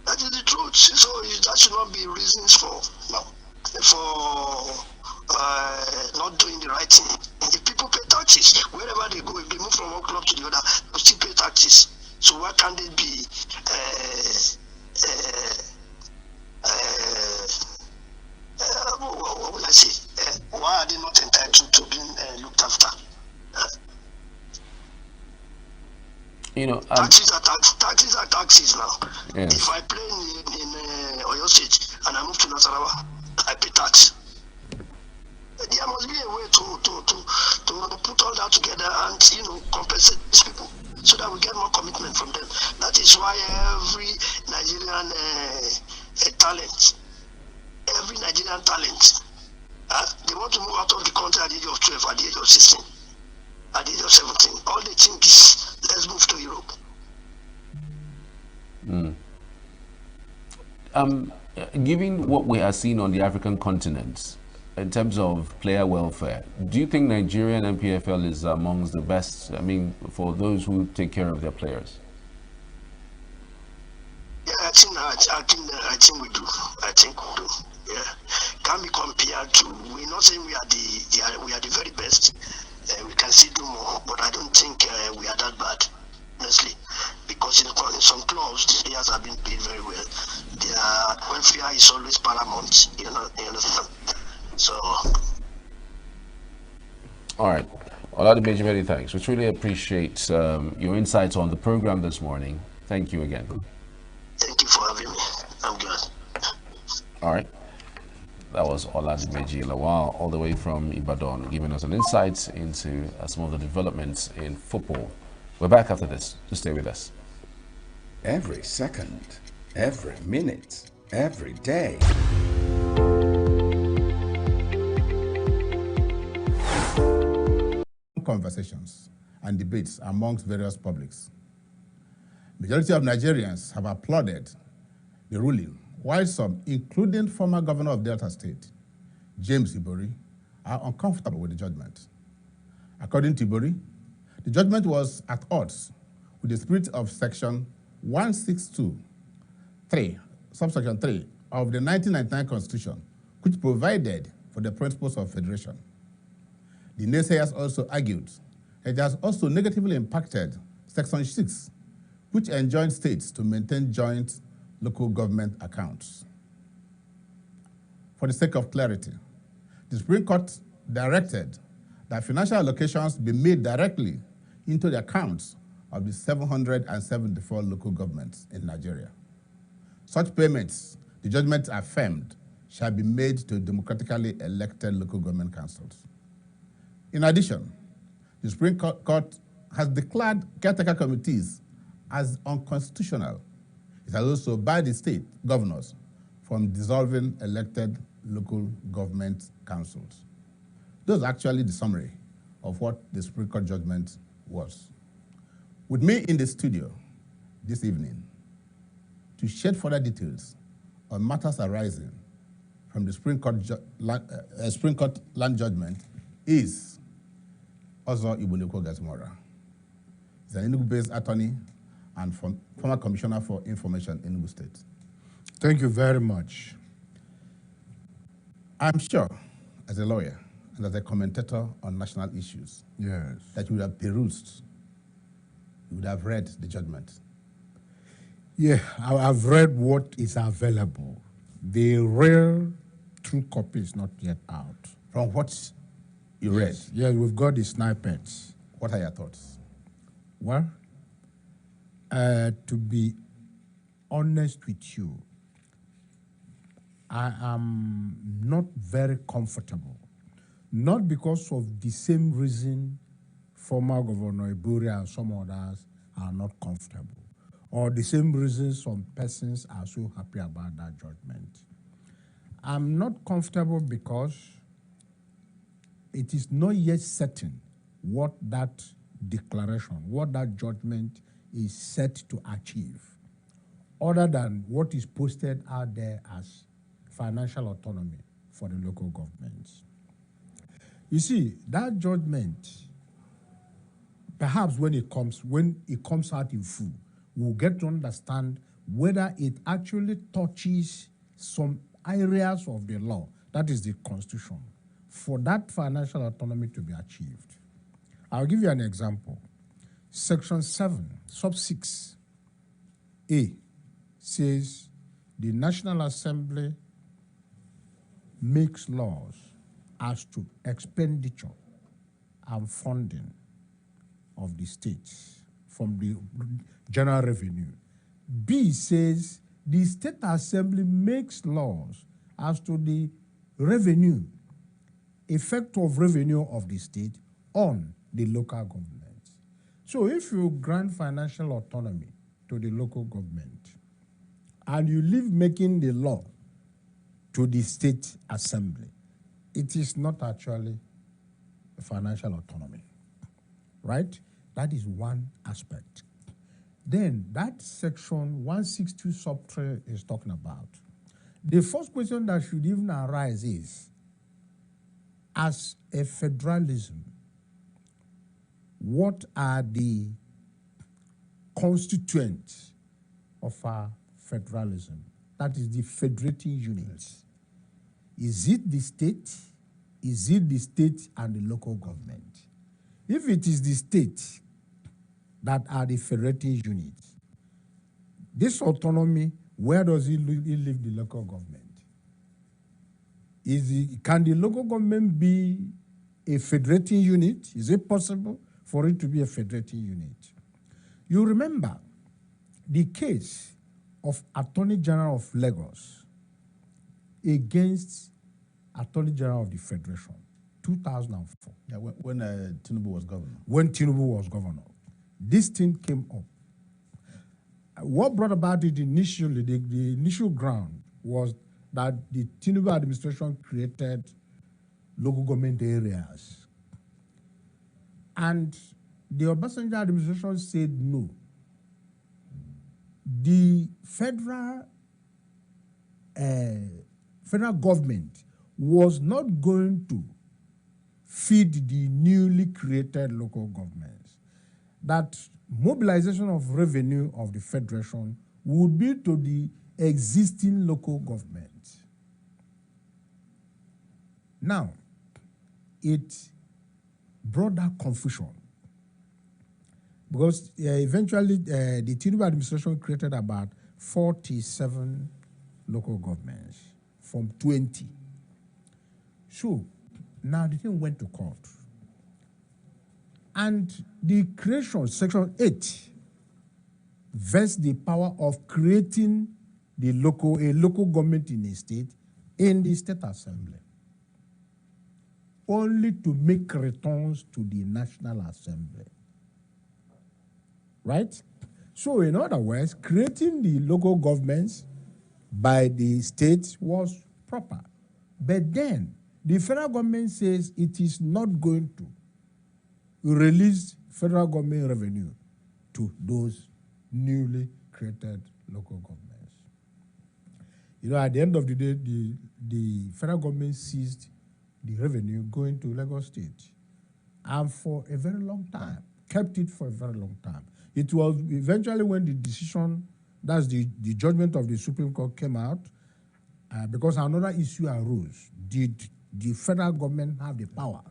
That is the truth. So that should not be reasons for not doing the right thing. If people pay taxes, wherever they go, if they move from one club to the other, they still pay taxes. So why can't it be what will I say? Why are they not entitled to being looked after? Taxes are taxes now. Yes. If I play in Oyo State and I move to Nasarawa, I pay tax. There must be a way to put all that together and compensate these people so that we get more commitment from them. That is why every Nigerian talent, they want to move out of the country at the age of 12, at the age of 16, at the age of 17. All they think is, let's move to Europe. Given what we are seeing on the African continent, in terms of player welfare, do you think Nigerian NPFL is amongst the best, for those who take care of their players? Yeah, I think we do. I think we do. Yeah, can be compared to. We're not saying we are the very best. We can still do more, but I don't think we are that bad, honestly. Because in some clubs, the players have been paid very well. Their welfare is always paramount. You understand? So All right. Oladimeji, many thanks. We truly appreciate your insights on the program this morning. Thank you again. Thank you for having me. I'm glad. All right. That was Oladimeji Lawal, all the way from Ibadan, giving us an insight into some of the developments in football. We're back after this. Just stay with us. Every second, every minute, every day. Conversations and debates amongst various publics. Majority of Nigerians have applauded the ruling, while some, including former governor of Delta State, James Ibori, are uncomfortable with the judgment. According to Ibori, the judgment was at odds with the spirit of Section 162(3), subsection 3 of the 1999 Constitution, which provided for the principles of federation. The naysayers also argued it has also negatively impacted Section 6, which enjoined states to maintain joint local government accounts. For the sake of clarity, the Supreme Court directed that financial allocations be made directly into the accounts of the 774 local governments in Nigeria. Such payments, the judgment affirmed, shall be made to democratically elected local government councils. In addition, the Supreme Court has declared caretaker committees as unconstitutional. It has also barred the state governors from dissolving elected local government councils. Those are actually the summary of what the Supreme Court judgment was. With me in the studio this evening to shed further details on matters arising from the Supreme Court land judgment is Ozo Ibuneko Gazmora. He's an ENUGU-based attorney and former Commissioner for Information in Enugu State. Thank you very much. I'm sure, as a lawyer and as a commentator on national issues, yes, that you would have perused, you would have read the judgment. Yeah, I've read what is available. The real true copy is not yet out. From what you read? Yes, we've got the snippets. What are your thoughts? Well, to be honest with you, I am not very comfortable. Not because of the same reason former Governor Iburi and some others are not comfortable, or the same reason some persons are so happy about that judgment. I'm not comfortable because it is not yet certain what that declaration, what that judgment is set to achieve, other than what is posted out there as financial autonomy for the local governments. You see, that judgment, perhaps when it comes out in full, we'll get to understand whether it actually touches some areas of the law, that is the Constitution, for that financial autonomy to be achieved. I'll give you an example. Section 7, sub 6A says the National Assembly makes laws as to expenditure and funding of the states from the general revenue. B says the State Assembly makes laws as to the revenue, effect of revenue of the state on the local government. So if you grant financial autonomy to the local government and you leave making the law to the State Assembly, it is not actually a financial autonomy, right? That is one aspect. Then that section 162 sub 3 is talking about. The first question that should even arise is, as a federalism, what are the constituents of our federalism? That is the federating units. Is it the state? Is it the state and the local government? If it is the state that are the federating units, this autonomy, where does it leave the local government? Can the local government be a federating unit? Is it possible for it to be a federating unit? You remember the case of Attorney General of Lagos against Attorney General of the Federation, 2004. Yeah, when Tinubu was governor. When Tinubu was governor. This thing came up. What brought about it initially, the initial ground was that the Tinubu administration created local government areas. And the Obasanjo administration said no. The federal government was not going to feed the newly created local governments. That mobilization of revenue of the federation would be to the existing local government. Now, it brought that confusion because eventually the Tinubu administration created about 47 local governments from 20. So now the thing went to court. And the creation, Section 8, vests the power of creating a local government in a state in the state assembly, only to make returns to the National Assembly. Right? So in other words, creating the local governments by the states was proper. But then the federal government says it is not going to release federal government revenue to those newly created local governments. You know, at the end of the day, the federal government seized the revenue going to Lagos State, and for a very long time, kept it for a very long time. It was eventually when the decision, that's the judgment of the Supreme Court came out, because another issue arose. Did the federal government have the power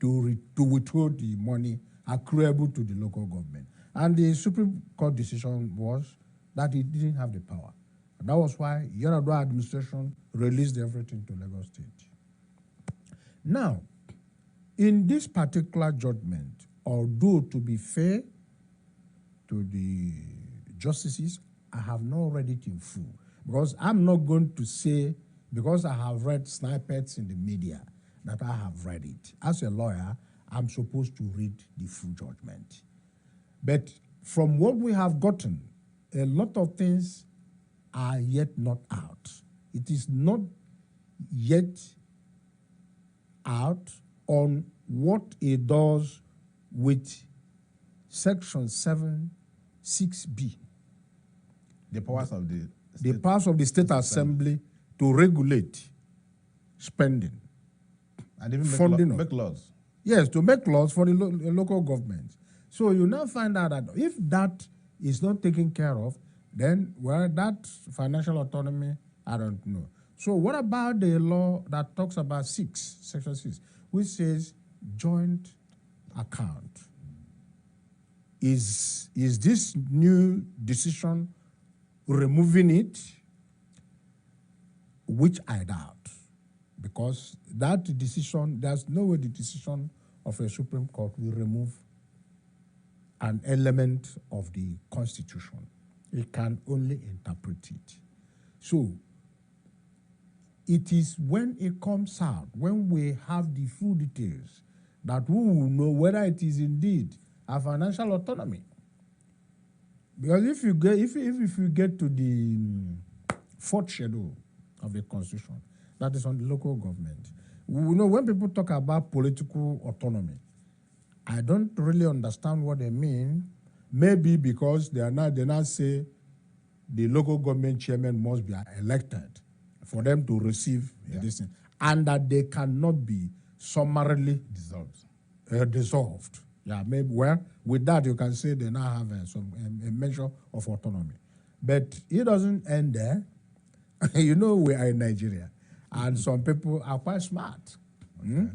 to withhold the money accruable to the local government? And the Supreme Court decision was that it didn't have the power. And that was why Yar'Adua administration released everything to Lagos State. Now, in this particular judgment, although to be fair to the justices, I have not read it in full, because I'm not going to say, because I have read snippets in the media, that I have read it. As a lawyer, I'm supposed to read the full judgment. But from what we have gotten, a lot of things are yet not out. It is not yet out on what it does with Section 7(6)(b). The powers of the State Assembly to regulate spending. And even funding make laws. Yes, to make laws for the local government. So you now find out that if that is not taken care of, then, well, that financial autonomy, I don't know. So what about the law that talks about Section 6, which says joint account? Is this new decision removing it? Which I doubt. Because that decision, there's no way the decision of a Supreme Court will remove an element of the Constitution. It can only interpret it. So it is when it comes out, when we have the full details, that we will know whether it is indeed a financial autonomy. Because if you get to the fourth schedule of the Constitution, that is on the local government. You know, when people talk about political autonomy, I don't really understand what they mean. Maybe because they now say the local government chairman must be elected for them to receive this thing, and that they cannot be summarily dissolved. Yeah, maybe. Well, with that you can say they now have a measure of autonomy, but it doesn't end there. You know, we are in Nigeria, and some people are quite smart. Okay.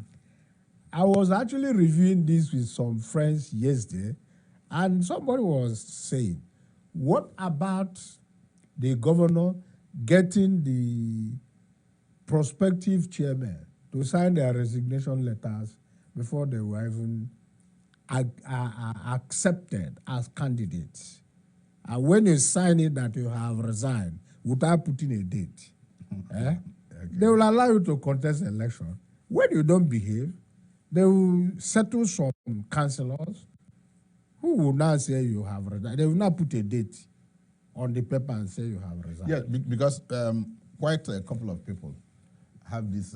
I was actually reviewing this with some friends yesterday, and somebody was saying, what about the governor getting the prospective chairman to sign their resignation letters before they were even accepted as candidates. And when you sign it that you have resigned without putting a date, they will allow you to contest the election. When you don't behave, they will settle some councillors who will now say you have resigned. They will not put a date on the paper and say you have resigned. Yeah, because quite a couple of people have this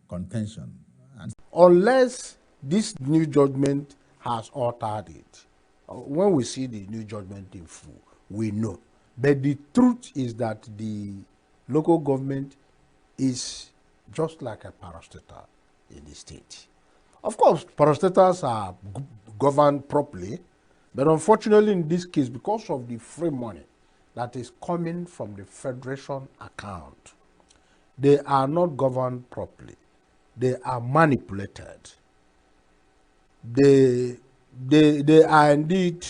contention. Unless this new judgment has altered it. When we see the new judgment in full, we know. But the truth is that the local government is just like a parastatal in the state. Of course, parastatals are governed properly, but unfortunately in this case, because of the free money that is coming from the federation account, they are not governed properly. They are manipulated. They are indeed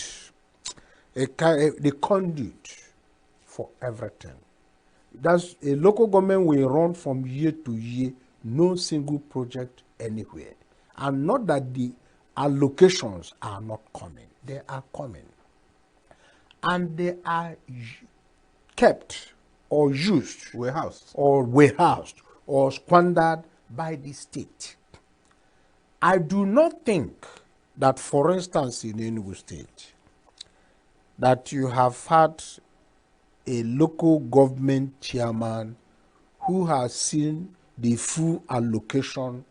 the conduit for everything. That's a local government will run from year to year, no single project anywhere. And not that the allocations are not coming. They are coming. And they are kept or used, warehoused or squandered by the state. I do not think that, for instance, in ENUGU State, that you have had a local government chairman who has seen the full allocation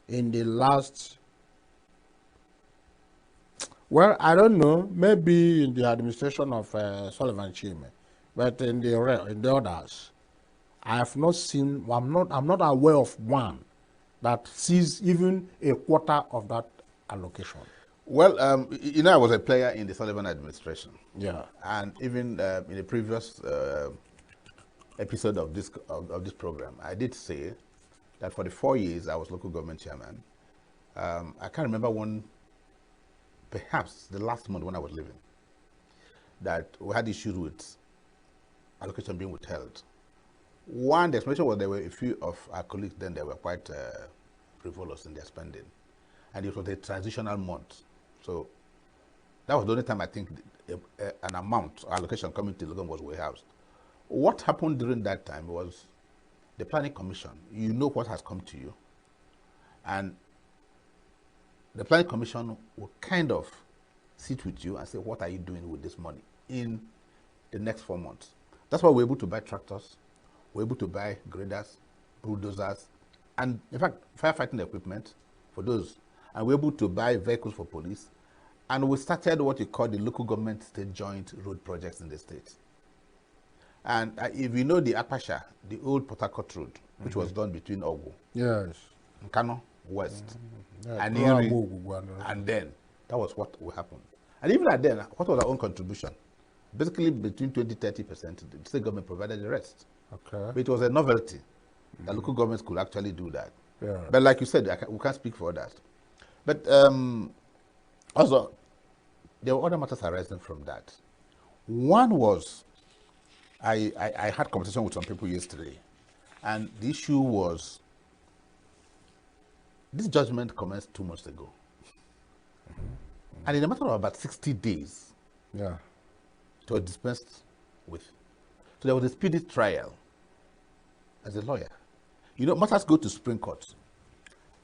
in the last, well, I don't know, maybe in the administration of Sullivan Chime, but in the others, I have not seen, I'm not aware of one that sees even a quarter of that allocation. Well, you know, I was a player in the Sullivan administration. Yeah. And even in a previous episode of this program, I did say that for the 4 years I was local government chairman, I can't remember one, perhaps the last month when I was leaving, that we had issues with allocation being withheld. One, the explanation was there were a few of our colleagues then they were quite frivolous in their spending. And it was a transitional month. So that was the only time I think an amount allocation coming to Logan was warehoused. What happened during that time was the Planning Commission, you know what has come to you. And the Planning Commission will kind of sit with you and say, what are you doing with this money in the next 4 months? That's why we're able to buy tractors, we're able to buy graders, bulldozers, and in fact, firefighting equipment for those. And we're able to buy vehicles for police. And we started what you call the local government state joint road projects in the state. And if you know the Apasha, the old Port Harcourt road, which was done between Ogu, yes, Nkano West, yeah, and then that was what will happen. And even at then, what was our own contribution? Basically between 20-30%, the state government provided the rest. Okay. But it was a novelty that local governments could actually do that. Yeah. But like you said, we can't speak for others. But also, there were other matters arising from that. One was, I had conversation with some people yesterday, and the issue was, this judgment commenced 2 months ago. And in a matter of about 60 days, yeah, it was dispensed with. So there was a speedy trial. As a lawyer, you know, matters go to Supreme Court,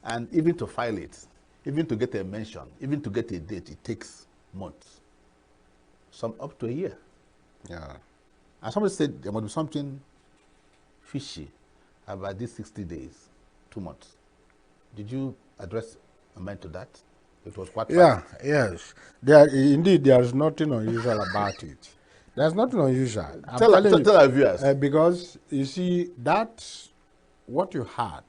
and even to file it, even to get a mention, even to get a date, it takes months, some up to a year. Yeah. And somebody said there must be something fishy about these 60 days, 2 months. Did you address a man to that? It was quite fast. Yes. Indeed, there is nothing unusual about it. There's nothing unusual. Tell our viewers. Because, you see, what you had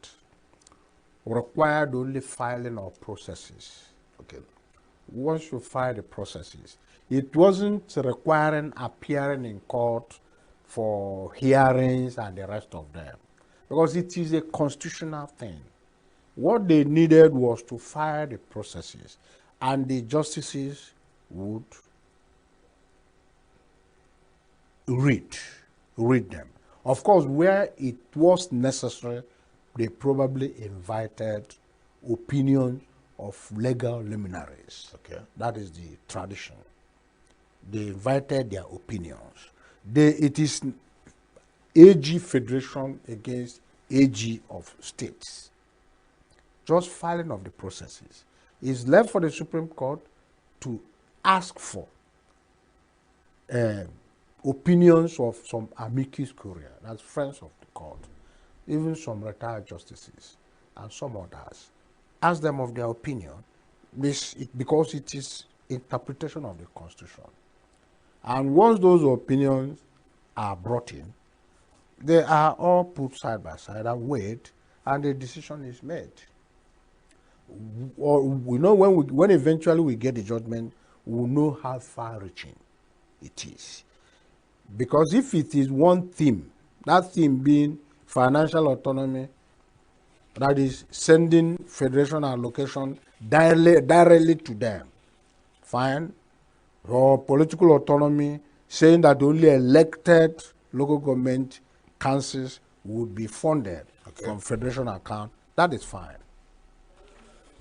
required only filing of processes. Okay. Once you file the processes, it wasn't requiring appearing in court for hearings and the rest of them. Because it is a constitutional thing. What they needed was to file the processes, and the justices would read them. Of course, where it was necessary they probably invited opinions of legal luminaries. Okay. That is the tradition. They invited their opinions. It is AG Federation against AG of states. Just filing of the processes. It's left for the Supreme Court to ask for opinions of some amicus curiae, that's friends of the court, even some retired justices and some others. Ask them of their opinion, because it is interpretation of the Constitution. And once those opinions are brought in, they are all put side by side and weighed, and the decision is made. Or we know when eventually we get the judgment, we'll know how far-reaching it is. Because if it is one theme, that theme being financial autonomy, that is sending federation allocation directly to them, fine. Or political autonomy, saying that only elected local government councils would be funded from federation account, that is fine.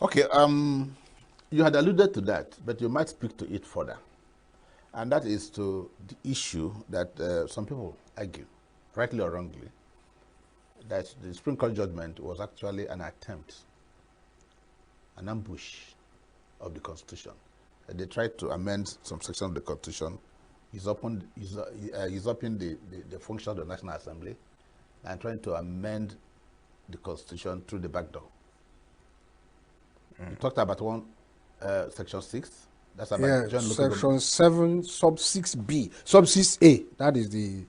Okay, you had alluded to that, but you might speak to it further. And that is to the issue that some people argue, rightly or wrongly, that the Supreme Court judgment was actually an attempt, an ambush of the Constitution. They tried to amend some section of the Constitution, usurping the function of the National Assembly, and trying to amend the Constitution through the back door. You talked about section 6. That's about section 7, sub 6B, sub 6A. That is the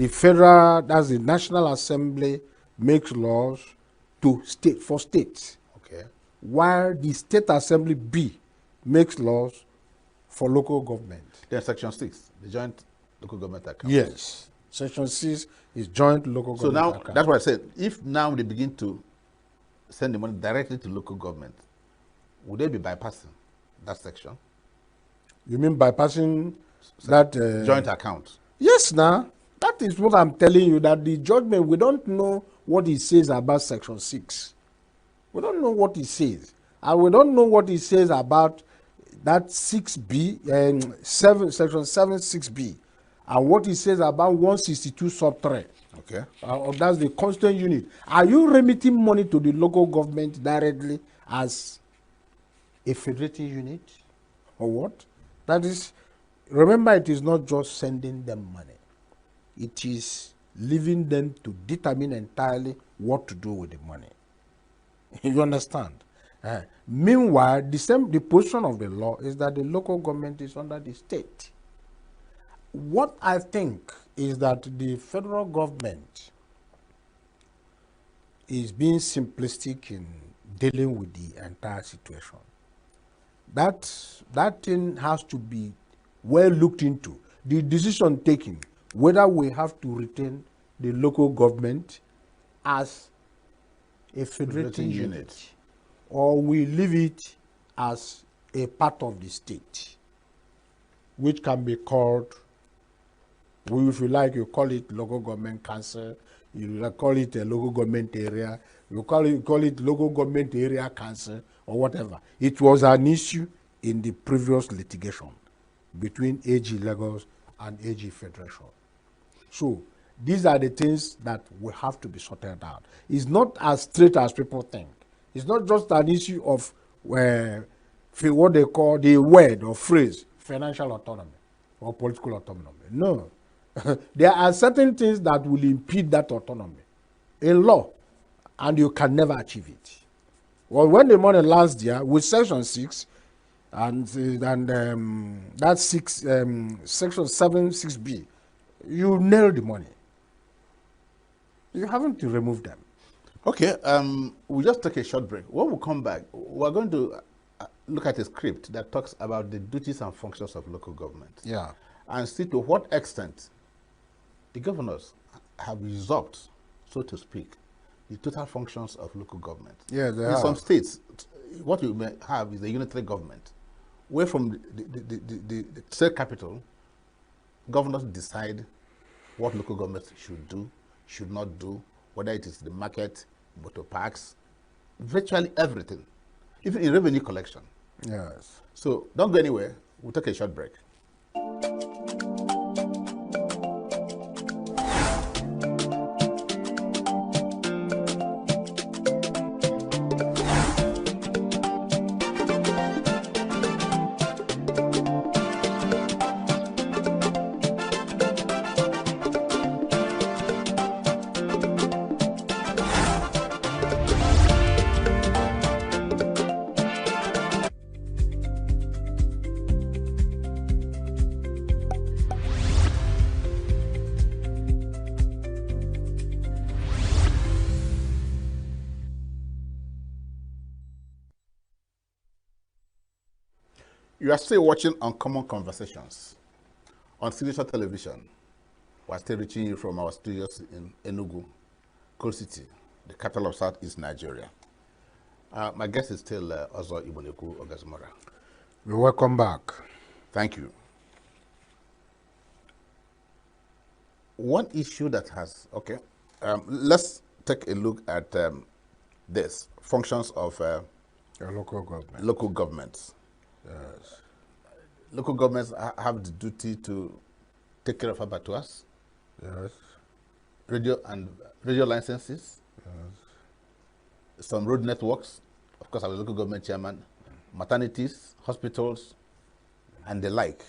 federal. That's the National Assembly makes laws for states. Okay. While the State Assembly B makes laws for local government. Then section 6, the joint local government account. Yes. Section 6 is joint local government account. So now, that's what I said. If now they begin to send the money directly to local government, would they be bypassing that section? You mean bypassing that joint account? Yes, now. That is what I'm telling you, that the judgment, we don't know what it says about section 6. We don't know what it says. And we don't know what it says about that 6B, section 7, 6B, and what it says about 162 sub 3. Okay. That's the constant unit. Are you remitting money to the local government directly as a federating unit, or what? That is, remember, it is not just sending them money. It is leaving them to determine entirely what to do with the money. You understand? Meanwhile, the position of the law is that the local government is under the state. What I think is that the federal government is being simplistic in dealing with the entire situation. That thing has to be well looked into. The decision taking, whether we have to retain the local government as a federating unit, or we leave it as a part of the state, which can be called, if you like, you call it local government council, you call it a local government area, you call it local government area council, or whatever. It was an issue in the previous litigation between AG Lagos and AG Federation. So these are the things that will have to be sorted out. It's not as straight as people think. It's not just an issue of what they call the word or phrase, financial autonomy or political autonomy. No. There are certain things that will impede that autonomy in law, and you can never achieve it. Well, when the money last year, with Section 6, and that Section 7, 6B, you nail the money. You haven't to remove them. Okay, we'll just take a short break. When we come back, we're going to look at a script that talks about the duties and functions of local government. Yeah. And see to what extent the governors have usurped, so to speak, the total functions of local government. Yeah, they In have. some states, what you may have is a unitary government, where from the state capital, governors decide what local governments should do, should not do, whether it is the market, motor parks, virtually everything, even in revenue collection. Yes. So don't go anywhere. We'll take a short break. You are still watching Uncommon Conversations on Signature Television. We're still reaching you from our studios in ENUGU, Coal City, the capital of Southeast Nigeria. My guest is still Ozo Igboneku Ogazumara. Welcome back. Thank you. One issue that has, let's take a look at this, functions of local government. Local governments. Yes. Local governments have the duty to take care of abattoirs. Yes. Radio licenses. Yes. Some road networks. Of course, our local government chairman. Maternities, hospitals, and the like.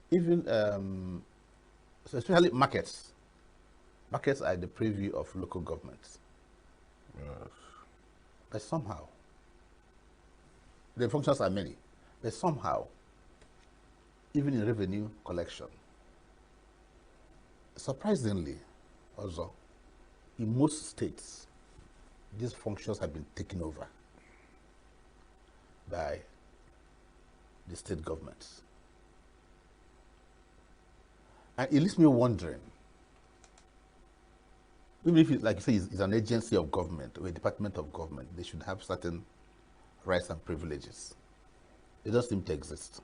Even, so especially markets. Markets are the preview of local governments. Yes. But somehow, the functions are many, but somehow, even in revenue collection, surprisingly, also, in most states, these functions have been taken over by the state governments. And it leaves me wondering, even if, like you say, it's an agency of government or a department of government, they should have certain rights and privileges. They don't seem to exist.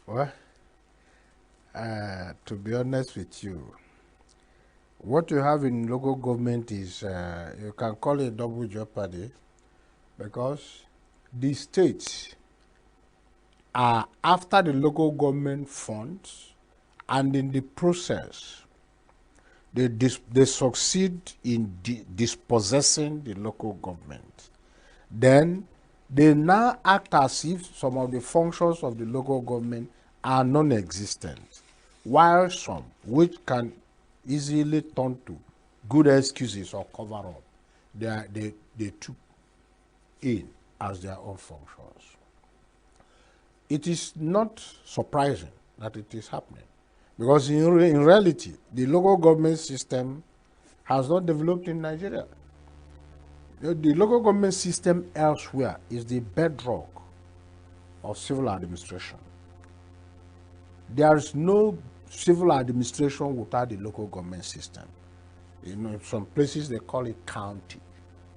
Well, to be honest with you, what you have in local government is, you can call it double jeopardy, because the states are after the local government funds, and in the process, they succeed in dispossessing the local government. Then they now act as if some of the functions of the local government are non-existent, while some, which can easily turn to good excuses or cover up, they took in as their own functions. It is not surprising that it is happening, because in reality, the local government system has not developed in Nigeria. The local government system elsewhere is the bedrock of civil administration. There is no civil administration without the local government system. You know, in some places they call it county.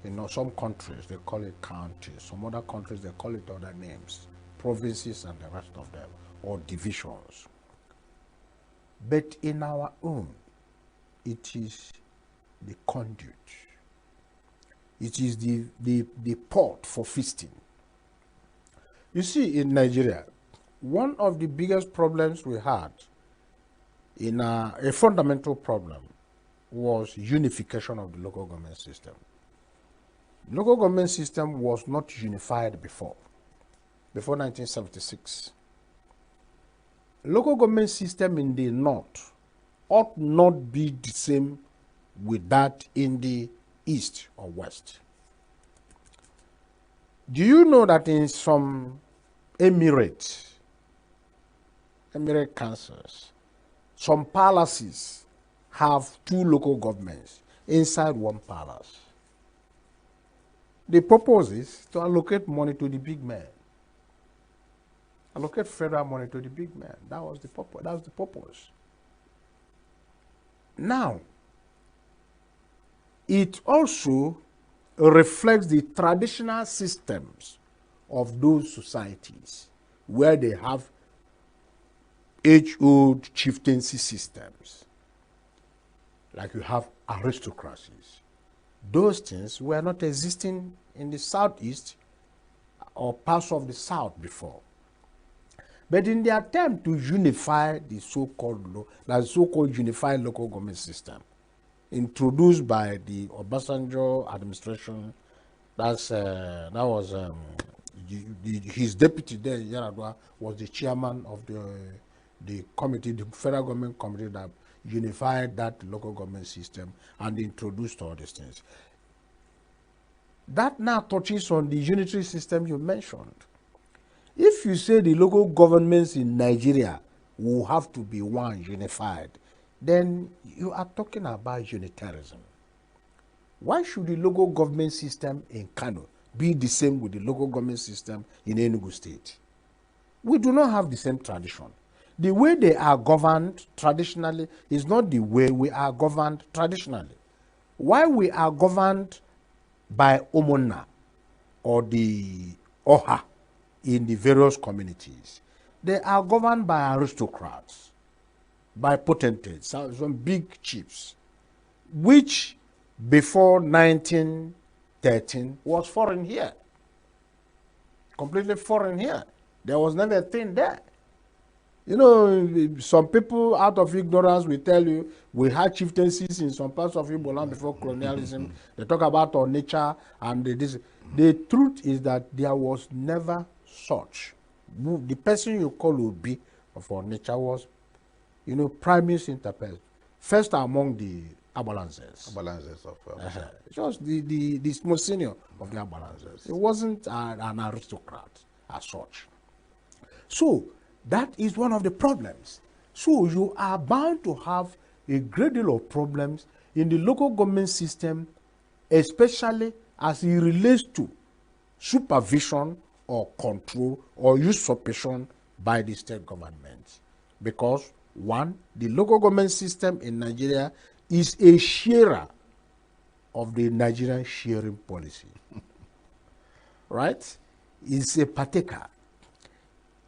You know, some countries they call it county. Some other countries they call it other names, provinces and the rest of them, or divisions. But in our own, it is the conduit. It is the port for feasting. You see, in Nigeria, one of the biggest problems we had, a fundamental problem, was unification of the local government system. Local government system was not unified before 1976. Local government system in the north ought not be the same with that in the east or west. Do you know that in some emirate councils, some palaces have two local governments inside one palace? The purpose is to allocate money to the big man. Allocate federal money to the big man. That was the purpose. That was the purpose. Now, it also reflects the traditional systems of those societies where they have age-old chieftaincy systems. like you have aristocracies. Those things were not existing in the southeast or parts of the south before. But in the attempt to unify the so-called unified local government system, introduced by the Obasanjo administration, that was his deputy there, Yaradua, was the chairman of the committee, the federal government committee that unified that local government system and introduced all these things. That now touches on the unitary system you mentioned. If you say the local governments in Nigeria will have to be one, unified, then you are talking about unitarianism. Why should the local government system in Kano be the same with the local government system in Enugu State? We do not have the same tradition. The way they are governed traditionally is not the way we are governed traditionally. Why we are governed by Omona or the Oha in the various communities, they are governed by aristocrats, by potentates, some big chiefs, which before 1913 was foreign here, completely foreign here. There was never a thing there. You know, some people out of ignorance will tell you we had chieftaincies in some parts of Igbo land before colonialism. They talk about our nature and this. The truth is that there was never such. The person you call Obi of our nature was, you know, primus inter pares, first among the Abalanzes. Abalanzes of just the most senior of the Abalanzes. It wasn't an aristocrat as such. So that is one of the problems. So you are bound to have a great deal of problems in the local government system, especially as it relates to supervision or control or usurpation by the state government. Because one, the local government system in Nigeria is a sharer of the Nigerian sharing policy. Right? It's a partaker.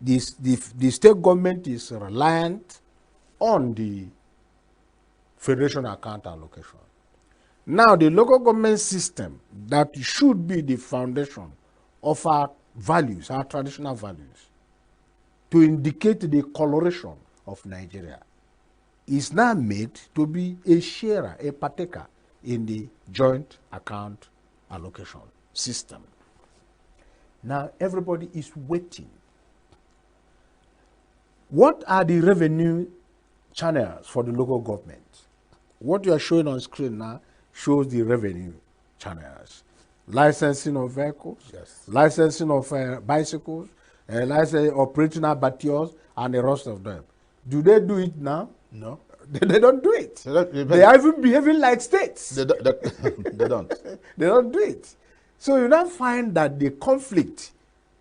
The state government is reliant on the federation account allocation. Now, the local government system that should be the foundation of our values, our traditional values, to indicate the coloration of Nigeria, is now made to be a sharer, a partaker in the joint account allocation system. Now, everybody is waiting. What are the revenue channels for the local government? What you are showing on screen now shows the revenue channels. Licensing of vehicles, yes. Licensing of bicycles, operating abattoirs, and the rest of them. Do they do it now? No. They don't do it. They are even behaving like states. They don't. They don't do it. So you now find that the conflict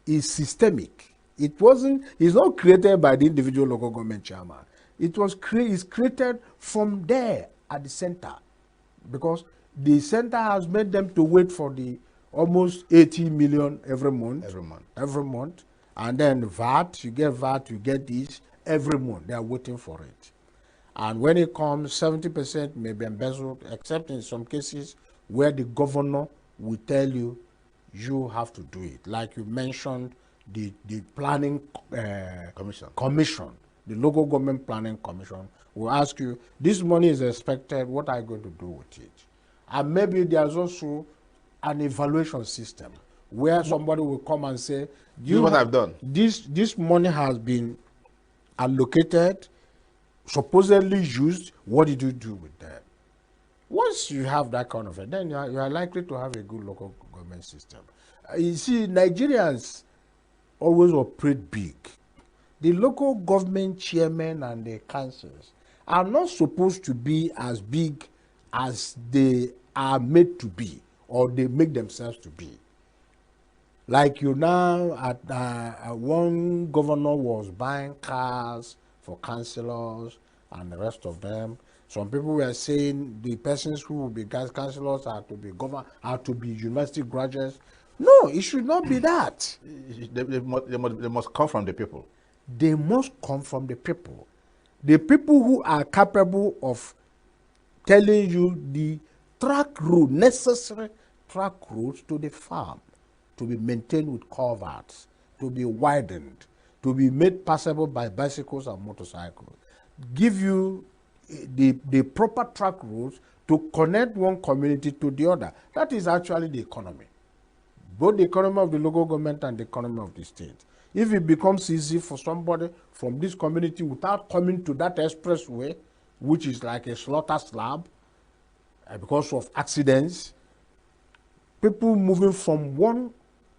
is systemic. It's not created by the individual local government chairman. It's created from there at the center, because the center has made them to wait for the almost 80 million every month. And then VAT, you get this every month. They are waiting for it. And when it comes, 70% may be embezzled, except in some cases where the governor will tell you, you have to do it. Like you mentioned, the planning commission, the local government planning commission will ask you, this money is expected, what are you going to do with it? And maybe there's also an evaluation system where somebody will come and say, this is what I've done. This money has been allocated, supposedly used, what did you do with that? Once you have that kind of it, then you are likely to have a good local government system. You see, Nigerians always operate big. The local government chairmen and the councils are not supposed to be as big as they are made to be, or they make themselves to be. Like you now, one governor was buying cars for councillors and the rest of them. Some people were saying the persons who will be councillors are to be university graduates. No, it should not be that. They must come from the people. They must come from the people. The people who are capable of telling you the track road, necessary track roads to the farm, to be maintained with culverts, to be widened, to be made passable by bicycles and motorcycles. Give you the proper track roads to connect one community to the other. That is actually the economy. Both the economy of the local government and the economy of the state. If it becomes easy for somebody from this community without coming to that expressway, which is like a slaughter slab, because of accidents, people moving from one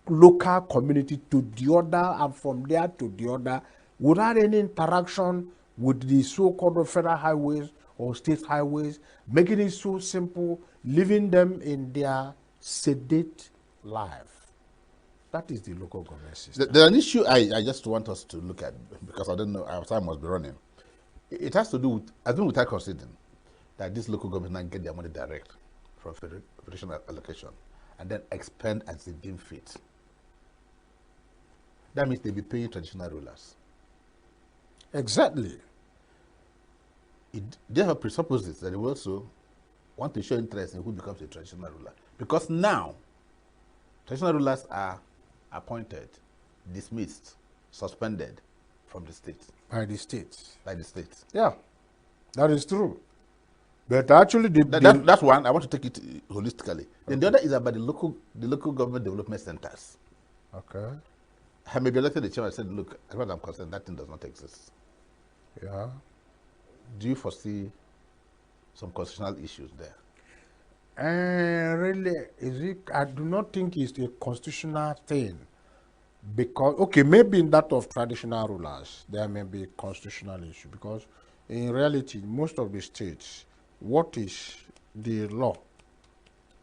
local community to the other and from there to the other without any interaction with the so-called federal highways or state highways, making it so simple, leaving them in their sedate life. That is the local government system. There's an issue I just want us to look at, because I don't know, our time must be running. It has to do with, I think without considering that this local government now get their money direct from federation allocation and then expend as they deem fit. That means they'll be paying traditional rulers. Exactly. It therefore presupposes that they will also want to show interest in who becomes a traditional ruler. Because now, traditional rulers are appointed, dismissed, suspended from the state. By the states. By the states. Yeah, that is true. But actually, that's one. I want to take it holistically. Then the other is about the local government development centers. Okay. I may be elected the chairman. I said, look, as far as I'm concerned, that thing does not exist. Yeah. Do you foresee some constitutional issues there? Really, I do not think it's a constitutional thing. Because, okay, maybe in that of traditional rulers, there may be a constitutional issue. Because in reality, most of the states, what is the law?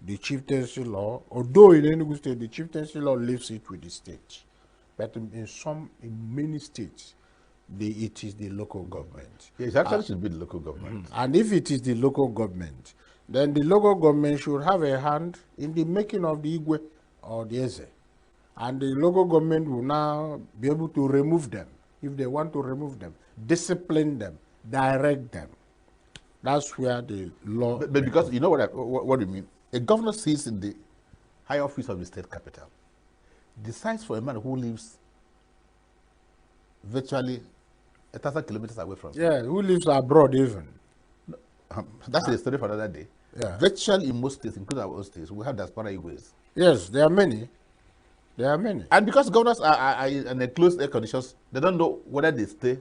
The chieftaincy law, although in ENUGU state, the chieftaincy law leaves it with the state. But in many states, it is the local government. Yes, actually should be the local government. And if it is the local government, then the local government should have a hand in the making of the Igwe or the Eze. And the local government will now be able to remove them, if they want to remove them, discipline them, direct them. That's where the law... But because, you know what do you mean? A governor sits in the high office of the state capital, decides for a man who lives virtually 1,000 kilometers away from him. Yeah, who lives abroad even. That's a story for another day. Yeah. Virtually in most states, including our own states, we have diaspora Igwes. Yes, there are many. There are many. And because governors are in enclosed air conditions, they don't know whether they stay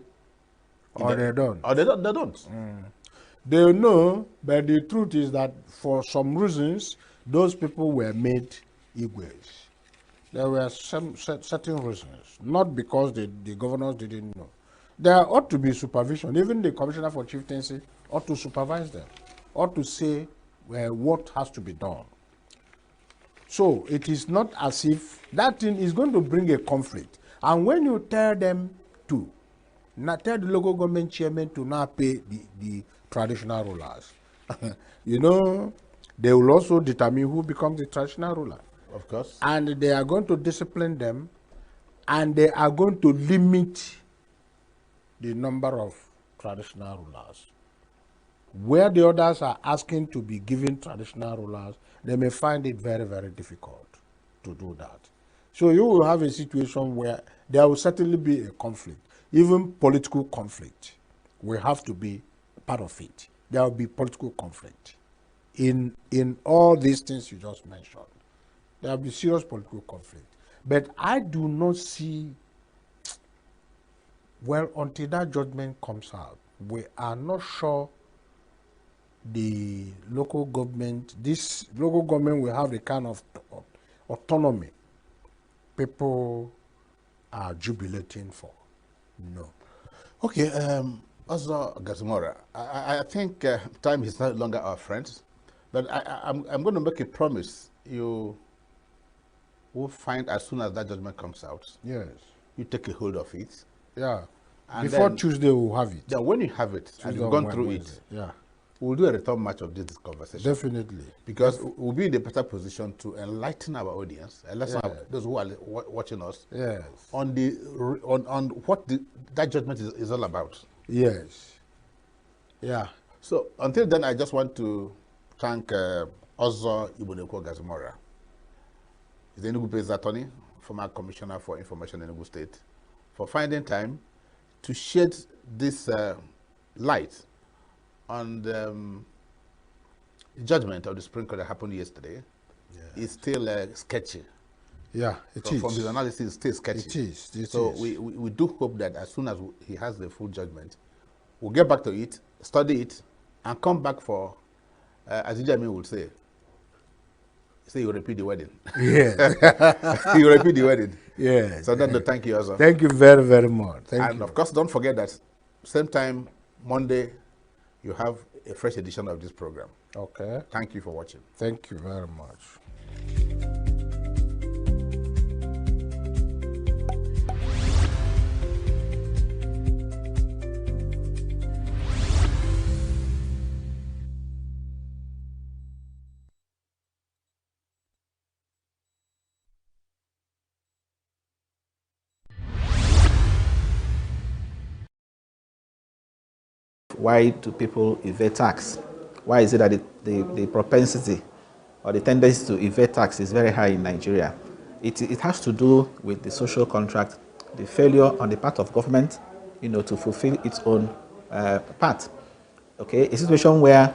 or they don't. Or they don't. They know, but the truth is that for some reasons, those people were made Igwes. There were some certain reasons, not because the governors didn't know. There ought to be supervision. Even the commissioner for chieftaincy ought to supervise them, ought to say what has to be done. So it is not as if that thing is going to bring a conflict. And when you tell them to, tell the local government chairman to now pay the traditional rulers, you know, they will also determine who becomes the traditional ruler. Of course. And they are going to discipline them, and they are going to limit the number of traditional rulers. Where the others are asking to be given traditional rulers, they may find it very, very difficult to do that. So you will have a situation where there will certainly be a conflict. Even political conflict will have to be part of it. There will be political conflict in all these things you just mentioned. There will be serious political conflict. But I do not see, well, until that judgment comes out, we are not sure the local government, this local government will have the kind of autonomy people are jubilating for. No. Okay, also, Gazimora, I think time is no longer our friend, but I'm going to make a promise. You will find as soon as that judgment comes out. Yes. You take a hold of it. Yeah. And before then, Tuesday, we'll have it. Yeah, when you have it and you've gone through it, yeah, we'll do a return match of this conversation. Definitely. Because we'll be in a better position to enlighten our audience, enlighten those who are watching us, yes, on what that judgment is all about. Yes. Yeah. So until then, I just want to thank Ozo Ibuneko Gazimora. He's the Enugu-based attorney, former commissioner for information in Enugu State, for finding time to shed this light on the judgment of the Supreme Court that happened yesterday. It's still sketchy. Yeah, it is. From his analysis, it's still sketchy. It is. So we do hope that as soon as he has the full judgment, we'll get back to it, study it, and come back for, as Ijami would say you repeat the wedding. Yeah. You repeat the wedding. Yeah. So then, thank you also. Thank you very, very much. Thank and you. of course, don't forget that same time, Monday, you have a fresh edition of this program. Okay. Thank you for watching. Thank you very much. Why do people evade tax? Why is it that the propensity or the tendency to evade tax is very high in Nigeria? It has to do with the social contract, the failure on the part of government, to fulfill its own part. Okay, a situation where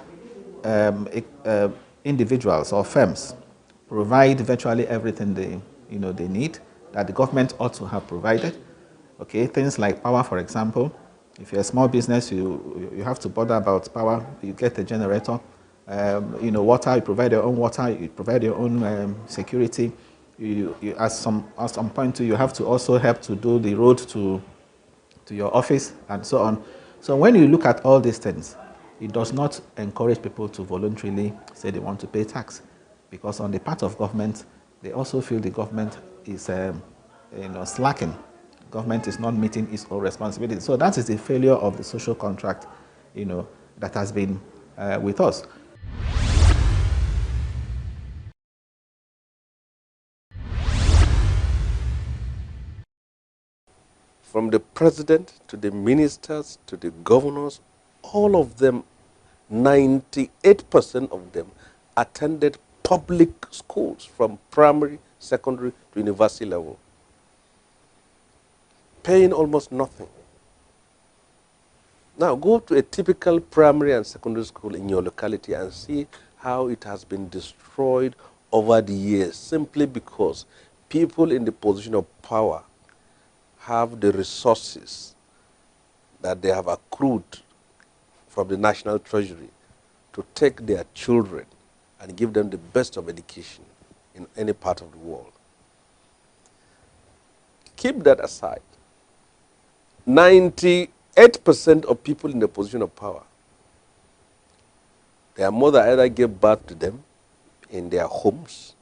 individuals or firms provide virtually everything they need that the government ought to have provided. Okay, things like power, for example. If you're a small business, you have to bother about power. You get a generator. Water. You provide your own water. You provide your own security. At some point too, you have to also help to do the road to your office and so on. So when you look at all these things, it does not encourage people to voluntarily say they want to pay tax, because on the part of government, they also feel the government is slacking. Government is not meeting its own responsibility. So that is the failure of the social contract, that has been with us. From the president to the ministers to the governors, all of them, 98% of them attended public schools from primary, secondary to university level, paying almost nothing. Now go to a typical primary and secondary school in your locality and see how it has been destroyed over the years, simply because people in the position of power have the resources that they have accrued from the national treasury to take their children and give them the best of education in any part of the world. Keep that aside. 98% of people in the position of power, their mother either gave birth to them in their homes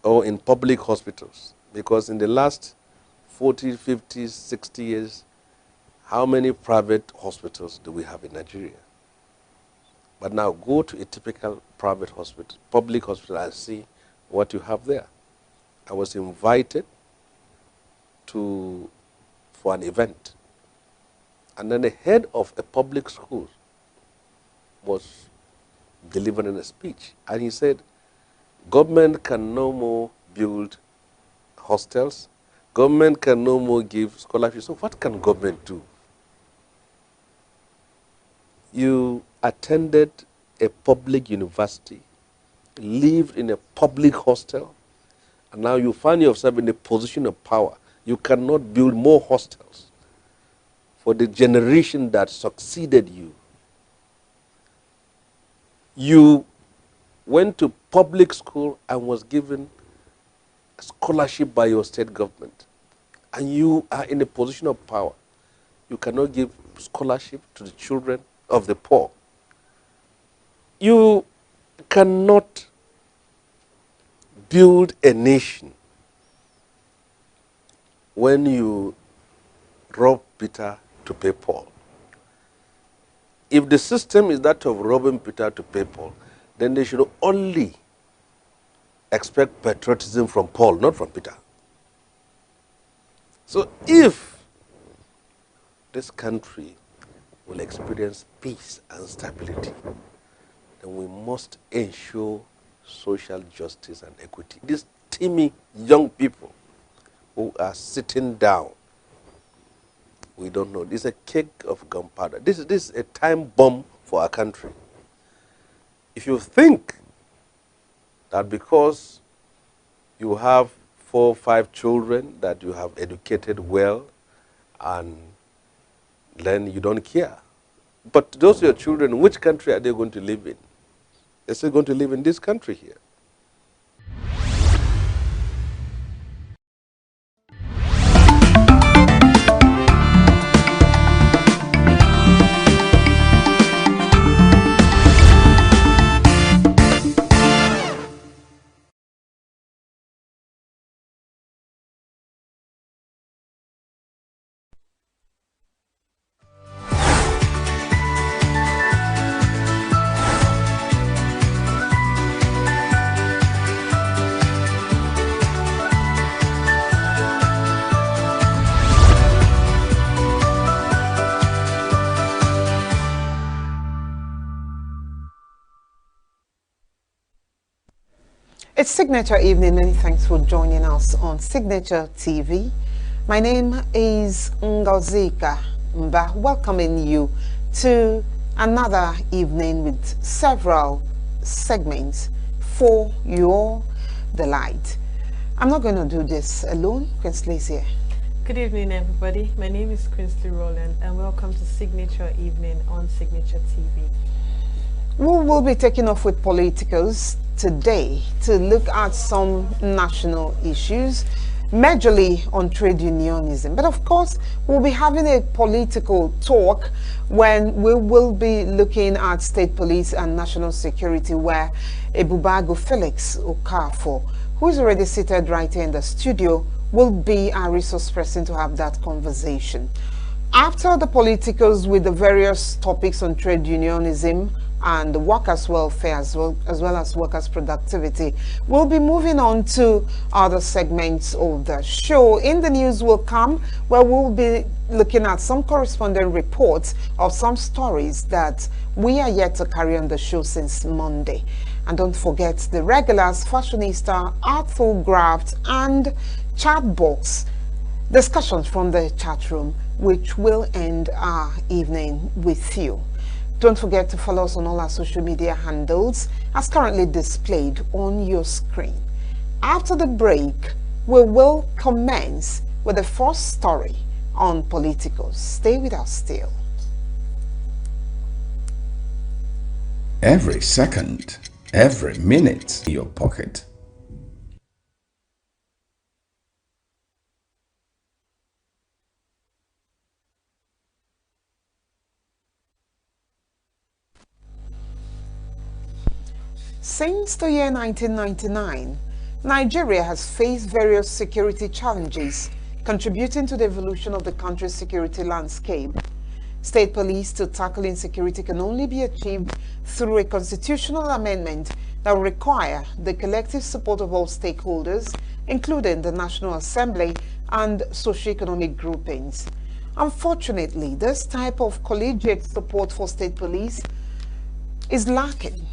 or in public hospitals. Because in the last 40, 50, 60 years, how many private hospitals do we have in Nigeria? But now go to a typical private hospital, public hospital, and see what you have there. I was invited for an event, and then the head of a public school was delivering a speech, and he said, government can no more build hostels, government can no more give scholarships. So what can government do? You attended a public university, lived in a public hostel, and now you find yourself in a position of power. You cannot build more hostels for the generation that succeeded you. You went to public school and was given a scholarship by your state government, and you are in a position of power. You cannot give scholarship to the children of the poor. You cannot build a nation when you rob Peter to pay Paul. If the system is that of robbing Peter to pay Paul, then they should only expect patriotism from Paul, not from Peter. So if this country will experience peace and stability, then we must ensure social justice and equity. These teeming young people who are sitting down, we don't know. This is a cake of gunpowder. This is a time bomb for our country. If you think that because you have 4 or 5 children that you have educated well and then you don't care. But those are your children, which country are they going to live in? They're still going to live in this country here. It's Signature Evening. Many thanks for joining us on Signature TV. My name is Ngozika Mba, welcoming you to another evening with several segments for your delight. I'm not going to do this alone. Quinsley's here. Good evening, everybody. My name is Quinsley Rowland, and welcome to Signature Evening on Signature TV. We will be taking off with politicals today to look at some national issues, majorly on trade unionism. But of course, we'll be having a political talk when we will be looking at state police and national security, where Ebubago Felix Okafor, who is already seated right here in the studio, will be our resource person to have that conversation. After the politicals with the various topics on trade unionism and workers' welfare as well as workers' productivity, we'll be moving on to other segments of the show. In the news will come where we'll be looking at some corresponding reports of some stories that we are yet to carry on the show since Monday. And don't forget the regulars, Fashionista, Artful Graft, and Chat Box discussions from the chat room, which will end our evening with you. Don't forget to follow us on all our social media handles as currently displayed on your screen. After the break, we will commence with the first story on politicals. Stay with us still. Every second, every minute in your pocket. Since the year 1999, Nigeria has faced various security challenges, contributing to the evolution of the country's security landscape. State police to tackle insecurity can only be achieved through a constitutional amendment that will require the collective support of all stakeholders, including the National Assembly and socioeconomic groupings. Unfortunately, this type of collegiate support for state police is lacking.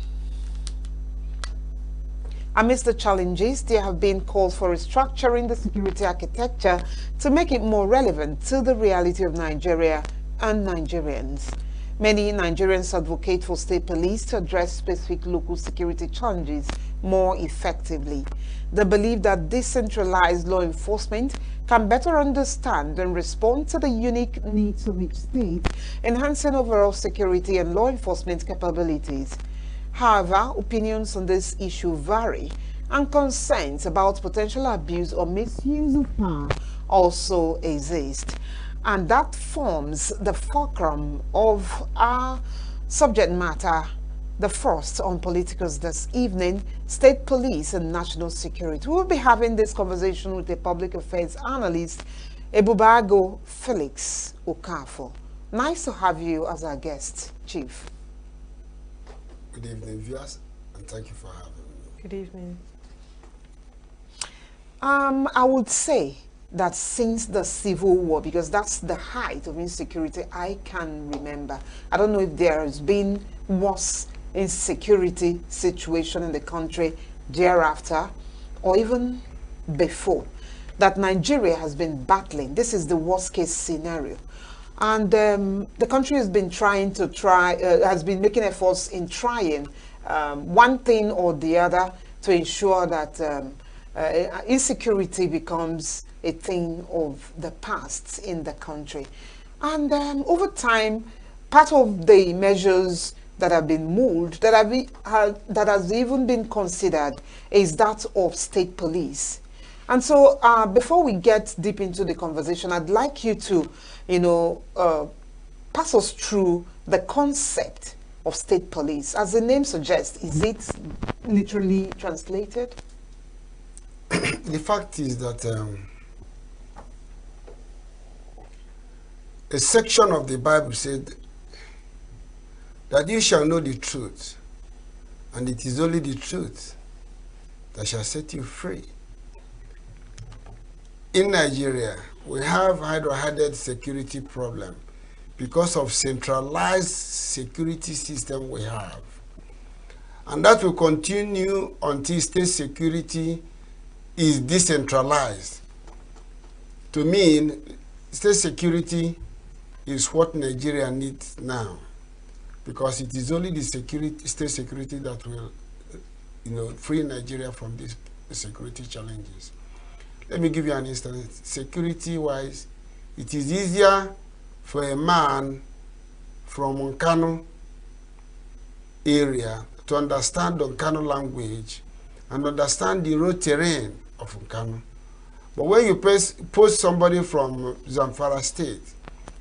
Amidst the challenges, there have been calls for restructuring the security architecture to make it more relevant to the reality of Nigeria and Nigerians. Many Nigerians advocate for state police to address specific local security challenges more effectively. They believe that decentralized law enforcement can better understand and respond to the unique needs of each state, enhancing overall security and law enforcement capabilities. However, opinions on this issue vary, and concerns about potential abuse or misuse of power also exist. And that forms the fulcrum of our subject matter, the first on politicals this evening, state police and national security. We'll be having this conversation with a public affairs analyst, Ebubago Felix Okafor. Nice to have you as our guest, Chief. Good evening, viewers, and thank you for having me. Good evening. I would say that since the Civil War, because that's the height of insecurity I can remember, I don't know if there has been worse insecurity situation in the country thereafter or even before, that Nigeria has been battling. This is the worst case scenario. And the country has been has been making efforts in trying one thing or the other to ensure that insecurity becomes a thing of the past in the country. And over time, part of the measures that have been moved, that has even been considered, is that of state police. And so before we get deep into the conversation, I'd like you to, pass us through the concept of state police. As the name suggests, is it literally translated? The fact is that a section of the Bible said that you shall know the truth, and it is only the truth that shall set you free. In Nigeria, we have hydro-headed security problem because of centralized security system we have. And that will continue until state security is decentralized. To me, state security is what Nigeria needs now, because it is only the state security that will, free Nigeria from these security challenges. Let me give you an instance. Security-wise, it is easier for a man from Nkanu area to understand the Nkanu language and understand the road terrain of Nkanu. But when you post somebody from Zamfara state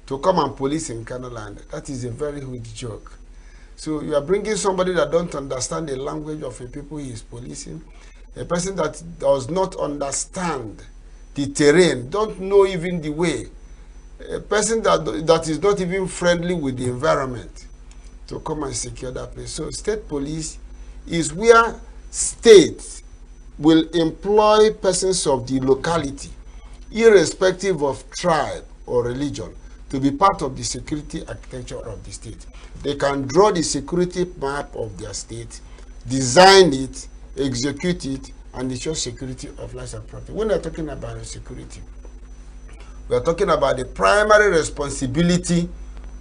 to come and police in Nkanu land, that is a very huge joke. So you are bringing somebody that don't understand the language of the people he is policing, a person that does not understand the terrain, don't know even the way, a person that is not even friendly with the environment, to come and secure that place. So state police is where states will employ persons of the locality, irrespective of tribe or religion, to be part of the security architecture of the state. They can draw the security map of their state, design it, execute it, and ensure security of life and property. When we're talking about security, we're talking about the primary responsibility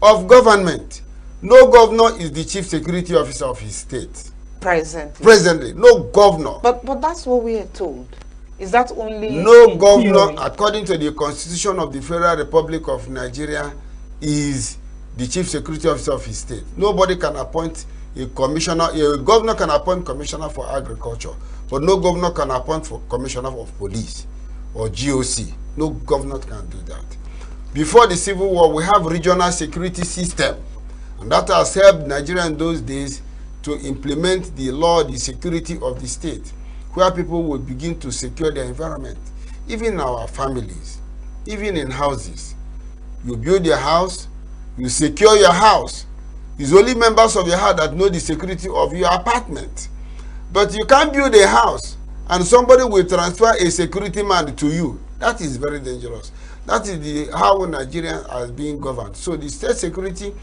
of government. No governor is the chief security officer of his state. Presently, no governor. But that's what we are told. Is that only no governor, theory? According to the Constitution of the Federal Republic of Nigeria, is the chief security officer of his state. Nobody can appoint a commissioner. A governor can appoint commissioner for agriculture, but no governor can appoint for commissioner of police or GOC. No governor can do that. Before the Civil War, we have regional security system, and that has helped Nigeria in those days to implement the law, the security of the state, where people will begin to secure their environment. Even in our families, even in houses. You build your house, you secure your house. It's only members of your house that know the security of your apartment. But you can't build a house and somebody will transfer a security man to you. That is very dangerous. That is how Nigeria is being governed. So the state security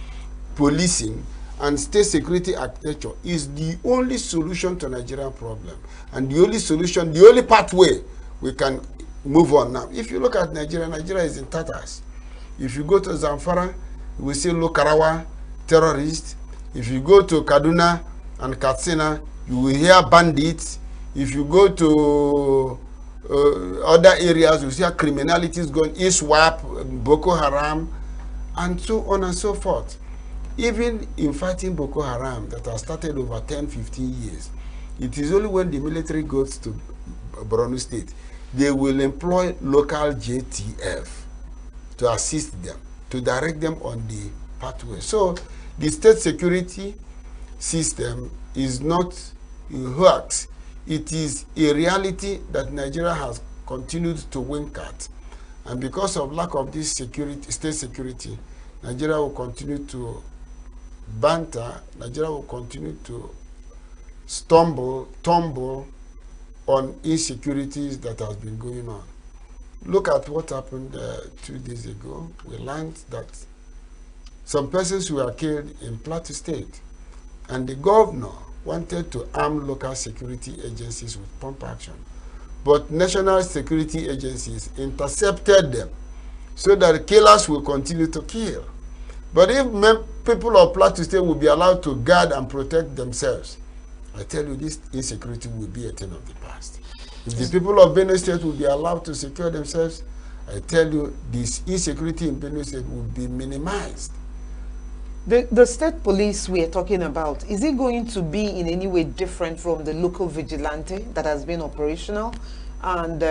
policing and state security architecture is the only solution to Nigerian problem, and the only solution, the only pathway we can move on now. If you look at Nigeria, Nigeria is in tatters. If you go to Zamfara, you will see Lokarawa terrorists. If you go to Kaduna and Katsina, you will hear bandits. If you go to other areas, you see criminality is going, ISWAP, Boko Haram, and so on and so forth. Even in fighting Boko Haram that has started over 10, 15 years, it is only when the military goes to Borno State, they will employ local JTF to assist them, to direct them on the pathway. So the state security system is not a hoax. It is a reality that Nigeria has continued to wink at. And because of lack of this security, state security, Nigeria will continue to banter, Nigeria will continue to tumble on insecurities that has been going on. Look at what happened 2 days ago. We learned that some persons were killed in Plateau State, and the governor wanted to arm local security agencies with pump action. But national security agencies intercepted them so that killers will continue to kill. But if people of Plateau State will be allowed to guard and protect themselves, I tell you, this insecurity will be a thing of the past. If the people of Benue State will be allowed to secure themselves, I tell you, this insecurity in Benue State will be minimized. The state police we are talking about, is it going to be in any way different from the local vigilante that has been operational? And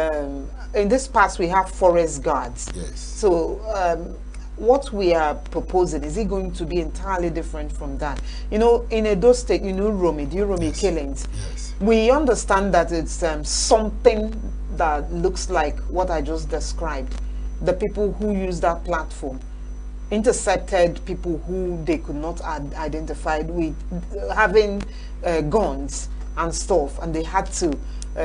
in this past, we have forest guards. Yes. So what we are proposing, is it going to be entirely different from that? You know, in Edo State, you know, Uromi killings. Yes. We understand that it's something that looks like what I just described. The people who use that platform intercepted people who they could not identify with having guns and stuff, and they had to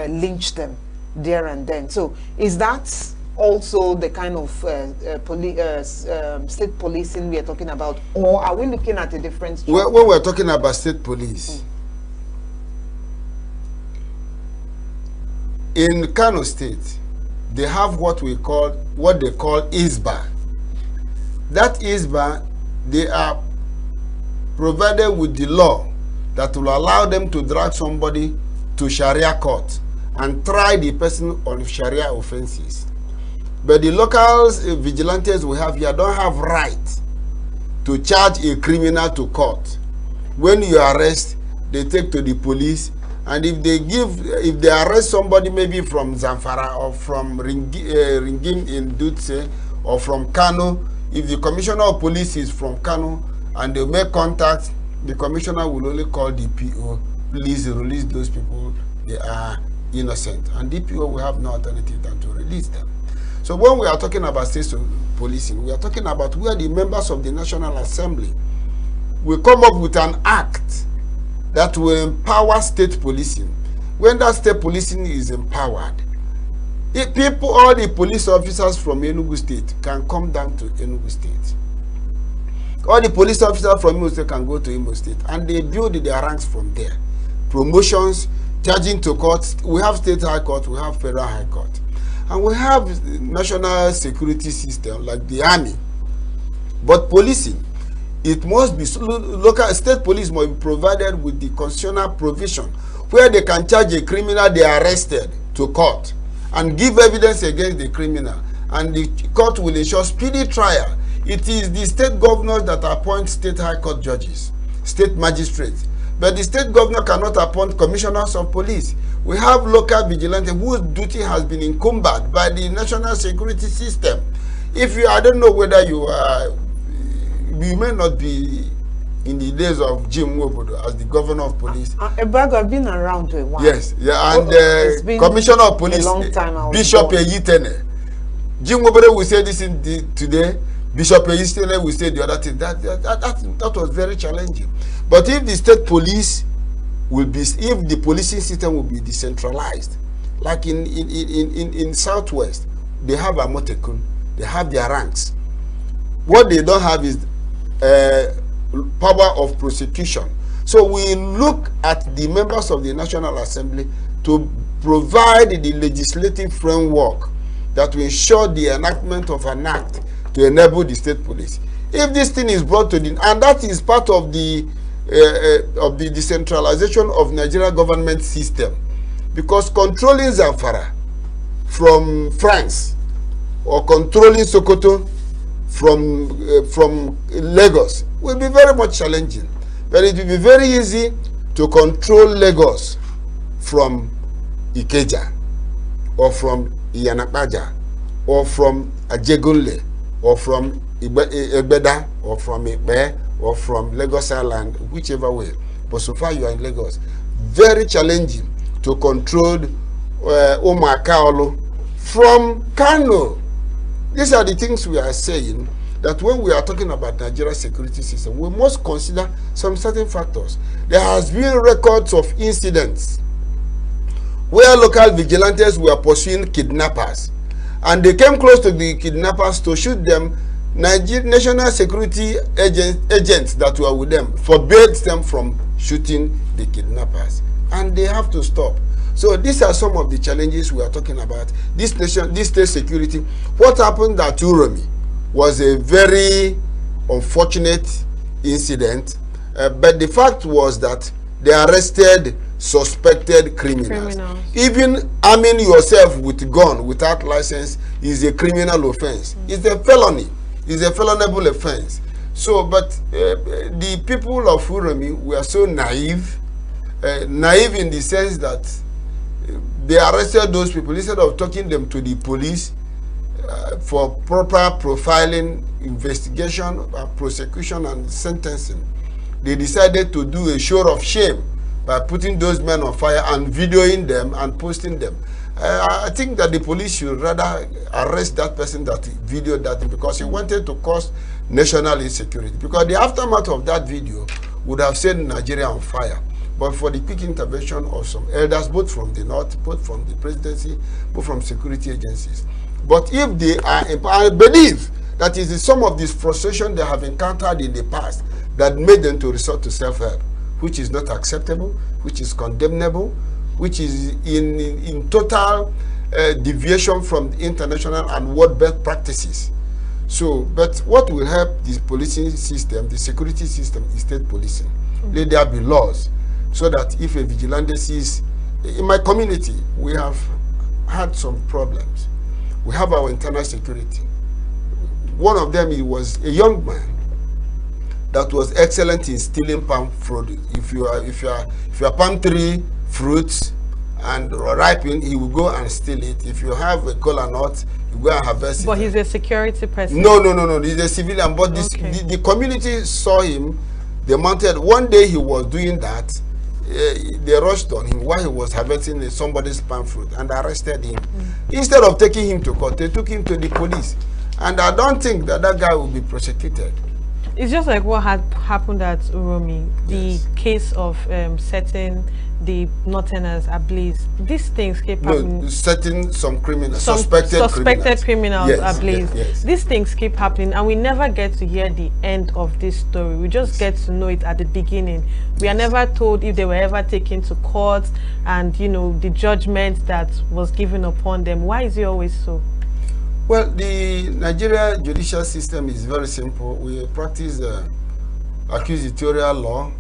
lynch them there and then. So is that also the kind of state policing we are talking about, or are we looking at a different structure? When we're talking about state police, in Kano State, they have what they call ISBA. That ISBA, they are provided with the law that will allow them to drag somebody to Sharia court and try the person on Sharia offenses. But the local vigilantes we have here don't have right to charge a criminal to court. When you arrest, they take to the police, and if they arrest somebody maybe from Zamfara or from Ringim in Dutse or from Kano, if the commissioner of police is from Kano and they make contact, the commissioner will only call DPO, please release those people, they are innocent. And DPO will have no alternative than to release them. So when we are talking about state policing, we are talking about where the members of the National Assembly will come up with an act that will empower state policing. When that state policing is empowered, all the police officers from ENUGU State can come down to ENUGU State. All the police officers from Imo State can go to Imo State, and they build their ranks from there. Promotions, charging to courts. We have state high court, we have federal high court. And we have national security system like the army. But policing, it must be local state police must be provided with the constitutional provision where they can charge a criminal they arrested to court and give evidence against the criminal, and the court will ensure speedy trial. It is the state governors that appoint state high court judges, state magistrates, but the state governor cannot appoint commissioners of police. We have local vigilantes whose duty has been encumbered by the national security system. If you, I don't know whether you may not be in the days of Jim Wobodo as the governor of police. Ebago, I've been around for a while. Yes, yeah, and the commissioner of police, Bishop Eyitene. Jim Wobodo will say this today. Bishop Eyitene will say the other thing. That was very challenging. But if the state police if the policing system will be decentralized, like in Southwest, they have a Motekun, they have their ranks. What they don't have is power of prosecution. So we look at the members of the National Assembly to provide the legislative framework that will ensure the enactment of an act to enable the state police. If this thing is brought to the, and that is part of the decentralization of Nigeria government system, because controlling Zamfara from France or controlling Sokoto from Lagos will be very much challenging. But it will be very easy to control Lagos from Ikeja or from Iyanakpaja or from Ajegunle or from Egbeda or from Ipe or from Lagos Island, whichever way. But so far you are in Lagos. Very challenging to control Omakaolo from Kano. These are the things we are saying, that when we are talking about Nigeria's security system, we must consider some certain factors. There has been records of incidents where local vigilantes were pursuing kidnappers, and they came close to the kidnappers to shoot them. National security agents that were with them forbade them from shooting the kidnappers, and they have to stop. So these are some of the challenges we are talking about. This state security. What happened at Uromi was a very unfortunate incident, but the fact was that they arrested suspected criminals. Even arming yourself with a gun without license is a criminal offense. It's a felony. It's a felonable offense. So, but the people of Uromi were so naive, naive in the sense that they arrested those people instead of taking them to the police for proper profiling, investigation, prosecution, and sentencing. They decided to do a show of shame by putting those men on fire and videoing them and posting them. I think that the police should rather arrest that person that videoed that thing, because he wanted to cause national insecurity. Because the aftermath of that video would have set Nigeria on fire. But for the quick intervention of some elders, both from the north, both from the presidency, both from security agencies. But if they are, I believe that is some of this frustration they have encountered in the past that made them to resort to self-help, which is not acceptable, which is condemnable, which is in total deviation from the international and world best practices. So, but what will help this policing system, the security system, is state policing. Let there be laws, so that if a vigilante sees, in my community, we have had some problems. We have our internal security. One of them, he was a young man that was excellent in stealing palm fruit. If you are palm tree fruits and ripen, he will go and steal it. If you have a cola nut, you go and harvest it. But he's a security person. No. He's a civilian. But this, the community saw him. They mounted. One day he was doing that. They rushed on him while he was harvesting somebody's palm fruit and arrested him. Instead of taking him to court, they took him to the police. And I don't think that that guy will be prosecuted. It's just like what had happened at Uromi, the case of setting the northerners ablaze. These things keep happening. No, setting some criminals, suspected criminals ablaze. Yes. These things keep happening, and we never get to hear the end of this story. We just get to know it at the beginning. We are never told if they were ever taken to court and, you know, the judgment that was given upon them. Why is it always so? Well, the Nigeria judicial system is very simple. We practice accusatorial law,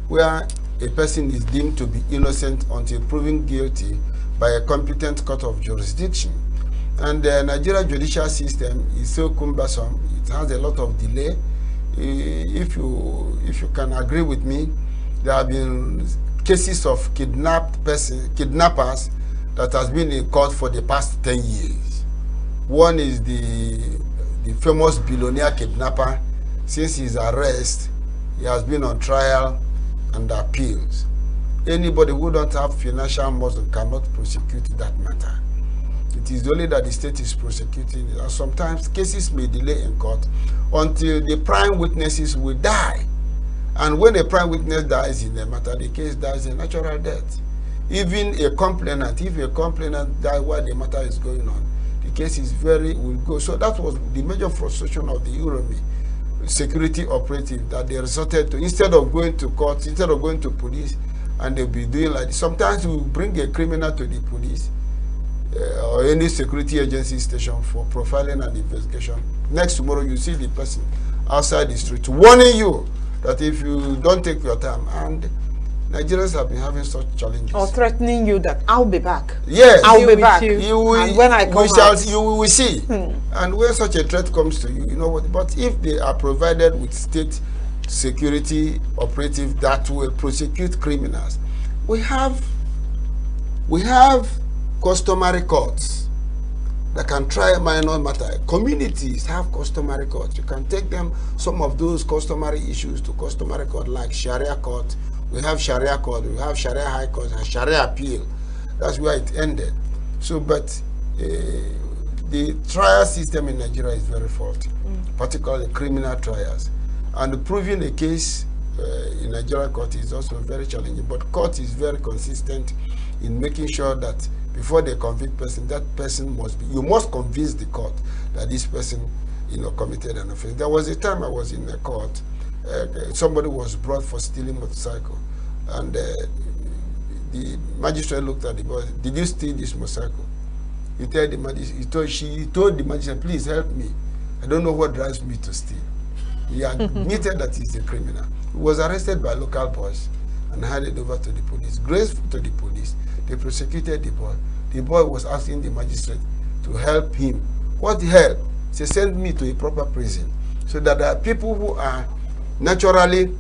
where a person is deemed to be innocent until proven guilty by a competent court of jurisdiction. And the Nigeria judicial system is so cumbersome, it has a lot of delay. If you can agree with me, there have been cases of kidnappers that has been in court for the past 10 years. One is the famous billionaire kidnapper. Since his arrest, he has been on trial and appeals. Anybody who don't have financial muscle cannot prosecute that matter. It is only that the state is prosecuting it. And sometimes cases may delay in court until the prime witnesses will die. And when a prime witness dies in a matter, the case dies a natural death. Even a complainant, if a complainant dies while the matter is going on, the case is will go. So that was the major frustration of the Uromi security operative, that they resorted to, instead of going to court, instead of going to police, and they'll be doing like this. Sometimes we bring a criminal to the police or any security agency station for profiling and investigation. Next tomorrow, you see the person outside the street warning you that if you don't take your time, and Nigerians have been having such challenges. Or threatening you that I'll be back. Yes. I'll be back. You will, and when I come out, you will see. And when such a threat comes to you, you know what? But if they are provided with state security operative that will prosecute criminals, we have customary courts that can try minor matter. Communities have customary courts. You can take them, some of those customary issues, to customary court, like Sharia court. We have Sharia court, we have Sharia high court, and Sharia appeal. That's where it ended. So, but the trial system in Nigeria is very faulty, particularly criminal trials. And proving a case in Nigeria court is also very challenging. But court is very consistent in making sure that before they convict person, that person must be, you must convince the court that this person, committed an offense. There was a time I was in a court, somebody was brought for stealing motorcycle, and the magistrate looked at the boy. Did you steal this motorcycle? He told the magistrate, he told the magistrate, please help me. I don't know what drives me to steal. He admitted that he's a criminal. He was arrested by local boys and handed over to the police. Graceful to the police, they prosecuted the boy. The boy was asking the magistrate to help him. What help? They sent me to a proper prison. So that there are people who are naturally,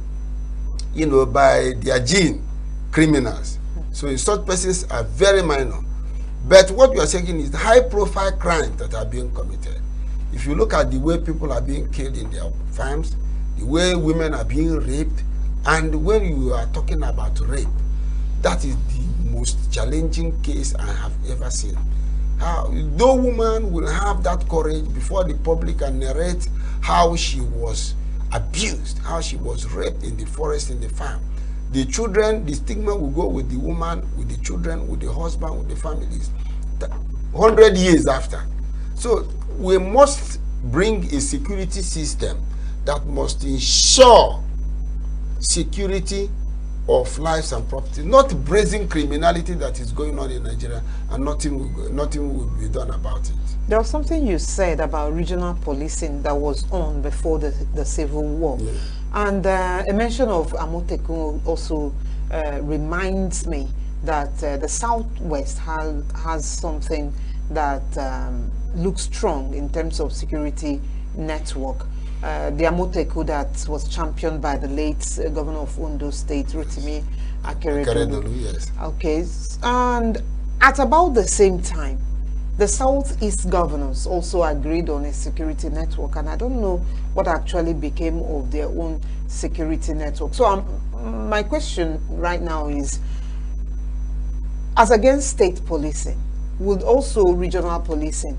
by their gene, criminals. So such persons are very minor. But what you are saying is high-profile crimes that are being committed. If you look at the way people are being killed in their farms, the way women are being raped, and when you are talking about rape, that is the most challenging case I have ever seen. No woman will have that courage before the public and narrate how she was abused, how she was raped in the forest, in the farm. The children, the stigma will go with the woman, with the children, with the husband, with the families, 100 years after. So we must bring a security system that must ensure security of lives and property, not brazen criminality that is going on in Nigeria, and nothing will be done about it. There was something you said about regional policing that was on before the Civil War. Yeah. And a mention of Amotekun also reminds me that the Southwest has something that looks strong in terms of security network. The Amoteku that was championed by the late governor of Ondo State, Rotimi Akeredolu. Yes. Okay, and at about the same time, the Southeast governors also agreed on a security network, and I don't know what actually became of their own security network. So my question right now is, as against state policing, would also regional policing,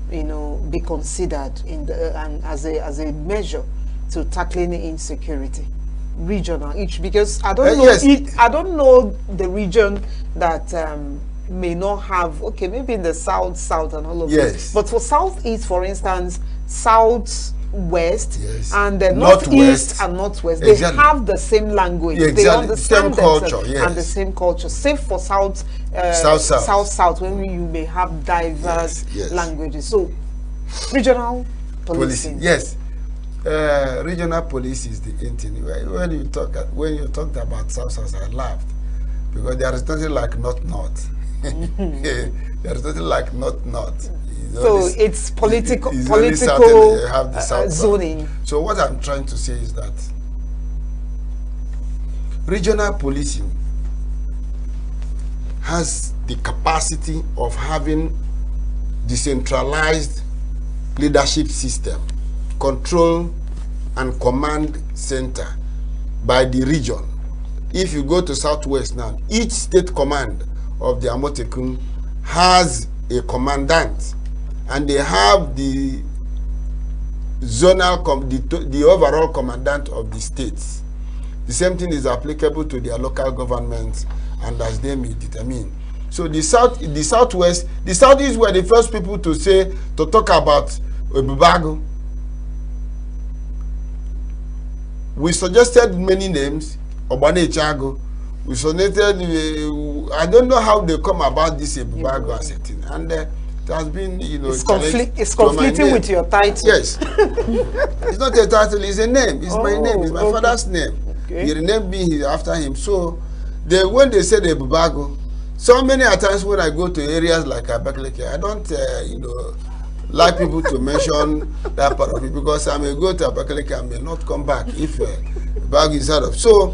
be considered in the and as a measure to tackling insecurity, regional each? Because I don't know. Yes. I don't know the region that may not have. Okay, maybe in the south and all of this. But for Southeast, for instance, Southwest and the Northeast and Northwest, they have the same language. They understand the same culture, and the same culture. Save for South, when you may have diverse languages. So, regional policing. Yes, regional police is the thing. When you talked about South, I laughed because there is nothing like North. There is nothing like North. So it's political zoning. So what I'm trying to say is that regional policing has the capacity of having decentralized leadership system, control and command center by the region. If you go to Southwest now, each state command of the Amotekun has a commandant, and they have the zonal, the overall commandant of the states. The same thing is applicable to their local governments, and as they may determine. So the Southwest, the Southeast were the first people to talk about Obubago. We suggested many names, Obane Chago. We suggested, I don't know how they come about this Obubago as a thing. And it has been, it's conflicting with your title. Yes. It's not a title, it's a name. It's my name, it's my father's name. Okay. He renamed me after him. So when they said Obubago, so many times when I go to areas like Abakaliki, I don't, like people to mention that part of it, because I may go to Abakaliki and may not come back if Obubago is out of. So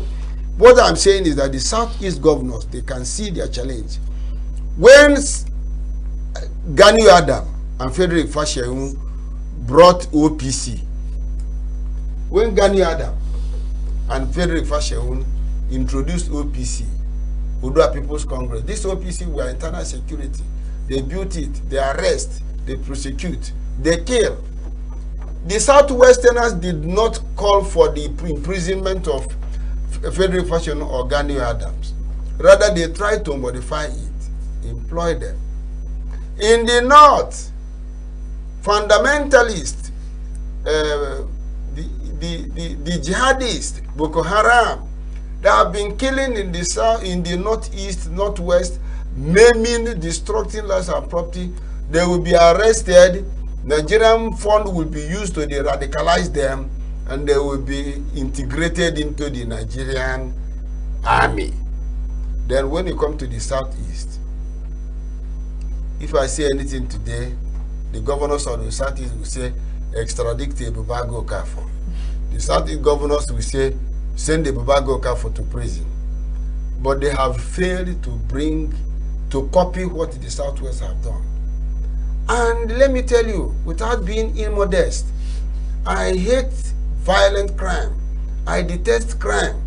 what I'm saying is that the Southeast governors, they can see their challenge. When Gani Adam and Frederick Fashegun brought OPC, when Gani Adam and Frederick Fashegun introduced OPC, Odua People's Congress, this OPC were internal security. They built it, they arrest, they prosecute, they kill. The Southwesterners did not call for the imprisonment of Frederick Fashegun or Gani Adams. Rather, they tried to modify it. employ them. In the north, fundamentalists, the jihadists, Boko Haram, they have been killing in the south, in the northeast, northwest, maiming, destructing lives and property. They will be arrested. Nigerian fund will be used to de-radicalize them, and they will be integrated into the Nigerian army. Then when you come to the southeast, if I say anything today, the governors of the southeast will say, extradite Bubago Kafo. The southeast governors will say, send the Bubago Kafo to prison. But they have failed to copy what the southwest have done. And let me tell you, without being immodest, I hate violent crime. I detest crime.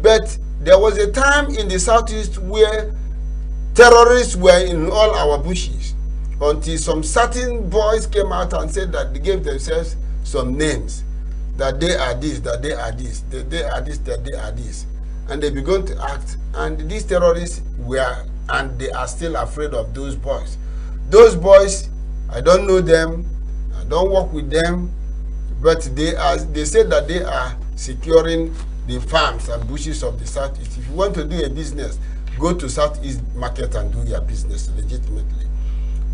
But there was a time in the southeast where terrorists were in all our bushes until some certain boys came out and said that they gave themselves some names, that they are this, that they are this, that they are this, that they are this. And they began to act. And these terrorists were, and they are still afraid of those boys. Those boys, I don't know them, I don't work with them, but they said that they are securing the farms and bushes of the southeast. If you want to do a business, go to southeast market and do your business legitimately.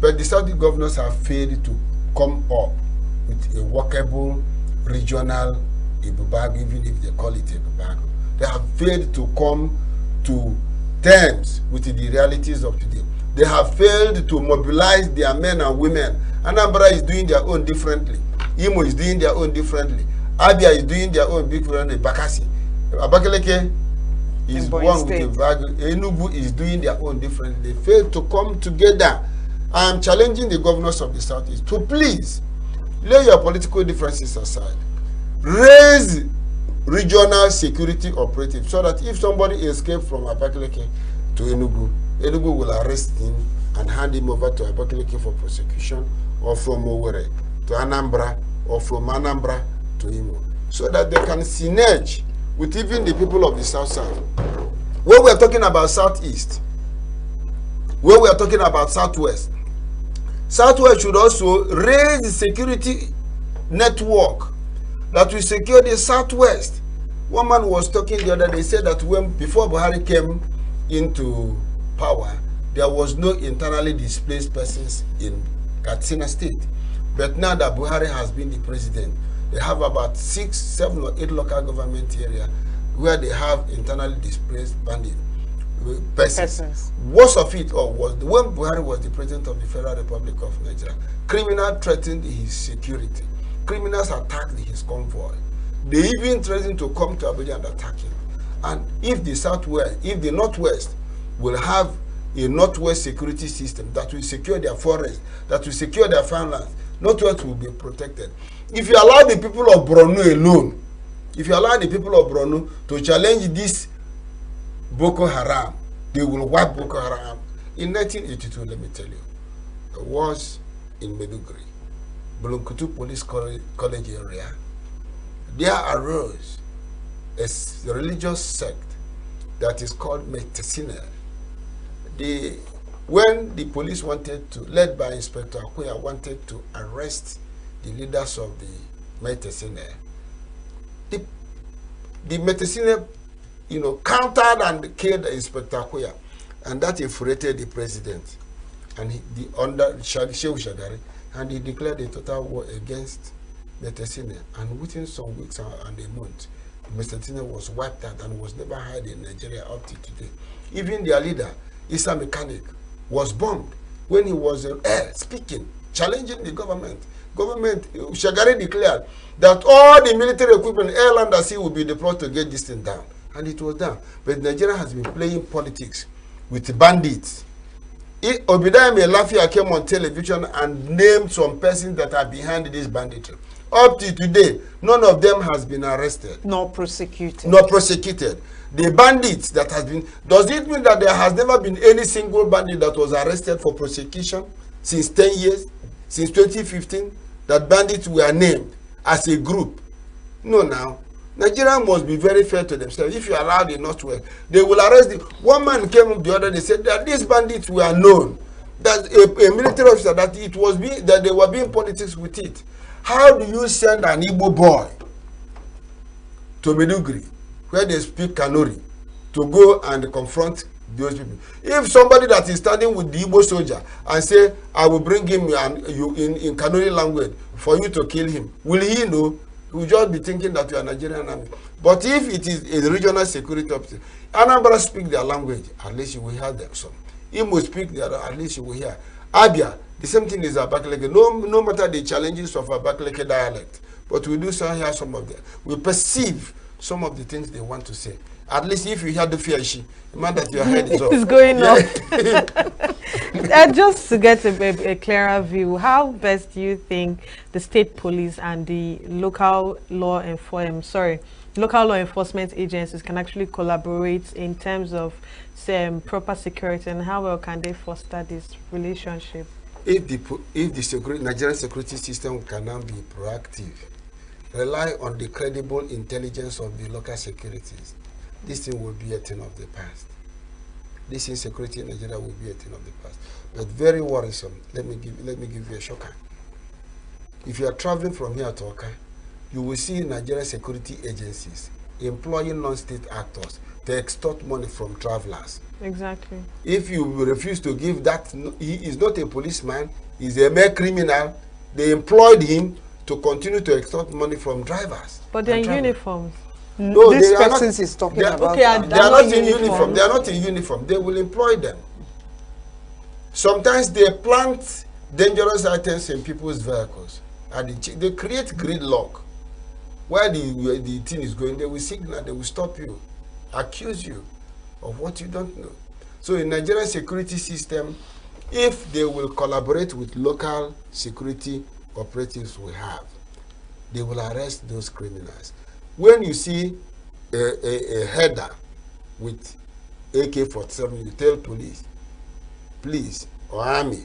But the southeast governors have failed to come up with a workable regional Ibubago, even if they call it Ibubago. They have failed to come to terms with the realities of today. They have failed to mobilize their men and women. Anambra is doing their own differently. Imo is doing their own differently. Abia is doing their own differently. Bakassi. Abakaleke is one with a value. Enugu is doing their own differently. They failed to come together. I am challenging the governors of the southeast to please lay your political differences aside. Raise regional security operatives so that if somebody escapes from Abakaleke to Enugu, Enugu will arrest him and hand him over to Abakaleke for prosecution, or from Owerri to Anambra, or from Anambra to Imo, so that they can synerge with even the people of the south-south. When we are talking about southeast, when we are talking about southwest, southwest should also raise the security network that will secure the southwest. One man was talking the other day, said that before Buhari came into power, there was no internally displaced persons in Katsina State. But now that Buhari has been the president, they have about 6, 7 or 8 local government areas where they have internally displaced bandit persons. Worst of it all was when Buhari was the president of the Federal Republic of Nigeria, criminals threatened his security. Criminals attacked his convoy. They even threatened to come to Abuja and attack him. And if the southwest, if the northwest will have a northwest security system that will secure their forests, that will secure their farmlands, northwest will be protected. If you allow the people of Borno alone, if you allow the people of Borno to challenge this Boko Haram, they will wipe Boko Haram. In 1982, let me tell you, there was in Meduguri, Bulunkutu Police College area, there arose a religious sect that is called Metesina. When the police wanted to, led by Inspector Akuya, wanted to arrest the leaders of the Metesina, the Metesina, countered and killed Inspector Akuya, and that infuriated the president, and Shehu Shagari, and he declared a total war against Metesina. And within some weeks and a month, Metesina was wiped out and was never heard in Nigeria up to today. Even their leader, Issa Mechanic, was bombed when he was in air speaking, challenging the government. Shagari declared that all the military equipment, air, land, and sea will be deployed to get this thing down. And it was done. But Nigeria has been playing politics with bandits. Obadiah Melafia came on television and named some persons that are behind this banditry. Up to today, none of them has been arrested. Nor prosecuted. Nor prosecuted. The bandits that has been, does it mean that there has never been any single bandit that was arrested for prosecution since 10 years, since 2015, that bandits were named as a group? No, now. Nigeria must be very fair to themselves. If you allow the not to work, they will arrest the one man came up the other day said that these bandits were known, that a military officer, that it was being, that they were being politics with it. How do you send an Igbo boy to Maiduguri where they speak Kanuri to go and confront those people? If somebody that is standing with the Igbo soldier and say, I will bring him in Kanuri language for you to kill him, will he know? He will just be thinking that you are Nigerian army. But if it is a regional security officer, Anambra speak their language, at least you will hear them some. Imo speak their, at least you will hear. Abia, the same thing is Abakaleke. No matter the challenges of Abakaleke dialect, but we do hear some of them. We perceive some of the things they want to say. At least if you hear the Fiashi, man that your head is off. It's going off. Just to get a clearer view, how best do you think the state police and the local law enforcement agencies can actually collaborate in terms of proper security, and how well can they foster this relationship? If the Nigerian security system cannot be proactive, rely on the credible intelligence of the local securities, this thing will be a thing of the past. This insecurity in Nigeria will be a thing of the past. But very worrisome. Let me give you a shocker. If you are traveling from here to Oka, you will see Nigerian security agencies employing non-state actors to extort money from travelers. Exactly. If you refuse to give that, he is not a policeman, he's a mere criminal. They employed him to continue to extort money from drivers. But they're in uniforms. No, this person is talking about. Okay, they are not in uniform. They are not in uniform. They will employ them. Sometimes they plant dangerous items in people's vehicles, and they create gridlock. Where the thing is going, they will signal, they will stop you, accuse you of what you don't know. So in Nigerian security system, if they will collaborate with local security operatives we have, they will arrest those criminals. When you see a header with AK-47, you tell police, please, or army,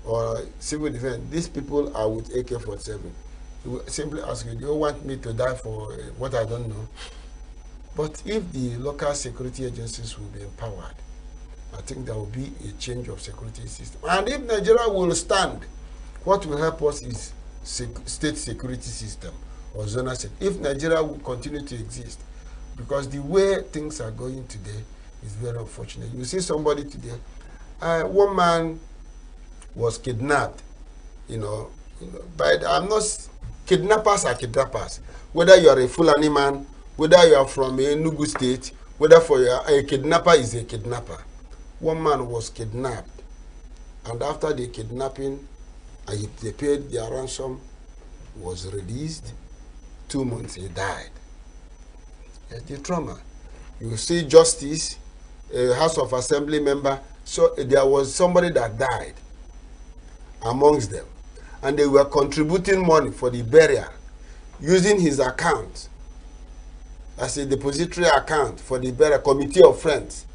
or civil defense, these people are with AK-47. You will simply ask you, do you want me to die for what I don't know? But if the local security agencies will be empowered, I think there will be a change of security system. And if Nigeria will stand, what will help us is state security system or zonal security. If Nigeria will continue to exist, because the way things are going today is very unfortunate. You see somebody today, one man was kidnapped, kidnappers are kidnappers. Whether you are a Fulani man, whether you are from ENUGU state, whether a kidnapper is a kidnapper. One man was kidnapped, and after the kidnapping, they paid their ransom, was released. 2 months he died. That's the trauma. You see justice, a House of Assembly member, so there was somebody that died amongst them, and they were contributing money for the burial using his account as a depository account for the burial committee of friends.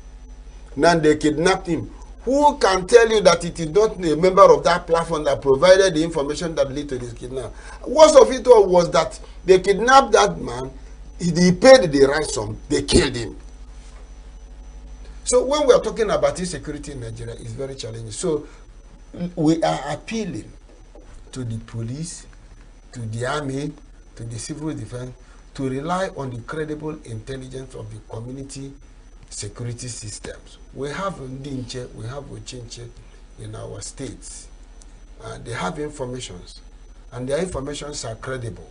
Now they kidnapped him. Who can tell you that it is not a member of that platform that provided the information that led to this kidnapping? Worst of it all was that they kidnapped that man, he paid the ransom, they killed him. So when we are talking about insecurity in Nigeria, it's very challenging. So we are appealing to the police, to the army, to the civil defense, to rely on the credible intelligence of the community security systems. We have Ndinche, we have Ochinche in our states. They have informations, and their informations are credible.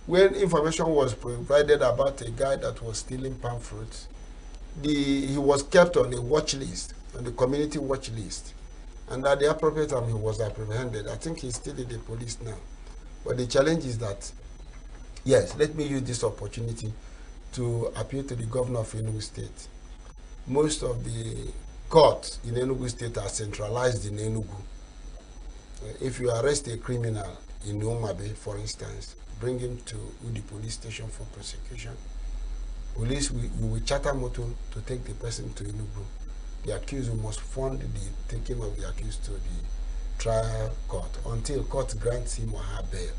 When information was provided about a guy that was stealing palm fruits, he was kept on a watch list, on the community watch list. And at the appropriate time, he was apprehended. I think he's still in the police now. But the challenge is that, yes, let me use this opportunity to appeal to the governor of Enugu State. Most of the courts in Enugu State are centralized in Enugu. If you arrest a criminal in Umabe, for instance, bring him to Udi police station for prosecution. Police will charter motor to take the person to Enugu. The accused must fund the taking of the accused to the trial court until court grants him or her bail.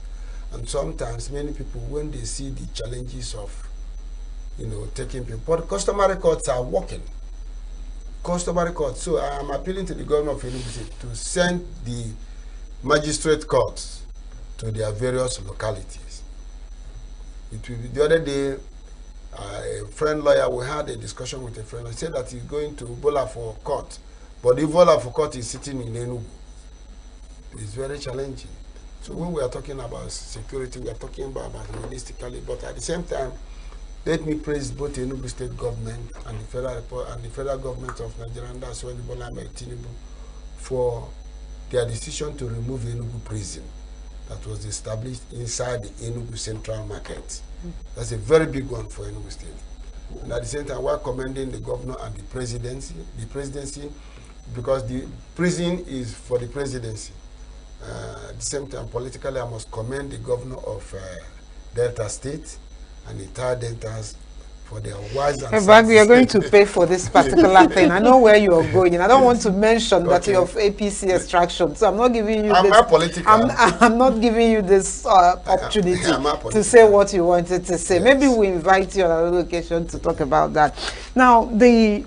And sometimes many people, when they see the challenges of taking people. But customary courts are working. Customary courts. So I am appealing to the governor of Enugu State to send the magistrate courts to their various localities. It will be the other day, a friend lawyer, we had a discussion with a friend. He said that he's going to Bola for court, but the Bola for court is sitting in Enugu. It's very challenging. So when we are talking about security, we are talking about realistically, but at the same time, let me praise both the Enugu State government and the federal government of Nigeria, and that's when Bola Tinubu, for their decision to remove Enugu prison that was established inside the Enugu Central Market. That's a very big one for Enugu State. And at the same time, we're commending the governor and the presidency, because the prison is for the presidency. At the same time, politically, I must commend the governor of Delta State and the entire Deltas for their wise and we are going to pay for this particular thing. I know where you are going, and I don't want to mention that you're of APC extraction, so I'm not giving you I'm not giving you this opportunity to say what you wanted to say. Yes. Maybe we invite you on another occasion to talk about that. Now, the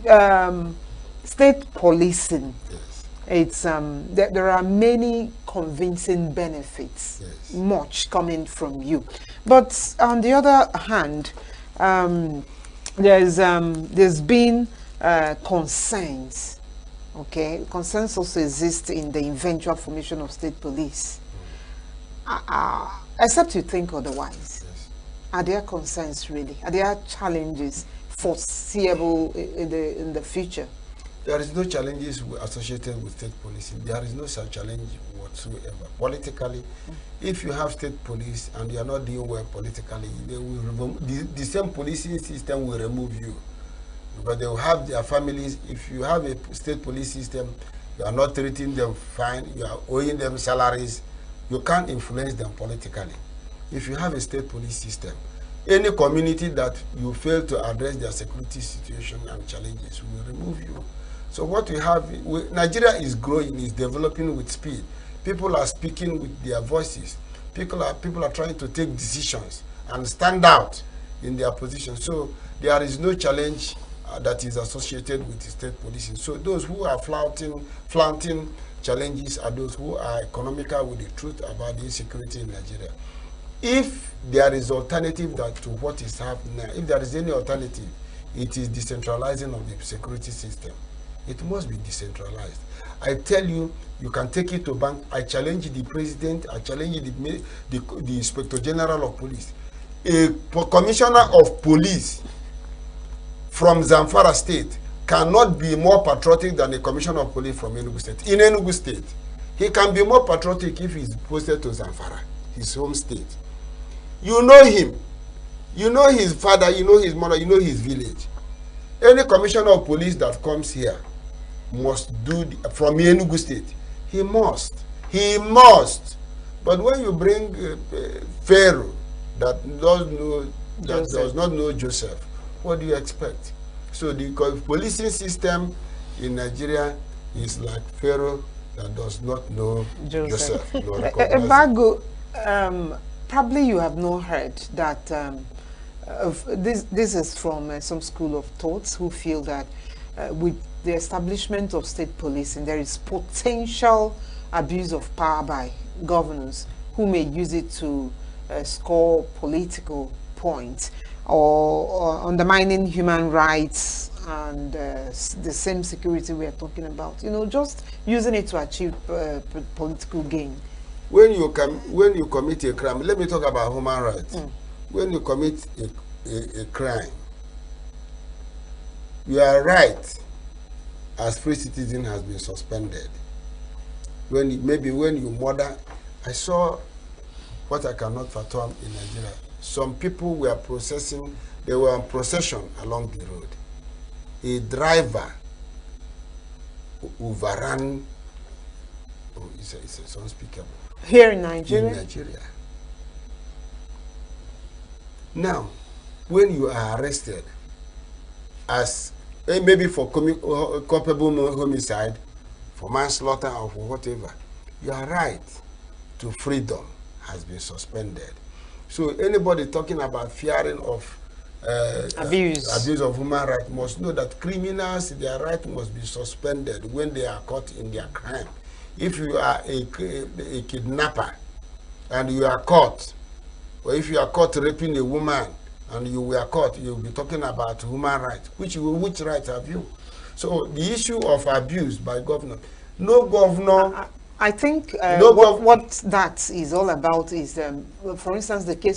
state policing, it's there are many convincing benefits, much coming from you, but on the other hand, there's been concerns. Okay, concerns also exist in the eventual formation of state police. Except you think otherwise. Are there concerns really? Are there challenges foreseeable in the future? There is no challenges associated with state policing. There is no such challenge whatsoever. Politically, if you have state police and you are not doing well politically, they will remove, the same policing system will remove you. Because they will have their families. If you have a state police system, you are not treating them fine, you are owing them salaries, you can't influence them politically. If you have a state police system, any community that you fail to address their security situation and challenges will remove you. So what we have, Nigeria is growing, is developing with speed. People are speaking with their voices. People are trying to take decisions and stand out in their position. So there is no challenge that is associated with the state policing. So those who are flaunting challenges are those who are economical with the truth about the insecurity in Nigeria. If there is alternative to what is happening now, if there is any alternative, it is decentralizing of the security system. It must be decentralized. I tell you, you can take it to bank. I challenge the president, I challenge the Inspector General of Police. A commissioner of police from Zamfara State cannot be more patriotic than a commissioner of police from Enugu State. In Enugu State, he can be more patriotic if he's posted to Zamfara, his home state. You know him. You know his father, you know his mother, you know his village. Any commissioner of police that comes here must do from Enugu State. He must. But when you bring Pharaoh that does not know Joseph, what do you expect? So the policing system in Nigeria is like Pharaoh that does not know Joseph. Ebago, probably you have not heard that this is from some school of thoughts who feel that with the establishment of state policing, there is potential abuse of power by governors who may use it to score political points or undermining human rights and the same security we are talking about. You know, just using it to achieve political gain. When you commit a crime, let me talk about human rights. When you commit a crime, your right as free citizen has been suspended. When you murder, I saw what I cannot fathom in Nigeria. Some people were they were on procession along the road. A driver overran, it's unspeakable. Here in Nigeria? In Nigeria. Now, when you are arrested as maybe for culpable homicide, for manslaughter or for whatever, your right to freedom has been suspended. So anybody talking about fearing of abuse of human rights must know that criminals, their right must be suspended when they are caught in their crime. If you are a kidnapper and you are caught, or if you are caught raping a woman and you were caught, you'll be talking about human rights. Which right have you? So the issue of abuse by governor, no governor. I think what that is all about is, for instance, the case of